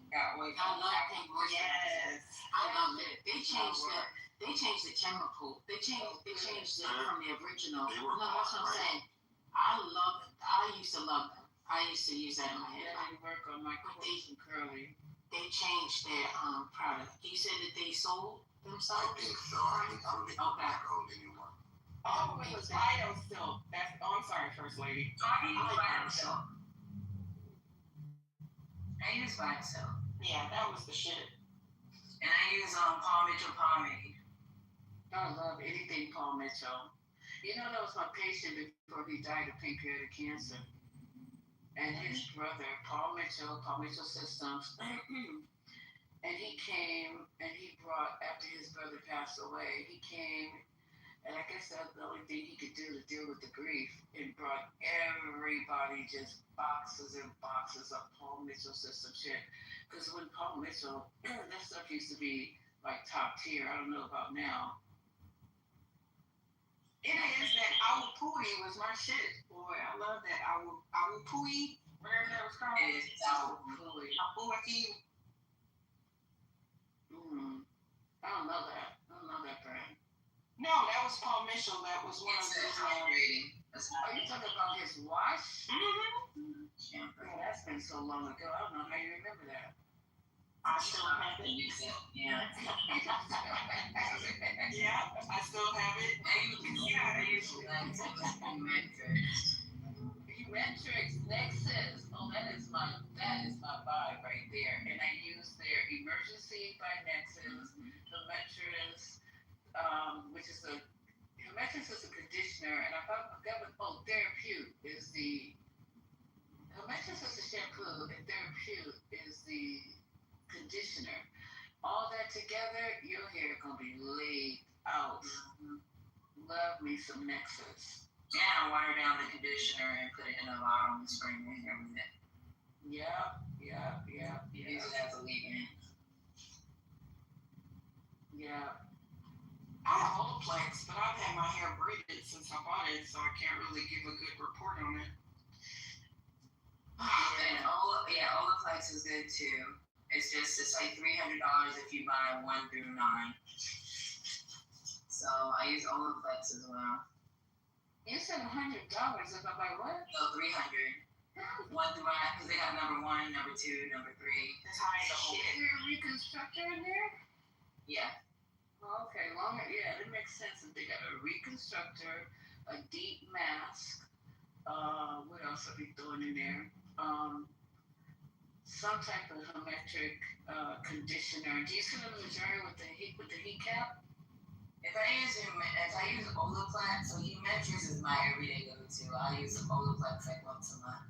[SPEAKER 15] pink moisture.
[SPEAKER 9] Yes.
[SPEAKER 15] I love it. They changed it. They changed the chemical. They changed it from the original. No, that's what I'm saying. I love it. I used to love them. I used to use that in my hair.
[SPEAKER 16] I work on my clothes and curly.
[SPEAKER 15] They changed their product. You said that they sold themselves?
[SPEAKER 8] I think so. I don't think they're owned anymore.
[SPEAKER 9] Oh, it was Bio Silk. I'm sorry, First Lady.
[SPEAKER 12] I use Bio Silk. I use Bio Silk.
[SPEAKER 9] Yeah, that was the shit.
[SPEAKER 12] And I use Paul Mitchell pomade.
[SPEAKER 16] I love anything Paul Mitchell. That was my patient before he died of pancreatic cancer. And his brother, Paul Mitchell Systems, and he came and he brought, after his brother passed away, he came, and I guess that's the only thing he could do to deal with the grief, and brought everybody just boxes and boxes of Paul Mitchell System shit. Because when Paul Mitchell, that stuff used to be like top tier. I don't know about now.
[SPEAKER 9] It is that Awupui was my shit, boy. I love that Awupui, whatever that was called.
[SPEAKER 12] It is Awupui.
[SPEAKER 9] Awupui.
[SPEAKER 16] I don't know that. I don't know that brand.
[SPEAKER 9] No, that was Paul Mitchell. That was one of the.
[SPEAKER 12] Hydrating.
[SPEAKER 16] Are you talking about his wash?
[SPEAKER 9] Mm-hmm.
[SPEAKER 16] Shampoo. Oh, that's been so long ago. I don't know how you remember that.
[SPEAKER 9] I still have it.
[SPEAKER 12] Yeah.
[SPEAKER 9] Yeah, I still have it.
[SPEAKER 12] Yeah, I usually like to
[SPEAKER 9] You
[SPEAKER 16] Metrics, Nexus. Oh, that is my vibe right there. And I use their emergency by Nexus, the Metrics, which is a Metrics is a conditioner, and I thought that was Therapeutic is the Metrics is the shampoo, and Therapeutic is the conditioner. All that together, your hair gonna be laid out. Love me some Nexus.
[SPEAKER 12] Yeah, water down the conditioner and put it in a bottle and spray your hair with it.
[SPEAKER 16] Yeah.
[SPEAKER 12] Use it as a leave-in.
[SPEAKER 16] Yeah.
[SPEAKER 9] I have Olaplex, but I've had my hair braided since I bought it, so I can't really give a good report on it.
[SPEAKER 12] And Olaplex is good too. It's like $300 if you buy 1 through 9. So I use Olaplex as well.
[SPEAKER 16] You said $100 if I buy what?
[SPEAKER 12] No, 300. 1 through 9, because they got number 1, number 2, number 3.
[SPEAKER 9] That's how I
[SPEAKER 16] Is there a reconstructor in there?
[SPEAKER 12] Yeah.
[SPEAKER 16] Okay, it makes sense if they got a reconstructor, a deep mask. What else are they throwing in there? Some type of hermetic conditioner. Do you see them in the jar with the heat cap?
[SPEAKER 12] If I use Olaplex, so Metrics is my everyday go-to. I use Olaplex like once a month.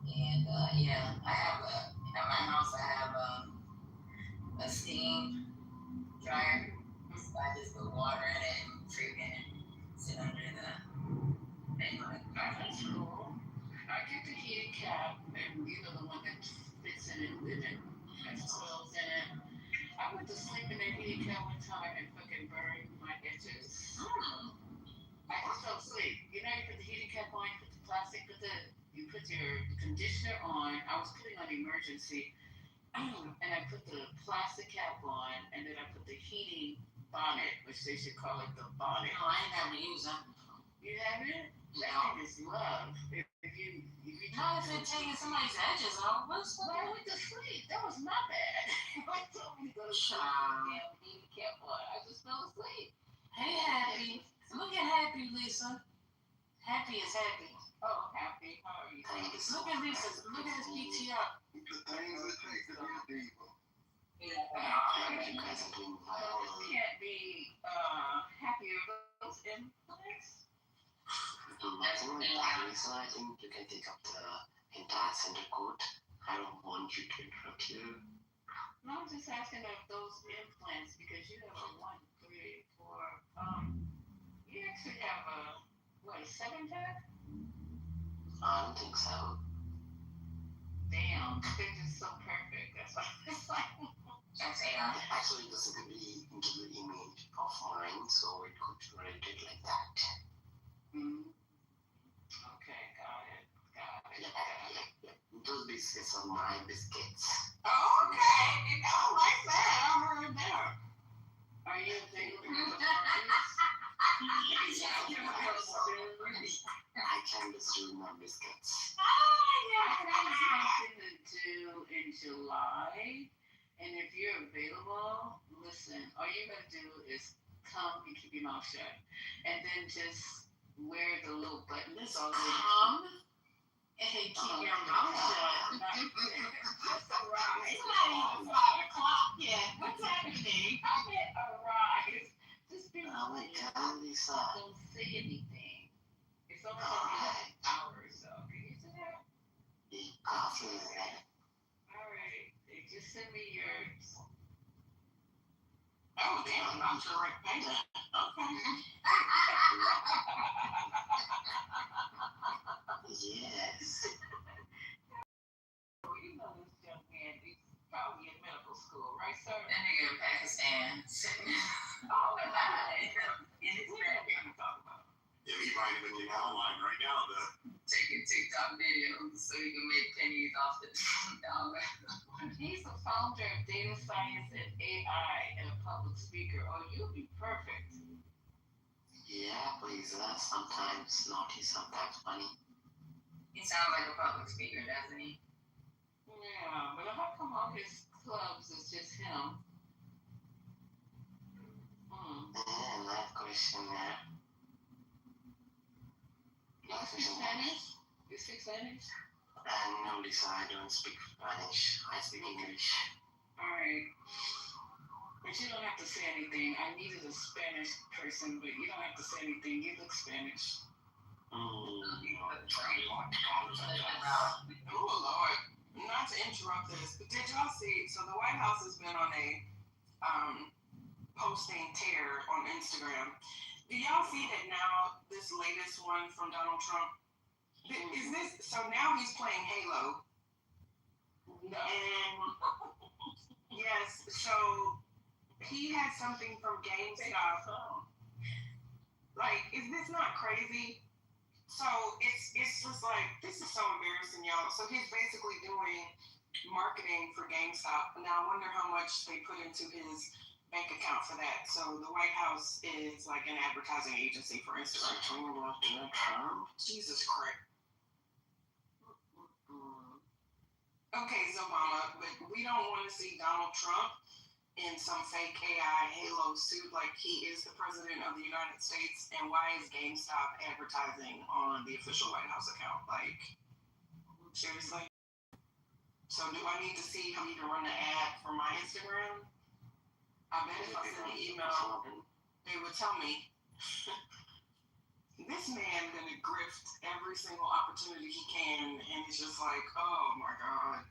[SPEAKER 12] And I have at my house I have a steam dryer. So I just put water in it and freaking sit under the thing on it.
[SPEAKER 16] That's cool. I get the heated cap, and the one that fits in it with it. Has coils in it. I went to sleep in that heated cap one time and fucking burned my edges. I just fell asleep. You put the heated cap on, you put the plastic, you put your conditioner on. I was putting on emergency. And I put the plastic cap on, and then I put the heating bonnet, which they should call it the bonnet.
[SPEAKER 9] No, I ain't never used that.
[SPEAKER 16] You haven't?
[SPEAKER 9] No.
[SPEAKER 16] That is love. If you
[SPEAKER 9] Not if it's taking somebody's edges off.
[SPEAKER 16] I went to sleep. That was my bad. I told me to go to sleep. Yeah, heating cap on. I just fell asleep.
[SPEAKER 9] Hey, Happy. Look at Happy, Lisa. Happy is happy.
[SPEAKER 16] Oh, Happy. How are you?
[SPEAKER 9] Look at Lisa. Look at his PTR.
[SPEAKER 8] The things that take to be a diva.
[SPEAKER 9] You guys are doing
[SPEAKER 16] Can't be happier those in place.
[SPEAKER 17] So I think you can take up the entire center court. I don't want you to interrupt you.
[SPEAKER 16] No, I'm just asking if those implants, because you have a 1, 3, 4, you actually have a 7-pack?
[SPEAKER 17] I don't think so.
[SPEAKER 16] Damn, they're just so perfect. That's why it's like.
[SPEAKER 17] Actually, this is really into the image of mine, so it could rate it like that.
[SPEAKER 16] Okay, got it.
[SPEAKER 17] Yeah. Those biscuits are my biscuits.
[SPEAKER 9] Oh, okay. I like that. I heard that.
[SPEAKER 16] Are you available?
[SPEAKER 17] I can distribute my biscuits.
[SPEAKER 16] I have something to do in July, and if you're available, listen, all you're going to do is come and keep your mouth shut, and then just wear the little buttons.
[SPEAKER 9] Come and keep your mouth shut.
[SPEAKER 16] Just arrive.
[SPEAKER 9] It's not even 5 o'clock yet. What's happening?
[SPEAKER 16] I meant arrive. Just be
[SPEAKER 17] Oh my God, Lisa.
[SPEAKER 16] Don't say anything. It's only going to be an hour or so. Can you do that?
[SPEAKER 17] Coffee is ready.
[SPEAKER 16] All right. Just send me yours.
[SPEAKER 9] Oh, damn. I'm sure I can pay that. Okay.
[SPEAKER 17] Yes.
[SPEAKER 16] You know this young man. He's probably in medical school, right, sir?
[SPEAKER 12] That nigga in Pakistan.
[SPEAKER 16] Oh, my God.
[SPEAKER 12] In his
[SPEAKER 16] What are you talking about?
[SPEAKER 8] Yeah, he might have been in the outline right now, though.
[SPEAKER 12] taking TikTok videos so he can make pennies off the dollar.
[SPEAKER 16] He's the founder of data science and AI and a public speaker. Oh, you'll be perfect.
[SPEAKER 17] Yeah, please. Sometimes naughty, sometimes funny.
[SPEAKER 12] He sounds like a public speaker, doesn't he?
[SPEAKER 16] Yeah, but how come all his clubs is just him?
[SPEAKER 17] Yeah, live question there.
[SPEAKER 16] Spanish? You speak Spanish?
[SPEAKER 19] No, Lisa, I don't speak Spanish. I speak English.
[SPEAKER 16] Alright. But you don't have to say anything. I needed a Spanish person, but you don't have to say anything. You look Spanish.
[SPEAKER 4] Oh, Lord. Not to interrupt this, but did y'all see? So the White House has been on a posting tear on Instagram. Do y'all see that now, this latest one from Donald Trump? Is this, so now he's playing Halo.
[SPEAKER 16] No.
[SPEAKER 4] And yes, so he had something from GameStop. Like, is this not crazy? So it's just like, this is so embarrassing, y'all. So he's basically doing marketing for GameStop. Now I wonder how much they put into his bank account for that. So the White House is like an advertising agency for Instagram. Jesus Christ. Okay, Obama, but we don't want to see Donald Trump in some fake AI Halo suit like he is the president of the United States. And why is GameStop advertising on the official White House account? Like, seriously? So do I need to see how you can run the ad for my Instagram? I bet if I send an email, they would tell me. This man gonna grift every single opportunity he can, and it's just like, oh my God.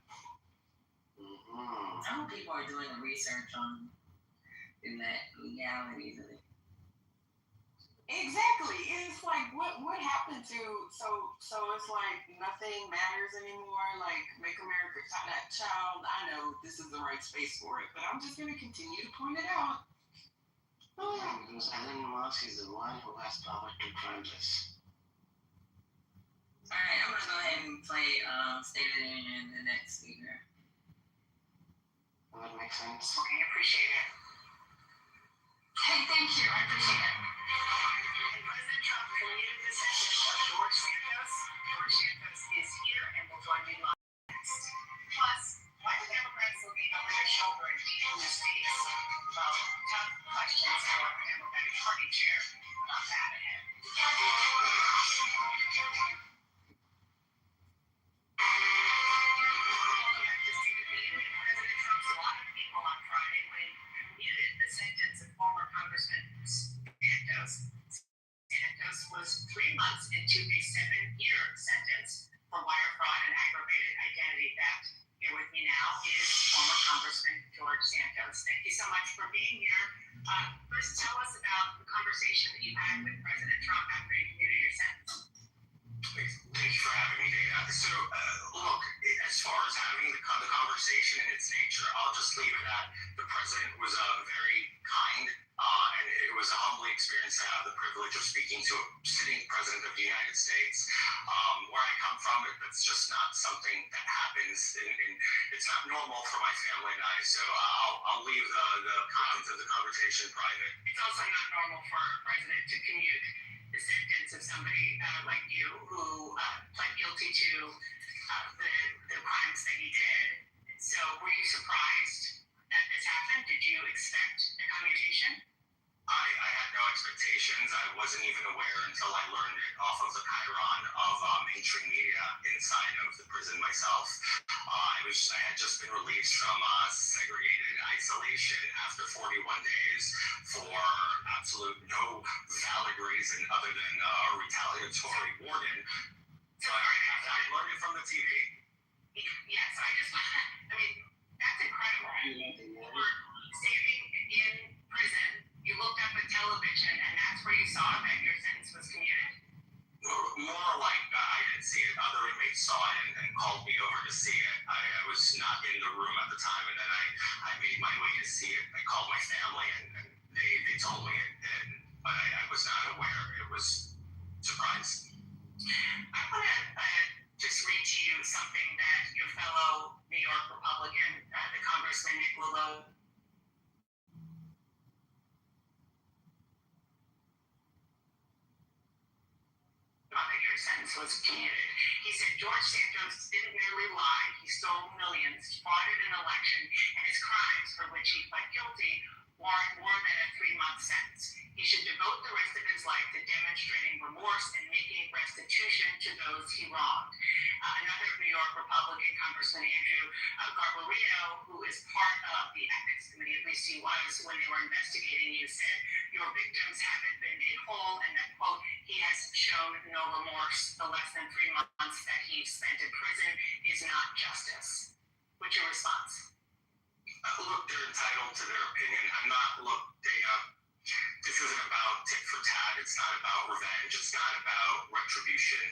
[SPEAKER 12] I hope people are doing research on the legalities of it.
[SPEAKER 4] Exactly. It's like what happened to so it's like nothing matters anymore. Like make America that child. I know this is the right space for it, but I'm just gonna continue to point it out.
[SPEAKER 19] Because Elon Musk is the one who has power to drive this.
[SPEAKER 12] Alright, I'm gonna go ahead and play State of the Union, the next speaker.
[SPEAKER 19] That makes sense.
[SPEAKER 12] Okay, appreciate it. Hey, thank you, I appreciate it. President Trump completed the session of George Santos. George Santos is here and will join me live next. Plus, why the Democrats looking over their shoulder and deep in the states? Well, tough questions for the Democratic Party chair about that ahead. President Trump saw a lot of people on Friday when he commuted the sentence of former Congressman Santos. Santos was 3 months into a 7-year sentence for wire fraud and aggravated identity theft. Here with me now is former Congressman George Santos. Thank you so much for being here. First, tell us about the conversation that you had with President Trump after you commuted your sentence.
[SPEAKER 20] Thank you for having me, Dana. So, look, as far as having the conversation and its nature, I'll just leave it at the president was very kind, and it was a humbling experience to have the privilege of speaking to a sitting president of the United States. Where I come from, it's just not something that happens, and it's not normal for my family and I. So I'll leave the contents of the conversation private.
[SPEAKER 12] It's also not normal for a president to commute the sentence of somebody like you who pled guilty to the crimes that he did. So were you surprised that this happened? Did you expect a commutation?
[SPEAKER 20] I had no expectations. I wasn't even aware until I learned it off of the chyron of mainstream media inside of the prison myself. I had just been released from segregated isolation after 41 days for absolute no valid reason other than a retaliatory warning. So I learned it from the TV.
[SPEAKER 12] Yes, I mean, that's incredible. You were standing in prison, you looked up at television, and that's where you saw that your sentence was commuted?
[SPEAKER 20] More like I didn't see it. Other inmates saw it and called me over to see it. I was not in the room at the time, and then I made my way to see it. I called my family, and they told me it, but I was not aware. It was surprising.
[SPEAKER 12] I want to just read to you something that your fellow New York Republican, the Congressman Nick Willow, that your sentence was commuted. He said George Santos didn't merely lie, he stole millions, frauded an election, and his crimes for which he pled guilty
[SPEAKER 20] warrant more than a 3-month sentence. He should devote the rest of his life to demonstrating remorse and making restitution to those he wronged. Another New York Republican, Congressman Andrew Garbarino, who is part of the ethics committee, at least he was when they were investigating you, said your victims haven't been made whole, and that, quote, he has shown no remorse. The less than 3 months that he spent in prison is not justice. What's your response?
[SPEAKER 1] Look, they're entitled to their opinion. Dana, this isn't about tit for tat. It's not about revenge. It's not about retribution.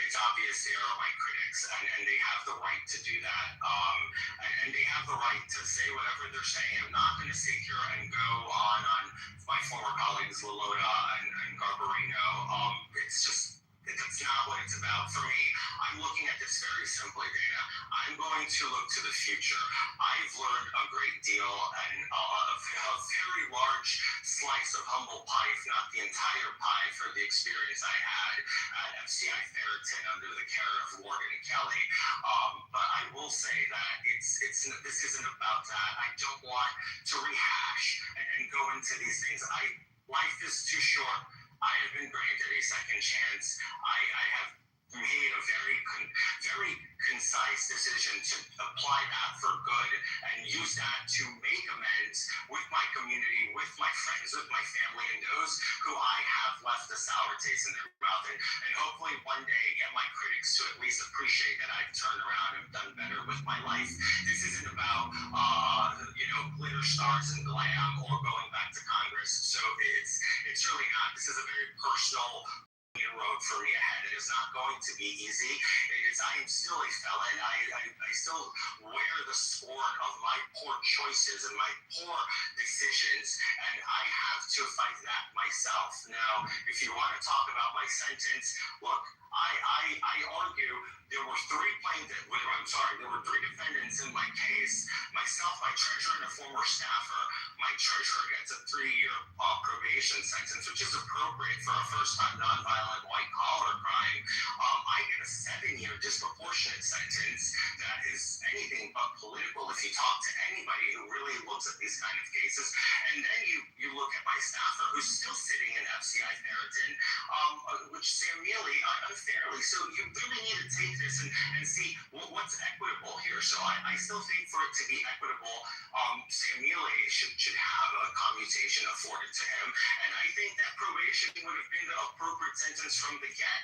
[SPEAKER 1] It's obvious they are my critics, and they have the right to do that. And they have the right to say whatever they're saying. I'm not going to sit here and go on my former colleagues, Lolota and Garbarino. It's not what it's about. For me, I'm looking at this very simply, Dana. I'm going to look to the future. I've learned a great deal and a very large slice of humble pie, if not the entire pie, for the experience I had at FCI Ferriton under the care of Morgan and Kelly. But I will say that this isn't about that. I don't want to rehash and go into these things. Life is too short. I have been granted a second chance. I have made a very concise decision to apply that for good and use that to make amends with my community, with my friends, with my family, and those who I have left a sour taste in their mouth. And hopefully one day get my critics to at least appreciate that I've turned around and done better with my life. This isn't about glitter stars and glam or going back to Congress. So it's really not. This is a very personal road for me ahead. It is not going to be easy. I am still a felon. I still wear the scorn of my poor choices and my poor decisions, and I have to fight that myself. Now, if you want to talk about my sentence, look, I argue there were three defendants in my case. Myself, my treasurer, and a former staffer. My treasurer gets a 3-year probation sentence, which is appropriate for a first-time nonviolent white-collar crime. I get a 7-year disproportionate sentence that is anything but political if you talk to anybody who really looks at these kind of cases. And then you look at my staffer, who's still sitting in FCI Ferriton, which Sam Neely unfairly. So you really need to take this and see what's equitable here. So I still think for it to be equitable, Sam Neely should have a commutation afforded to him. And I think that probation would have been the appropriate sentence from the get.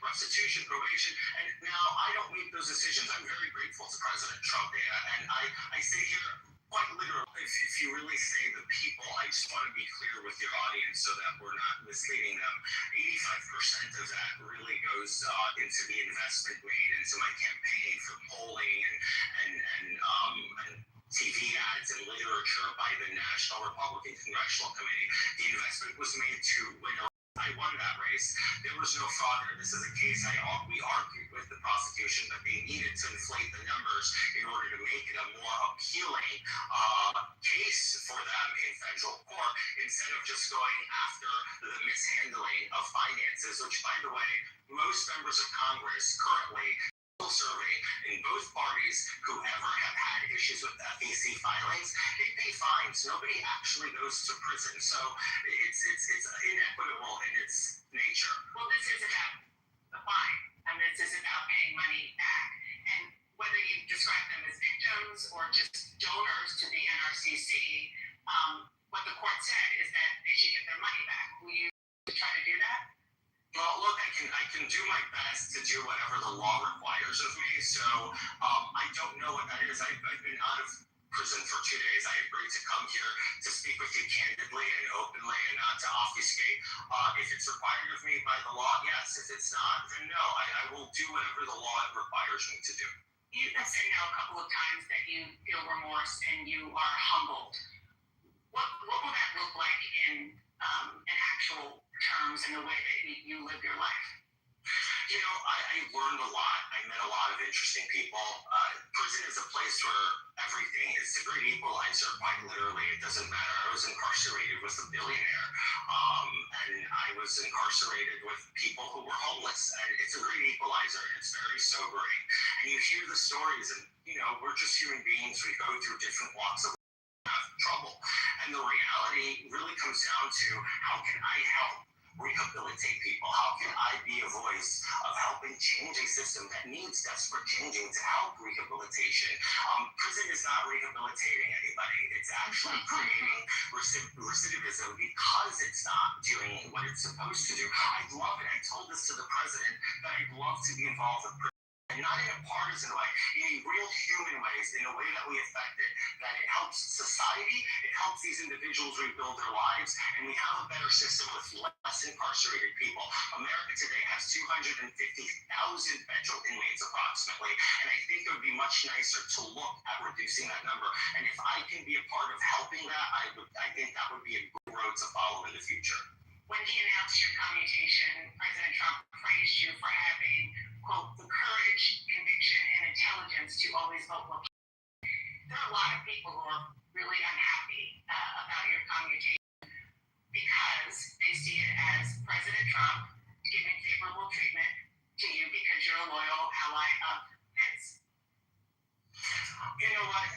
[SPEAKER 1] Restitution, probation, and now I don't make those decisions. I'm very grateful to President Trump, and I say here quite literally, if you really say the people, I just want to be clear with your audience so that we're not misleading them. 85% of that really goes into the investment made into my campaign for polling and TV ads and literature by the National Republican Congressional Committee. The investment was made to win. I won that race. There was no fraud there. This is a case we argued with the prosecution that they needed to inflate the numbers in order to make it a more appealing case for them in federal court instead of just going after the mishandling of finances, which, by the way, most members of Congress currently survey in both parties who ever have had issues with FEC filings, they pay fines. Nobody actually goes to prison. So it's inequitable in its nature. Well, this is about the fine, and this is about paying money back. And whether you describe them as victims or just donors to the NRCC, what the court said is that they should get their money back. Will you try to do that? Well, look, I can do my best to do whatever the law requires of me. So I don't know what that is. I've been out of prison for 2 days. I agreed to come here to speak with you candidly and openly and not to obfuscate. If it's required of me by the law, yes. If it's not, then no. I will do whatever the law requires me to do. You have said now a couple of times that you feel remorse and you are humbled. What will that look like in actual terms in the way that you live your life? You know, I learned a lot. I met a lot of interesting people. Prison is a place where everything is a great equalizer, quite literally. It doesn't matter. I was incarcerated with a billionaire, and I was incarcerated with people who were homeless, and it's a great equalizer, and it's very sobering. And you hear the stories, and, we're just human beings. We go through different walks of
[SPEAKER 20] trouble. And the reality really comes down to, how can I help rehabilitate people? How can I be a voice of helping change a system that needs desperate changing to help rehabilitation? Prison is not rehabilitating anybody. It's actually creating recidivism because it's not doing what it's supposed to do. I'd love it. I told this to the president that I'd love to be involved with prison. And not in a partisan way, in real human ways, in a way that we affect it, that it helps society, it helps these individuals rebuild their lives, and we have a better system with less incarcerated people. America today has 250,000 federal inmates approximately, and I think it would be much nicer to look at reducing that number. And if I can be a part of helping that, I think that would be a good road to follow in the future.
[SPEAKER 12] When he announced your commutation, President Trump praised you for having, quote, the courage, conviction, and intelligence to always vote Republican. There are a lot of people who are really unhappy about your commutation because they see it as President Trump giving favorable treatment to you because you're a loyal ally of his.
[SPEAKER 20] You know what?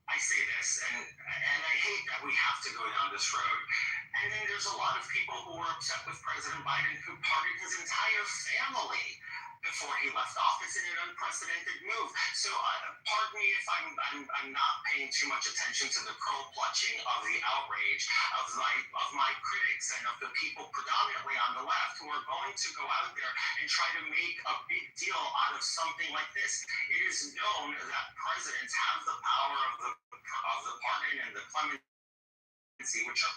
[SPEAKER 20] I say this, and I hate that we have to go down this road. And then there's a lot of people who were upset with President Biden who pardoned his entire family before he left office in an unprecedented move. So pardon me if I'm not paying too much attention to the curl clutching of the outrage of my critics and of the people predominantly on the left who are going to go out there and try to make a big deal out of something like this. It is known that presidents have the power of the pardon and the clemency, which are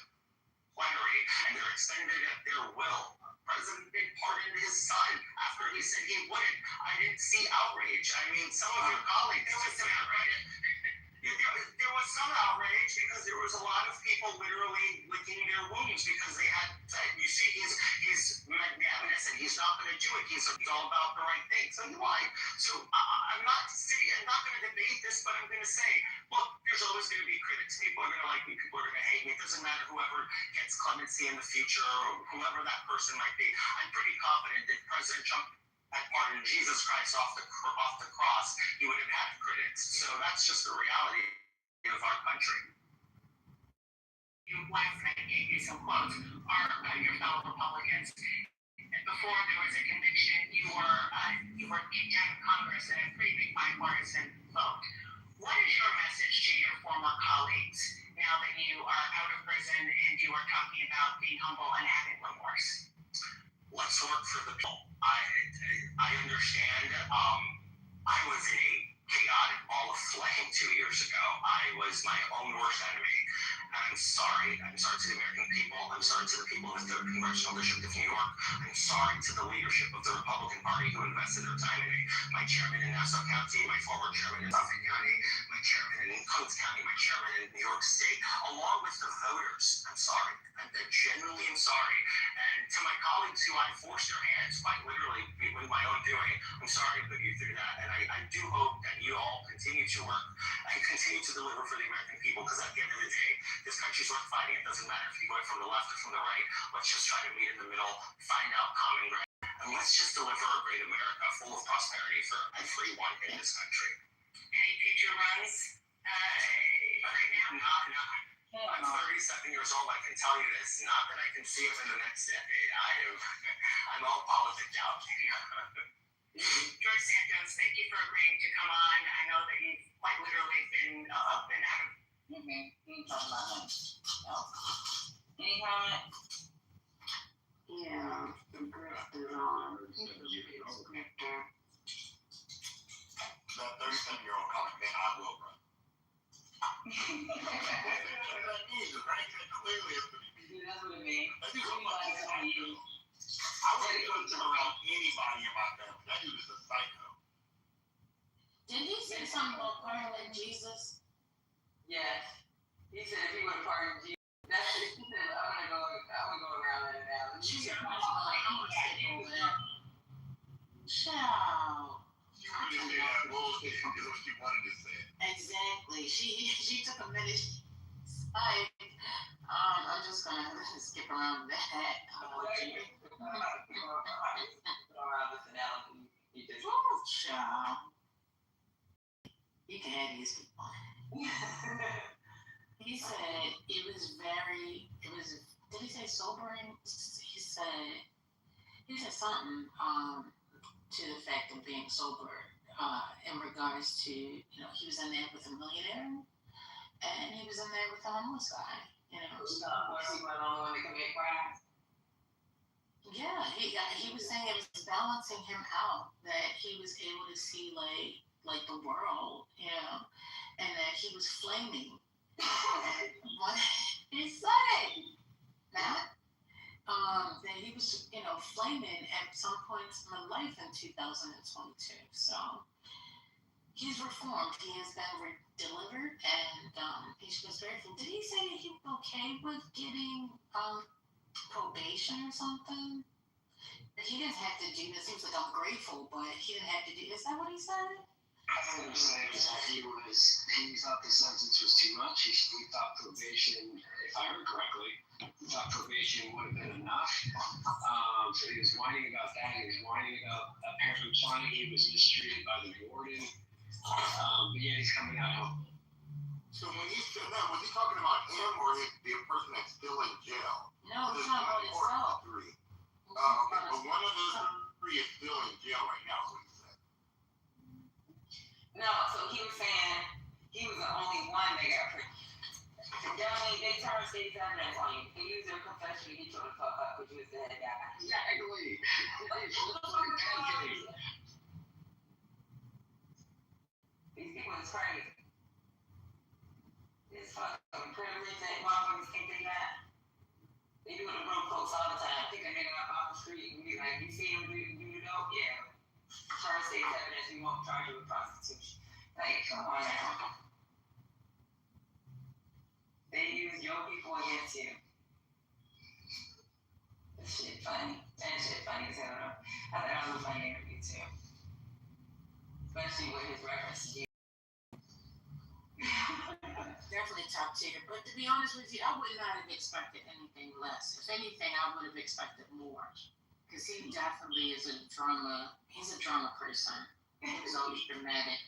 [SPEAKER 20] plenary, and they're extended at their will. President Biden pardoned his son after he said he wouldn't. I didn't see outrage. I mean, some of your colleagues just said, there was some outrage because there was a lot of people literally licking their wounds because they had said, you see, he's magnanimous and he's not going to do it. He's all about the right thing. So he lied. So I'm not going to debate this, but I'm going to say, look, there's always going to be critics. People are going to like me. People are going to hate me. It doesn't matter whoever gets clemency in the future or whoever that person might be. I'm pretty confident that President Trump had pardoned Jesus Christ off the cross, he would have had critics. So that's just the reality of our country.
[SPEAKER 12] You last night gave you some quotes are your fellow Republicans. And before there was a conviction, you were kicked out of Congress in a pretty big bipartisan vote. What is your message to your former colleagues now that you are out of prison and you are talking about being humble and having remorse?
[SPEAKER 20] Let's work for the people. I understand. I was in a chaotic ball of flame 2 years ago. I was my own worst enemy. And I'm sorry. I'm sorry to the American people. I'm sorry to the people of the Congressional District of New York. I'm sorry to the leadership of the Republican Party who invested their time in me. My chairman in Nassau County, my former chairman in Suffolk County, my chairman in Coates County, my chairman in New York State, along with the voters. I'm sorry. I genuinely am sorry. And to my colleagues who I forced their hands, quite literally, with my own doing, I'm sorry to put you through that. And I do hope that you all continue to work and continue to deliver for the American people, because at the end of the day, this country's worth fighting. It doesn't matter if you go from the left or from the right. Let's just try to meet in the middle, find out common ground, and let's just deliver a great America full of prosperity for everyone in this country.
[SPEAKER 12] Any future runs right now?
[SPEAKER 20] I'm 37 years old. I can tell you this. Not that I can see it in the next decade. I'm all politics out.
[SPEAKER 12] George Santos, thank you for agreeing to come on. I know that you've quite literally been up and out of.
[SPEAKER 19] Any comment? No. Any comment? Yeah, the grift is on.
[SPEAKER 8] That 37-year-old comic man, I will run.
[SPEAKER 19] That's what it means.
[SPEAKER 8] That dude's a fucking psycho. I wouldn't put him around anybody in my family. That dude is a psycho.
[SPEAKER 15] Did he say something about pardoning Jesus?
[SPEAKER 19] Yes. He said if he would pardon Jesus, that's it. He said, I'm gonna go around that now.
[SPEAKER 15] She said, I'm gonna skip over that. Child.
[SPEAKER 8] She wanted to say that bullshit is what she wanted to say.
[SPEAKER 15] Exactly. She took a minute. I'm just gonna skip around that. Child. You can have these people. He said it was did he say sobering? He said something to the fact of being sober in regards to, he was in there with a millionaire and he was in there with a homeless guy,
[SPEAKER 19] So, was he went on to commit crimes?
[SPEAKER 15] Yeah, he was saying it was balancing him out, that he was able to see like the world, and that he was flaming. What he said it, Matt. That he was, flaming at some points in my life in 2022. So he's reformed. He has been delivered, and he's just grateful. Did he say that he was okay with getting probation or something? That he didn't have to do this. He was like, I'm grateful, but he didn't have to do. Is that what he said?
[SPEAKER 1] I think what he said is that he thought the sentence was too much. He thought probation, if I heard correctly, he thought probation would have been enough. So he was whining about that. He was whining about apparently finding he was mistreated by the warden. But yet he's coming out.
[SPEAKER 8] So when he said that, was he talking about him or the person that's still in jail?
[SPEAKER 15] No, he's talking about himself.
[SPEAKER 8] Okay, but one of those three is still in jail right now, is what he said.
[SPEAKER 19] No, so he was saying he was the only one that got free. They turned state's evidence on you. They used their confession to get you the fuck up because you was the head guy.
[SPEAKER 1] Exactly.
[SPEAKER 19] These people is crazy. This fucking privilege that motherfuckers think they got. They do it to broke folks all the time. Pick a nigga up off the street and be like, you see him do the dope? Yeah. Turn state's evidence, we won't charge you with prostitution. Like, come on now. They use your people against you. This shit funny. That shit funny as hell. I thought that was a funny interview too. Especially with his reference to you.
[SPEAKER 15] Definitely top tier. But to be honest with you, I would not have expected anything less. If anything, I would have expected more. Because he definitely is a drama. He's a drama person. He was always dramatic.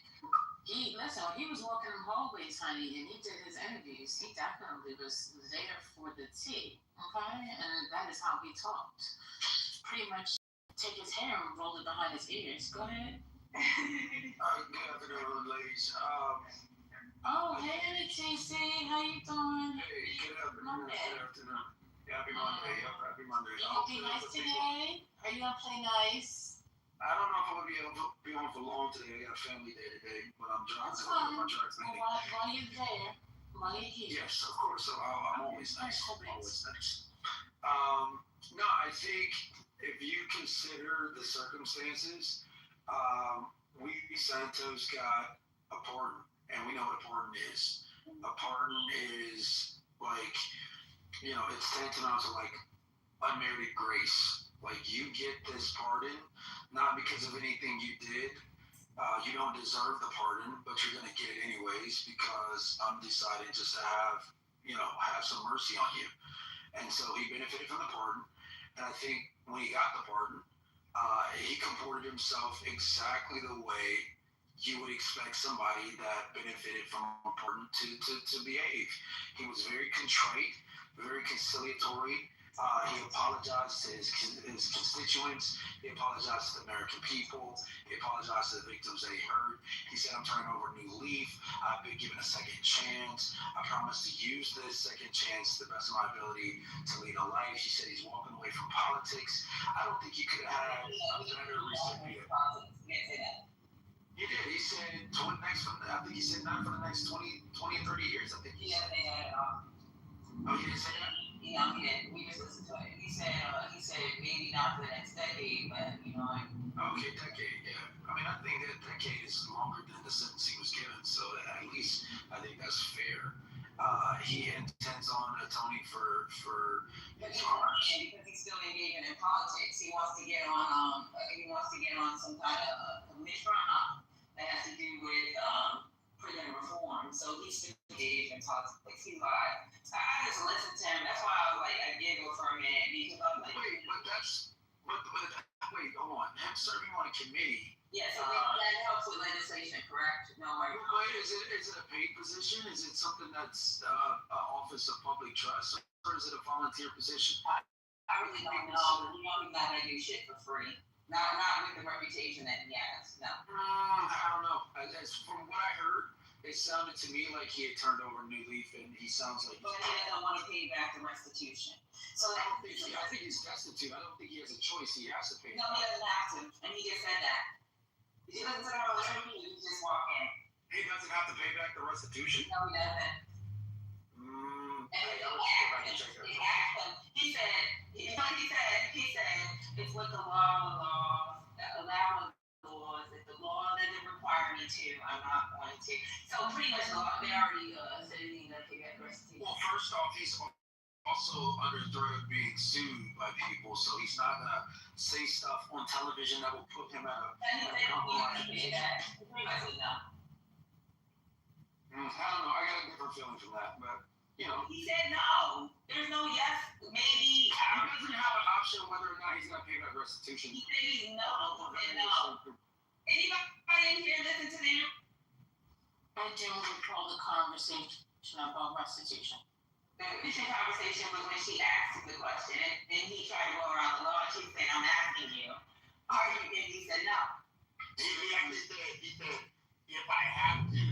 [SPEAKER 15] He was walking them hallways, honey, and he did his interviews. He definitely was there for the tea, okay? And that is how he talked. Pretty much take his hair and roll it behind his ears. Go ahead.
[SPEAKER 1] Good afternoon, ladies.
[SPEAKER 15] Oh, hey, TC, how you doing?
[SPEAKER 1] Hey, good afternoon. Good afternoon. Happy Monday. Yep, happy Monday.
[SPEAKER 15] You gonna be nice today? Are you gonna play nice?
[SPEAKER 1] I don't know if I'm gonna be able to be on for long today. I got a family day today, but I'm trying
[SPEAKER 15] That's
[SPEAKER 1] to get my
[SPEAKER 15] fine.
[SPEAKER 1] drugs
[SPEAKER 15] Well,
[SPEAKER 1] meeting.
[SPEAKER 15] while you're there, while you're here.
[SPEAKER 1] Yes, of course. So I'm always nice. Always nice. No, I think if you consider the circumstances, we Santos got a pardon, and we know what a pardon is. A pardon is like, it's tantamount to like unmerited grace. Like you get this pardon not because of anything you did. You don't deserve the pardon, but you're going to get it anyways because I'm deciding just to have some mercy on you. And so he benefited from the pardon. And I think when he got the pardon, he comported himself exactly the way you would expect somebody that benefited from a pardon to behave. He was very contrite, very conciliatory. He apologized to his constituents. He apologized to the American people. He apologized to the victims that he hurt. He said, I'm turning over a new leaf. I've been given a second chance. I promise to use this second chance to the best of my ability to lead a life. He said he's walking away from politics. I don't think you could have had a better recipient. He did. He said, I think he said not for the next 20 or 30 years. I think he said. Oh, he didn't say that?
[SPEAKER 19] He didn't. We just listened to it. He said maybe not for the next decade, but
[SPEAKER 1] Okay, decade, yeah. I mean, I think that decade is longer than the sentence he was given, so at least I think that's fair. He intends on atoning for his crimes.
[SPEAKER 19] Because he's still engaging in politics. He wants to get on some kind of commission that has to do with prison reform. So he's still engaged in politics. He's live. So I just listened to him. That's why I was like, I giggled for a minute because I was like,
[SPEAKER 1] wait, hold on.
[SPEAKER 13] him serving on a committee.
[SPEAKER 12] Yeah, so that helps with legislation, correct? No,
[SPEAKER 13] Is it a paid position? Is it something that's an office of public trust, or is it a volunteer position?
[SPEAKER 12] I really don't know. You know, he's not gonna do shit for free. Not with the reputation that he has. No.
[SPEAKER 13] I don't know. As from what I heard, it sounded to me like he had turned over a new leaf, and he sounds like.
[SPEAKER 12] But he doesn't want to pay back the restitution. So
[SPEAKER 13] I think he's destitute. I don't think he has a choice. He has to pay.
[SPEAKER 12] No, he doesn't have to, and he just said that. He doesn't say, "Oh, let me." He just walk in.
[SPEAKER 5] He doesn't have to pay back the restitution.
[SPEAKER 12] No, he doesn't. And he said, it's what the law allows the laws. If the law doesn't require me to, I'm not going to. So pretty much, they already said he didn't pay back the restitution.
[SPEAKER 13] Well, first off, he's also under threat of being sued by people, so he's not gonna say stuff on television that will put him at a compromised position. I don't know. I got a different feeling from that, but you know.
[SPEAKER 12] He said no. There's no yes, maybe.
[SPEAKER 13] He doesn't have an option whether or not he's gonna pay back restitution.
[SPEAKER 12] He said he's no. He said no. Anybody in here listen to them?
[SPEAKER 15] And then we call the conversation about restitution.
[SPEAKER 12] The initial conversation was when she asked him the question, and he tried to go around the law. She said, "I'm asking you, are you?" And he said, "No."
[SPEAKER 8] He said, if I have to,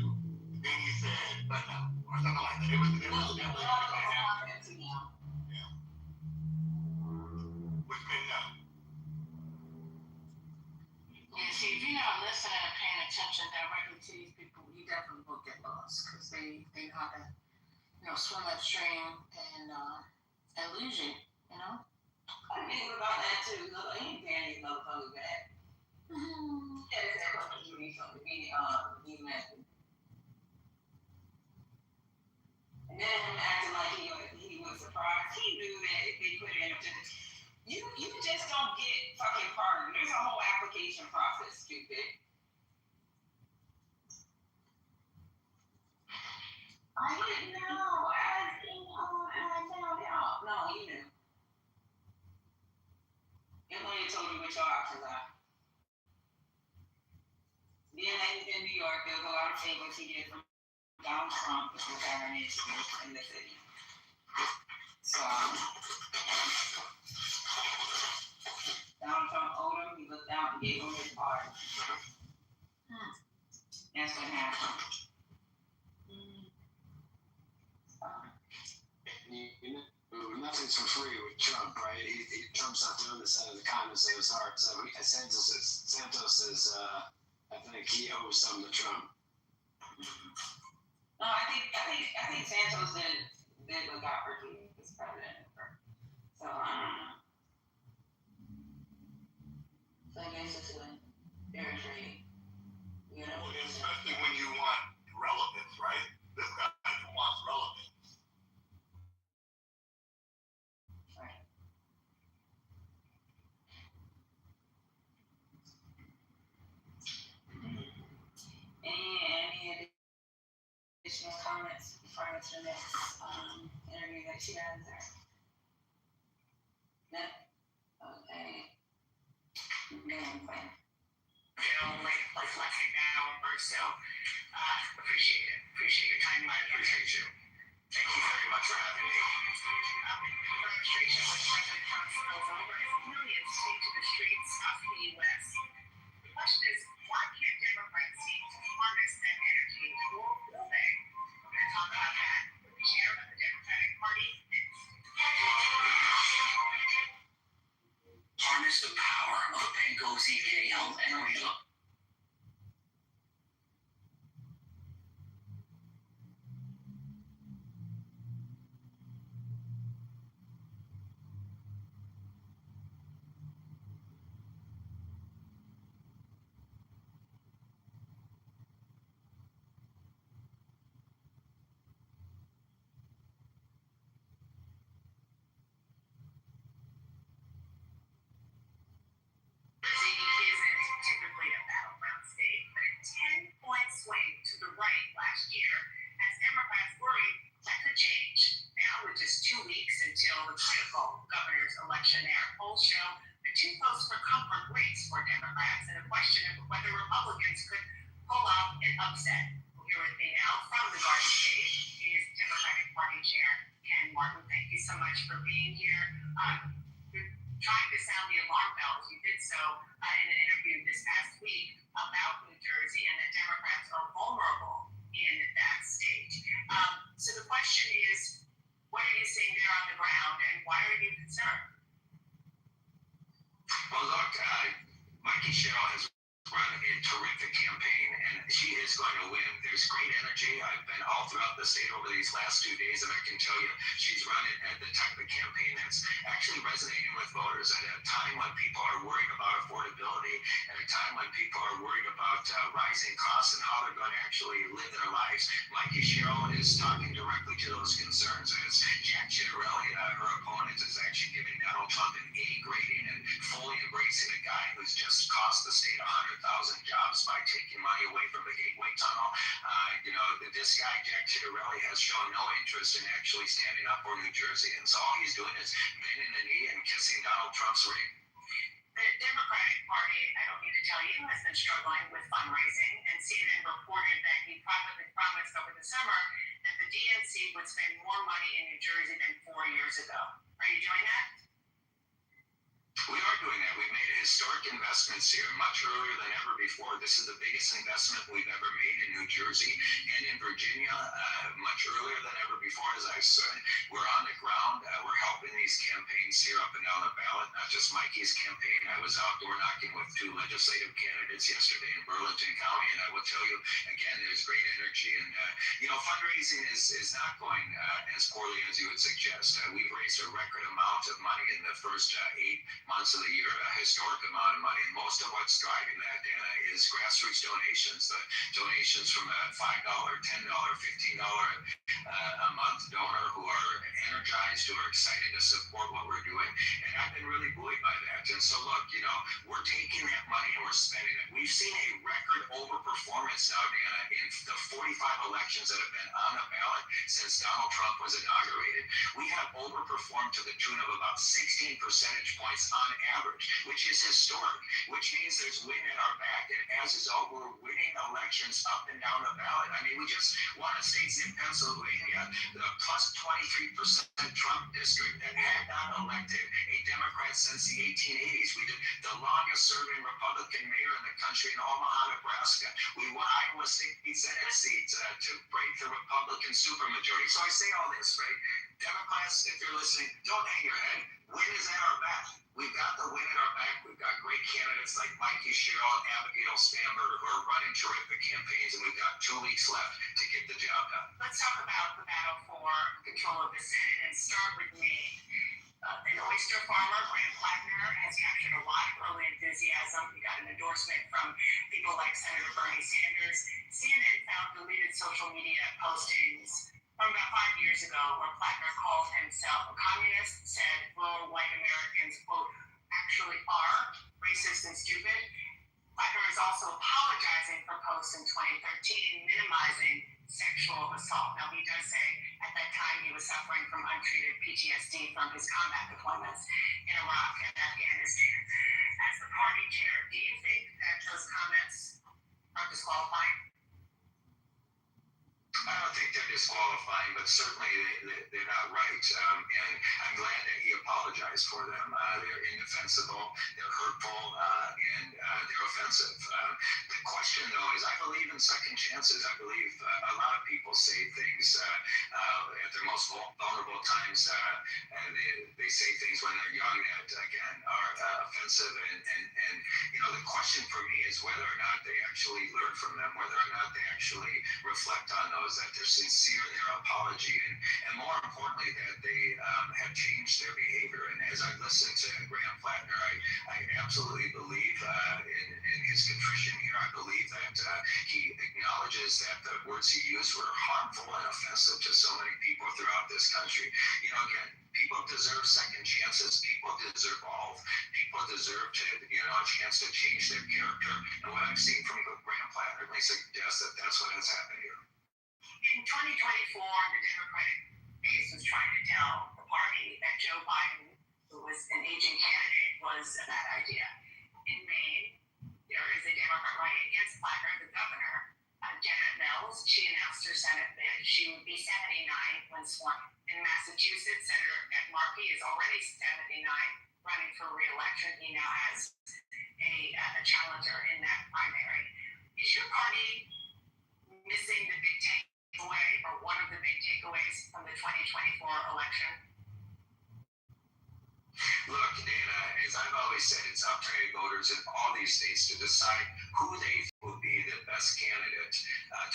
[SPEAKER 8] then he said, but no, or something like that. It was if I have to. Yeah. Which meant no.
[SPEAKER 15] Yeah, see, if you're not listening and paying attention directly to these people, you definitely will get lost because they know how to, swim upstream and lose you,
[SPEAKER 12] I think about that too. Look, I ain't paying these motherfuckers back. Yeah, that's what you need something to be messy. And then him acting like he was surprised. He knew that if they put it in you just don't get fucking pardoned. There's a whole application process, stupid. I didn't know. I found out. No, you knew. Emily told you what your options are. Being that he's in New York, there's a lot of favors he gets from Donald Trump, which was our initiative in the city. So, Donald Trump owed him, he looked out and gave him his part. That's what happened.
[SPEAKER 13] Nothing's for free with Trump, right? Trump's not doing this out of the kindness of his heart. So Santos is I think he owes something to Trump.
[SPEAKER 12] No, I think Santos did what got Ricky as president. So I don't know. So I guess it's a fair trade.
[SPEAKER 8] Especially when you want relevance, right? This guy wants relevance.
[SPEAKER 12] Any additional comments before I go to the next interview that she has there? No? Okay.
[SPEAKER 20] Reflecting now, so appreciate your time. I appreciate you. Thank you very much for having me. Demonstration with President Trump spills over as millions take to the streets of the U.S. The question is, why can't Democrats seem to harness that energy, or will they? We're going to talk about that with the chair of the Democratic Party next. Harness the power of a Benghazi held and real. Isn't typically a
[SPEAKER 12] Democrats and a question of whether Republicans could pull off an upset. Here with me now from the Garden State is Democratic Party Chair Ken Martin. Thank you so much for being here. You're trying to sound the alarm bells. You did so in an interview this past week about New Jersey and that Democrats are vulnerable in that state. So the question is, what are you seeing there on the ground, and why are you concerned?
[SPEAKER 20] Well, look, Mikey Sherrill has run a terrific campaign, and she is going to win. There's great energy. I've been all throughout the state over these last 2 days, and I can tell you she's running the type of campaign that's actually resonating with voters at a time when people are worried about affordability, at a time when people are worried about rising costs and how they're going to actually live their lives. Mikey Sherrill is talking directly to those concerns. As Jack Ciattarelli, her opponent, is actually giving Donald Trump an A grading and fully embracing a guy who's just cost the state 100,000 jobs by taking money away from the Gateway Tunnel. This guy, Jack Ciattarelli, has shown no interest in actually standing up for New Jersey, and so all he's doing is bending the knee and kissing Donald Trump's ring.
[SPEAKER 12] The Democratic Party, I don't need to tell you, has been struggling with fundraising, and CNN reported that he privately promised over the summer that the DNC would spend more money in New Jersey than 4 years ago. Are you doing that?
[SPEAKER 20] We are doing that. We've made historic investments here much earlier than ever before. This is the biggest investment we've ever made in New Jersey and in Virginia, much earlier than ever before. As I said, we're on the ground. We're helping these campaigns here up and down the ballot, not just Mikey's campaign. I was out door knocking with 2 legislative candidates yesterday in Burlington County, and I will tell you, again, there's great energy. And, fundraising is not going as poorly as you would suggest. We've raised a record amount of money in the first 8 months of the year, a historic amount of money. And most of what's driving that, Dana, is grassroots donations. The donations from a $5, $10, $15 a month donor who are energized, who are excited to support what we're doing. And I've been really buoyed by that. And so, look, we're taking that money and we're spending it. We've seen a record overperformance now, Dana, in the 45 elections that have been on the ballot since Donald Trump was inaugurated. We have overperformed to the tune of about 16 percentage points on average, which is historic, which means there's wind at our back. And as a result, we're winning elections up and down the ballot. I mean, we just won a state in Pennsylvania, the plus 23% Trump district that had not elected a Democrat since the 1880s. We did the longest serving Republican mayor in the country in Omaha, Nebraska. We won Iowa State Senate seats to break the Republican supermajority. So I say all this, right? Democrats, if you're listening, don't hang your head. Win is at our back. We've got the win at our back. We've got great candidates like Mikey Sherrill and Abigail Spanberger who are running terrific campaigns, and we've got 2 weeks left to get the job done.
[SPEAKER 12] Let's talk about the battle for control of the Senate and start with me. An oyster farmer, Graham Plattner, has captured a lot of early enthusiasm. He got an endorsement from people like Senator Bernie Sanders. CNN found deleted social media postings from about 5 years ago where Plattner called himself a communist, said rural white Americans, quote, actually are racist and stupid. Plattner is also apologizing for posts in 2013 minimizing sexual assault. Now, he does say at that time he was suffering from untreated PTSD from his combat deployments in Iraq and Afghanistan. As the party chair, do you think that those comments are disqualifying?
[SPEAKER 20] I don't think they're disqualifying, but certainly they're not right. And I'm glad that he apologized for them. They're indefensible, they're hurtful, and they're offensive. The question, though, is I believe in second chances. I believe a lot of people say things at their most vulnerable times. They say things when they're young that, again, are offensive. And the question for me is whether or not they actually learn from them, whether or not they actually reflect on those, that they're sincere in their apology, and more importantly, that they have changed their behavior. And as I listen to Graham Plattner, I absolutely believe in his contrition here. I believe that he acknowledges that the words he used were harmful and offensive to so many people throughout this country. Again, people deserve second chances. People deserve all. People deserve to, a chance to change their character. And what I've seen from Graham Plattner may suggest that that's what has happened here.
[SPEAKER 12] In 2024, the Democratic base was trying to tell the party that Joe Biden, who was an aging candidate, was a bad idea. In Maine,
[SPEAKER 20] states to decide who they would be the best candidate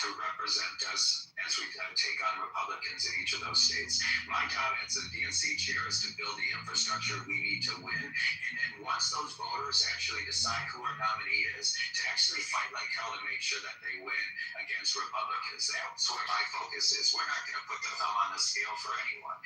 [SPEAKER 20] to represent us as we take on Republicans in each of those states. My job as a DNC chair is to build the infrastructure we need to win. And then once those voters actually decide who our nominee is, to actually fight like hell to make sure that they win against Republicans. That's where my focus is. We're not going to put the thumb on the scale for anyone.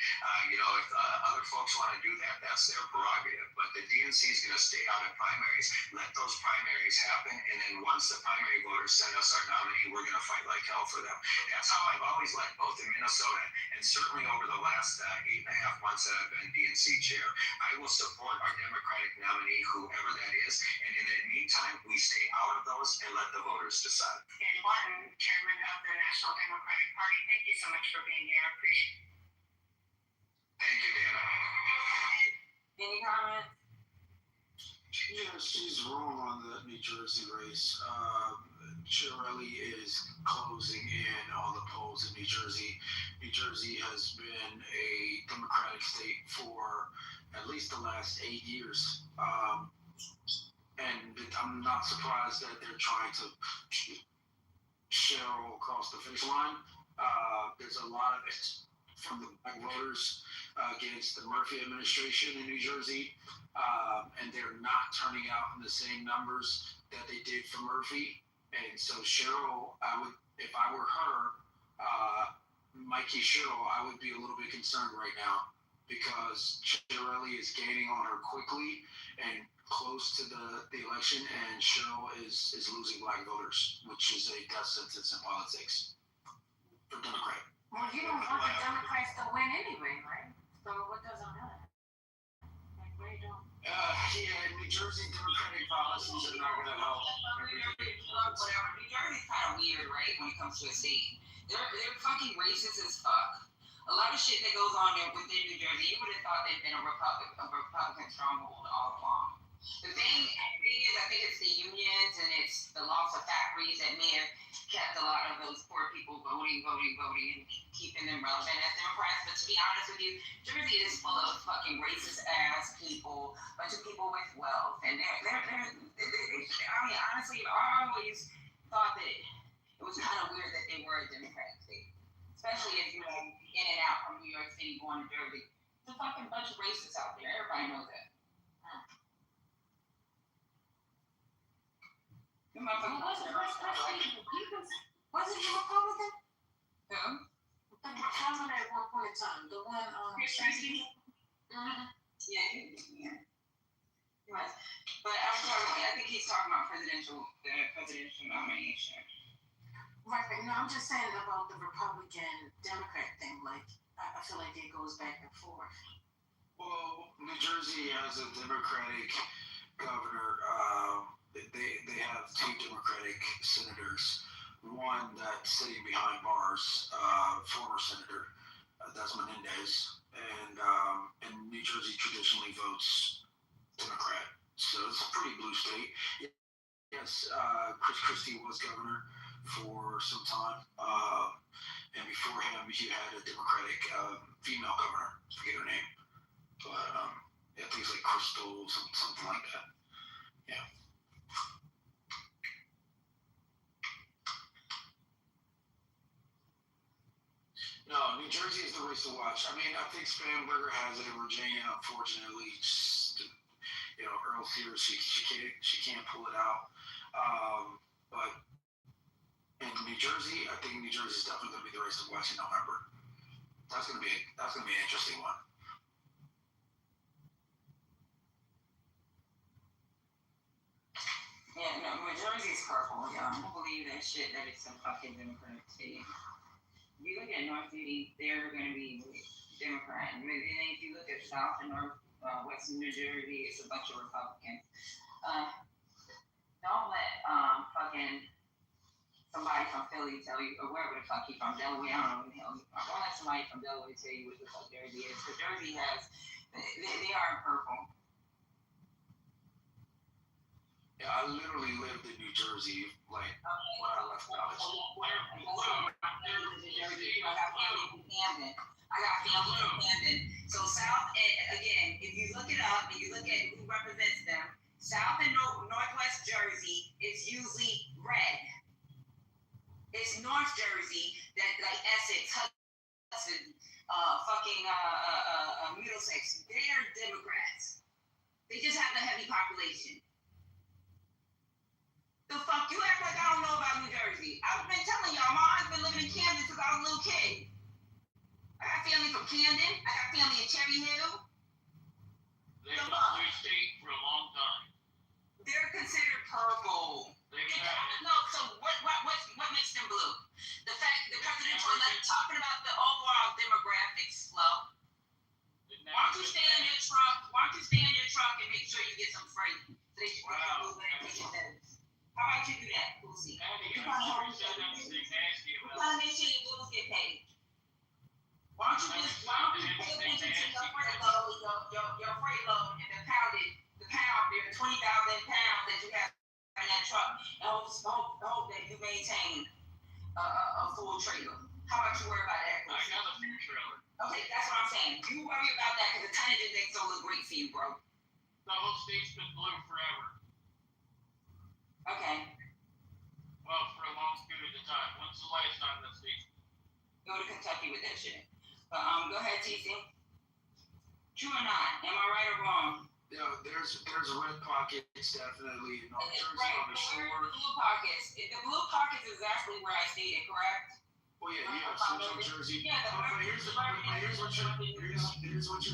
[SPEAKER 20] If other folks want to do that, that's their prerogative. But the DNC is going to stay out of primaries, let those primaries happen, and then once the primary voters send us our nominee, we're going to fight like hell for them. That's how I've always led, both in Minnesota and certainly over the last 8.5 months that I've been DNC chair. I will support our Democratic nominee, whoever that is, and in the meantime, we stay out of those and let the voters decide.
[SPEAKER 19] Dan Martin, Chairman of the National Democratic Party, thank you so much for being here. I appreciate it.
[SPEAKER 20] Thank you, Dana.
[SPEAKER 12] Any comments?
[SPEAKER 21] Yeah, she's wrong on the New Jersey race. Chiarelli is closing in on the polls in New Jersey. New Jersey has been a Democratic state for at least the last 8 years. And I'm not surprised that they're trying to Cheryl across the finish line. There's a lot of it from the black voters against the Murphy administration in New Jersey. And they're not turning out in the same numbers that they did for Murphy. And so Cheryl, if I were her, Mikey Cheryl, I would be a little bit concerned right now because Chiarelli is gaining on her quickly and close to the election, and Cheryl is losing black voters, which is a death sentence in politics for Democrat.
[SPEAKER 15] Well, you don't want the Democrats to win anyway, right? So what doesn't matter? Like, what are you doing?
[SPEAKER 21] Yeah, New Jersey Democratic policies are not going to help.
[SPEAKER 12] Whatever. New Jersey's kind of weird, right? When it comes to a state, they're fucking racist as fuck. A lot of shit that goes on there within New Jersey, you would have thought they'd been a Republican stronghold all along. The thing is, I think it's the unions and it's the loss of factories that may have kept a lot of those poor people voting, and keeping them relevant as Democrats. But to be honest with you, Jersey is full of fucking racist ass people, bunch of people with wealth, and they're I mean, honestly, I always thought that it was kind of weird that they were a Democratic state, especially if you're in and out from New York City going to Jersey. There's a fucking bunch of racists out there. Everybody knows that.
[SPEAKER 15] Wasn't he Republican?
[SPEAKER 12] Who?
[SPEAKER 15] The governor at one point in time. The one
[SPEAKER 12] Chris Christie? Yeah. He was. But I think he's talking about presidential nomination.
[SPEAKER 15] Right, but no, I'm just saying about the Republican Democrat thing. Like, I feel like it goes back and forth.
[SPEAKER 21] Well, New Jersey has a Democratic governor. They have two Democratic senators. One that's sitting behind bars, former Senator Desmond Menendez, and New Jersey traditionally votes Democrat. So it's a pretty blue state. Yes, Chris Christie was governor for some time, and before him, you had a Democratic female governor. I forget her name, but things like Crystal, something like that. Yeah. No, New Jersey is the race to watch. I mean, I think Spanberger has it in Virginia. Unfortunately, Earl here, she can't pull it out. But in New Jersey, I think New Jersey is definitely going to be the race to watch in November. That's going to be an interesting one.
[SPEAKER 12] Yeah, no, New Jersey's purple, y'all. I don't believe that shit that it's a fucking Democratic state. If you look at North City, they're going to be Democrat. And then if you look at South and North, Western New Jersey, it's a bunch of Republicans. Don't let fucking somebody from Philly tell you, or wherever the fuck he's from, Delaware, I don't know where the hell he's from. Don't let somebody from Delaware tell you what the fuck Jersey is. Because Jersey they are purple.
[SPEAKER 21] Yeah, I literally lived in New Jersey, when I left college.
[SPEAKER 12] I got family from Camden. So South, again, if you look it up and you look at who represents them, South and Northwest Jersey is usually red. It's North Jersey that like Essex, Hudson, Middlesex. They are Democrats. They just have a heavy population. The fuck you act like I don't know about New Jersey. I've been telling y'all, my aunt's been living in Camden since I was a little kid. I got family from Camden. I got family in Cherry Hill.
[SPEAKER 10] They've been blue state for a long time.
[SPEAKER 12] They're considered purple. No, so what makes them blue? The fact the presidential elect talking about the overall demographics slow. Why don't you stay in your truck? Why don't you stay in your truck and make sure you get some freight so they can move in and take your notes? How about you do that, Lucy? You're trying to make sure your bills get paid. Why don't you pay attention to your freight load and the pound, your 20,000 pounds that you have in that truck, and hope that you maintain a full trailer. How about you worry about that?
[SPEAKER 10] I got a few trailer.
[SPEAKER 12] Okay, that's what I'm saying. You worry about that because the tonnage index don't look great for you, bro.
[SPEAKER 10] The whole state's been blue forever.
[SPEAKER 12] Okay.
[SPEAKER 10] Well, for a long period of time. When's the last time that state?
[SPEAKER 12] Go to Kentucky with that shit. But go ahead, TC. True or not? Am I right or wrong?
[SPEAKER 21] Yeah, there's red pockets definitely. No,
[SPEAKER 12] Right,
[SPEAKER 21] on the shore.
[SPEAKER 12] blue pockets. The blue pockets is exactly where I stated, correct?
[SPEAKER 21] Oh yeah, Central Jersey.
[SPEAKER 12] Yeah,
[SPEAKER 21] but here's what you're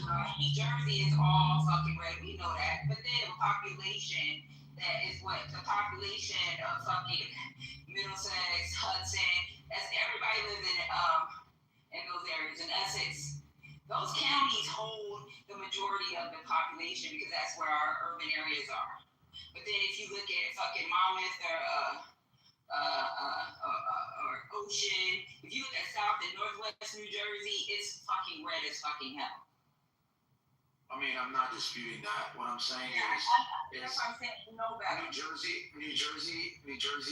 [SPEAKER 21] not.
[SPEAKER 12] Jersey is all fucking red. We know that. But then the population that is what the population of fucking Middlesex, Hudson, as everybody lives in those areas in Essex. Those counties hold the majority of the population because that's where our urban areas are. But then if you look at fucking Monmouth or Ocean, if you look at South and Northwest New Jersey, it's fucking red as fucking hell.
[SPEAKER 21] I mean, I'm not disputing that. What I'm saying
[SPEAKER 12] That's what I'm saying. You know better.
[SPEAKER 21] New Jersey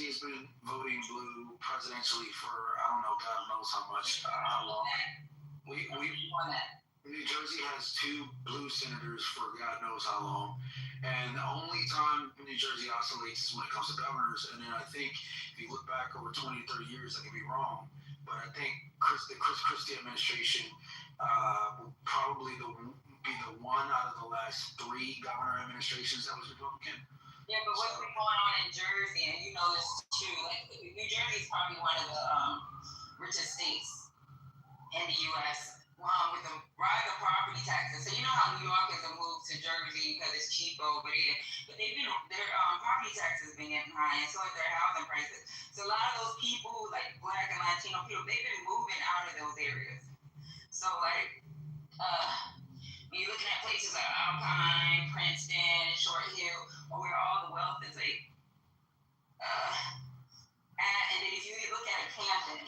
[SPEAKER 21] has been voting blue presidentially for I don't know, God knows how much, how long. New Jersey has 2 blue senators for God knows how long, and the only time New Jersey oscillates is when it comes to governors. And then I think if you look back over 20, 30 years, I could be wrong, but I think the Chris Christie administration will probably be the one out of the last 3 governor administrations that was Republican.
[SPEAKER 12] Yeah, but what's been going on in Jersey, and you know this too, like New Jersey is probably one of the richest states in the U.S. With the rise of property taxes. So you know how New York is a move to Jersey because it's cheap over there, but their property taxes been getting high, and so is their housing prices. So a lot of those people, like Black and Latino people, they've been moving out of those areas. So like, when you're looking at places like Alpine, Princeton, Short Hill, or where all the wealth is like. And then if you look at Camden,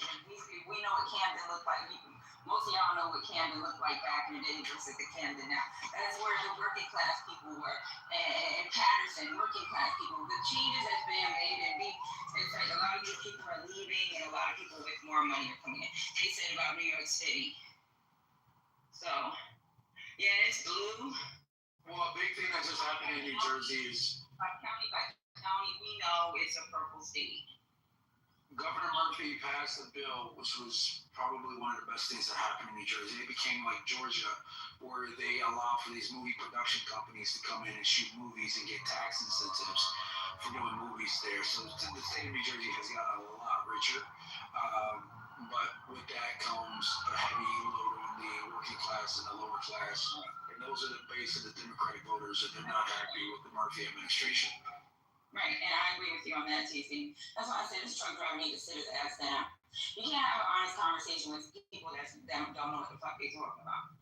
[SPEAKER 12] we know what Camden looked like. Most of y'all know what Camden looked like back in the day versus the Camden now. That's where the working class people were. And Patterson, working class people. The changes that's been made, and it's like a lot of these people are leaving and a lot of people with more money are coming in. They said about New York City. So, yeah, it's blue.
[SPEAKER 21] Well, a big thing that just happened in New Jersey is
[SPEAKER 12] by county, we know it's a purple state.
[SPEAKER 21] Governor Murphy passed a bill, which was probably one of the best things that happened in New Jersey. It became like Georgia, where they allow for these movie production companies to come in and shoot movies and get tax incentives for doing movies there. So the state of New Jersey has gotten a lot richer. But with that comes a heavy load on the working class and the lower class. And those are the base of the Democratic voters, and they're not happy with the Murphy administration.
[SPEAKER 12] Right, and I agree with you on that, TC. That's why I said this truck driver needs to sit his ass down. You can't have an honest conversation with people that don't know what the fuck they're talking about.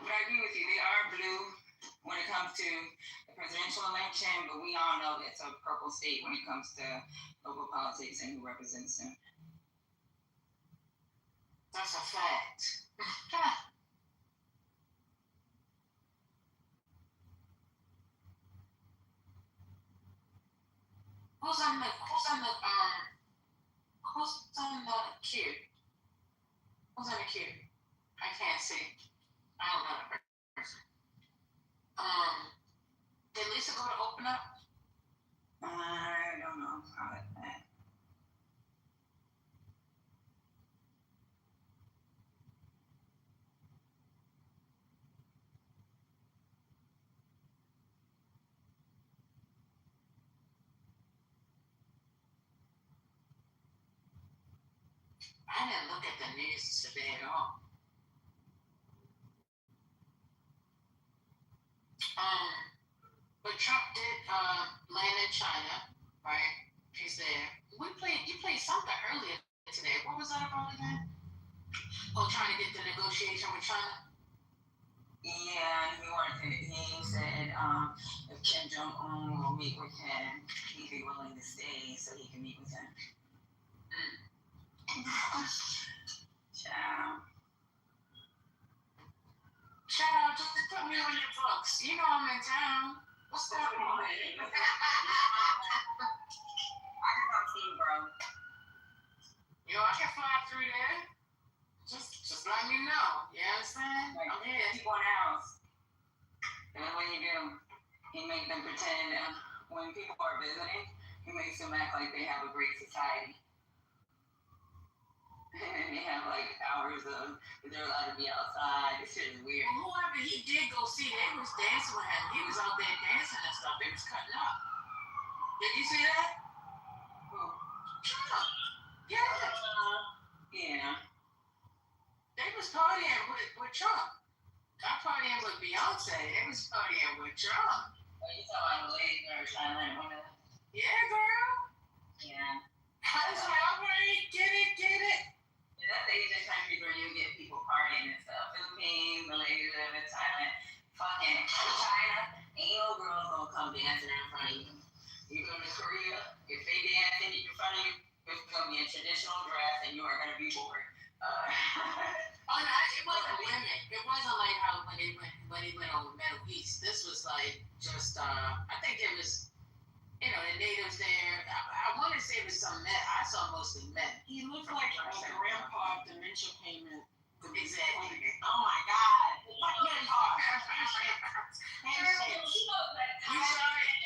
[SPEAKER 12] But I agree with you. They are blue when it comes to the presidential election, but we all know it's a purple state when it comes to local politics and who represents them.
[SPEAKER 15] That's a fact. Who's on the queue? Who's on the queue? I can't see. I don't know. open up?
[SPEAKER 12] I don't know how it went.
[SPEAKER 15] I didn't look at the news today at all. But Trump did land in China, right? He's there. You played something earlier today. What was that about again? Oh, trying to get the negotiation with China?
[SPEAKER 12] Yeah, he said if Kim Jong-un will meet with him, he'd be willing to stay so he can meet with him.
[SPEAKER 15] Child, just put me on your books. You know I'm in town. What's that on?
[SPEAKER 12] I can come see you, bro.
[SPEAKER 15] Yo, I can fly through there. Just let me know. You understand?
[SPEAKER 12] Like,
[SPEAKER 15] I'm here.
[SPEAKER 12] people in the house. And then when you do, he makes them pretend when people are visiting, he makes them act like they have a great society. And they have like hours of they're allowed to be outside. This shit is weird.
[SPEAKER 15] Well, whoever he did go see, they was dancing with him. He was out there dancing and stuff. They was cutting up. Did you see that?
[SPEAKER 12] Who?
[SPEAKER 15] Trump. Yeah.
[SPEAKER 12] Yeah.
[SPEAKER 15] They was partying with Trump. Not partying with Beyonce. They was partying with Trump.
[SPEAKER 12] Are you talking about Malaysia or Thailand?
[SPEAKER 15] Yeah, girl.
[SPEAKER 12] Yeah.
[SPEAKER 15] I was like, all right, get it.
[SPEAKER 12] Yeah, that's Asian countries where you get people partying and stuff. Philippines, Malaysia, Thailand. Fucking China, ain't no girls gonna come dancing in front of you. You go to Korea, if they dancing in front of you, it's gonna be a traditional dress and you are gonna be bored.
[SPEAKER 15] Oh no, it wasn't women. It wasn't like how when they went over Middle East. This was like just I think it was the natives there. I want to say it was some men. I saw mostly men.
[SPEAKER 9] He looked like a grandpa dementia payment.
[SPEAKER 15] Exactly.
[SPEAKER 9] Oh my God. Like grandpa.
[SPEAKER 12] You saw it.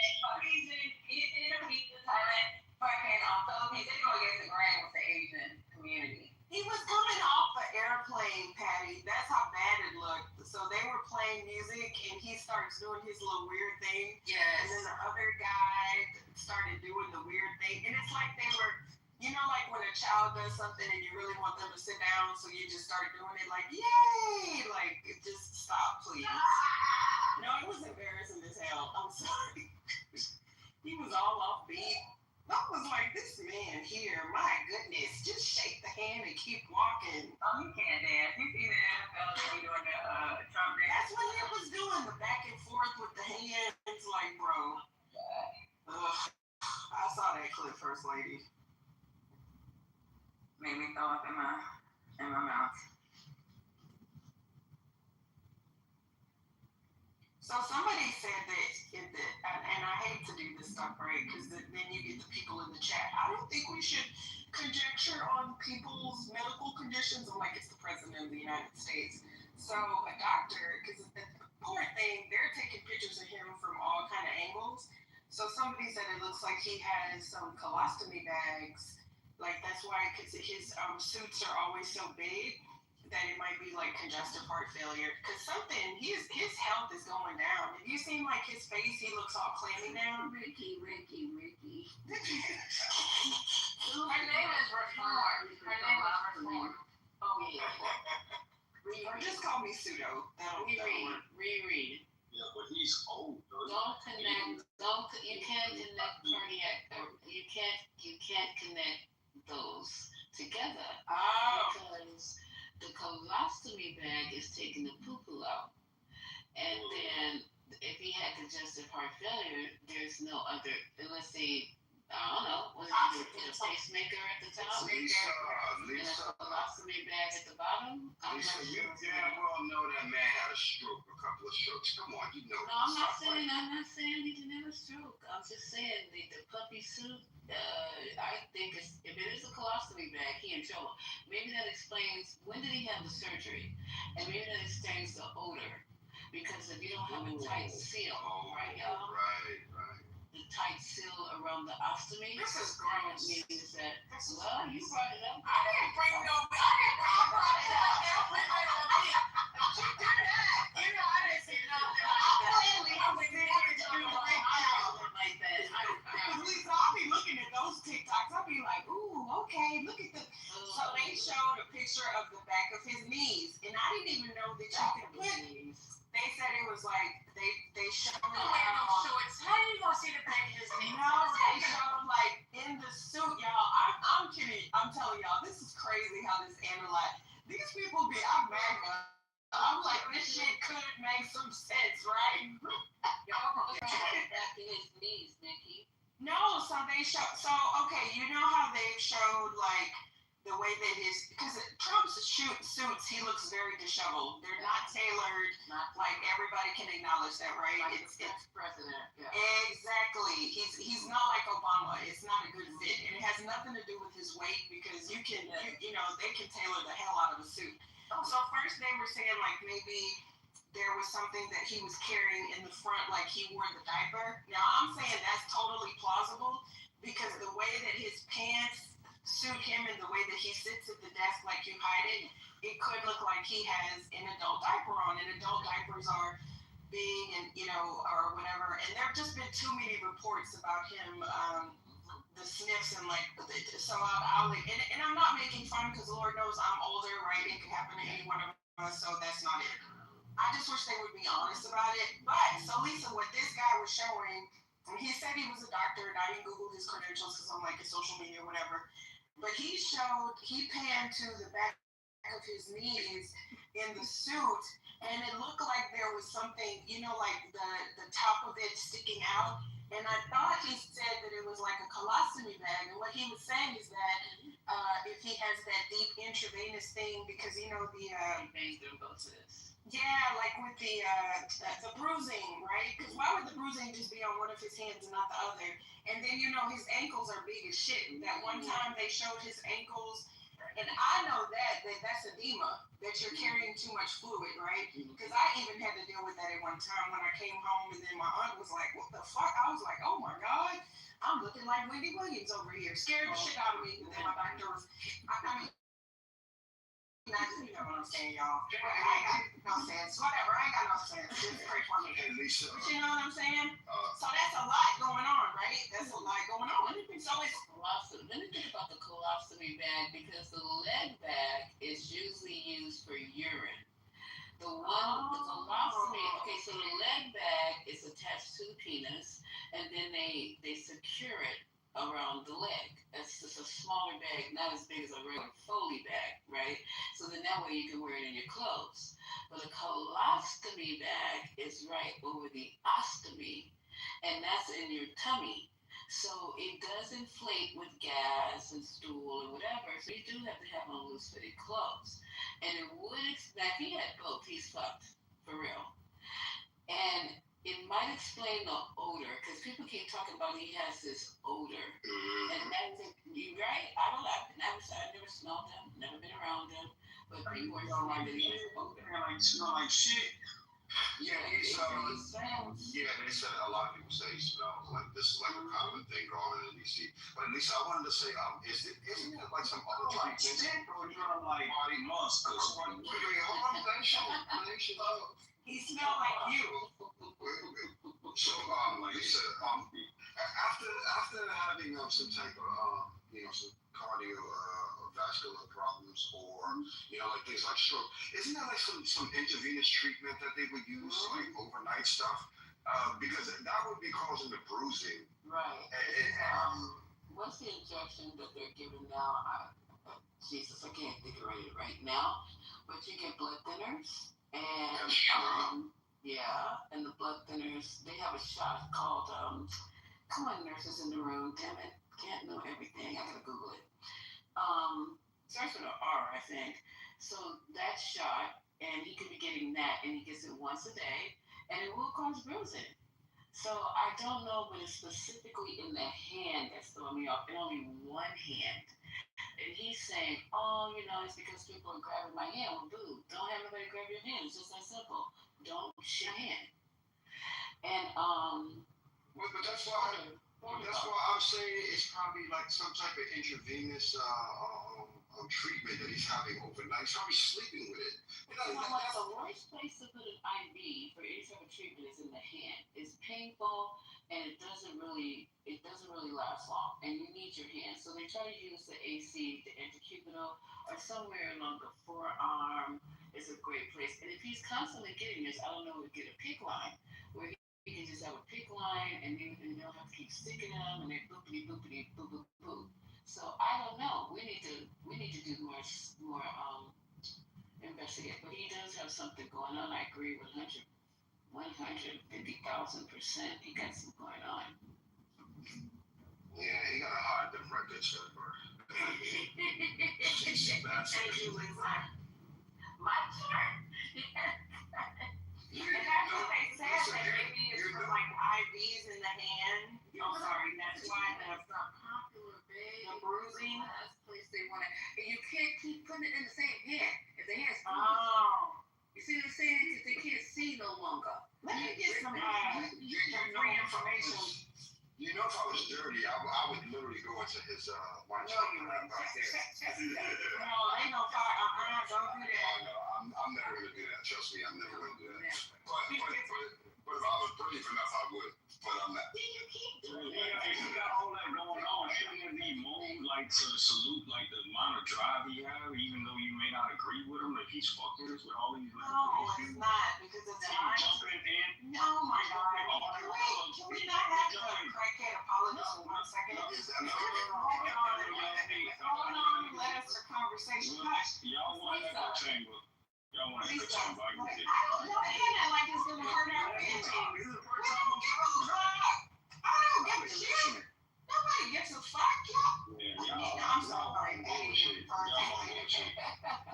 [SPEAKER 12] Philippines, they go against the grain with the Asian community.
[SPEAKER 9] He was coming off the airplane, Patty. That's how bad it looked. So they were playing music, and he starts doing his little weird thing.
[SPEAKER 15] Yes.
[SPEAKER 9] And then the other guy started doing the weird thing. And it's like they were, like when a child does something and you really want them to sit down, so you just start doing it like, yay! Like, just stop, please. No, it was embarrassing as hell. I'm sorry. He was all offbeat. I was like, this man here, my goodness, just shake the hand and keep walking.
[SPEAKER 12] Oh, you can't dance. You see the NFL doing the Trump dance?
[SPEAKER 9] That's what he was doing, the back and forth with the hands. Like, bro. I saw that clip, First Lady.
[SPEAKER 12] Made me throw up in my mouth.
[SPEAKER 9] So somebody said that, and I hate to do this stuff, right? Because then you get the people in the chat. I don't think we should conjecture on people's medical conditions. I'm like, it's the president of the United States. So a doctor, because the poor thing, they're taking pictures of him from all kind of angles. So somebody said it looks like he has some colostomy bags. Like that's why, because his suits are always so big, that it might be like congestive heart failure. Because his health is going down. Have you seen like his face? He looks all clammy now.
[SPEAKER 16] Ricky.
[SPEAKER 15] Her name is Reform. Oh yeah.
[SPEAKER 9] Or just call me Pseudo.
[SPEAKER 15] Reread.
[SPEAKER 8] Yeah, but he's old, though.
[SPEAKER 15] You can't connect cardiac. You can't connect those together.
[SPEAKER 9] Oh.
[SPEAKER 15] Because the colostomy bag is taking the poo-poo out. And then if he had congestive heart failure, there's no other, unless they, I don't know, was it put a pacemaker at the top?
[SPEAKER 8] Lisa.
[SPEAKER 15] And a colostomy bag at the bottom?
[SPEAKER 8] Lisa, you damn well know that man had a stroke, a couple of strokes. Come on, you know.
[SPEAKER 15] No, I'm not saying he didn't have a stroke. I'm just saying the puppy suit, I think if it is a colostomy bag, he in trouble. Maybe that explains when did he have the surgery, and maybe that explains the odor. Because if you don't have a tight seal, right, y'all?
[SPEAKER 8] Right.
[SPEAKER 16] tight seal around the ostomy.
[SPEAKER 15] This is gross.
[SPEAKER 16] Means that, well, you brought it up.
[SPEAKER 15] I didn't bring no. I brought it up. Don't bring it on me. She did that. You know, I didn't say nothing. I'm like that. Lisa, I'll be looking at those TikToks. I'll be like, ooh, okay, look at the. So they showed a picture of the back of his knees, and I didn't even know that you could put. They said it was like they showed.
[SPEAKER 3] Shorts. How are you gonna see the back of his knees?
[SPEAKER 15] No, they showed like in the suit, y'all. I'm kidding. I'm telling y'all, this is crazy how this analyze. These people be. I'm like, this shit could make some sense, right?
[SPEAKER 16] Y'all gonna put it back in his knees, Nikki.
[SPEAKER 15] No, so they show. So okay, you know how they showed like the way that because Trump's suits, he looks very disheveled. They're not tailored. Like everybody can acknowledge that, right?
[SPEAKER 16] Like it's president. Yeah.
[SPEAKER 15] Exactly. He's not like Obama. It's not a good fit, and it has nothing to do with his weight because you know they can tailor the hell out of a suit. So first they were saying like maybe there was something that he was carrying in the front, like he wore the diaper. Now I'm saying that's totally plausible because the way that his pants suit him and the way that he sits at the desk like you hide it could look like he has an adult diaper on, and adult diapers are big and or whatever. And there have just been too many reports about him, the sniffs and like so and I'm not making fun because Lord knows I'm older, right? It could happen to any one of us, so that's not it. I just wish they would be honest about it. But so Lisa, what this guy was showing, he said he was a doctor, and I didn't Google his credentials because I'm like a social media or whatever. But he panned to the back of his knees in the suit, and it looked like there was something, like the top of it sticking out. And I thought he said that it was like a colostomy bag. And what he was saying is that if he has that deep intravenous thing, because the yeah, like with the bruising, right? Because why would the bruising just be on one of his hands and not the other? And then his ankles are big as shit. That one time they showed his ankles, and I know that's edema, that you're carrying too much fluid, right? Because I even had to deal with that at one time when I came home, and then my aunt was like, "What the fuck?" I was like, "Oh my god, I'm looking like Wendy Williams over here," scared the shit out of me. And then my doctor was, I mean. You know what I'm saying, y'all. I ain't got no sense. Whatever, I ain't got no sense. Just pray for me.
[SPEAKER 8] Hey, Lisa.
[SPEAKER 15] But you know what I'm saying? So that's a lot going on, right? That's a lot going on. So it's
[SPEAKER 16] colostomy. Let me think about the colostomy bag because the leg bag is usually used for urine. The colostomy, okay, so the leg bag is attached to the penis, and then they secure it around the leg. It's just a smaller bag, not as big as a regular Foley bag, right? So then that way you can wear it in your clothes. But a colostomy bag is right over the ostomy, and that's in your tummy. So it does inflate with gas and stool or whatever. So you do have to have on loose fitting clothes. And it would, now if he had both, he's fucked, for real. And it might explain the odor, because people keep talking about he has this odor. And that's you right? I've never smelled him, never been around him, but people are saying that he has odor.
[SPEAKER 8] Smell like shit.
[SPEAKER 21] Yeah,
[SPEAKER 16] It sounds.
[SPEAKER 8] Yeah, they said a lot of people say he smells like this is like a common thing going on in DC. But at least I wanted to say, isn't it like some other treatments?
[SPEAKER 1] Or you're like body musk or something.
[SPEAKER 15] He smelled like you.
[SPEAKER 8] So, Lisa, after having some type of, some cardio or vascular problems or, like things like stroke, isn't there like some intravenous treatment that they would use, like overnight stuff? Because that would be causing the bruising.
[SPEAKER 16] Right. What's the injection that they're giving now? Jesus, I can't think of it right now. But you get blood thinners. And and the blood thinners, they have a shot called come on, nurses in the room, damn it, can't know everything, I gotta Google it. Starts with an R, I think. So that shot, and he could be getting that, and he gets it once a day, and it will cause bruising. So I don't know, but it's specifically in the hand that's throwing me off, and only one hand. And he's saying, it's because people are grabbing my hand. Well, dude, don't have nobody grab your hand. It's just that simple. Don't push your hand. And
[SPEAKER 8] but that's why That's why I'm saying it's probably like some type of intravenous treatment that he's having overnight. He's probably sleeping with it.
[SPEAKER 16] Like the worst place to put an IV for any type of treatment is in the hand. It's painful and it doesn't really last long. And you need your hand. So they try to use the AC, the intracubital, or somewhere along the forearm is a great place. And if he's constantly getting this, I don't know, get a PICC line where he can just have a PICC line and then you don't have to keep sticking them and they boopity boopity boop boop boop. So I don't know. We need to do more investigate. But he does have something going on. I agree 150,000%. He got something going on.
[SPEAKER 8] Yeah, he got a hard them records for
[SPEAKER 15] Thank you, Lisa. My turn. And that's what they said, that maybe it's for like IVs in the hand. I'm sorry, that's why the
[SPEAKER 16] popular, babe.
[SPEAKER 15] The bruising.
[SPEAKER 16] That's the place they want it. And you can't keep putting it in the same hand. If the hand's you see what I'm saying? Because they can't see no longer.
[SPEAKER 15] Let me get some free information.
[SPEAKER 8] You know, if I was dirty, I would literally go into his wine shop.
[SPEAKER 15] No, ain't no fire. Don't do that.
[SPEAKER 8] No, I'm never gonna do that. Trust me, I'm never gonna do that. But if I was brave enough, I would. But I'm not.
[SPEAKER 1] If you got all that going on, shouldn't it be more like to salute like the amount of drive he have, even though you may not agree with him, if he's fucked with us with all these
[SPEAKER 15] No, it's not because it's mine.
[SPEAKER 1] jumping in.
[SPEAKER 15] No, my God. Can we not have the crackhead apologize for 1 second? Hold on, let us a conversation. Hush.
[SPEAKER 1] Y'all want an echo chamber. Y'all want an echo chamber. I can get it.
[SPEAKER 15] I don't know that like it's gonna hurt our feelings. I don't give a shit. Nobody gives a fuck, y'all. I'm sorry.
[SPEAKER 1] Bullshit. Y'all bullshit.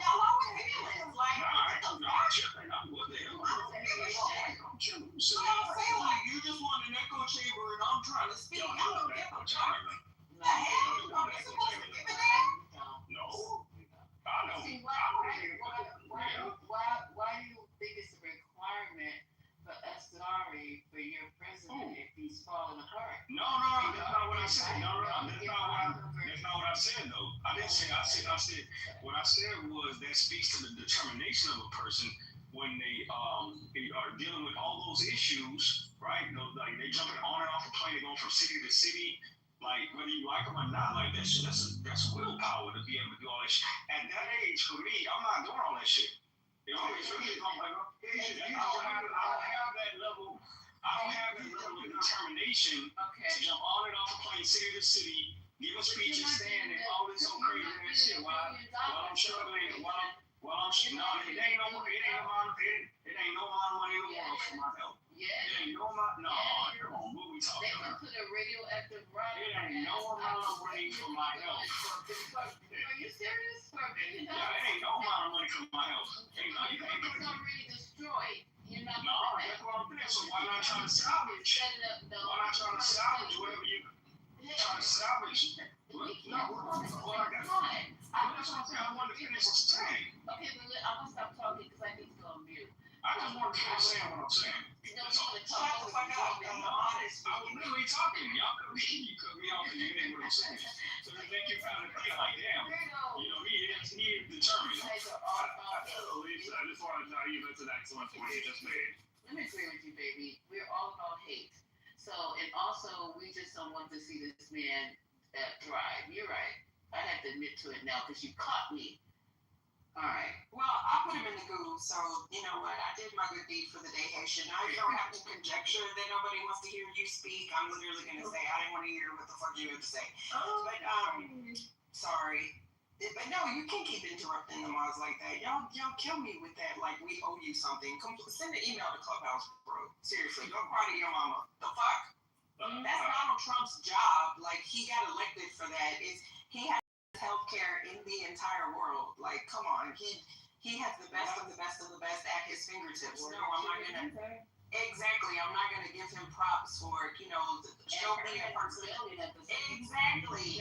[SPEAKER 15] Y'all are feelings. Like, what the fuck?
[SPEAKER 1] What the hell?
[SPEAKER 15] I'm chilling. So I'm saying, like, you just want an echo chamber and I'm trying to speak. I don't give a fuck. The hell? Are we supposed to give a damn?
[SPEAKER 1] No. I know.
[SPEAKER 16] See, why do you think it's a requirement for Esdari for your president if he's falling apart?
[SPEAKER 1] No, that's not what I said. That's not what I said, though. I didn't say, I said, what I said was that speaks to the determination of a person when they are dealing with all those issues, right? Like they jumping on and off a plane, they're going from city to city. Like, whether you like them or not, like, that's willpower to be able to do all that shit. At that age, for me, I'm not doing all that shit. You know, it's really, I don't have that level of determination to jump on and off a plane, city to city, giving speeches, standing, all this old crazy ass shit while I'm struggling, it ain't no amount of money in the world for my health.
[SPEAKER 16] Yeah.
[SPEAKER 1] It ain't no amount, no, come on, what we talking
[SPEAKER 16] They can
[SPEAKER 1] about?
[SPEAKER 16] put a radioactive rock.
[SPEAKER 1] It ain't no amount of money for my health.
[SPEAKER 16] Are you serious? For $1 billion?
[SPEAKER 1] Yeah, it ain't no amount of money for my health. You can't
[SPEAKER 16] It's already destroyed. You're not
[SPEAKER 1] no, that's what I'm saying. So why not try to salvage? Why not try to salvage whatever you try to salvage? No, what I got. That's what I'm saying. I want to finish what you're saying.
[SPEAKER 16] Okay, I'm gonna stop talking because I need to go on mute.
[SPEAKER 1] I just want to finish saying what I'm saying.
[SPEAKER 16] No, you want to talk the fuck out.
[SPEAKER 1] I was literally talking. Y'all you cut me off and you didn't know what I'm saying. So you think you found a thing like, damn, you know, he is determined.
[SPEAKER 10] Lisa, I just want to tell you that's an excellent point you just made.
[SPEAKER 16] Let me agree with you, baby. We're all about hate. So, and also, we just don't want to see this man thrive. You're right. I have to admit to it now because you caught me. All right.
[SPEAKER 15] Well, I put him in the goo, so you know what? I did my good deed for the day, Haitian. Now you don't have to conjecture that nobody wants to hear you speak. I'm literally gonna say I didn't want to hear what the fuck you had to say. But sorry. But no, you can't keep interrupting the mods like that. Y'all kill me with that. Like we owe you something. Send an email to Clubhouse, bro. Seriously, go cry to your mama. The fuck? That's Donald Trump's job. Like he got elected for that. He has healthcare in the entire world. Like, come on, he has the best of the best of the best at his fingertips. No, I'm not gonna. Exactly, I'm not gonna give him props for show me a person. Exactly.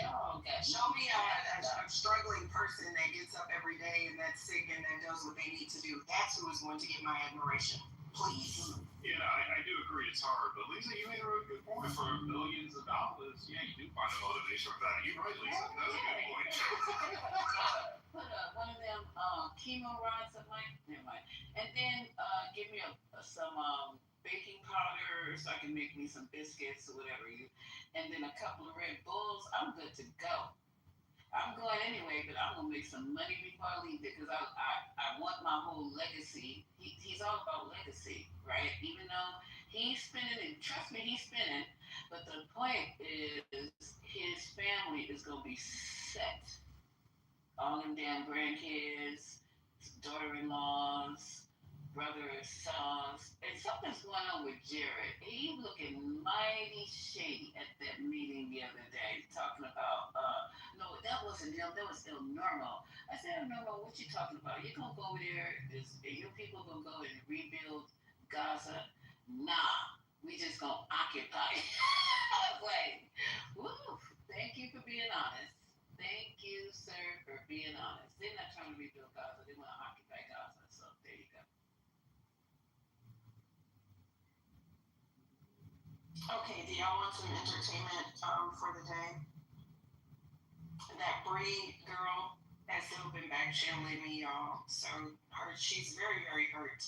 [SPEAKER 15] Show me a struggling person that gets up every day and that's sick and that does what they need to do. That's who is going to get my admiration.
[SPEAKER 21] Please.
[SPEAKER 5] Yeah, I do agree it's hard, but Lisa, you made a really good point. For millions of dollars, yeah, you do find a motivation for that. You're right, Lisa. That's a good point.
[SPEAKER 16] Put one of them chemo rods in my, never mind. And then give me some baking powder so I can make me some biscuits or whatever. And then a couple of Red Bulls. I'm good to go. I'm going anyway, but I'm gonna make some money before I leave because I want my whole legacy. He's all about legacy, right? Even though he's spinning, and trust me, he's spinning. But the point is, his family is gonna be set. All them damn grandkids, daughter-in-laws, brothers, sons, and something's going on with Jared. He looking mighty shady at that meeting the other day, talking about, no, that wasn't him, that was El Normo. I said, El Normo, what you talking about? You gonna go over there, your people gonna go and rebuild Gaza? Nah, we just gonna occupy. I was like, woo, thank you for being honest. Thank you, sir, for being honest. They're not trying to rebuild Gaza, they want to occupy Gaza, so there you go.
[SPEAKER 9] Okay, do y'all want some entertainment for the day? That Bree girl has still been back channeling me, y'all. So she's very, very hurt.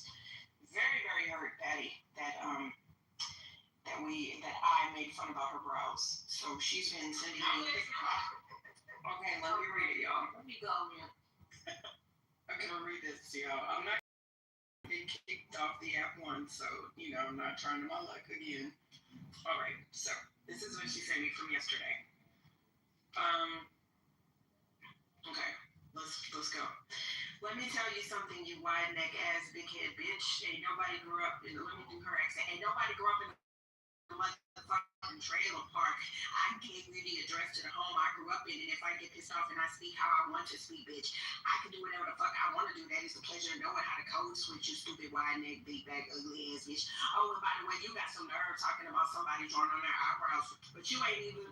[SPEAKER 9] Very, very hurt, Patty, that I made fun about her brows. So she's been sending me. Okay, let me read it, y'all.
[SPEAKER 16] Let me go here.
[SPEAKER 9] I'm gonna read this to y'all. I'm not get kicked off the app once, so I'm not trying my luck again. All right, so this is what she sent me from yesterday. Okay, let's go. Let me tell you something, you wide neck ass big head bitch. Ain't nobody grew up in. Let me do her accent. Ain't nobody grew up in a motherfucking trailer park. I gave you the address to the home I grew up in, and if I get pissed off and I speak how I want to speak, bitch, I can do whatever the fuck I want to do. That is the pleasure of knowing how to code switch, you stupid wide neck, big back, ugly ass bitch. Oh, and by the way, you got some nerve talking about somebody drawing on their eyebrows, but you ain't even,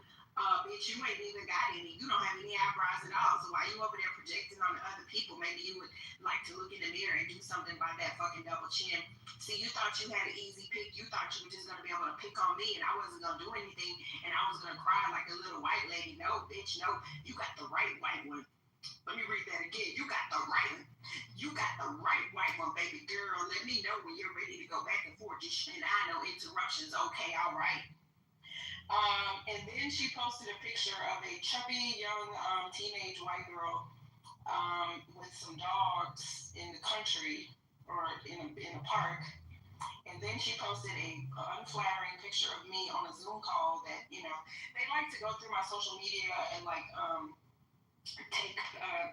[SPEAKER 9] bitch, you ain't even got any. You don't have any eyebrows at all. So why you over there projecting on the other people? Maybe you would like to look in the mirror and do something by that fucking double chin. See, you thought you had an easy pick. You thought you were just gonna be able to pick on me, and I wasn't gonna do anything, and I was gonna cry like a little white lady. No, bitch, no. You got the right white one. Let me read that again. You got the right white one, baby girl. Let me know when you're ready to go back and forth. Just and I know interruptions. Okay, all right. And then she posted a picture of a chubby young teenage white girl with some dogs in the country or in a park. And then she posted a unflattering picture of me on a Zoom call that, they like to go through my social media and take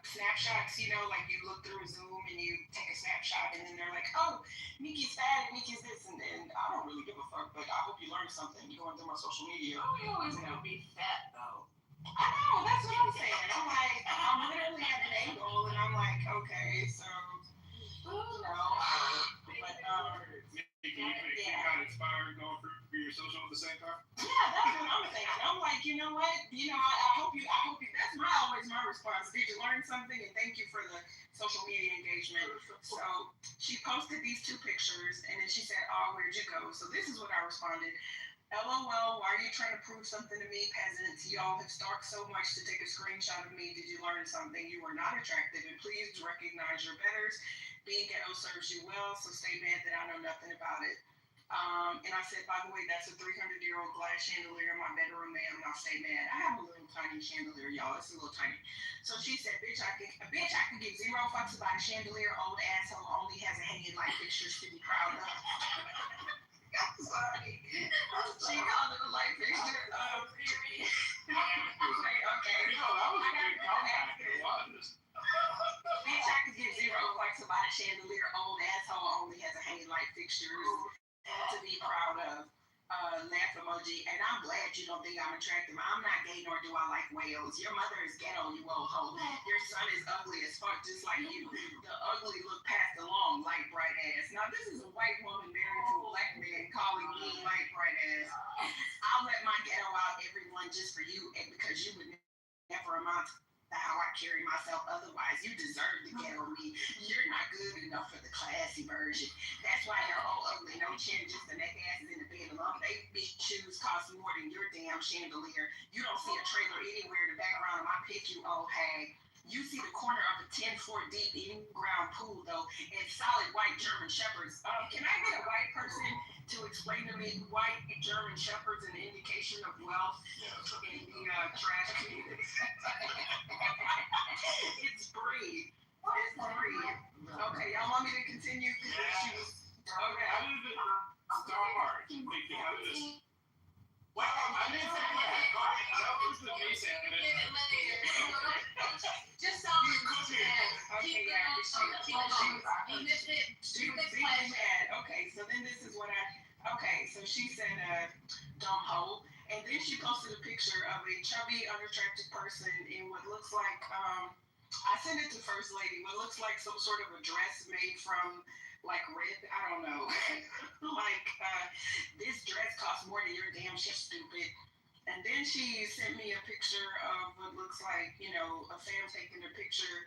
[SPEAKER 9] snapshots, like you look through Zoom and you take a snapshot and then they're like, oh, Miki's fat and Miki's this, and I don't really give a fuck, but I hope you learned something going through my social media.
[SPEAKER 16] Oh, you always gonna be fat though.
[SPEAKER 9] I know, that's what I'm saying. I'm like, I'm literally at an angle and I'm like, okay, so,
[SPEAKER 5] You got inspired going through your social at the same time?
[SPEAKER 9] Yeah, that's what I'm saying. I'm like, you know what? I hope you, that's always my response. Did you learn something? And thank you for the social media engagement. So she posted these two pictures and then she said, oh, where'd you go? So this is what I responded. LOL, why are you trying to prove something to me, peasants? Y'all have stalked so much to take a screenshot of me. Did you learn something? You are not attractive, and please recognize your betters. Being ghetto serves you well, so stay mad that I know nothing about it. And I said, by the way, that's a 300-year-old glass chandelier in my bedroom, ma'am. Now stay mad. I have a little tiny chandelier, y'all. It's a little tiny. So she said, bitch, I could give zero fucks about a chandelier. Old asshole only has a hanging light fixtures to be proud of. I'm sorry. She called it a light fixture. Period. Okay.
[SPEAKER 5] No, that was a big comeback. It was.
[SPEAKER 9] Bitch, I could give zero fucks about a chandelier. Old asshole only has a hanging light fixture to be proud of. Laugh emoji. And I'm glad you don't think I'm attractive. I'm not gay, nor do I like whales. Your mother is ghetto, you old hoe. Your son is ugly as fuck, just like you. The ugly look passed along, light bright ass. Now this is a white woman married to a black man calling me light bright ass. I'll let my ghetto out, everyone, just for you, and because you would never amount how I carry myself otherwise. You deserve the ghetto me. You're not good enough for the classy version. That's why they're all ugly. No chin, just the neck asses in the bed alone. They bitch shoes cost more than your damn chandelier. You don't see a trailer anywhere to back around my pick, you old hag. You see the corner of a 10-foot deep in-ground pool, though, and solid white German shepherds. Can I get a white person to explain to me white German shepherds an indication of wealth in the trash community? It's breed. It's breed. Okay, y'all want me to continue? Okay.
[SPEAKER 5] How did it start? Like, how did it... Well, I didn't say that. That was the basic.
[SPEAKER 15] Just so you
[SPEAKER 9] Okay, yeah. Okay, so then this is what okay, so she said, don't hold. And then she posted a picture of a chubby, unattractive person in what looks like, I sent it to First Lady, what looks like some sort of a dress made from, like, red, I don't know. This dress costs more than your damn shit, stupid. And then she sent me a picture of what looks like, you know, a fan taking a picture.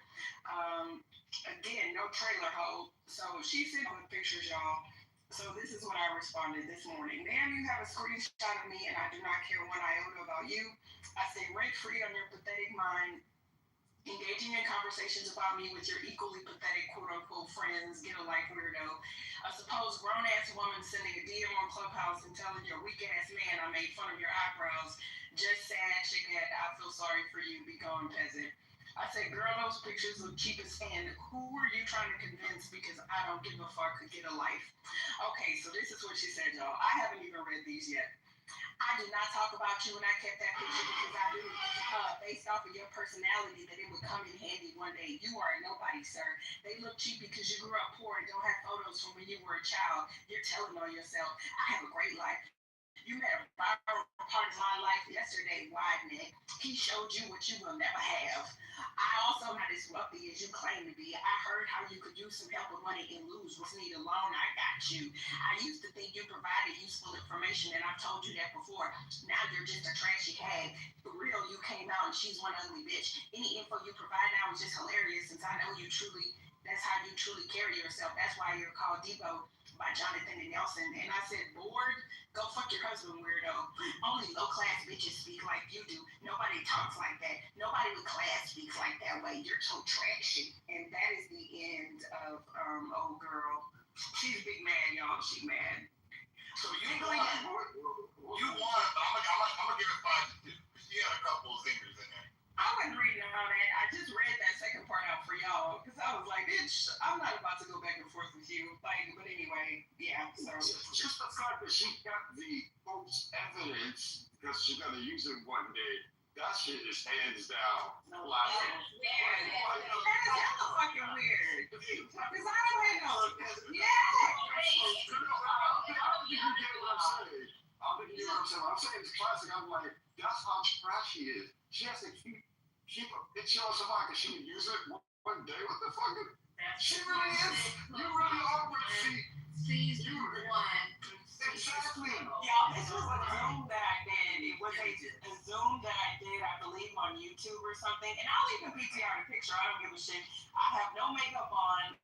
[SPEAKER 9] Again, no trailer hold. So she sent me pictures, y'all. So this is what I responded this morning. Ma'am, you have a screenshot of me and I do not care one iota about you. I stay rent-free on your pathetic mind, engaging in conversations about me with your equally pathetic quote-unquote friends. Get a life, weirdo. A supposed grown-ass woman sending a DM on Clubhouse and telling your weak-ass man I made fun of your eyebrows. Just sad, chickhead. I feel sorry for you. Be gone, peasant. I said, girl, those pictures look cheap as hand. Who are you trying to convince? Because I don't give a fuck. Get a life. Okay, so this is what she said, y'all. I haven't even read these yet. I did not talk about you when I kept that picture because I knew, based off of your personality, that it would come in handy one day. You are a nobody, sir. They look cheap because you grew up poor and don't have photos from when you were a child. You're telling on yourself. I have a great life. You met a viral part of my life yesterday, wide neck. He showed you what you will never have. I also not as wealthy as you claim to be. I heard how you could use some help with money and lose what's needed alone. I got you. I used to think you provided useful information, and I've told you that before. Now you're just a trashy hag. For real, you came out and she's one ugly bitch. Any info you provide now is just hilarious since I know you truly, that's how you truly carry yourself. That's why you're called Debo by Jonathan and Nelson. And I said, bored? Go fuck your husband, weirdo. Only low-class bitches speak like you do. Nobody talks like that. Nobody with class speaks like that way. You're so trashy. And that is the end of old girl. She's big mad, y'all. She mad.
[SPEAKER 6] So you want, I'm gonna give it 5 to 2. She had a couple of zingers in there.
[SPEAKER 9] I wasn't reading all that. I just read that second part out for y'all because I was like, bitch, I'm not about to go back and forth with you. Like, but anyway, yeah. So
[SPEAKER 8] just the fact that she got the folks' evidence because she's gonna use it one day. That shit is hands down.
[SPEAKER 9] That's hella fucking weird. Because I don't know.
[SPEAKER 8] I'm saying it's classic. I'm like, that's how trash she is. She has to keep it shows somebody because she can use it one day. What the fuck? She really is. You really are what she.
[SPEAKER 15] Season 1.
[SPEAKER 8] Exactly.
[SPEAKER 9] Y'all, this was a Zoom that I did. It was a Zoom that I did, I believe, on YouTube or something. And I'll even PTR the picture. I don't give a shit. I have no makeup on.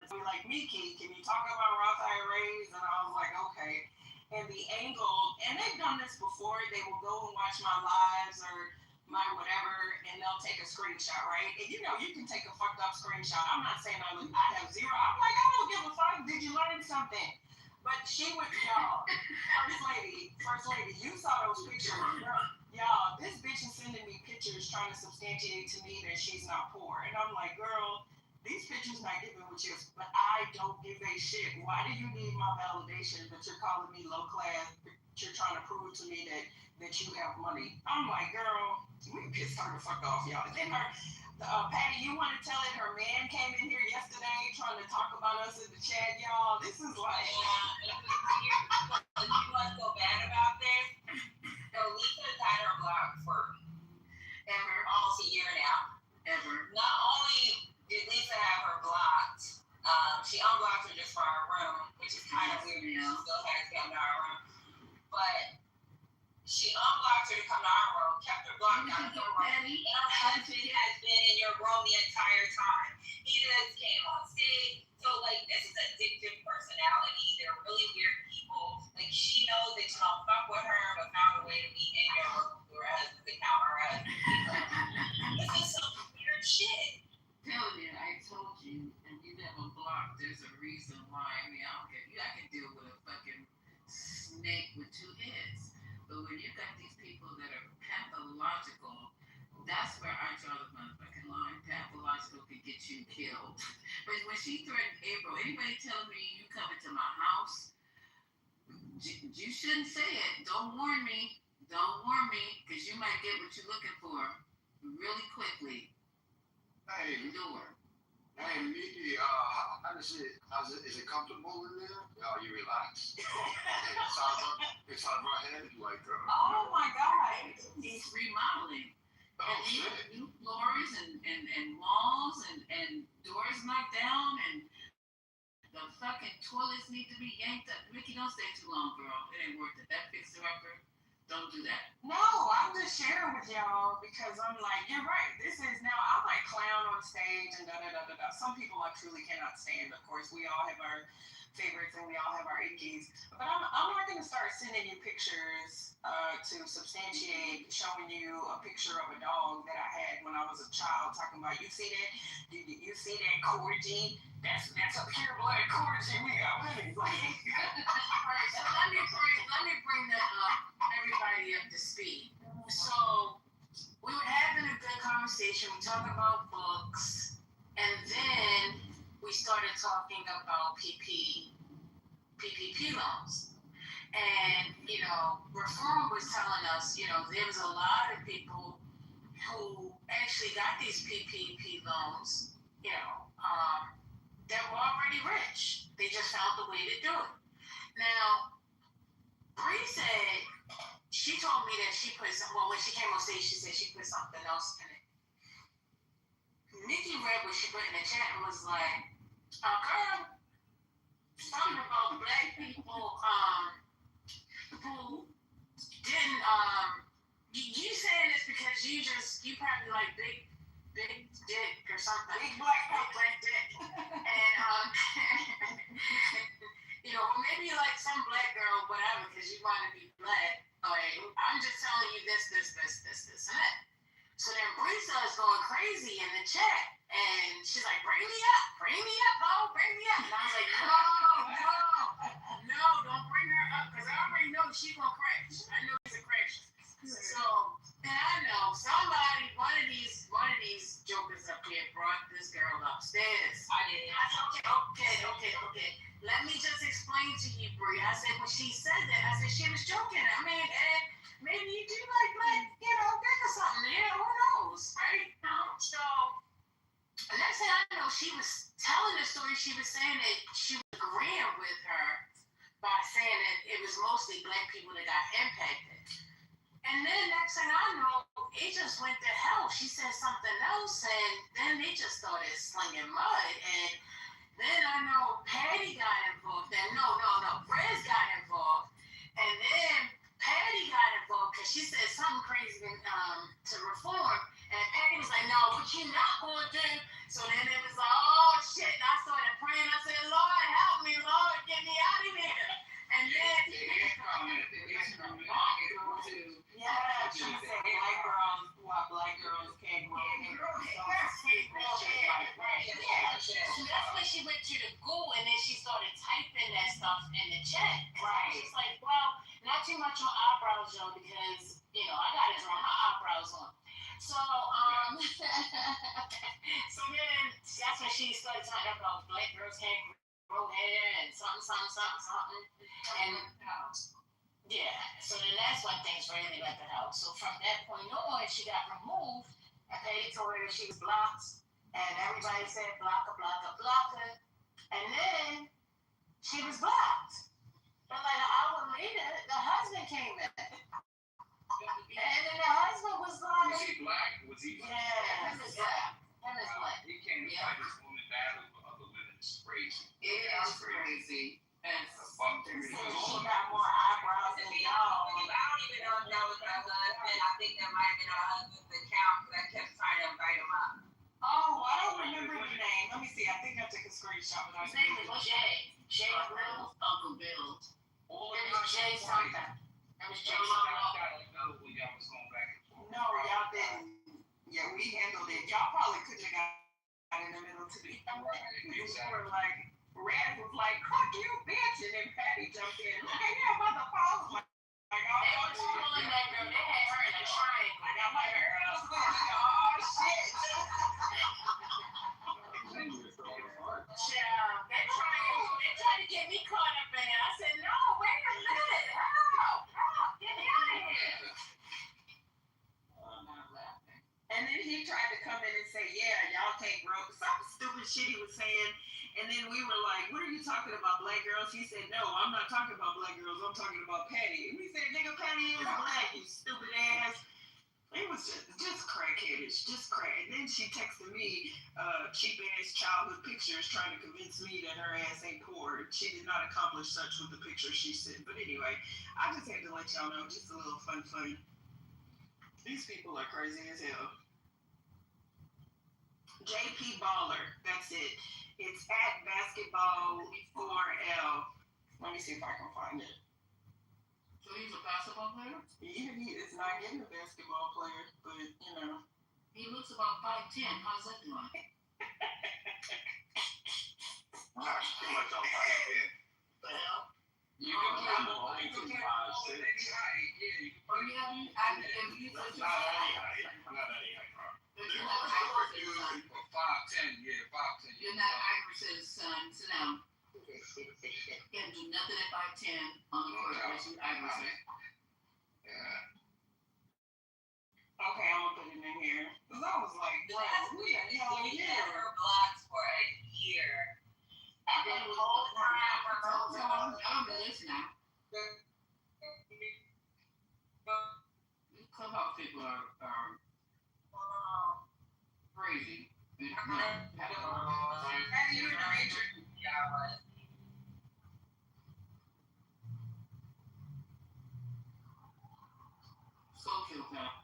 [SPEAKER 9] So like, Miki, can you talk about Roth IRAs? And I was like, okay. And the angle, and they've done this before. They will go and watch my lives or my whatever, and they'll take a screenshot, right? And you know, you can take a fucked up screenshot. I'm not saying I have zero. I'm like, I don't give a fuck. Did you learn something? But she would, y'all, First Lady, you saw those pictures. Y'all, this bitch is sending me pictures trying to substantiate to me that she's not poor. And I'm like, girl, these pictures not giving what you, but I don't give a shit. Why do you need my validation that you're calling me low class? You're trying to prove to me that you have money. I'm like, girl, we pissed her the fuck off, y'all. Then Patty, you want to tell it her man came in here yesterday trying to talk about us in the chat, y'all. This is like...
[SPEAKER 12] You want to feel bad about this? So Lisa has had her blocked for almost a year now. Not only did Lisa have her blocked, she unblocked her just for our room, which is kind of weird. She still has to come to our room. But she unblocked her to come to our room, kept her blocked out of the room. And her husband has been in your room the entire time. He just came on stage. So, like, this is addictive personality. They're really weird people. Like, she knows that you don't fuck with her, but found a way to be in your room through her husband's account. Her husband. This is some weird shit.
[SPEAKER 16] Tell you, I told you, and you never blocked. There's a reason why. I mean, I don't care. I can deal with a fucking snake with two heads. But when you got these people that are pathological, that's where I draw the motherfucking line. Pathological can get you killed. But when she threatened April, anybody tell me you come into my house, you shouldn't say it. Don't warn me. Don't warn me, because you might get what you're looking for really quickly.
[SPEAKER 8] Hey,
[SPEAKER 16] Door.
[SPEAKER 8] hey, Nikki, is it comfortable in there? Are you relaxed? Inside my head, like.
[SPEAKER 12] Oh my God.
[SPEAKER 16] He's remodeling.
[SPEAKER 8] Oh,
[SPEAKER 16] And
[SPEAKER 8] shit.
[SPEAKER 16] new floors and walls and doors knocked down and the fucking toilets need to be yanked up. Ricky, don't stay too long, girl. It ain't worth it. That fixer upper, don't do that.
[SPEAKER 12] No, I'm just sharing with y'all because I'm like, you're right. This is now, I might clown on stage and da. Some people I truly cannot stand. Of course, we all have our favorites and we all have our ickies. But I'm not going to start sending you pictures to substantiate showing you a picture of a dog that I had when I was a child. Talking about, you see that? You see that corgi? That's a pure blood corgi. We got women.
[SPEAKER 16] All right, so let me bring that up, everybody up to speed. So we were having a good conversation. We talked about books, and then we started talking about PPP loans. And, Reform was telling us, there was a lot of people who actually got these PPP loans, that were already rich. They just found the way to do it. Now, Bree said, she told me that she put when she came on stage, she said she put something else in it. Nikki read what she put in the chat and was like, girl, something about black people, who didn't, you saying this because you probably like big dick or something. Big black dick. And, maybe you like some black girl, whatever, because you want to be black. I'm just telling you this, and that. So then Bree starts going crazy in the chat, and she's like, bring me up, oh, bring me up. And I was like, no, don't bring her up, because I already know she's going to crash. I know she's a crash. So, and I know somebody, one of these jokers up here brought this girl upstairs. I did. I said, okay. Let me just explain to you, Bree. I said, when she said that, I said, she was joking. I mean, and maybe you do like black, dick or something. Who knows, right? So, next thing I know, she was telling the story. She was saying that she was agreeing with her by saying that it was mostly black people that got impacted. And then next thing I know, it just went to hell. She said something else, and then they just started slinging mud. And then I know Patty got involved. Then no, Rez got involved. And then Patty got involved because she said something crazy to Reform. And Patty was like, no, what you not going to do? So then it was like, oh, shit. And I started praying. I said, Lord, help me. Lord, get me out of here. And then... Yeah, she said black girls can't grow hair. That's when she went to the Google and then she started typing that stuff in the chat. Right. She's like, well, not too much on eyebrows, y'all, because, I got to draw my eyebrows on. So, so then that's when she started talking about black girls can't grow hair and something. And, yeah, so then that's when things really went to hell. So from that point on, she got removed, and they told her she was blocked, and everybody said blocker. And then she was blocked. But like an hour later, the husband came in. And then the husband was like...
[SPEAKER 2] Was he black? Was he black?
[SPEAKER 12] Yeah, him is black.
[SPEAKER 2] He came to fight this woman battle of the women. It's crazy.
[SPEAKER 16] It is crazy. And
[SPEAKER 12] she got more eyebrows than y'all.
[SPEAKER 3] I don't even know if that was my husband.
[SPEAKER 12] think that might have been her husband's account because I kept trying to invite him up.
[SPEAKER 9] Oh, I don't remember the name. Let me see. I think I took a screenshot, but I
[SPEAKER 15] His name was Jay. Jay Bill. Uncle Bill. It was Jay something. It was Jay something.
[SPEAKER 9] No, y'all didn't. Yeah, we handled it. Y'all probably couldn't have got in the middle to be. We were like, Red was like, "Fuck you, bitch," and then Patty jumped in. Hey, yeah, motherfucker. Like,
[SPEAKER 15] They were pulling that girl. They had her in a triangle.
[SPEAKER 9] I got my girls going. Oh shit.
[SPEAKER 15] Child, that triangle. They tried to get me caught up in it. I said, "No, wait a minute. Help! Get me out of here."
[SPEAKER 9] And then he tried to come in and say, "Yeah, y'all can't grow." Some stupid shit he was saying. And then we were like, "What are you talking about, black girls?" He said, "No, I'm not talking about black girls. I'm talking about Patty." And we said, "Nigga, Patty is black, you stupid ass." It was just crackheadish, just crack. And then she texted me cheap ass childhood pictures trying to convince me that her ass ain't poor. She did not accomplish such with the pictures she sent. But anyway, I just had to let y'all know, just a little fun. These people are crazy as hell. JP Baller, that's it. It's at basketball4L. Let me see if I can find it.
[SPEAKER 15] So he's a basketball player?
[SPEAKER 9] He is not getting a basketball player, but you know.
[SPEAKER 15] He looks about 5'10". How's that doing?
[SPEAKER 8] Not too much on 5'10".
[SPEAKER 9] The hell?
[SPEAKER 17] You can play ball to 5'6".
[SPEAKER 15] Or you have if you
[SPEAKER 5] Not any height.
[SPEAKER 15] But you're not Iverson's son.
[SPEAKER 10] 5'10", yeah, 5'10".
[SPEAKER 15] You're not Iverson's son. Sit down. Can't do nothing at 5'10" on the court unless you Iverson.
[SPEAKER 9] Okay, I'm gonna put it in here. Cause I was like, bro, who the hell are you?
[SPEAKER 12] Her blocks for a year. And then the whole time her husband.
[SPEAKER 15] I'm listening now. These clubhouse people are crazy.
[SPEAKER 9] Patty, you're in the matrix.
[SPEAKER 12] Yeah, I was.
[SPEAKER 15] Sociopath.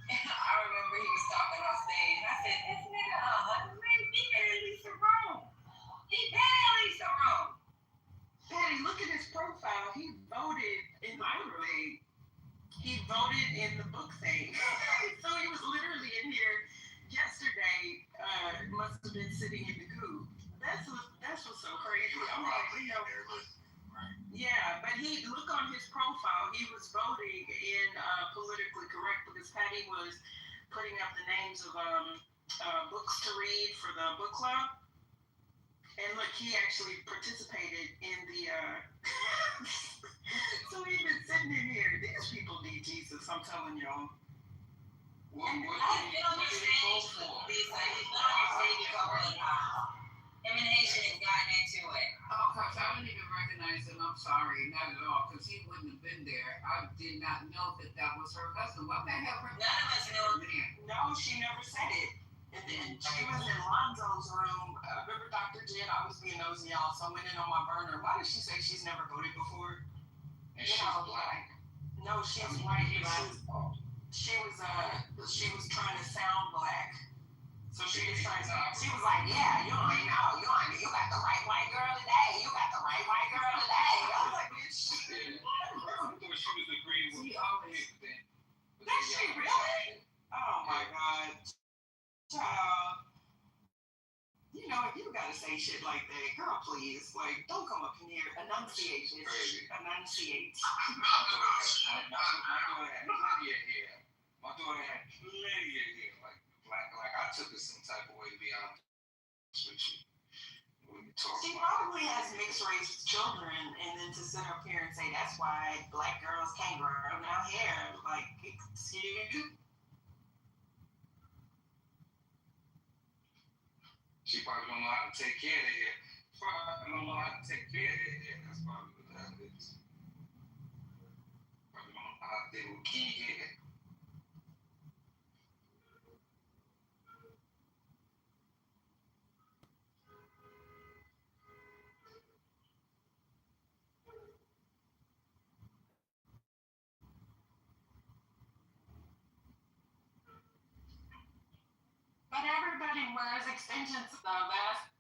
[SPEAKER 12] I remember he was talking on stage. I said, "This nigga, he barely Sarone. He barely Sarone."
[SPEAKER 9] Patty, look at his profile. He voted in the book thing. He voted in the book thing. So he was literally in here yesterday. Must have been sitting in the coop. That's what's so crazy. I'm like, you know. Yeah, but he look on his profile. He was voting in politically correct because Patty was putting up the names of books to read for the book club. And look, he actually participated in the. So he's been sitting in here. These people need Jesus. I'm telling y'all.
[SPEAKER 12] He's been on the stage with Lisa. He's been on the stage a couple of times. Him and Haitian has gotten into it.
[SPEAKER 15] Oh, gosh, I didn't even recognize him. I'm sorry, not at all, because he wouldn't have been there. I did not know that was her husband. What the hell?
[SPEAKER 12] None of us knew.
[SPEAKER 9] No, she never said it. And then she was in Lonzo's room. Remember Dr. Jen? I was being nosy, y'all, so I went in on my burner. Why did she say she's never voted before?
[SPEAKER 10] And she's black.
[SPEAKER 9] No, she's white. She was trying to sound black. So she was like, "Yeah, you got the right white girl today. You got the right white girl today." I was like, "Bitch."
[SPEAKER 10] I thought she was agreeing with me.
[SPEAKER 9] Does she really? Oh my God, child. You know, you gotta say shit like that, girl. Please, like, don't come up in here. Enunciate this. Enunciate.
[SPEAKER 10] My daughter had plenty of hair, like black. Like I took it some type of way, to be honest with you.
[SPEAKER 9] She probably has mixed race children, and then to sit up here and say that's why black girls can't grow no hair. Like, excuse me.
[SPEAKER 10] She probably don't know how to take care of it. Probably don't know how to take care of it. That's probably what that is. Probably don't know how to deal with kids.
[SPEAKER 15] wears extensions though. That's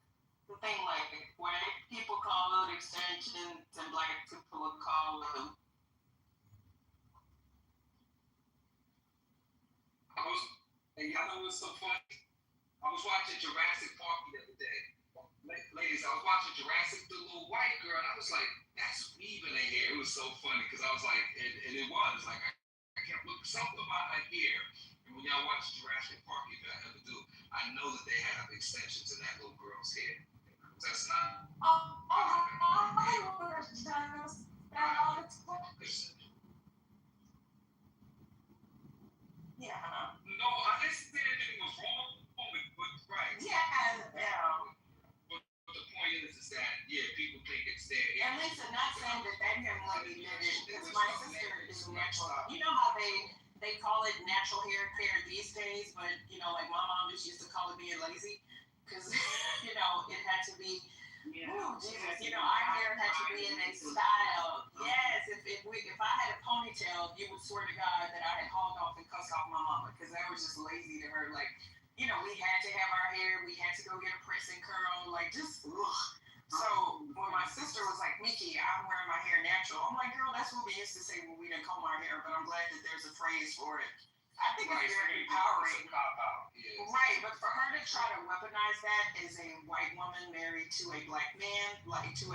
[SPEAKER 15] the thing. Like white people call it extensions, and black people would call them.
[SPEAKER 11] And y'all know what's so funny? I was watching Jurassic Park the other day. Ladies, I was watching Jurassic, the little white girl, and I was like, that's weaving in here. It was so funny because I was like, and it was like, I kept looking something about her hair. And when y'all watch Jurassic Park, if y'all ever do, I know that they have extensions in that little girl's hair. That's not.
[SPEAKER 15] Yeah.
[SPEAKER 11] No, I didn't say anything was wrong with right.
[SPEAKER 15] Yeah.
[SPEAKER 11] But the point is that, yeah, people think it's their hair.
[SPEAKER 15] And listen, not saying that young lady did it, because my sister is natural. You know how they call it natural hair care these days, but you know, like my mom just used to call it being lazy, because you know it had to be. Oh Jesus! You know, our hair had to be in a style. Yes, if I had a ponytail, you would swear to God that I had hauled off and cussed off my mama, because I was just lazy to her. Like, you know, we had to have our hair. We had to go get a press and curl. Like, just ugh. So when my sister was like, Mickey, I'm wearing my hair natural. I'm like, girl, that's what we used to say when we didn't comb our hair. But I'm glad that there's a phrase for it. I think it's very empowering. Right, but for her to try to weaponize that as a white woman married to a black man, like to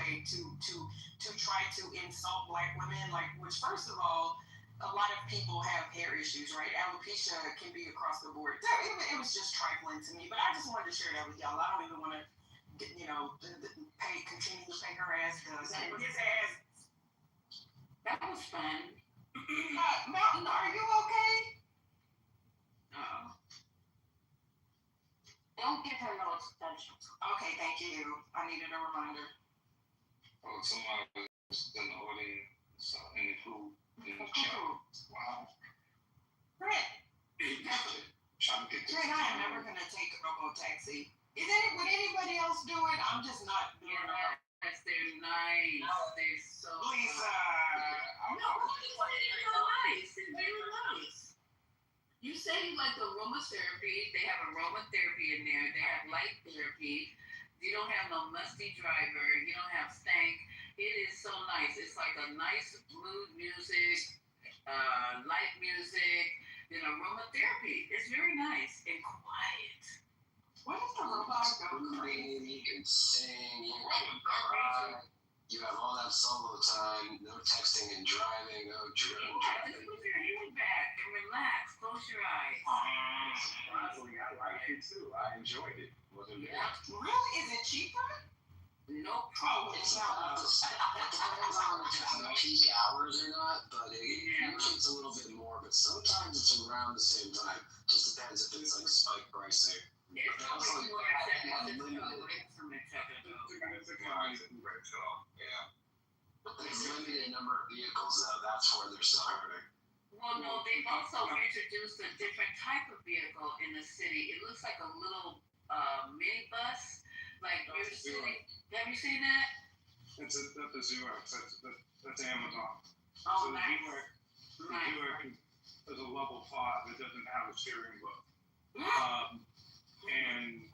[SPEAKER 15] try to insult black women, like, which first of all, a lot of people have hair issues, right? Alopecia can be across the board. It was just trifling to me, but I just wanted to share that with y'all. I don't even want to, you know, continue to pay her ass does. His ass. That was fun. Mountain, are you okay? Don't give her no extension. Okay, thank you. I needed a reminder.
[SPEAKER 11] Oh, somebody was in the audience in the food in the chat. Wow.
[SPEAKER 15] Brett.
[SPEAKER 11] Trying to get this.
[SPEAKER 15] Brett, I am never gonna take a robo taxi. Would anybody else do it? I'm just not doing it.
[SPEAKER 16] Yes, they're nice. No. They're so
[SPEAKER 15] Lisa.
[SPEAKER 16] No, they're nice. They're very nice. You say you like aromatherapy. They have aromatherapy in there. They have light therapy. You don't have no musty driver. You don't have stank. It is so nice. It's like a nice mood music, light music, then aromatherapy. It's very nice and quiet.
[SPEAKER 15] What if the robot go crazy?
[SPEAKER 22] You can sing, you can cry. You have all that solo time, no texting and driving, no
[SPEAKER 16] Just put your hand back and relax. Close your eyes.
[SPEAKER 11] Honestly, I liked it too. I enjoyed it. Wasn't it?
[SPEAKER 15] Really? Is it cheaper?
[SPEAKER 16] No
[SPEAKER 15] problem.
[SPEAKER 22] It's not. It depends on if it's the peak hours or not, but usually it's a little bit more. But sometimes it's around the same time. Just depends if it's like spike pricing.
[SPEAKER 16] It's always more
[SPEAKER 22] It's limited number of vehicles though. That's where they're still hurting.
[SPEAKER 16] Well, no, they've also introduced a different type of vehicle in the city. It looks like a little minibus. Like you're sitting. Have you seen that?
[SPEAKER 11] That's a Xerox. That's Amazon.
[SPEAKER 16] Oh,
[SPEAKER 11] so
[SPEAKER 16] nice.
[SPEAKER 11] The Xerox is a level 5. It doesn't have a steering wheel. And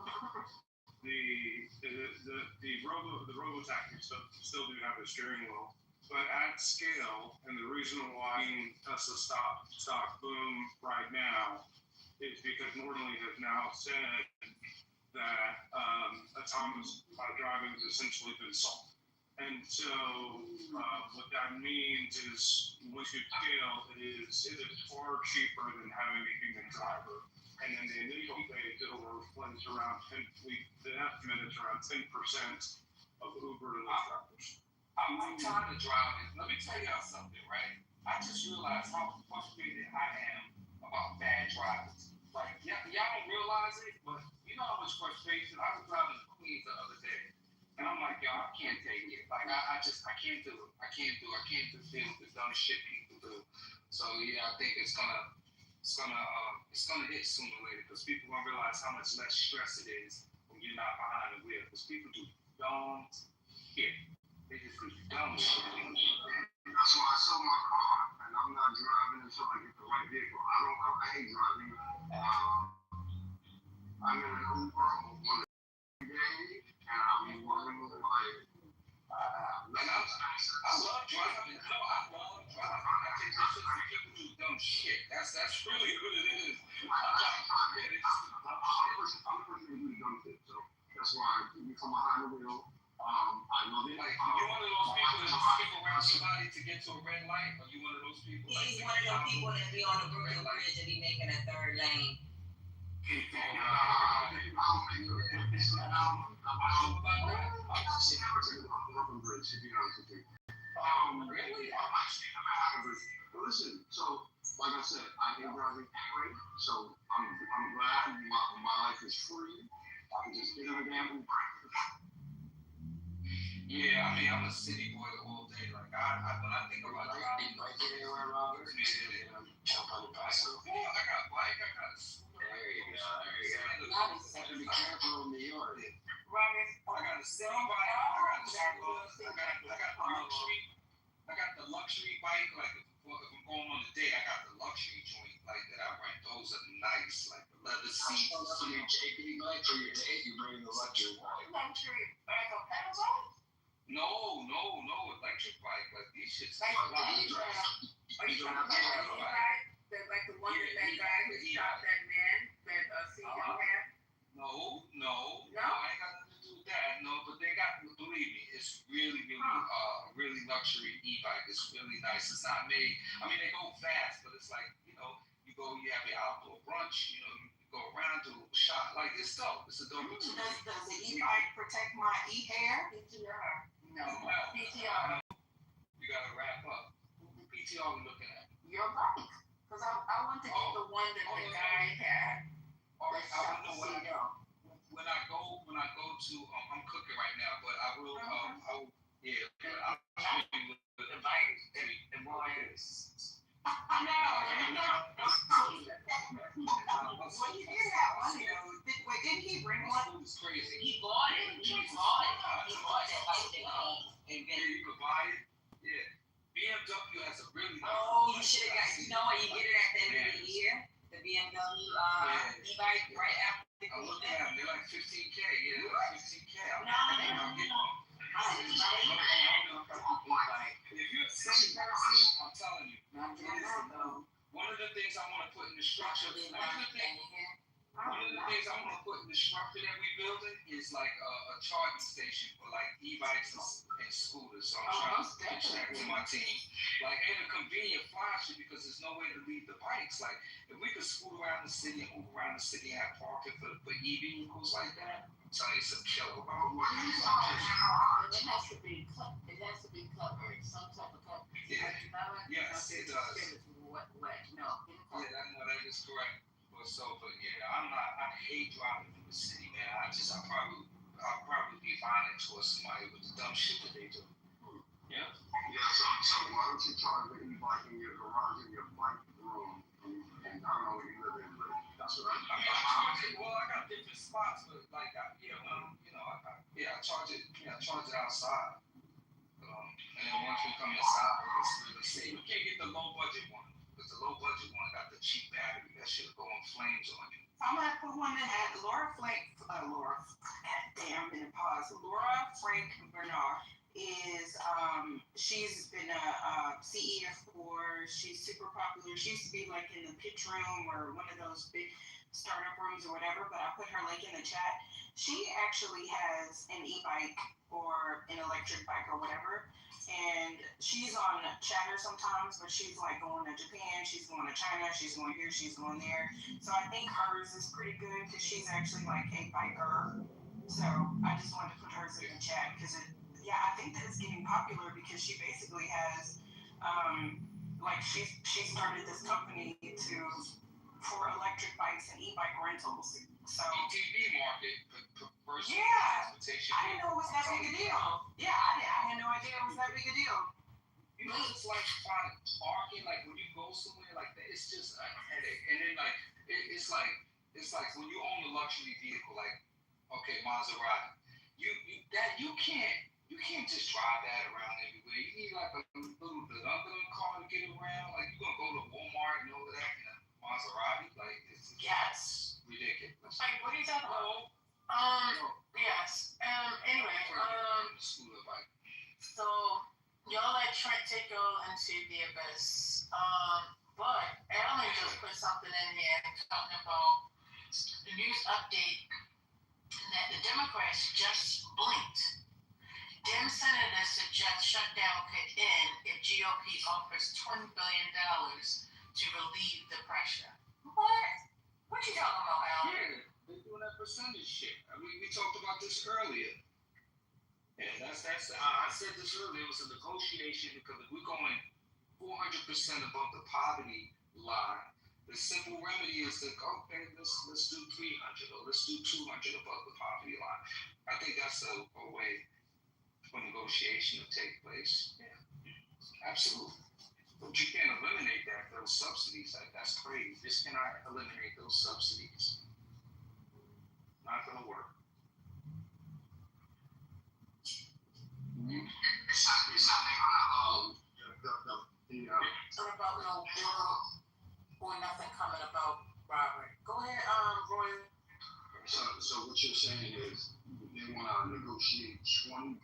[SPEAKER 11] the robo taxis still do have a steering wheel, but at scale, and the reason why Tesla stock boom right now is because Norton has now said that autonomous driving has essentially been solved. And so what that means is once you scale, it is far cheaper than having a human driver. And in the initial phase, it'll replace around the estimate is around 10% of Uber and Lyft drivers.
[SPEAKER 10] I'm tired of driving. Let me tell y'all something, right? I just realized how frustrated I am about bad drivers. Like, y'all don't realize it, but you know how much frustration. I was driving to Queens the other day, and I'm like, y'all, I can't take it. Like, I can't do it. I can't deal with the dumb shit people do. So yeah, I think it's gonna hit sooner or later because people gonna realize how much less stress it is when you're not behind the wheel. Because people do dumb shit. They just do dumb shit.
[SPEAKER 8] That's why I sold my car, and I'm not driving until I get the right vehicle. I hate driving. I'm in a new world. One day, and I'll be working with like.
[SPEAKER 10] I love driving. No, I love driving. I think this is for people who do dumb shit. That's really what it is.
[SPEAKER 8] That's why I become behind the wheel. I know they
[SPEAKER 10] like you one of those people that skip around somebody to get to a red light, or you one of those people?
[SPEAKER 12] He's one of those people that be on the Brooklyn Bridge and be making a third lane.
[SPEAKER 10] Really?
[SPEAKER 8] Listen, so like I said, I hate driving anyway, so I'm glad my life is free. I can just get in the damn Uber.
[SPEAKER 10] Yeah, I mean, I'm a city boy all day. Like, when I think about driving,
[SPEAKER 22] Bike anywhere, Robert? Jump on the bicycle.
[SPEAKER 10] Yeah, I got a bike, I got a scooter.
[SPEAKER 22] There you go. You have to be careful in New York.
[SPEAKER 10] Robert, I got a city bike, I got a scooter, I got the luxury bike. Like, if I'm going on a date, I got the luxury joint, like, that I rent. Those are nice, like the leather seats.
[SPEAKER 22] So your JP bike for your date, you bring the luxury bike.
[SPEAKER 3] Luxury, like a pedal bike?
[SPEAKER 10] No, electric bike. Like these shits.
[SPEAKER 3] Like are you talking about the e-bike? Like the one that guy who shot that man that seen him have?
[SPEAKER 10] No, I ain't got nothing to do with that. No, but they got, believe me, it's really luxury e-bike. It's really nice. It's not made, I mean, they go fast, but it's like, you have your outdoor brunch, you go around, do a little shot. Like, it's dope. It's a dope experience.
[SPEAKER 9] Does the e-bike protect my e-hair?
[SPEAKER 3] PTR. No.
[SPEAKER 10] PTR. You gotta wrap up. Who PTR we looking at?
[SPEAKER 3] Your bike. Because I want to get the one that the guy had.
[SPEAKER 10] All right, I don't know when I go to, I'm cooking right now, but I will, but I'll show you the bike, the boys.
[SPEAKER 9] I know. Well, he did have one. Wait, didn't he bring one?
[SPEAKER 10] It was crazy.
[SPEAKER 12] He bought it. He bought that bike thing home.
[SPEAKER 10] Yeah, you could buy it. Yeah. BMW has a really nice.
[SPEAKER 12] Oh, you should have got. You know what? You get it at the end of the year. The BMW e-bike right after.
[SPEAKER 10] I'm looking at them. They're like 15K. Yeah, they're like 15K. If you're a city person, I'm telling you. One of the things I want to put in the structure. One of the things I want to put in the structure that we building is like a charging station for like e-bikes and scooters. So I'm trying to pitch that to my team. Like, in a convenient fashion, because there's no way to leave the bikes. Like, if we could scoot around the city and move around the city and have parking for e-vehicles like that, I'm telling you, it's a killer.
[SPEAKER 15] It has to be covered, some type of coverage.
[SPEAKER 10] Yeah. Yes, it does.
[SPEAKER 15] No.
[SPEAKER 10] Yeah, that is correct. But yeah, I hate driving through the city, man. I'll probably be violent towards somebody with the dumb shit that they do. Yeah.
[SPEAKER 8] Yeah, so why don't you charge the e-bike in your garage in your bike room? And I don't know where you live in, but that's what I
[SPEAKER 10] got different spots, but like, I charge it outside. And then once we come inside, it's really safe. We can't get the low budget one. Because the low budget one got the cheap battery that should go on flames on you.
[SPEAKER 9] I'm gonna put one that had Laura Frank Bernard is she's been a CEO for, she's super popular. She used to be like in the pitch room or one of those big startup rooms or whatever, but I put her link in the chat. She actually has an e-bike or an electric bike or whatever. And she's on Chatter sometimes, but she's like going to Japan, she's going to China, she's going here, she's going there. So I think hers is pretty good because she's actually like a biker. So I just wanted to put hers in the chat because I think that it's getting popular because she basically has, she started this company for electric bikes and e-bike rentals. So
[SPEAKER 10] ETV market, personal transportation.
[SPEAKER 9] I didn't know it was that big a deal. Yeah, I had no idea it was that big a deal.
[SPEAKER 10] You know, it's like finding parking. Like when you go somewhere like that, it's just a headache. And then like it's like when you own a luxury vehicle, like Maserati, you can't just drive that around everywhere. You need like a little deductible car to get around. Like you're gonna go to Walmart and all of that in a Maserati, like it's ridiculous.
[SPEAKER 15] Like, what are you talking take you all into the abyss. But Alan just put something in here talking about the news update that the Democrats just blinked. Dem senators suggest shutdown could end if GOP offers $20 billion to relieve the pressure. What? What you talking about, Alan?
[SPEAKER 21] Yeah, they're doing that percentage shit. I mean, we talked about this earlier. Yeah, that's. I said this earlier. It was a negotiation because if we're going 400% above the poverty line, the simple remedy is to okay, let's do 300 or let's do 200 above the poverty line. I think that's a way for negotiation to take place. Yeah, absolutely. But you can't eliminate those subsidies. That's crazy. Just cannot eliminate those subsidies. Not gonna work.
[SPEAKER 15] What about no bill or nothing coming about Robert? Go ahead, Roy.
[SPEAKER 8] So what you're saying is they want to negotiate $20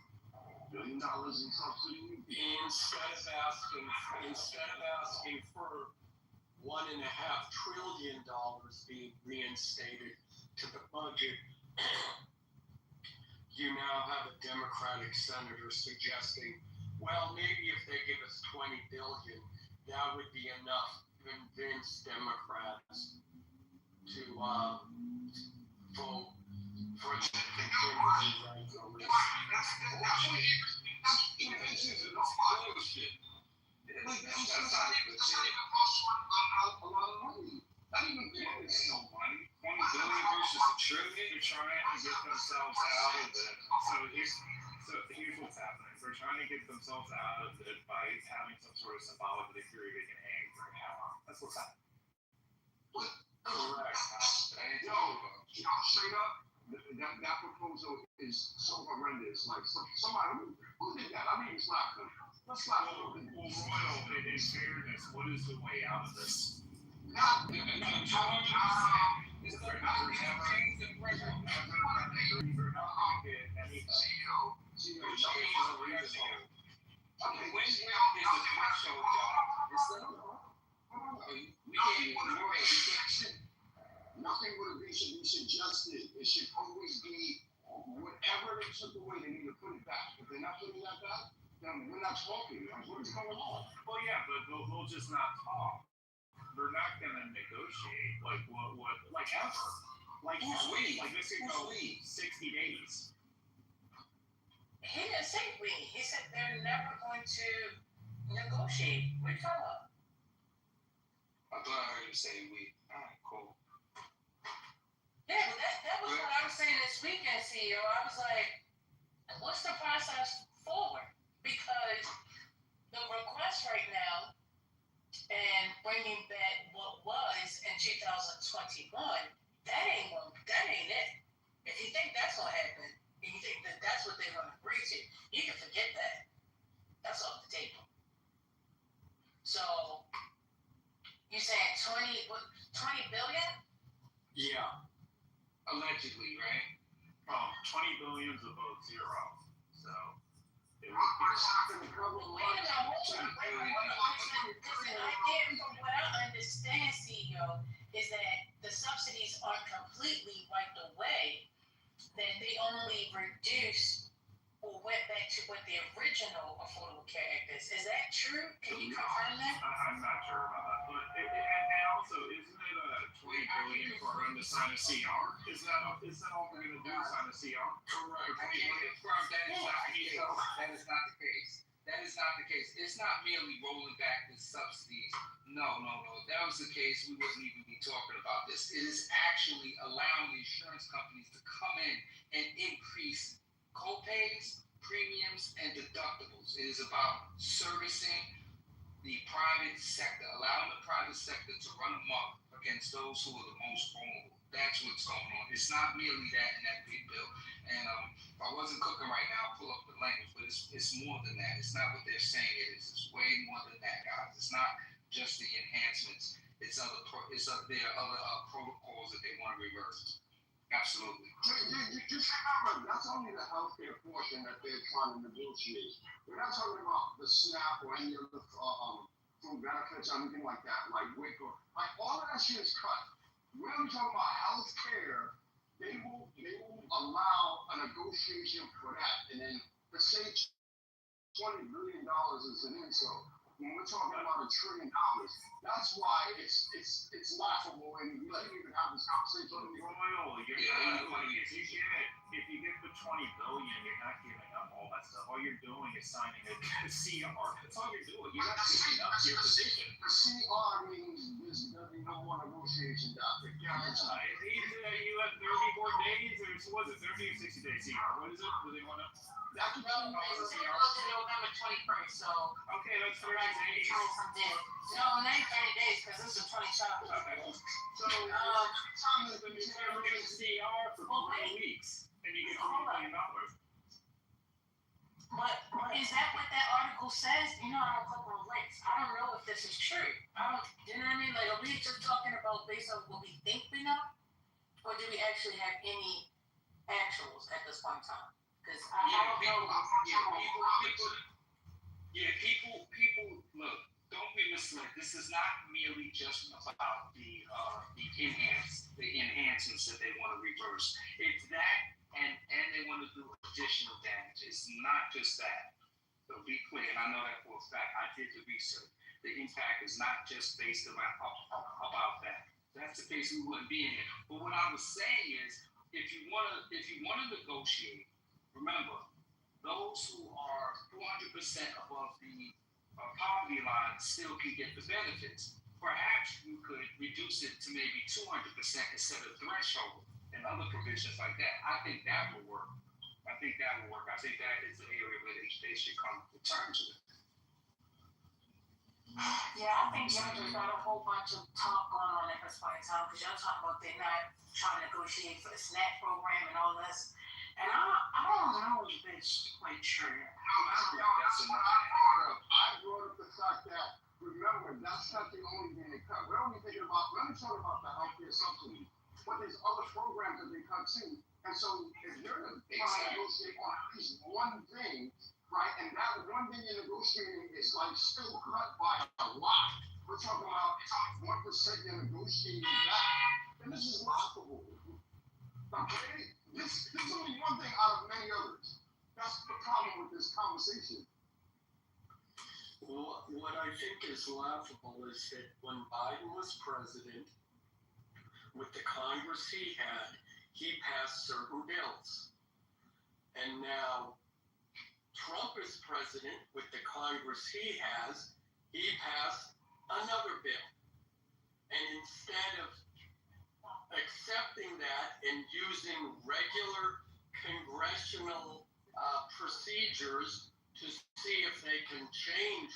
[SPEAKER 8] billion in subsidies?
[SPEAKER 7] Instead of asking for $1.5 trillion being reinstated to the budget, you now have a Democratic senator suggesting, well, maybe if they give us $20 billion, that would be enough to convince Democrats to vote for the continuing regulation.
[SPEAKER 11] Not even it's no money. $20 billion versus $1 trillion. They're trying to get themselves out of it. So here's what's happening. They're trying to get themselves out of it by having some sort of symbolic victory they can hang for an hour. That's what's happening.
[SPEAKER 8] Correct. Straight up, that proposal is so horrendous. Like somebody who did that? I mean, it's not good. Let's not.
[SPEAKER 11] Well, Royal, in fairness, what is the way out of this?
[SPEAKER 8] Nothing would be suggested. It should always be whatever they took away, they need to put it back. If they're not putting that back, then we're not talking. What is going on?
[SPEAKER 11] Well, yeah, but they'll just not talk. They're not gonna negotiate like ever. Like this could go 60 days.
[SPEAKER 15] He didn't say we. He said they're never going to negotiate. What are you talking about?
[SPEAKER 21] I thought I heard him say we. All right, cool.
[SPEAKER 15] Yeah, but that was what I was saying this weekend, CEO. I was like, what's the process forward? Because the request right now and bringing back what was in 2021, that ain't it. If you think that's gonna happen, and you think that that's what they're gonna agree to, you can forget that. That's off the table. So you saying 20 billion?
[SPEAKER 21] Yeah. Allegedly, right?
[SPEAKER 11] 20 billion is above zero. So it would be.
[SPEAKER 15] Wait a minute, listen, from what I understand, CEO, is that the subsidies aren't completely wiped away, that they only reduced or went back to what the original Affordable Care Act is. Is that true? Can you confirm that?
[SPEAKER 11] I'm not sure about that. But and also, isn't it $20 billion for them to sign a CR? Is that all they're going to do? Sign a CR?
[SPEAKER 4] Correct. I can't confirm that is not the case. That is not the case. That is not the case. It's not merely rolling back the subsidies. No. If that was the case, we wouldn't even be talking about this. It is actually allowing the insurance companies to come in and increase co-pays, premiums, and deductibles. It is about servicing the private sector, allowing the private sector to run amok against those who are the most vulnerable. That's what's going on. It's not merely that in that big bill. And if I wasn't cooking right now, I'll pull up the language, but it's more than that. It's not what they're saying it is. It's way more than that, guys. It's not just the enhancements. There are other protocols that they want to reverse.
[SPEAKER 2] Absolutely.
[SPEAKER 8] Just remember, that's only the healthcare portion that they're trying to negotiate. We're not talking about the SNAP or any of the food benefits or anything like that, like WIC or like all of that shit is cut. We're only talking about healthcare. They will allow a negotiation for that, and then to say $20 billion is an insult. When we're talking about $1 trillion, that's why it's laughable, and we don't even have this conversation.
[SPEAKER 11] Royal, if you get the 20 billion, you're not giving up all that stuff. All you're doing is signing a CR. That's all you're doing. You're not giving up your position.
[SPEAKER 8] The CR means there's no more negotiation document.
[SPEAKER 11] You have 30 more days, or was it 30 or 60 days CR? What is it? Do they want to?
[SPEAKER 15] That's November 21st, so.
[SPEAKER 11] Okay, that's 30 days.
[SPEAKER 15] No, it ain't 30 days, because this is 20 shots.
[SPEAKER 11] Okay. So, you're going to CR for 4 weeks, and you get $20 million.
[SPEAKER 15] But is that what that article says? You know, I don't click on links. I don't know if this is true. You know what I mean? Like, are we just talking about based on what we think we know? Or do we actually have any actuals at this point in time? Because I don't know.
[SPEAKER 2] People, look, don't be misled. This is not merely just about the enhancements that they want to reverse. It's that, and they want to do additional damage. It's not just that. So be clear, and I know that for a fact. I did the research. The impact is not just based about that. That's the case, we wouldn't be in here. But what I was saying is, if you want to negotiate, remember, those who are 400% above the poverty line still can get the benefits. Perhaps you could reduce it to maybe 200% instead of threshold and other provisions like that. I think that will work. I think that is the area where they should come to terms with.
[SPEAKER 15] Yeah, I think y'all just got a whole bunch of talk going on at this point in time, because y'all talking about they're not trying to negotiate for the SNAP program and all this. And I don't know if it's quite true.
[SPEAKER 8] I brought up the fact that, remember, that's not the only thing they cut. We're only talking about the healthcare subsidy, but there's other programs that they cut too. And so if you're going to negotiate on at least one thing, right, and that one thing you're negotiating is like still cut by a lot. We're talking about 1% you're negotiating that, and this is laughable. Okay? This is only one thing out of many others. That's the problem with this conversation.
[SPEAKER 7] Well, what I think is laughable is that when Biden was president, with the Congress he had, he passed certain bills. And now Trump is president, with the Congress he has, he passed another bill. And instead of accepting that and using regular congressional procedures to see if they can change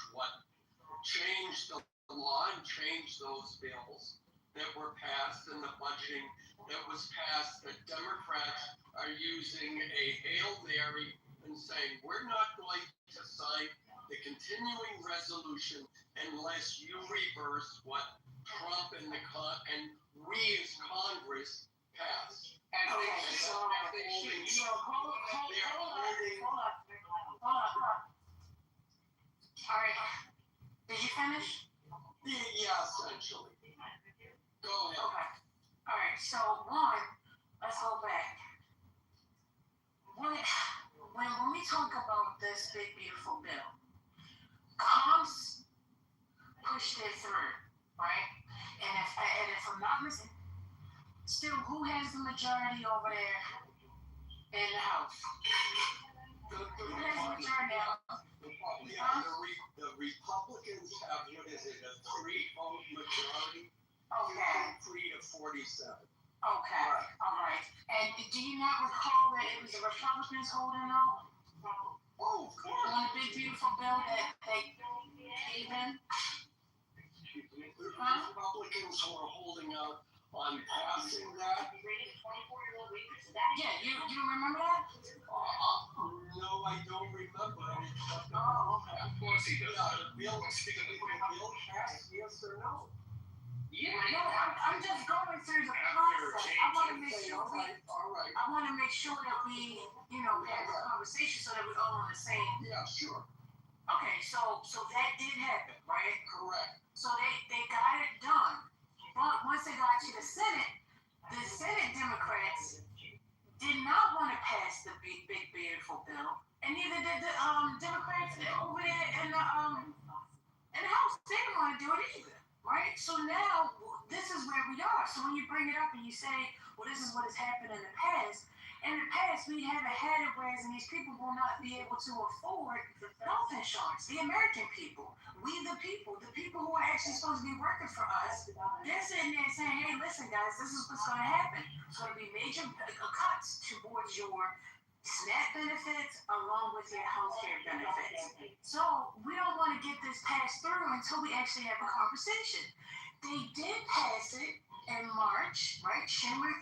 [SPEAKER 7] the law and change those bills that were passed and the budgeting that was passed, the Democrats are using a Hail Mary and saying, we're not going to sign the continuing resolution unless you reverse what Trump and we as Congress passed.
[SPEAKER 15] Hold on. All right. Did you finish?
[SPEAKER 7] Yeah, essentially. Go ahead.
[SPEAKER 15] Okay. All right. So one, let's go back. When we talk about this big beautiful bill, Congress pushed it through, right? And if I'm not mistaken, still, who has the majority over there in the House? Who has the majority now?
[SPEAKER 7] The Republicans have, what is it, a 3-vote majority?
[SPEAKER 15] Okay.
[SPEAKER 7] 3 to 47.
[SPEAKER 15] Okay, all right. And do you not recall that it was the Republicans holding out?
[SPEAKER 7] Oh, of course.
[SPEAKER 15] On the big beautiful bill that they gave in?
[SPEAKER 7] The Republicans were holding out on passing that.
[SPEAKER 15] Yeah, you remember that?
[SPEAKER 7] No, I don't remember.
[SPEAKER 15] Oh, okay.
[SPEAKER 2] Of course he does.
[SPEAKER 7] The bill passed, yes or no?
[SPEAKER 15] No, I'm just going through the process. I want to make sure that we, have a conversation so that we're all on the same.
[SPEAKER 7] Yeah, sure.
[SPEAKER 15] Okay, so that did happen, right?
[SPEAKER 7] Correct.
[SPEAKER 15] So they got it done. But once they got to the Senate Democrats did not want to pass the big beautiful bill, and neither did the Democrats over there in the House. They didn't want to do it either, right? So now this is where we are. So when you bring it up and you say, well, this is what has happened in the past. In the past, we haven't had it, whereas and these people will not be able to afford health insurance. The American people, we the people who are actually supposed to be working for us, they're sitting there saying, hey, listen, guys, this is what's going to happen. It's going to be major cuts towards your SNAP benefits along with your health care benefits. So we don't want to get this passed through until we actually have a conversation. They did pass it in March, right? Schumer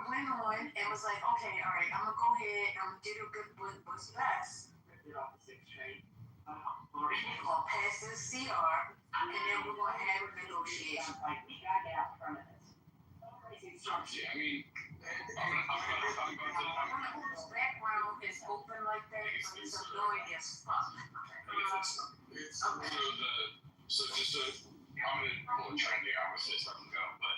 [SPEAKER 15] went on and was like, okay, all right, I'm going to go ahead and I'm going to do what's best. We're going to pass this CR, and then we're going to have a negotiation.
[SPEAKER 2] We got to get out from this. Yeah, I mean, I'm going to
[SPEAKER 15] whose background is open like that, but it's annoying as fuck.
[SPEAKER 5] So just I'm going to try and get out with this, I can go, but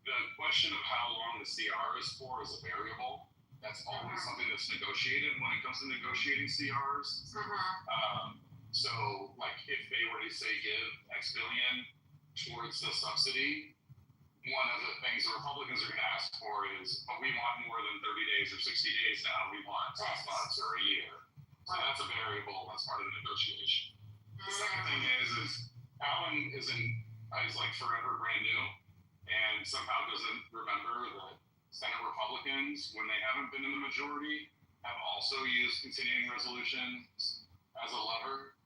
[SPEAKER 5] the question of how long the CR is for is a variable. That's always something that's negotiated when it comes to negotiating CRs. So, like, if they were to say give X billion towards the subsidy, one of the things the Republicans are going to ask for is, but we want more than 30 days or 60 days now. We want 6 months or a year. So that's a variable. That's part of the negotiation. The second thing is Alan is like forever brand new and somehow doesn't remember that Senate Republicans, when they haven't been in the majority, have also used continuing resolutions as a lever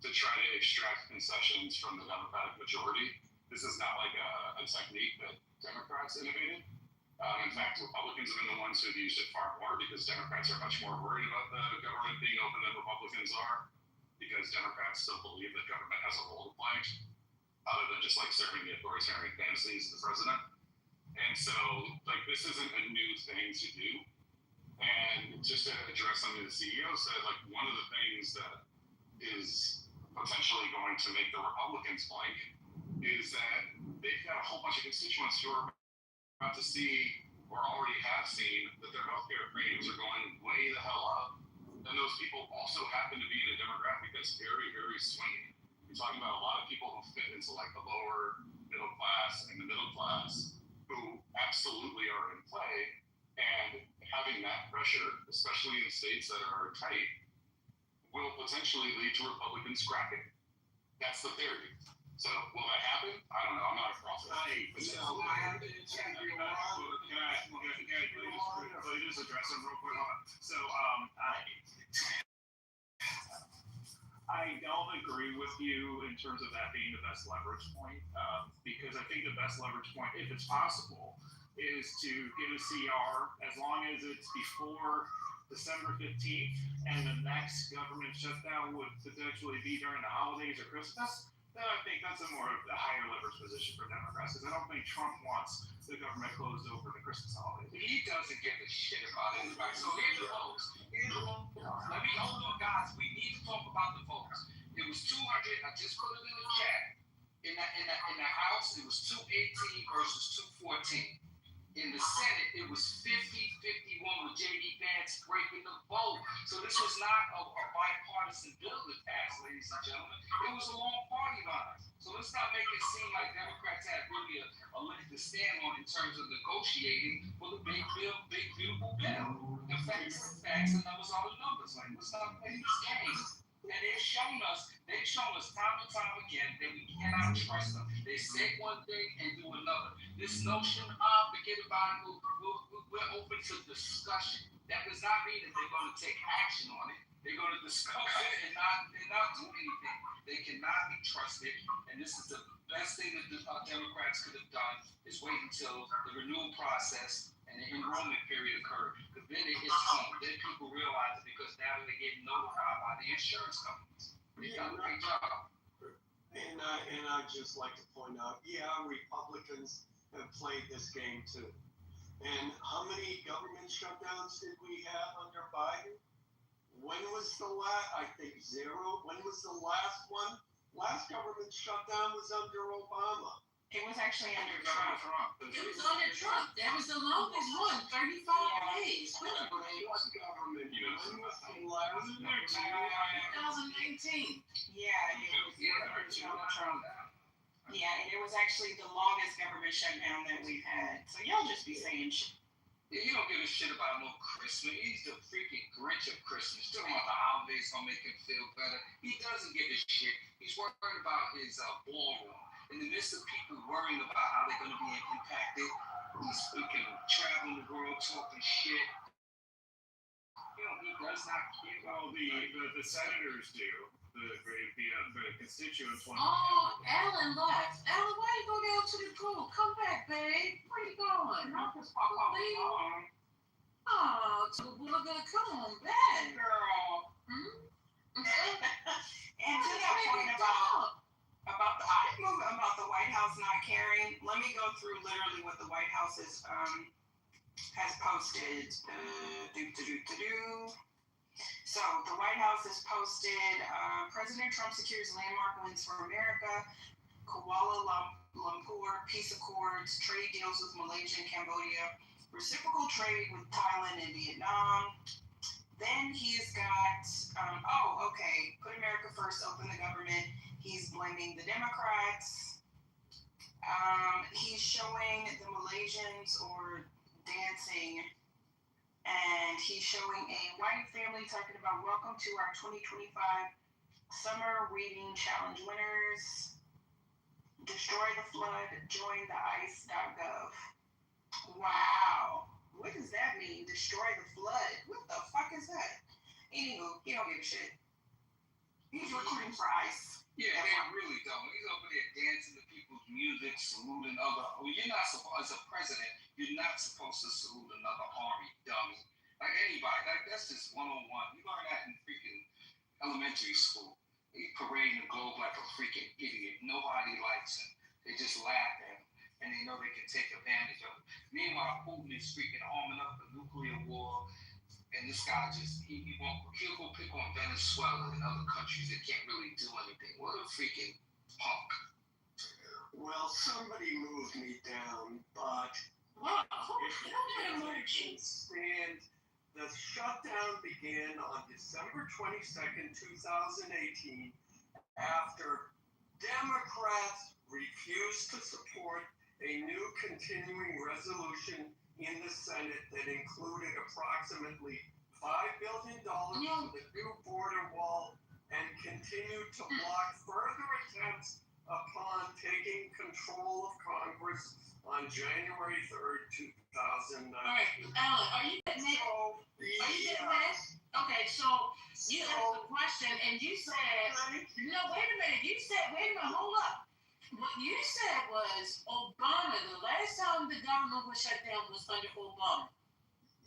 [SPEAKER 5] to try to extract concessions from the Democratic majority. This is not like a technique that Democrats innovated. In fact, Republicans have been the ones who've used it far more because Democrats are much more worried about the government being open than Republicans are, because Democrats still believe that government has a role to play, other than just like serving the authoritarian fantasies of the president. And so, like, this isn't a new thing to do. And just to address something the CEO said, like, one of the things that is potentially going to make the Republicans blank is that they've got a whole bunch of constituents who are about to see, or already have seen, that their healthcare premiums are going way the hell up. And those people also happen to be in a demographic that's very, very swingy. You're talking about a lot of people who fit into like the lower middle class and the middle class who absolutely are in play. And having that pressure, especially in states that are tight, will potentially lead to Republicans cracking. That's the theory. So will that happen? I don't know. I'm not a prophet.
[SPEAKER 11] Can I please address them real quick? So I don't agree with you in terms of that being the best leverage point, because I think the best leverage point, if it's possible, is to get a CR as long as it's before December 15th and the next government shutdown would potentially be during the holidays or Christmas. Then I think that's a higher leverage position for Democrats, because I don't think Trump wants the government closed over the Christmas holidays.
[SPEAKER 14] He doesn't give a shit about anybody. So here's the votes. Let me hold on, guys. We need to talk about the votes. It was 200. I just put it in the chat. In the House, it was 218 versus 214. In the Senate, it was 50-51 with J.D. Vance breaking the vote. So this was not a bipartisan bill that passed, ladies and gentlemen. It was along party lines. So let's not make it seem like Democrats had really a leg to stand on in terms of negotiating for the big beautiful bill. The facts are facts, and numbers are the numbers. Like, let's not play these games. And they've shown us time and time again that we cannot trust them. They say one thing and do another. This notion of forget about it, we're open to discussion. That does not mean that they're going to take action on it. They're going to discuss it and not do anything. They cannot be trusted, and this is the best thing that the Democrats could have done is wait until the renewal process and the enrollment period occurred, because then it hits home. Then people realize it, because now they're getting notified by the insurance companies. They done a great job.
[SPEAKER 7] And I'd just like to point out, yeah, Republicans have played this game too. And how many government shutdowns did we have under Biden? When was the last? I think 0. When was the last one? Last government shutdown was under Obama.
[SPEAKER 9] It was actually under Trump.
[SPEAKER 15] It was under Trump. That was the longest one, 35 days. When
[SPEAKER 7] What government? When was the last?
[SPEAKER 15] 2019.
[SPEAKER 9] Yeah, it was Trump. Yeah, and it was actually the longest government shutdown that we've had. So y'all just be saying shit.
[SPEAKER 14] Yeah, he don't give a shit about no Christmas. He's the freaking Grinch of Christmas. Talking about the holidays gonna make him feel better. He doesn't give a shit. He's worried about his ballroom. In the midst of people worrying about how they're gonna be impacted, he's freaking traveling the world talking shit. You know, he does not care.
[SPEAKER 11] Well, the senators do. The constituents want.
[SPEAKER 15] Oh, Alan left. Alan, why you go down to the pool? Come back, babe. Where you going? Leave. Oh, so we're gonna come on back,
[SPEAKER 9] Girl.
[SPEAKER 15] Hmm?
[SPEAKER 9] And to that point about the White House not caring, let me go through literally what the White House has posted. So the White House has posted President Trump secures landmark wins for America, Kuala Lumpur peace accords, trade deals with Malaysia and Cambodia, reciprocal trade with Thailand and Vietnam. Then he's got, put America first, open the government. He's blaming the Democrats. He's showing the Malaysians or dancing, and he's showing a white family talking about welcome to our 2025 Summer Reading Challenge winners. Destroy the flood, join the ice.gov. Wow. What does that mean? Destroy the flood. What the fuck is that? Anywho, he don't give a shit. He's recruiting for ICE.
[SPEAKER 14] Yeah, they really don't. He's over there dancing to people's music, saluting other. Well, you're not supposed, as a president, you're not supposed to salute another army dummy. Like anybody. Like that's just one-on-one. You learn that in freaking elementary school. He parading the globe like a freaking idiot. Nobody likes him. They just laugh at him, and they know they can take advantage of him. Meanwhile, Putin is freaking arming up a nuclear war. And this guy he'll go pick on Venezuela and other countries that can't really do anything. What a freaking punk.
[SPEAKER 7] Well, somebody moved me down, but
[SPEAKER 15] Wow.
[SPEAKER 7] if you can stand, the shutdown began on December 22nd, 2018, after Democrats refused to support a new continuing resolution in the Senate that included approximately $5 billion for the new border wall and continued to block further attempts upon taking control of Congress on January 3rd, 2019.
[SPEAKER 15] All right, Alan, are you getting it? Are you getting this? Okay, so you asked a question and you said, no, wait a minute. You said, wait a minute, hold up. What you said was Obama, the last time the government was shut down was under Obama.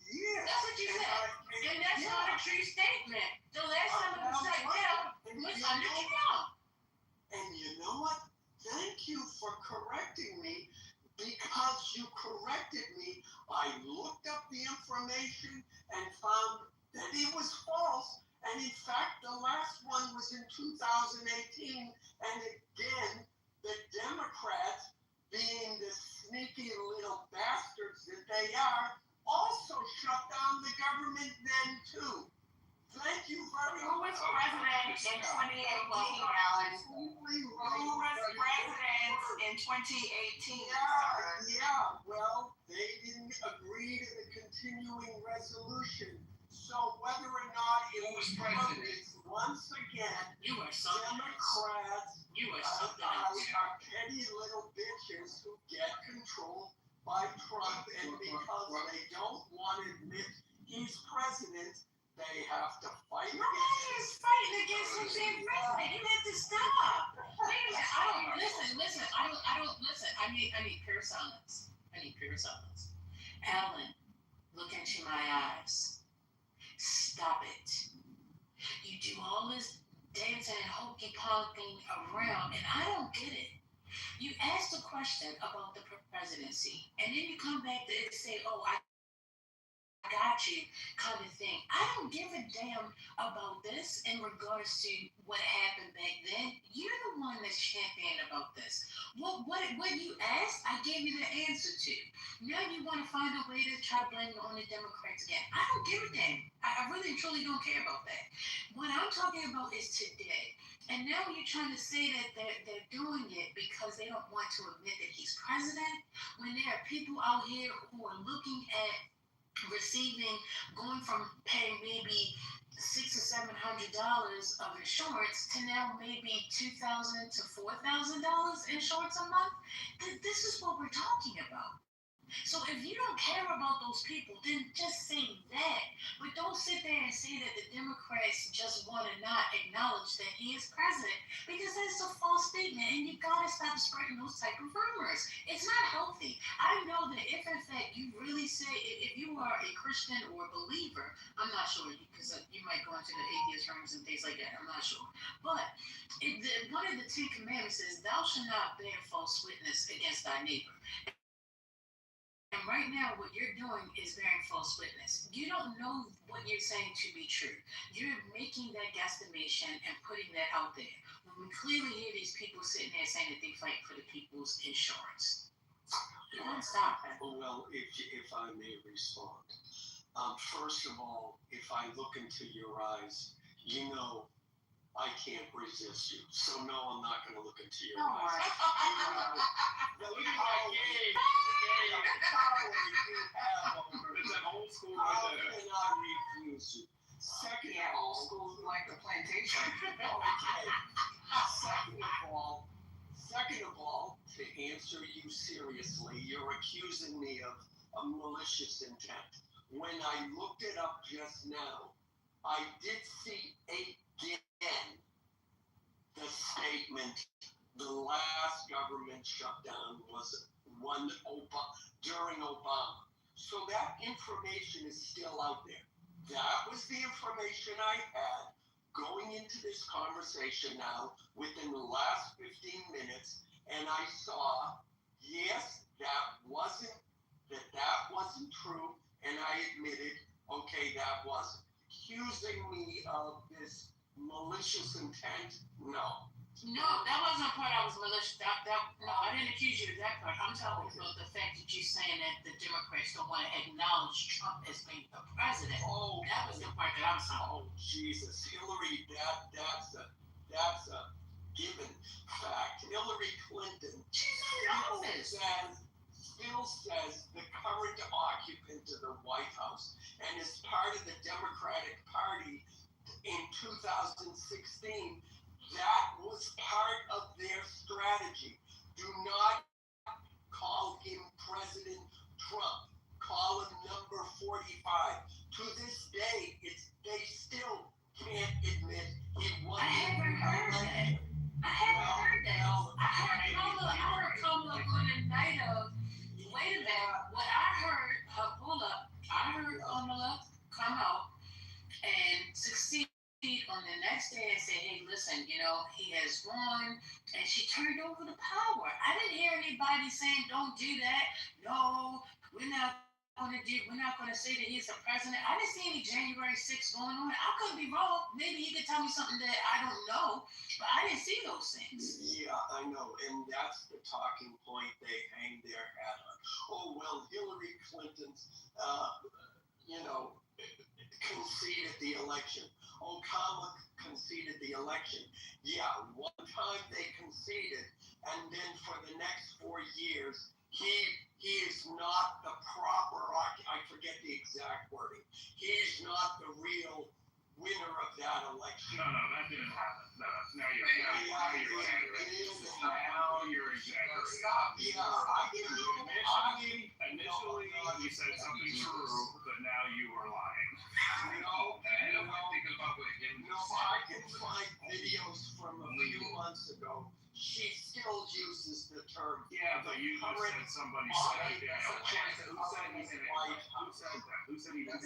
[SPEAKER 7] Yeah.
[SPEAKER 15] That's what you said. And that's not a true statement. The last time it was shut down was under Trump.
[SPEAKER 7] And you know what? Thank you for correcting me, because you corrected me. I looked up the information and found that it was false. And in fact, the last one was in 2018. And again, the Democrats, being the sneaky little bastards that they are, also shut down the government then too. Thank you very much.
[SPEAKER 9] Who was president in 2018, Alan? Who was president in 2018?
[SPEAKER 7] Yeah. Well, they didn't agree to the continuing resolution. So whether or not it was president, once again,
[SPEAKER 15] you are something
[SPEAKER 7] Democrats are petty little bitches who get controlled by Trump, and because they don't want to admit he's president, they have to fight against him.
[SPEAKER 15] Nobody is fighting against him being president. You have to stop. Wait a minute. I don't listen. I don't listen. I need pure silence. Alan, look into my eyes. Stop it. You do all this dancing and hope monkey-punking around, and I don't get it. You asked a question about the presidency, and then you come back to say, "Oh, I got you," kind of thing. I don't give a damn about this in regards to what happened back then. You're the one that's championed about this. What you asked, I gave you the answer to. Now you want to find a way to try to blame it on the Democrats again. I don't give a damn. I really and truly don't care about that. What I'm talking about is today. And now you're trying to say that they're doing it because they don't want to admit that he's president, when there are people out here who are looking at receiving, going from paying maybe $600 or $700 of insurance to now maybe $2,000 to $4,000 insurance a month. This is what we're talking about. So if you don't care about those people, then just say that. But don't sit there and say that the Democrats just want to not acknowledge that he is president, because that's a false statement, and you gotta stop spreading those type of rumors. It's not healthy. I know that if in fact you really say, if you are a Christian or a believer, I'm not sure, because you might go into the atheist rooms and things like that. I'm not sure, but one of the 10 Commandments is, "Thou shalt not bear false witness against thy neighbor." And right now, what you're doing is bearing false witness. You don't know what you're saying to be true. You're making that guesstimation and putting that out there. When we clearly hear these people sitting there saying that they fight for the people's insurance. Don't stop that.
[SPEAKER 7] Well, if I may respond. First of all, if I look into your eyes, you know I can't resist you. So no, I'm not going to look into your eyes.
[SPEAKER 2] Look at my game. It's an old school right
[SPEAKER 7] How
[SPEAKER 2] there.
[SPEAKER 7] can I refuse you? Second of all,
[SPEAKER 12] old school like the plantation.
[SPEAKER 7] okay. Second of all, to answer you seriously, you're accusing me of a malicious intent. When I looked it up just now, I did see again the statement, the last government shutdown was during Obama. So that information is still out there. That was the information I had going into this conversation now within the last 15 minutes, and I saw, yes, that wasn't true, and I admitted, okay, that wasn't. Accusing me of this malicious intent, no.
[SPEAKER 15] No, that wasn't the part I was malicious. No, I didn't accuse you of that part. I'm talking about the fact that you're saying that the Democrats don't want to acknowledge Trump as being the president.
[SPEAKER 7] Oh,
[SPEAKER 15] that was the part that I was talking about.
[SPEAKER 7] Oh, Jesus, Hillary, that's a given fact. Hillary Clinton still says the current occupant of the White House and is part of the Democratic Party in 2016. That was part of their strategy. Do not call him President Trump. Call him number 45. To this day, they still can't admit he won.
[SPEAKER 15] I haven't heard that. I heard Kamala on the night of. Wait a minute. What I heard, hold up. I heard Kamala come out and succeed on the next day and say, "Hey, listen, he has won," and she turned over the power. I didn't hear anybody saying, "Don't do that. No, we're not going to say that he's the president." I didn't see any January 6th going on. I could be wrong. Maybe he could tell me something that I don't know, but I didn't see those things.
[SPEAKER 7] Yeah, I know, and that's the talking point they hang their hat on. Oh, well, Hillary Clinton's, conceded the election. Obama conceded the election. Yeah, one time they conceded, and then for the next 4 years, he is not the proper, I forget the exact wording, he's not the real winner of that election.
[SPEAKER 5] No, that didn't happen. No, now you're exaggerating.
[SPEAKER 7] Stop.
[SPEAKER 5] Initially, you said something true, but now you are lying.
[SPEAKER 7] No,
[SPEAKER 2] thinking about what it
[SPEAKER 7] no, I can find videos from a few months ago. She still uses the term.
[SPEAKER 5] Yeah, but you just said somebody said it. Who said he said it? Who said he did it?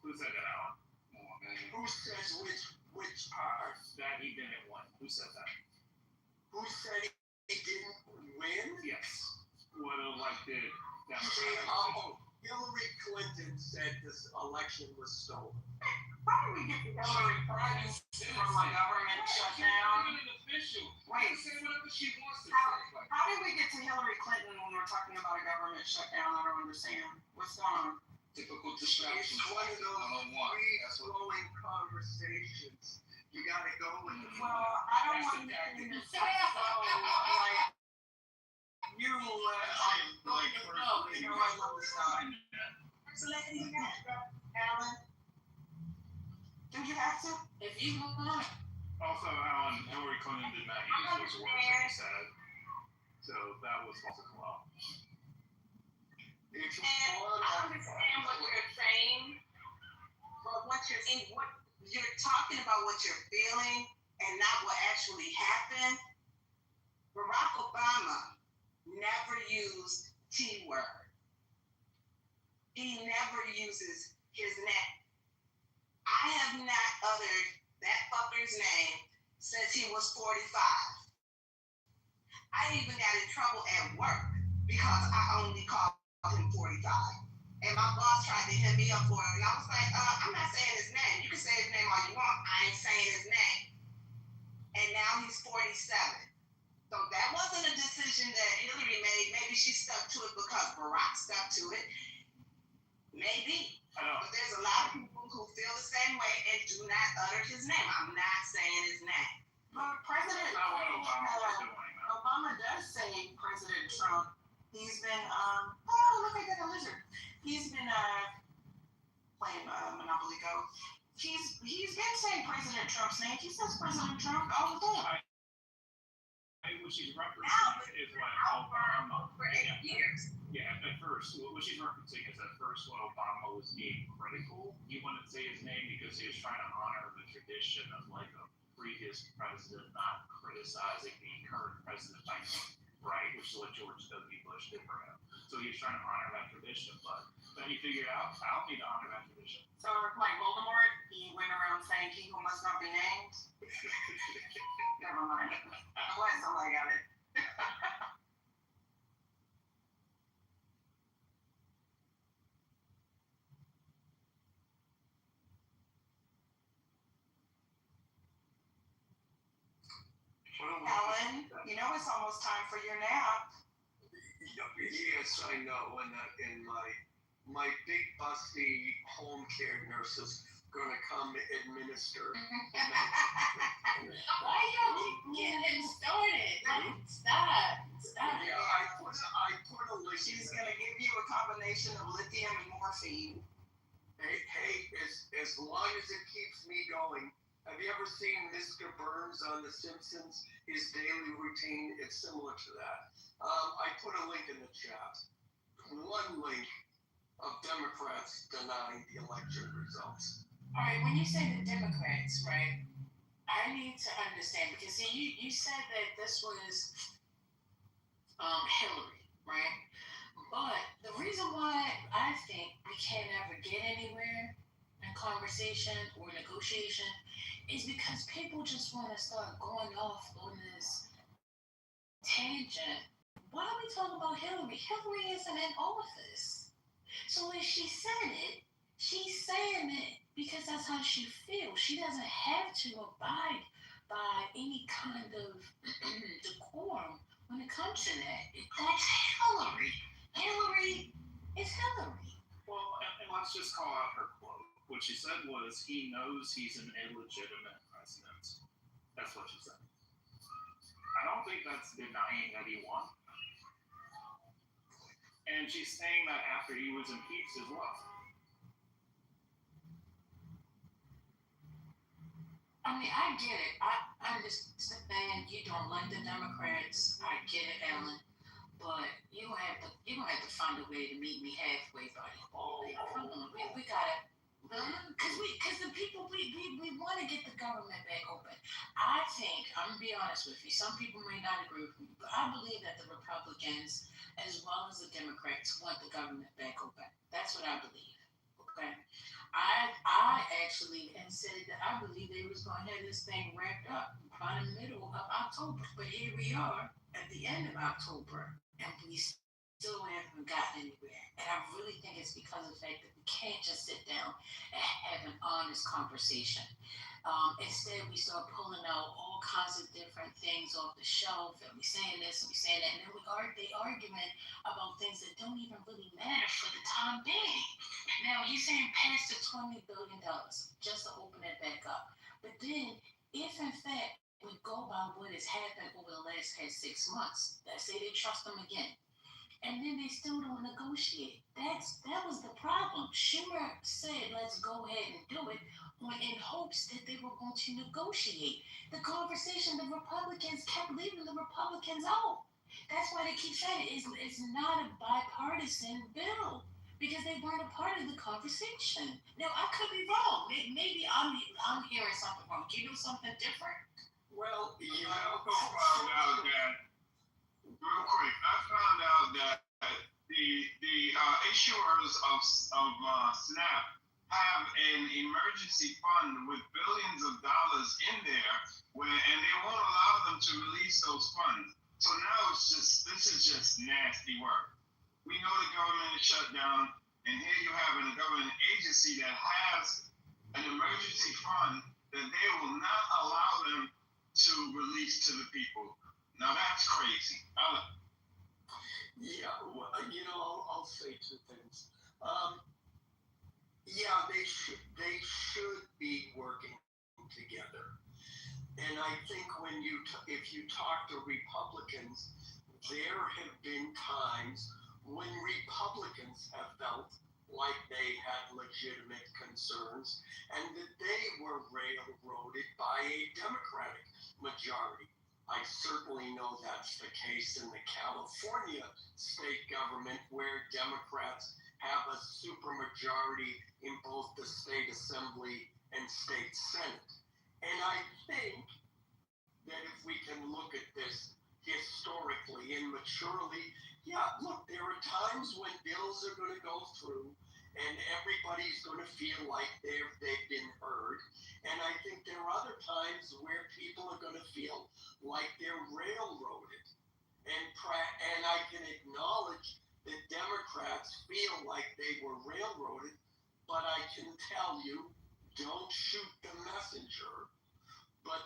[SPEAKER 5] Who said that, Alan?
[SPEAKER 7] Who says which part?
[SPEAKER 11] Who said that?
[SPEAKER 7] Who said he didn't win?
[SPEAKER 11] Yes. What elected Democrat?
[SPEAKER 7] Hillary Clinton said this election was stolen.
[SPEAKER 9] How did we get to Hillary Clinton from a government shutdown? Wait, how did we get to Hillary Clinton when we're talking about a government shutdown? I don't understand. What's going on?
[SPEAKER 10] Typical
[SPEAKER 7] It's
[SPEAKER 10] distraction.
[SPEAKER 7] one of those free-flowing conversations. You gotta go with the flow.
[SPEAKER 9] Well, I don't want anything to say so, like, you, I love the stuff. So let's see that, Alan. Do you have to?
[SPEAKER 15] If you want.
[SPEAKER 11] Also, Alan, Hillary Clinton did not use those words that you said. So that was false as well.
[SPEAKER 9] And I understand what you're saying, but what you're talking about what you're feeling and not what actually happened. Barack Obama never used T-word. He never uses his name. I have not uttered that fucker's name since he was 45. I even got in trouble at work because I only called him 45. And my boss tried to hit me up for it. And I was like, I'm not saying his name. You can say his name all you want. I ain't saying his name. And now he's 47. So that wasn't a decision that Hillary made. Maybe she stuck to it because Barack stuck to it. Maybe. But there's a lot of people who feel the same way and do not utter his name. I'm not saying his name. But President Obama does say President Trump. He's been, look, I got a lizard. He's been playing Monopoly Go. He's been saying President Trump's name. He says President Trump all the time.
[SPEAKER 11] What she's referencing is when Obama, for 8 years. Yeah, at first, what she's referencing is at first when Obama was being critical, he wouldn't say his name because he was trying to honor the tradition of like a previous president not criticizing the current president by name, right? Which is what George W. Bush did for him. So he was trying to honor that tradition, but then he figured out, I don't need to honor that tradition.
[SPEAKER 9] So like Voldemort, he went around saying people must not be named. Never mind. I'm glad somebody got it. Alan, you know it's almost time for your nap.
[SPEAKER 7] Yes, I know. And my big busty home care nurse is gonna come administer.
[SPEAKER 15] Why y'all keep getting him started? Stop.
[SPEAKER 7] Yeah, I put a link.
[SPEAKER 9] She's gonna give you a combination of lithium and morphine.
[SPEAKER 7] Hey, as long as it keeps me going. Have you ever seen Mr. Burns on The Simpsons? His daily routine, it's similar to that. I put a link in the chat. One link of Democrats denying the election results.
[SPEAKER 15] All right, when you say the Democrats, right, I need to understand, because see, you said that this was Hillary, right? But the reason why I think we can't ever get anywhere in conversation or negotiation is because people just want to start going off on this tangent. Why are we talking about Hillary? Hillary isn't in office. So if she said it, she's saying it because that's how she feels. She doesn't have to abide by any kind of decorum when it comes to that. That's Hillary. Hillary is Hillary.
[SPEAKER 11] Well, and let's just call out her quote. What she said was, he knows he's an illegitimate president. That's what she said. I don't think that's denying that he won. And she's saying that after he was impeached as well.
[SPEAKER 15] I mean, I get it. I understand you don't like the Democrats. I get it, Ellen. But you don't have to find a way to meet me halfway, buddy. Like, come on, we gotta. Because the people, we want to get the government back open. I think, I'm going to be honest with you, some people may not agree with me, but I believe that the Republicans, as well as the Democrats, want the government back open. That's what I believe. Okay. I actually and said that I believe they was going to have this thing wrapped up by the middle of October. But here we are at the end of October, and we still haven't gotten anywhere. And I really think it's because of the fact that we can't just sit down and have an honest conversation. Instead, we start pulling out all kinds of different things off the shelf, and we saying this and we saying that, and then they arguing about things that don't even really matter for the time being. Now he's saying pass the $20 billion just to open it back up, but then if in fact we go by what has happened over the last past 6 months, let's say they trust them again, and then they still don't negotiate. That was the problem. Schumer said, "Let's go ahead and do it," in hopes that they were going to negotiate. The conversation, the Republicans kept leaving the Republicans out. That's why they keep saying it's not a bipartisan bill because they weren't a part of the conversation. Now I could be wrong. Maybe I'm hearing something wrong. Do you know something different?
[SPEAKER 11] Well, I also found out that, real quick, I found out that the issuers of SNAP have an emergency fund with billions of dollars in there, and they won't allow them to release those funds. So now this is just nasty work. We know the government is shut down, and here you have a government agency that has an emergency fund that they will not allow them to release to the people. Now that's crazy.
[SPEAKER 7] Yeah, well, I'll say two things. Yeah, they should be working together. And I think if you talk to Republicans, there have been times when Republicans have felt like they had legitimate concerns and that they were railroaded by a Democratic majority. I certainly know that's the case in the California state government, where Democrats have a supermajority in both the state assembly and state senate. And I think that if we can look at this historically and maturely, yeah, look, there are times when bills are going to go through and everybody's going to feel like they've been heard. And I think there are other times where people are going to feel like they're railroaded. And I can acknowledge that Democrats feel like they were railroaded, but I can tell you, don't shoot the messenger. But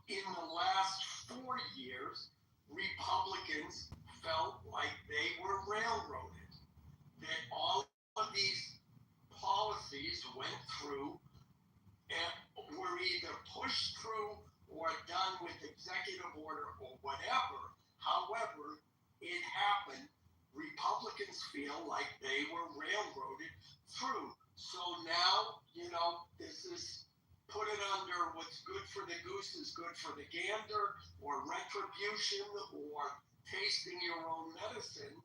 [SPEAKER 7] in the last 4 years, Republicans felt like they were railroaded, that all of these policies went through and were either pushed through or done with executive order or whatever. However, it happened. Republicans feel like they were railroaded through. So now, this is put it under what's good for the goose is good for the gander, or retribution, or tasting your own medicine.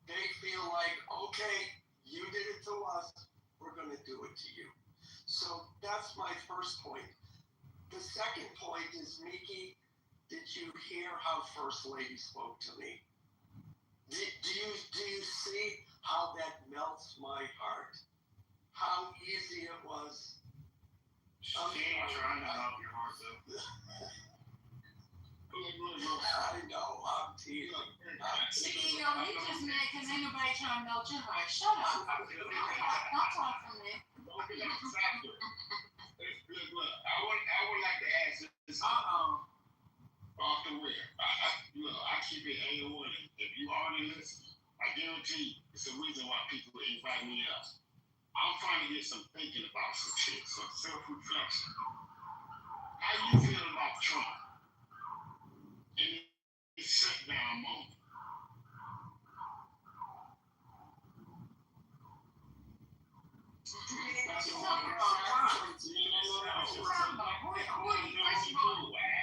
[SPEAKER 7] They feel like, okay, you did it to us, we're going to do it to you. So that's my first point. The second point is, Miki, did you hear how First Lady spoke to me? Do you see how that melts my heart? How easy it was.
[SPEAKER 11] She ain't trying to help your heart, though.
[SPEAKER 7] I know, I'm teasing.
[SPEAKER 15] See, he just mad because ain't nobody trying to melt your heart. Shut up. Don't talk from me.
[SPEAKER 2] Look, I would like to ask this. Off the rip. I keep it A1. If you already listen, I guarantee it's the reason why people invite me up. I'm trying to get some thinking about some shit, some self-reflection. How you feel about Trump and his shutdown moment?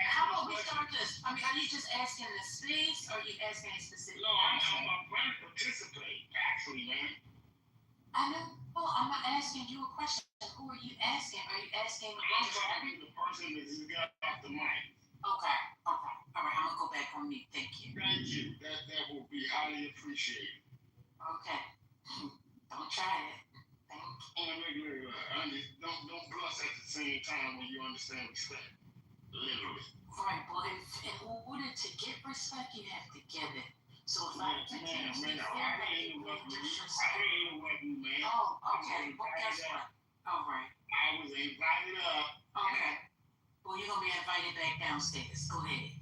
[SPEAKER 15] How about we start this? I mean, are you just asking the space, or are you asking a specific?
[SPEAKER 2] No, I'm trying to participate, actually, man.
[SPEAKER 15] I know. Well, I'm not asking you a question. Who are you asking? Are you asking?
[SPEAKER 2] I'm talking to the person that you got off the mic.
[SPEAKER 15] Okay. All right. I'm gonna go back on mute. Thank you.
[SPEAKER 2] Thank you. That will be highly appreciated.
[SPEAKER 15] Okay. Don't try it.
[SPEAKER 8] respect. Literally.
[SPEAKER 15] Right, but in order to get respect, you have to give it. So if I continuously feel like you get disrespect.
[SPEAKER 8] Man.
[SPEAKER 15] Oh, okay. Well, guess what? All right.
[SPEAKER 8] I was invited up.
[SPEAKER 15] Okay. Well, you're gonna be invited back downstairs. Go ahead.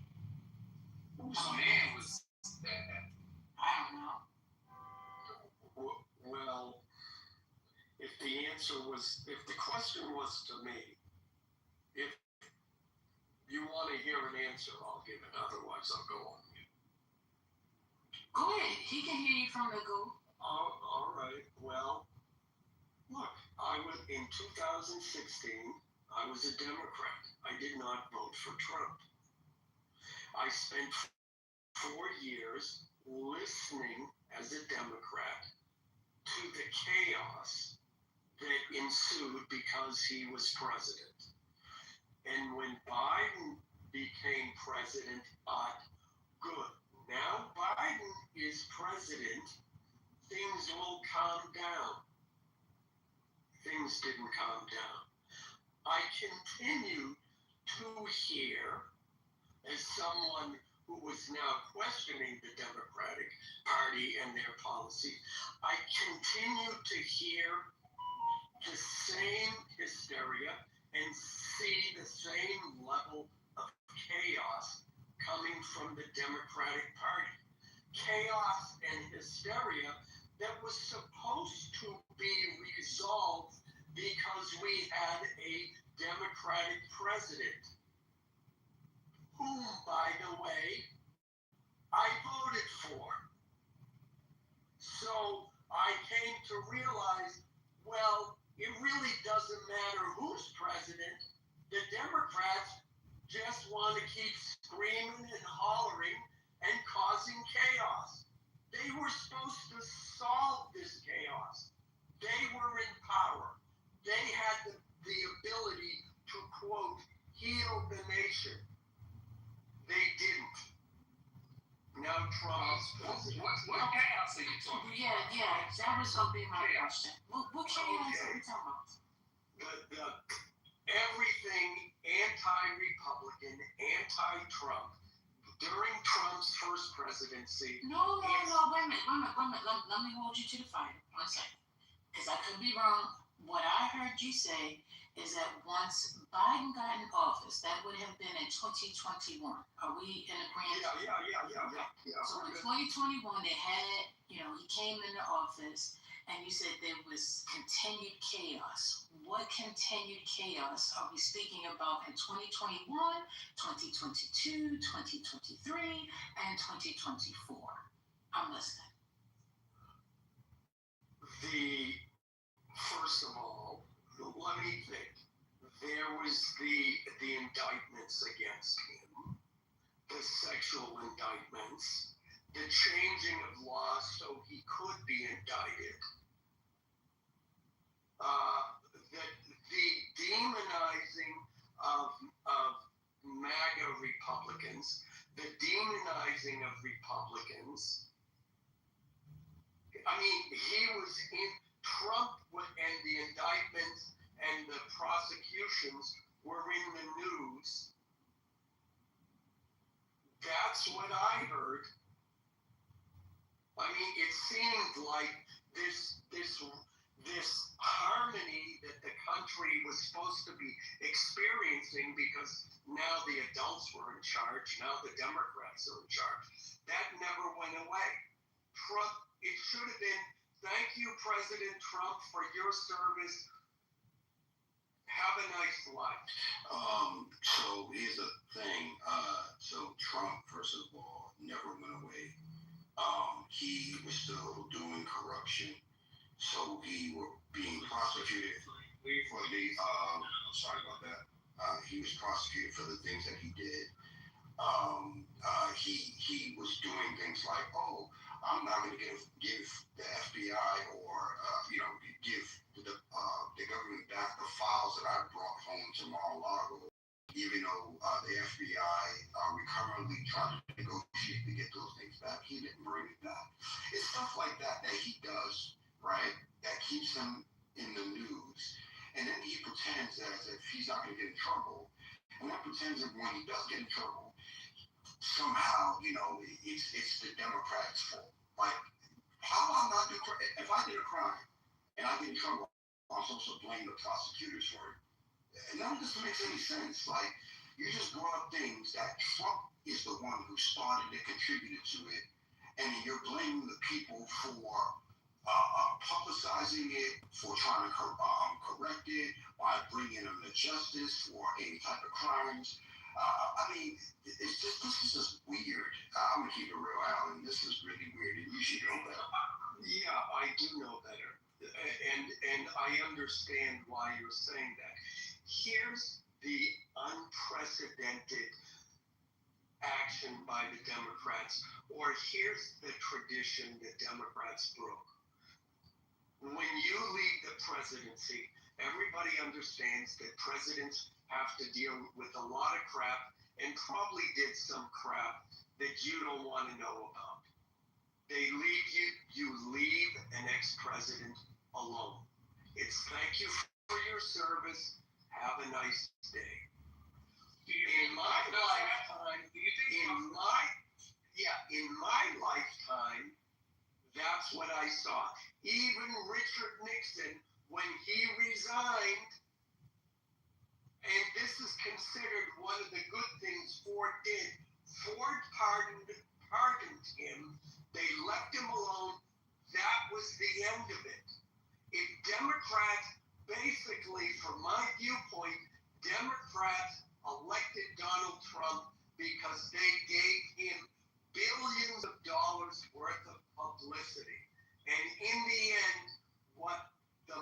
[SPEAKER 14] Whose man was that?
[SPEAKER 15] I don't know.
[SPEAKER 7] Well, if the question was to me, if you want to hear an answer, I'll give it. Otherwise, I'll go on mute.
[SPEAKER 15] Go ahead. He can hear you from the go.
[SPEAKER 7] All right. Well, look, in 2016, I was a Democrat. I did not vote for Trump. I spent 4 years listening as a Democrat to the chaos that ensued because he was president. And when Biden became president, good. Now Biden is president, things will calm down. Things didn't calm down. I continue to hear, as someone who was now questioning the Democratic Party and their policies, I continue to hear the same hysteria and see the same level of chaos coming from the Democratic Party. Chaos and hysteria that was supposed to be resolved because we had a Democratic president, whom, by the way, I voted for. So I came to realize, well, it really doesn't matter who's president. The Democrats just want to keep screaming and hollering and causing chaos. They were supposed to solve this chaos. They were in power. They had the ability to, quote, heal the nation. They didn't. Now Trump is president.
[SPEAKER 14] What chaos are you talking about?
[SPEAKER 15] Yeah, that was going to be my question. What chaos are we talking about?
[SPEAKER 7] Everything anti-Republican, anti-Trump. During Trump's first presidency.
[SPEAKER 15] No, wait a minute. Let me hold you to the fire. 1 second. Because I could be wrong. What I heard you say is that once Biden got in office, that would have been in 2021. Are we in agreement?
[SPEAKER 7] Yeah.
[SPEAKER 15] So in 2021, they had, he came into office, and you said there was continued chaos. What continued chaos are we speaking about in 2021, 2022, 2023, and 2024? I'm listening.
[SPEAKER 7] First of all, let me think. There was the indictments against him, the sexual indictments, the changing of laws so he could be indicted, the demonizing of MAGA Republicans, the demonizing of Republicans. I mean, he was in Trump, and the indictments and the prosecutions were in the news. That's what I heard. I mean, it seemed like this harmony that the country was supposed to be experiencing, because now the adults were in charge, now the Democrats are in charge. That never went away. Trump, it should have been, thank you, President Trump, for your service. Have a nice life.
[SPEAKER 8] So here's the thing. So Trump, first of all, never went away. He was still doing corruption. So he was being prosecuted for the, sorry about that. He was prosecuted for the things that he did. He was doing things like, I'm not going to give the FBI or give the government back the files that I brought home to Mar-a-Lago, even though the FBI recurrently tried to negotiate to get those things back. He didn't bring it back. It's stuff like that he does, right? That keeps him in the news. And then he pretends as if he's not going to get in trouble. And pretends that when he does get in trouble, somehow, it's the Democrats' fault. Like, how am I not the if I did a crime and I get in trouble, I'm supposed to blame the prosecutors for it? And none of this makes any sense. Like, you just brought up things that Trump is the one who started and contributed to it, and you're blaming the people for publicizing it, for trying to correct it, by bringing them to justice for any type of crimes. This is just weird. I'm gonna keep it real, Alan. This is really weird, and you should know better.
[SPEAKER 7] Yeah, I do know better, and I understand why you're saying that. Here's the unprecedented action by the Democrats, or here's the tradition the Democrats broke. When you leave the presidency, everybody understands that presidents have to deal with a lot of crap and probably did some crap that you don't want to know about. They leave you leave an ex-president alone. It's thank you for your service, have a nice day. In my lifetime, that's what I saw. Even Richard Nixon, when he resigned, and this is considered one of the good things Ford did. Ford pardoned him. They left him alone. That was the end of it. If Democrats, basically, from my viewpoint, Democrats elected Donald Trump because they gave him billions of dollars worth of publicity. And in the end, what the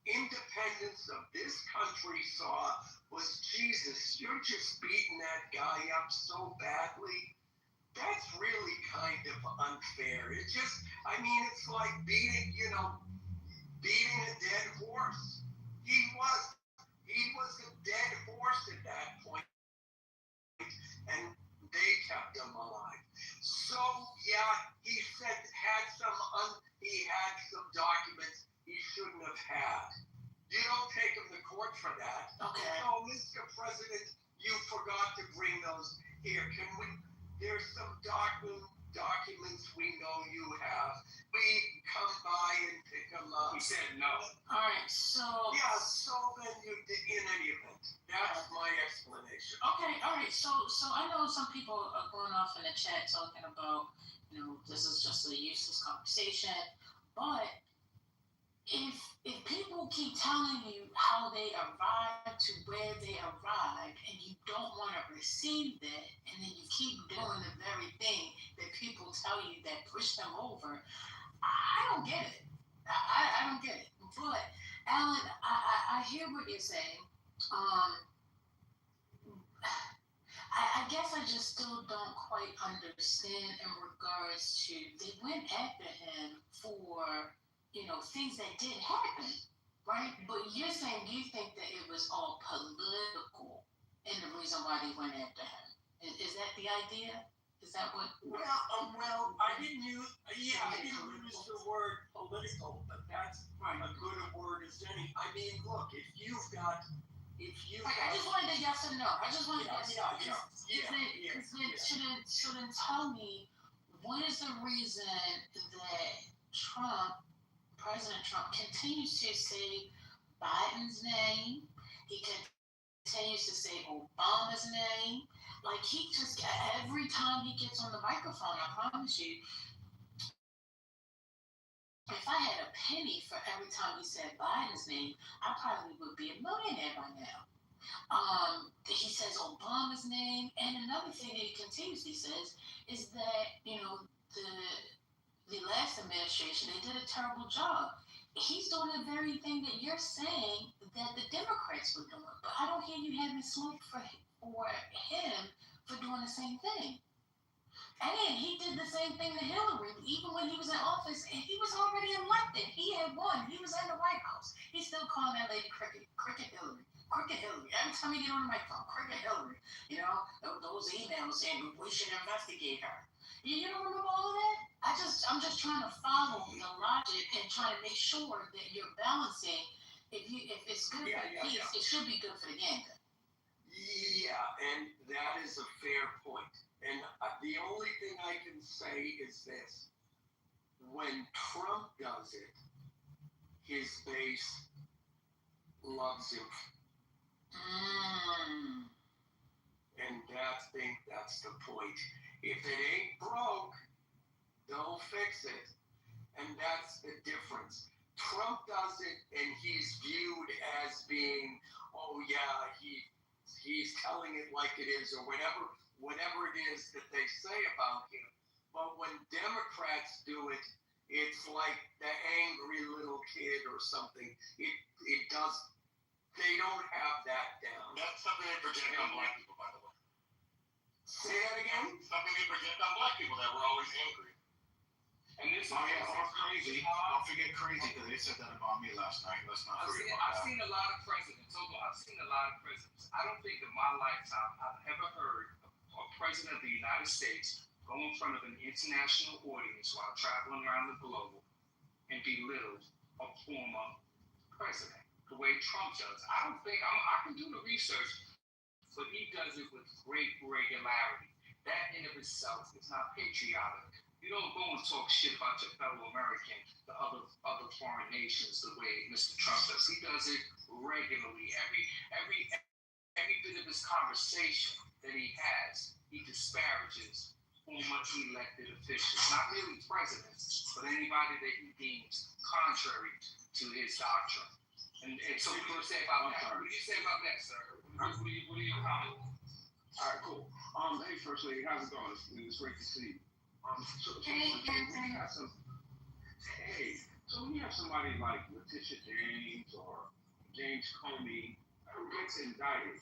[SPEAKER 7] independence of this country saw was, Jesus, you're just beating that guy up so badly. That's really kind of unfair. It's just, it's like beating a dead horse. He was a dead horse at that point, and they kept him alive. So yeah, he had some documents he shouldn't have had. You don't take him to court for that.
[SPEAKER 15] Okay.
[SPEAKER 7] So, Mr. President, you forgot to bring those here. There's some documents we know you have. We come by and pick them up.
[SPEAKER 10] He said no.
[SPEAKER 15] All right, so...
[SPEAKER 7] Yeah, so then in any event, that's my explanation.
[SPEAKER 15] Okay, all right, so I know some people are going off in the chat talking about, this is just a useless conversation, but if people keep telling you how they arrived to where they arrived and you don't want to receive that, and then you keep doing the very thing that people tell you that push them over, I don't get it. I don't get it. But Alan, I hear what you're saying. I guess I just still don't quite understand in regards to, they went after him for things that didn't happen, right? But you're saying you think that it was all political and the reason why they went after him. Is that the idea? Is that what?
[SPEAKER 7] Well, I didn't use the word political, but that's a good a word as any. Look, if you
[SPEAKER 15] I just wanted a yes or no. I just wanted a yes or no. Shouldn't tell me what is the reason that President Trump continues to say Biden's name. He continues to say Obama's name. Like, he just, every time he gets on the microphone, I promise you, if I had a penny for every time he said Biden's name, I probably would be a millionaire by now. He says Obama's name, and another thing that he continuously says is that, the last administration, they did a terrible job. He's doing the very thing that you're saying that the Democrats were doing, but I don't hear you having smoke for him for doing the same thing. And he did the same thing to Hillary, even when he was in office, and he was already elected. He had won. He was in the White House. He's still calling that lady Cricket Hillary. Cricket Hillary. Every time you get on the microphone, Cricket Hillary. Those emails saying we should investigate her. You don't remember all of that? I'm just trying to follow the logic and trying to make sure that you're balancing. If it's good for the peace, it should be good for the gander.
[SPEAKER 7] Yeah, and when Trump does it, his base loves him. And that's the point. If it ain't broke, don't fix it. And that's the difference. Trump does it, and he's viewed as being, oh yeah, he's telling it like it is, or whatever it is that they say about him. But when Democrats do it, it's like the angry little kid or something. It does. They don't have that down.
[SPEAKER 6] That's something they project on black people, by the way.
[SPEAKER 7] Say that again?
[SPEAKER 6] Something they project on black people, that we're always angry.
[SPEAKER 10] And this
[SPEAKER 6] Oh yeah, or crazy. Don't forget crazy, because they said that about me last night. Let's not forget about
[SPEAKER 14] I've
[SPEAKER 6] that.
[SPEAKER 14] seen a lot of presidents. I've seen a lot of presidents. I don't think in my lifetime I've ever heard a president of the United States go in front of an international audience while traveling around the globe and belittle a former president the way Trump does. I don't think I can do the research, but he does it with great regularity. That in of itself is not patriotic. You don't go and talk shit about your fellow American, the other foreign nations, the way Mr. Trump does. He does it regularly. Every bit of his conversation that he has, he disparages former elected officials, not merely presidents, but anybody that he deems contrary to his doctrine. And so what do you say about that? What do you say about that, sir? What are your comments?
[SPEAKER 11] All right, cool. Hey, First Lady, how's it going? It's great to see you. So when you have somebody like Letitia James or James Comey who gets indicted,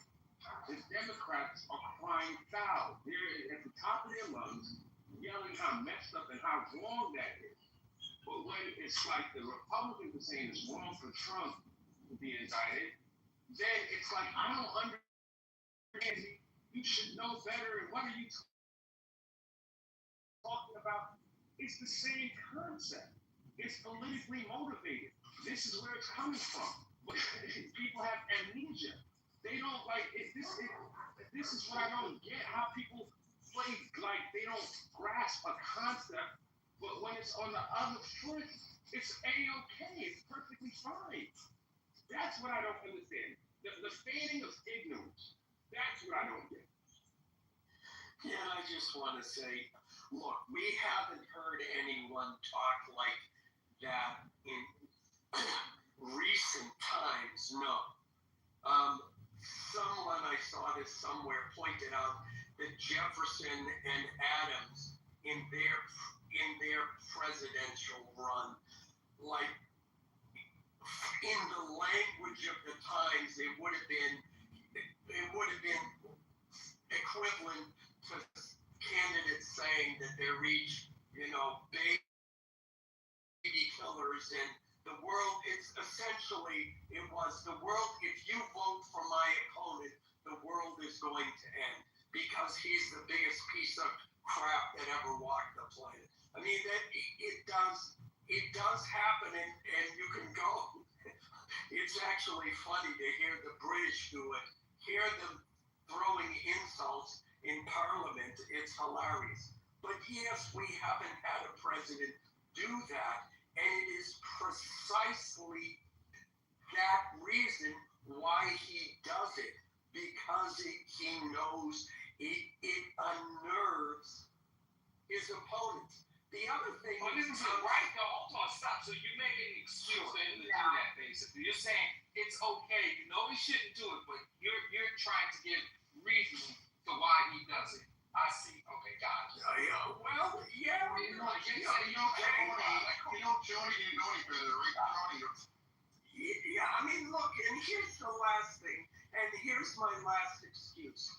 [SPEAKER 11] the Democrats are crying foul. They're at the top of their lungs, yelling how messed up and how wrong that is. But when it's like the Republicans are saying it's wrong for Trump to be indicted, then it's like, I don't understand. You should know better. And what are you talking about? It's the same concept. It's politically motivated. This is where it's coming from. People have amnesia. They don't like it. This is what I don't get. How people play like they don't grasp a concept, but when it's on the other foot, it's a-okay. It's perfectly fine. That's what I don't understand. The feigning of ignorance. That's what I don't get.
[SPEAKER 7] Yeah, I just want to say, look, we haven't heard anyone talk like that in recent times, no. Someone, I saw this somewhere, pointed out that Jefferson and Adams in their presidential run, like in the language of the times, it would have been equivalent to candidates saying that they're each, baby killers, and the world, it's essentially, it was the world, if you vote for my opponent, the world is going to end because he's the biggest piece of crap that ever walked the planet. I mean, that it does happen, and you can go. It's actually funny to hear the British do it, hear them throwing insults in Parliament. It's hilarious. But yes, we haven't had a president do that, and it is precisely that reason why he does it, because he knows it unnerves his opponents. The other thing
[SPEAKER 14] But this is right though. Hold on, stop. So you're making an excuse for him to do that, basically. You're saying it's okay. You know he shouldn't do it, but you're trying to give reason to why he does it. I see. Okay, got it.
[SPEAKER 7] Well, yeah.
[SPEAKER 6] You know Joni didn't know any better, right?
[SPEAKER 7] Yeah, I mean, look, and here's the last thing, and here's my last excuse.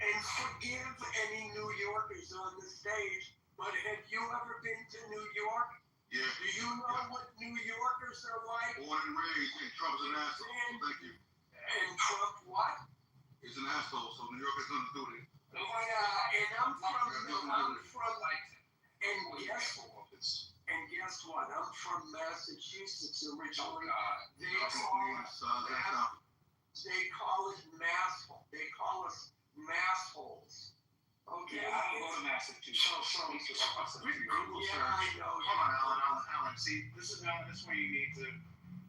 [SPEAKER 7] And forgive any New Yorkers on the stage, but have you ever been to New York?
[SPEAKER 6] Yeah.
[SPEAKER 7] Do you know what New Yorkers are like?
[SPEAKER 6] Born and raised, and Trump's an asshole. Thank you.
[SPEAKER 7] And Trump what?
[SPEAKER 6] He's an asshole, so New Yorkers don't do it.
[SPEAKER 7] And I'm from, and guess what? I'm from Massachusetts originally. They call it masshole. They call us massholes. Okay?
[SPEAKER 14] Yeah, I don't go to
[SPEAKER 11] capacity.
[SPEAKER 13] So, quick Google search.
[SPEAKER 7] I know.
[SPEAKER 13] Hold on, Alan. See, this is where you need to.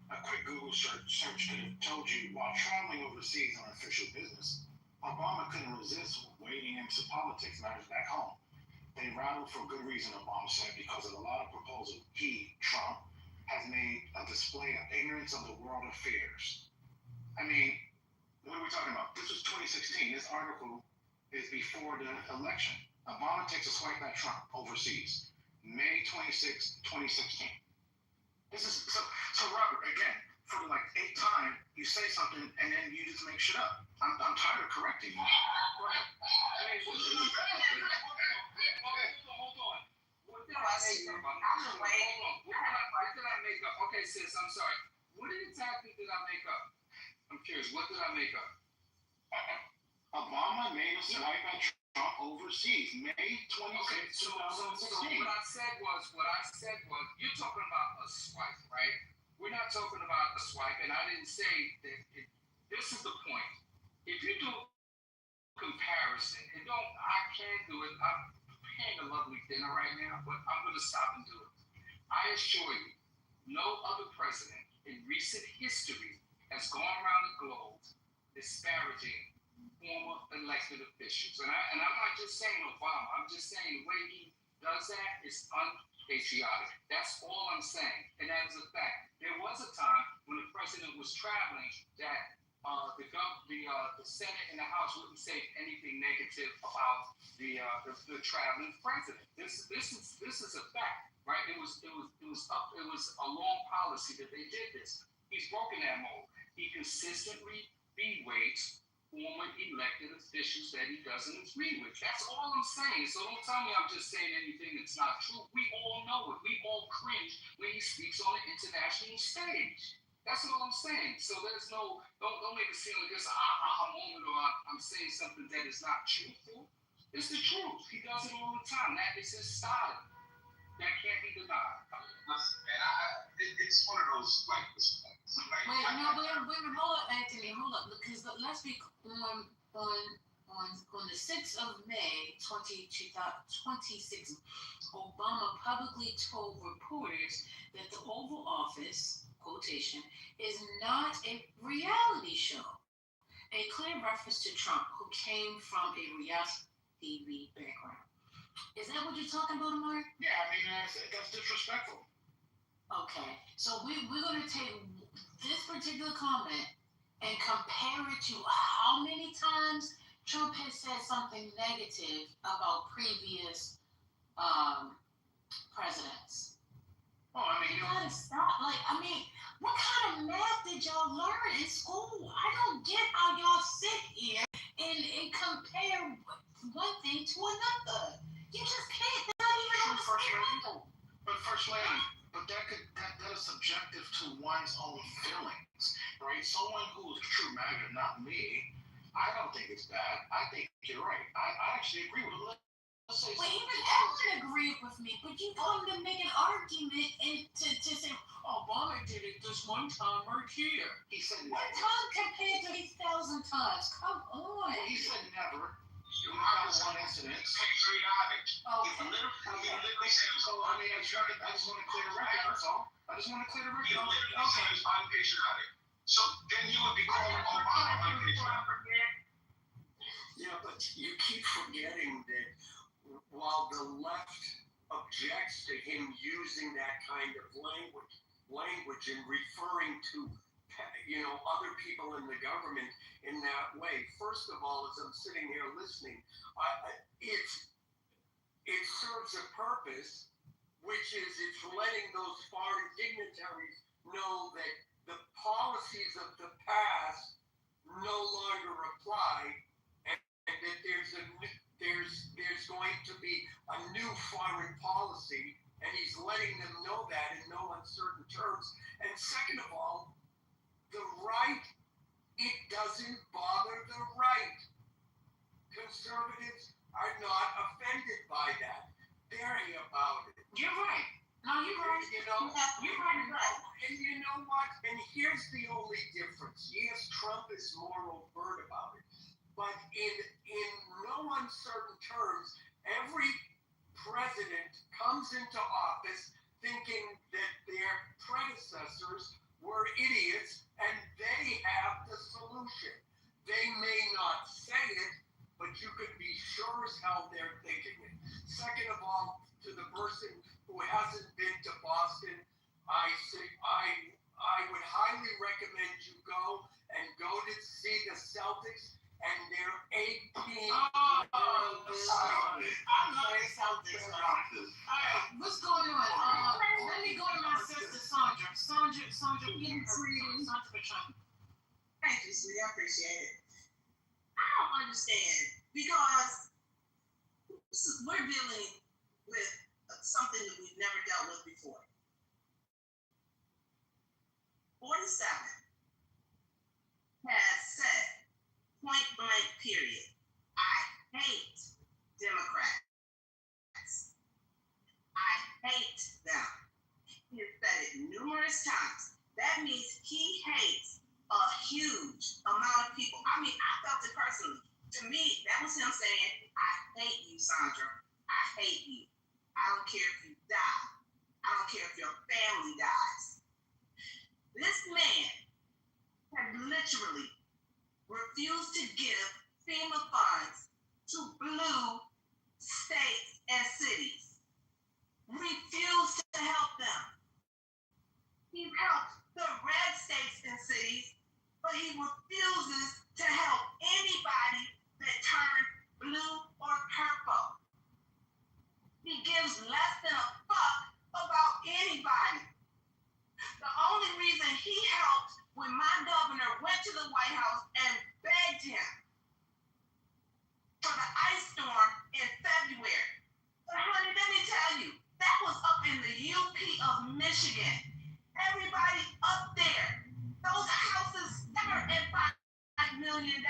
[SPEAKER 13] A quick Google search could have told you while traveling overseas on official business, Obama couldn't resist wading into politics matters back home. They rattled for good reason, Obama said, because of a lot of proposals he, Trump, has made a display of ignorance of the world affairs. I mean, what are we talking about? This was 2016. This article is before the election. Obama takes a swipe at Trump overseas. May 26, 2016. This is so Robert, again, for the 8th time, you say something and then you just make shit up. I'm tired of correcting you. Go ahead.
[SPEAKER 14] Hold on. What did I make up? Okay, sis, I'm sorry. What exactly did I make up? I'm curious. What did I make up?
[SPEAKER 13] Obama made a swipe at Trump overseas, May 26,
[SPEAKER 14] okay, so
[SPEAKER 13] 2016.
[SPEAKER 14] what I said was, you're talking about a swipe, right? We're not talking about a swipe, and I didn't say that. This is the point. If you do comparison, I can't do it. I'm paying a lovely dinner right now, but I'm going to stop and do it. I assure you, no other president in recent history has gone around the globe disparaging former elected officials. And I'm not just saying Obama. I'm just saying the way he does that is unpatriotic. That's all I'm saying. And that is a fact. There was a time when the president was traveling that the Senate and the House wouldn't say anything negative about the traveling president. This is a fact, right? It was a long policy that they did this. He's broken that mold. He consistently berates former elected officials that he doesn't agree with. That's all I'm saying. So don't tell me I'm just saying anything that's not true. We all know it. We all cringe when he speaks on the international stage. That's all I'm saying. So there's don't make it seem like this aha moment or I'm saying something that is not truthful. It's the truth. He does it all the time. That is his style. That can't be denied.
[SPEAKER 6] Listen, man, it's one of those
[SPEAKER 15] Hold up, Anthony, hold up, because let's be on the 6th of May, 2016, Obama publicly told reporters that the Oval Office, quotation, is not a reality show. A clear reference to Trump, who came from a reality TV background. Is that what you're talking about, Mark?
[SPEAKER 13] Yeah, I mean, that's disrespectful.
[SPEAKER 15] Okay, so we're going to take this particular comment and compare it to how many times Trump has said something negative about previous presidents.
[SPEAKER 13] Oh, I mean,
[SPEAKER 15] you gotta stop. What kind of math did y'all learn in school? I don't get how y'all sit here and compare one thing to another. You just can't. They're not even on the same level.
[SPEAKER 13] But First Lady, that is subjective to one's own feelings, right? Someone who is a true magnet, not me, I don't think it's bad. I think you're right. I actually agree with him.
[SPEAKER 15] Well, even Ellen agreed with me, but you come to make an argument and to say, Obama did it this one time right here.
[SPEAKER 13] He said
[SPEAKER 15] never. One time compared to 8,000 times. Come on.
[SPEAKER 13] He said never. You have one incident.
[SPEAKER 6] Patriotic.
[SPEAKER 15] Okay.
[SPEAKER 13] I just want to clear the record, that's all. I just want to clear the record.
[SPEAKER 6] You literally said he's unpatriotic. So then you would be calling Obama unpatriotic.
[SPEAKER 7] Yeah, but you keep forgetting that while the left objects to him using that kind of language and referring to other people in the government in that way. First of all, as I'm sitting here listening, it serves a purpose, which is it's letting those foreign dignitaries know that the policies of the past no longer apply, and that there's going to be a new foreign policy, and he's letting them know that in no uncertain terms. And second of all, the right, it doesn't bother the right. Conservatives are not offended by that. They're happy about it.
[SPEAKER 15] You're right. No, you're right.
[SPEAKER 7] You're right. And you know what? And here's the only difference. Yes, Trump is more overt about it. But in no uncertain terms, every president comes into office thinking that their predecessors were idiots and they have the solution. They may not say it, but you can be sure as hell they're thinking it. Second of all, to the person who hasn't been to Boston, I would highly recommend you go to see the Celtics and their 18.
[SPEAKER 15] I love the Celtics. All right, what's going on? Let me go to my sister Sandra. Sandra, Sandra Petroni.
[SPEAKER 18] Thank you, sweetie. I appreciate it. I don't understand because we're dealing with something that we've never dealt with before. 47 has said, point blank, period, I hate Democrats. I hate them. He has said it numerous times. That means he hates a huge amount of people. I mean, I felt it personally. To me, that was him saying, I hate you, Sandra. I hate you. I don't care if you die. I don't care if your family dies. This man had literally refused to give FEMA funds to blue states and cities. Refused to help them. He helped the red states and cities, but he refuses to help anybody that turned blue or purple. He gives less than a fuck about anybody. The only reason he helped when my governor went to the White House and begged him for the ice storm in February. But honey, let me tell you, that was up in the UP of Michigan. Everybody up there, those houses start at $5 million.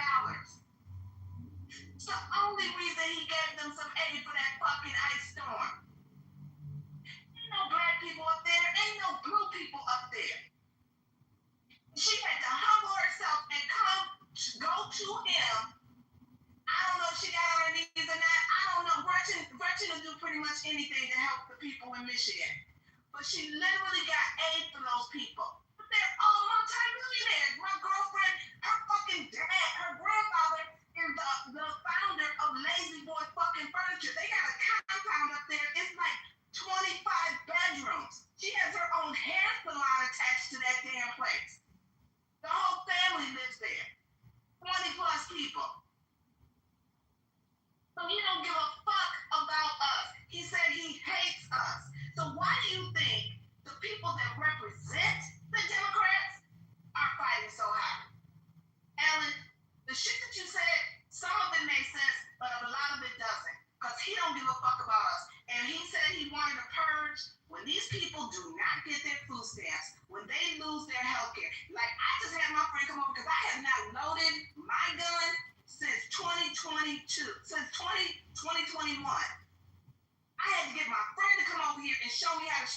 [SPEAKER 18] It's the only reason he gave them some aid for that fucking ice storm. Ain't no black people up there, ain't no blue people up there. She had to humble herself and go to him. I don't know if she got on her knees or not. I don't know. Gretchen will do pretty much anything to help the people in Michigan. But she literally got aid from those people. But they're all multi-millionaires. My girlfriend, her fucking dad, her grandfather is the founder of Lazy Boy fucking Furniture. They got a compound up there. It's like 25 bedrooms. She has her own hair salon attached to that damn place. The whole family lives there. 20 plus people. So he don't give a fuck about us. He said he hates us. So why do you think the people that represent the Democrats are fighting so hard? Alan, the shit that you said, some of it makes sense, but a lot of it doesn't. Because he don't give a fuck about us. And he said he wanted to purge when these people do not get their food stamps, when they lose their health care. Like, I just had my friend come over because I have not loaded my gun since 2022, since 2021. I had to get my friend to come over here and show me how to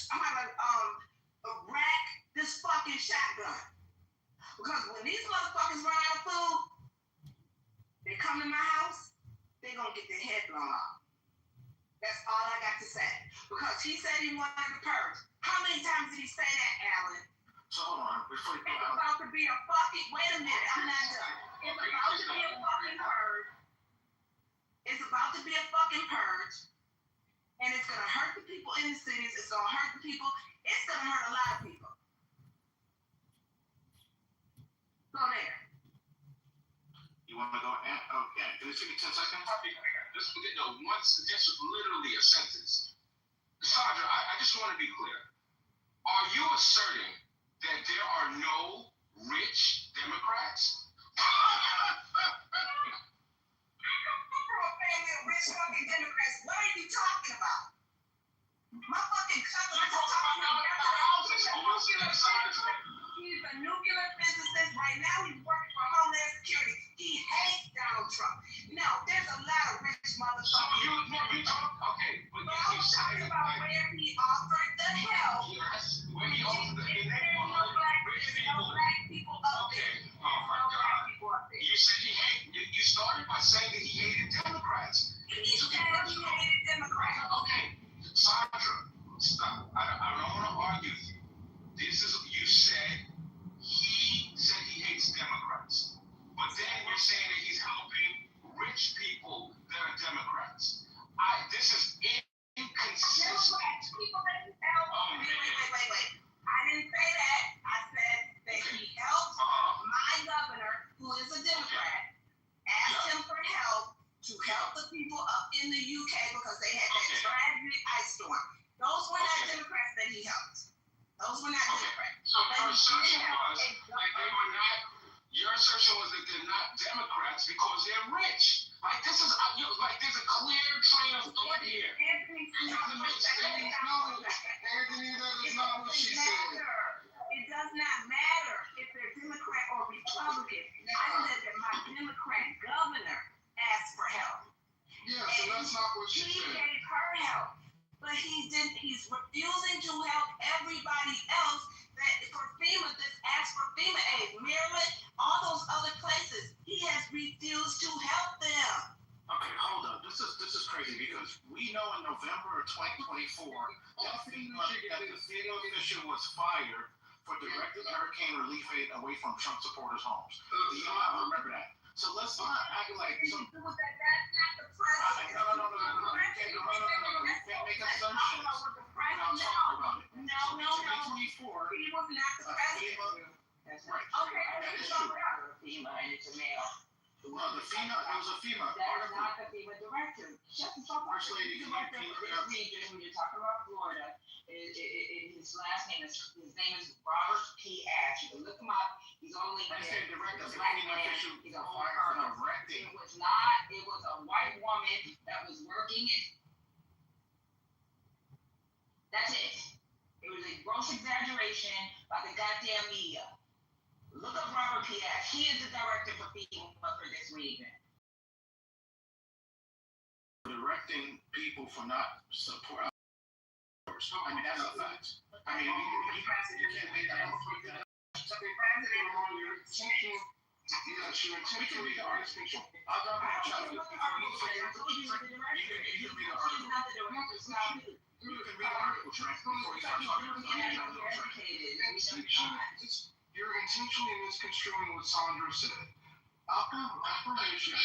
[SPEAKER 18] rack this fucking shotgun. Because when these motherfuckers run out of food, they come to my house, they gonna get their head blown off. That's all I got to say. Because he said he wanted to purge. How many times did he say that, Alan?
[SPEAKER 21] So hold on, before you go
[SPEAKER 18] It's
[SPEAKER 21] out.
[SPEAKER 18] about to be a fucking, wait a minute, I'm not done. It's about to be a fucking purge. It's about to be a fucking purge. And it's gonna hurt the people in the cities. It's gonna hurt the people. It's gonna hurt a lot of people. Go there.
[SPEAKER 21] You want to go? Okay, can you give me 10 seconds?
[SPEAKER 14] Just literally a sentence. Sandra, I just want to be clear. Are you asserting that there are no rich Democrats?
[SPEAKER 18] Rich fucking Democrats. What are you talking about? My fucking cousin is talking about. He's a nuclear physicist. Right now, he's working for Homeland Security. He hates Donald Trump. No, there's a lot of rich motherfuckers.
[SPEAKER 14] Okay, but
[SPEAKER 18] I was talking about where he offered the help.
[SPEAKER 14] Yes, where he offered the help.
[SPEAKER 18] There's no black people up there.
[SPEAKER 14] Okay, oh my God. You said you started by saying that he hated Democrats.
[SPEAKER 18] He said he hated
[SPEAKER 13] Democrats. This is inconsistent.
[SPEAKER 12] Democrats, people that he helped.
[SPEAKER 13] Oh, man.
[SPEAKER 12] Wait. I didn't say that. I said that he helped my governor, who is a Democrat, asked him for help to help the people up in the UK because they had that tragic ice storm. Those were not Democrats that he helped. Those were not Democrats.
[SPEAKER 13] So your assertion was that they were not. Your assertion was that they're not Democrats because they're rich. Like this is like there's a clear train of thought here.
[SPEAKER 12] Anthony,
[SPEAKER 13] that is not what she said.
[SPEAKER 12] It does not matter if they're Democrat or Republican. I said that my Democrat governor asked for help.
[SPEAKER 13] Yeah, so that's not what she
[SPEAKER 12] He
[SPEAKER 13] said.
[SPEAKER 12] gave her help, but he's refusing to help everybody else that for FEMA that's asked for FEMA aid. Maryland, all those other places, he has refused to help them.
[SPEAKER 13] Okay, hold up. This is crazy because we know in November of 2024 that the FEMA official was fired for directing hurricane relief aid away from Trump supporters' homes. Do you all remember that? So let's not act like some.
[SPEAKER 12] That's not the president.
[SPEAKER 13] No. You can't make assumptions without talking about it.
[SPEAKER 12] No.
[SPEAKER 13] 2024.
[SPEAKER 12] He was not the president.
[SPEAKER 13] That's right.
[SPEAKER 12] Okay,
[SPEAKER 13] that is true.
[SPEAKER 9] FEMA and it's a male.
[SPEAKER 13] No, the FEMA, it was a FEMA.
[SPEAKER 9] That is not the FEMA director. Shut the fuck up.
[SPEAKER 13] First lady,
[SPEAKER 9] The director of this region, when you're talking about Florida, his last name is Robert P. Ash. You can look him up. He's only
[SPEAKER 13] I said director, the
[SPEAKER 9] black
[SPEAKER 13] FEMA
[SPEAKER 9] man.
[SPEAKER 13] official
[SPEAKER 9] He's a
[SPEAKER 13] fired
[SPEAKER 9] foreigner.
[SPEAKER 13] for directing.
[SPEAKER 9] It was not. It was a white woman that was working it. That's it. It was a gross exaggeration by the goddamn media. Look up Robert P. Ash. He is the director for FEMA for this region.
[SPEAKER 13] Directing people for not support. I mean, that's a fact. I mean, you can't make that up. Your intention, we can read the article. I'll go and try to. You can read the article. You can read the article, Trent, before you start talking about it. You're intentionally misconstruing what Sandra said. Upper Michigan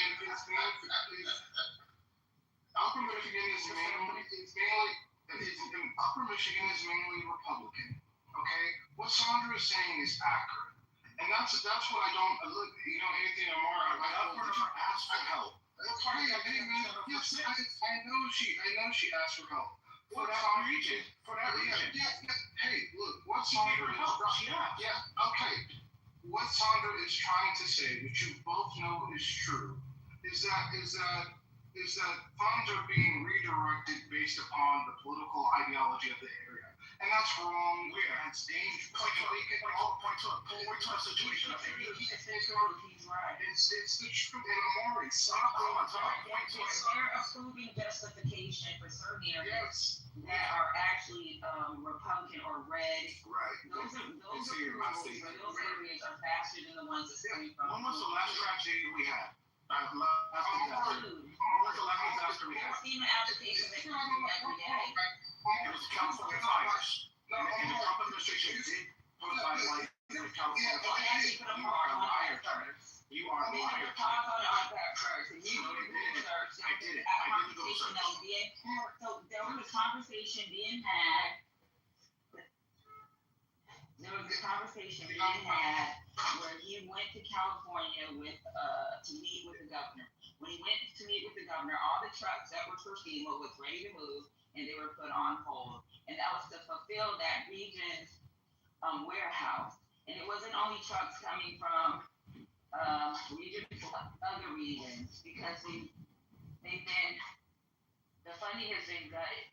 [SPEAKER 13] is mainly Republican. Okay, what Sandra is saying is accurate, and that's what I don't look. You know, anything Amara, I asked for help. Yes, I know she asked for help. For that region. Hey, look, what Sandra okay. What Sandra is trying to say, which you both know is true, is that funds are being redirected based upon the political ideology of the area. And that's wrong. That's dangerous. Point to a situation of area.
[SPEAKER 9] He's right.
[SPEAKER 13] It's the truth. And Amari, stop.
[SPEAKER 9] They're approving justification for certain areas that are actually Republican or red.
[SPEAKER 13] Right.
[SPEAKER 9] Those approvals for those areas are faster than the ones that's coming from.
[SPEAKER 13] When was the last tragedy we had? When was the last disaster we had?
[SPEAKER 9] FEMA applications that come through every day.
[SPEAKER 13] It was the California fires. And the Trump administration did put a light in the California fires. You are a liar, Trump. You are a liar. I did it.
[SPEAKER 9] So there was a conversation being had. Where he went to California to meet with the governor. When he went to meet with the governor, all the trucks that were for FEMA was ready to move, and they were put on hold. And that was to fulfill that region's warehouse. And it wasn't only trucks coming from other regions, because the funding has been gutted.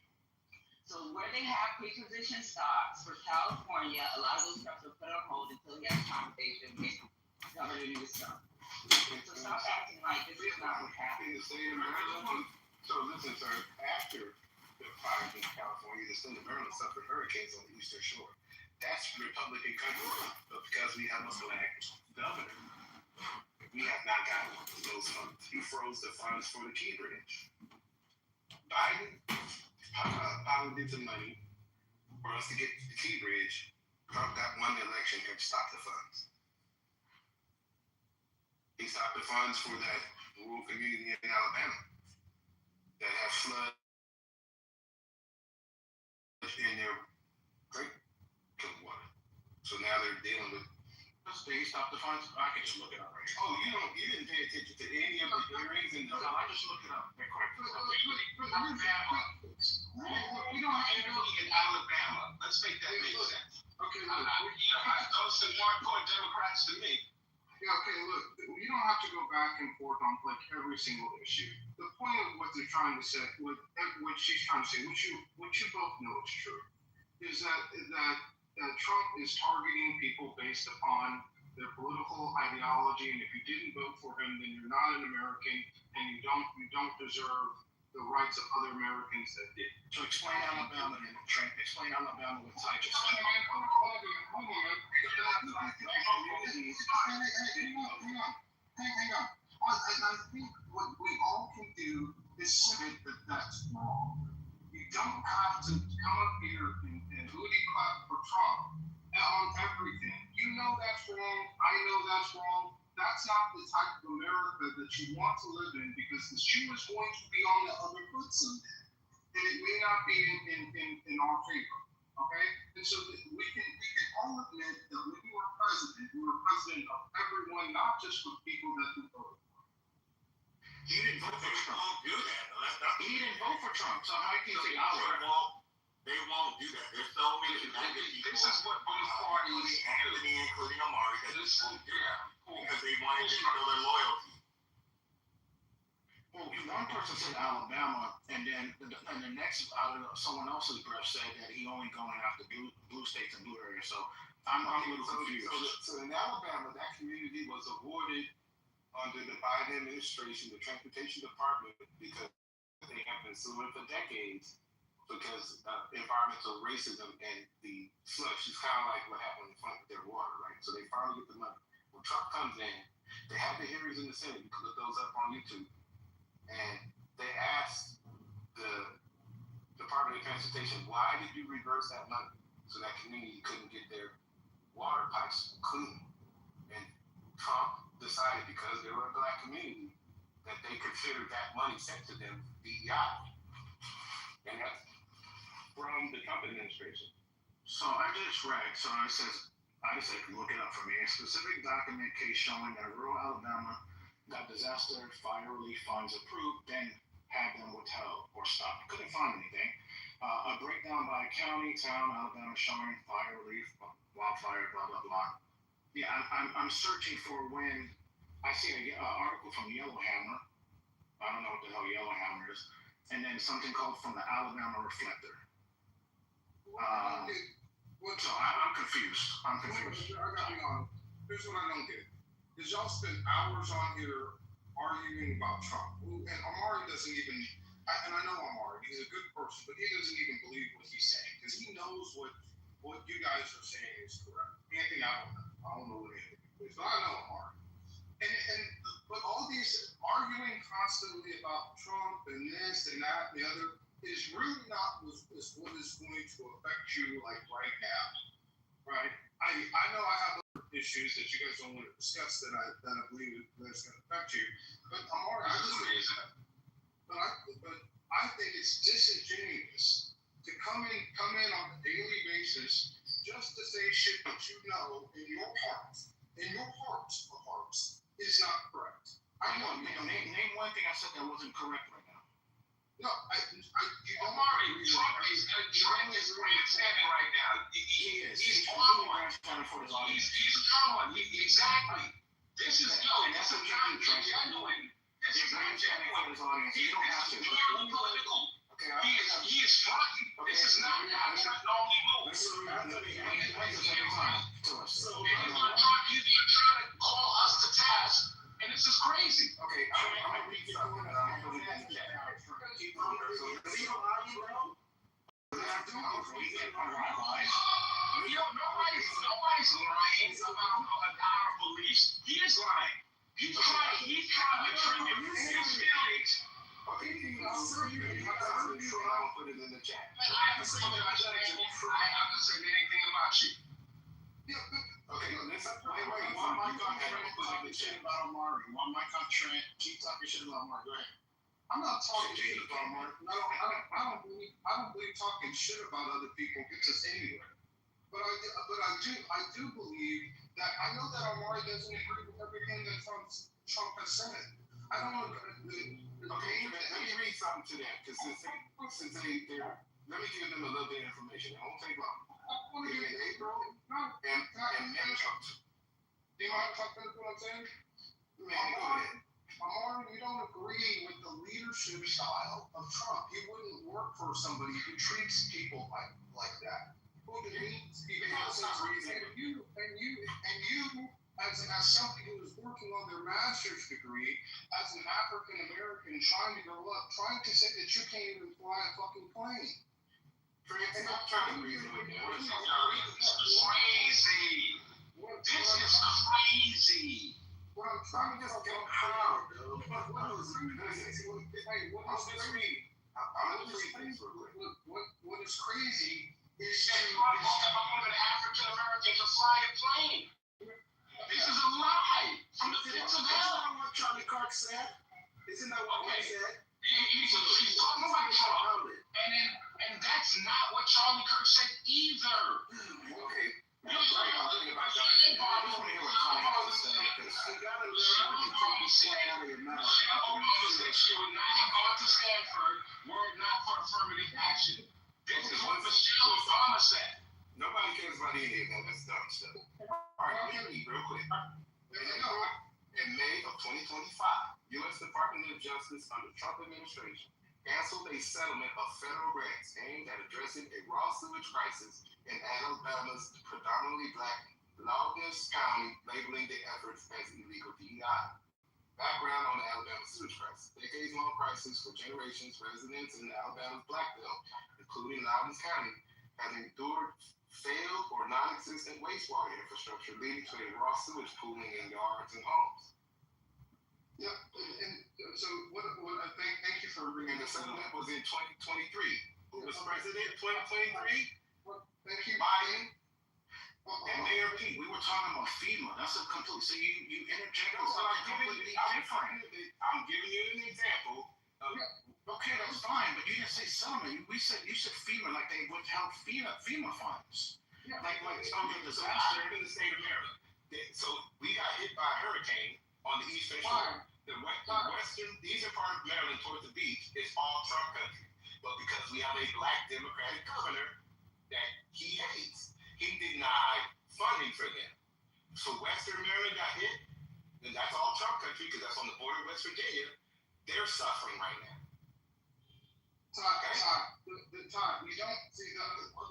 [SPEAKER 9] So where they have pre-positioned stocks for California, a lot of those trucks were put on hold until he had a conversation with Governor Newsom. So stop acting like this is not what's happening.
[SPEAKER 13] In the state of Maryland, so listen, sir, after the fires in California, the state of Maryland suffered hurricanes on the Eastern Shore. That's Republican country, but because we have a black governor, we have not gotten those funds. He froze the funds for the Key Bridge. Biden piloted the money for us to get the Key Bridge. Trump got won the election and stopped the funds. He stopped the funds for that rural community in Alabama. the funds? I can just look it up right here.
[SPEAKER 11] Oh, you didn't pay attention to any of the hearings and
[SPEAKER 13] No, I just look it up real quick.
[SPEAKER 6] We don't have to do it in Alabama. Let's make that make sense.
[SPEAKER 11] Okay,
[SPEAKER 6] Those are more important Democrats to me.
[SPEAKER 11] Yeah, okay, look, you don't have to go back and forth on like every single issue. The point of what they're trying to say, what she's trying to say, which you both know is true, is that Trump is targeting people based upon their political ideology, and if you didn't vote for him, then you're not an American, and you don't deserve the rights of other Americans that did.
[SPEAKER 13] So explain Alabama then, Trent. Explain Alabama with Ty just said.
[SPEAKER 11] Hang on. I think what we all can do is say that that's wrong. You don't have to come up here and booty clap for Trump on everything. You know that's wrong. I know that's wrong. That's not the type of America that you want to live in, because the shoe is going to be on the other foot someday. And it may not be in our favor. Okay? And so we can all admit that when you were president of everyone, not just for people that you voted for.
[SPEAKER 13] You didn't vote for Trump.
[SPEAKER 5] Do that.
[SPEAKER 13] He didn't vote for Trump. So how can you say
[SPEAKER 5] They won't do that. There's so many united people.
[SPEAKER 6] This is what both parties
[SPEAKER 5] Anthony, including Amari, that this won't do that because they wanted to show their loyalty.
[SPEAKER 13] Well, one person said Alabama, and then the next out of someone else's breath said that he only going after blue states and blue areas. So I'm a little confused.
[SPEAKER 11] So in Alabama, that community was awarded under the Biden administration, the Transportation Department, because they have been suing for decades because of environmental racism and the slush is kind of like what happened in front of their water, right? So they finally get the money. When Trump comes in, they have the hearings in the Senate. You can look those up on YouTube. And they asked the Department of Transportation, why did you reverse that money? So that community couldn't get their water pipes clean. And Trump decided, because they were a black community, that they considered that money sent to them DEI. And that's from the Trump administration.
[SPEAKER 13] So I just read, I just said, look it up for me. A specific document case showing that rural Alabama got disaster fire relief funds approved, then had them withheld or stopped. Couldn't find anything. A breakdown by county, town, Alabama showing fire relief, wildfire, blah, blah, blah. Yeah, I'm searching for when I see an article from Yellowhammer. I don't know what the hell Yellowhammer is. And then something called from the Alabama Reflector. So I'm confused.
[SPEAKER 11] I gotta be honest. Here's what I don't get. Because y'all spend hours on here arguing about Trump. And Amari doesn't even, and I know Amari, he's a good person, but he doesn't even believe what he's saying. Because he knows what you guys are saying is correct. Anthony, I don't know what Anthony believes, but I know Amari. But all these arguing constantly about Trump and this and that and the other is really not what is going to affect you like right now. Right? I know I have other issues that you guys don't want to discuss that I believe that's going to affect you. But Amari, but I think it's disingenuous to come in on a daily basis just to say shit that you know in your heart of hearts is not correct.
[SPEAKER 13] I know. Name one thing I said that wasn't correct right now.
[SPEAKER 11] No,
[SPEAKER 6] Amari, Trump is where it's headed right now. He's following. He's following. Exactly. This is good. This is not genuine. This is not genuine. This is purely political. He is fronting. This is not how Trump normally moves. So he's gonna try to call us to task, and this is crazy.
[SPEAKER 11] Okay, I'm gonna read something that I'm going to put in the chat.
[SPEAKER 6] Nobody's lying about our beliefs. He is lying. He's trying to trigger his feelings.
[SPEAKER 11] Okay, I'll put it in the chat.
[SPEAKER 6] I haven't said anything about you.
[SPEAKER 11] Okay, listen. Wait. One mic on Trent talking shit about Amari. One mic on Trent. Keep talking shit about Amari. Go ahead. I'm not talking shit about Amari. I don't believe talking shit about other people gets us anywhere. But I do believe
[SPEAKER 13] that I know that Amari doesn't agree with everything that Trump has said. I don't know.
[SPEAKER 19] Okay, let me read something to them, because since they're, let me give them a little bit of information. It won't take long. In April and May.
[SPEAKER 13] Do you mind if I finish what I'm saying?
[SPEAKER 19] Man, go ahead.
[SPEAKER 13] Amari, you don't agree with the leadership style of Trump. You wouldn't work for somebody who treats people like that. Who demeans people. And you, as somebody who is working on their master's degree, as an African American trying to grow up, trying to say that you can't even fly a fucking plane.
[SPEAKER 19] Francis, I'm trying to reason with you.
[SPEAKER 6] This is crazy. This is crazy.
[SPEAKER 13] What I'm trying to get how, dude. What is crazy? What is crazy is
[SPEAKER 6] I'm an African American to fly a plane. This is a lie from the pits of hell.
[SPEAKER 19] What Charlie Kirk said? Isn't that what he said?
[SPEAKER 6] He's talking about Trump. And that's not what Charlie Kirk said either.
[SPEAKER 19] Okay. I just want to hear what Charlie has to say, because you gotta learn what you take the sweat out of your mouth.
[SPEAKER 6] Obama said she would not have gone to Stanford were it not for affirmative action. This is what Michelle Obama said.
[SPEAKER 19] Nobody cares about any of that. That's dumb stuff. All right, let me read real quick. In May of 2025, U.S. Department of Justice under Trump administration canceled a settlement of federal grants aimed at addressing a raw sewage crisis in Alabama's predominantly black Loudness County, labeling the efforts as illegal DEI. Background on the Alabama sewage crisis. Decades-long crisis for generations, residents in Alabama's Black Belt, including Loudness County, have endured failed or non-existent wastewater infrastructure, leading to a raw sewage pooling in yards and homes.
[SPEAKER 13] Yeah, and so what I thank you for bringing
[SPEAKER 19] And the
[SPEAKER 13] this up.
[SPEAKER 19] settlement was in 2023. Who was president? 2023?
[SPEAKER 13] Thank you.
[SPEAKER 19] Biden. And Mayor Pete, we were talking about FEMA. That's a complete. So you interject with something completely different. I'm giving you an example. Okay, that's fine, but you didn't say settlement. You said FEMA, like they would help FEMA funds. Like something disaster in the state of Maryland. So we got hit by a hurricane on the eastern shore. The eastern part of Maryland towards the beach is all Trump country. But because we have a black Democratic governor that he hates, he denied funding for them. So Western Maryland got hit, and that's all Trump country because that's on the border of West Virginia. They're suffering right now.
[SPEAKER 13] Todd, you don't see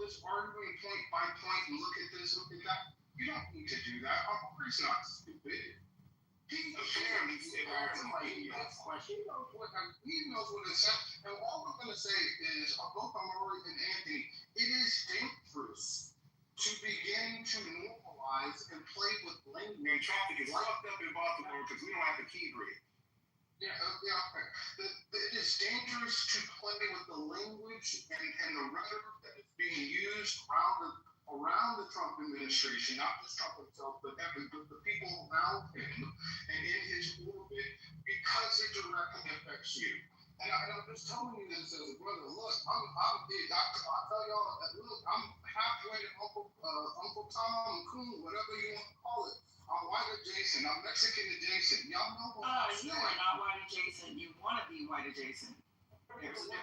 [SPEAKER 13] this arguing point by point and look at this, look at that. You don't need to do that. Amari's not stupid. He apparently he knows what it says. And all we're going to say is, both Amari and Anthony, it is dangerous to begin to normalize and play with language.
[SPEAKER 19] And traffic is fucked up in Baltimore because we don't have the key grid.
[SPEAKER 13] Okay. It is dangerous to play with the language and the rhetoric that is being used around the Trump administration, not just Trump himself, but the people around him and in his orbit, because it directly affects you. And I'm just telling you this as a brother. Look, I'll tell y'all that. Look, I'm halfway Uncle Tom and Coon, whatever you want to call it. I'm white adjacent. I'm Mexican adjacent. Y'all know what I'm saying.
[SPEAKER 9] You are not white adjacent. You want to be white adjacent.
[SPEAKER 13] Yes, I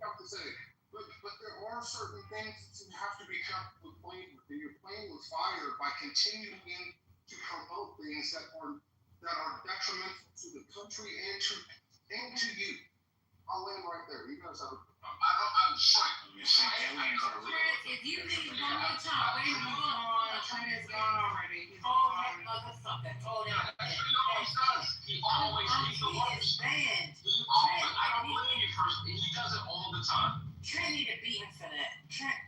[SPEAKER 13] have to say. But there are certain things that you have to be careful with playing with. And you're playing with fire by continuing to promote things that are detrimental to the country and to you. I'll land right there. You guys have a.
[SPEAKER 6] I'm shocked.
[SPEAKER 15] If you need one more time, wait, hold on. Trent is gone already. Oh, that motherfucker. Oh, that.
[SPEAKER 6] He always needs the worst.
[SPEAKER 15] Banned.
[SPEAKER 6] I don't believe you first. He does it all the time.
[SPEAKER 15] Trent need to beat him for that. Trent,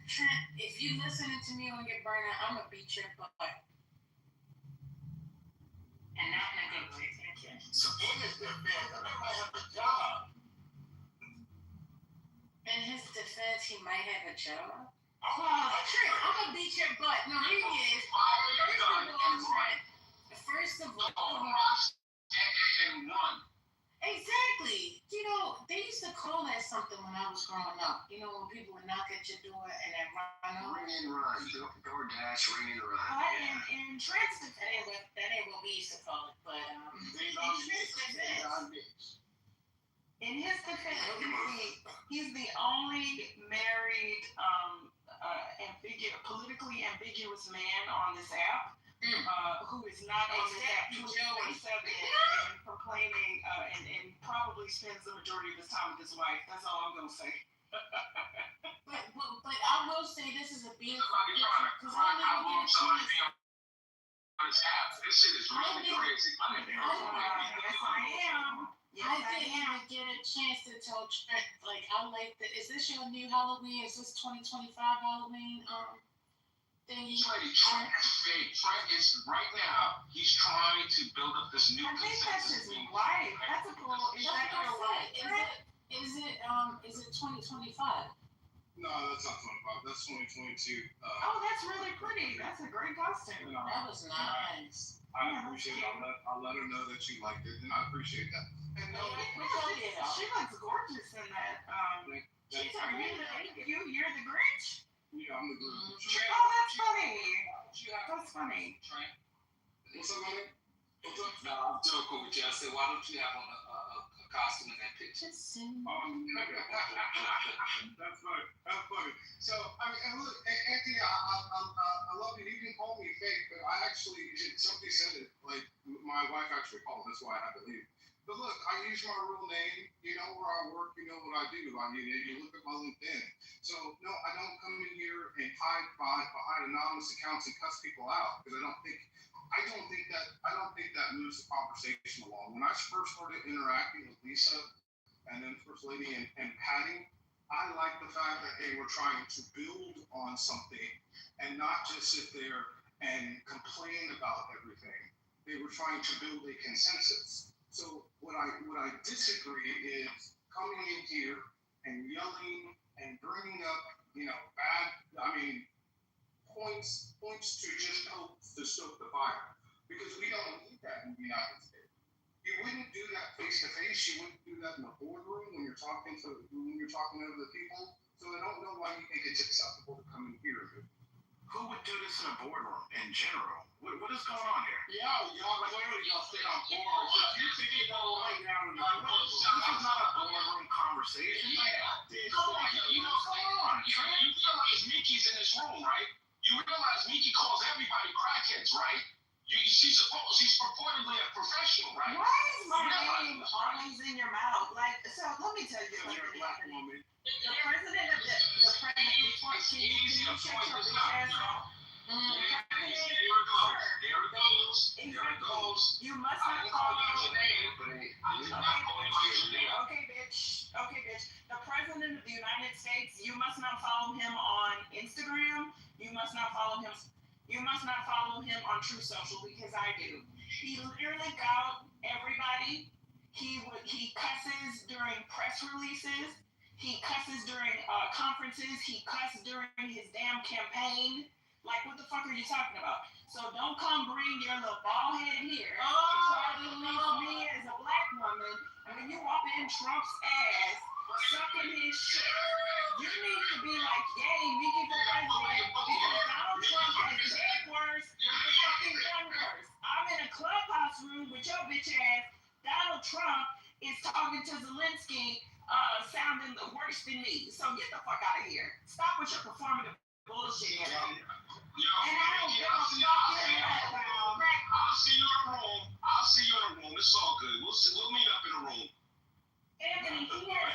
[SPEAKER 15] if you listening to me on your burner, I'm gonna beat your butt. And not in a good way. Thank you.
[SPEAKER 19] So in his defense, I might have a job.
[SPEAKER 15] In his defense, he might have a job. Trent, I'm gonna beat your butt. No, here he is. First of all,
[SPEAKER 6] and run.
[SPEAKER 15] Exactly. You know, they used to call that something. something when I was growing up. You know, when people would knock at your door and then run over.
[SPEAKER 22] Ring and run. DoorDash, ring and run.
[SPEAKER 15] But in Trent's defense, that ain't what we used to call it. But in his defense, he's the only married, politically ambiguous man on this app. Who is not on this app 24/7 and complaining and probably spends the majority of his time with his wife. That's all I'm gonna say. But I will say this is a beautiful picture because I never get a chance.
[SPEAKER 6] This shit is really crazy.
[SPEAKER 15] Yes, I am. I didn't even get a chance to tell Trent, like, I like the, is this your new Halloween? Is this 2025 Halloween thingy?
[SPEAKER 6] Trent is right now, he's trying to build up this new consensus.
[SPEAKER 12] I think that's his wife. That's a cool, is that your wife?
[SPEAKER 15] Is it 2025?
[SPEAKER 11] No, that's not 25. That's 2022.
[SPEAKER 12] Oh, that's really pretty. That's a great costume.
[SPEAKER 15] That was nice.
[SPEAKER 11] I appreciate it. I'll let her know that you liked it, and I appreciate that. And
[SPEAKER 12] she looks gorgeous in that. You're the Grinch?
[SPEAKER 11] Yeah, I'm the Grinch.
[SPEAKER 12] Oh, that's funny. That's funny.
[SPEAKER 11] What's up, man? What's up?
[SPEAKER 14] No, I'm joking with you. I said, why don't you have on a costume in that picture?
[SPEAKER 11] That's funny. That's funny. So, I mean, and look, Anthony, I love you. You can call me fake, but I actually, somebody said it, like, my wife actually called. That's why I had to leave. But look, I use my real name. You know where I work. You know what I do. I mean, you look at my LinkedIn. So, no, I don't come in here and hide behind anonymous accounts and cuss people out because I don't think that moves the conversation along. When I first started interacting with Lisa and then First Lady and Patty, I like the fact that they were trying to build on something and not just sit there and complain about everything. They were trying to build a consensus. So what I disagree is coming in here and yelling and bringing up, points to just help to stoke the fire. Because we don't need that in the United States. You wouldn't do that face to face. You wouldn't do that in the boardroom when you're talking to other people. So I don't know why you think it's acceptable to come in here.
[SPEAKER 6] Who would do this in a boardroom in general? What is going on here?
[SPEAKER 11] Y'all clearly y'all stay on board. You think you know right now in the
[SPEAKER 6] This is not a boardroom conversation. Come on. You realize Mickey's in this room, right? You realize Mickey calls everybody crackheads, right? She's purportedly a professional, right?
[SPEAKER 12] Why is my name always in your mouth? Like, so let me tell you something.
[SPEAKER 11] You're a black woman.
[SPEAKER 12] The president of the report, can you shut your bitch ass up?
[SPEAKER 6] There it goes.
[SPEAKER 12] You must not follow. Okay, bitch. The president of the United States, you must not follow him on Instagram. You must not follow him on True Social because I do. He literally got everybody. He cusses during press releases. He cusses during conferences. He cussed during his damn campaign. Like, what the fuck are you talking about? So don't come bring your little bald head here to try to leave me as a black woman. And when you walk in Trump's ass, sucking his shit, you need to be like, yay, Mickey for president. Because Donald Trump has said worse and fucking done worse. I'm in a clubhouse room with your bitch ass. Donald Trump is talking to Zelensky, sounding worse than me. So get the fuck out of here. Stop with your performative bullshit. And I don't give a fuck.
[SPEAKER 6] I'll see you in the room. It's all good. We'll meet up in the room.
[SPEAKER 12] Anthony, he has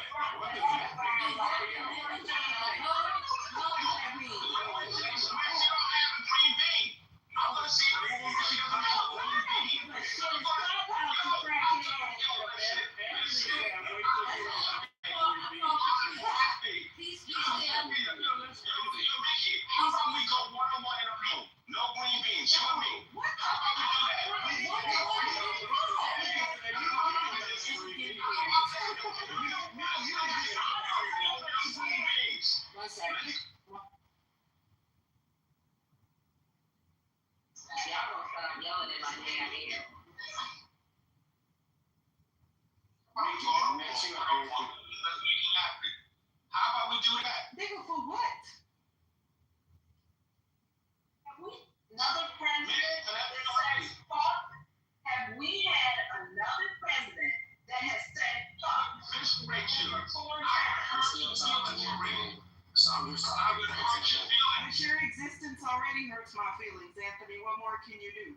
[SPEAKER 6] No green beans. You and me. How about we do that?
[SPEAKER 15] One second. Y'all gonna start yelling in my damn ear.
[SPEAKER 6] Let's make it happen.
[SPEAKER 21] So I'm just talking about
[SPEAKER 12] But your existence already hurts my feelings, Anthony. What more can you do?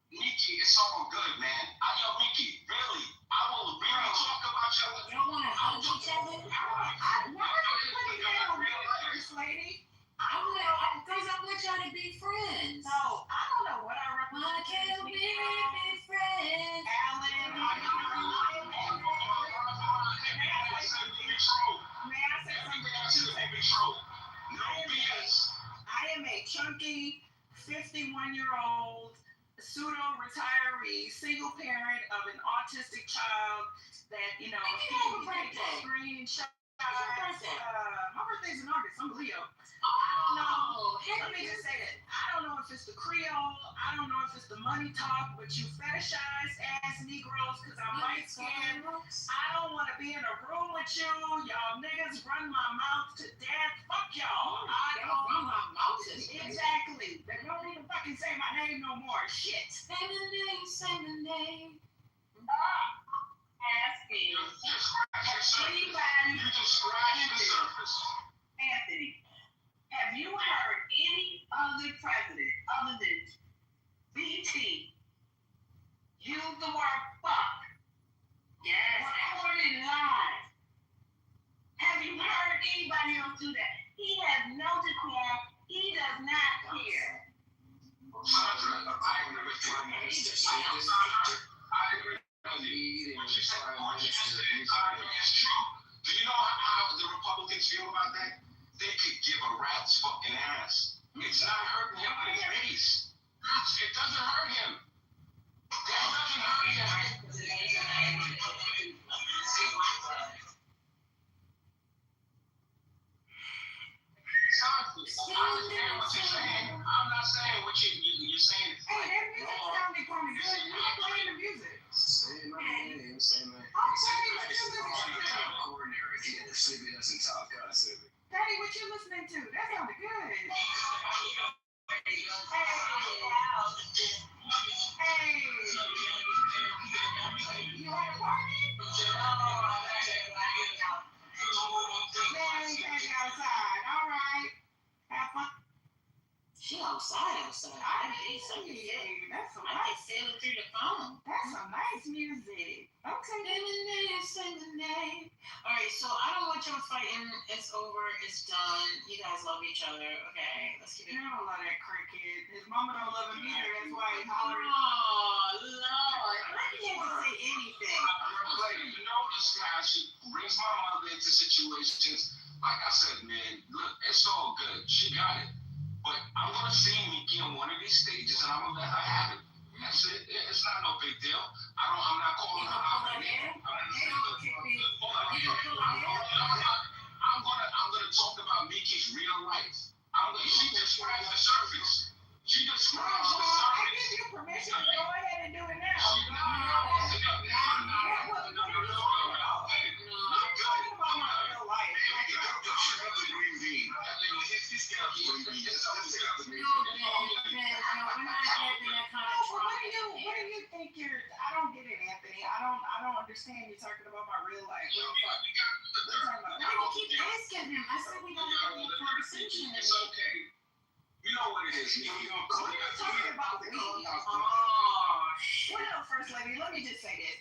[SPEAKER 6] Mickey, it's all good, man. Yo, Mickey, really, I will really talk about you.
[SPEAKER 15] You don't want to hug each other?
[SPEAKER 12] Why are you putting that on me first, lady?
[SPEAKER 15] Because I want y'all to be friends.
[SPEAKER 12] No, I don't know what I
[SPEAKER 15] Why can't we be friends?
[SPEAKER 12] Alan, may I say something? I am a chunky 51-year-old pseudo-retiree, single parent of an autistic child that, you know, screen shots. My birthday's in August. I'm Leo. I don't know. Let me just say that. I don't know if it's the Creole. I don't know if it's the money talk, but you fetishize ass Negroes because I'm light skinned. I don't want to be in a room with you. Y'all niggas run my mouth to death. Fuck y'all. I don't run my mouth to death. Exactly. They don't even fucking say my name no more. Shit.
[SPEAKER 15] Say the name, say the name.
[SPEAKER 12] Asking anybody, Anthony, have you heard any other president other than BT use the word fuck? Yes. Recorded live. Have you heard anybody else do that? He has no decorum. He does not care.
[SPEAKER 6] Sandra, I agree with you. It's true. Do you know how the Republicans feel about that? They could give a rat's fucking ass. It's not hurting him with his base. It doesn't hurt him. That doesn't hurt him. I understand what you're saying. I'm not saying what you're saying.
[SPEAKER 12] Hey, that music sounded kind of good. You playing the music.
[SPEAKER 21] Say my name, say my name. Coordinator, if Sleepy doesn't talk, Sleepy.
[SPEAKER 12] Daddy, what you listening to? That sounded good. Hey. You had a party? Daddy, take you outside. All right. Have fun.
[SPEAKER 15] She outside. I need something.
[SPEAKER 12] That's some
[SPEAKER 15] I can feel it through the phone.
[SPEAKER 12] That's some nice music. Okay.
[SPEAKER 15] Say the name. All right, so I don't want y'all fighting. It's over. It's done. You guys love each other. Okay, let's keep it.
[SPEAKER 12] You don't love that cricket. His mama don't love him either. That's why he's hollering.
[SPEAKER 15] Oh, Lord.
[SPEAKER 12] I can't say anything.
[SPEAKER 6] You know this guy, she brings my mother into situations. Like I said, man, look, it's all good. She got it. But I'm going to see Mickey on one of these stages, and I'm going to let her have it. That's it. It's not no big deal. I'm not calling her out. I'm going to talk about Mickey's real life. She describes the surface. She describes the surface.
[SPEAKER 12] I give you permission to go ahead and do it now. What do you think you're? I don't get it, Anthony. I don't understand you talking about my real life. What the fuck?
[SPEAKER 15] Why do you keep asking him? I said we don't have any conversation.
[SPEAKER 6] It's okay. You know what it is, Nick.
[SPEAKER 12] What are you talking about me? Well, First Lady, let me just say this.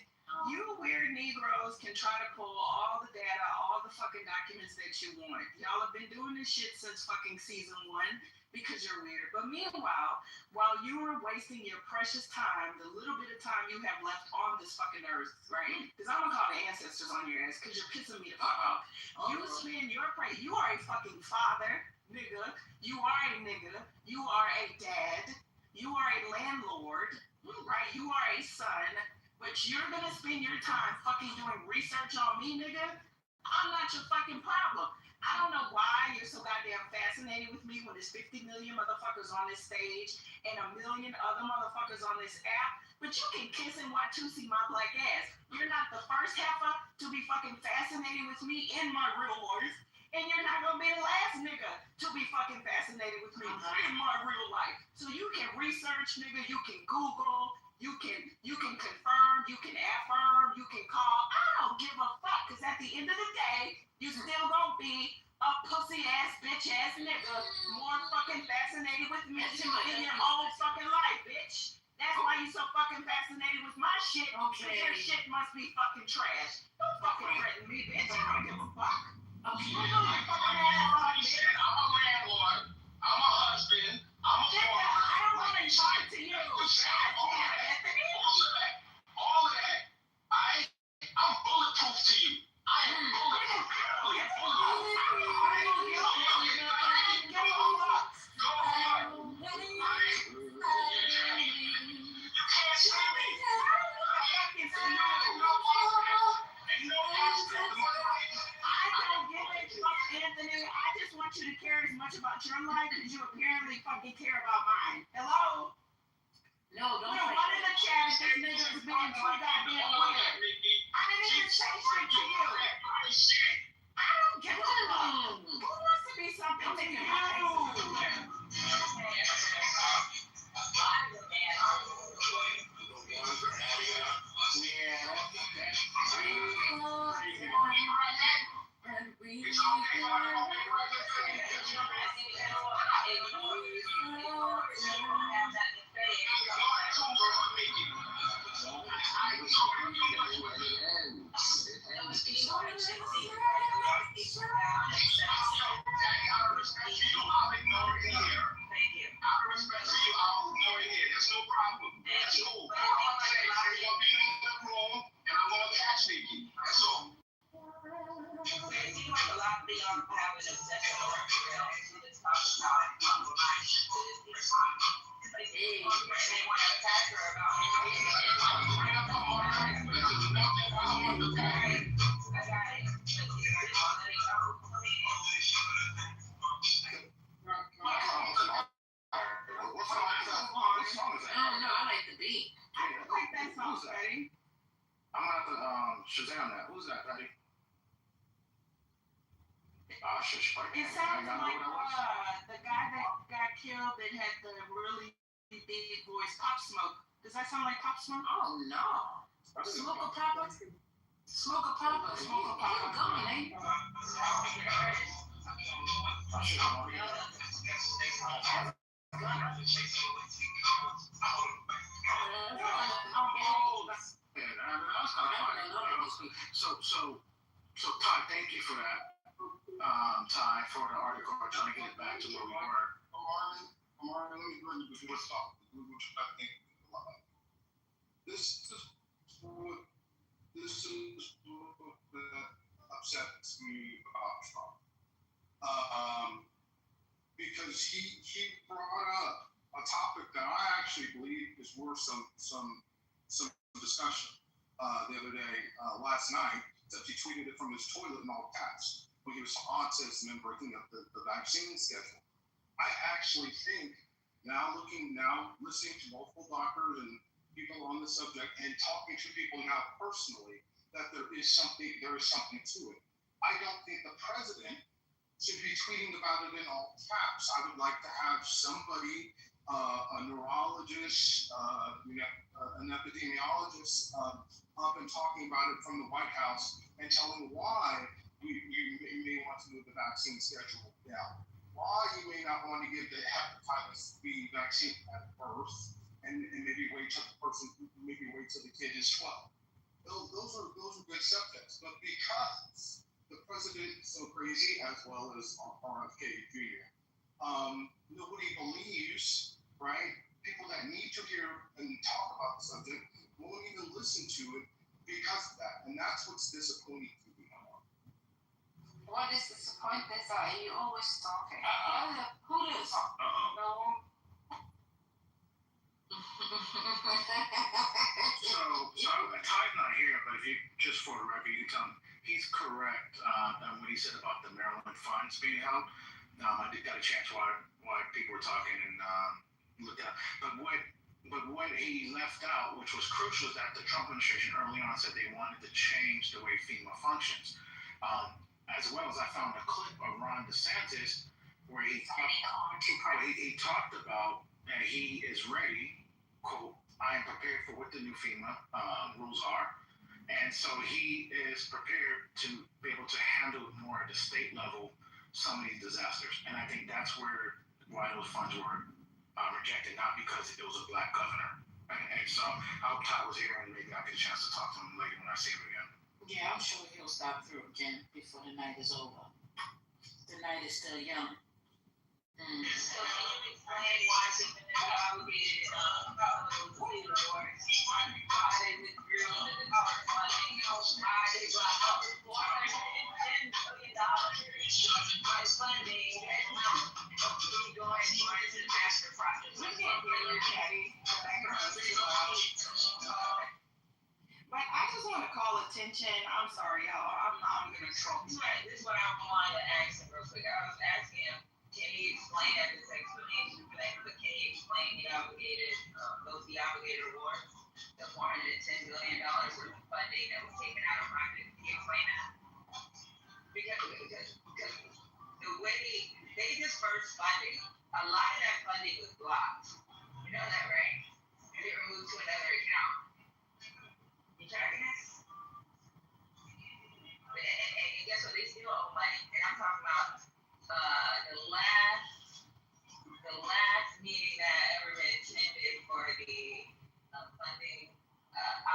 [SPEAKER 12] You weird Negroes can try to pull all the data, all the fucking documents that you want. Y'all have been doing this shit since fucking season 1 because you're weird. But meanwhile, while you are wasting your precious time, the little bit of time you have left on this fucking earth, right? Because I'm gonna call the ancestors on your ass because you're pissing me the fuck off. You spend your you are a fucking father, nigga. You are a nigga. You are a dad. You are a landlord, right? You are a son. But you're gonna spend your time fucking doing research on me, nigga? I'm not your fucking problem. I don't know why you're so goddamn fascinated with me when there's 50 million motherfuckers on this stage and a million other motherfuckers on this app, but you can kiss and Watusi my black ass. You're not the first heifer to be fucking fascinated with me in my real life, and you're not gonna be the last nigga to be fucking fascinated with me in my real life. So you can research, nigga, you can Google,
[SPEAKER 9] You can confirm, you can affirm, you can call. I don't give a fuck, because at the end of the day, you still gonna be a pussy ass, bitch ass nigga, more fucking fascinated with me in your whole fucking life, bitch. That's why you so fucking fascinated with my shit. Okay. Your shit must be fucking trash. Don't fucking threaten me, bitch. I don't give a fuck. Okay. You know your fucking ass on, bitch.
[SPEAKER 6] I'm a landlord. I'm a husband. I'm a father.
[SPEAKER 9] I don't want to talk to you.
[SPEAKER 6] All of that. I'm bulletproof to you. I am bulletproof.
[SPEAKER 9] Anthony, I just want you to care as much about your life as you apparently fucking care about mine. Hello? No, don't say one in the chat if this nigga is being too goddamn weird. I didn't even say shit to you. I don't give a fuck. Who wants to be something to you?
[SPEAKER 8] Shazam that. Who's that, Patty?
[SPEAKER 9] It sounds like the guy that got killed that had the really big voice, Pop Smoke. Does that sound like Pop Smoke? Oh no. Smoke a Papa? Smoke a Papa? Smoke a Papa. Gummy, ain't it?
[SPEAKER 8] So Ty, thank you for that. Ty, for the article. I'm trying to get it back to where we were. Marlon, let me before we stop. I think this is what that upsets me about Trump. Because he brought up a topic that I actually believe is worth some discussion. The other day, last night, except he tweeted it from his toilet in all caps when he was on autism and breaking up the vaccine schedule. I actually think listening to multiple doctors and people on the subject and talking to people now personally, that there is something to it. I don't think the president should be tweeting about it in all caps. I would like to have somebody, a neurologist, an epidemiologist, up and talking about it from the White House and telling why you may want to move the vaccine schedule down. Why you may not want to give the hepatitis B vaccine at birth and maybe wait till the kid is 12. Those are good subjects, but because the president is so crazy, as well as RFK Jr., nobody believes, right? People that need to hear and talk about the subject won't even listen to it because of that, and that's what's disappointing to me.
[SPEAKER 15] What is disappointing is that you always talking. Who is? No one.
[SPEAKER 8] So Ty's not here, but if you just for the record, you can tell him he's correct on what he said about the Maryland funds being held. I did got a chance while people were talking and looked at, but what he left out, which was crucial, is that the Trump administration early on said they wanted to change the way FEMA functions. As well as I found a clip of Ron DeSantis where he talked about that he is ready, quote,
[SPEAKER 13] I am prepared for what the new FEMA rules are. And so he is prepared to be able to handle more at the state level some of these disasters. And I think that's why those funds were rejected, not because it was a black governor. And so I hope Todd was here and maybe I get a chance to talk to him later when I see him again.
[SPEAKER 15] Yeah, I'm sure he'll stop through again before the night is over. The night is still young.
[SPEAKER 12] So can you explain why people never obligated those legal awards? Why they withdrew the funding? Why they dropped off $410 billion in funding that's not going towards the master project? We can't hear you, Patty.
[SPEAKER 9] But I just want to call attention. I'm sorry, y'all. I'm gonna trouble.
[SPEAKER 12] Right, this is what I wanted to ask him real quick. I was asking him, can he explain that this explanation for that? But can he explain the obligated awards, the $410 billion worth of funding that was taken out of pocket? Can you explain that? Because the way they dispersed funding, a lot of that funding was blocked. You know that, right? And it removed to another account. You tracking this? And guess what? They still owe money. And I'm talking about the last meeting that I ever attended for the funding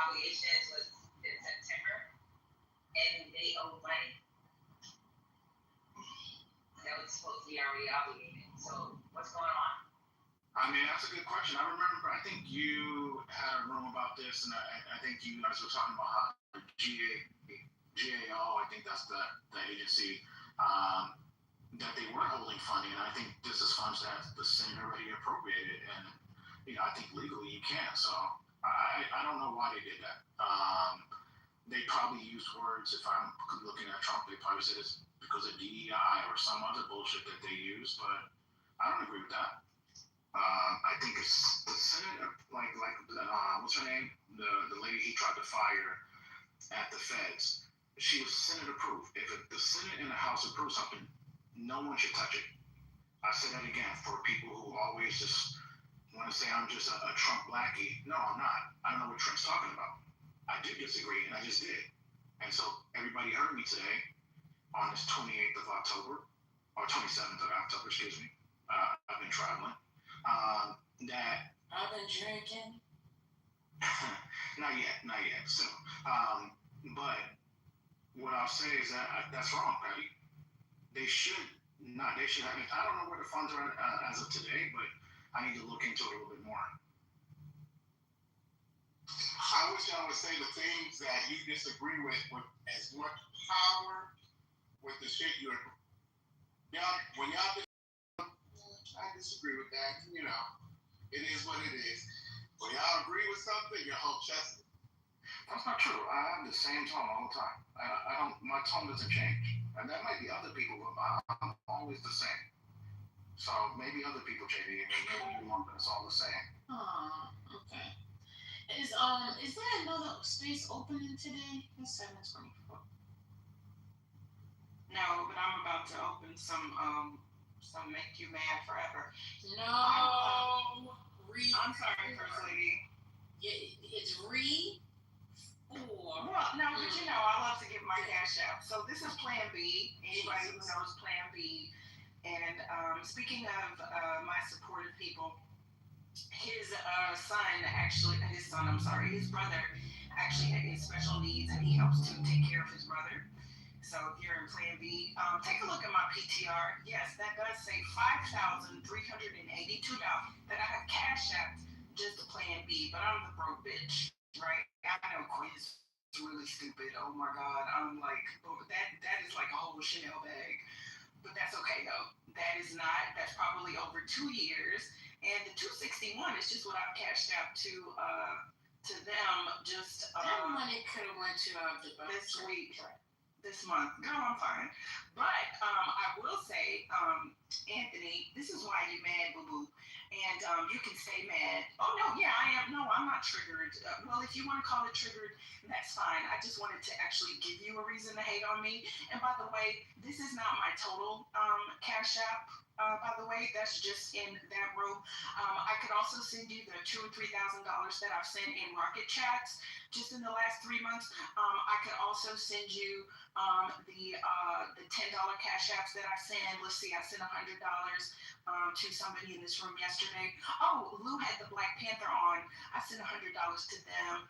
[SPEAKER 12] obligations was in September, and they owe money that was supposed to be already obligated. So what's going on?
[SPEAKER 13] I mean, that's a good question. I remember, I think you had a room about this, and I think you guys were talking about how GAO, I think that's the agency, that they were holding funding, and I think this is funds that the Senate already appropriated, and I think legally you can. So I don't know why they did that. They probably used words. If I'm looking at Trump, they probably said it's because of DEI or some other bullshit that they use, but I don't agree with that. I think it's the Senate, what's her name? The lady he tried to fire at the feds. She was Senate approved. If the Senate and the House approve something, no one should touch it. I say that again for people who always just want to say I'm just a Trump blackie. No, I'm not. I don't know what Trump's talking about. I do disagree, and I just did. And so everybody heard me today on this 28th of October, or 27th of October, excuse me. I've been traveling. That
[SPEAKER 15] I've been drinking.
[SPEAKER 13] not yet. So, but what I'll say is that that's wrong, Patty. They should not. They should have. I don't know where the funds are as of today, but I need to look into it a little bit more.
[SPEAKER 19] I wish y'all would say the things that you disagree with as much power with the shit you agree. When y'all I disagree with that. It is what it is. When y'all agree with something, your whole chest.
[SPEAKER 13] That's not true. I have the same tone all the time. I don't. My tone doesn't change. And that might be other people, but I'm always the same. So maybe other people change it. Maybe you want it's all the same.
[SPEAKER 15] Oh, okay. Is there another space opening today? It's 7:24.
[SPEAKER 9] No, but I'm about to open some Make You Mad Forever.
[SPEAKER 15] No.
[SPEAKER 9] I'm sorry, First Lady.
[SPEAKER 15] Yeah, it's Re.
[SPEAKER 9] Well, no, but I love to give my cash out. So this is Plan B. Anybody who knows Plan B. And speaking of my supportive people, his brother actually had special needs, and he helps to take care of his brother. So here in Plan B, take a look at my PTR. Yes, that does say $5,382 that I have cash out just to Plan B, but I'm the broke bitch, right? I know Quiz is really stupid. Oh my God, I'm like, that is like a whole Chanel bag. But that's okay though. That's probably over 2 years. And the 261 is just what I've cashed out to them just
[SPEAKER 15] that money could have went to
[SPEAKER 9] this week. This month. No, I'm fine. But I will say, Anthony, this is why you're mad, boo-boo. And you can stay mad. Oh, no, yeah, I am. No, I'm not triggered. Well, if you want to call it triggered, that's fine. I just wanted to actually give you a reason to hate on me. And by the way, this is not my total cash app.
[SPEAKER 1] By the way, that's just in that room. I could also send you the $2,000 or $3,000 that I've sent in market chats just in the last 3 months. I could also send you the $10 cash apps that I sent. Let's see, I sent $100 to somebody in this room yesterday. Oh, Lou had the Black Panther on. I sent $100 to them.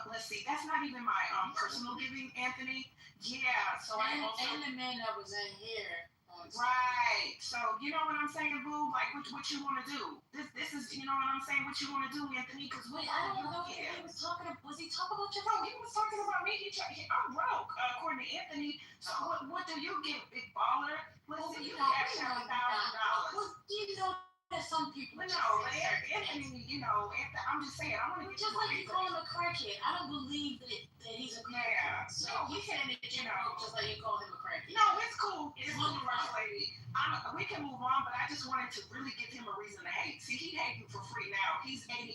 [SPEAKER 1] Let's see, that's not even my personal giving, Anthony. Yeah, so I also.
[SPEAKER 15] And the man that was in here.
[SPEAKER 1] Right. So you know what I'm saying, boo? Like what you want to do? This is you know what I'm saying? What you want to do, Anthony? Because
[SPEAKER 15] wait, I don't know. He was talking. Was he talking about your?
[SPEAKER 1] He was talking about me. I'm broke, according to Anthony. So what do you get, big baller? Listen, you cash out $1,000.
[SPEAKER 15] Well, you know that some people.
[SPEAKER 1] No, Anthony. You know, I'm just saying. I want to get
[SPEAKER 15] just like you call him a crackhead. I don't believe that he's a crackhead.
[SPEAKER 1] Yeah.
[SPEAKER 15] So he's saying that you know, just like you call him a crackhead.
[SPEAKER 1] No, it's cool. It's cool, First Lady. We can move on, but I just wanted to really give him a reason to hate. See, he hating for free now. He's hating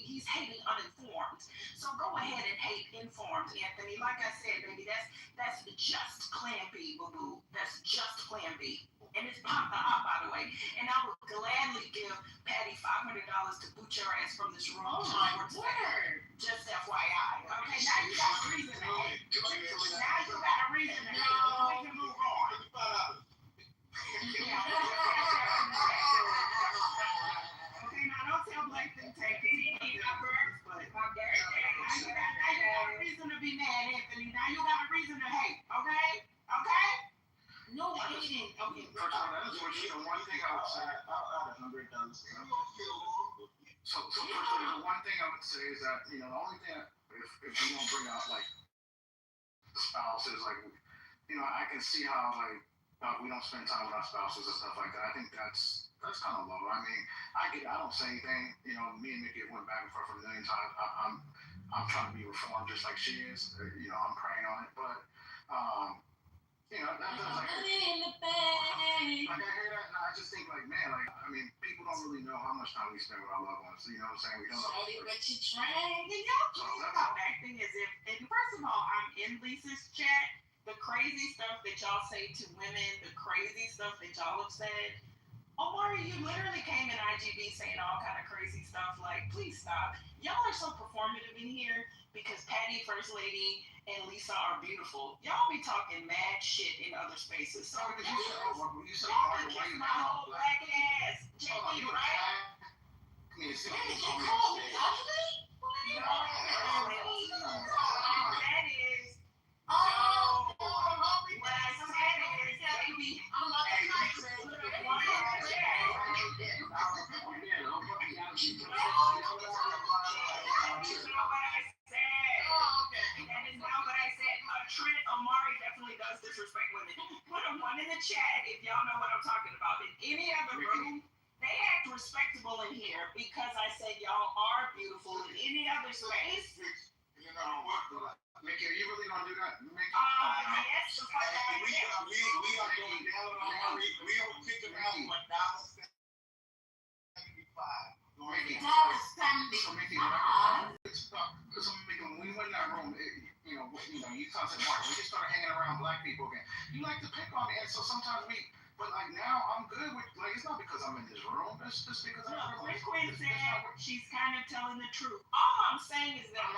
[SPEAKER 1] uninformed. So go ahead and hate informed, Anthony. Like I said, baby, that's just Plan B, boo boo. That's just Plan B. And it's Pop the Op, by the way. And I would gladly give Patty $500 to boot your ass from this room.
[SPEAKER 15] Oh my word.
[SPEAKER 1] Just FYI. Okay, now you got a reason to hate. Now you got a reason to hate. We can move on. Okay, now don't tell Blake to take it. He ain't my birth, but my birthday. Now you got a reason to be mad, Anthony. Now you got a reason to hate. Okay? Okay?
[SPEAKER 15] No hating. Okay.
[SPEAKER 8] One thing I would say, I'll add $100. So the one thing I would say is that, you know, the only thing, if you don't bring out, like, spouses, like, you know, I can see how, like, we don't spend time with our spouses and stuff like that. I think that's kind of low. I mean, I don't say anything. You know, me and Nikki went back and forth a million times. I'm trying to be reformed just like she is. You know, I'm praying on it, but you know, that does like. Like I hear that, and I just think like, man, like I mean, people don't really know how much time we spend with our loved ones. You know what I'm saying? We don't know.
[SPEAKER 15] But you trying.
[SPEAKER 1] And y'all please stop acting as if. And first of all, I'm in Lisa's chat. The crazy stuff that y'all say to women, the crazy stuff that y'all have said. Omari, you literally came in IGB saying all kind of crazy stuff. Like, please stop. Y'all are so performative in here because Patty, First Lady, and Lisa are beautiful. Y'all be talking mad shit in other spaces. So y'all can kiss my whole black ass. JD, right?
[SPEAKER 15] You call me ugly?
[SPEAKER 1] That is. Oh, what I said is, baby,
[SPEAKER 15] I'm not a crackhead.
[SPEAKER 1] That is not what I said. Trent Omari definitely does disrespect women. Put a one in the chat if y'all know what I'm talking about. In any other room, they act respectable in here because I said y'all are beautiful. In any other space,
[SPEAKER 8] you know what? Mickey, are you really gonna do that? Mickey?
[SPEAKER 1] Yes, the fuck I am.
[SPEAKER 8] We are going down on we don't kick him out $1.75. Mickey, so Mickey, because when we went in that room, you know, you constantly Mark, we just started hanging around black people again. You like to pick on me, and so sometimes but like now I'm good with, like, it's not because I'm in this room, it's just because
[SPEAKER 1] Quinn said she's kind of telling the truth. All I'm saying is that I'm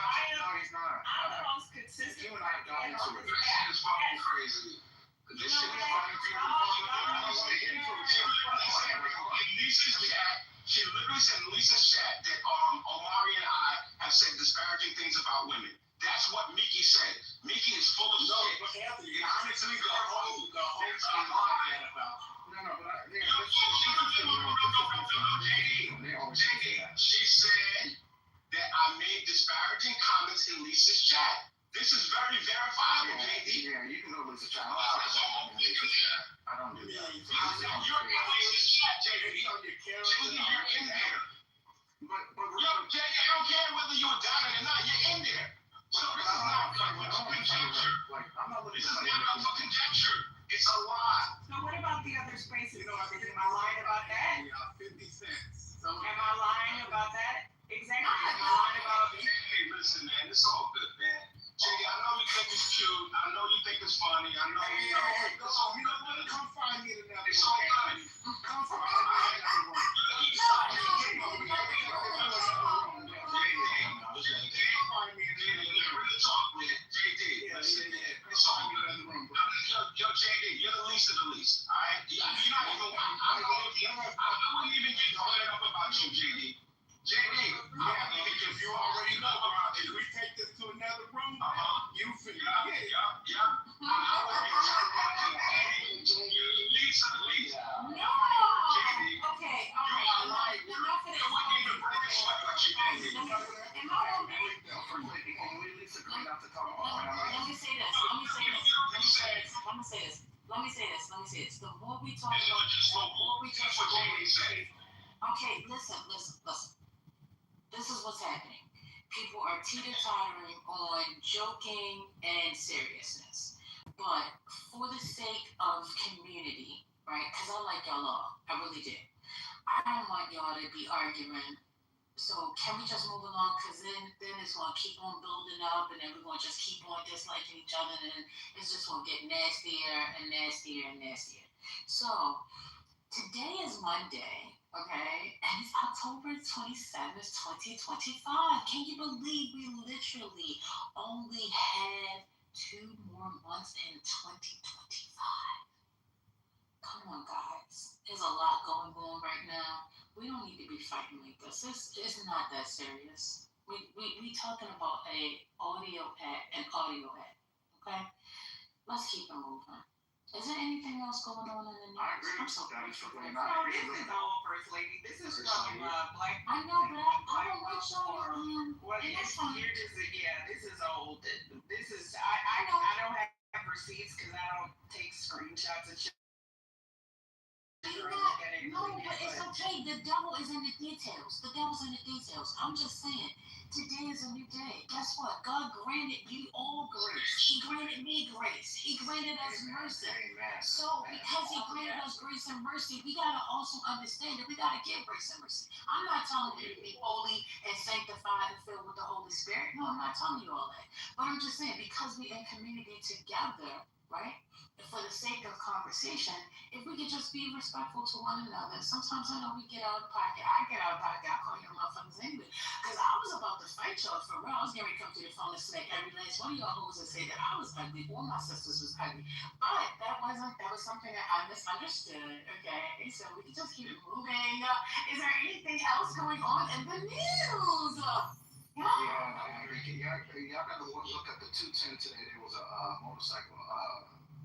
[SPEAKER 1] the most consistent.
[SPEAKER 8] You and I have gotten into it.
[SPEAKER 6] This shit is fucking crazy. This shit is fucking Lisa's chat, she literally said in Lisa's chat that Omari and I have said disparaging things about women. That's what Miki said. Miki is full of shit.
[SPEAKER 8] But Anthony,
[SPEAKER 6] honestly, the whole she said that I made disparaging comments in Lisa's chat. This is very verifiable, JD.
[SPEAKER 8] Yeah, you can go to Lisa's chat. I don't do that.
[SPEAKER 6] You're in Lisa's chat, JD. JD, you're in there. Yo, JD, I don't care whether you're down or not. You're in there. So this is not conjecture. This is not conjecture. It's a lie.
[SPEAKER 1] So what about the other spaces? Am I lying about that?
[SPEAKER 8] 50 cents.
[SPEAKER 1] Am I lying about that? Exactly. Am I lying about it?
[SPEAKER 6] Hey, listen, man. It's all good, man. JD, I know you think it's cute. I know you think it's funny. I know you JD, you're the least of the least. All right? You're not even. I wouldn't even get caught up about you, JD. JD, because you already know about it. We take this to another room. You figure out. Yeah. I would be JD. You're the least of the least.
[SPEAKER 15] No.
[SPEAKER 6] JD,
[SPEAKER 15] Okay.
[SPEAKER 6] you are right.
[SPEAKER 15] Enough of this.
[SPEAKER 6] You wouldn't even finish what you did.
[SPEAKER 15] Am I gonna be? Let me say this. The more we talk about, okay, listen. This is what's happening. People are teeter-tottering on joking and seriousness. But for the sake of community, right? Because I like y'all all. I really do. I don't want y'all to be arguing. So can we just move along? Because then it's going to keep on building up, and then we're going to just keep on disliking each other, and it's just going to get nastier and nastier and nastier. So today is Monday, okay? And it's October 27th, 2025. Can you believe we literally only have 2 more months in 2025? Come on, guys. There's a lot going on right now. We don't need to be fighting like this. It's not that serious. We talking about an audio act, okay? Let's keep it moving. Is there anything else going on in the news?
[SPEAKER 8] I agree.
[SPEAKER 15] I'm so grateful for that.
[SPEAKER 1] No, this is all First Lady. This is from Black.
[SPEAKER 15] I know, but I don't want y'all
[SPEAKER 1] Well,
[SPEAKER 15] and that's
[SPEAKER 1] this
[SPEAKER 15] fine.
[SPEAKER 1] this is old. This is
[SPEAKER 15] I know.
[SPEAKER 1] I don't have receipts because I don't take screenshots and shit.
[SPEAKER 15] No, but it's okay. The devil is in the details. I'm just saying, today is a new day. Guess what? God granted you all grace. He granted me grace. He granted us mercy. So because he granted us grace and mercy, we gotta also understand that we gotta give grace and mercy. I'm not telling you to be holy and sanctified and filled with the Holy Spirit. No, I'm not telling you all that. But I'm just saying, because we in community together, right? For the sake of conversation, if we could just be respectful to one another. Sometimes I know we get out of pocket. I get out of pocket. I call your motherfuckers anyway. Because I was about to fight y'all for real. I was going to come to the phone and smack every last one of y'all hoes and say that I was ugly or my sisters was ugly. But that was something that I misunderstood. Okay. So we can just keep it moving. Is there anything else going on in the news?
[SPEAKER 21] Y'all got to look at the 210 today. There was a motorcycle.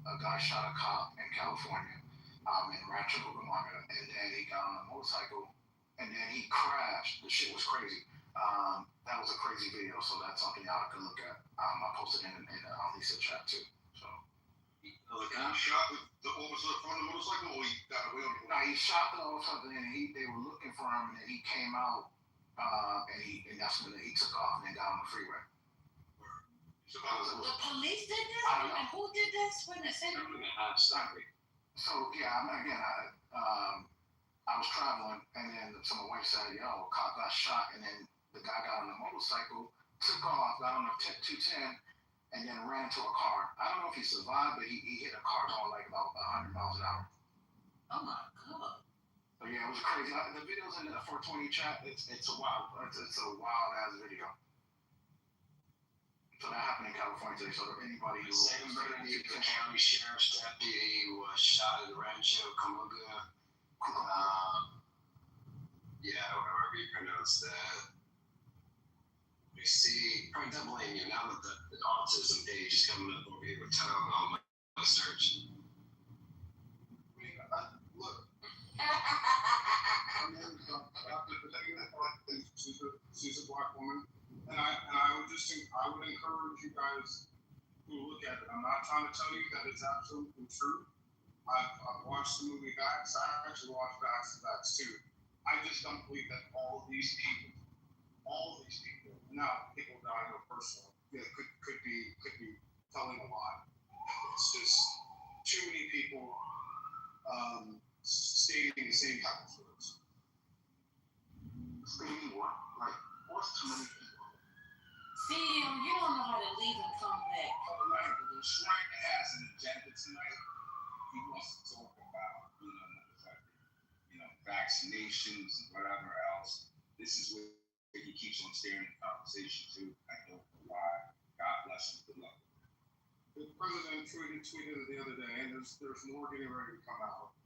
[SPEAKER 21] A guy shot a cop in California, in Rancho Cucamonga, and then he got on a motorcycle, and then he crashed. The shit was crazy. That was a crazy video, so that's something y'all could look at. I posted in Lisa chat too. So.
[SPEAKER 8] The guy shot the officer from the motorcycle, or he got away on the motorcycle?
[SPEAKER 21] No, he shot the officer, and they were looking for him, and then he came out, and that's when he took off and then got on the freeway.
[SPEAKER 15] The police did this? I don't know. Who did this? When they said it?
[SPEAKER 21] So yeah, I was traveling, and then my wife said, "Yo, a cop got shot," and then the guy got on the motorcycle, took off, got on the 210, and then ran into a car. I don't know if he survived, but he hit a car going like about 100 miles an hour.
[SPEAKER 15] Oh my god!
[SPEAKER 21] So yeah, it was crazy. The video's in the 420 chat. It's a wild ass video. So that happened in California today. So anybody who
[SPEAKER 22] San Bernardino County Sheriff's deputy was shot in Rancho Cucamonga. However you pronounce that. We see, I don't blame you now that the autism page is coming up over here with Tom on my search.
[SPEAKER 8] Look. She's a black woman. And I would encourage you guys to look at it. I'm not trying to tell you that it's absolutely true. I've watched the movie Vax. I actually watched Vax too. I just don't believe that all of these people, now people dying of personal, could be telling a lie. It's just too many people stating the same type of words.
[SPEAKER 21] Stating what? Like, what's too many people?
[SPEAKER 15] See, you don't know how to leave and come back.
[SPEAKER 8] Shrek has an agenda tonight. He wants to talk about, vaccinations and whatever else. This is where he keeps on steering the conversation to. I don't know why. God bless him. Good luck.
[SPEAKER 11] the president tweeted it the other day, and there's more getting ready to come out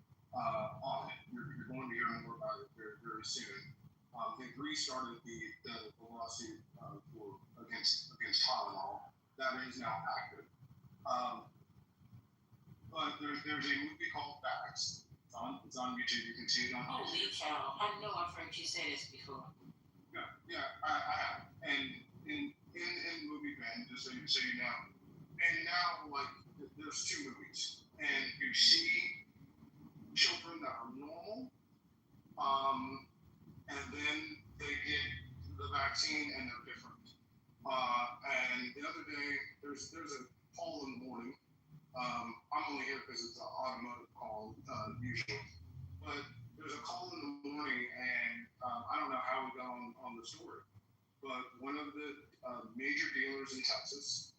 [SPEAKER 11] on it. You're going to hear more about it very, very soon. They restarted the lawsuit against Tylenol. That is now active. But there's a movie called Facts. It's on YouTube. You can see it on
[SPEAKER 15] Holy cow. I know I've heard you say this before.
[SPEAKER 11] Yeah, I have. And in the movie band, just so you know. And now, like, there's two movies. And you see children that are normal, and then they get the vaccine and they're different. And the other day, there's a call in the morning. I'm only here because it's an automotive call, usually. But there's a call in the morning, and I don't know how we got on the story. But one of the major dealers in Texas,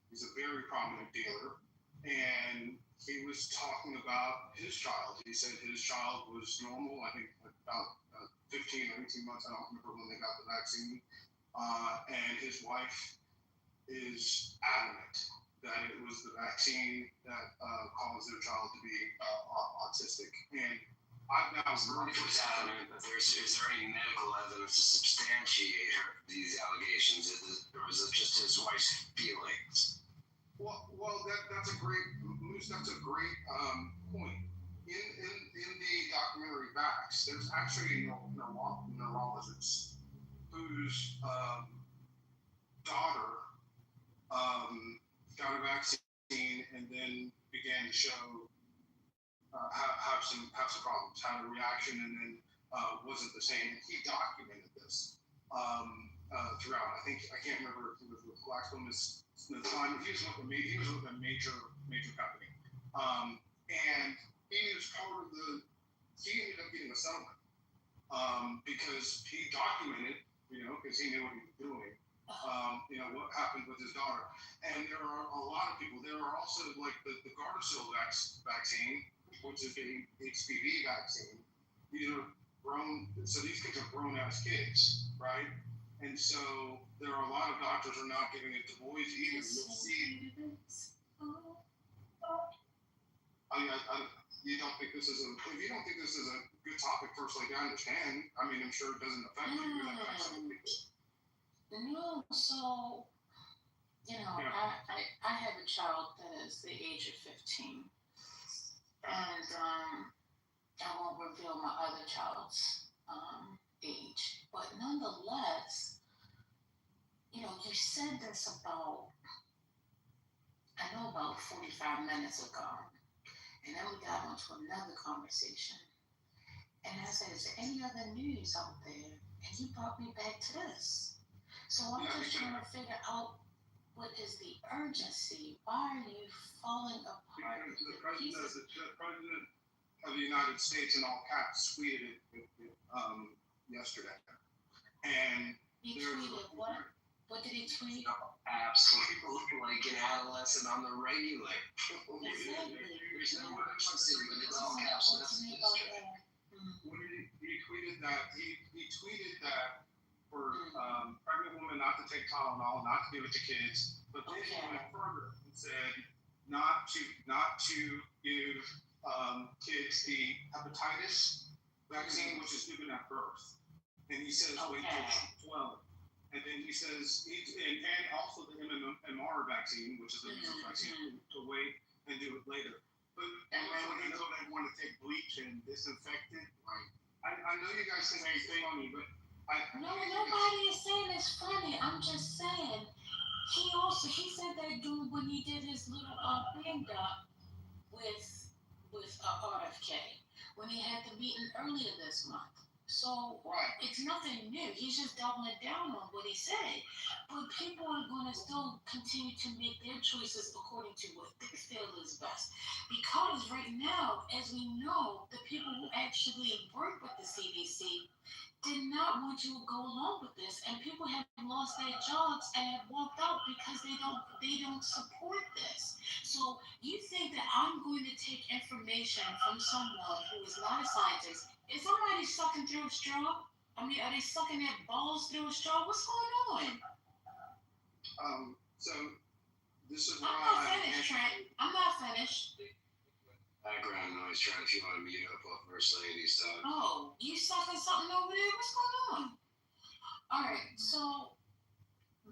[SPEAKER 11] he's a very prominent dealer, and he was talking about his child. He said his child was normal, I think about 15 or 18 months, I don't remember when they got the vaccine. And his wife is adamant that it was the vaccine that caused their child to be autistic. And I've now heard
[SPEAKER 22] is there any medical evidence to substantiate these allegations, or is it just his wife's feelings?
[SPEAKER 11] Well, that's a great point. In the documentary Vax, there's actually a neurologist whose daughter got a vaccine and then began to show have some problems, had a reaction, and then wasn't the same. And he documented this throughout. I can't remember if it was with GlaxoSmithKline. He was with a major company, and he was part of he ended up getting a settlement because he documented, because he knew what he was doing. What happened with his daughter. And there are a lot of people. There are also like the Gardasil vaccine, which is the HPV vaccine. These are so these kids are grown ass kids, right? And so there are a lot of doctors who are not giving it to boys either. You'll see. You don't think this is if you don't think this is a good topic, firstly, I understand. I mean, I'm sure it doesn't affect you, but it affects other people.
[SPEAKER 15] No, so, I have a child that is the age of 15. And I won't reveal my other child's age. But nonetheless, you said this about 45 minutes ago. And then we got onto another conversation. And I said, is there any other news out there? And you brought me back to this. So I'm just trying to figure out what is the urgency. Why are you falling apart?
[SPEAKER 11] The president of the United States, in all caps, tweeted it yesterday. And
[SPEAKER 15] he tweeted what? What did he tweet?
[SPEAKER 22] Absolutely, like an adolescent on the regular. There's no urgency, but it's all caps.
[SPEAKER 11] He tweeted that for pregnant women not to take Tylenol, not to give it to kids, but then he went further and said not to give kids the hepatitis vaccine, which is given at birth. And he says wait till 12. And then he says, and also the MMR vaccine, which is the vaccine, to wait and do it later. But
[SPEAKER 13] and then when they want to take bleach and disinfect it, like
[SPEAKER 11] I know you guys think it's funny, but
[SPEAKER 15] nobody is saying it's funny. I'm just saying he said that dude when he did his little bang up with RFK when he had the meeting earlier this month. So it's nothing new. He's just doubling down on what he said. But people are going to still continue to make their choices according to what they feel is best. Because right now, as we know, the people who actually work with the CDC did not want you to go along with this, and people have lost their jobs and have walked out because they don't support this. So you think that I'm going to take information from someone who is not a scientist? Is somebody sucking through a straw? I mean, are they sucking their balls through a straw? What's going on?
[SPEAKER 11] So this is
[SPEAKER 15] I'm not finished, Trent. I'm not finished.
[SPEAKER 22] Background noise trying to want to mute up what First Lady stuff.
[SPEAKER 15] Oh, you sucking something over there? What's going on? All right, so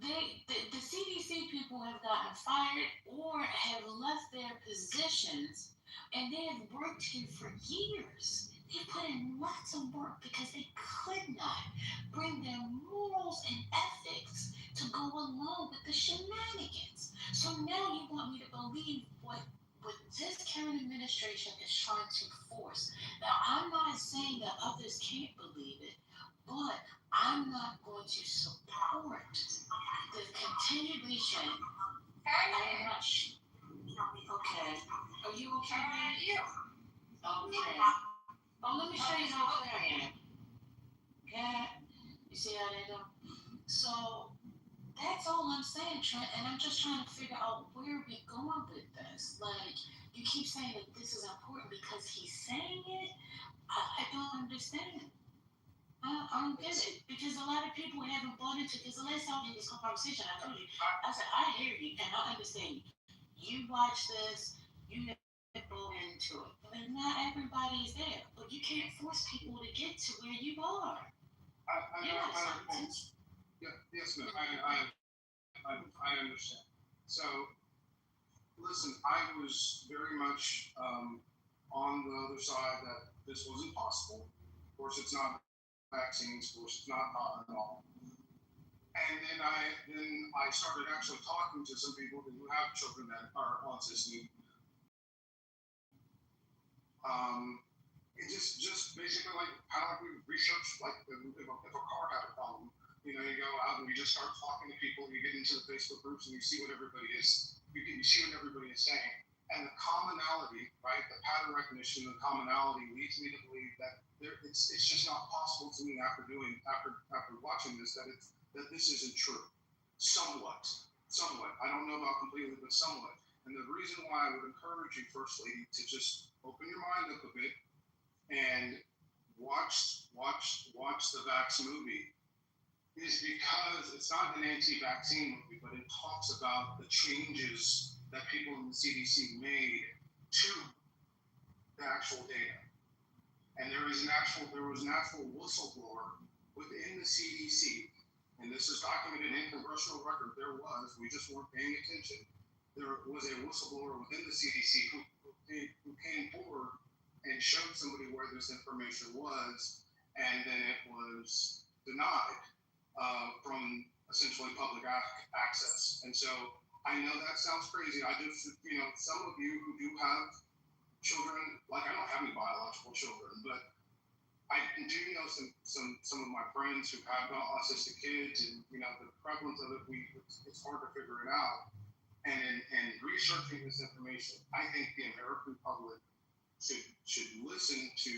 [SPEAKER 15] the CDC people have gotten fired or have left their positions, and they have worked here for years. They put in lots of work because they could not bring their morals and ethics to go along with the shenanigans. So now you want me to believe what this current administration is trying to force. Now, I'm not saying that others can't believe it, but I'm not going to support the continuation. I'm not okay. Are you okay, man? Yeah. Okay. Oh, let me show you how clear I am. Okay? You see how they do? So, that's all I'm saying, Trent, and I'm just trying to figure out where we're going with this. Like, you keep saying that this is important because he's saying it. I don't understand. I don't get it because a lot of people haven't bought into this. The last time we had this conversation, I told you, I said, I hear you and I understand you. You watch this, you have bought into it. But not everybody is there. But you can't force people to get to where you are.
[SPEAKER 11] Yes, ma'am. I understand. So, listen, I was very much on the other side that this wasn't possible. Of course, it's not vaccines. Of course, it's not Tylenol. And then I started actually talking to some people who have children that are on autistic. It just basically like how we research like if a car had a problem. You know, you go out and you just start talking to people. You get into the Facebook groups and you see what everybody is. You see what everybody is saying, and the commonality, right? The pattern recognition, the commonality leads me to believe that it's just not possible to me after watching this that this isn't true. Somewhat. I don't know about completely, but somewhat. And the reason why I would encourage you, First Lady, to just open your mind up a bit and watch the Vax movie is because it's not an anti-vaccine movie, but it talks about the changes that people in the CDC made to the actual data. And there was an actual whistleblower within the CDC, and this is documented in congressional record. We just weren't paying attention. There was a whistleblower within the CDC who came forward and showed somebody where this information was, and then it was denied from essentially public access. And so I know that sounds crazy. Some of you who do have children, like I don't have any biological children, but I do know some of my friends who have autistic kids, and the prevalence of it, it's hard to figure it out. And researching this information, I think the American public should listen to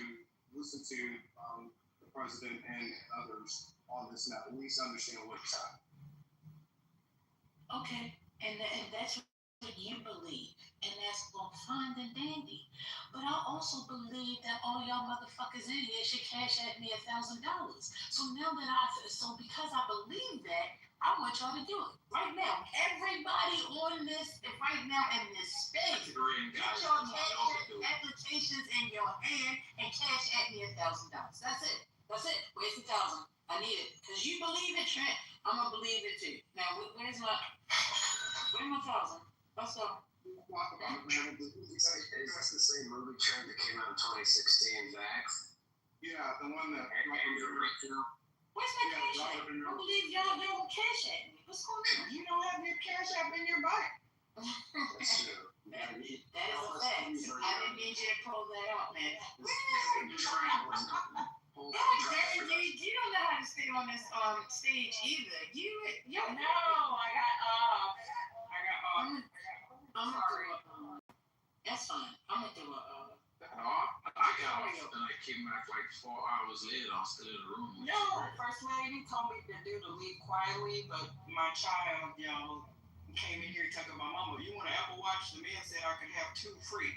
[SPEAKER 11] the president and others on this, and at least understand what's happening.
[SPEAKER 15] Okay, and that's what you believe, and that's both fine and dandy. But I also believe that all y'all motherfuckers in here should cash at me $1,000. So because I believe that, I want y'all to do it right now. Everybody on this right now in this space, get your cash applications in your hand and cash at me $1,000. That's it. Where's the 1,000? I need it because you believe it, Trent. I'm gonna believe it too. Now, where's my 1,000? Let's go.
[SPEAKER 22] Is this the same movie trend that came out in 2016, Vax?
[SPEAKER 11] Yeah, the one that.
[SPEAKER 15] Where's my cash app? I believe y'all don't cash at me. What's going on?
[SPEAKER 1] You don't have your cash app in your bike.
[SPEAKER 22] That's true.
[SPEAKER 15] That is a fact. I didn't need you to pull that out, man. You don't know how to stay on this stage either. I'm sorry. That's fine. I'm gonna do
[SPEAKER 2] I got off and I came back like 4 hours later. I was still in the room.
[SPEAKER 1] No, First Lady told me to leave quietly, but my child, came in here talking about mama. You want an Apple Watch? The man said I could have 2 free.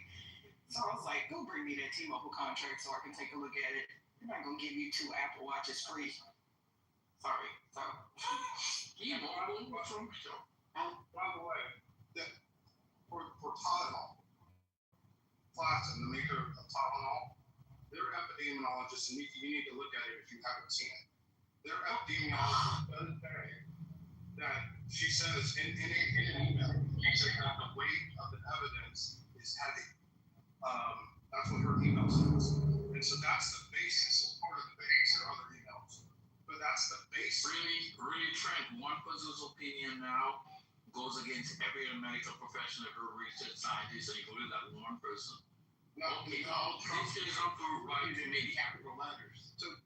[SPEAKER 1] So I was like, go bring me that T-Mobile contract so I can take a look at it. They're not gonna give you 2 Apple Watches free. Sorry. So.
[SPEAKER 11] What's wrong with you? By the way, for Tylenol, Platin, the maker of Tylenol, their epidemiologists, and you need to look at it if you haven't seen it. Their epidemiologist does say that she says in an email, she said that the weight of the evidence is heavy. That's what her email says. And so that's the basis, part of the basis. There are other emails, but that's the basis.
[SPEAKER 14] Really, Trent, one person's opinion now goes against every medical professional who research scientist, and you go to that one person.
[SPEAKER 11] No,
[SPEAKER 14] okay,
[SPEAKER 11] no,
[SPEAKER 14] this is approved by many capital letters.
[SPEAKER 11] This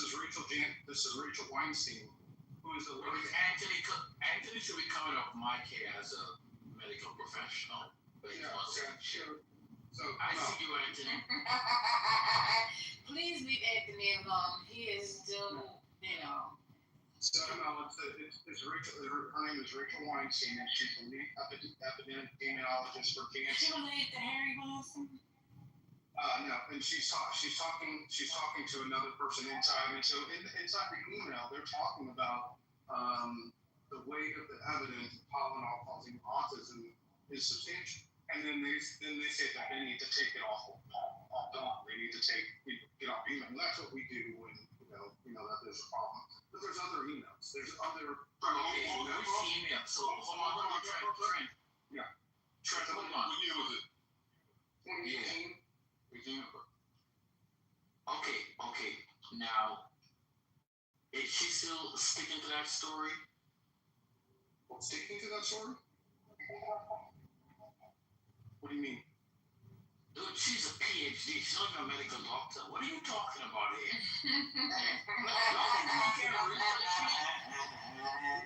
[SPEAKER 11] is Rachel Weinstein, who is the lawyer.
[SPEAKER 14] Anthony should be coming up my case as a medical professional. But
[SPEAKER 11] yeah, sure. So
[SPEAKER 14] I see you, Anthony.
[SPEAKER 15] Please leave Anthony alone. He is still,
[SPEAKER 11] So no, it's Rachel. Her name is Rachel Weinstein, and she's the lead epidemiologist for cancer.
[SPEAKER 15] She related to Harry Wilson?
[SPEAKER 11] No, and she's talking to another person inside, and so inside the email they're talking about the weight of the evidence of Tylenol causing autism is substantial, and then they say that they need to take it off dawn. They need to get off email. And that's what we do when you know that there's a problem. But there's other emails. There's other
[SPEAKER 14] email. So hold on, Trent.
[SPEAKER 11] Yeah.
[SPEAKER 14] Trent, hold on.
[SPEAKER 11] What year was it? 2018.
[SPEAKER 14] Okay. Now, is she still sticking to that story?
[SPEAKER 11] Sticking to that story? What do you mean?
[SPEAKER 14] Dude, she's a PhD. She's not even a medical doctor. What are you talking about here?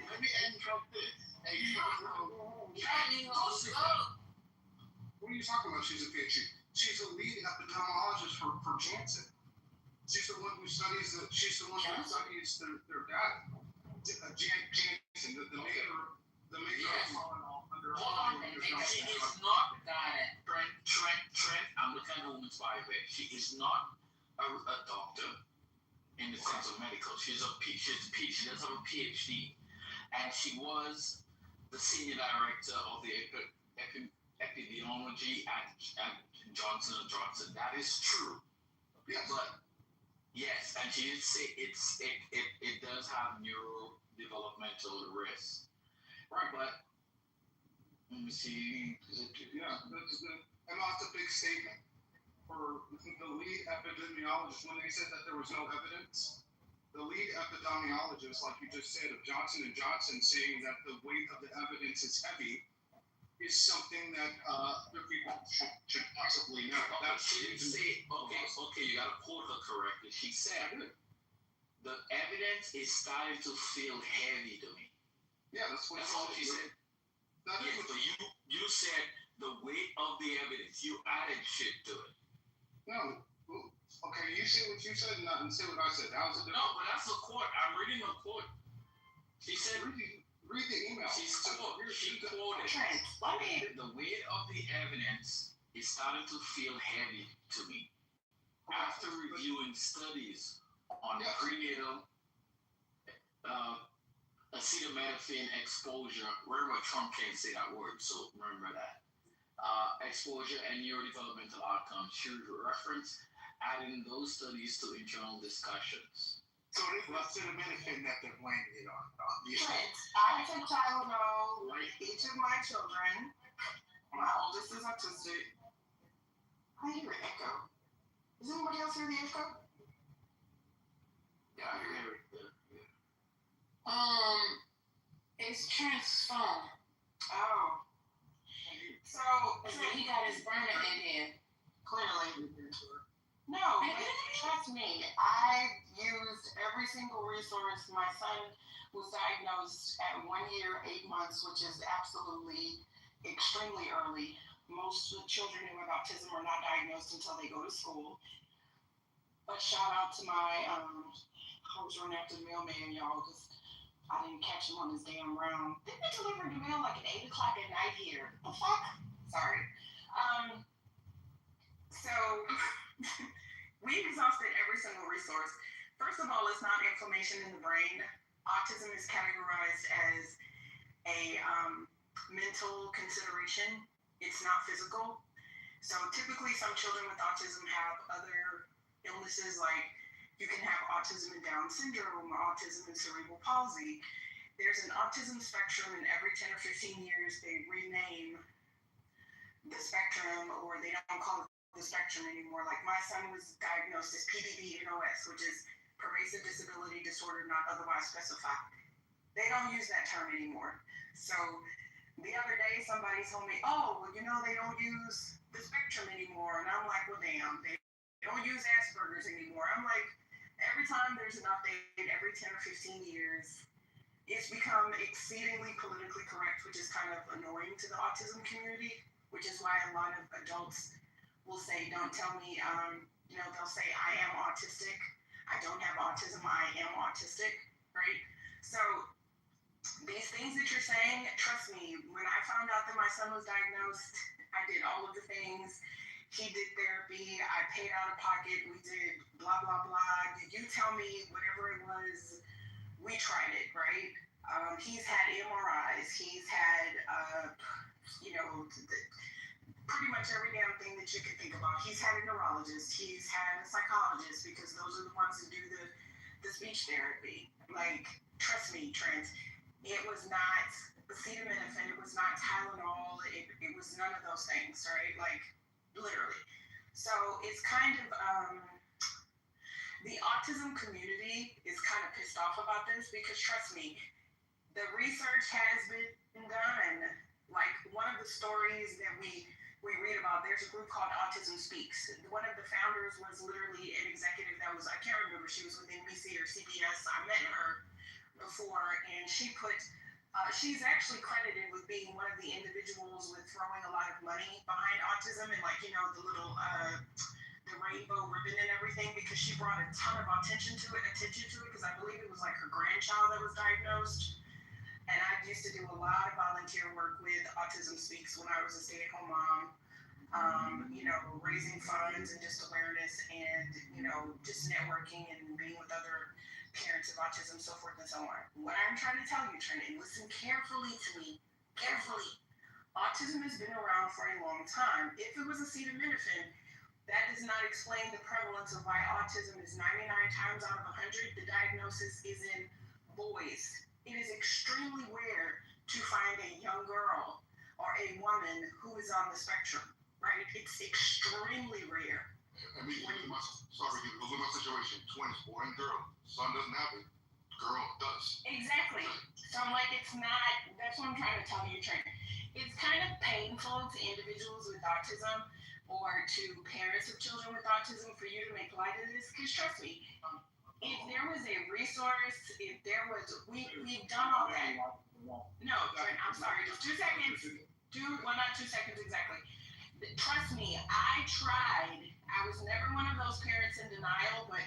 [SPEAKER 11] Let me interrupt this. Hey, what are you talking about? She's a PhD. She's a lead epidemiologist for Janssen. She's the one who studies she's the one who studies their data. Janssen, the maker of Tylenol under.
[SPEAKER 14] She is not Trent. I'm looking at the woman's bio. She is not a doctor in the sense of medical. She's a PhD. She does have a PhD, and she was the senior director of the epidemiology at Johnson & Johnson. That is true.
[SPEAKER 11] Yes.
[SPEAKER 14] But yes, and she did say it does have neurodevelopmental risks. Right, but let me see.
[SPEAKER 11] Yeah, and that's a big statement for the lead epidemiologist when they said that there was no evidence. The lead epidemiologist, like you just said, of Johnson & Johnson saying that the weight of the evidence is heavy is something that people should possibly know.
[SPEAKER 14] She didn't say, okay, you gotta quote her correctly. She said, the evidence is starting to feel heavy to me.
[SPEAKER 11] Yeah, that's
[SPEAKER 14] all she said. Yes, but you said the weight of the evidence. You added shit to it.
[SPEAKER 11] No. Okay, you say what you said and say what I said. That was a different.
[SPEAKER 14] No, but that's a quote. I'm reading a quote. She said,
[SPEAKER 11] read the email.
[SPEAKER 14] She quoted, the weight of the evidence is starting to feel heavy to me. After reviewing studies on prenatal acetaminophen exposure, remember Trump can't say that word, so remember that. Exposure and neurodevelopmental outcomes should reference adding those studies to internal discussions.
[SPEAKER 11] So it's acetaminophen that they're blaming it on.
[SPEAKER 1] I took Tylenol like each of my children. My oldest is autistic. I hear an echo. Does anybody else hear the echo?
[SPEAKER 14] Yeah, I hear it.
[SPEAKER 15] It's Trent's phone.
[SPEAKER 1] Oh. So
[SPEAKER 15] he got his burner in here.
[SPEAKER 1] Clearly. No, trust me. I used every single resource. My son was diagnosed at 1 year, 8 months, which is absolutely extremely early. Most of the children who have autism are not diagnosed until they go to school. But shout out to my, I was running after the mailman, y'all, because I didn't catch him on his damn round. Didn't they deliver the mail like at 8 o'clock at night here? The fuck? Sorry. So we exhausted every single resource. First of all, it's not inflammation in the brain. Autism is categorized as a mental consideration. It's not physical. So typically some children with autism have other illnesses, like you can have autism and Down syndrome, autism and cerebral palsy. There's an autism spectrum, and every 10 or 15 years they rename the spectrum, or they don't call it the spectrum anymore. Like my son was diagnosed as PDD-NOS, which is pervasive disability disorder not otherwise specified. They don't use that term anymore. So the other day somebody told me, oh, well, they don't use the spectrum anymore. And I'm like, well, damn, they don't use Asperger's anymore. I'm like, every time there's an update, every 10 or 15 years, it's become exceedingly politically correct, which is kind of annoying to the autism community, which is why a lot of adults will say, don't tell me, they'll say, I am autistic. I don't have autism, I am autistic, right? So these things that you're saying, trust me, when I found out that my son was diagnosed, I did all of the things. He did therapy, I paid out of pocket, we did blah, blah, blah. You tell me whatever it was, we tried it, right? He's had MRIs, he's had, pretty much every damn thing that you can think about. He's had a neurologist, he's had a psychologist, because those are the ones who do the speech therapy. Like, trust me, Trent, it was not acetaminophen, it was not Tylenol, it was none of those things, right? Like, literally. So it's kind of, the autism community is kind of pissed off about this, because trust me, the research has been done. Like, one of the stories that we read about, there's a group called Autism Speaks. One of the founders was literally an executive that was, I can't remember, she was with NBC or CBS. I met her before, and she's actually credited with being one of the individuals with throwing a lot of money behind autism, and like, the little, the rainbow ribbon and everything, because she brought a ton of attention to it, because I believe it was like her grandchild that was diagnosed. And I used to do a lot of volunteer work with Autism Speaks when I was a stay-at-home mom, raising funds and just awareness and, just networking and being with other parents of autism, so forth and so on. What I'm trying to tell you, Trent, and listen carefully to me, carefully. Autism has been around for a long time. If it was acetaminophen, that does not explain the prevalence of why autism is 99 times out of 100. The diagnosis is in boys. It is extremely rare to find a young girl or a woman who is on the spectrum, right? It's extremely rare.
[SPEAKER 8] I mean, look at my situation. Twins, boy and girl. Son doesn't have it. Girl does.
[SPEAKER 1] Exactly. So I'm like, it's not, that's what I'm trying to tell you, Trent. It's kind of painful to individuals with autism or to parents of children with autism for you to make light of this, because trust me, if there was a resource, if there was, we've done all that. No, I'm sorry, just 2 seconds. Not 2 seconds exactly. Trust me, I tried. I was never one of those parents in denial, but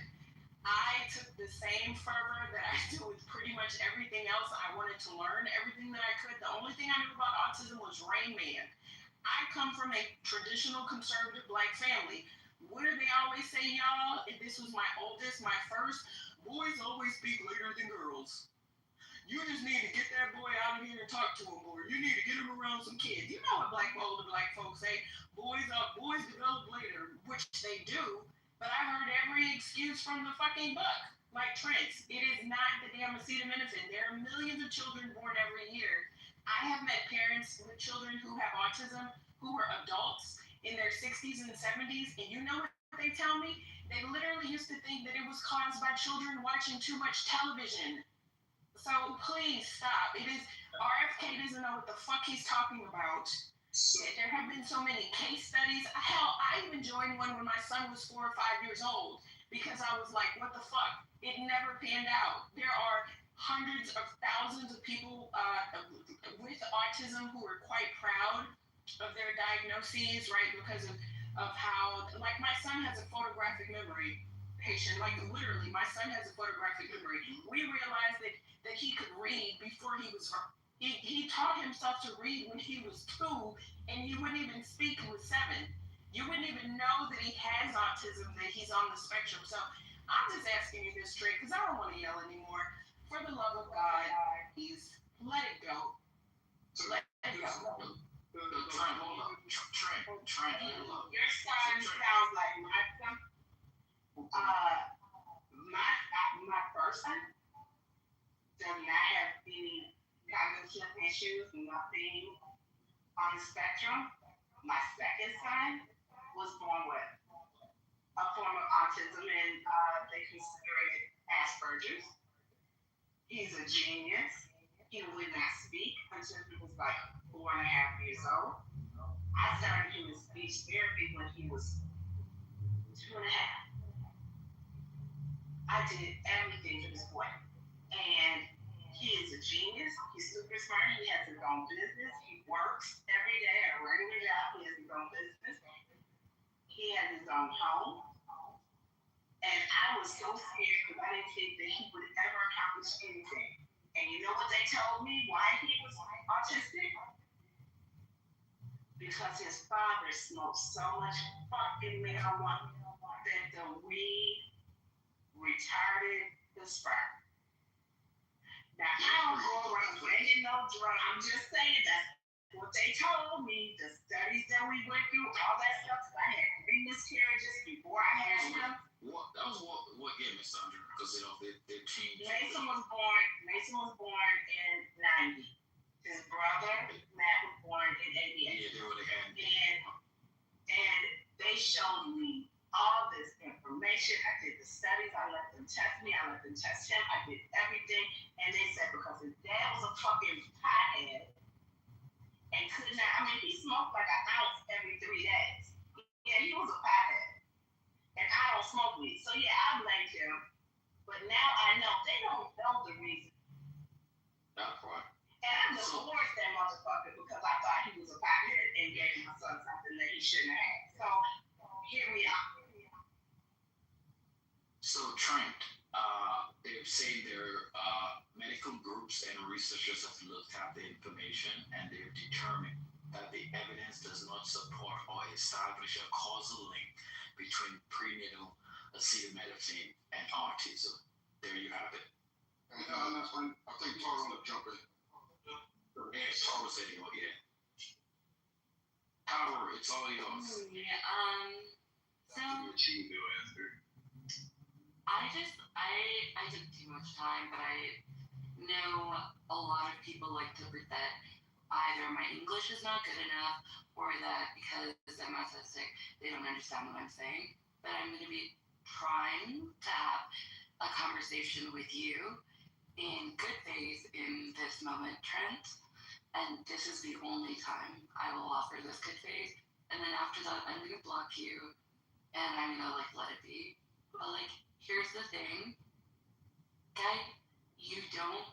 [SPEAKER 1] I took the same fervor that I do with pretty much everything else. I wanted to learn everything that I could. The only thing I knew about autism was Rain Man. I come from a traditional conservative Black family. What do they always say, y'all? If this was my oldest, my first, boys always speak later than girls. You just need to get that boy out of here and talk to him, or you need to get him around some kids. You know what older black folks say? Boys develop later, which they do. But I heard every excuse from the fucking book. Like Trent, it is not the damn acetaminophen. There are millions of children born every year. I have met parents with children who have autism who are adults in their 60s and 70s, and you know what they tell me? They literally used to think that it was caused by children watching too much television. So please stop. It is, RFK doesn't know what the fuck he's talking about. There have been so many case studies. Hell, I even joined one when my son was 4 or 5 years old, because I was like, what the fuck? It never panned out. There are hundreds of thousands of people with autism who are quite proud of their diagnoses, right? Because of how, like, my son has a photographic memory. Patient, like, literally, my son has a photographic memory. We realized that he could read before he was, he taught himself to read when he was 2, and he wouldn't even speak when he was 7. You wouldn't even know that he has autism, that he's on the spectrum. So I'm just asking you this straight, because I don't want to yell anymore. For the love of God, please let it go. Let
[SPEAKER 12] Your son sounds like my son. My person does not have any cognitive issues, nothing on the spectrum. My second son was born with a form of autism, and they consider it Asperger's. He's a genius. He would not speak until he was like 4.5 years old. I started him in speech therapy when he was 2.5. I did everything for this boy. And he is a genius. He's super smart. He has his own business. He works every day at a regular job. He has his own business. He has his own home. And I was so scared because I didn't think that he would ever accomplish anything. And you know what they told me why he was autistic? Because his father smoked so much fucking marijuana that the weed retarded the sperm. Now, I don't go around bringing no drugs. I'm just saying that's what they told me. The studies that we went through, all that stuff. I had 3 miscarriages before I had him.
[SPEAKER 17] That was what gave me Sandra, because they changed.
[SPEAKER 12] Mason was born in 90. His brother Matt was born in 88.
[SPEAKER 17] Yeah, they were the hand.
[SPEAKER 12] And they showed me all this information. I did the studies. I let them test me. I let them test him. I did everything. And they said because his dad was a fucking pothead and could not, he smoked like an ounce every 3 days. Yeah, he was a pothead. And I don't smoke weed. So yeah, I blamed him. But now I know they don't know the reason.
[SPEAKER 17] That part.
[SPEAKER 12] And I divorced that motherfucker because I thought he was a pothead and gave my son something that he shouldn't have. So here we are.
[SPEAKER 17] So Trent, they've said their medical groups and researchers have looked at the information and they've determined that the evidence does not support or establish a causal link between prenatal acetaminophen and autism. There you have it.
[SPEAKER 8] And I think Tara want to jump in.
[SPEAKER 17] Yeah, Tara said it. Yeah. Power, it's all yours.
[SPEAKER 3] So I took too much time, but I know a lot of people like to pretend either my English is not good enough or that because I'm autistic, they don't understand what I'm saying. But I'm going to be trying to have a conversation with you in good faith in this moment, Trent. And this is the only time I will offer this good faith. And then after that, I'm going to block you and I'm going to let it be. But here's the thing. Guy, you don't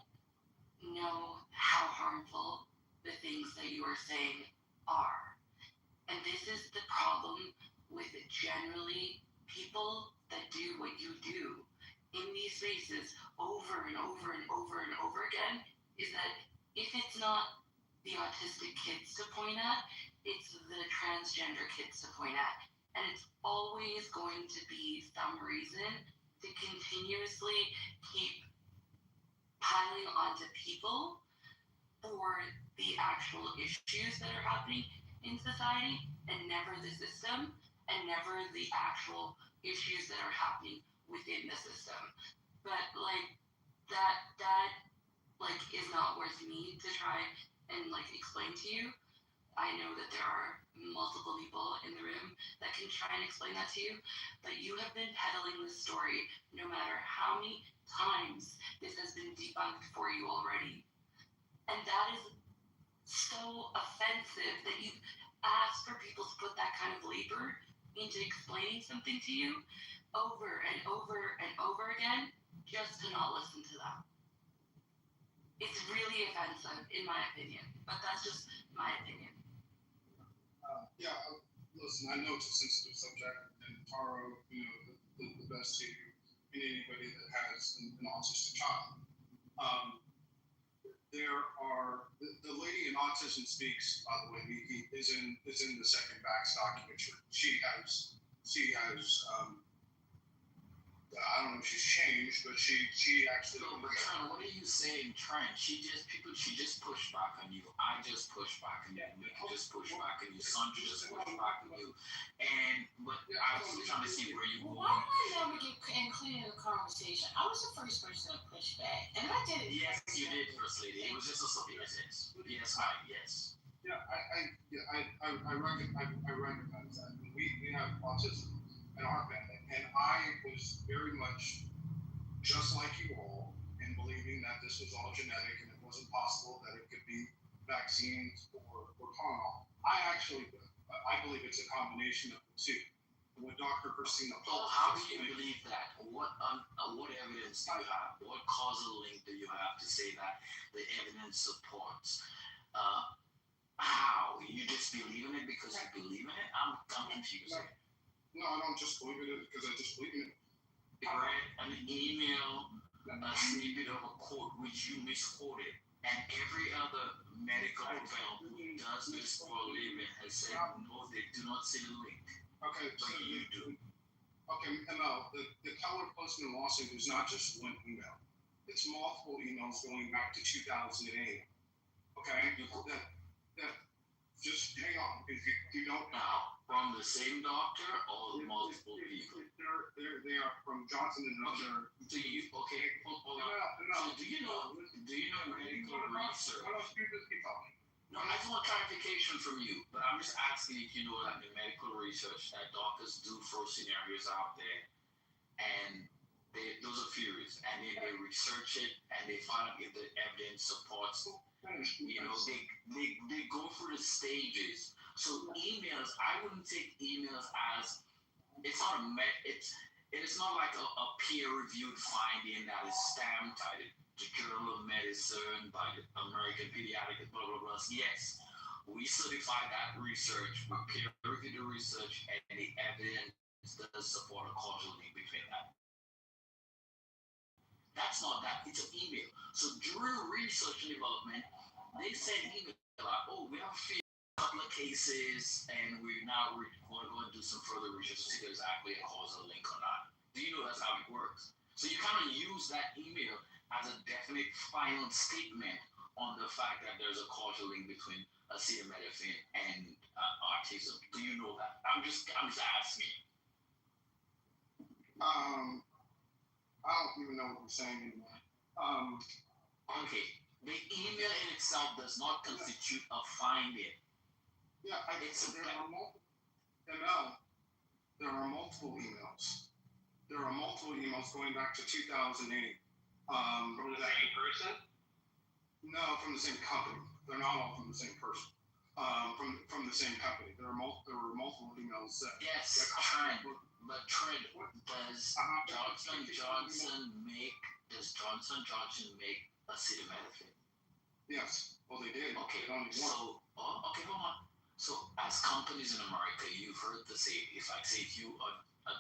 [SPEAKER 3] know how harmful the things that you are saying are. And this is the problem with generally people that do what you do in these spaces over and over and over and over again, is that if it's not the autistic kids to point at, it's the transgender kids to point at. And it's always going to be some reason to continuously keep piling onto people for the actual issues that are happening in society and never the system and never the actual issues that are happening within the system. But that is not worth me to try and explain to you. I know that there are multiple people in the room that can try and explain that to you, but you have been peddling this story no matter how many times this has been debunked for you already. And that is so offensive that you ask for people to put that kind of labor into explaining something to you over and over and over again just to not listen to them. It's really offensive, in my opinion, but that's just my opinion.
[SPEAKER 11] Listen, I know it's a sensitive subject, and Taro, the best to you and anybody that has an autistic child. There are the lady in Autism Speaks, by the way, is in the second Backs documentary. She has I don't know if she's changed, but she actually.
[SPEAKER 17] No, but Trent, what are you saying, Trent? She just pushed back on you. I just pushed back on you. Nick just pushed back on you. Sandra just pushed back on you. But I was trying to see where you
[SPEAKER 15] Well,
[SPEAKER 17] were.
[SPEAKER 15] why did I never get included in the conversation? I was the first person to push back, and I did it.
[SPEAKER 17] Yes, you did, First Lady. It was just a yes. Yes, Mike. Yes.
[SPEAKER 11] Yeah, I recognize that. We have autism in our family, and I was very much just like you all in believing that this was all genetic and it wasn't possible that it could be vaccines or Tylenol. I believe it's a combination of the two. What Dr. Christina
[SPEAKER 17] Well, how do you believe that? What evidence do you have? What causal link do you have to say that the evidence supports? How? You just believe in it because you believe in it? I'm confused.
[SPEAKER 11] No, I don't just believe in it because I just believe in it.
[SPEAKER 17] You read an email, a snippet of a quote which you misquoted, and every other medical professional who does this for a living has said no, they do not see the link.
[SPEAKER 11] Okay,
[SPEAKER 17] but you do.
[SPEAKER 11] Okay, no, the Keller Postman lawsuit is not just one email. It's multiple emails going back to 2008. Okay, that just hang on, if you don't know.
[SPEAKER 17] From the same doctor or multiple people?
[SPEAKER 11] They are from Johnson and Johnson.
[SPEAKER 17] Do you hold on? No. So do you know medical research? No, I just want clarification from you, but I'm just asking if you know that the medical research that doctors do for scenarios out there, and those are theories, and then they research it and they find out if the evidence supports. They go through the stages. So emails, I wouldn't take emails as it's not like a peer-reviewed finding that is stamped by the Journal of Medicine, by the American Pediatric, blah blah blah. Yes, we certify that research, we peer-review the research, and the evidence does support a causal link between that. That's not that. It's an email. So during research and development, they send email like, oh, we have a couple of cases, and we're going to do some further research to see if there's actually a causal link or not. Do you know that's how it works? So you kind of use that email as a definite final statement on the fact that there's a causal link between acetaminophen and autism. Do you know that? I'm just asking.
[SPEAKER 11] I don't even know what you're saying anymore.
[SPEAKER 17] Okay, the email in itself does not constitute a finding.
[SPEAKER 11] Yeah, there are multiple emails. There are multiple emails going back to 2008.
[SPEAKER 10] From the same person?
[SPEAKER 11] No, from the same company. They're not all from the same person. From the same company. There were multiple emails.
[SPEAKER 17] Yes, Trent. But Trent, does Johnson Johnson make acetaminophen?
[SPEAKER 11] Yes. Well, they did.
[SPEAKER 17] Okay. Hold on. So, as companies in America, you've heard the say, if you a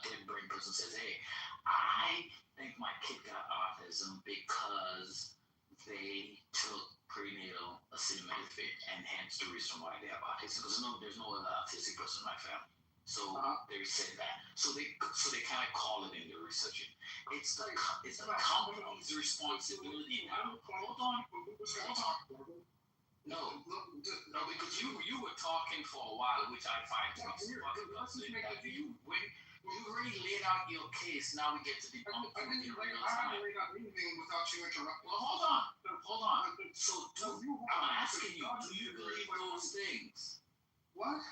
[SPEAKER 17] dead brain person says, hey, I think my kid got autism because they took prenatal acetaminophen, and hence the reason why they have autism. Because there's no other autistic person in my family. So they said that. So they kind of call it in the research. It's the company's responsibility now. Hold on. No, because you were talking for a while, which I find to be fucking fascinating. You already laid out your case. Now we get to the point.
[SPEAKER 11] I haven't laid out anything without you interrupting.
[SPEAKER 17] Well, hold on. So I'm asking you, do you believe those things?
[SPEAKER 11] What?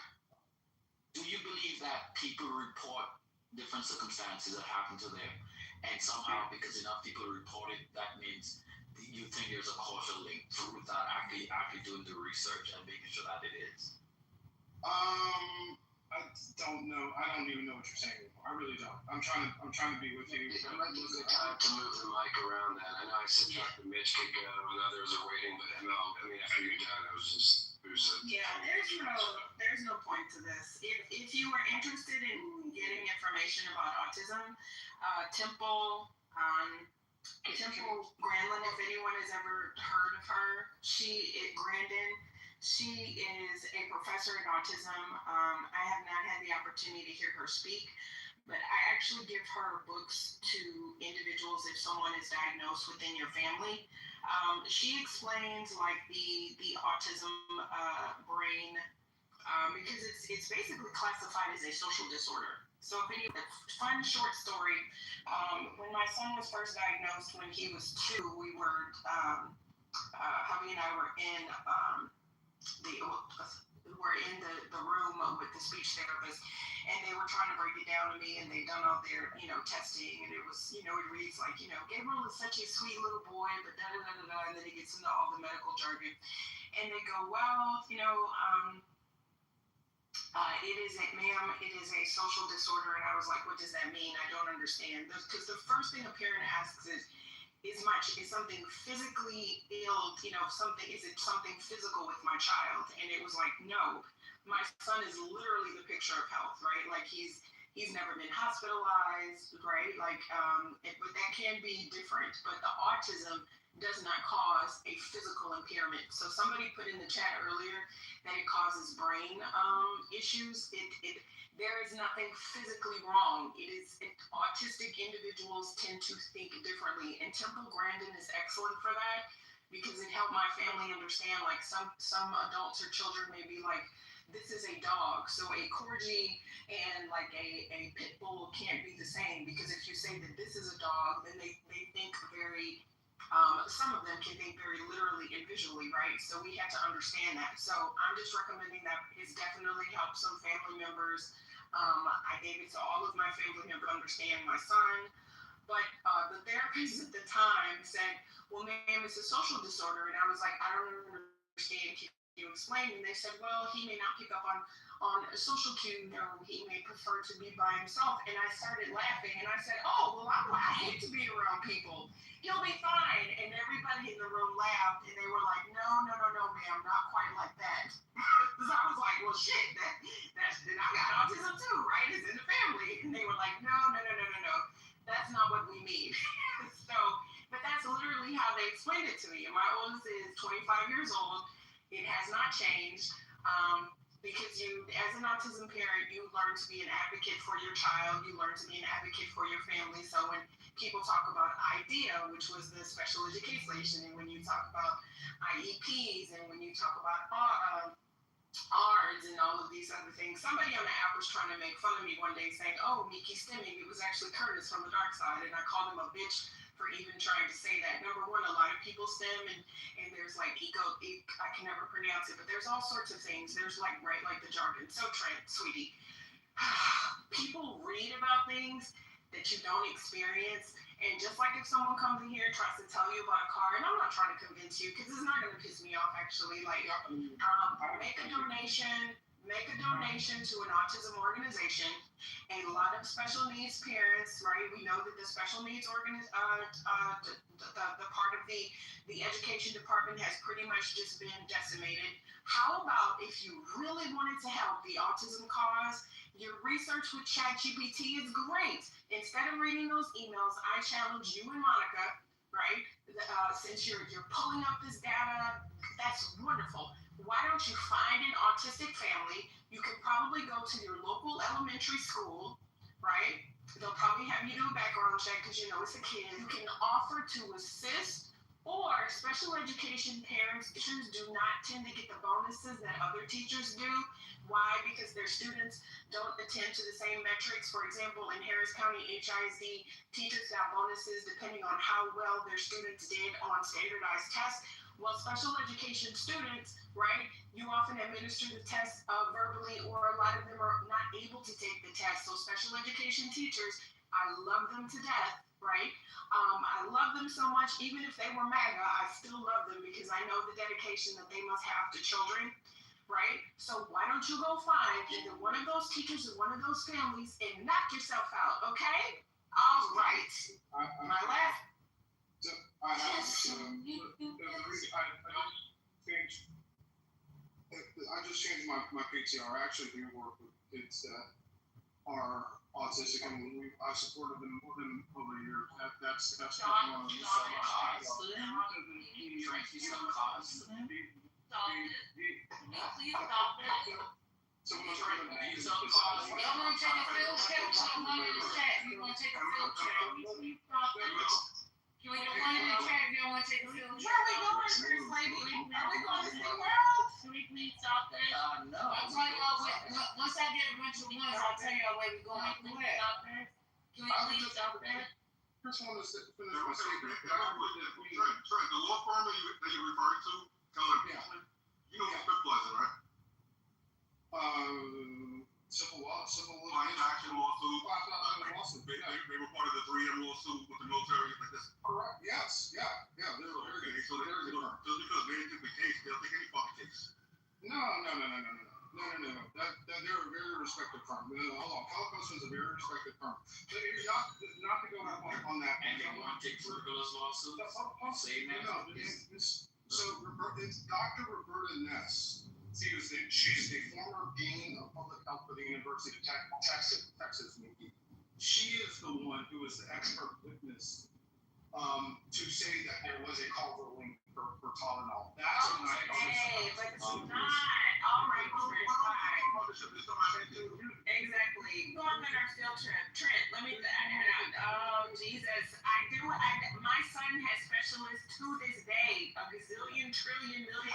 [SPEAKER 17] Do you believe that people report different circumstances that happen to them, and somehow because enough people report it, that means you think there's a causal link without actually doing the research and making sure that it is?
[SPEAKER 11] I don't know. I don't even know what you're saying anymore. I really don't. I'm trying to be with you.
[SPEAKER 22] I'm not using the time to move the mic around that. I know I said Dr. Mitch could go and others are waiting, but after you're done,
[SPEAKER 1] there's no point to this. If you were interested in getting information about autism, Temple Granlund, if anyone has ever heard of her, Grandin, she is a professor in autism. I have not had the opportunity to hear her speak, but I actually give her books to individuals if someone is diagnosed within your family. She explains like the autism brain because it's basically classified as a social disorder. So if any fun short story, when my son was first diagnosed when he was 2, we were Javi and I were in the room with the speech therapist, and they were trying to break it down to me, and they'd done all their testing, and it was it reads like Gabriel is such a sweet little boy, but da da da da da, and then it gets into all the medical jargon, and they go, well, it is a social disorder, and I was like, what does that mean? I don't understand, because the first thing a parent asks is something physically ill, is it something physical with my child? And it was like, no, my son is literally the picture of health, right? Like he's never been hospitalized, right? Like, but that can be different, but the autism does not cause a physical impairment. So somebody put in the chat earlier that it causes brain issues. There is nothing physically wrong. Autistic individuals tend to think differently, and Temple Grandin is excellent for that because it helped my family understand. Like some adults or children may be like, this is a dog, so a corgi and like a pit bull can't be the same, because if you say that this is a dog, then they think very. Some of them can think very literally and visually, right? So we had to understand that. So I'm just recommending that. It's definitely helped some family members. I gave it to all of my family members to understand my son. But the therapist at the time said, well, ma'am, it's a social disorder. And I was like, I don't understand. Can you explain? And they said, well, he may not pick up on a social cue. He may prefer to be by himself. And I started laughing. And I said, oh, well, I hate to be around people. He'll be fine. And everybody in the room laughed. And they were like, no, ma'am, not quite like that. So I was like, well, shit, that's I got autism too, right? It's in the family. And they were like, no. That's not what we mean. But that's literally how they explained it to me. And my oldest is 25 years old. It has not changed. Because as an autism parent, you learn to be an advocate for your child. You learn to be an advocate for your family. So when people talk about IDEA, which was the special education, and when you talk about IEPs, and when you talk about ARDs and all of these other things, somebody on the app was trying to make fun of me one day saying, oh, Miki stimming, it was actually Curtis from the dark side, and I called him a bitch for even trying to say that. Number one, a lot of people stem, and there's like I can never pronounce it, but there's all sorts of things. There's like the jargon. So Trent, sweetie, people read about things that you don't experience. And just like if someone comes in here and tries to tell you about a car, and I'm not trying to convince you, because it's not going to piss me off actually, like make a donation to an autism organization. A lot of special needs parents, right? We know that the special needs the part of the education department has pretty much just been decimated. How about if you really wanted to help the autism cause, your research with ChatGPT is great. Instead of reading those emails, I challenge you and Monica, right? Since you're pulling up this data, that's wonderful. Why don't you find an autistic family? You can probably go to your local elementary school, right? They'll probably have you do a background check because you know it's a kid. You can offer to assist, or special education teachers do not tend to get the bonuses that other teachers do. Why? Because their students don't attend to the same metrics. For example, in Harris County HISD, teachers got bonuses depending on how well their students did on standardized tests. Well, special education students, right, you often administer the test verbally, or a lot of them are not able to take the test. So special education teachers, I love them to death, right? I love them so much. Even if they were MAGA, I still love them because I know the dedication that they must have to children, right? So why don't you go find either one of those teachers or one of those families and knock yourself out, okay? All right. My last...
[SPEAKER 11] I just changed my PTR. I actually do work with kids that are autistic, and I supported them over the years. That's one of the
[SPEAKER 3] Please stop that.
[SPEAKER 11] Someone's trying to use it.
[SPEAKER 15] want to take a field trip? Put one in the chat. You want to take a field trip? Can we do one in the chat if you don't want to take a field trip?
[SPEAKER 1] Where are we going, First Lady? Are we going to SeaWorld?
[SPEAKER 15] Can we please stop that?
[SPEAKER 21] No.
[SPEAKER 15] I'll tell y'all once I get a bunch of ones, I'll tell y'all where we're going. Can we please stop that?
[SPEAKER 11] Just want to finish my
[SPEAKER 5] Trent,
[SPEAKER 11] statement.
[SPEAKER 5] the law firm that you're referring to, Keller Congressman, you know Smith Pleasant, right?
[SPEAKER 11] Civil
[SPEAKER 5] Client action lawsuit.
[SPEAKER 11] lawsuit.
[SPEAKER 5] They were part of the 3M lawsuit with the military. Like this.
[SPEAKER 11] Correct. Yes. Yeah.
[SPEAKER 5] Okay, so just because they didn't take the case, they'll take any fucking case.
[SPEAKER 11] No. They're a very respected firm. Hold on. Calico's is a very respected firm. So not to go on that.
[SPEAKER 17] And they want to take frivolous lawsuits? Saying that?
[SPEAKER 11] No. So it's Dr. Roberta Ness. She's the former dean of public health for the University of Texas, Nikki. She is the one who is the expert witness to say that there was a causal link for Tylenol. That's what I
[SPEAKER 1] Hey, but it's not. All right, fine. Exactly. Going on our field trip. Trent, let me. Oh, Jesus. My son has specialists to this day. A gazillion, trillion, million.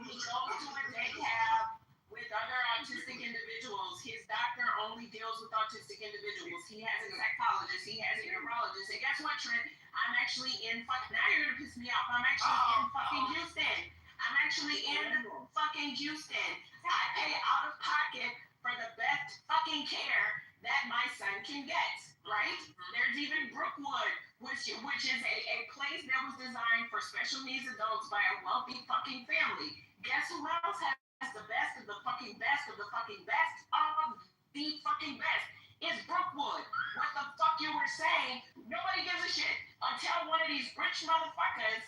[SPEAKER 1] He goes to a day cab with other autistic individuals. His doctor only deals with autistic individuals. He has a psychologist. He has a neurologist. And guess what, Trent? I'm actually in now you're gonna piss me off. I'm actually in fucking Houston. I'm actually in fucking Houston. I pay out of pocket for the best fucking care that my son can get, right? There's even Brookwood, which is a place that was designed for special needs adults by a wealthy fucking family. Guess who else has the best of the fucking best of the fucking best of the fucking best? It's Brookwood. What the fuck you were saying, nobody gives a shit until one of these rich motherfuckers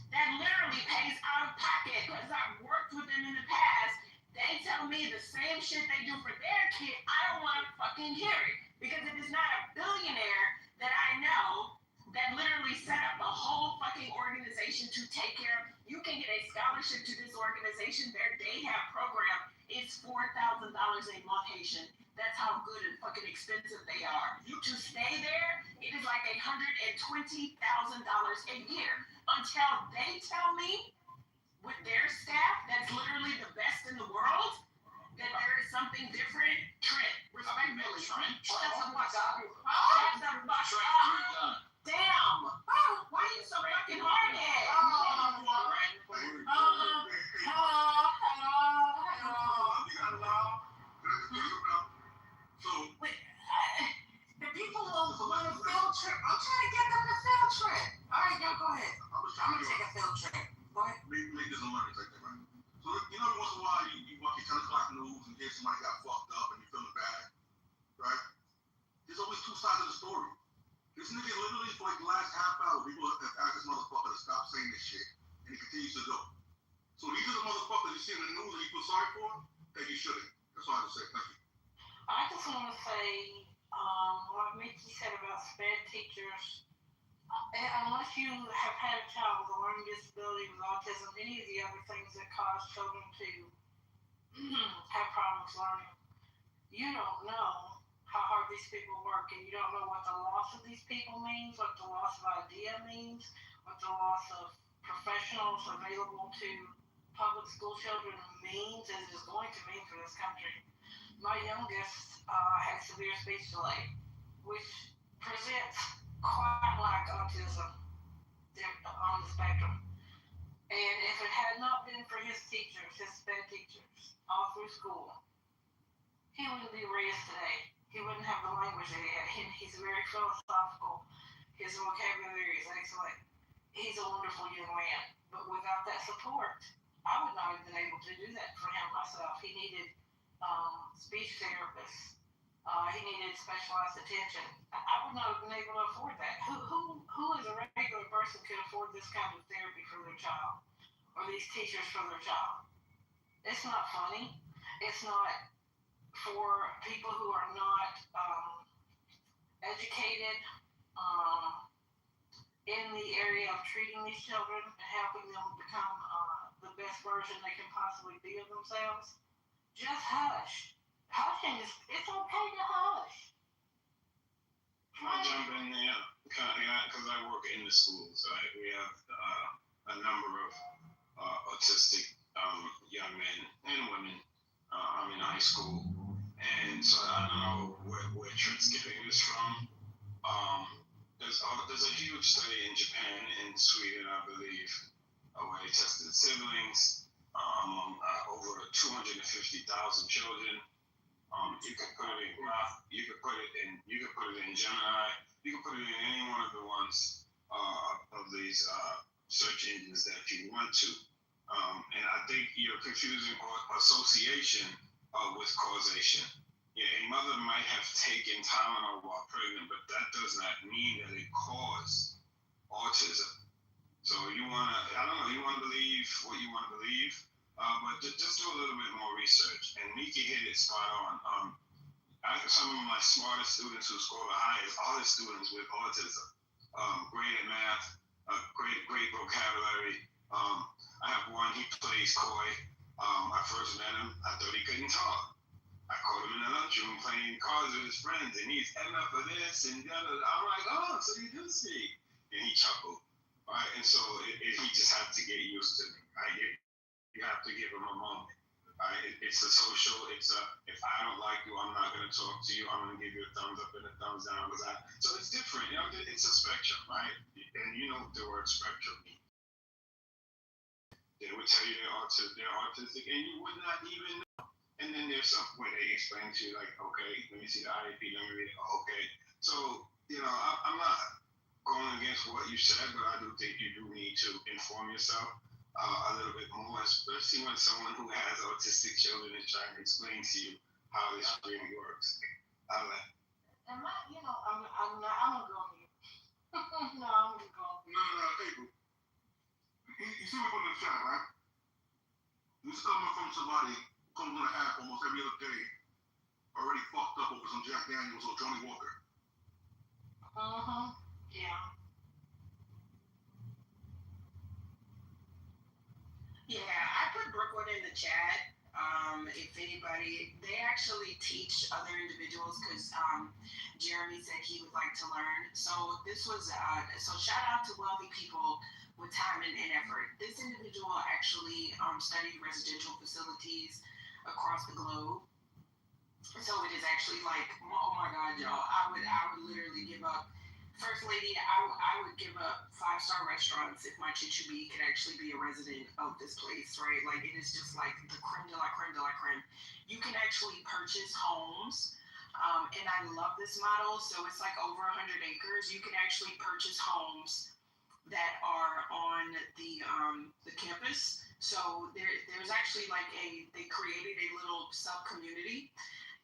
[SPEAKER 1] that literally pays out of pocket, because I've worked with them in the past, they tell me the same shit they do for their kid. I don't want to fucking hear it. Because it is not a billionaire that I know that literally set up a whole fucking organization to take care of. You can get a scholarship to this organization. Their day have program is $4,000 a month, Haitian. That's how good and fucking expensive they are. To stay there, it is like $120,000 a year. Until they tell me, with their staff, that's literally the best in the world, that there is something different. Trent, respectfully. Trent, shut the fuck up. Shut the fuck up. Damn. Why are you so fucking hard-headed?
[SPEAKER 15] The people want a field trip. I'm trying to get them a field trip. All right, y'all go ahead. I'm gonna take a field trip. Go ahead.
[SPEAKER 5] Maybe just learn it like that, right? So once in a while you watch your 10 o'clock news in case somebody got fucked up and you're feeling bad, right? There's always two sides of the story. This nigga literally for like the last half hour, people have asked this motherfucker to stop saying this shit, and he continues to go. So these are the motherfuckers you see in the news that you feel sorry for, that you shouldn't. That's all I have to say. Thank you.
[SPEAKER 15] I just want to say what Mickey said about SPED teachers. Unless you have had a child with a learning disability, with autism, any of the other things that cause children to have problems learning, you don't know how hard these people work, and you don't know what the loss of these people means, what the loss of idea means, what the loss of professionals available to public school children means, and is going to mean for this country. My youngest had severe speech delay, which presents quite like autism on the spectrum. And if it had not been for his teachers, his SPED teachers, all through school, he wouldn't be raised today. He wouldn't have the language that he had. He's very philosophical. His vocabulary is excellent. He's a wonderful young man. But without that support, I would not have been able to do that for him myself. He needed speech therapists. He needed specialized attention. I would not have been able to afford that. Who as a regular person could afford this kind of therapy for their child, or these teachers for their child? It's not funny. It's not for people who are not educated in the area of treating these children and helping them become the best version they can possibly be of themselves. Just hush. Hushing is, it's okay to hush.
[SPEAKER 5] I'll jump in there because I work in the schools. Right? We have a number of autistic young men and women. I'm in high school, and so I don't know where Trent's getting this from. There's a huge study in Japan and Sweden, I believe, where they tested siblings among over 250,000 children. You can put it in Graph, you can put it in Gemini, you can put it in any one of the ones of these search engines that you want to. And I think you're confusing association with causation. Yeah, a mother might have taken Tylenol while pregnant, but that does not mean that it caused autism. So you wanna believe what you wanna believe, but just do a little bit more research. And Miki hit it spot on. Some of my smartest students who score the highest are the students with autism. Great at math, great vocabulary. I have one, he plays coy. I first met him, I thought he couldn't talk. I caught him in the lunchroom playing cards with his friends, and he's enough for this and that. I'm like, oh, so you do speak. And he chuckled. Right? And so he just had to get used to me. Right? You have to give him a moment. Right? It's a social, if I don't like you, I'm not going to talk to you. I'm going to give you a thumbs up and a thumbs down. So it's different. It's a spectrum, right? And you know what the word spectrum means. They would tell you they're autistic, and you would not even know. And then there's some where they explain to you, like, okay, let me see the IEP, let me read it. Oh, okay. So, I'm not going against what you said, but I do think you do need to inform yourself a little bit more, especially when someone who has autistic children is trying to explain to you how this really works.
[SPEAKER 15] I'm a girl here. No, I'm a girl.
[SPEAKER 8] No, April. You see me put in the chat, right? This is coming from somebody who comes on the app almost every other day, already fucked up over some Jack Daniels or Johnny Walker.
[SPEAKER 15] Yeah. Yeah, I put Brookwood in the chat. If anybody, they actually teach other individuals because Jeremy said he would like to learn. So this was, so shout out to wealthy people with time and effort. This individual actually studied residential facilities across the globe. So it is actually like, oh my God, y'all, I would literally give up. First lady, I would give up 5-star restaurants if my chichubi could actually be a resident of this place, right? Like, it is just like the creme de la creme de la creme. You can actually purchase homes, and I love this model. So it's like over 100 acres. You can actually purchase homes that are on the campus. So there's actually like they created a little sub-community.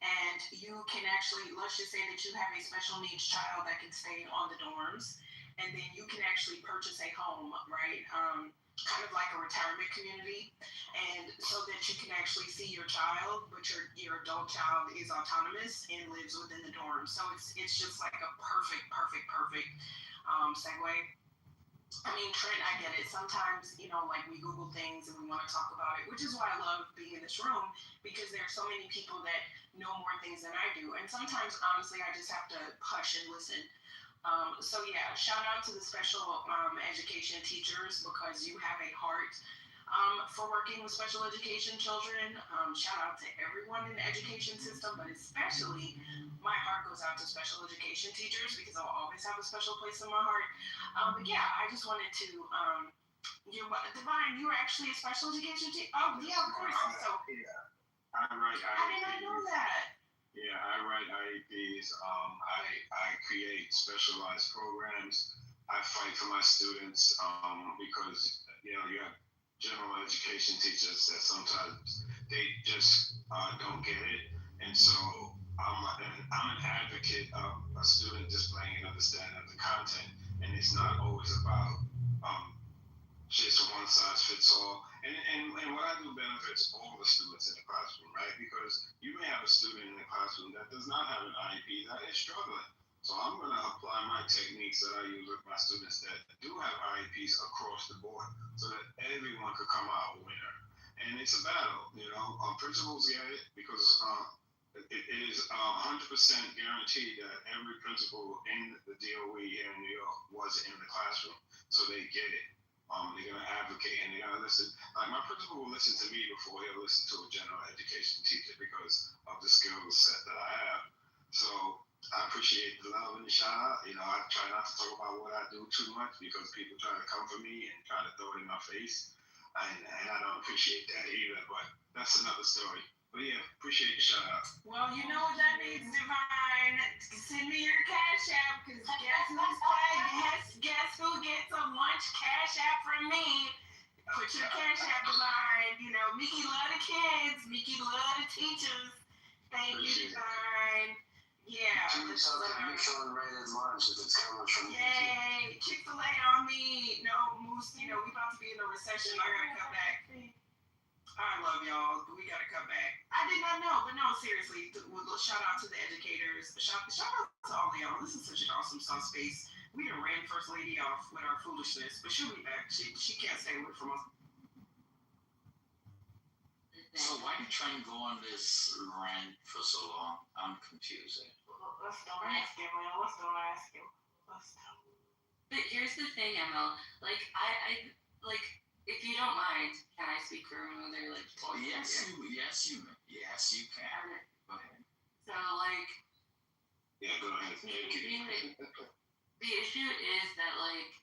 [SPEAKER 15] And you can actually, let's just say that you have a special needs child that can stay on the dorms, and then you can actually purchase a home, right? Kind of like a retirement community, and so that you can actually see your child, but your adult child is autonomous and lives within the dorm. So it's just like a perfect segue. I mean, Trent, I get it. Sometimes, like we Google things and we want to talk about it, which is why I love being in this room, because there are so many people that know more things than I do. And sometimes, honestly, I just have to hush and listen. So yeah, shout out to the special education teachers, because you have a heart for working with special education children. Shout out to everyone in the education system, but especially my heart goes out to special education teachers, because I'll always have a special place in my heart. But yeah, I just wanted to, Divine, you were actually a special education teacher? Oh, yeah, of course. So,
[SPEAKER 5] I write IEPs.
[SPEAKER 15] How did I know that?
[SPEAKER 5] Yeah, I write IEPs. I create specialized programs. I fight for my students because, you have general education teachers that sometimes they just don't get it. And so I'm an advocate of a student displaying an understanding of the content, and it's not always about just one size fits all. And what I do benefits all the students in the classroom, right? Because you may have a student in the classroom that does not have an IEP that is struggling. So I'm going to apply my techniques that I use with my students that do have IEPs across the board, so that everyone could come out a winner. And it's a battle, principals get it because it is 100% guaranteed that every principal in the DOE here in New York was in the classroom, so they get it. They're gonna advocate and they're gonna listen. Like my principal will listen to me before he'll listen to a general education teacher because of the skill set that I have. So I appreciate the love and the shout out. You know, I try not to talk about what I do too much because people try to come for me and try to throw it in my face, and I don't appreciate that either. But that's another story. But yeah, appreciate the shout out.
[SPEAKER 1] Well, you know what that means, Divine. Send me your cash app, because guess who gets a lunch cash app from me? Put your cash app, Divine. You know, Mickey love the kids. Mickey love the teachers. Thank you, Divine. Yeah.
[SPEAKER 22] Make sure and rate his lunch if it's coming from
[SPEAKER 1] Yay. Chick-fil-A on me. No, Moose, you know, we about to be in a recession. I gotta come back. I love y'all. We gotta come back. I did not know, but no, seriously. Shout out to the educators. Shout out to all of y'all. This is such an awesome soft space. We done ran First Lady off with our foolishness, but she'll be back. She can't stay away from us.
[SPEAKER 17] So why did Trent go on this rant for so long? I'm confused.
[SPEAKER 1] Let's don't ask him, man. Let's don't ask him.
[SPEAKER 16] But here's the thing, Emil. Like, I like, if you don't mind, can I speak for another, like,
[SPEAKER 17] oh, yes, you can. Go ahead.
[SPEAKER 16] So, like,
[SPEAKER 5] yeah, go ahead.
[SPEAKER 16] The issue is that, like,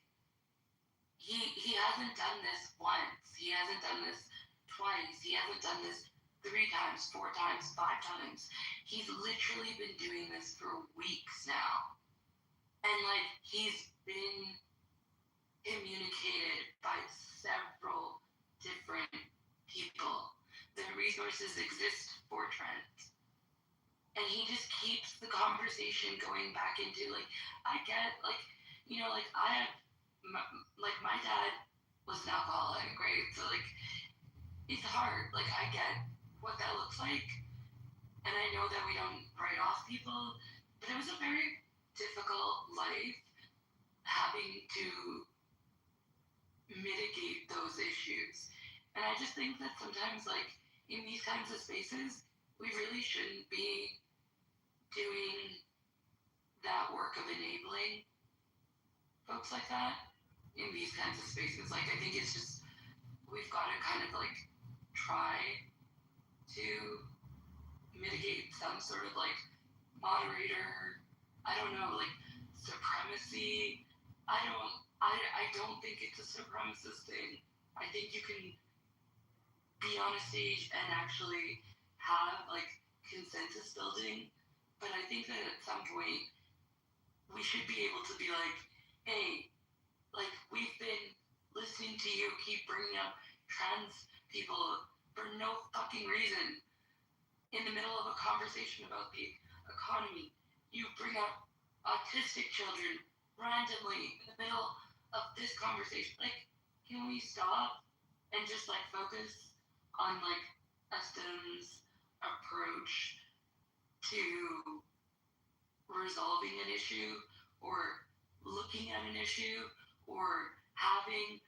[SPEAKER 16] he hasn't done this once. He hasn't done this twice. He hasn't done this 3 times, 4 times, 5 times. He's literally been doing this for weeks now. And, like, he's been communicated by several different people. The resources exist for Trent. And he just keeps the conversation going back into, like, I get, like, you know, like, I have, my dad was an alcoholic, right? So, like, it's hard. Like, I get what that looks like. And I know that we don't write off people, but it was a very difficult life having to mitigate those issues. And I just think that sometimes, like, in these kinds of spaces, we really shouldn't be doing that work of enabling folks like that in these kinds of spaces. Like, I think it's just, we've got to kind of, like, try to mitigate some sort of, like, moderator, I don't know, like, supremacy. I don't think it's a supremacist thing. I think you can be on a stage and actually have, like, consensus building, but I think that at some point we should be able to be like, hey, like, we've been listening to you keep bringing up trans people for no fucking reason in the middle of a conversation about the economy. You bring up autistic children randomly in the middle of this conversation. Like, can we stop and just, like, focus on, like, Eston's approach to resolving an issue or looking at an issue or having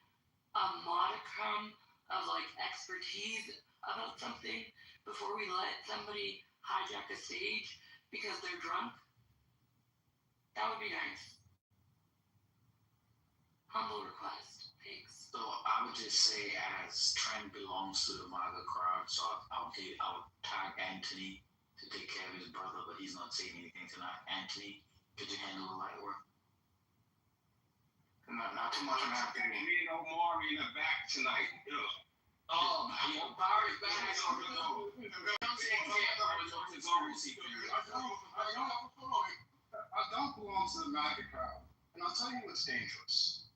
[SPEAKER 16] a modicum of, like, expertise about something before we let somebody hijack a stage because they're drunk? That would be nice. Humble request. Thanks.
[SPEAKER 17] So I would just say, as Trent belongs to the MAGA crowd, so I'll tag Anthony to take care of his brother, but he's not saying anything tonight. Anthony, could you handle the light work?
[SPEAKER 19] Not too much on that.
[SPEAKER 11] Me and Omar in the back tonight.
[SPEAKER 17] Oh, my Barry's back.
[SPEAKER 11] I don't belong to the MAGA crowd. And I'll tell you what's dangerous.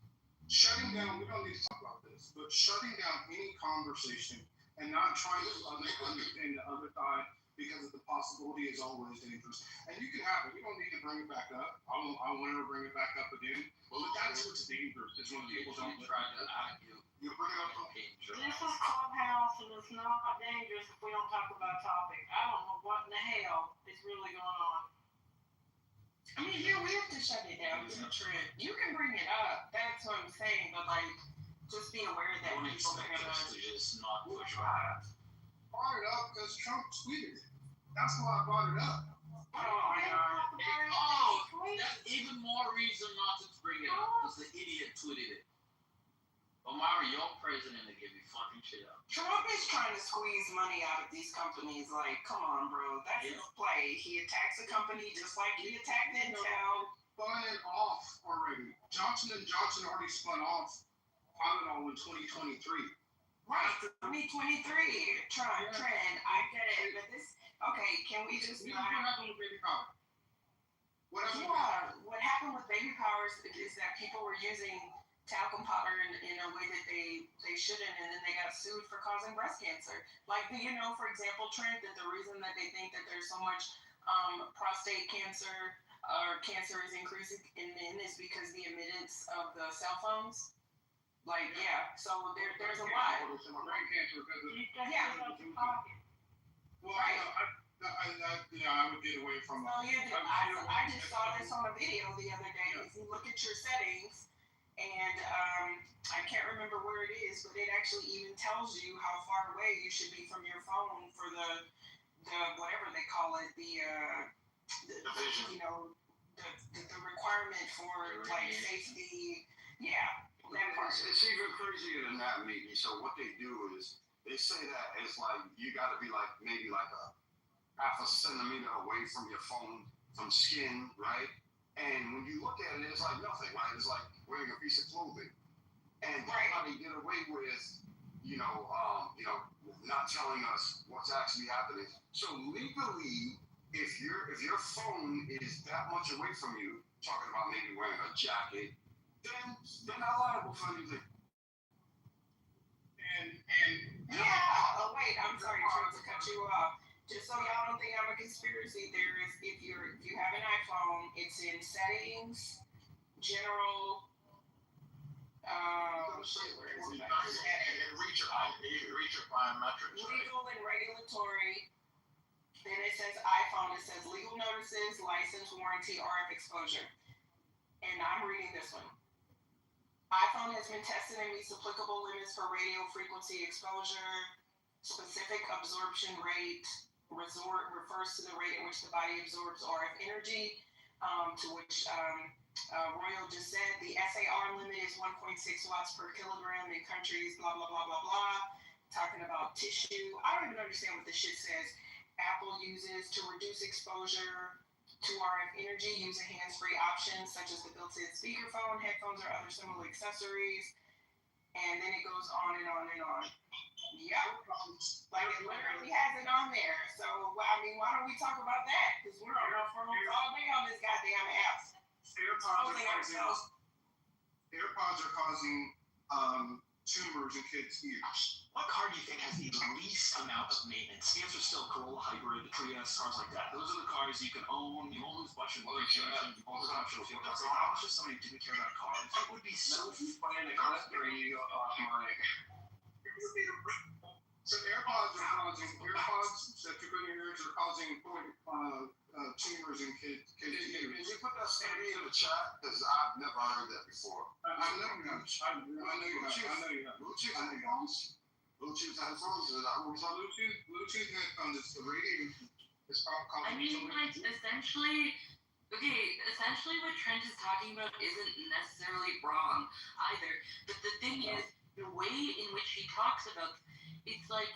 [SPEAKER 11] Shutting down, we don't need to talk about this, but shutting down any conversation and not trying to understand the other side because of the possibility is always dangerous. And you can have it. We don't need to bring it back up. I want to bring it back up again. But that's what's dangerous is when people don't try to argue. You bring it up.
[SPEAKER 1] This is Clubhouse, and it's not dangerous if we don't talk about topic. I don't know what in the hell is really going on. I mean, yeah, we have to shut it down. It's a trend. You can bring it up. That's what I'm saying. But, like, just be aware that
[SPEAKER 17] Don't
[SPEAKER 1] people
[SPEAKER 17] expect
[SPEAKER 1] are
[SPEAKER 17] us to just not push
[SPEAKER 11] Brought it up because Trump tweeted it.
[SPEAKER 8] That's why I brought it up.
[SPEAKER 14] That's even more reason not to bring it up, because the idiot tweeted it. Omari, your president to give you fucking shit up.
[SPEAKER 1] Trump is trying to squeeze money out of these companies. Like, come on, bro. That's his play. He attacks a company just like he attacked Intel.
[SPEAKER 8] Spun it off already. Johnson & Johnson already spun off Tylenol in 2023.
[SPEAKER 1] Right, 2023. Trend. I get it. But this, okay, can we just
[SPEAKER 8] What happened with baby powder?
[SPEAKER 1] What happened with baby powers is that people were using talcum powder in a way that they shouldn't, and then they got sued for causing breast cancer. Like, do you know, for example, Trent, that the reason that they think that there's so much prostate cancer or cancer is increasing in men is because the emittance of the cell phones? Like, yeah, so there's a lot.
[SPEAKER 8] Brain cancer because of...
[SPEAKER 1] Yeah.
[SPEAKER 8] Well, I would get away from...
[SPEAKER 1] Oh, yeah, I just saw this on a video the other day. If you look at your settings, and I can't remember where it is, but it actually even tells you how far away you should be from your phone for the whatever they call it, the
[SPEAKER 8] vision.
[SPEAKER 1] You know, the requirement for like safety. Yeah.
[SPEAKER 8] It's even crazier than that, maybe. So what they do is they say that it's like you got to be like maybe like a half a centimeter away from your phone from skin, right? And when you look at it, it's like nothing, right? It's like wearing a piece of clothing. And that's how they get away with, not telling us what's actually happening. So legally, if your phone is that much away from you, talking about maybe wearing a jacket, then they're not liable for anything.
[SPEAKER 1] Wait, I'm sorry, Trent, to cut you off. Just so y'all don't think I'm a conspiracy theorist, if you have an iPhone, it's in settings, general, where is it?
[SPEAKER 8] Reach your biometrics.
[SPEAKER 1] Legal and regulatory. Then it says iPhone. It says legal notices, license, warranty, RF exposure. And I'm reading this one. iPhone has been tested and meets applicable limits for radio frequency exposure. Specific absorption rate refers to the rate at which the body absorbs RF energy, to which Royal just said the SAR limit is 1.6 watts per kilogram in countries, blah, blah, blah, blah, blah. Talking about tissue. I don't even understand what this shit says. Apple uses to reduce exposure to RF energy using hands-free options such as the built-in speakerphone, headphones, or other similar accessories. And then it goes on and on and on. Yep. Like it literally has it on there. So, I mean, why don't we talk about that? Because we're on our phones all day on this goddamn app.
[SPEAKER 8] AirPods are causing tumors in kids' ears.
[SPEAKER 17] What car do you think has the least amount of maintenance? The answer's still Corolla, Hybrid, Prius, cars like that. Those are the cars you can own. You won't lose much in luggage. You won't lose much in fuel. So how much does somebody didn't care about cars? That would be so funny.
[SPEAKER 8] So AirPods that you put in your ears are causing tumors in kids' ears. Can you put that study in the chat? Because I've never heard that before. I know you have. Bluetooth headphones? Is that what we're talking about? Bluetooth headphones, it's the radio. It's
[SPEAKER 16] I mean, like, essentially what Trent is talking about isn't necessarily wrong either. But the thing is, the way in which he talks about it's like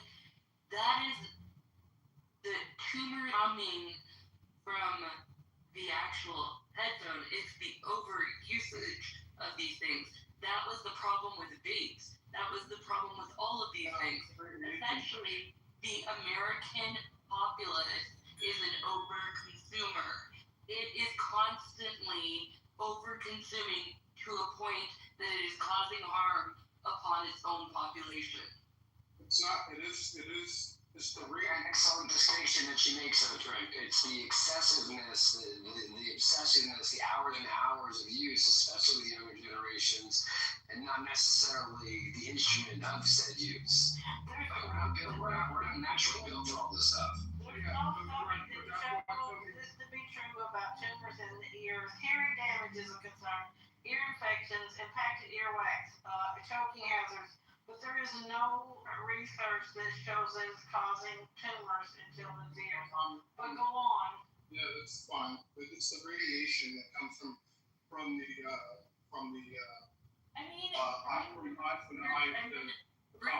[SPEAKER 16] that is the tumor coming from the actual headphone. It's the overusage of these things. That was the problem with vapes. That was the problem with all of these things. Essentially, the American populace is an over-consumer. It is constantly over-consuming to a point that it is causing harm upon its own population.
[SPEAKER 8] It's not. It is. It's the real.
[SPEAKER 22] Excellent distinction that she makes of it, Trent. It's the excessiveness, the obsessiveness, the hours and hours of use, especially the younger generations, and not necessarily the instrument of said use. We're not naturally built for all this stuff.
[SPEAKER 9] This to be true about tumors in the ears. Hearing damage is a concern. Ear infections, impacted earwax, choking hazards,
[SPEAKER 4] But there is no research that shows that it's causing tumors until it's here. But go on.
[SPEAKER 11] Yeah, that's fine, but it's the radiation that comes from the
[SPEAKER 16] I mean,
[SPEAKER 11] bring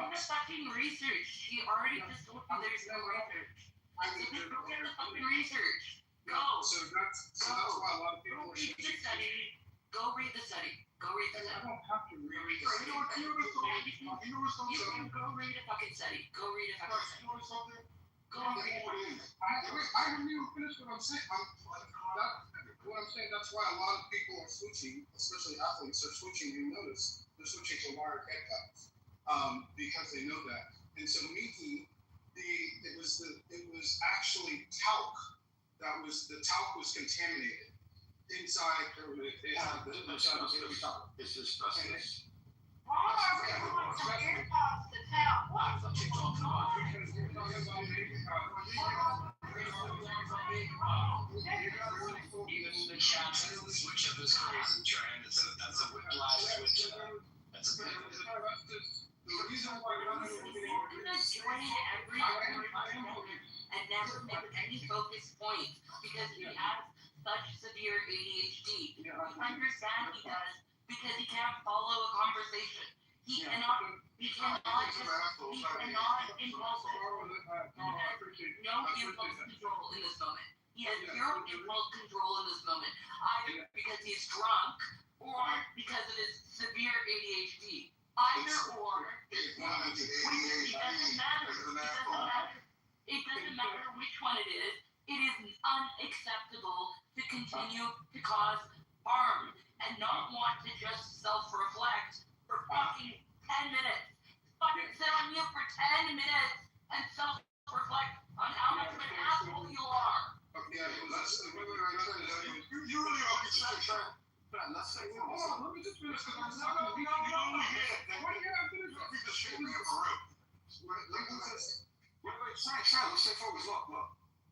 [SPEAKER 16] the fucking research. She already just told you there's no research. So just go get the fucking research. Go.
[SPEAKER 11] So that's why a lot of people
[SPEAKER 16] Go read the study. Go read the study. Go read the study.
[SPEAKER 11] I don't have to read the study.
[SPEAKER 16] You can go read a fucking study. Go read a fucking study.
[SPEAKER 11] You know something?
[SPEAKER 16] Go read a fucking study.
[SPEAKER 11] I haven't even finished what I'm saying. What I'm saying, that's why a lot of people are switching, especially athletes are switching. You notice they're switching to wired head cups because they know that. And so Miki, it was actually talc. The talc was contaminated inside. It had the talc.
[SPEAKER 8] It's asbestos.
[SPEAKER 4] Why are we doing some ear pops to tell? What?
[SPEAKER 22] Even in the chat, switch of this crazy trend. That's a whiplash switch. That's a big
[SPEAKER 11] The reason why
[SPEAKER 16] You're gonna join every and never make any focus points because he has such severe ADHD. We understand he does because he can't follow a conversation. He cannot impulse. He cannot impulse. No impulse control in this moment. He has zero impulse control in this moment, either because he's drunk or because of his severe ADHD. Either or. It doesn't matter. It doesn't matter which one it is. It is unacceptable to continue to cause harm and not want to just self-reflect for fucking 10 minutes. Fucking sit on mute for 10 minutes and self-reflect on how much of an asshole you are.
[SPEAKER 11] you really are concerned. Let's say, hold on, let me just finish because I'm not going to be Why do you have to do this? Just shoot me for real. Let's say focus. Look.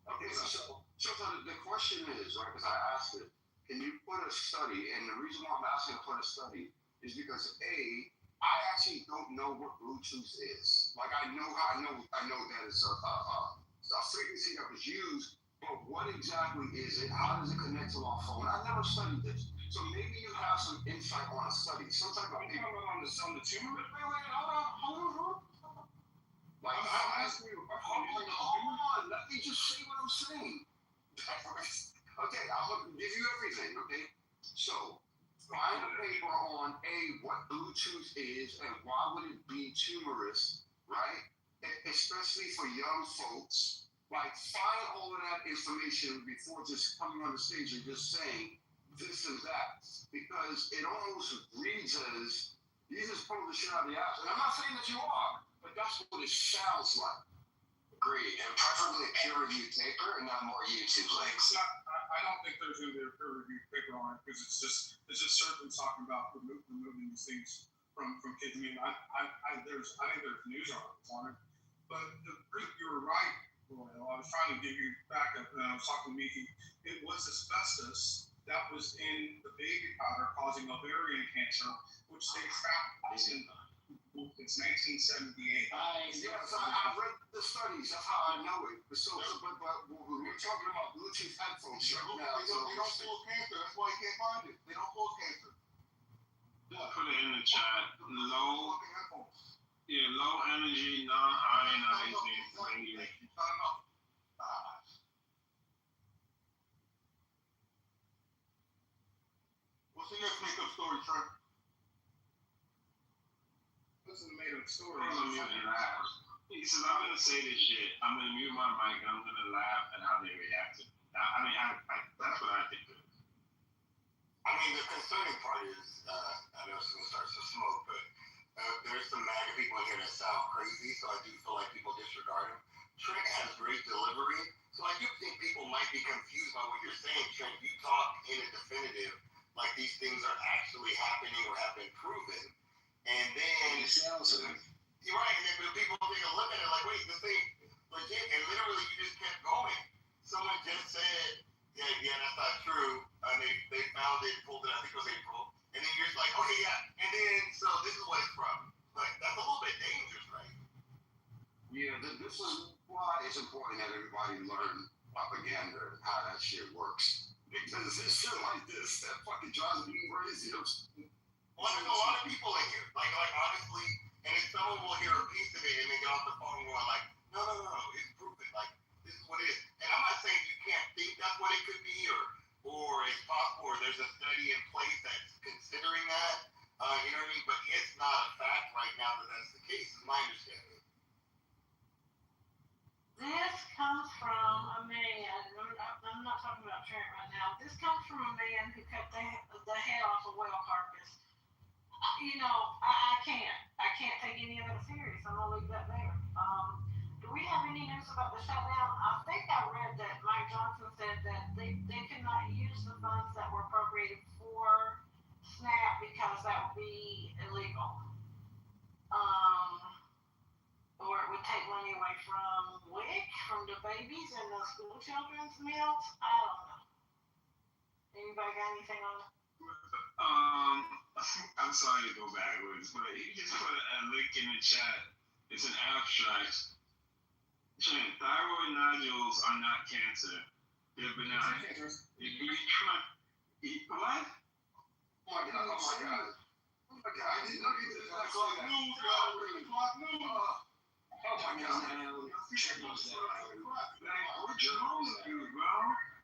[SPEAKER 8] Okay, so the question is, right, because I asked it, can you put a study, and the reason why I'm asking to put a study is because I actually don't know what Bluetooth is. Like I know that it's a frequency that was used, but what exactly is it? How does it connect to our phone? I never studied this. So maybe you have some insight on a study, some type of
[SPEAKER 11] on the tumor. Wait, hold on.
[SPEAKER 8] Like, I'm asking you a question. Hold on, let me just say what I'm saying. Okay, I'm gonna give you everything. Okay, so find a paper on what Bluetooth is and why would it be tumorous, right? Especially for young folks. Like, find all of that information before just coming on the stage and just saying this and that, because it almost reads as you just pull the shit out of the ass. And I'm not saying that you are, but that's what it sounds like.
[SPEAKER 22] Agreed, and preferably a peer-reviewed paper and not more YouTube links.
[SPEAKER 11] I don't think there's going to be a peer-reviewed paper on it because it's just surgeons talking about removing these things from kids. I mean, I think there's news articles on it, but you were right, Royal. I was trying to give you back up when I was talking to Miki. It was asbestos that was in the baby powder causing ovarian cancer, which they found since 1978.
[SPEAKER 8] Yes, I read the studies. That's how I know it. But we're talking about Bluetooth headphones right now. They don't cause cancer. That's why you can't find it. They don't cause cancer.
[SPEAKER 5] Put it in the chat. Low energy, non-ionizing radiation.
[SPEAKER 8] What's the next makeup story, Trent?
[SPEAKER 11] This is a made-up story.
[SPEAKER 5] He says, I'm going to say this shit. I'm going to mute my mic and I'm going to laugh at how they react to it. I mean, that's what I think of it.
[SPEAKER 8] I mean, the concerning part is, I know someone starts to smoke, but there's some MAGA people in here that sound crazy, so I do feel like people disregard him. Trent has great delivery, so I do think people might be confused by what you're saying. Trent, you talk in a definitive, like these things are actually happening or have been proven. And then you're right, and then people take a look at it like, wait, this thing legit, and literally you just kept going. Someone just said, yeah, that's not true. And they found it, pulled it, I think it was April. And then you're just like, okay, yeah. And then, so this is what it's from. Like, that's a little bit dangerous, right?
[SPEAKER 21] Yeah, this is why it's important that everybody learn propaganda and how that shit works. Because it's shit like this that fucking drives me crazy.
[SPEAKER 8] Well, there's a lot of people in here. Like honestly, and if someone will hear a piece of it and then get off the phone going like, no, it's proven. Like, this is what it is. And I'm not saying you can't think that's what it could be, or it's possible, or there's a study in place that's considering that. You know what I mean? But it's not a fact right now that that's the case, is my understanding.
[SPEAKER 4] This comes from a man, I'm not talking about Trent right now. This comes from a man who cut the head off a whale carcass. You know, I can't take any of it serious. I'm gonna leave that there. Do we have any news about the shutdown? I think I read that Mike Johnson said that they could not use the funds that were appropriated for SNAP because that would be illegal. Or it would take money away from WIC, from the babies and the school children's meals. I don't know. Anybody got anything on it?
[SPEAKER 5] I'm sorry to go backwards, but you just put a link in the chat. It's an abstract. Thyroid nodules are not cancer. They're benign. If you try, what?
[SPEAKER 21] Oh my god. Oh my god. I didn't know you did that. Oh my god. Check those out.
[SPEAKER 5] What's wrong with you, bro?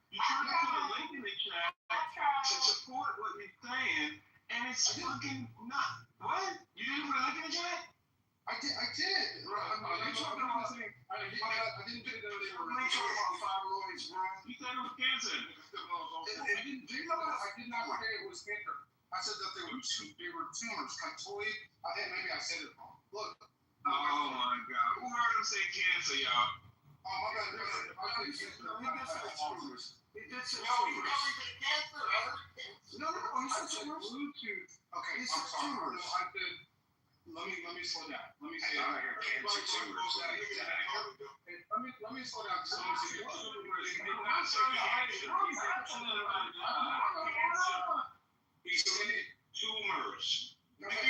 [SPEAKER 5] You trying to put a link in the chat to support what you're saying, and it's fucking not. What? You didn't put a link in the chat?
[SPEAKER 21] I did. You talking about saying? I didn't do that. You talking about thyroids, bro?
[SPEAKER 5] You said it was cancer.
[SPEAKER 21] Do you know what? I did not say it was cancer. I said that there were tumors, coctoid. Maybe I said it wrong. Look.
[SPEAKER 5] Oh my god. Who heard him say cancer, y'all?
[SPEAKER 21] Oh my god. He did say tumors. He did say
[SPEAKER 8] No, you never said cancer.
[SPEAKER 21] No, he said tumors. Bluetooth. Okay, he said tumors. No, I did. Let me slow down. Let me say it right here. Cancer tumors. Let me slow down.
[SPEAKER 5] He said tumors.
[SPEAKER 21] Okay,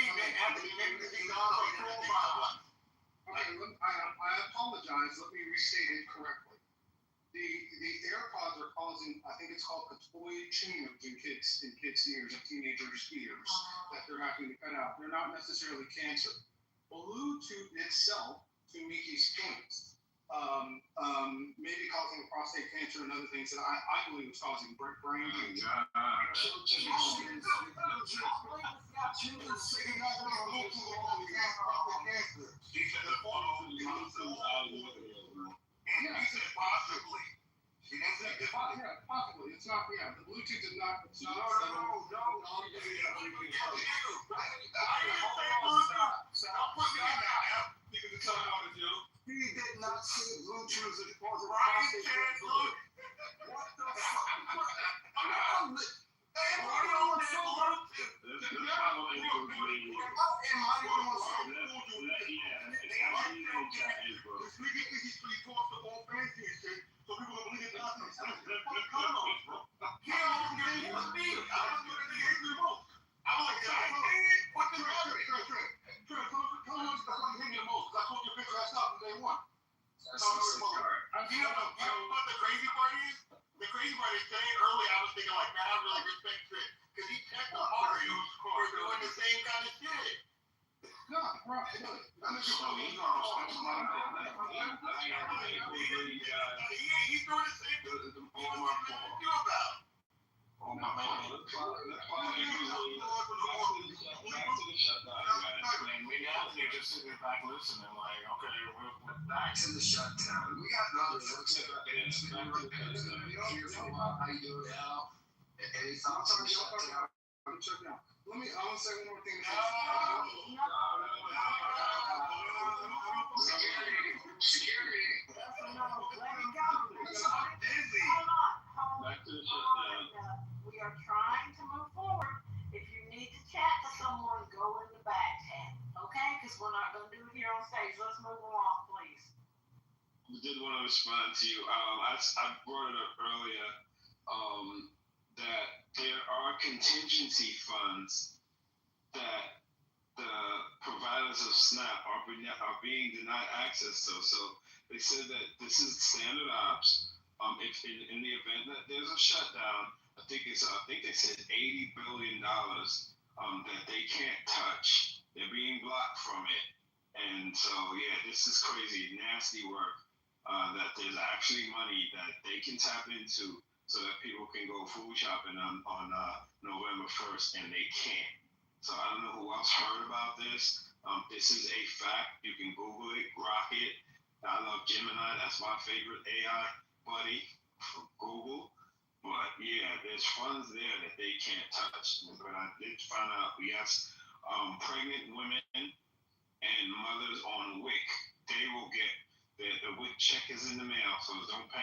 [SPEAKER 21] I apologize. Let me restate it correctly. The AirPods are causing, I think it's called coctoid tumors in kids' ears, and teenagers' ears, that they're having to cut out. They're not necessarily cancer. Bluetooth itself, to Miki's points, maybe causing prostate cancer and other things that I believe is causing brain cancer.
[SPEAKER 8] Possibly.
[SPEAKER 21] Possibly. It's not, the Bluetooth is not, it's not. He did not say Bluetooth is causing prostate cancer. What the fuck?
[SPEAKER 8] The crazy part is saying earlier, I was thinking like, man, I really respect Trent because he checked the Mario for doing the same kind of shit.
[SPEAKER 21] No, bro, look.
[SPEAKER 8] He's doing the same thing. What am I going to do about it?
[SPEAKER 5] Oh my god.
[SPEAKER 21] They're just sitting back listening, like, okay, we're back to the shutdown. We got another shutdown. Hear from how you doing now. Any thoughts on the shutdown? I want to say one more thing. Security.
[SPEAKER 5] Back to the shutdown.
[SPEAKER 4] We are trying to move forward. If you need to chat to someone, go in the back chat, okay? Because we're not going to do it here on stage. Let's move along, please.
[SPEAKER 5] I did want to respond to you. I brought it up earlier that there are contingency funds that the providers because of SNAP are being denied access to. So they said that this is standard ops. If in the event that there's a shutdown, I think they said $80 billion that they can't touch. They're being blocked from it. And so yeah, this is crazy, nasty work. That there's actually money that they can tap into so that people can go food shopping on November 1st, and they can't. So I don't know who else heard about this. This is a fact. You can Google it, grok it. I love Gemini. That's my favorite AI buddy for Google. But yeah, there's funds there that they can't touch. But I did find out, yes, pregnant women and mothers on WIC, they will get the WIC check is in the mail, so don't pay.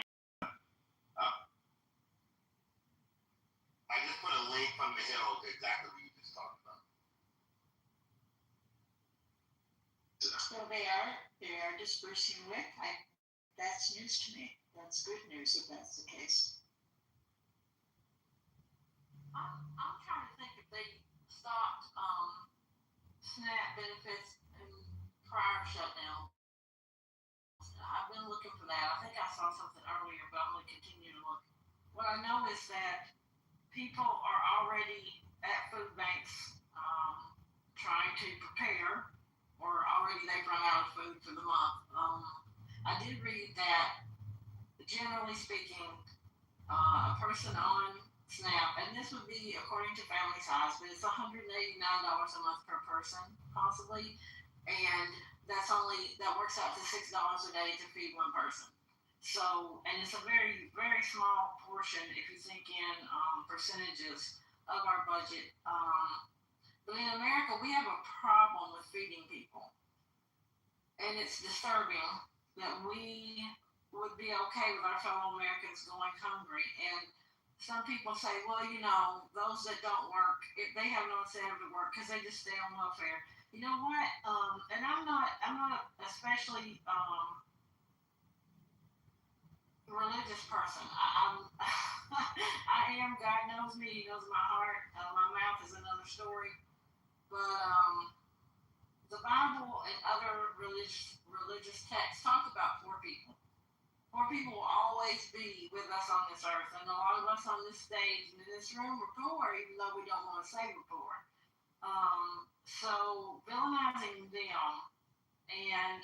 [SPEAKER 8] I just put a link from the Hill to exactly what you just talked about.
[SPEAKER 9] So they are dispersing WIC. That's news to me. That's good news if that's the case.
[SPEAKER 4] I'm trying to think if they stopped SNAP benefits in prior shutdown. I've been looking for that. I think I saw something earlier, but I'm going to continue to look. What I know is that people are already at food banks trying to prepare, or already they've run out of food for the month. I did read that, generally speaking, a person on SNAP, and this would be according to family size, but it's $189 a month per person, possibly, and that works out to $6 a day to feed one person. So, and it's a very, very small portion if you think in percentages of our budget. But in America, we have a problem with feeding people, and it's disturbing that we would be okay with our fellow Americans going hungry. And some people say, well, those that don't work, they have no incentive to work because they just stay on welfare. You know what? And I'm not especially religious person. I am. God knows me. He knows my heart. My mouth is another story. But the Bible and other religious texts talk about poor people. Poor people will always be with us on this earth, and a lot of us on this stage and in this room are poor, even though we don't want to say we're poor. So villainizing them and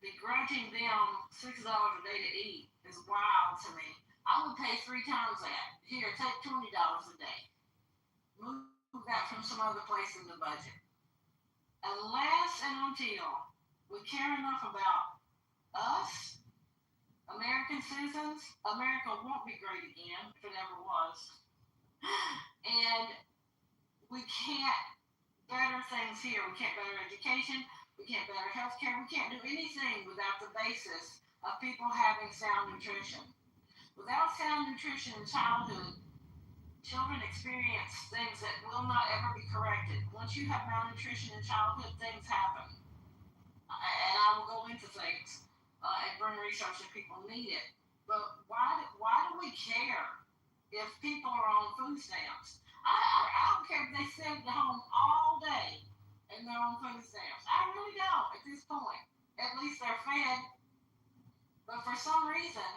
[SPEAKER 4] begrudging them $6 a day to eat is wild to me. I would pay 3 times that. Here, take $20 a day. Move that from some other place in the budget. Unless and until we care enough about us, American citizens, America won't be great again if it ever was. And we can't better things here. We can't better education. We can't better healthcare. We can't do anything without the basis of people having sound nutrition. Without sound nutrition in childhood, children experience things that will not ever be corrected. Once you have malnutrition in childhood, things happen. And I will go into things and bring research if people need it. But why do we care if people are on food stamps? I don't care if they sit at home all day and they're on food stamps. I really don't at this point. At least they're fed. But for some reason,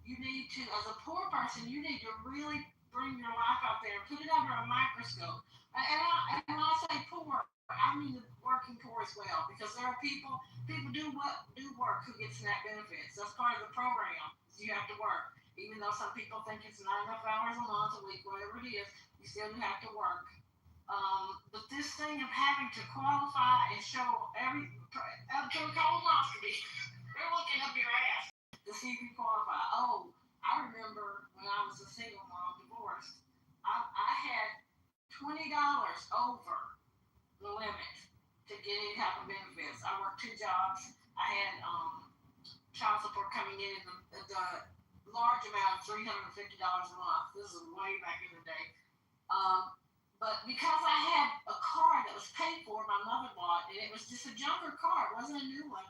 [SPEAKER 4] you need to, as a poor person, you need to really bring your life out there and put it under a microscope. And when I say poor, I mean the working poor as well, because there are people do work who get SNAP benefits. That's part of the program. You have to work. Even though some people think it's not enough hours a month, a week, whatever it is, you still have to work. But this thing of having to qualify and show up to a colonoscopy, they're looking up your ass to see if you qualify. Oh, I remember when I was a single mom, divorced, I had $20 over the limit to get any type of benefits. I worked 2 jobs. I had child support coming in the large amount of $350 a month. This is way back in the day. But because I had a car that was paid for, my mother bought, and it was just a junker car. It wasn't a new one.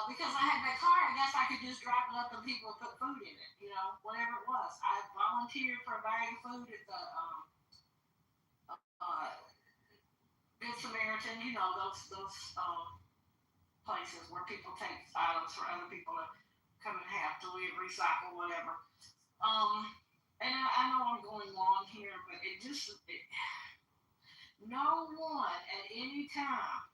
[SPEAKER 4] Because I had that car, I guess I could just drive it up and people would put food in it, whatever it was. I volunteered for a bag of food at the Good Samaritan, you know, those places where people take items for other people to come and have to live, recycle, whatever. And I know I'm going long here, but no one at any time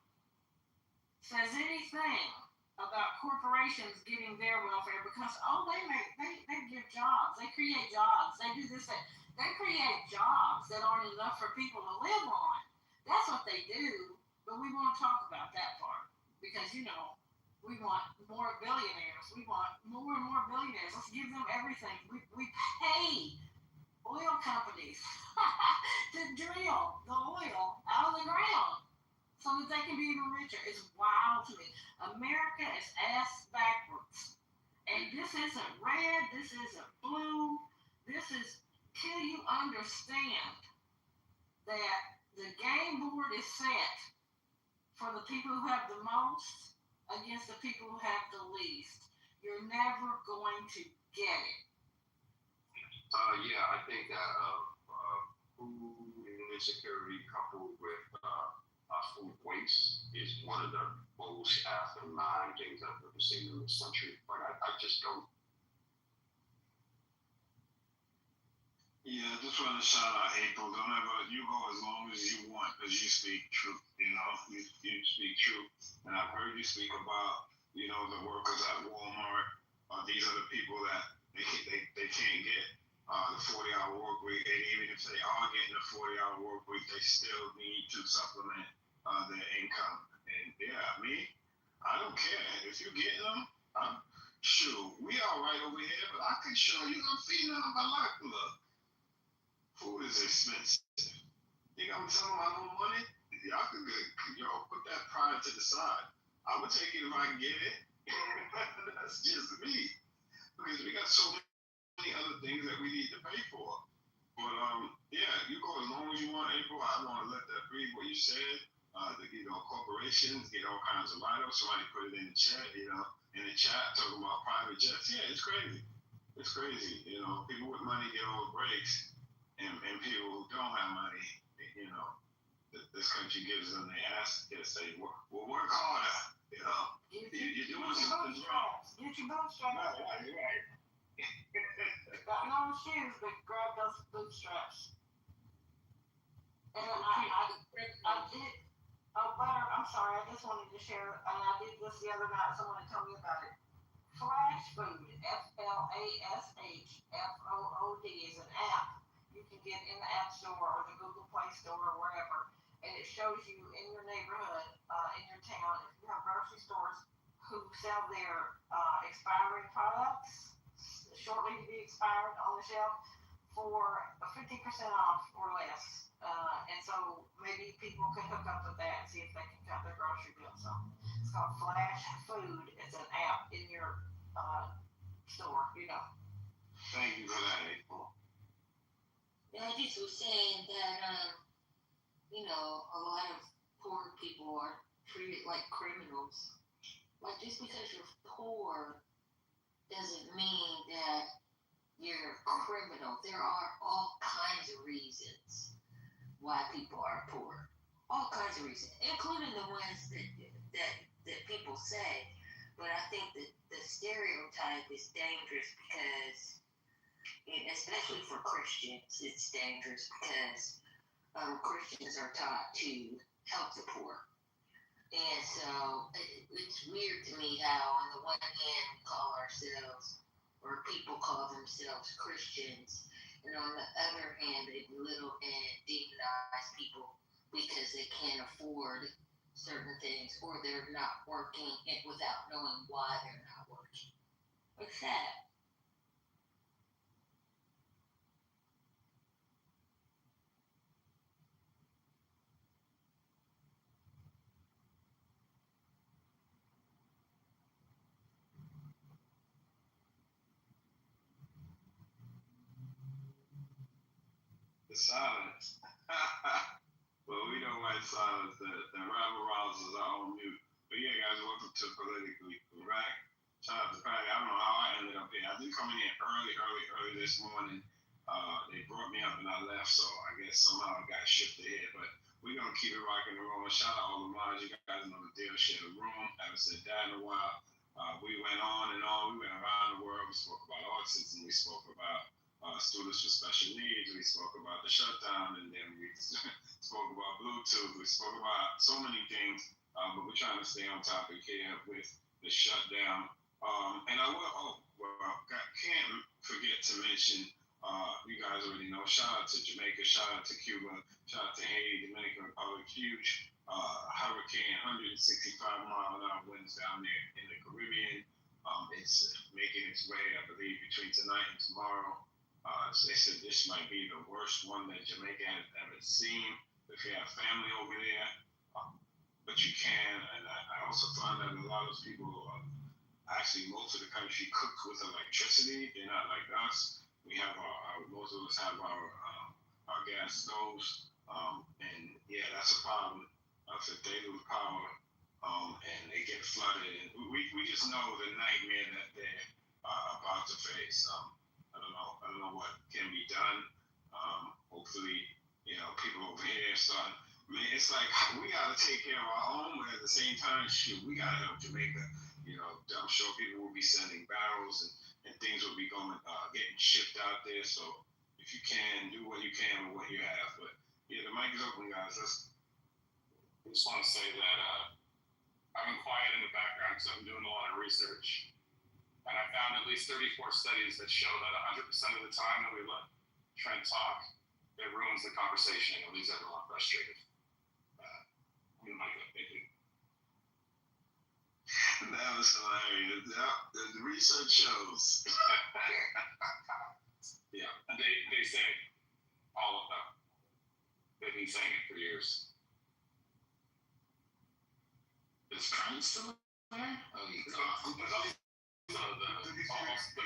[SPEAKER 4] says anything about corporations getting their welfare because they give jobs, they create jobs, they do this, they create jobs that aren't enough for people to live on. That's what they do, but we won't talk about that part because we want more billionaires. We want more and more billionaires. Let's give them everything. We pay oil companies to drill the oil out of the ground so that they can be even richer. It's wild to me. America is ass backwards. And this isn't red, this isn't blue. This is till you understand that the game board is set for the people who have the most against the people who have the least. You're never going to get it.
[SPEAKER 6] Yeah, I think that food insecurity coupled with food waste is one of the most asinine things I've ever seen in this country. But I just don't.
[SPEAKER 11] Yeah, I just want to shout out April. Don't ever, you go as long as you want because you speak truth. You speak truth. And I've heard you speak about, the workers at Walmart. These are the people that they can't get the 40-hour work week. And even if they are getting the 40-hour work week, they still need to supplement their income. And I don't care. If you're getting them, shoot, we all right over here, but I can show you I'm feeding them my life. Look, food is expensive. You got me telling my own money? Y'all could put that pride to the side. I would take it if I can get it. That's just me. Because we got so many other things that we need to pay for. But you go as long as you want, April. I want to let that breathe what you said. Corporations get all kinds of write-ups. Somebody put it in the chat, in the chat talking about private jets. Yeah, it's crazy. It's crazy. People with money get all the breaks, and people who don't have money, this country gives them the ass to say, well, work harder. You're doing something wrong.
[SPEAKER 4] Get your bootstraps.
[SPEAKER 11] Right.
[SPEAKER 4] Got no shoes, but grab those bootstraps. And I did. Oh, Butter, I'm sorry. I just wanted to share, and I did this the other night. Someone had told me about it. Flash Food, FLASHFOOD is an app you can get in the App Store or the Google Play Store or wherever, and it shows you in your neighborhood, in your town, if you have grocery stores who sell their expiring products, shortly to be expired on the shelf, for 50% off or less. And so maybe people can hook up with that and see if they can cut their grocery bill. So it's called Flash Food. It's an app in your store,
[SPEAKER 11] Thank you for that, April.
[SPEAKER 15] Yeah, I just was saying that, a lot of poor people are treated like criminals. Like, just because you're poor doesn't mean that you're a criminal. There are all kinds of reasons why people are poor. All kinds of reasons, including the ones that people say. But I think that the stereotype is dangerous because, especially for Christians, it's dangerous because Christians are taught to help the poor. And so it's weird to me how on the one hand we call ourselves, or people call themselves Christians, and on the other hand they belittle and demonize people because they can't afford certain things or they're not working without knowing why they're not working. What's that?
[SPEAKER 11] The silence. Well, we know why silence. The rabble rousers are on mute. But yeah, guys, welcome to Politically Correct. Shout out to Patty. I don't know how I ended up here. I did come in here early this morning.
[SPEAKER 2] They brought me up and I left, so I guess somehow I got shifted here. But we're gonna keep it rocking and rolling. Shout out all the mods. You guys know the deal. Share the room. Haven't said that in a while. We went on and on. We went around the world. We spoke about autism. We spoke about students with special needs. We spoke about the shutdown, and then we spoke about Bluetooth. We spoke about so many things, but we're trying to stay on topic here with the shutdown. And I will, can't forget to mention, you guys already know, shout out to Jamaica, shout out to Cuba, shout out to Haiti, Dominican Republic, huge hurricane, 165-mile-an-hour winds down there in the Caribbean. It's making its way, I believe, between tonight and tomorrow. They said this might be the worst one that Jamaica has ever seen. If you have family over there, but you can. And I also found that a lot of people, actually, most of the country cooks with electricity. They're not like us. We have most of us have our gas stoves, and yeah, that's a problem. If they lose power, and they get flooded, and we just know the nightmare that they're about to face. I don't know what can be done. Hopefully, people over here start. I mean, it's like we gotta take care of our own, but at the same time, shoot, we gotta help Jamaica. I'm sure people will be sending barrels and things will be getting shipped out there. So if you can, do what you can with what you have. But yeah, the mic is open, guys.
[SPEAKER 5] I just want to say that I've been quiet in the background because I've been doing a lot of research. And I found at least 34 studies that show that 100% of the time that we let Trent talk, it ruins the conversation and it leaves everyone frustrated.
[SPEAKER 2] That was hilarious. The research shows.
[SPEAKER 5] Yeah, and they say, all of them. They've been saying it for years.
[SPEAKER 17] Is Trent still there? Oh, he gone.
[SPEAKER 5] The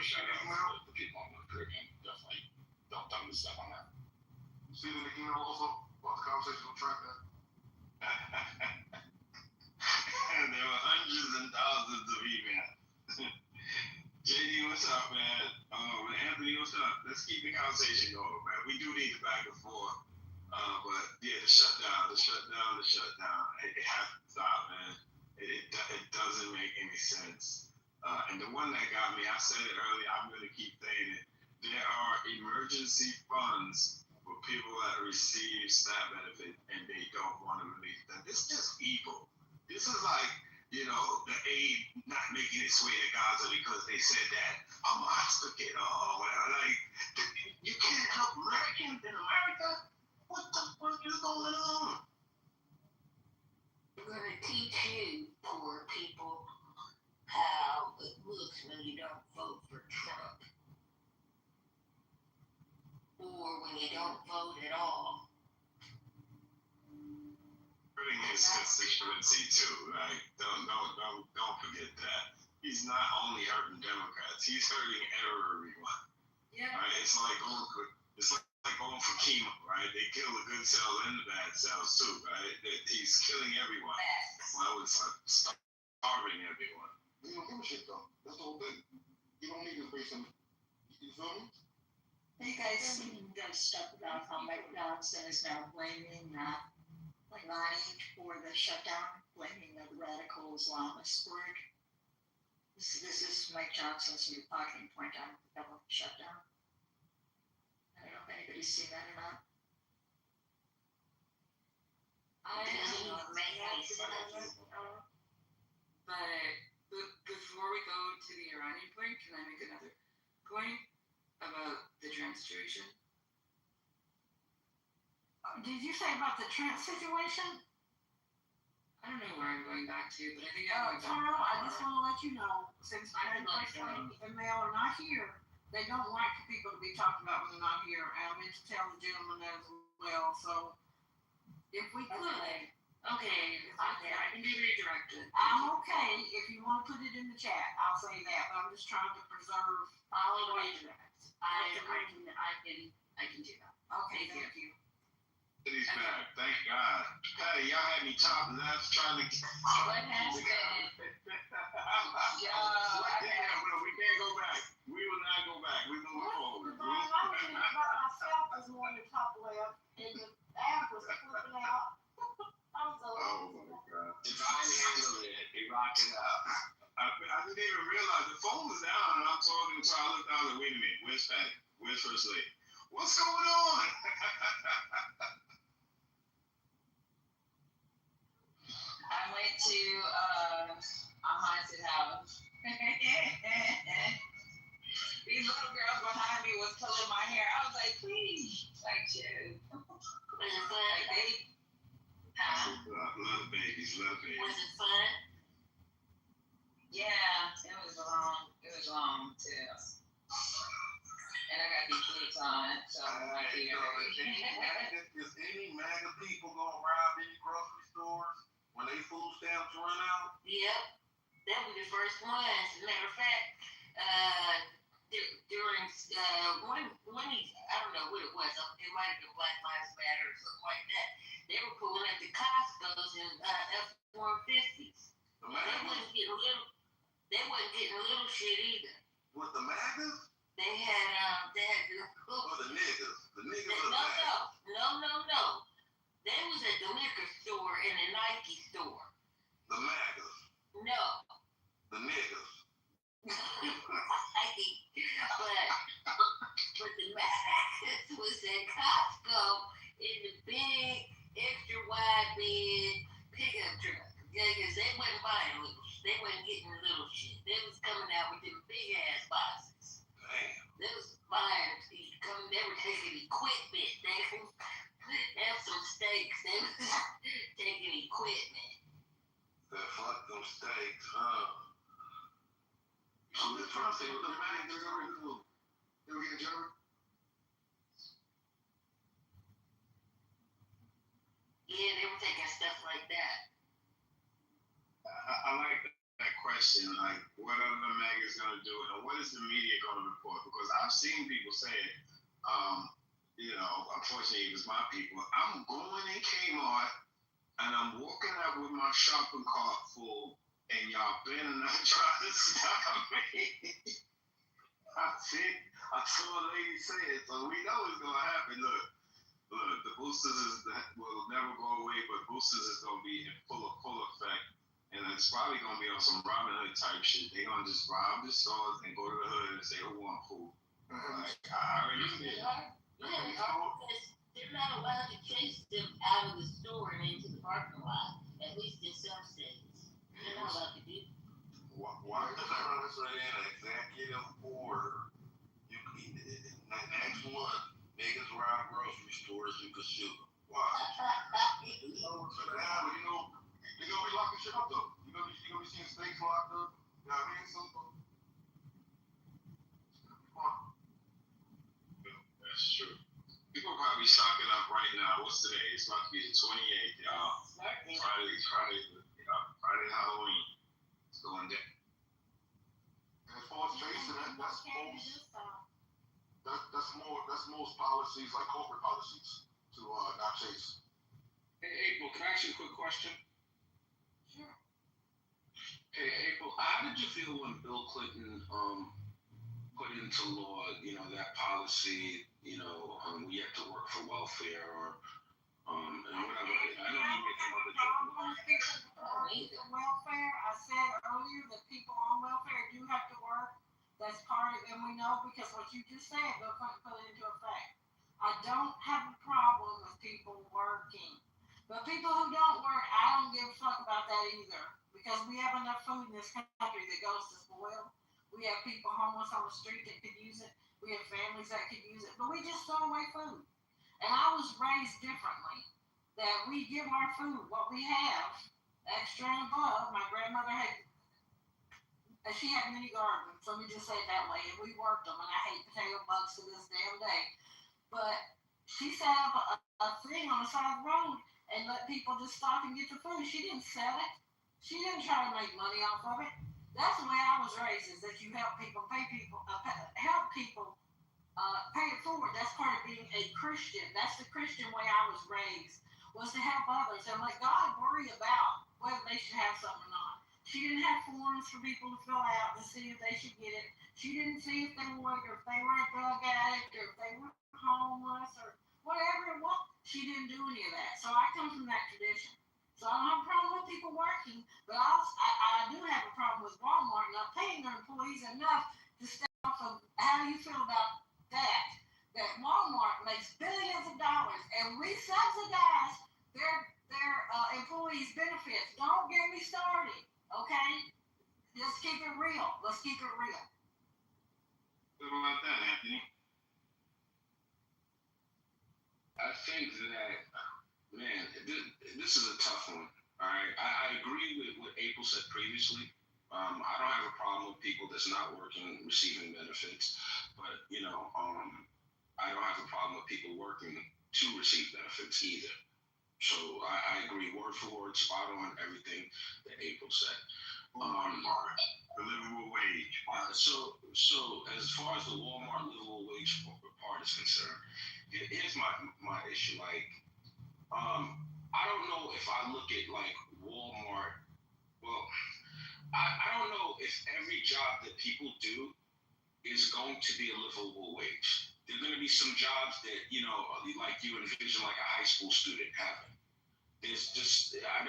[SPEAKER 5] shout out to the people on the Caribbean. Definitely don't miss stuff on that.
[SPEAKER 8] See the email also about the conversation with Trent then?
[SPEAKER 2] And there were hundreds and thousands of emails. JD, what's up, man? Anthony, what's up? Let's keep the conversation going, man. We do need the back and forth. But yeah, the shutdown. It has to stop, man. It doesn't make any sense. And the one that got me, I said it earlier, I'm going to keep saying it. There are emergency funds for people that receive SNAP benefit and they don't want to release them. It's just evil. This is like, the aid not making its way to Gaza because they said that Hamas took it or whatever. Like, you can't help Americans in America? What the fuck is going on?
[SPEAKER 15] We're going to teach you, poor people, how it looks when you don't vote for Trump. Or when you don't vote at all.
[SPEAKER 2] Hurting his constituency too, right? Don't forget that. He's not only hurting Democrats, he's hurting everyone. Yeah. Right? It's like going for chemo, right? They kill the good cells and the bad cells too, right? He's killing everyone. Well, it's like starving everyone.
[SPEAKER 8] You don't give a shit though. That's the whole thing. You don't need this person. You feel me?
[SPEAKER 15] You guys seen the stuff about how Mike Johnson is now blaming lying for the shutdown, blaming the radical Islamist word? This is Mike Johnson's new talking point on the government shutdown. I don't know if anybody's seen that or not.
[SPEAKER 16] But before we go to the Iranian point, can I make another point about the Trent situation?
[SPEAKER 4] Did you say about the Trent situation?
[SPEAKER 16] I don't know where I'm going back to, but I think I'm going back.
[SPEAKER 4] Carl, I just want to let you know, since and Mel are not here, they don't like for people to be talking about when they're not here. And I meant to tell the gentleman that as well. So if we could.
[SPEAKER 16] Okay, I can be redirected.
[SPEAKER 4] I'm okay if you want to put it in the chat. I'll say that, but I'm just trying to preserve.
[SPEAKER 16] I'll redirect. I can do that.
[SPEAKER 4] Okay, thank you.
[SPEAKER 2] He's back. Thank God. Hey, y'all had me top left trying to.
[SPEAKER 15] What has been?
[SPEAKER 2] We can't go back. We will not go back. We move forward.
[SPEAKER 5] Where's Patty? Where's First Lady? What's going on?
[SPEAKER 12] I went to a haunted house. These little girls behind me was pulling my hair. I was like, please, like, chill. Like they,
[SPEAKER 5] Little babies.
[SPEAKER 15] Was it fun?
[SPEAKER 12] yeah, it was long. It was long too. And I got these boots on, so I
[SPEAKER 8] Hey,
[SPEAKER 12] can't.
[SPEAKER 8] is any MAGA people gonna rob any grocery stores when they food stamps run out?
[SPEAKER 15] Yep. That was the first one. As a matter of fact, during one I don't know what it was. It might have been Black Lives Matter or something like that. They were pulling up the Costco's in F-150s. They wasn't getting little shit either.
[SPEAKER 8] With the MAGAs?
[SPEAKER 15] They had
[SPEAKER 8] Or the niggas? The niggas or the
[SPEAKER 15] no.
[SPEAKER 8] MAGAs?
[SPEAKER 15] They was at the liquor store and the Nike store.
[SPEAKER 8] The MAGAs?
[SPEAKER 15] No.
[SPEAKER 8] The niggas?
[SPEAKER 15] but the Max was at Costco in the big, extra wide bed pickup truck. Yeah, because they wasn't buying little shit. They wasn't getting little shit. They was coming out with them big ass boxes.
[SPEAKER 8] Damn.
[SPEAKER 15] They was buying, they were taking equipment. They have some steaks. They was taking equipment.
[SPEAKER 8] Fuck them steaks, huh? I'm just trying to see what the MAGAs are doing. You ever get a job?
[SPEAKER 15] Yeah, they were taking stuff like that.
[SPEAKER 5] I like that question. Like, what are the MAGAs going to do, and what is the media going to report? Because I've seen people say, unfortunately, it was my people. I'm going in Kmart, and I'm walking out with my shopping cart full, and y'all better not try to stop me. I saw a lady say it, so we know it's going to happen. Look, the boosters will never go away, but boosters is going to be in full effect. And it's probably going to be on some Robin Hood type shit. They're going to just rob the stores and go to the hood and say, who want food? Like, I already feel it.
[SPEAKER 15] They're not allowed to chase them out of the store and into the parking lot, at least in some states. They're not allowed to do that.
[SPEAKER 8] Why does everyone say in an executive order? Next one, niggas rob grocery stores, you can sue them. Why? You know what's gonna happen? You're gonna be locking shit up though. You're gonna be seeing snakes locked up. You know what I mean? So,
[SPEAKER 5] That's true. People are probably stocking up right now. What's today? It's about to be the 28th, y'all. Friday, Halloween. It's going down.
[SPEAKER 8] And as far as chasing, that's most policies, like corporate policies, to not chase.
[SPEAKER 10] Hey, April, can I ask you a quick question?
[SPEAKER 15] Sure.
[SPEAKER 10] Hey, April, how did you feel when Bill Clinton put into law, that policy, we have to work for welfare or and whatever. I know you made some other
[SPEAKER 4] welfare. I said earlier that people on welfare do have to work. That's part of it, and we know because what you just said, Bill Clinton put it into effect. I don't have a problem with people working. But people who don't work, I don't give a fuck about that either. Because we have enough food in this country that goes to spoil. We have people homeless on the street that could use it. We have families that could use it. But we just throw away food. And I was raised differently. That we give our food, what we have, extra and above. My grandmother she had many gardens, let me just say it that way. And we worked them. And I hate potato bugs to this damn day. But she set up a thing on the side of the road and let people just stop and get the food. She didn't sell it. She didn't try to make money off of it. That's the way I was raised, is that you help people, pay it forward. That's part of being a Christian. That's the Christian way I was raised, was to help others and let God worry about whether they should have something or not. She didn't have forms for people to fill out to see if they should get it. She didn't see if they would, or if they were a drug addict, or if they were homeless, or whatever it was. She didn't do any of that. So I come from that tradition. So I don't have a problem with people working, but I do have a problem with Walmart not paying their employees enough to stay off of. How do you feel about makes billions of dollars, and we subsidize their employees' benefits. Don't get me started, okay? Let's keep it real. Let's keep it real.
[SPEAKER 5] What about that, Anthony?
[SPEAKER 6] I think that, man, this is a tough one. All right, I agree with what April said previously. I don't have a problem with people that's not working receiving benefits, but I don't have a problem with people working to receive benefits either. So I agree word for word, spot on everything that April said.
[SPEAKER 5] The livable wage.
[SPEAKER 6] So as far as the Walmart livable wage part is concerned, here's my issue. Like, I don't know if I look at like Walmart. Well, I don't know if every job that people do is going to be a livable wage. There are going to be some jobs that like you envision like a high school student having. There's just I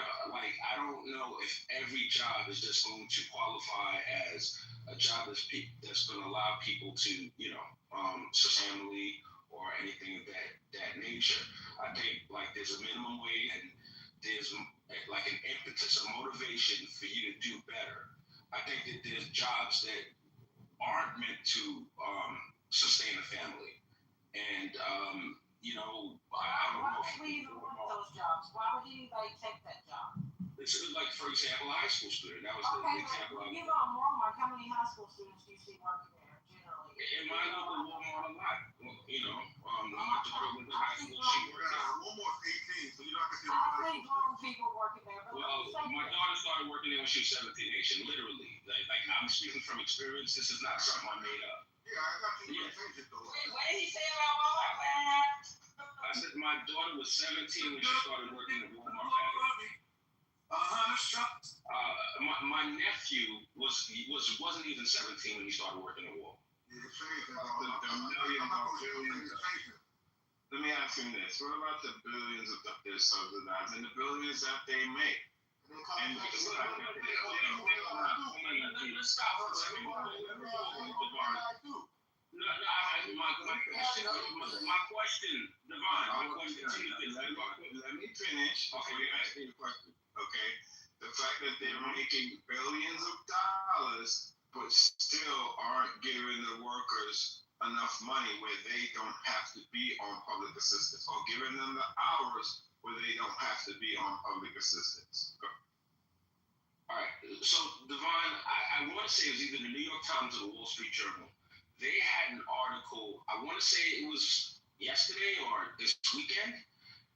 [SPEAKER 6] don't know if every job is just going to qualify as a job that's going to allow people to sustain family or anything of that nature. I think like there's a minimum wage and there's like an impetus, a motivation for you to do better. I think that there's jobs that aren't meant to sustain a family, and I don't know.
[SPEAKER 4] Why would we even want those jobs? Why would anybody take that job?
[SPEAKER 6] It's like, for example, a high school student. That was
[SPEAKER 4] Okay,
[SPEAKER 6] the example.
[SPEAKER 4] you go to Walmart. How many high school students do you see working there generally?
[SPEAKER 6] In my local Walmart, a lot. My daughter went to high school. She worked there.
[SPEAKER 8] Walmart's 18, so you don't have to see
[SPEAKER 4] I see grown people working there. But
[SPEAKER 6] well, my daughter started working there when she was 17, Nation. Literally, like I'm speaking from experience. This is not something I made up.
[SPEAKER 8] Yeah, I got you. Change it though.
[SPEAKER 12] What did he say about Walmart?
[SPEAKER 6] I said my daughter was 17 when she started working at Walmart. My nephew wasn't even 17 when he started working at Walmart.
[SPEAKER 5] Let me ask you this: what about the billions of they're subsidizing, the billions that they make? And my question, Devon, let me finish. Okay, you ask me a question. Okay, the fact that they're making billions of dollars, but still aren't giving the workers enough money where they don't have to be on public assistance, or giving them the hours where they don't have to be on public assistance.
[SPEAKER 6] All right, so Devon, I want to say it was either the New York Times or the Wall Street Journal. They had an article, I want to say it was yesterday or this weekend,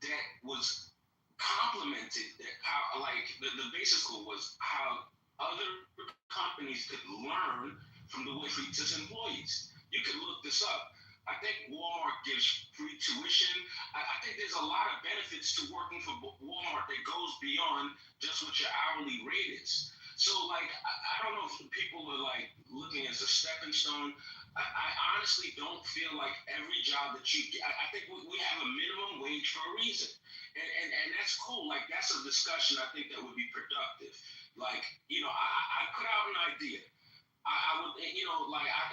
[SPEAKER 6] that was complimented that how, like, the basis was how other companies could learn from the way for its employees. You could look this up. I think Walmart gives free tuition. I think there's a lot of benefits to working for Walmart that goes beyond just what your hourly rate is. So, like, I don't know if people are, like, looking as a stepping stone. I honestly don't feel like every job that you get, I think we have a minimum wage for a reason. And that's cool. Like, that's a discussion I think that would be productive. Like, I put out an idea. I would,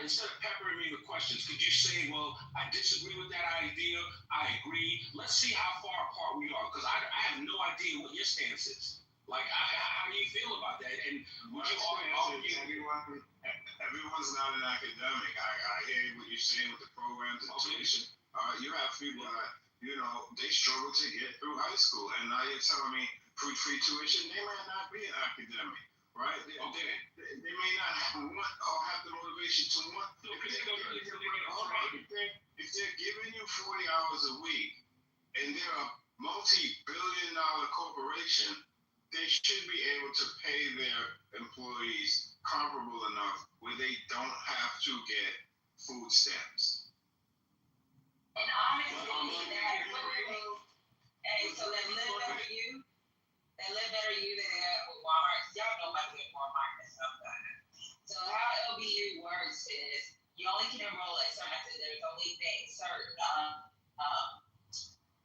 [SPEAKER 6] instead of peppering me with questions, could you say, well, I disagree with that idea, I agree, let's see how far apart we are, because I have no idea what your stance is. Like, how do you feel about that? And would you argue?
[SPEAKER 5] Everyone's not an academic. I hear what you're saying with the programs and tuition. You have people that, they struggle to get through high school, and now you're telling me free tuition, they might not be an academic. Right? They may not have the motivation to want. If they're giving you 40 hours a week and they're a multi-billion-dollar corporation, they should be able to pay their employees comparable enough where they don't have to get food stamps.
[SPEAKER 12] And honestly, so they live better you. They live better you than they have with Walmart. Y'all know about the Walmart and stuff like that. So how LBU works is you only can enroll at certain. There's only certain.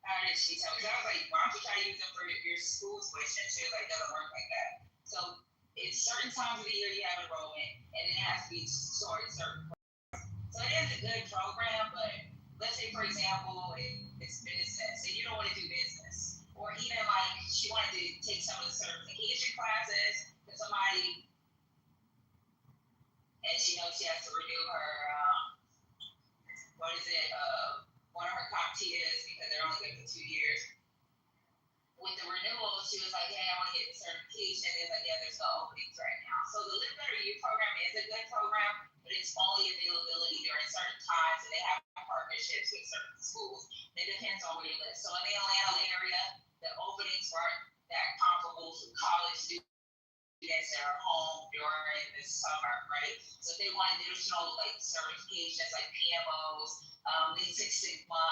[SPEAKER 12] How did she tell me? So I was like, why don't you try to use them for your school tuition? She was like, it doesn't work like that. So it's certain times of the year you have enrollment, and it has to be certain. So it is a good program, but let's say for example, it's business and you don't want to do business, or even like she wanted to take some of the certification classes to somebody, and she knows she has to renew her one of her CompTIAs because they're only good for 2 years. With the renewal, she was like, hey, I want to get the certification. It's like, yeah, there's no openings right now. So the Live Better You program is a good program, but it's only availability during certain times, and they have partnerships with certain schools. It depends on where you live. So in the Atlanta area, the openings weren't that comparable to college students that are home during the summer, right? So if they want additional like certifications like PMOs, Lean Six Sigma,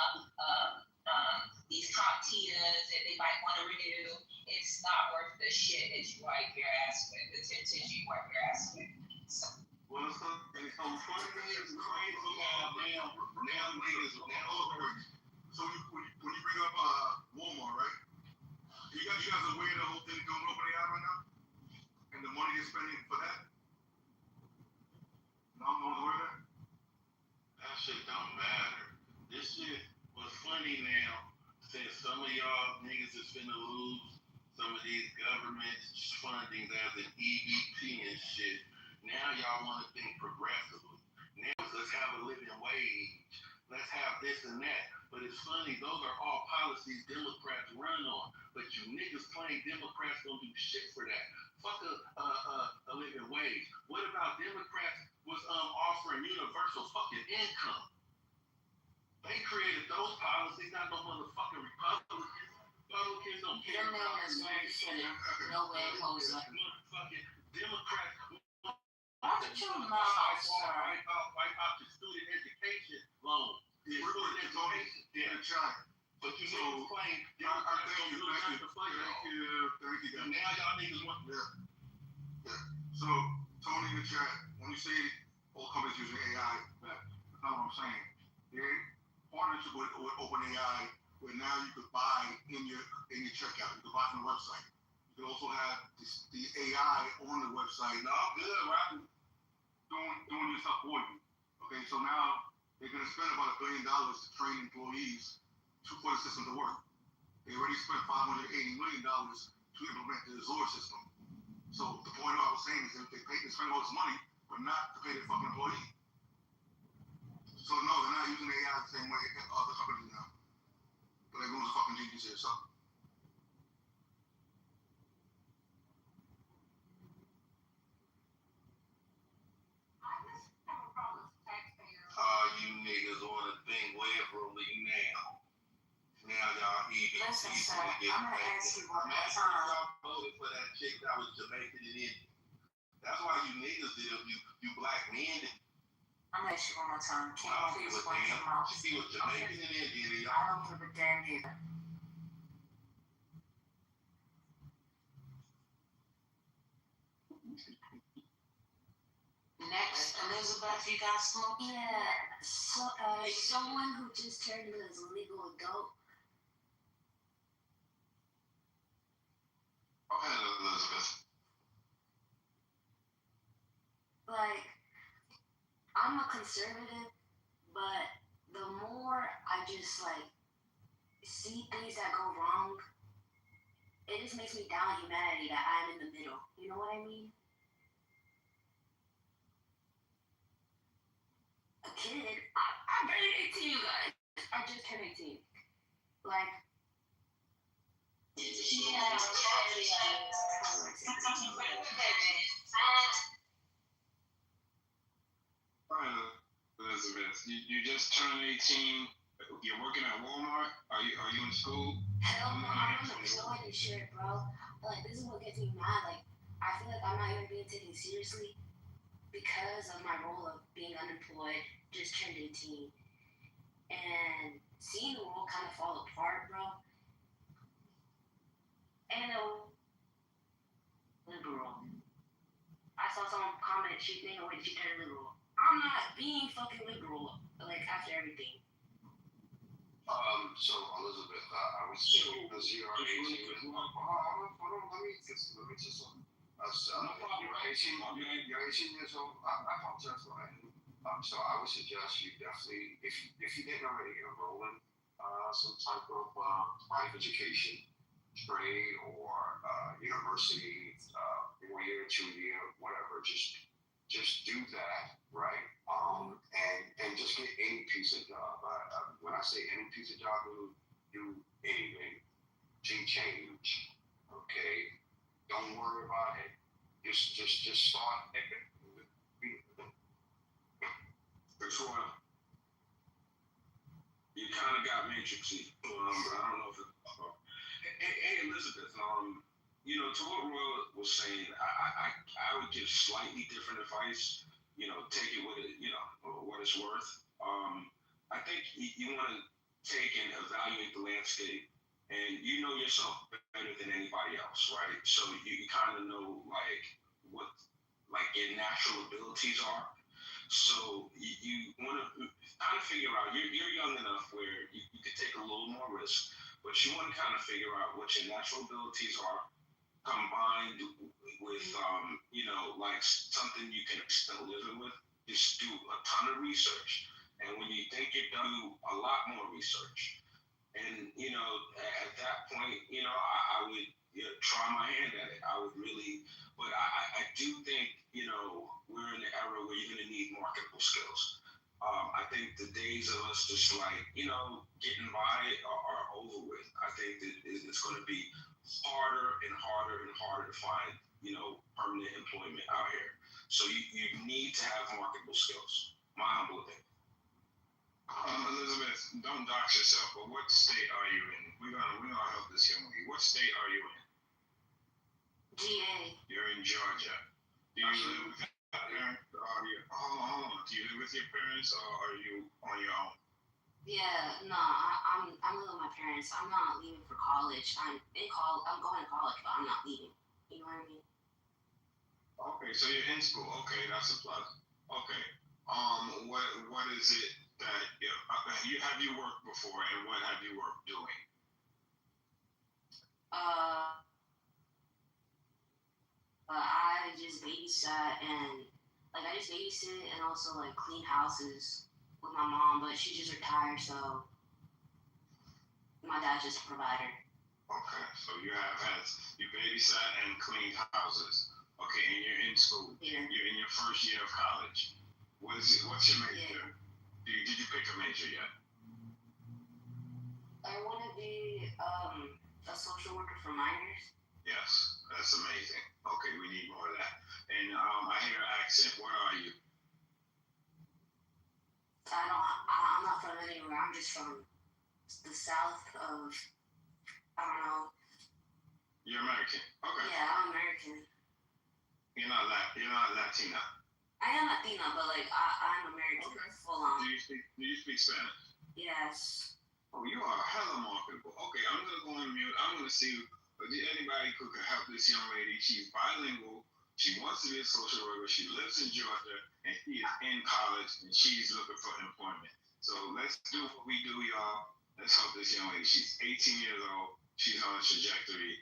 [SPEAKER 12] these CompTIAs that they might want to renew, it's not worth the shit that you wipe your ass with, the temptation you wipe your ass with. So.
[SPEAKER 8] Well, it's funny is now niggas so when you bring up Walmart, right? You guys are aware the whole thing going over there right now, and the money they're spending for that. No one's aware of that.
[SPEAKER 6] That shit don't matter. This shit was funny now, since some of y'all niggas is finna lose some of these government fundings as an EBT and shit. Now y'all want to think progressively. Now let's have a living wage. Let's have this and that. But it's funny, those are all policies Democrats run on. But you niggas claim Democrats don't do shit for that. Fuck a living wage. What about Democrats was offering universal fucking income? They created those policies, not no motherfucking Republicans. Republicans don't care about
[SPEAKER 15] that's very silly. No way close up.
[SPEAKER 6] Motherfucking Democrats.
[SPEAKER 15] Watch your mouth.
[SPEAKER 6] Wipe out the student education loan.
[SPEAKER 8] We're going to Tony in China.
[SPEAKER 6] But you niggas claim Democrats don't do nothing for you. Now y'all niggas want
[SPEAKER 8] So, Tony in the chat, when you say all companies using AI, that's not what I'm saying. They're partnership with OpenAI, where now you could buy in your checkout. You could buy from the website. You could also have the AI on the website. No, good, right? Doing your stuff for you. Okay, so now they're going to spend about $1 billion to train employees for the system to work. They already spent $580 million to implement the Azure system. So the point I was saying is that they spend all this money, but not to pay their fucking employee. So no, they're not using AI the same way other companies now. But everyone's a fucking genius here, so.
[SPEAKER 6] you niggas want to think liberally now. Now y'all eating.
[SPEAKER 15] Listen, sir, I'm gonna ask you one more time.
[SPEAKER 6] Y'all voted for that chick that was Jamaican and Indian. That's why you niggas did, you black men.
[SPEAKER 15] I'm gonna ask you one more time. Can you please watch your mouth?
[SPEAKER 6] She was Jamaican and Indian.
[SPEAKER 15] I don't give a damn either. Next, Elizabeth, you got smoke?
[SPEAKER 7] Yeah, so someone who just turned as a legal adult.
[SPEAKER 6] Go ahead, Elizabeth.
[SPEAKER 7] Like, I'm a conservative, but the more I just like see things that go wrong, it just makes me doubt humanity that I'm in the middle. You know what I mean? A kid, I'm barely 18, you guys. I just turned 18. Like, yeah,
[SPEAKER 6] Elizabeth, you just turned 18. You're working at Walmart. Are you in school?
[SPEAKER 7] Hell no, I'm unemployed and shit, bro. Like, this is what gets me mad. Like, I feel like I'm not even being taken seriously because of my role of being unemployed, just turned 18. And seeing the world kind of fall apart, bro. And liberal. I saw someone comment, she think, wait, she turned liberal. I'm not being fucking liberal, like, after everything.
[SPEAKER 6] So Elizabeth, I was because you are 18. Hold on, let me just you're 18 years old. I apologize for that.
[SPEAKER 8] So I would suggest you definitely, if you didn't already enroll in some type of private education, trade or university, 4 year, 2 year, whatever, just do that, right? And just get any piece of job. When I say any piece of job, do anything, change. Okay, don't worry about it. Just start.
[SPEAKER 18] First one, you kind of got matrixy. I don't know if it. Hey, Elizabeth. To what Roy was saying, I would give slightly different advice. Take it with it. What it's worth. I think you want to take and evaluate the landscape, and you know yourself better than anybody else, right? So you kind of know what your natural abilities are. So you want to kind of figure out, you're young enough where you could take a little more risk, but you want to kind of figure out what your natural abilities are combined with, something you can still live with. Just do a ton of research. And when you think you're done, do a lot more research. And, at that point, I would try my hand at it. I would really, but I do think, we're in an era where you're going to need marketable skills. I think the days of us just getting by are over with. I think that it's going to be harder and harder and harder to find, permanent employment out here. So you need to have marketable skills. My humble opinion.
[SPEAKER 5] Elizabeth, don't dox yourself, but what state are you in? We're gonna help this young lady. What state are you in?
[SPEAKER 7] GA.
[SPEAKER 5] You're in Georgia. Do you live with your parents? Hold on. Do you live with your parents or are you on your own?
[SPEAKER 7] Yeah, no, I'm living with my parents. I'm not leaving for college. I'm going to college, but I'm not leaving. You know what I mean?
[SPEAKER 5] Okay, so you're in school. Okay, that's a plus. Okay. What is it that have you worked before, and what have you worked doing?
[SPEAKER 7] I just babysat and also clean houses with my mom, but she just retired, so my dad's just a provider.
[SPEAKER 5] Okay, so you babysat and cleaned houses. Okay, and you're in school.
[SPEAKER 7] Yeah.
[SPEAKER 5] You're in your first year of college. What's your major? Yeah. Did you pick a major yet?
[SPEAKER 7] I want to be a social worker for minors.
[SPEAKER 5] Yes, that's amazing. Okay, we need more of that. And I hear an accent. Where are you?
[SPEAKER 7] I'm not from anywhere. I'm just from the south of, I don't know.
[SPEAKER 5] You're American. Okay.
[SPEAKER 7] Yeah, I'm American.
[SPEAKER 5] You're not Latina.
[SPEAKER 7] I am Latina, but I'm American.
[SPEAKER 5] Okay.
[SPEAKER 7] Full on.
[SPEAKER 5] Do you speak Spanish?
[SPEAKER 7] Yes.
[SPEAKER 5] Oh, you are hella marketable. Okay, I'm gonna go on mute. I'm gonna see if anybody who can help this young lady. She's bilingual. She wants to be a social worker. She lives in Georgia, and she is in college, and she's looking for employment. So let's do what we do, y'all. Let's help this young lady. She's 18 years old. She's on a trajectory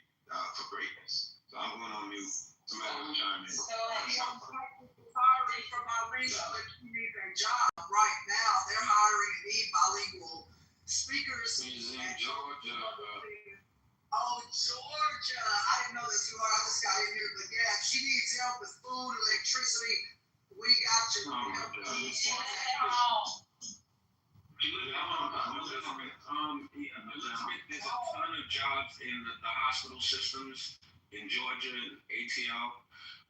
[SPEAKER 5] for greatness. So I'm going on mute. Somebody will chime in.
[SPEAKER 1] So hiring for bilingual, if you need a job right now, they're hiring and need bilingual speakers.
[SPEAKER 18] She's in Georgia.
[SPEAKER 1] Oh, Georgia. I didn't know this. I just got in here, but yeah, if she needs help with food, electricity, we got you.
[SPEAKER 18] Elizabeth, there's a ton of jobs in the hospital systems in Georgia and ATL.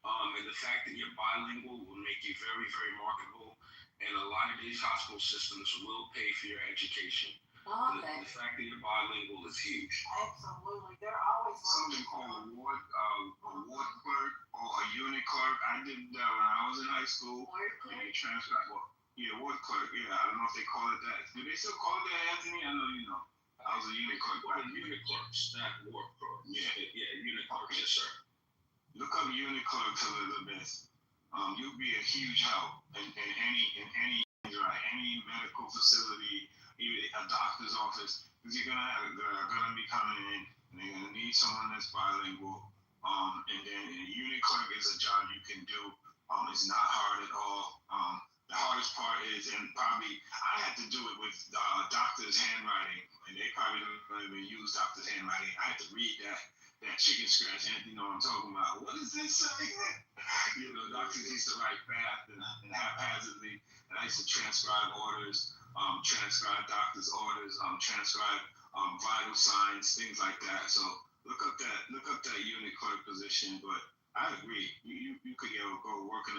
[SPEAKER 18] And the fact that you're bilingual will make you very, very marketable. And a lot of these hospital systems will pay for your education.
[SPEAKER 7] Oh, okay.
[SPEAKER 18] The fact that you're bilingual is huge.
[SPEAKER 4] Absolutely. They're always
[SPEAKER 5] something called a ward clerk or a unit clerk. I did that when I was in high school.
[SPEAKER 7] Ward clerk?
[SPEAKER 5] Ward clerk. Yeah, I don't know if they call it that. Do they still call it that, Anthony? I know you know. I was a unit clerk.
[SPEAKER 18] Unit clerks, not ward clerk.
[SPEAKER 5] Yeah,
[SPEAKER 18] unit clerks. Yes, sir.
[SPEAKER 5] Look up unit clerks, Elizabeth. You'll be a huge help in any medical facility, even a doctor's office, because they're gonna be coming in and they're gonna need someone that's bilingual. And then a unit clerk is a job you can do. It's not hard at all.
[SPEAKER 18] the hardest part is, and probably I had to do it with doctor's handwriting, and they probably don't even use doctor's handwriting. I had to read that chicken scratch, and you know what I'm talking about. What does this say? You know, doctors used to write fast and haphazardly, and I used to transcribe orders, transcribe doctor's orders, transcribe vital signs, things like that. So look up that unit clerk position, but I agree. You could go work in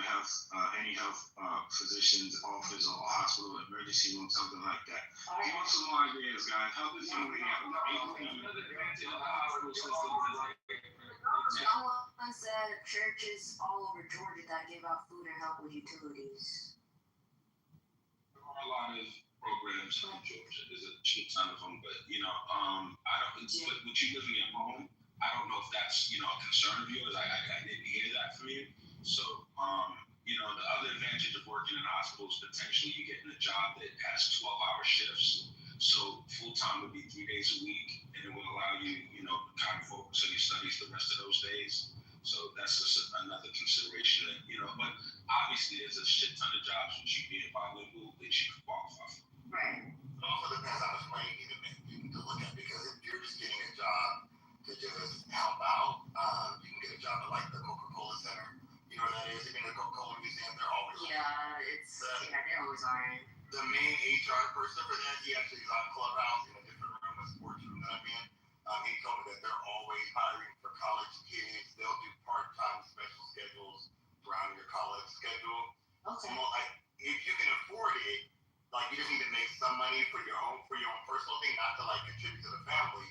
[SPEAKER 18] any health physician's office or hospital, emergency room, something like that. Give us some more ideas, guys. Help us somebody out.
[SPEAKER 14] Another advantage of the hospital system is like,
[SPEAKER 7] Someone said churches all over Georgia that give out food and help with utilities.
[SPEAKER 18] There are a lot of programs in Georgia. There's a shit ton of them, but I don't. With you living at home, I don't know if that's a concern of yours. I didn't hear that from you. So the other advantage of working in hospitals, potentially you getting a job that has 12-hour shifts. So full time would be 3 days a week, and it would allow you kind of focus on your studies the rest of those days. So that's just another consideration that But obviously, there's a shit ton of jobs which you being bilingual that you can qualify for.
[SPEAKER 8] Right. It also depends on the money you need to look at, because if you're just getting a job to just help out, you can get a job at like the Coca-Cola Center. You know what that is? Even the Coca-Cola Museum, they're always
[SPEAKER 7] they're always hiring.
[SPEAKER 8] The main HR person for that, he actually is on Clubhouse in a different room, a sports room that I'm in. He told me that they're always hiring for college kids. They'll do part-time special schedules around your college schedule.
[SPEAKER 7] Okay.
[SPEAKER 8] So, if you can afford it, you just need to make some money for your own personal thing, not to contribute to the family.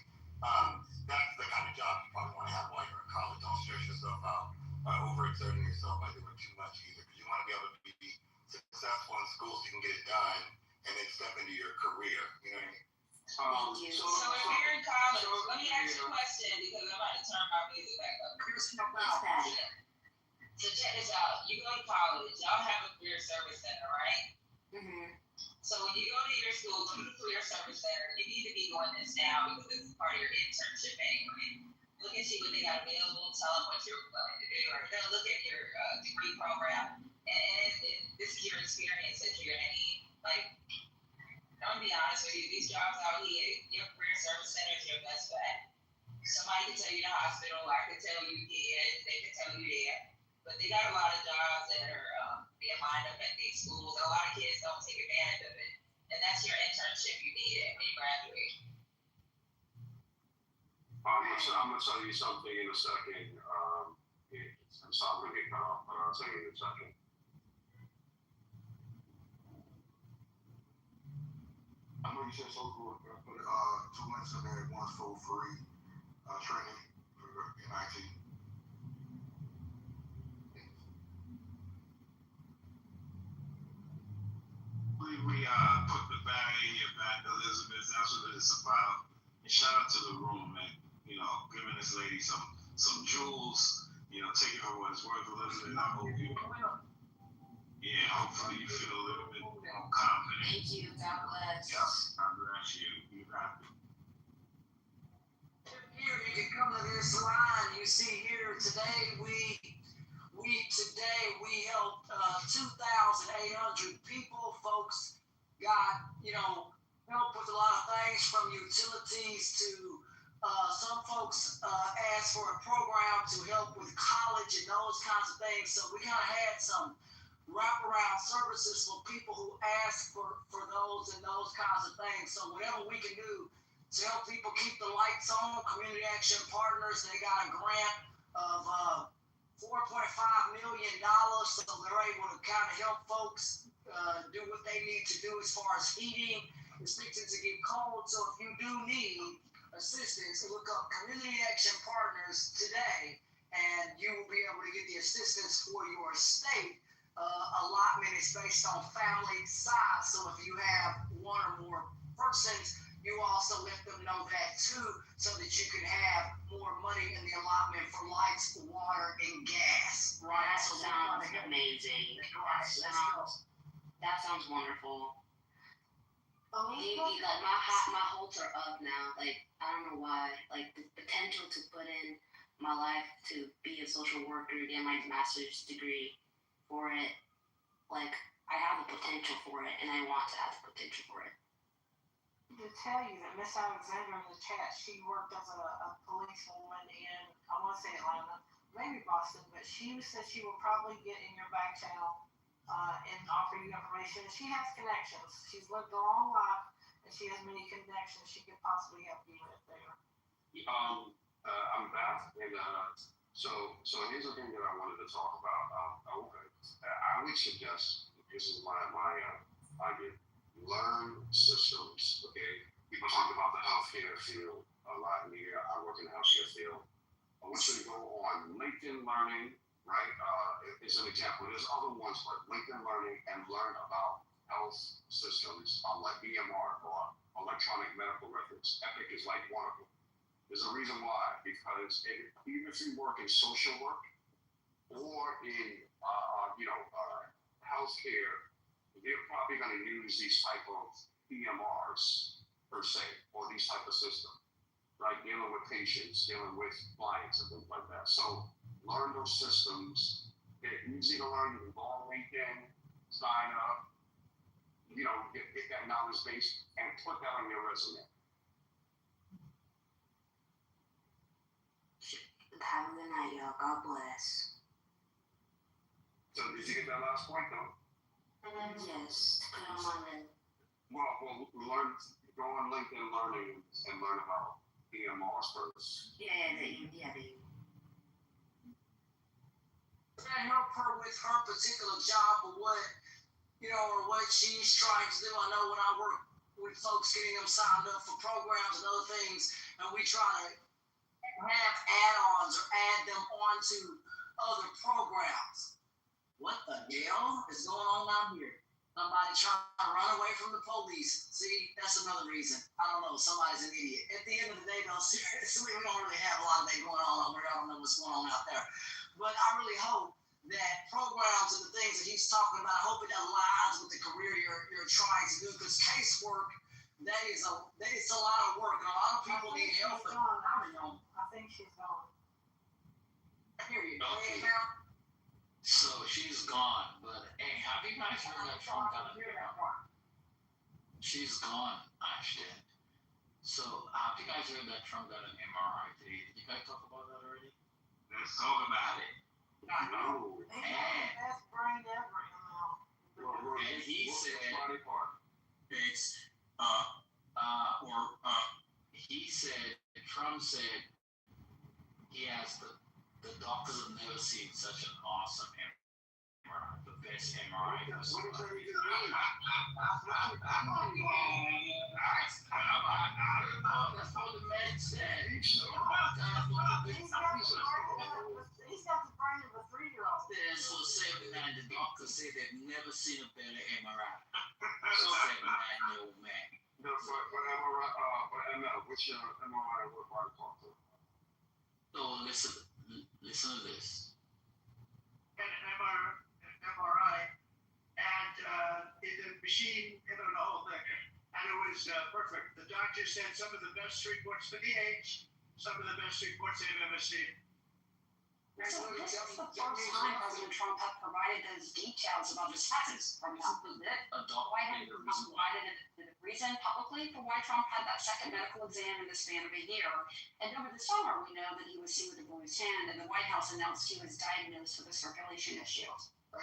[SPEAKER 8] That's the kind of job you probably want to have while you're in college. Don't stress yourself out by overexerting yourself by doing too much either, because you want to be able to be successful in school so you can get it done and then step into your career. You know what I mean?
[SPEAKER 12] So if you're in college, let me ask you a question, because I'm about to turn my music back up. So check this out. You go to college, y'all have a career service center, right?
[SPEAKER 7] Mm-hmm.
[SPEAKER 12] So when you go to your school, go to the career service center, you need to be doing this now because this is part of your internship anyway. Look and see what they got available, tell them what you're willing to do, or they'll look at your degree program, and this is your experience that you're gonna need. I'm gonna be honest with you, these jobs out here, your career service center is your best bet. Somebody can tell you the hospital, I can tell you here, they can tell you there, but they got a lot of jobs that are being lined up at these schools. A lot of kids don't take advantage of it, and that's your internship you need it when you graduate.
[SPEAKER 6] I'm gonna tell you something in a second. I'm sorry to get cut off, but I'll tell you in a second.
[SPEAKER 8] I know you said social work, but 2 months in there, one for free training in IT.
[SPEAKER 18] We put the bag in your back, Elizabeth. That's what it's about. And shout out to the room, man. Giving this lady some jewels. Taking her what it's worth, Elizabeth. I hope hopefully you feel a little bit more confident.
[SPEAKER 7] Thank you. God bless.
[SPEAKER 18] Yes, God bless you. You got it.
[SPEAKER 14] You can come to this line you see here today. We helped 2,800 people. Folks got help with a lot of things, from utilities to some folks asked for a program to help with college and those kinds of things. So we kind of had some wraparound services for people who ask for those and those kinds of things. So whatever we can do to help people keep the lights on, Community Action Partners, they got a grant of $4.5 million, so they're able to kind of help folks do what they need to do as far as heating. It's fixing to get cold, so if you do need assistance, look up Community Action Partners today, and you will be able to get the assistance for your state. Allotment is based on family size, so if you have one or more persons, you also let them know that too, so that you can have more money in the allotment for lights, water, and gas. Right?
[SPEAKER 7] That
[SPEAKER 14] So
[SPEAKER 7] sounds amazing. That sounds wonderful. My hopes are up now. I don't know why. The potential to put in my life to be a social worker, get my master's degree for it. I have the potential for it, and I want to have the potential for it.
[SPEAKER 4] To tell you that Miss Alexander in the chat, she worked as a policewoman in, I want to say Atlanta, maybe Boston, but she said she will probably get in your back channel and offer you information. She has connections. She's lived a long life, and she has many connections she could possibly help you with there.
[SPEAKER 18] I'm back, and so here's the thing that I wanted to talk about. I would suggest, this is my idea, learn systems. Okay, people talk about the healthcare field a lot in here. I work in the healthcare field. I want you to go on LinkedIn Learning, right? Is an example. There's other ones, but LinkedIn Learning, and learn about health systems like EMR or electronic medical records. Epic is like one of them. There's a reason why, because even if you work in social work or in healthcare, they're probably going to use these type of EMRs per se, or these type of systems, right? Dealing with patients, dealing with clients, and things like that. So learn those systems. They're easy to learn. You can go on LinkedIn, sign up, get that knowledge base, and put that on your resume.
[SPEAKER 7] Have a good night, y'all. God bless.
[SPEAKER 18] So did you get that last point, though?
[SPEAKER 7] Yes, put on my list.
[SPEAKER 18] Well, go on LinkedIn Learning and learn about EMRs first.
[SPEAKER 7] Yeah.
[SPEAKER 13] I help her with her particular job, or what she's trying to do. I know when I work with folks, getting them signed up for programs and other things, and we try to have add-ons or add them onto other programs. What the hell is going on down here? Somebody trying to run away from the police. See, that's another reason. I don't know, somebody's an idiot. At the end of the day, though, seriously, we don't really have a lot of that going on over there. I don't know what's going on out there. But I really hope that programs and the things that he's talking about, I hope it aligns with the career you're trying to do. Because casework, that is a lot of work, and a lot of people need help.
[SPEAKER 4] I think she's gone.
[SPEAKER 13] Here you go.
[SPEAKER 17] Okay. So she's gone, but hey, have you guys heard that Trump got an MRI? She's gone, Ashton. So have you guys heard that Trump got an MRI today? Did you guys talk about that already? Let's talk about it.
[SPEAKER 18] No.
[SPEAKER 4] That's brain ever.
[SPEAKER 17] And he said Trump said he has the doctors have never seen such an awesome MRI, the best MRI. That's what the man said.
[SPEAKER 4] He's got the brain of a 3-year-old.
[SPEAKER 17] That's what 79, the doctors say they've never seen a better MRI. So 79-year-old man.
[SPEAKER 18] No, but ML, what's your MRI what talk to?
[SPEAKER 17] So listen to this.
[SPEAKER 20] An MRI, and the machine hit on the whole thing, and it was perfect. The doctor said some of the best reports for the age, some of the best reports they've ever seen.
[SPEAKER 7] So this is the first time President Trump had provided those details about his taxes from him. Why hadn't he provided the reason publicly for why Trump had that second medical exam in the span of a year? And over the summer, we know that he was seen with a bruised hand, and the White House announced he was diagnosed with a circulation issue.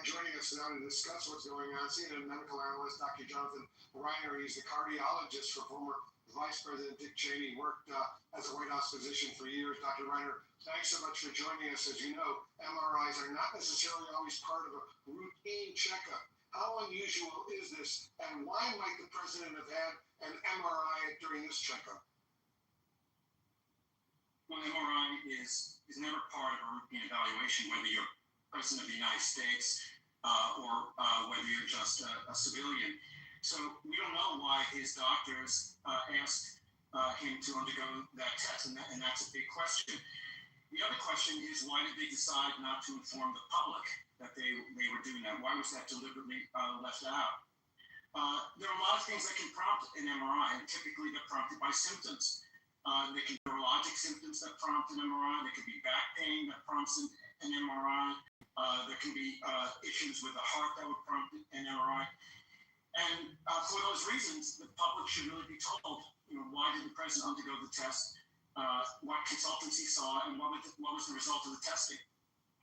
[SPEAKER 23] Joining us now to discuss what's going on, CNN medical analyst Dr. Jonathan Reiner. He's the cardiologist for former Vice President Dick Cheney, worked as a White House physician for years. Dr. Reiner, thanks so much for joining us. As you know, MRIs are not necessarily always part of a routine checkup. How unusual is this, and why might the president have had an MRI during this checkup?
[SPEAKER 24] Well, MRI is never part of a routine evaluation, whether you're president of the United States or whether you're just a civilian. So we don't know why his doctors asked him to undergo that test, and that's a big question. The other question is, why did they decide not to inform the public that they were doing that? Why was that deliberately left out? There are a lot of things that can prompt an MRI, and typically they're prompted by symptoms. There can be neurologic symptoms that prompt an MRI. There could be back pain that prompts an MRI. There can be issues with the heart that would prompt an MRI. And for those reasons, the public should really be told, why did the president undergo the test, what consultants he saw, and what was the result of the testing.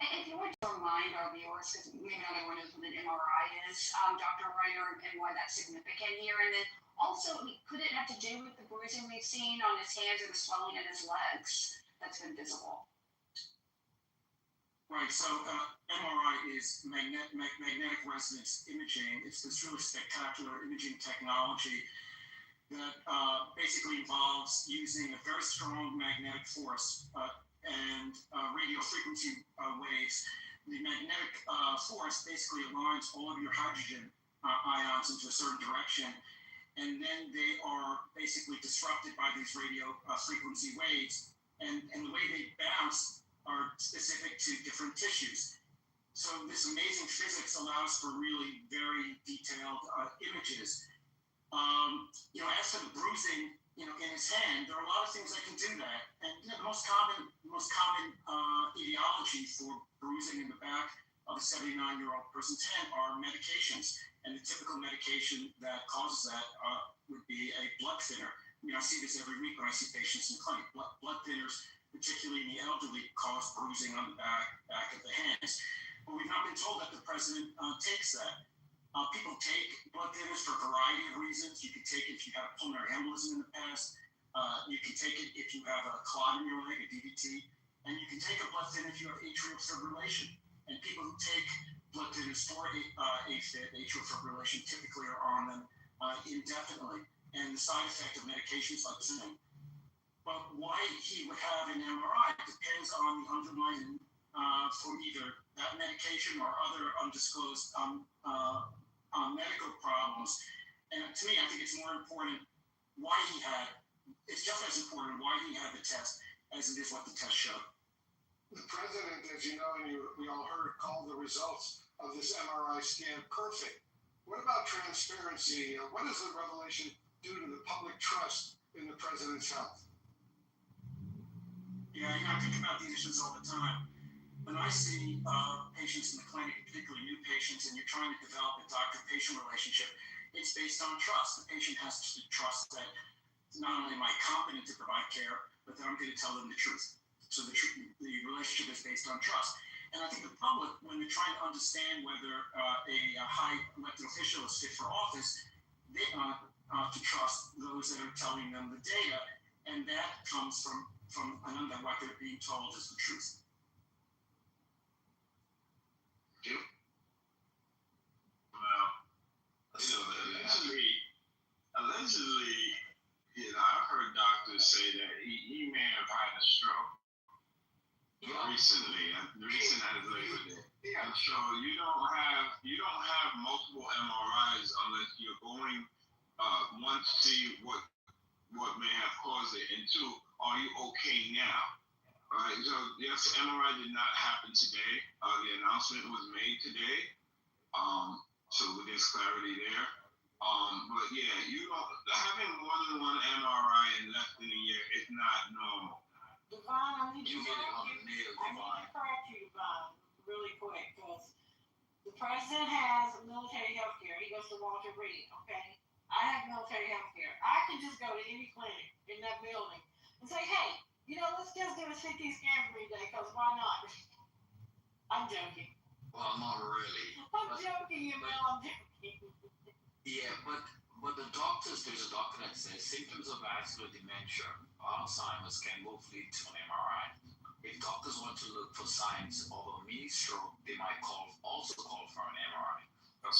[SPEAKER 3] And if you would remind our viewers, because maybe not everyone knows what an MRI is, Dr. Reiner, and why that's significant here, and then also, could it have to do with the bruising we've seen on his hands or the swelling in his legs that's been visible?
[SPEAKER 24] Right, so MRI is magnetic resonance imaging. It's this really spectacular imaging technology that basically involves using a very strong magnetic force and radio frequency waves. The magnetic force basically aligns all of your hydrogen ions into a certain direction, and then they are basically disrupted by these radio frequency waves, and the way they bounce are specific to different tissues. So this amazing physics allows for really very detailed images. As for the bruising, in his hand, there are a lot of things that can do that. And the most common etiology for bruising in the back of a 79-year-old person's hand are medications. And the typical medication that causes that would be a blood thinner. I see this every week when I see patients in clinic. Blood thinners, particularly in the elderly, cause bruising on the back of the hands. But we've not been told that the president takes that. People take blood thinners for a variety of reasons. You can take it if you have pulmonary embolism in the past. You can take it if you have a clot in your leg, a DVT. And you can take a blood thinner if you have atrial fibrillation. And people who take blood thinners for AFib, atrial fibrillation, typically are on them indefinitely. And the side effect of medications like Zinc. But why he would have an MRI depends on the underlying for either that medication or other undisclosed medical problems. And to me, I think it's more important it's just as important why he had the test as it is what the test showed.
[SPEAKER 23] The president, as you know, and we all heard, called the results of this MRI scan perfect. What about transparency? What does the revelation do to the public trust in the president's health?
[SPEAKER 24] Yeah, I think about these issues all the time. When I see patients in the clinic, particularly new patients, and you're trying to develop a doctor-patient relationship, it's based on trust. The patient has to trust that not only am I competent to provide care, but that I'm going to tell them the truth. So the relationship is based on trust. And I think the public, when they're trying to understand whether a high elected official is fit for office, they want to trust those that are telling them the data, and that comes from what they're being told is the truth.
[SPEAKER 18] Allegedly, I've heard doctors say that he may have had a stroke recently. The recent as Labor Day. And so you don't have multiple MRIs unless you're going one to see what may have caused it, and two, are you okay now? All right. So yes, the MRI did not happen today. The announcement was made today. So there's clarity there. But yeah, having more than one MRI in less than a year is not normal.
[SPEAKER 4] Devon, I need to correct you, Devon, really quick, because the president has military health care. He goes to Walter Reed, okay? I have military health care. I can just go to any clinic in that building and say, hey, let's just do a CT scan for me today, because why not? I'm joking.
[SPEAKER 19] Well, not really.
[SPEAKER 4] I'm joking.
[SPEAKER 19] Yeah, but there's a doctor that says symptoms of vascular dementia, Alzheimer's can both lead to an MRI. If doctors want to look for signs of a mini stroke, they might also call for an MRI.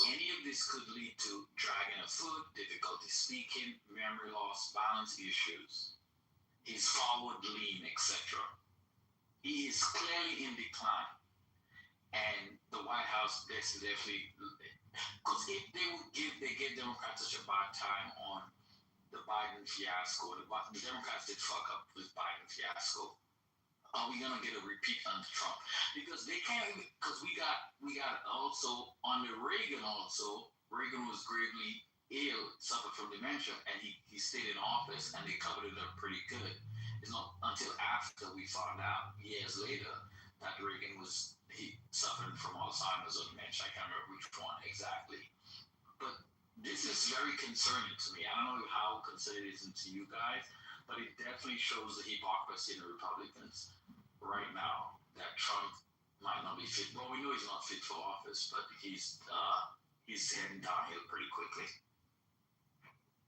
[SPEAKER 19] Any of this could lead to dragging a foot, difficulty speaking, memory loss, balance issues, his forward lean, etc. He is clearly in decline. And the White House definitely, because if they gave Democrats such a bad time on the Biden fiasco, the Democrats did fuck up with Biden fiasco. Are we gonna get a repeat under Trump? Because they can't. Because we got also under Reagan. Also, Reagan was gravely ill, suffered from dementia, and he stayed in office, and they covered it up pretty good. It's not until after we found out years later that Reagan he suffered from Alzheimer's or dementia. I can't remember which one exactly. But this is very concerning to me. I don't know how concerning it is to you guys, but it definitely shows the hypocrisy in the Republicans right now that Trump might not be fit. Well, we know he's not fit for office, but he's heading downhill pretty quickly.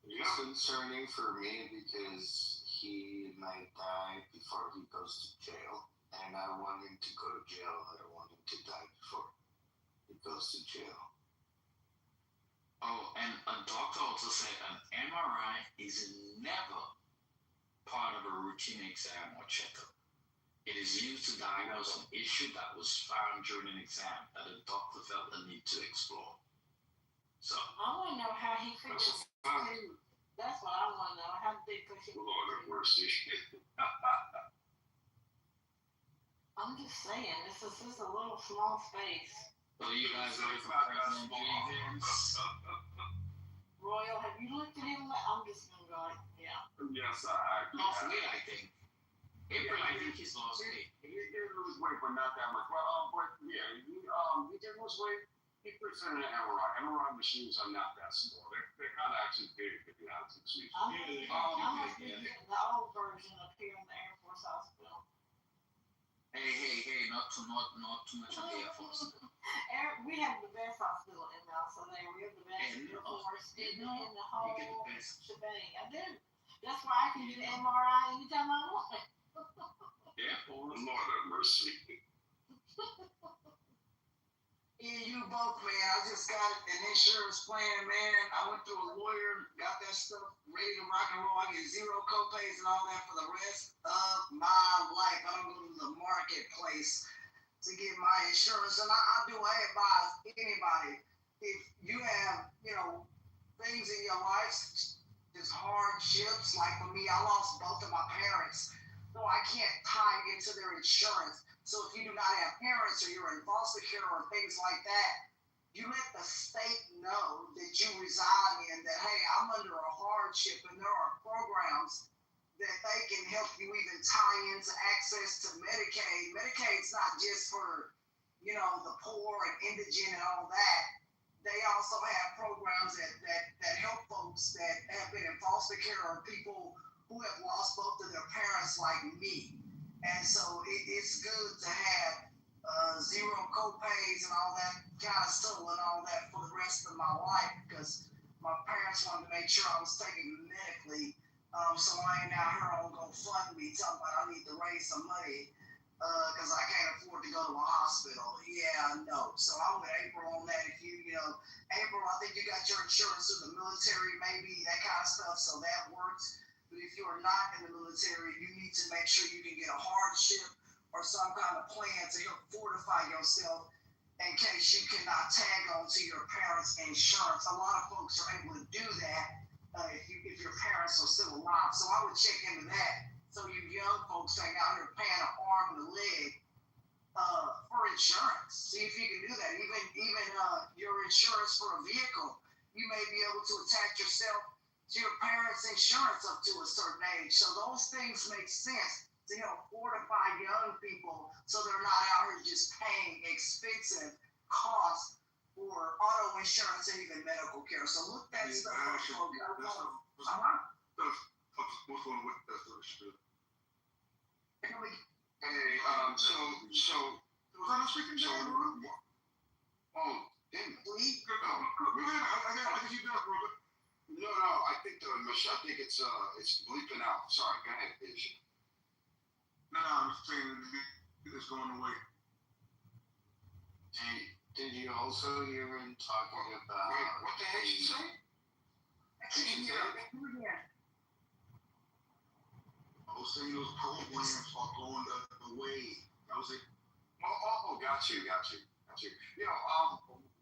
[SPEAKER 8] It's concerning for me because he might die before he goes to jail, and I want him to go to jail. I don't want him to die before he goes to jail.
[SPEAKER 19] Oh, and a doctor also said an MRI is never part of a routine exam or checkup. It is used to diagnose an issue that was found during an exam that a doctor felt the need to explore. So
[SPEAKER 4] I want to know how he figures. That's what I want to know. How did they push it?
[SPEAKER 6] Lord have mercy.
[SPEAKER 4] I'm just saying, this is just a little small space.
[SPEAKER 19] Well, you guys ready for President Jenkins?
[SPEAKER 4] Royal, have you looked at him? I'm just gonna go, yeah.
[SPEAKER 6] Yes,
[SPEAKER 19] Lost weight, I think. April, I think he's lost weight.
[SPEAKER 6] He did lose weight, but not that much. Well, but yeah, he did lose weight. He puts in an MRI. MRI machines are not that small. They're kind of actually big, to be honest with you.
[SPEAKER 4] I'm getting the old version up here in the Air Force Hospital.
[SPEAKER 19] Hey, not too much on the Air Force.
[SPEAKER 4] We have the best hospital in Mount there. We have the best Air Force in the whole shebang. I do. That's why I can get an MRI anytime I want.
[SPEAKER 19] Air Force.
[SPEAKER 6] Lord have mercy.
[SPEAKER 13] Yeah, you both, man. I just got an insurance plan, man. I went to a lawyer, got that stuff ready to rock and roll. I get zero copays and all that for the rest of my life. I don't go to the marketplace to get my insurance. And I advise anybody, if you have, things in your life, just hardships, like for me, I lost both of my parents, so I can't tie into their insurance. So if you do not have parents or you're in foster care or things like that, you let the state know that you reside in, that, hey, I'm under a hardship, and there are programs that they can help you even tie into access to Medicaid. Medicaid's not just for, the poor and indigent and all that. They also have programs that help folks that have been in foster care or people who have lost both of their parents like me. And so it's good to have zero copays and all that kind of stuff and all that for the rest of my life, because my parents wanted to make sure I was taken medically. So I ain't out here on GoFundMe talking about I need to raise some money because I can't afford to go to a hospital. Yeah, no. So I'm with April on that. If April, I think you got your insurance through the military, maybe that kind of stuff, so that works. But if you are not in the military, you need to make sure you can get a hardship or some kind of plan to help fortify yourself in case you cannot tag on to your parents' insurance. A lot of folks are able to do that if your parents are still alive. So I would check into that. So you young folks ain't out here paying an arm and a leg for insurance. See if you can do that. Even your insurance for a vehicle, you may be able to attach yourself to your parents' insurance up to a certain age. So those things make sense to help fortify young people so they're not out here just paying expensive costs for auto insurance and even medical care. So look that stuff up.
[SPEAKER 23] What's going on with that stuff?
[SPEAKER 6] Hey, so
[SPEAKER 23] was I not speaking to you?
[SPEAKER 6] Oh, damn.
[SPEAKER 23] Go ahead. I can keep that, brother.
[SPEAKER 6] No, I think it's bleeping out. Sorry, go ahead, Asia.
[SPEAKER 23] No, I'm saying it's going away.
[SPEAKER 8] Did you also hear him talking about?
[SPEAKER 6] Wait, what the heck did you say?
[SPEAKER 23] I was saying those programs are going away. That was it.
[SPEAKER 6] Oh, got you.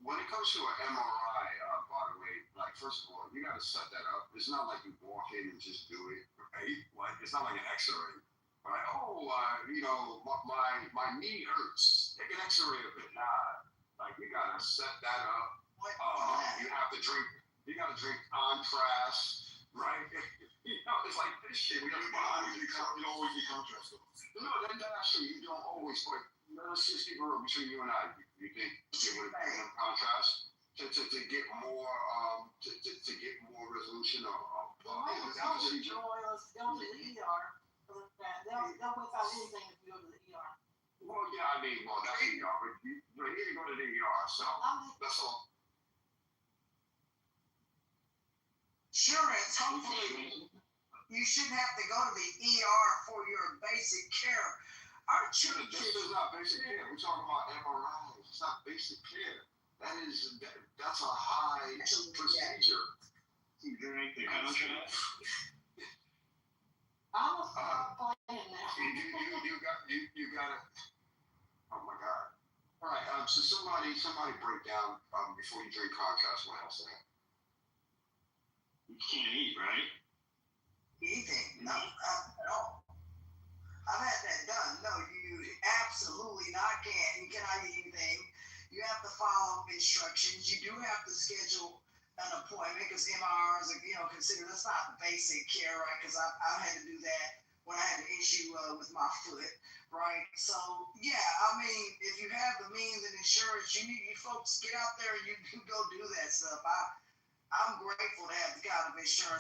[SPEAKER 6] When it comes to an MRI, by the way, like, first of all, you got to set that up. It's not like you walk in and just do it, right? Like, it's not like an X-ray. Right? Oh, my knee hurts. Take an X-ray of it. Nah, like, you got to set that up. You got to drink contrast, right? You know, it's like this shit. We
[SPEAKER 23] You
[SPEAKER 6] got
[SPEAKER 23] always need contrast though.
[SPEAKER 6] no, that actually you don't always. But let's just keep it real between you and I. You think it would have been contrast to get more to get more resolution or procedure?
[SPEAKER 4] They'll to the ER. They'll without anything if you go to the ER.
[SPEAKER 6] Well, yeah, I mean, well, that's ER, but you need to go to the ER, so that's all.
[SPEAKER 13] Insurance, hopefully, you shouldn't have to go to the ER for your basic care. Our church
[SPEAKER 6] This is not basic care. We're talking about MRIs. It's not basic care. That's a high procedure.
[SPEAKER 10] You drink the contract.
[SPEAKER 4] I'm gonna stop playing now.
[SPEAKER 6] You got it. Oh my God. All right. So somebody break down before you drink contrast. What else?
[SPEAKER 10] You can't eat, right?
[SPEAKER 13] Eating? No, not at all. I've had that done. No, you absolutely not can. You cannot eat anything. You have to follow instructions. You do have to schedule an appointment because MRIs are, considered, that's not basic care, right? Because I had to do that when I had an issue with my foot, right? So, yeah, I mean, if you have the means and insurance, you folks get out there and you go do that stuff. I'm grateful to have the kind of insurance